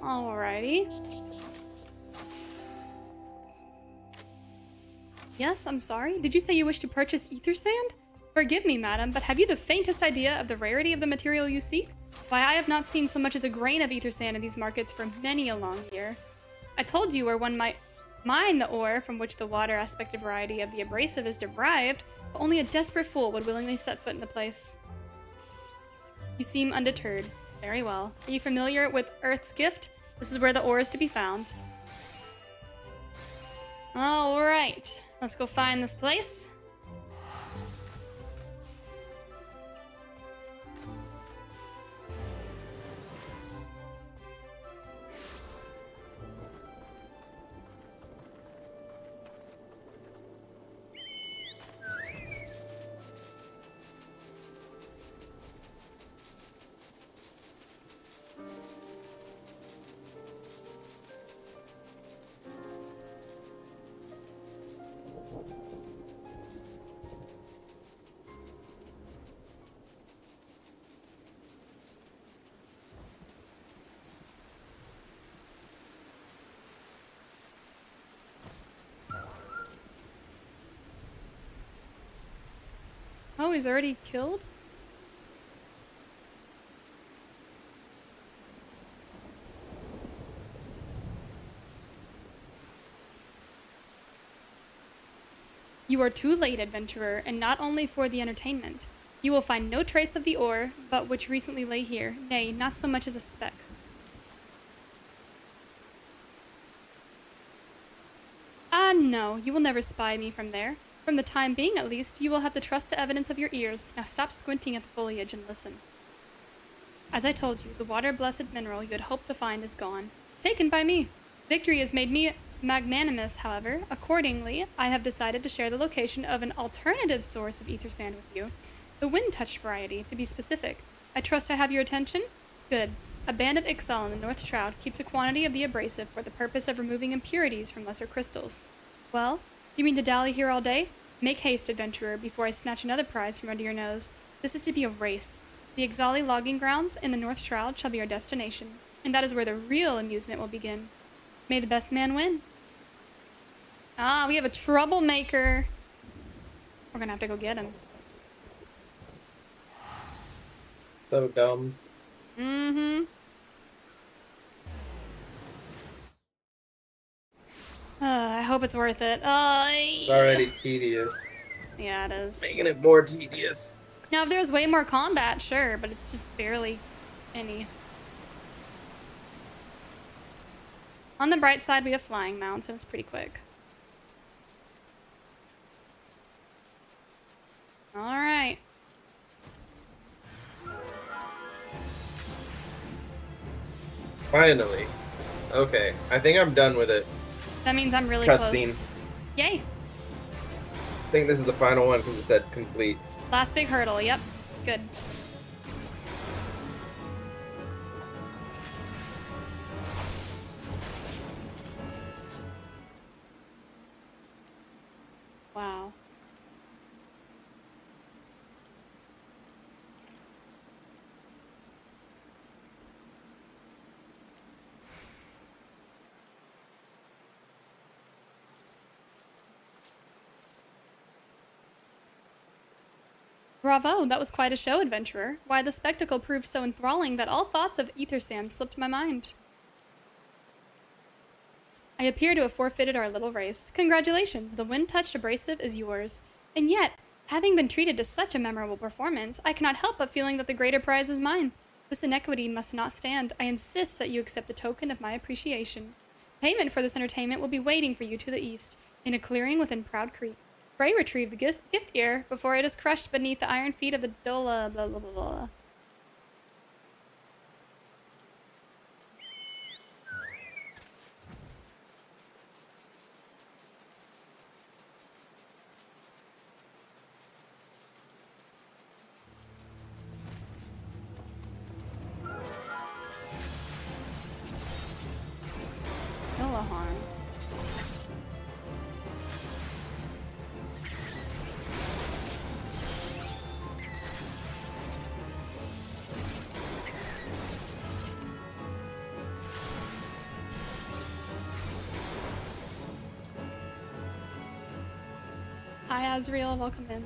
Alrighty. Yes, I'm sorry. Did you say you wish to purchase ether sand? Forgive me, madam, but have you the faintest idea of the rarity of the material you seek? Why, I have not seen so much as a grain of ether sand in these markets for many a long year. I told you where one might mine the ore from which the water aspect variety of the abrasive is derived, but only a desperate fool would willingly set foot in the place. You seem undeterred. Very well. Are you familiar with Earth's Gift? This is where the ore is to be found. Alright, let's go find this place. Oh, he's already killed? You are too late, adventurer, and not only for the entertainment. You will find no trace of the ore, but which recently lay here, nay, not so much as a speck. Ah, no, you will never spy me from there. From the time being, at least, you will have to trust the evidence of your ears. Now stop squinting at the foliage and listen. As I told you, the water-blessed mineral you had hoped to find is gone. Taken by me. Victory has made me magnanimous, however. Accordingly, I have decided to share the location of an alternative source of ether sand with you. The wind-touched variety, to be specific. I trust I have your attention? Good. A band of Ixal in the North Shroud keeps a quantity of the abrasive for the purpose of removing impurities from lesser crystals. Well, you mean to dally here all day? Make haste, adventurer, before I snatch another prize from under your nose. This is to be a race. The Ixali logging grounds in the North Shroud shall be our destination, and that is where the real amusement will begin. May the best man win. Ah, we have a troublemaker. We're gonna have to go get him. So dumb. Mm-hmm. I hope it's worth it. It's already tedious. Yeah, it is. It's making it more tedious. Now, if there's way more combat, sure, but it's just barely any. On the bright side, we have flying mounts, and it's pretty quick. Alright. Finally. Okay, I think I'm done with it. That means I'm really Cutscene. close. Yay! I think this is the final one because it said complete. Last big hurdle, yep. Good. Wow. Bravo, that was quite a show, adventurer. Why, the spectacle proved so enthralling that all thoughts of ether sand slipped my mind. I appear to have forfeited our little race. Congratulations, the wind-touched abrasive is yours. And yet, having been treated to such a memorable performance, I cannot help but feeling that the greater prize is mine. This inequity must not stand. I insist that you accept a token of my appreciation. Payment for this entertainment will be waiting for you to the east, in a clearing within Proud Creek. Pray retrieve the gift ear before it is crushed beneath the iron feet of the Dola blah blah blah blah. Dola harm. Hi Azriel, welcome in.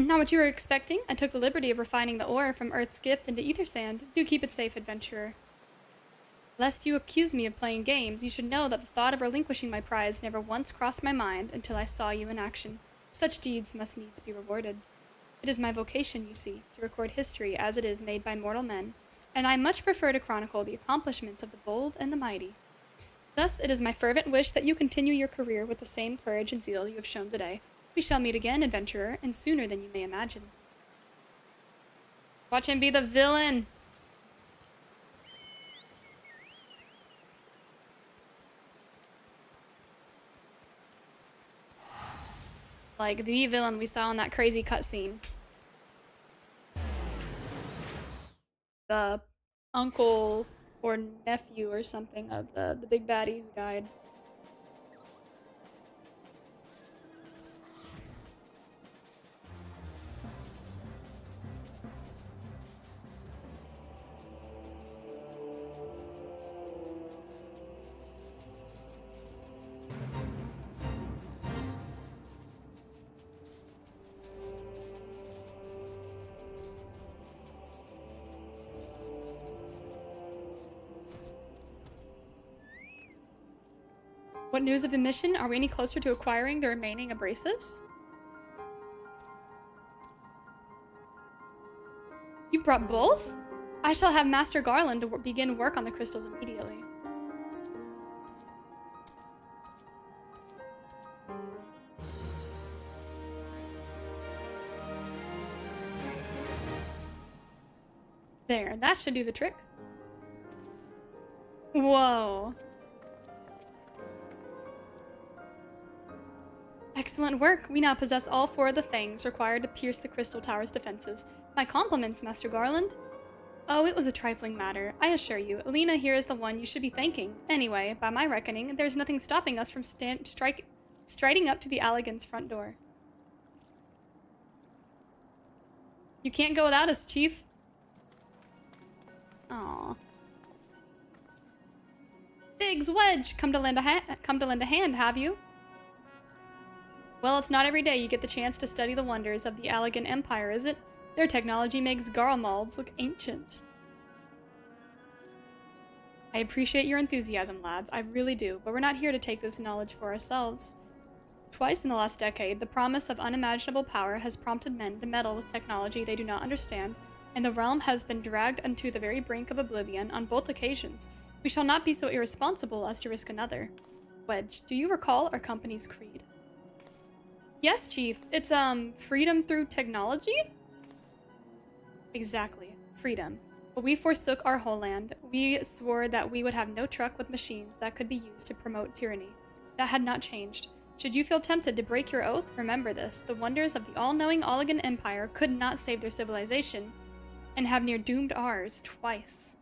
Not what you were expecting. I took the liberty of refining the ore from Earth's gift into ether sand. Do keep it safe, adventurer. Lest you accuse me of playing games, you should know that the thought of relinquishing my prize never once crossed my mind until I saw you in action. Such deeds must needs be rewarded. It is my vocation, you see, to record history as it is made by mortal men, and I much prefer to chronicle the accomplishments of the bold and the mighty. Thus, it is my fervent wish that you continue your career with the same courage and zeal you have shown today. We shall meet again, adventurer, and sooner than you may imagine. Watch him be the villain! Like the villain we saw in that crazy cutscene. The uncle or nephew or something of the big baddie who died. What news of the mission? Are we any closer to acquiring the remaining abrasives? You've brought both? I shall have Master Garland to begin work on the crystals immediately. There, that should do the trick. Whoa. Excellent work. We now possess all 4 of the things required to pierce the Crystal Tower's defenses. My compliments, Master Garland. Oh, it was a trifling matter, I assure you. Elena here is the one you should be thanking. Anyway, by my reckoning, there's nothing stopping us from striding up to the Allegan's front door. You can't go without us, Chief. Aww. Biggs, Wedge, come to lend a hand, have you? Well, it's not every day you get the chance to study the wonders of the Allegan Empire, is it? Their technology makes Garlemald's look ancient. I appreciate your enthusiasm, lads, I really do, but we're not here to take this knowledge for ourselves. Twice in the last decade, the promise of unimaginable power has prompted men to meddle with technology they do not understand, and the realm has been dragged unto the very brink of oblivion on both occasions. We shall not be so irresponsible as to risk another. Wedge, do you recall our company's creed? Yes, Chief. It's, freedom through technology? Exactly. Freedom. But we forsook our homeland. We swore that we would have no truck with machines that could be used to promote tyranny. That had not changed. Should you feel tempted to break your oath, remember this. The wonders of the all-knowing Allegan Empire could not save their civilization, and have near doomed ours twice.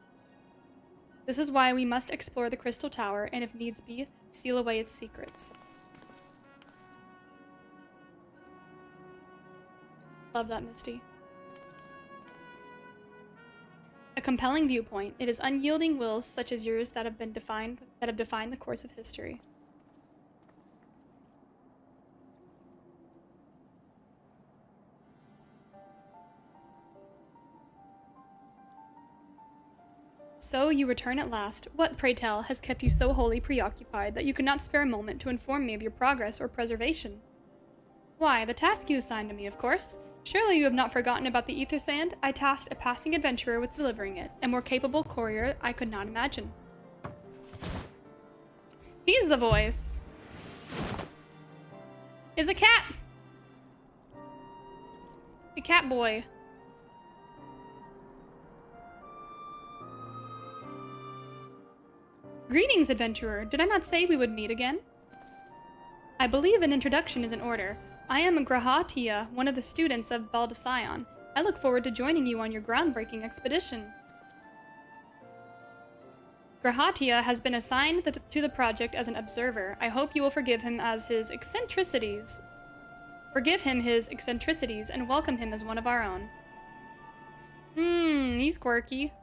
This is why we must explore the Crystal Tower, and if needs be, seal away its secrets. Love that, Misty. A compelling viewpoint. It is unyielding wills such as yours that have defined the course of history. So you return at last. What, pray tell, has kept you so wholly preoccupied that you could not spare a moment to inform me of your progress or preservation? Why, the task you assigned to me, of course. Surely you have not forgotten about the ether sand? I tasked a passing adventurer with delivering it. A more capable courier I could not imagine. He's the voice. Is a cat. The cat boy. Greetings, adventurer. Did I not say we would meet again? I believe an introduction is in order. I am Grahatia, one of the students of Baldassion. I look forward to joining you on your groundbreaking expedition. Grahatia has been assigned to the project as an observer. I hope you will forgive him his eccentricities and welcome him as one of our own. He's quirky.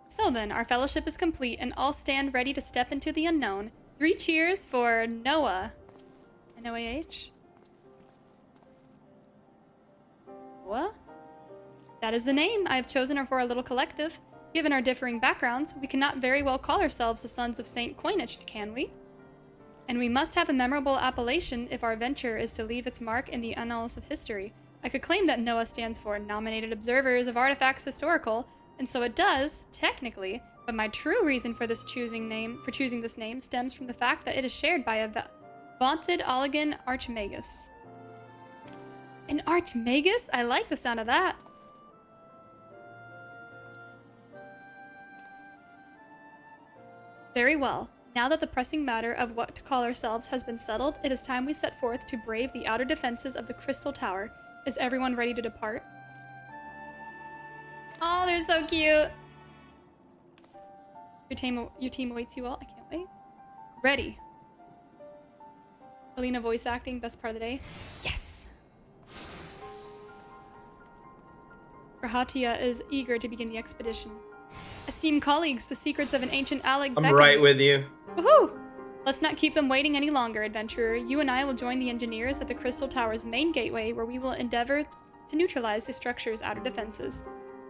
So then, our fellowship is complete and all stand ready to step into the unknown. 3 cheers for Noah. N-O-A-H? What? That is the name I have chosen for our little collective. Given our differing backgrounds, we cannot very well call ourselves the Sons of Saint Coinage, can we? And we must have a memorable appellation if our venture is to leave its mark in the annals of history. I could claim that NOAA stands for Nominated Observers of Artifacts Historical, and so it does, technically, but my true reason for choosing this name stems from the fact that it is shared by a vaunted Oligan Archmagus. An Archmagus? I like the sound of that. Very well. Now that the pressing matter of what to call ourselves has been settled, it is time we set forth to brave the outer defenses of the Crystal Tower. Is everyone ready to depart? Oh, they're so cute. Your team awaits you all. I can't wait. Ready. Alina voice acting, best part of the day. Yes! Grahatia is eager to begin the expedition. Esteemed colleagues, the secrets of an ancient Alig I'm right with you. Woohoo! Let's not keep them waiting any longer, adventurer. You and I will join the engineers at the Crystal Tower's main gateway, where we will endeavor to neutralize the structure's outer defenses.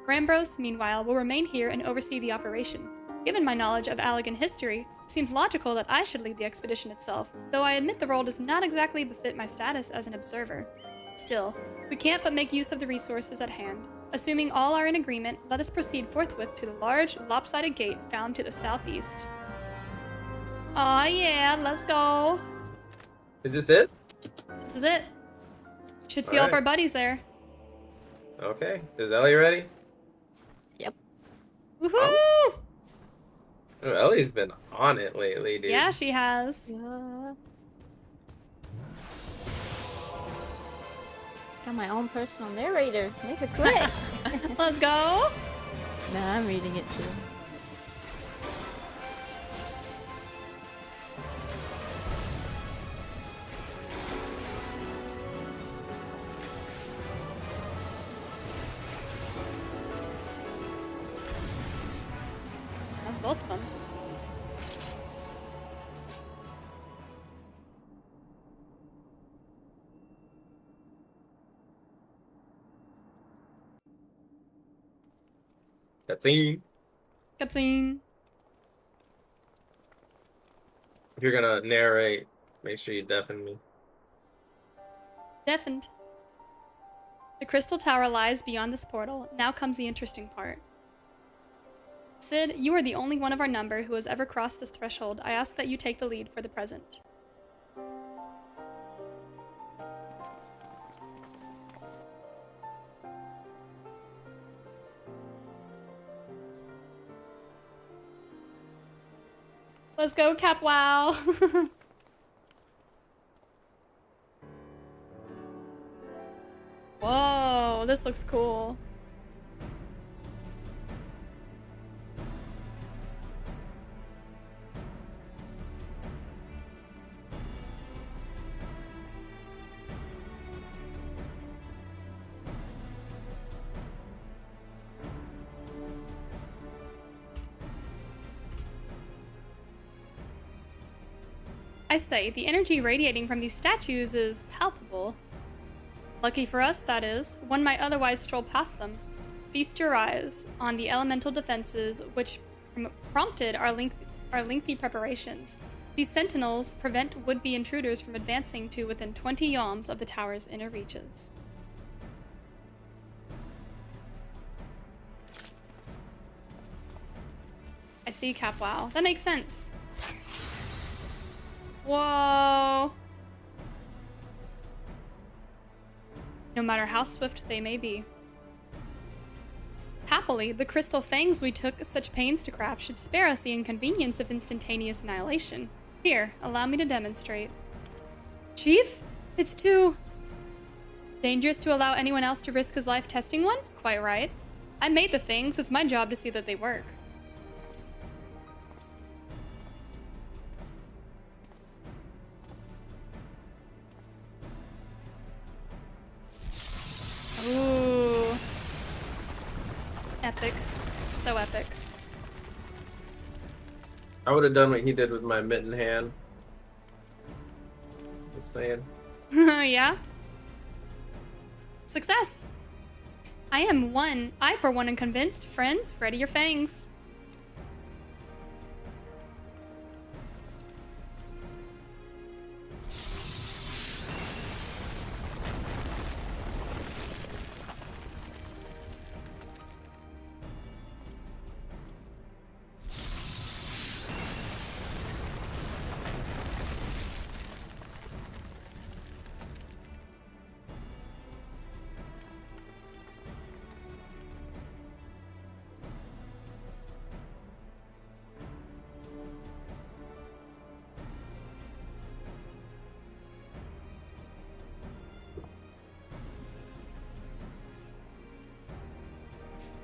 Rambros, meanwhile, will remain here and oversee the operation. Given my knowledge of Aligan history, it seems logical that I should lead the expedition itself, though I admit the role does not exactly befit my status as an observer. Still, we can't but make use of the resources at hand. Assuming all are in agreement, let us proceed forthwith to the large, lopsided gate found to the southeast. Aw, yeah, let's go. Is this it? This is it. Should see all of our buddies there. Okay. Is Ellie ready? Yep. Woohoo! Oh, Ellie's been on it lately, dude. Yeah, she has. Yeah. Got my own personal narrator. Make it quick. Let's go. Nah, I'm reading it too. That's both of them. Cutscene. Cutscene. If you're gonna narrate, make sure you deafen me. Deafened. The Crystal Tower lies beyond this portal. Now comes the interesting part. Sid, you are the only one of our number who has ever crossed this threshold. I ask that you take the lead for the present. Let's go, Cap Wow! Whoa, this looks cool. I say, the energy radiating from these statues is palpable. Lucky for us, that is. One might otherwise stroll past them. feast your eyes on the elemental defenses which prompted our lengthy preparations. These sentinels prevent would-be intruders from advancing to within 20 yalms of the tower's inner reaches. I see, Cap. Wow. That makes sense. Whoa. No matter how swift they may be. Happily, the crystal fangs we took such pains to craft should spare us the inconvenience of instantaneous annihilation. Here, allow me to demonstrate. Chief? It's too... dangerous to allow anyone else to risk his life testing one? Quite right. I made the things. It's my job to see that they work. Ooh. Epic. So epic. I would have done what he did with my mitten hand. Just saying. Yeah? Success! I for one am convinced. Friends, ready your fangs.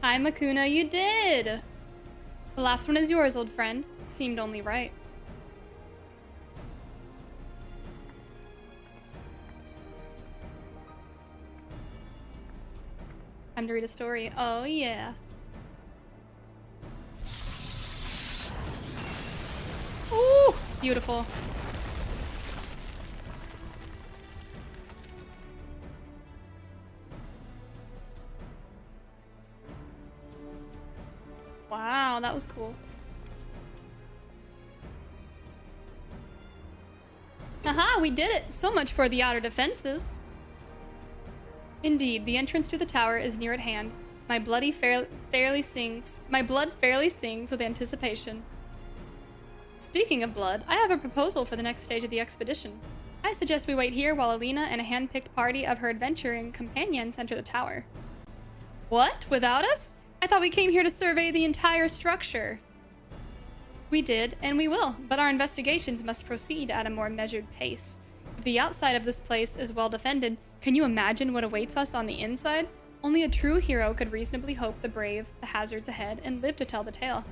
Hi, Makuna, you did! The last one is yours, old friend. Seemed only right. Time to read a story. Oh, yeah. Ooh, beautiful. Wow, that was cool. Haha, we did it! So much for the outer defenses. Indeed, the entrance to the tower is near at hand. My blood fairly sings with anticipation. Speaking of blood, I have a proposal for the next stage of the expedition. I suggest we wait here while AoElena and a hand-picked party of her adventuring companions enter the tower. What? Without us? I thought we came here to survey the entire structure. We did, and we will, but our investigations must proceed at a more measured pace. If the outside of this place is well defended, can you imagine what awaits us on the inside? Only a true hero could reasonably hope the brave the hazards ahead and live to tell the tale.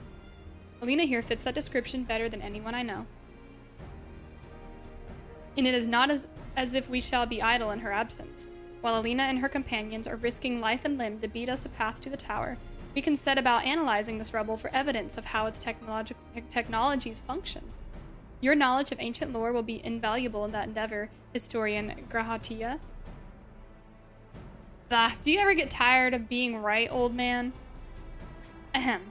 AoElena here fits that description better than anyone I know. And it is not as if we shall be idle in her absence. While AoElena and her companions are risking life and limb to beat us a path to the tower, we can set about analyzing this rubble for evidence of how its technologies function. Your knowledge of ancient lore will be invaluable in that endeavor, historian Grahatia. Bah, do you ever get tired of being right, old man? Ahem.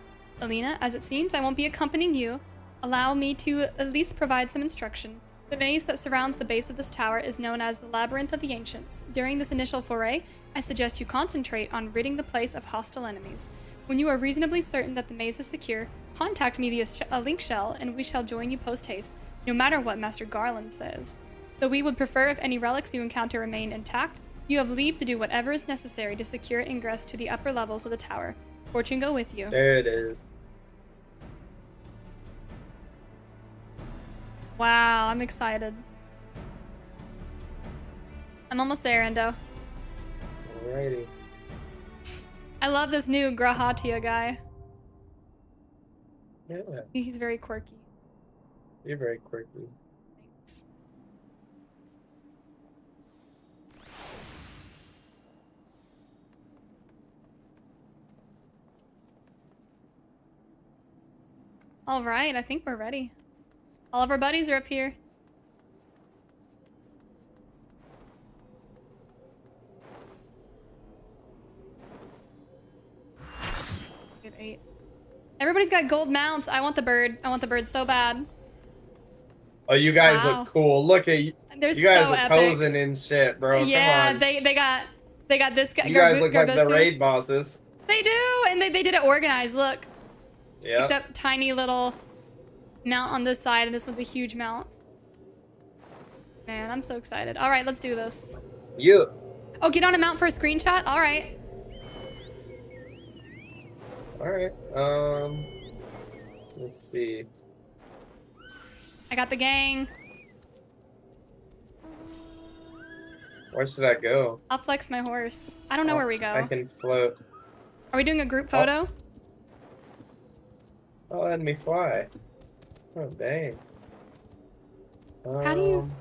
AoElena, as it seems I won't be accompanying you, allow me to at least provide some instruction. The maze that surrounds the base of this tower is known as the Labyrinth of the Ancients. During this initial foray, I suggest you concentrate on ridding the place of hostile enemies. When you are reasonably certain that the maze is secure, contact me via a link shell and we shall join you post-haste, no matter what Master Garland says. Though we would prefer if any relics you encounter remain intact, you have leave to do whatever is necessary to secure ingress to the upper levels of the tower. Fortune go with you. There it is. Wow, I'm excited. I'm almost there, Endo. Alrighty. I love this new Grahatia guy. Yeah. He's very quirky. You're very quirky. Thanks. All right, I think we're ready. All of our buddies are up here. Great. Everybody's got gold mounts. I want the bird. I want the bird so bad. Oh, you guys Wow. look cool. Look at you. They're You guys so are epic. posing and shit, bro. Yeah, Come on. they got this guy. You guys look like the Garbusu. raid bosses. They do, and they did it organized. Look. Yeah. Except tiny little mount on this side, and this one's a huge mount. Man, I'm so excited. All right, let's do this. You. Oh, get on a mount for a screenshot? All right. All right. Let's see. I got the gang. Where should I go? I'll flex my horse. I don't know where we go. I can float. Are we doing a group photo? Oh, let me fly. Oh, dang. How do you...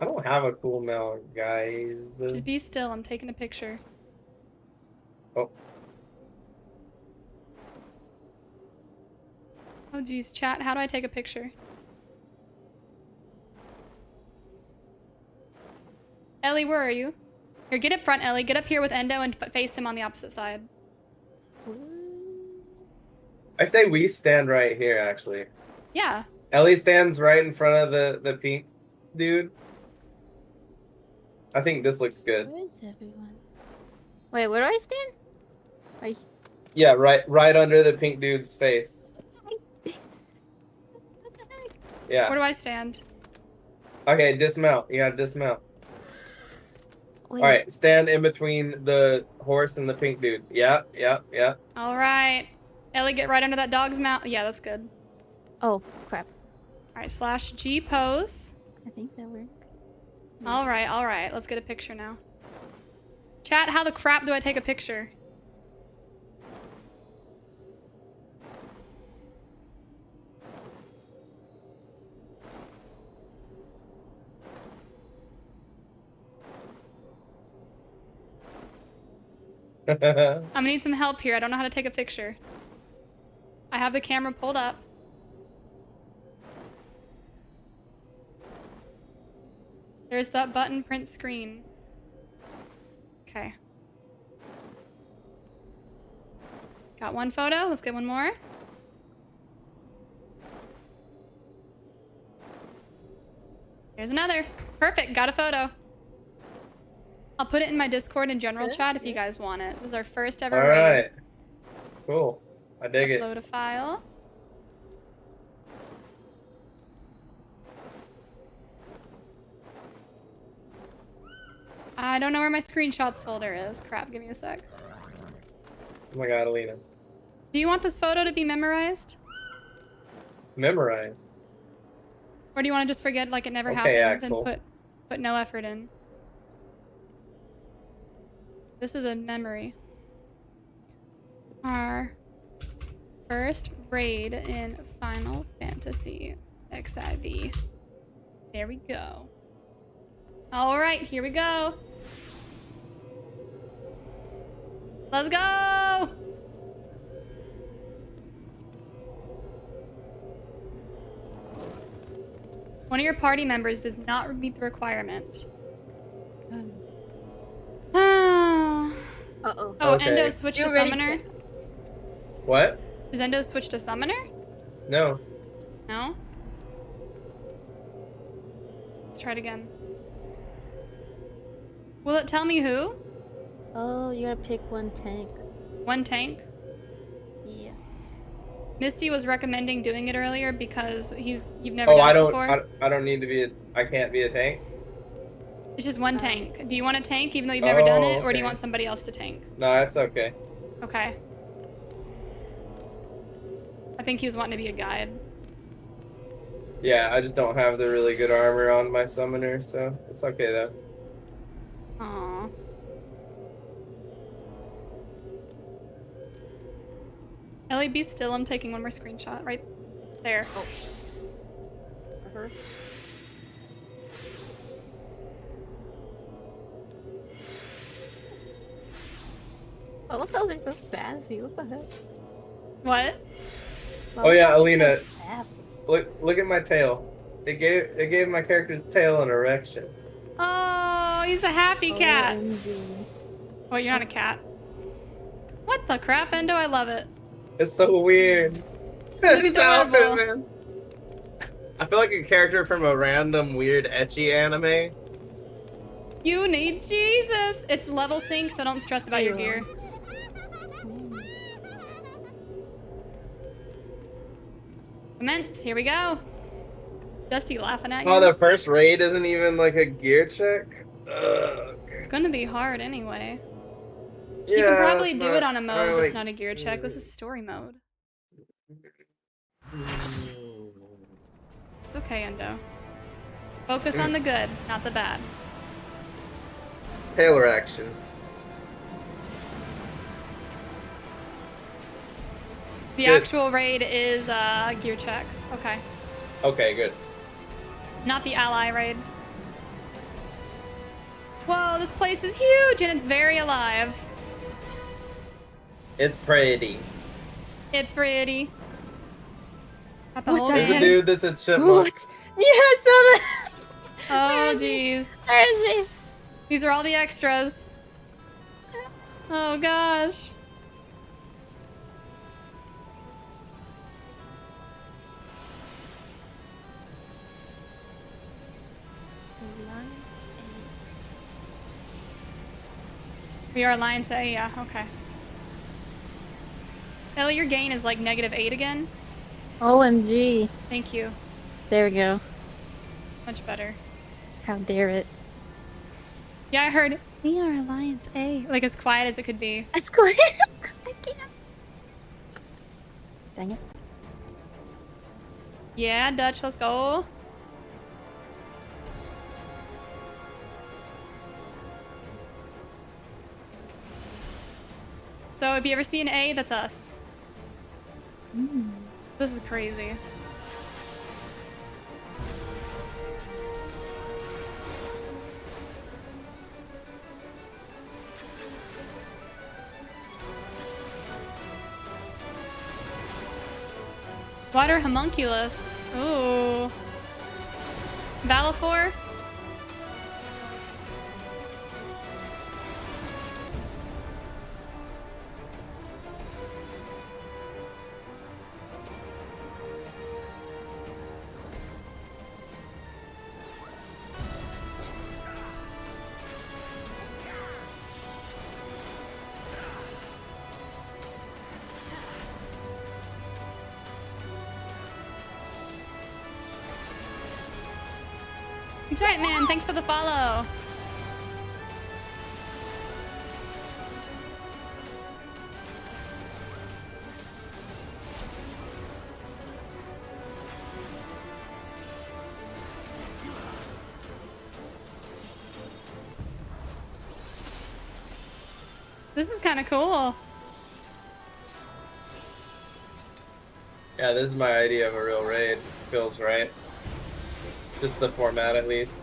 I don't have a cool mount, guys. Just be still. I'm taking a picture. Oh. Oh, geez. Chat, how do I take a picture? Ellie, where are you? Here, get up front, Ellie. Get up here with Endo and face him on the opposite side. I say we stand right here, actually. Yeah. Ellie stands right in front of the pink dude. I think this looks good. Where is everyone? Wait, where do I stand? Yeah, right under the pink dude's face. Yeah. Where do I stand? Okay, dismount. You gotta dismount. Wait. All right, stand in between the horse and the pink dude. Yeah. All right. Ellie, get right under that dog's mouth. Yeah, that's good. Oh, crap. All right, /G pose. I think that worked. All right. Let's get a picture now. Chat, how the crap do I take a picture? I'm gonna need some help here. I don't know how to take a picture. I have the camera pulled up. There's that button print screen. Okay. Got one photo. Let's get one more. Here's another. Perfect. Got a photo. I'll put it in my Discord and general chat if you guys want it. This is our first ever All raid. right. Cool. I dig it. Upload a file. I don't know where my screenshots folder is. Crap, give me a sec. Oh my god, Alena. Do you want this photo to be memorized? Memorize. Or do you want to just forget like it never Okay, happened Axel. and put no effort in? This is a memory. Our first raid in Final Fantasy XIV. There we go. All right, here we go. Let's go! One of your party members does not meet the requirement. Uh-oh. Oh, Okay. Endo switched to summoner? What? Is Endo switched to summoner? No. No? Let's try it again. Will it tell me who? Oh, you gotta pick one tank. One tank? Yeah. Misty was recommending doing it earlier because you've never done I it don't. before. I don't need to be. I can't be a tank. It's just one tank. Do you want a tank even though you've never done it, or do okay. you want somebody else to tank? No, that's okay. Okay. I think he was wanting to be a guide. Yeah, I just don't have the really good armor on my summoner, so it's okay though. Aww. Ellie, be still. I'm taking one more screenshot right there. Oh. Oh, those are so sassy. What the heck? What? Oh yeah, Alena. Look at my tail. It gave my character's tail an erection. Oh, he's a happy cat. Oh, you're not a cat. What the crap, Endo? I love it. It's so weird. This adorable. outfit, man. I feel like a character from a random weird ecchi anime. You need Jesus. It's level sync, so don't stress about your gear. Commence. Here we go. Dusty laughing at you. Oh, the first raid isn't even like a gear check? Ugh. It's gonna be hard anyway. Yeah, You can probably it's do not- it on a mode I that's like- not a gear check. This is story mode. It's okay, Endo. Focus on the good, not the bad. Taylor action. The Good. actual raid is gear check. Okay. Okay, good. Not the ally raid. Whoa, this place is huge and it's very alive. It's pretty. It's pretty. Got the What whole the gang. heck? Dude, that's a chipmunk. Yeah, I saw that. Oh, jeez. Where is he? These are all the extras. Oh, gosh. We are Alliance A, yeah, okay. Ellie, your gain is like -8 again. OMG. Thank you. There we go. Much better. How dare it. Yeah, I heard we are Alliance A. Like as quiet as it could be. That's quiet. I can't. Dang it. Yeah, Dutch, let's go. So if you ever see an A, that's us. This is crazy. Water homunculus. Ooh. Balfour. Giant Man, thanks for the follow. This is kind of cool. Yeah, this is my idea of a real raid. Feels right. Just the format, at least.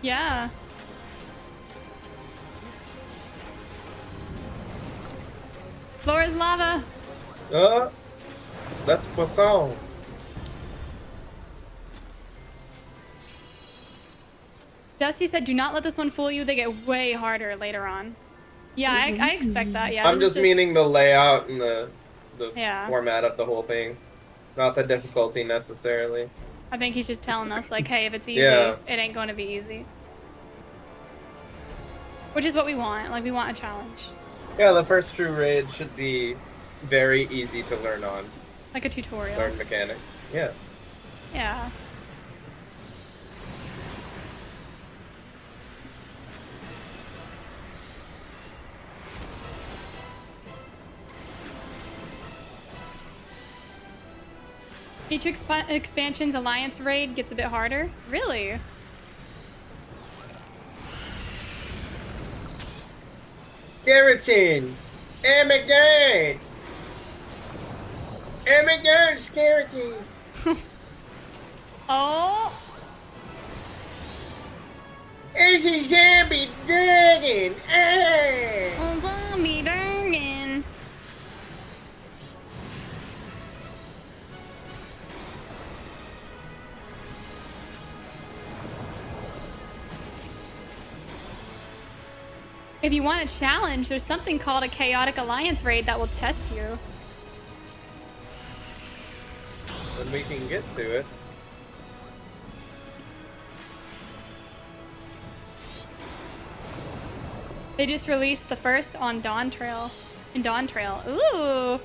Yeah. Floor is lava. That's poisson. Dusty said, do not let this one fool you. They get way harder later on. Yeah, I expect that. Yeah. I'm this is just meaning the layout and the Yeah. format of the whole thing. Not the difficulty necessarily. I think he's just telling us, like, hey, if it's easy, Yeah. it ain't going to be easy. Which is what we want. Like, we want a challenge. Yeah, the first true raid should be very easy to learn on. Like a tutorial. Learn mechanics. Yeah. Yeah. Each expansion's alliance raid gets a bit harder. Really? Skeletons! Oh my god! Oh my god, skeleton! Oh! It's a zombie dragon! Ah! A zombie dragon! If you want a challenge, there's something called a Chaotic Alliance raid that will test you. When we can get to it. They just released the first on Dawn Trail. In Dawn Trail. Ooh.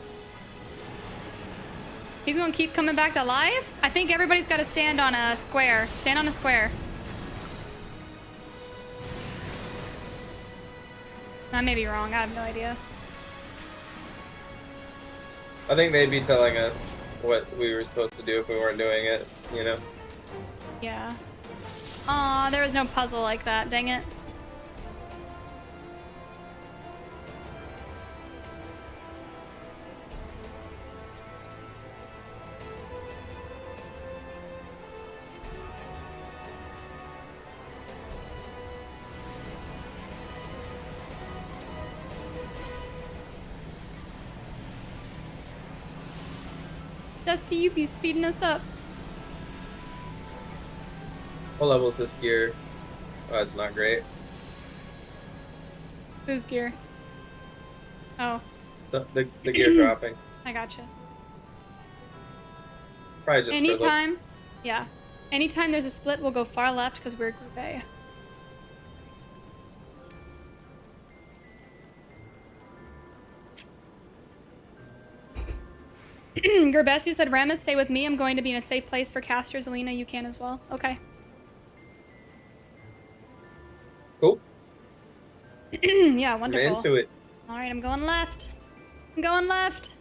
He's gonna keep coming back to life? I think everybody's gotta stand on a square. Stand on a square. I may be wrong, I have no idea. I think they'd be telling us what we were supposed to do if we weren't doing it, you know? Yeah. Aw, there was no puzzle like that, dang it. Dusty, you be speeding us up. What level is this gear? Oh, it's not great. Whose gear? Oh. The gear dropping. I gotcha. Probably just Anytime, Phillips. yeah. Anytime there's a split, we'll go far left because we're Group A. Gerbesu said, Ramus, stay with me. I'm going to be in a safe place for casters. Alina, you can as well. Okay. Cool. Yeah, wonderful. I'm into it. All right, I'm going left. I'm going left.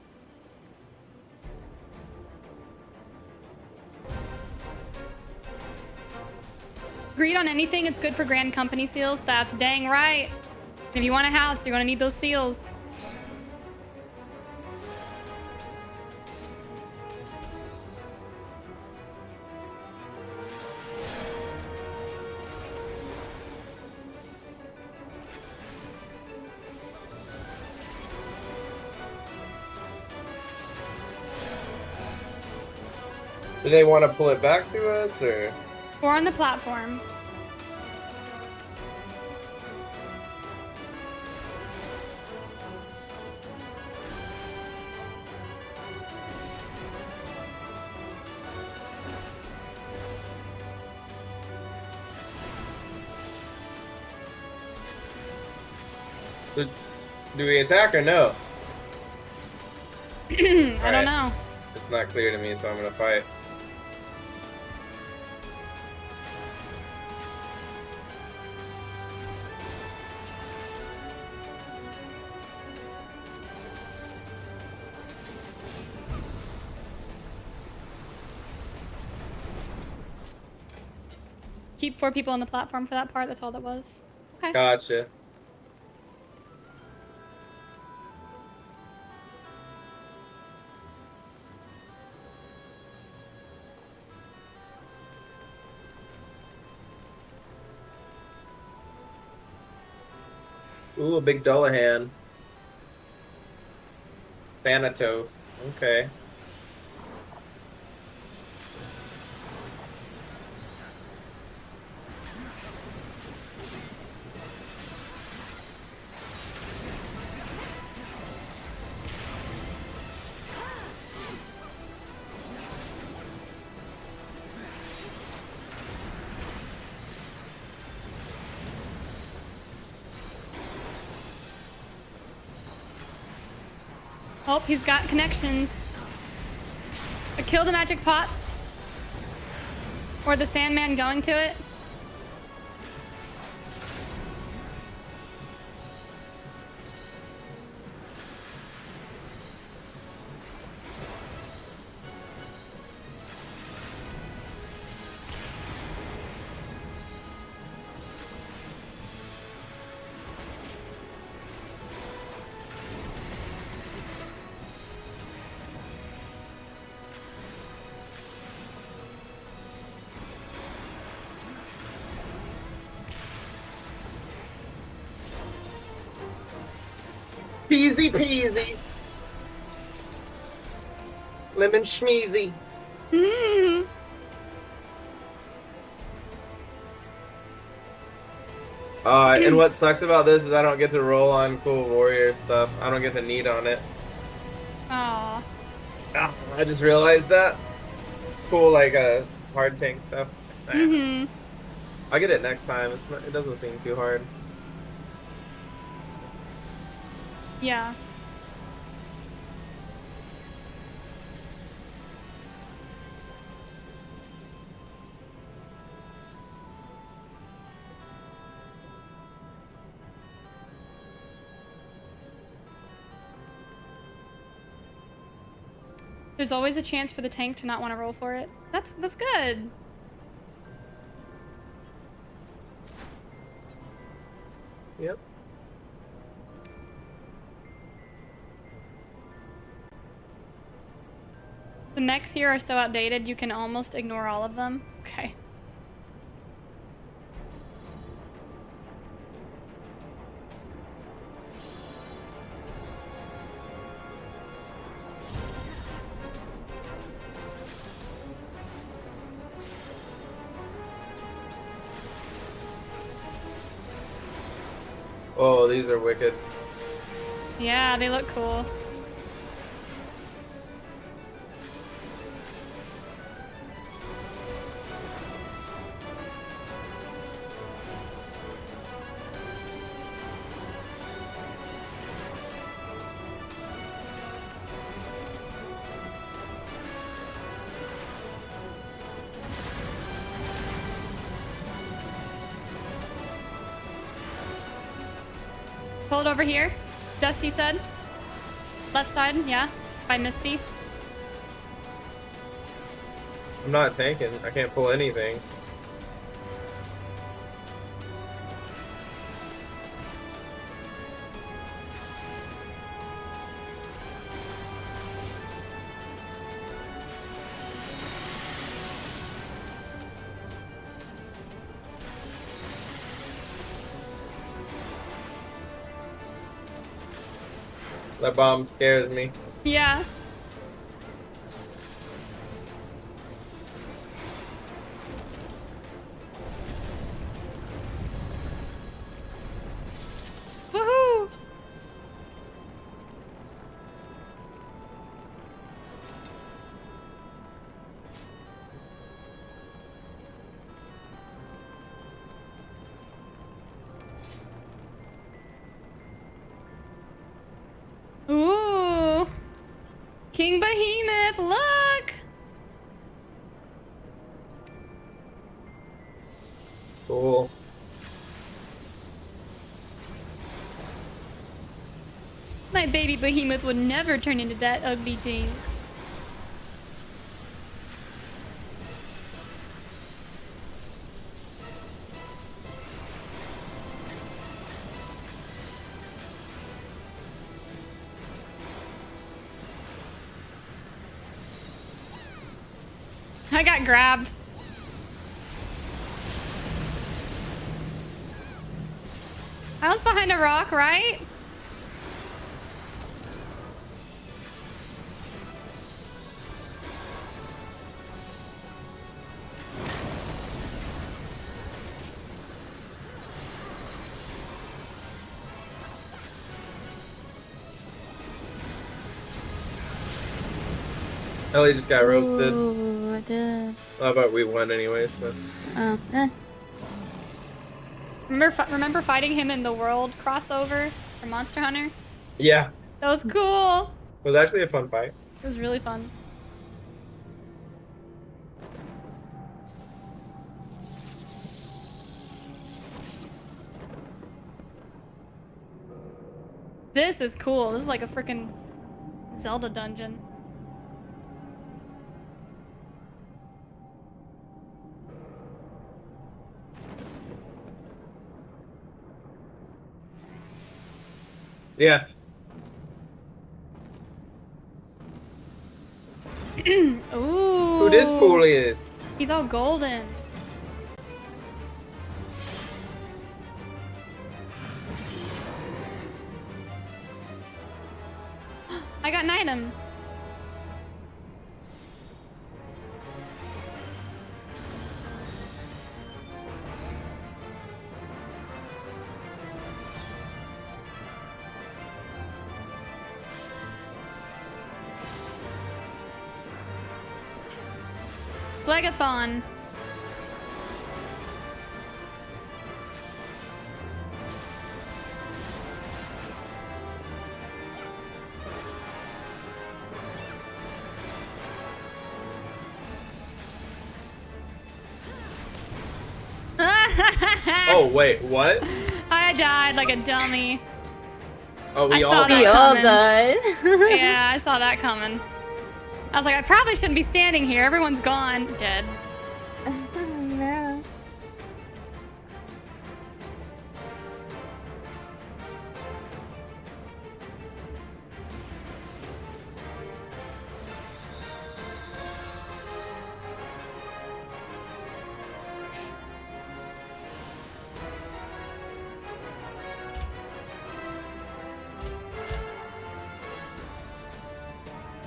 Agreed on anything, it's good for Grand Company seals. That's dang right. If you want a house, you're going to need those seals. Do they want to pull it back to us, or? 4 on the platform. Do we attack or no? I don't know. It's not clear to me, so I'm gonna fight. Keep 4 people on the platform for that part. That's all that was. Okay. Gotcha. Ooh, a big Dullahan. Thanatos. Okay. Oh, he's got connections. Kill the magic pots. Or the Sandman going to it. Peasy peasy. Lemon schmeezy. Mm. And what sucks about this is I don't get to roll on cool warrior stuff. I don't get to need on it. Aw. I just realized that. Cool, like hard tank stuff. Mm-hmm. I'll get it next time. It doesn't seem too hard. Yeah. There's always a chance for the tank to not want to roll for it. That's good. Yep. The mechs here are so outdated, you can almost ignore all of them. Okay. Oh, these are wicked. Yeah, they look cool. Pull it over here. Dusty said. Left side, yeah. By Misty. I'm not tanking. I can't pull anything. That bomb scares me. Yeah. Woohoo! Ooh. King Behemoth, look! Cool. My baby Behemoth would never turn into that ugly thing. I got grabbed. I was behind a rock, right? Ellie just got roasted. Ooh, I did. How about we won anyway, so. Oh, eh. Remember fighting him in the world crossover for Monster Hunter? Yeah. That was cool. It was actually a fun fight. It was really fun. This is cool. This is like a freaking Zelda dungeon. Yeah. Ooh. Who this fool is? He's all golden. I got an item. Phlegathon. Oh wait, what? I died like a dummy. Oh, I we saw all that coming. died. Yeah, I saw that coming. I was like, I probably shouldn't be standing here. Everyone's gone. Dead. No.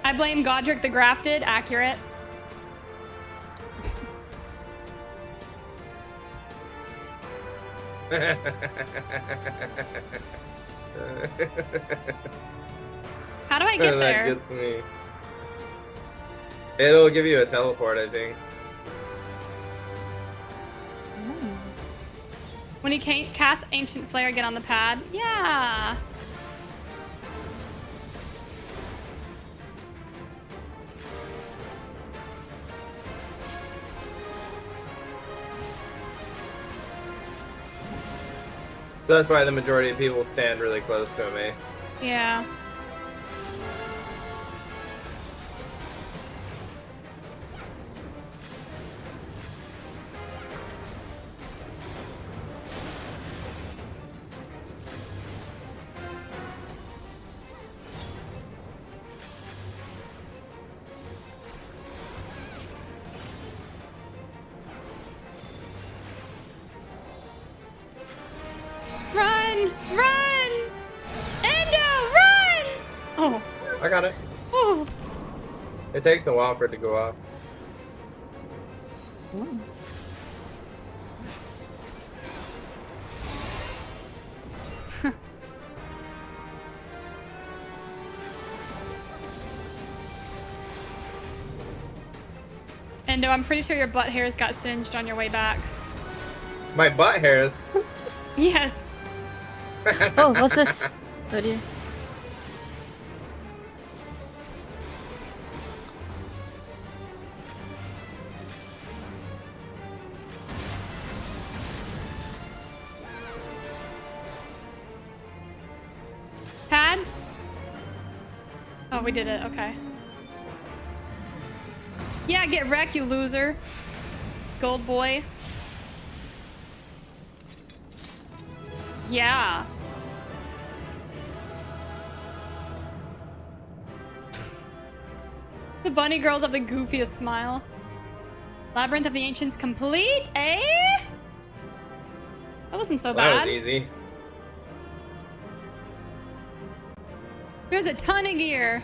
I blame Godric the Grafted. Accurate. How do I get That there? gets me. It'll give you a teleport, I think. When he casts Ancient Flare, get on the pad. Yeah. That's why the majority of people stand really close to me. Yeah. Run! Run! Endo, run! Oh. I got it. Oh. It takes a while for it to go off. Endo, I'm pretty sure your butt hairs got singed on your way back. My butt hairs. Yes. Oh, what's this? Oh dear. Pads? Oh, we did it. Okay. Yeah, get wrecked, you loser. Gold boy. Yeah. The bunny girls have the goofiest smile. Labyrinth of the Ancients complete, eh? That wasn't so That bad. was easy. There's a ton of gear.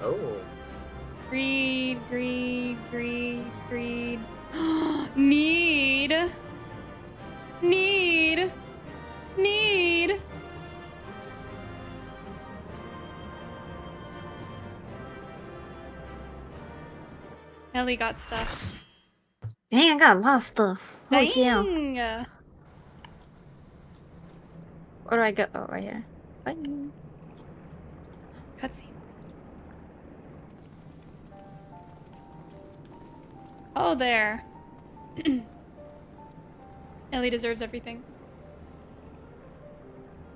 Oh. Greed, greed, greed, greed. Need. Need. Need. Ellie got stuff. Dang, I got a lot of stuff. Holy cow. Dang. Where do I go? Oh, right here. Bye. Cutscene. Oh, there. Ellie deserves everything.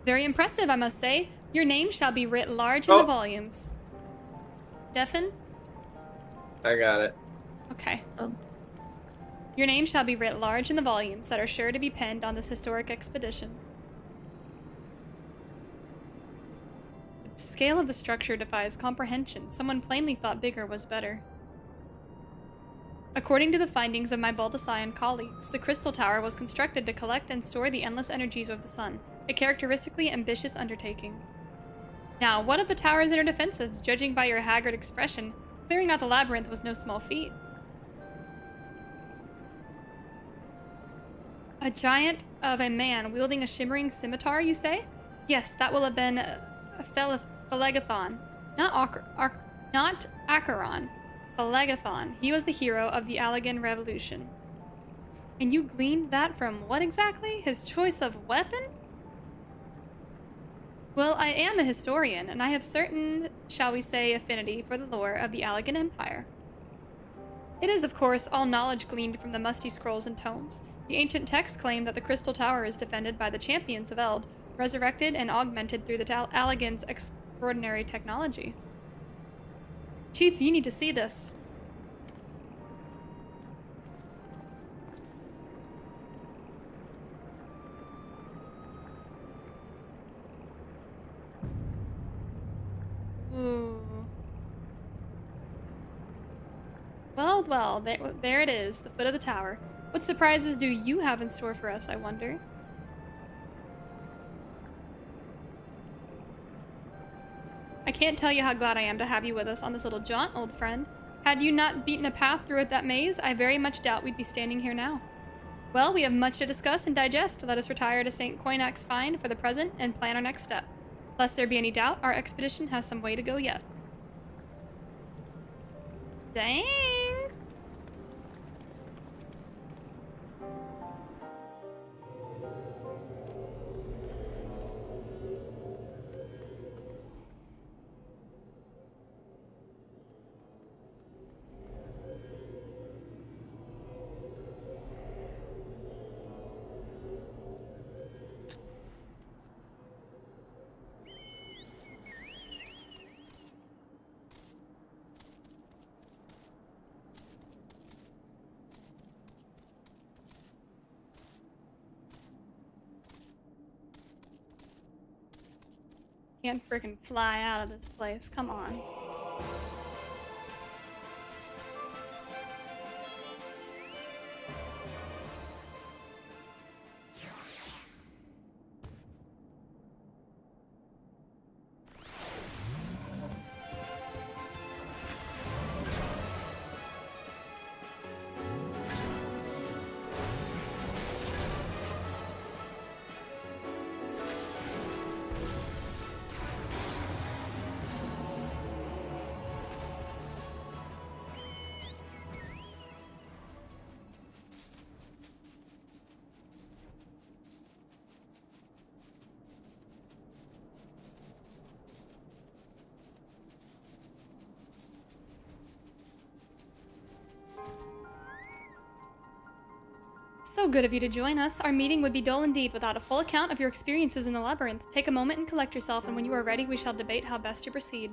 Very impressive, I must say. Your name shall be writ large in the volumes. Defen? I got it. Okay. Your name shall be writ large in the volumes that are sure to be penned on this historic expedition. The scale of the structure defies comprehension. Someone plainly thought bigger was better. According to the findings of my Baldessian colleagues, the Crystal Tower was constructed to collect and store the endless energies of the sun, a characteristically ambitious undertaking. Now, what of the tower's inner defenses? Judging by your haggard expression, clearing out the labyrinth was no small feat. A giant of a man wielding a shimmering scimitar, you say? Yes, that will have been Phlegathon, not Acheron. Phlegethon. He was the hero of the Allegan Revolution. And you gleaned that from what exactly? His choice of weapon? Well, I am a historian, and I have certain, shall we say, affinity for the lore of the Allegan Empire. It is, of course, all knowledge gleaned from the musty scrolls and tomes. The ancient texts claim that the Crystal Tower is defended by the champions of Eld, resurrected and augmented through the Allegan's extraordinary technology. Chief, you need to see this. Ooh. Well, there it is, the foot of the tower. What surprises do you have in store for us, I wonder? I can't tell you how glad I am to have you with us on this little jaunt, old friend. Had you not beaten a path through that maze, I very much doubt we'd be standing here now. Well, we have much to discuss and digest. Let us retire to St. Coinac's Fine for the present and plan our next step. Lest there be any doubt, our expedition has some way to go yet. Dang! Can't freaking fly out of this place. Come on. So good of you to join us. Our meeting would be dull indeed without a full account of your experiences in the labyrinth. Take a moment and collect yourself, and when you are ready, we shall debate how best to proceed.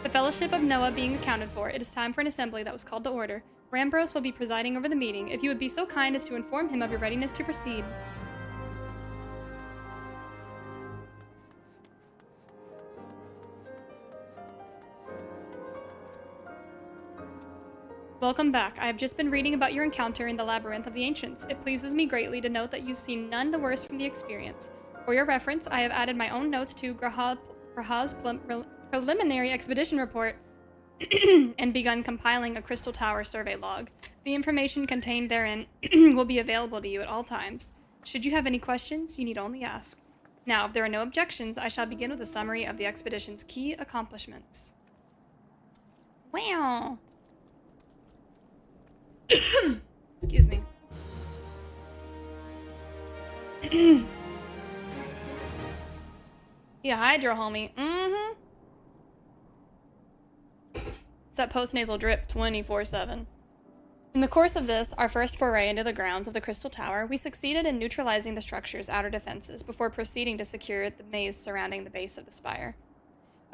The Fellowship of Noah being accounted for, it is time for an assembly that was called to order. Rambros will be presiding over the meeting. If you would be so kind as to inform him of your readiness to proceed. Welcome back. I have just been reading about your encounter in the Labyrinth of the Ancients. It pleases me greatly to note that you've seen none the worse from the experience. For your reference, I have added my own notes to Graha's preliminary expedition report and begun compiling a Crystal Tower survey log. The information contained therein will be available to you at all times. Should you have any questions, you need only ask. Now, if there are no objections, I shall begin with a summary of the expedition's key accomplishments. Wow. Excuse me. Yeah, Hydra, homie. Mm-hmm. It's that post-nasal drip 24/7. In the course of this, our first foray into the grounds of the Crystal Tower, we succeeded in neutralizing the structure's outer defenses before proceeding to secure the maze surrounding the base of the spire.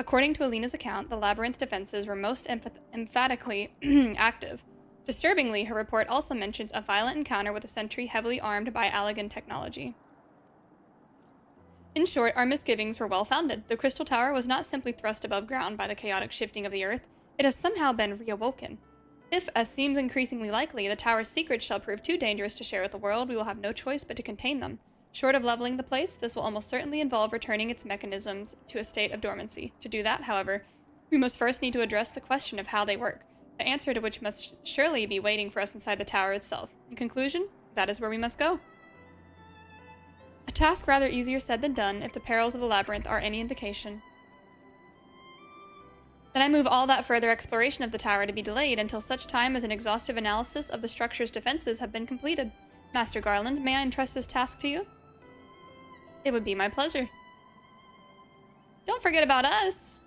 According to Alena's account, the labyrinth defenses were most emphatically active. Disturbingly, her report also mentions a violent encounter with a sentry heavily armed by Allegan technology. In short, our misgivings were well-founded. The Crystal Tower was not simply thrust above ground by the chaotic shifting of the earth, it has somehow been reawoken. If, as seems increasingly likely, the tower's secrets shall prove too dangerous to share with the world, we will have no choice but to contain them. Short of leveling the place, this will almost certainly involve returning its mechanisms to a state of dormancy. To do that, however, we must first need to address the question of how they work, the answer to which must surely be waiting for us inside the tower itself. In conclusion, that is where we must go. A task rather easier said than done, if the perils of the labyrinth are any indication. Then I move all that further exploration of the tower to be delayed until such time as an exhaustive analysis of the structure's defenses have been completed. Master Garland, may I entrust this task to you? It would be my pleasure. Don't forget about us!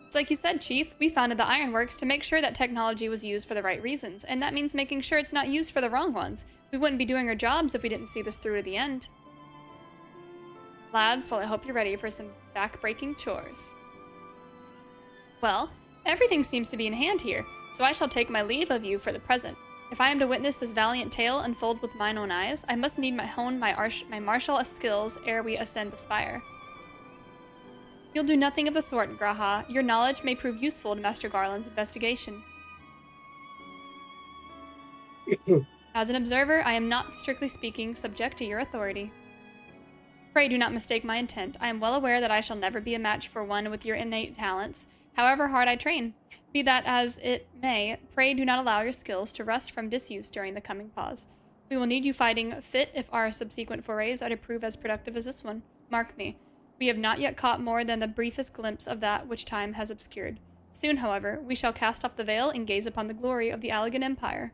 It's like you said, Chief, we founded the Ironworks to make sure that technology was used for the right reasons, and that means making sure it's not used for the wrong ones. We wouldn't be doing our jobs if we didn't see this through to the end. Lads, well, I hope you're ready for some back-breaking chores. Well, everything seems to be in hand here, so I shall take my leave of you for the present. If I am to witness this valiant tale unfold with mine own eyes, I must need hone my martial skills ere we ascend the spire. You'll do nothing of the sort, Graha. Your knowledge may prove useful to Master Garland's investigation. As an observer, I am not, strictly speaking, subject to your authority. Pray do not mistake my intent. I am well aware that I shall never be a match for one with your innate talents, however hard I train. Be that as it may, pray do not allow your skills to rust from disuse during the coming pause. We will need you fighting fit if our subsequent forays are to prove as productive as this one. Mark me. We have not yet caught more than the briefest glimpse of that which time has obscured. Soon, however, we shall cast off the veil and gaze upon the glory of the Allegan Empire.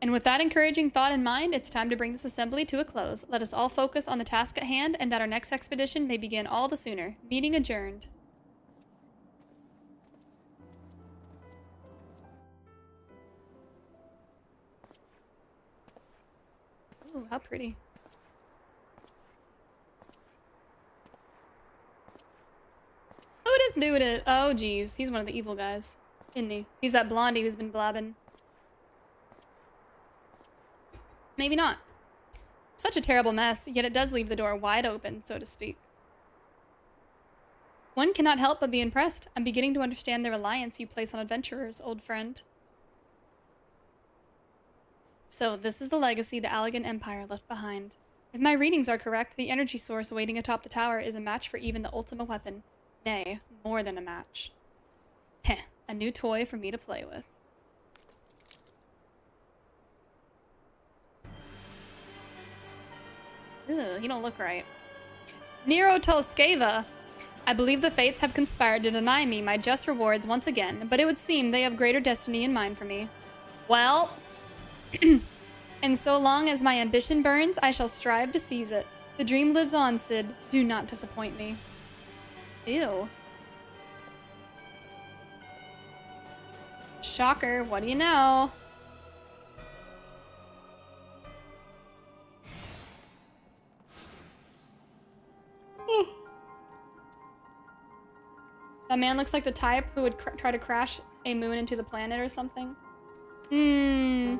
And with that encouraging thought in mind, it's time to bring this assembly to a close. Let us all focus on the task at hand, and that our next expedition may begin all the sooner. Meeting adjourned. Ooh, how pretty. Who does do it? Oh, geez. He's one of the evil guys, isn't he? He's that blondie who's been blabbing. Maybe not. Such a terrible mess, yet it does leave the door wide open, so to speak. One cannot help but be impressed. I'm beginning to understand the reliance you place on adventurers, old friend. So, this is the legacy the Allegan Empire left behind. If my readings are correct, the energy source waiting atop the tower is a match for even the Ultima weapon. Nay, more than a match. Heh, a new toy for me to play with. Ugh, he don't look right. Nero Toskeva! I believe the fates have conspired to deny me my just rewards once again, but it would seem they have greater destiny in mind for me. Well... and so long as my ambition burns, I shall strive to seize it. The dream lives on, Cid. Do not disappoint me. Ew. Shocker, what do you know? That man looks like the type who would try to crash a moon into the planet or something. Hmm.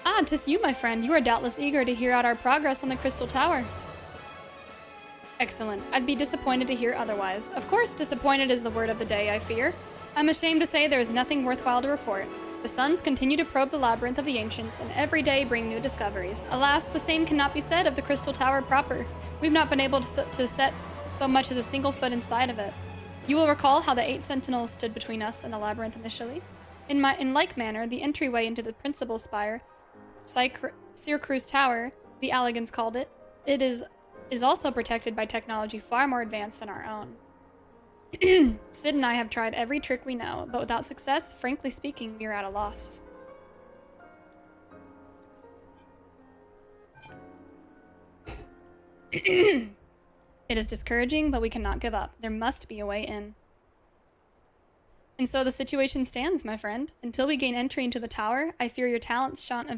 Ah, 'tis you, my friend. You are doubtless eager to hear out our progress on the Crystal Tower. Excellent. I'd be disappointed to hear otherwise. Of course, disappointed is the word of the day, I fear. I'm ashamed to say there is nothing worthwhile to report. The suns continue to probe the labyrinth of the ancients, and every day bring new discoveries. Alas, the same cannot be said of the Crystal Tower proper. We've not been able to set so much as a single foot inside of it. You will recall how the 8 sentinels stood between us and the labyrinth initially. In like manner, the entryway into the principal spire, Circru's Tower, the Allegans called it, is also protected by technology far more advanced than our own. Cid and I have tried every trick we know, but without success, frankly speaking, we are at a loss. It is discouraging, but we cannot give up. There must be a way in. And so the situation stands, my friend. Until we gain entry into the tower, I fear your talents shan't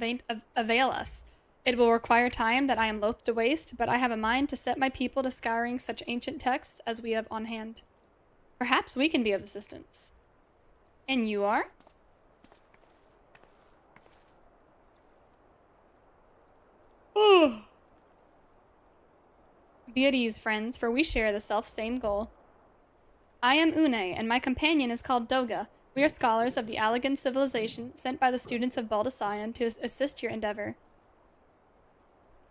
avail us. It will require time that I am loath to waste, but I have a mind to set my people to scouring such ancient texts as we have on hand. Perhaps we can be of assistance. And you are? Be at ease, friends, for we share the self-same goal. I am Une, and my companion is called Doga. We are scholars of the Allegan civilization sent by the students of Baldesion to assist your endeavor.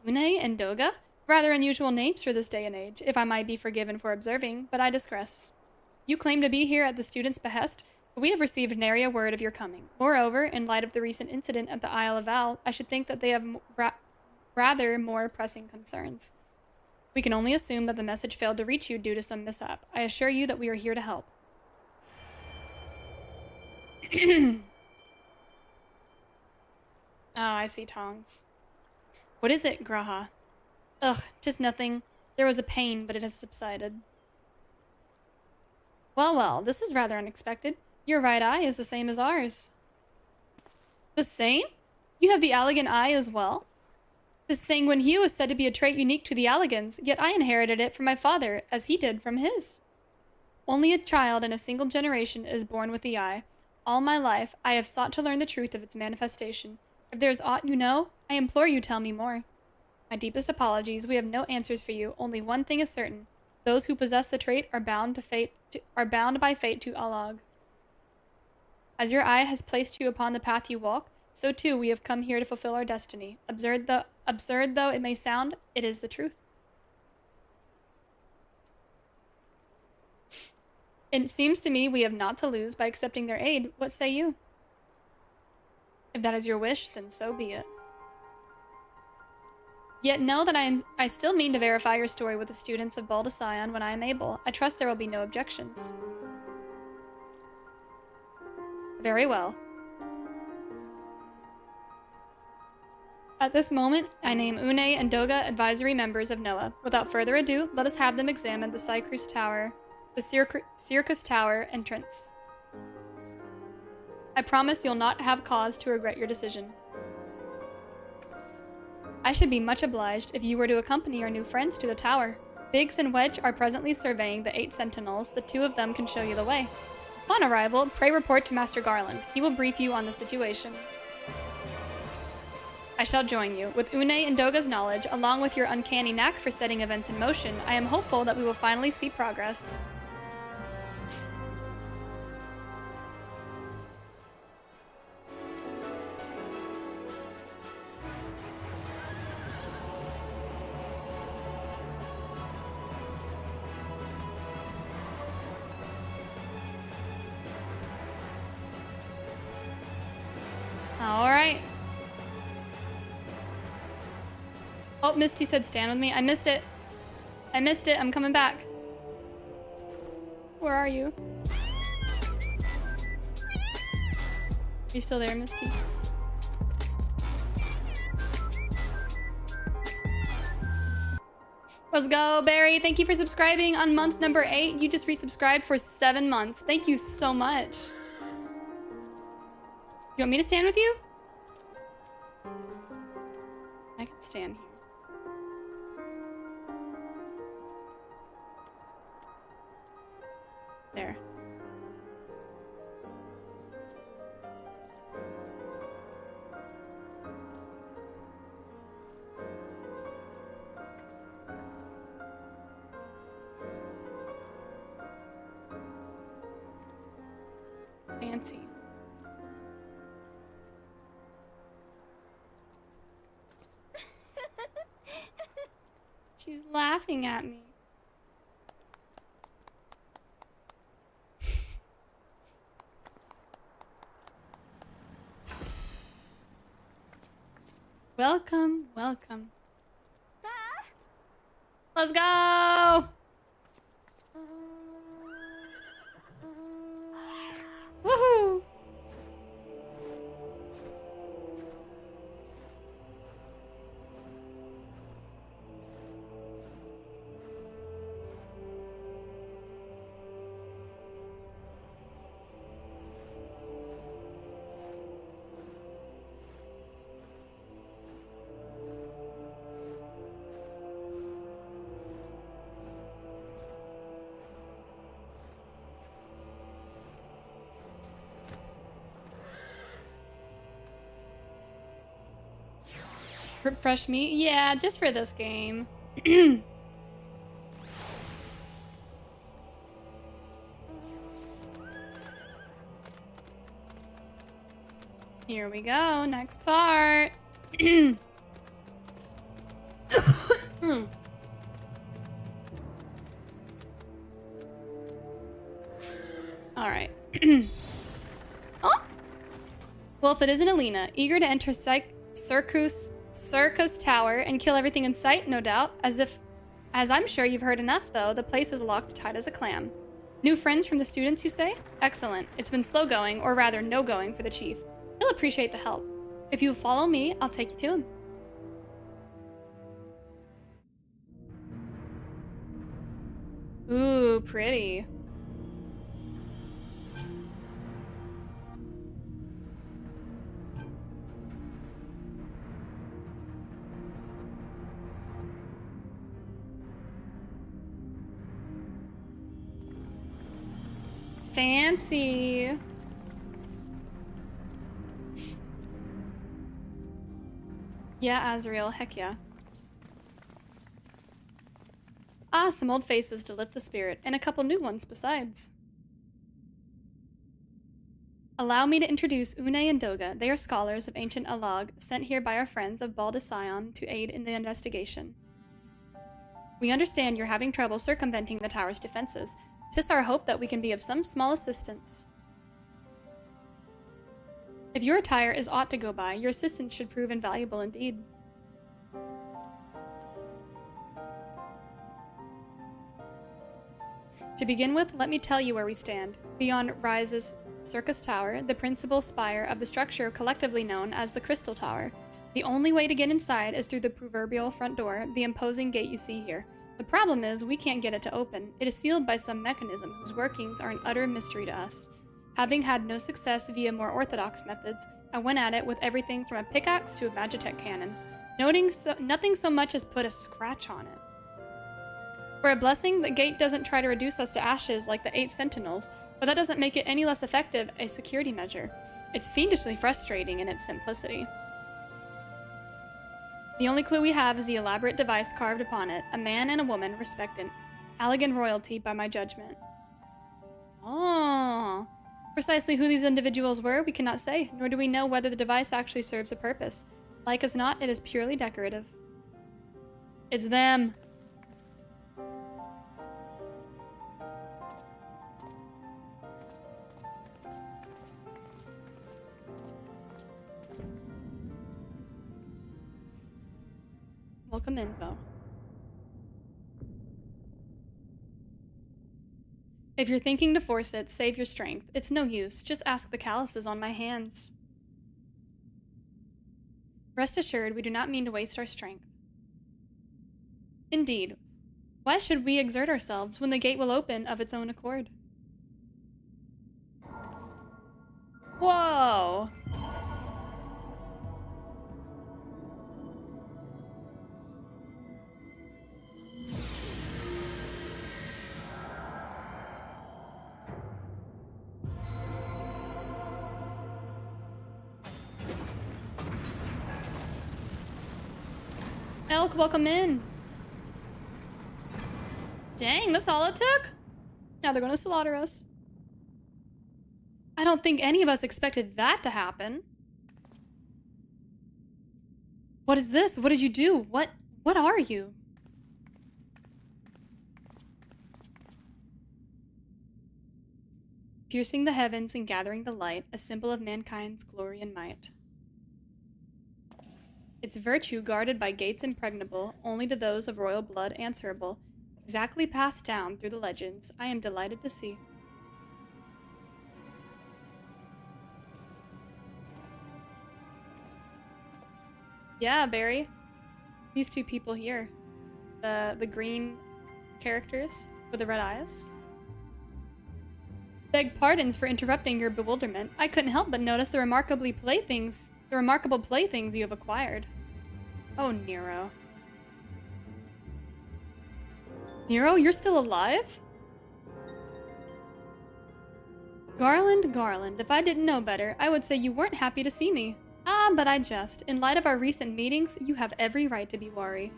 Une and Doga? Rather unusual names for this day and age, if I might be forgiven for observing, but I digress. You claim to be here at the students' behest, but we have received nary a word of your coming. Moreover, in light of the recent incident at the Isle of Val, I should think that they have rather more pressing concerns. We can only assume that the message failed to reach you due to some mishap. I assure you that we are here to help. Oh, I see tongs. What is it, Graha? Ugh, 'tis nothing. There was a pain, but it has subsided. Well, well, this is rather unexpected. Your right eye is the same as ours. The same? You have the Allegan eye as well? This sanguine hue is said to be a trait unique to the Allegans, yet I inherited it from my father, as he did from his. Only a child in a single generation is born with the eye. All my life, I have sought to learn the truth of its manifestation. If there is aught you know, I implore you tell me more. My deepest apologies, we have no answers for you. Only one thing is certain. Those who possess the trait are bound by fate to Allag. As your eye has placed you upon the path you walk, so too we have come here to fulfill our destiny. Absurd though it may sound, it is the truth. It seems to me we have naught to lose by accepting their aid. What say you? If that is your wish, then so be it. Yet know that I still mean to verify your story with the students of Baldascion when I am able. I trust there will be no objections. Very well. At this moment, I name Une and Doga advisory members of NOAA. Without further ado, let us have them examine the Circus Tower entrance. I promise you'll not have cause to regret your decision. I should be much obliged if you were to accompany our new friends to the tower. Biggs and Wedge are presently surveying the 8 sentinels. The 2 of them can show you the way. Upon arrival, pray report to Master Garland. He will brief you on the situation. I shall join you. With Une and Doga's knowledge, along with your uncanny knack for setting events in motion, I am hopeful that we will finally see progress. Alright. Oh, Misty said stand with me. I missed it. I missed it. I'm coming back. Where are you? You still there, Misty? Let's go, Barry. Thank you for subscribing on month number 8. You just resubscribed for 7 months. Thank you so much. You want me to stand with you? I can stand here. There. Fancy. She's laughing at me. Welcome, welcome. Let's go! Woohoo! Fresh meat? Yeah, just for this game. Here we go, next part. Hmm. All right. Oh! Well, if it isn't Alina, eager to enter Circus Tower and kill everything in sight, no doubt. As I'm sure you've heard enough, though, the place is locked tight as a clam. New friends from the students, you say? Excellent. It's been slow going, or rather no going, for the chief. He'll appreciate the help. If you'll follow me, I'll take you to him. Ooh, pretty. Fancy. Yeah, Azrael, heck yeah. Ah, some old faces to lift the spirit, and a couple new ones besides. Allow me to introduce Une and Doga. They are scholars of ancient Epilogue, sent here by our friends of Baldassion to aid in the investigation. We understand you're having trouble circumventing the tower's defenses. 'Tis our hope that we can be of some small assistance. If your attire is aught to go by, your assistance should prove invaluable indeed. To begin with, let me tell you where we stand. Beyond rises Circus Tower, the principal spire of the structure collectively known as the Crystal Tower. The only way to get inside is through the proverbial front door, the imposing gate you see here. The problem is, we can't get it to open. It is sealed by some mechanism whose workings are an utter mystery to us. Having had no success via more orthodox methods, I went at it with everything from a pickaxe to a Magitech cannon, nothing so much as put a scratch on it. For a blessing, the gate doesn't try to reduce us to ashes like the 8 sentinels, but that doesn't make it any less effective a security measure. It's fiendishly frustrating in its simplicity. The only clue we have is the elaborate device carved upon it, a man and a woman respectant. Elegant royalty by my judgment. Oh. Precisely who these individuals were, we cannot say, nor do we know whether the device actually serves a purpose. Like as not, it is purely decorative. It's them. Welcome in, Bo. If you're thinking to force it, save your strength. It's no use. Just ask the calluses on my hands. Rest assured, we do not mean to waste our strength. Indeed. Why should we exert ourselves when the gate will open of its own accord? Whoa! Elk, welcome in. Dang, that's all it took? Now they're gonna slaughter us. I don't think any of us expected that to happen. What is this? What did you do? What are you? Piercing the heavens and gathering the light, a symbol of mankind's glory and might. Its virtue guarded by gates impregnable, only to those of royal blood answerable, exactly passed down through the legends, I am delighted to see. Yeah, Barry. These two people here. The green characters with the red eyes. Beg pardons for interrupting your bewilderment. I couldn't help but notice the remarkable playthings you have acquired. Oh, Nero. Nero, you're still alive? Garland, if I didn't know better, I would say you weren't happy to see me. Ah, but I jest. In light of our recent meetings, you have every right to be wary.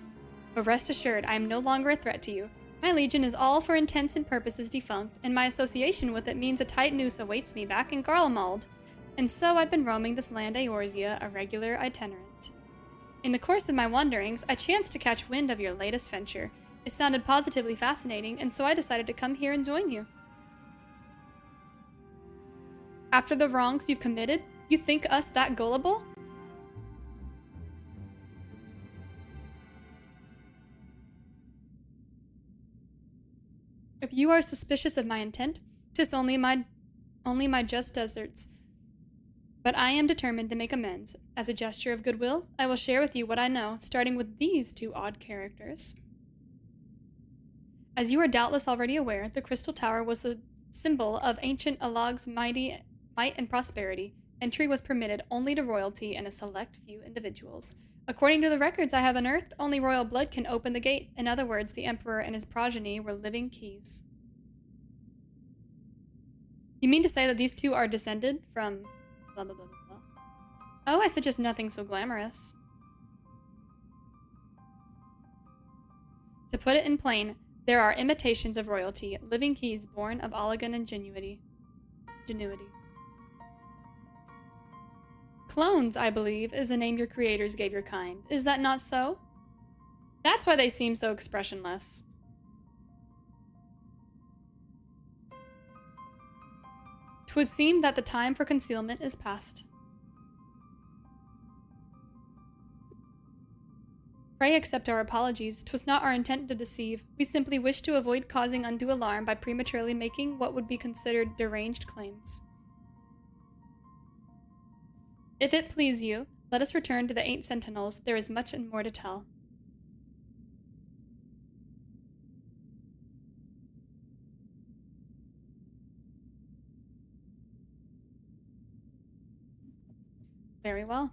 But rest assured, I am no longer a threat to you. My legion is all for intents and purposes defunct, and my association with it means a tight noose awaits me back in Garlemald. And so I've been roaming this land Eorzea, a regular itinerant. In the course of my wanderings, I chanced to catch wind of your latest venture. It sounded positively fascinating, and so I decided to come here and join you. After the wrongs you've committed, you think us that gullible? If you are suspicious of my intent, 'tis only my just deserts. But I am determined to make amends. As a gesture of goodwill, I will share with you what I know, starting with these two odd characters. As you are doubtless already aware, the Crystal Tower was the symbol of ancient Alog's might and prosperity. Entry was permitted only to royalty and a select few individuals. According to the records I have unearthed, only royal blood can open the gate. In other words, the Emperor and his progeny were living keys. You mean to say that these two are descended from blah blah blah blah? Oh, I suggest nothing so glamorous. To put it in plain, there are imitations of royalty, living keys born of Allegan ingenuity. Clones, I believe, is the name your creators gave your kind. Is that not so? That's why they seem so expressionless. 'Twould seem that the time for concealment is past. Pray accept our apologies. 'Twas not our intent to deceive. We simply wish to avoid causing undue alarm by prematurely making what would be considered deranged claims. If it please you, let us return to the 8 Sentinels. There is much and more to tell. Very well.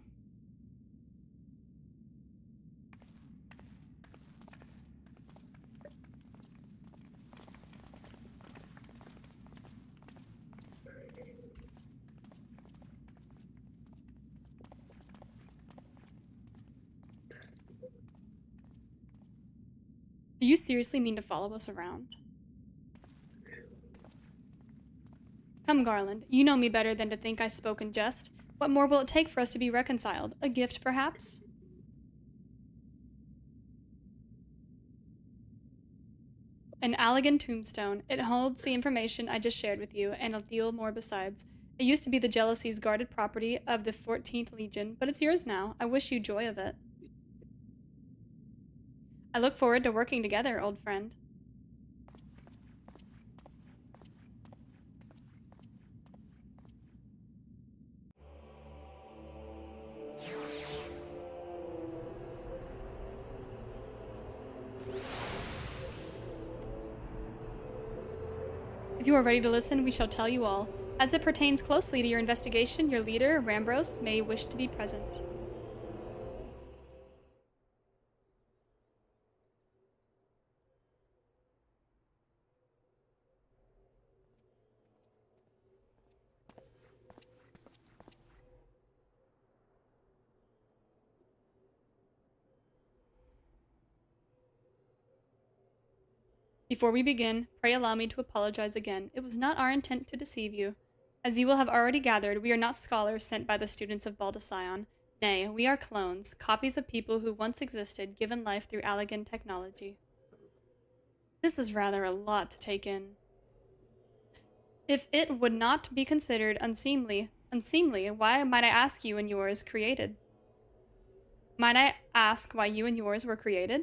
Do you seriously mean to follow us around? Come, Garland, you know me better than to think I spoke in jest. What more will it take for us to be reconciled? A gift, perhaps? An Allegan tombstone. It holds the information I just shared with you, and a deal more besides. It used to be the Jealousy's guarded property of the 14th Legion, but it's yours now. I wish you joy of it. I look forward to working together, old friend. If you are ready to listen, we shall tell you all. As it pertains closely to your investigation, your leader, Rambros, may wish to be present. Before we begin, pray allow me to apologize again. It was not our intent to deceive you. As you will have already gathered, we are not scholars sent by the students of Baldascion. Nay, we are clones, copies of people who once existed, given life through Allegan technology. This is rather a lot to take in. If it would not be considered unseemly, why might I ask you and yours created? Might I ask why you and yours were created?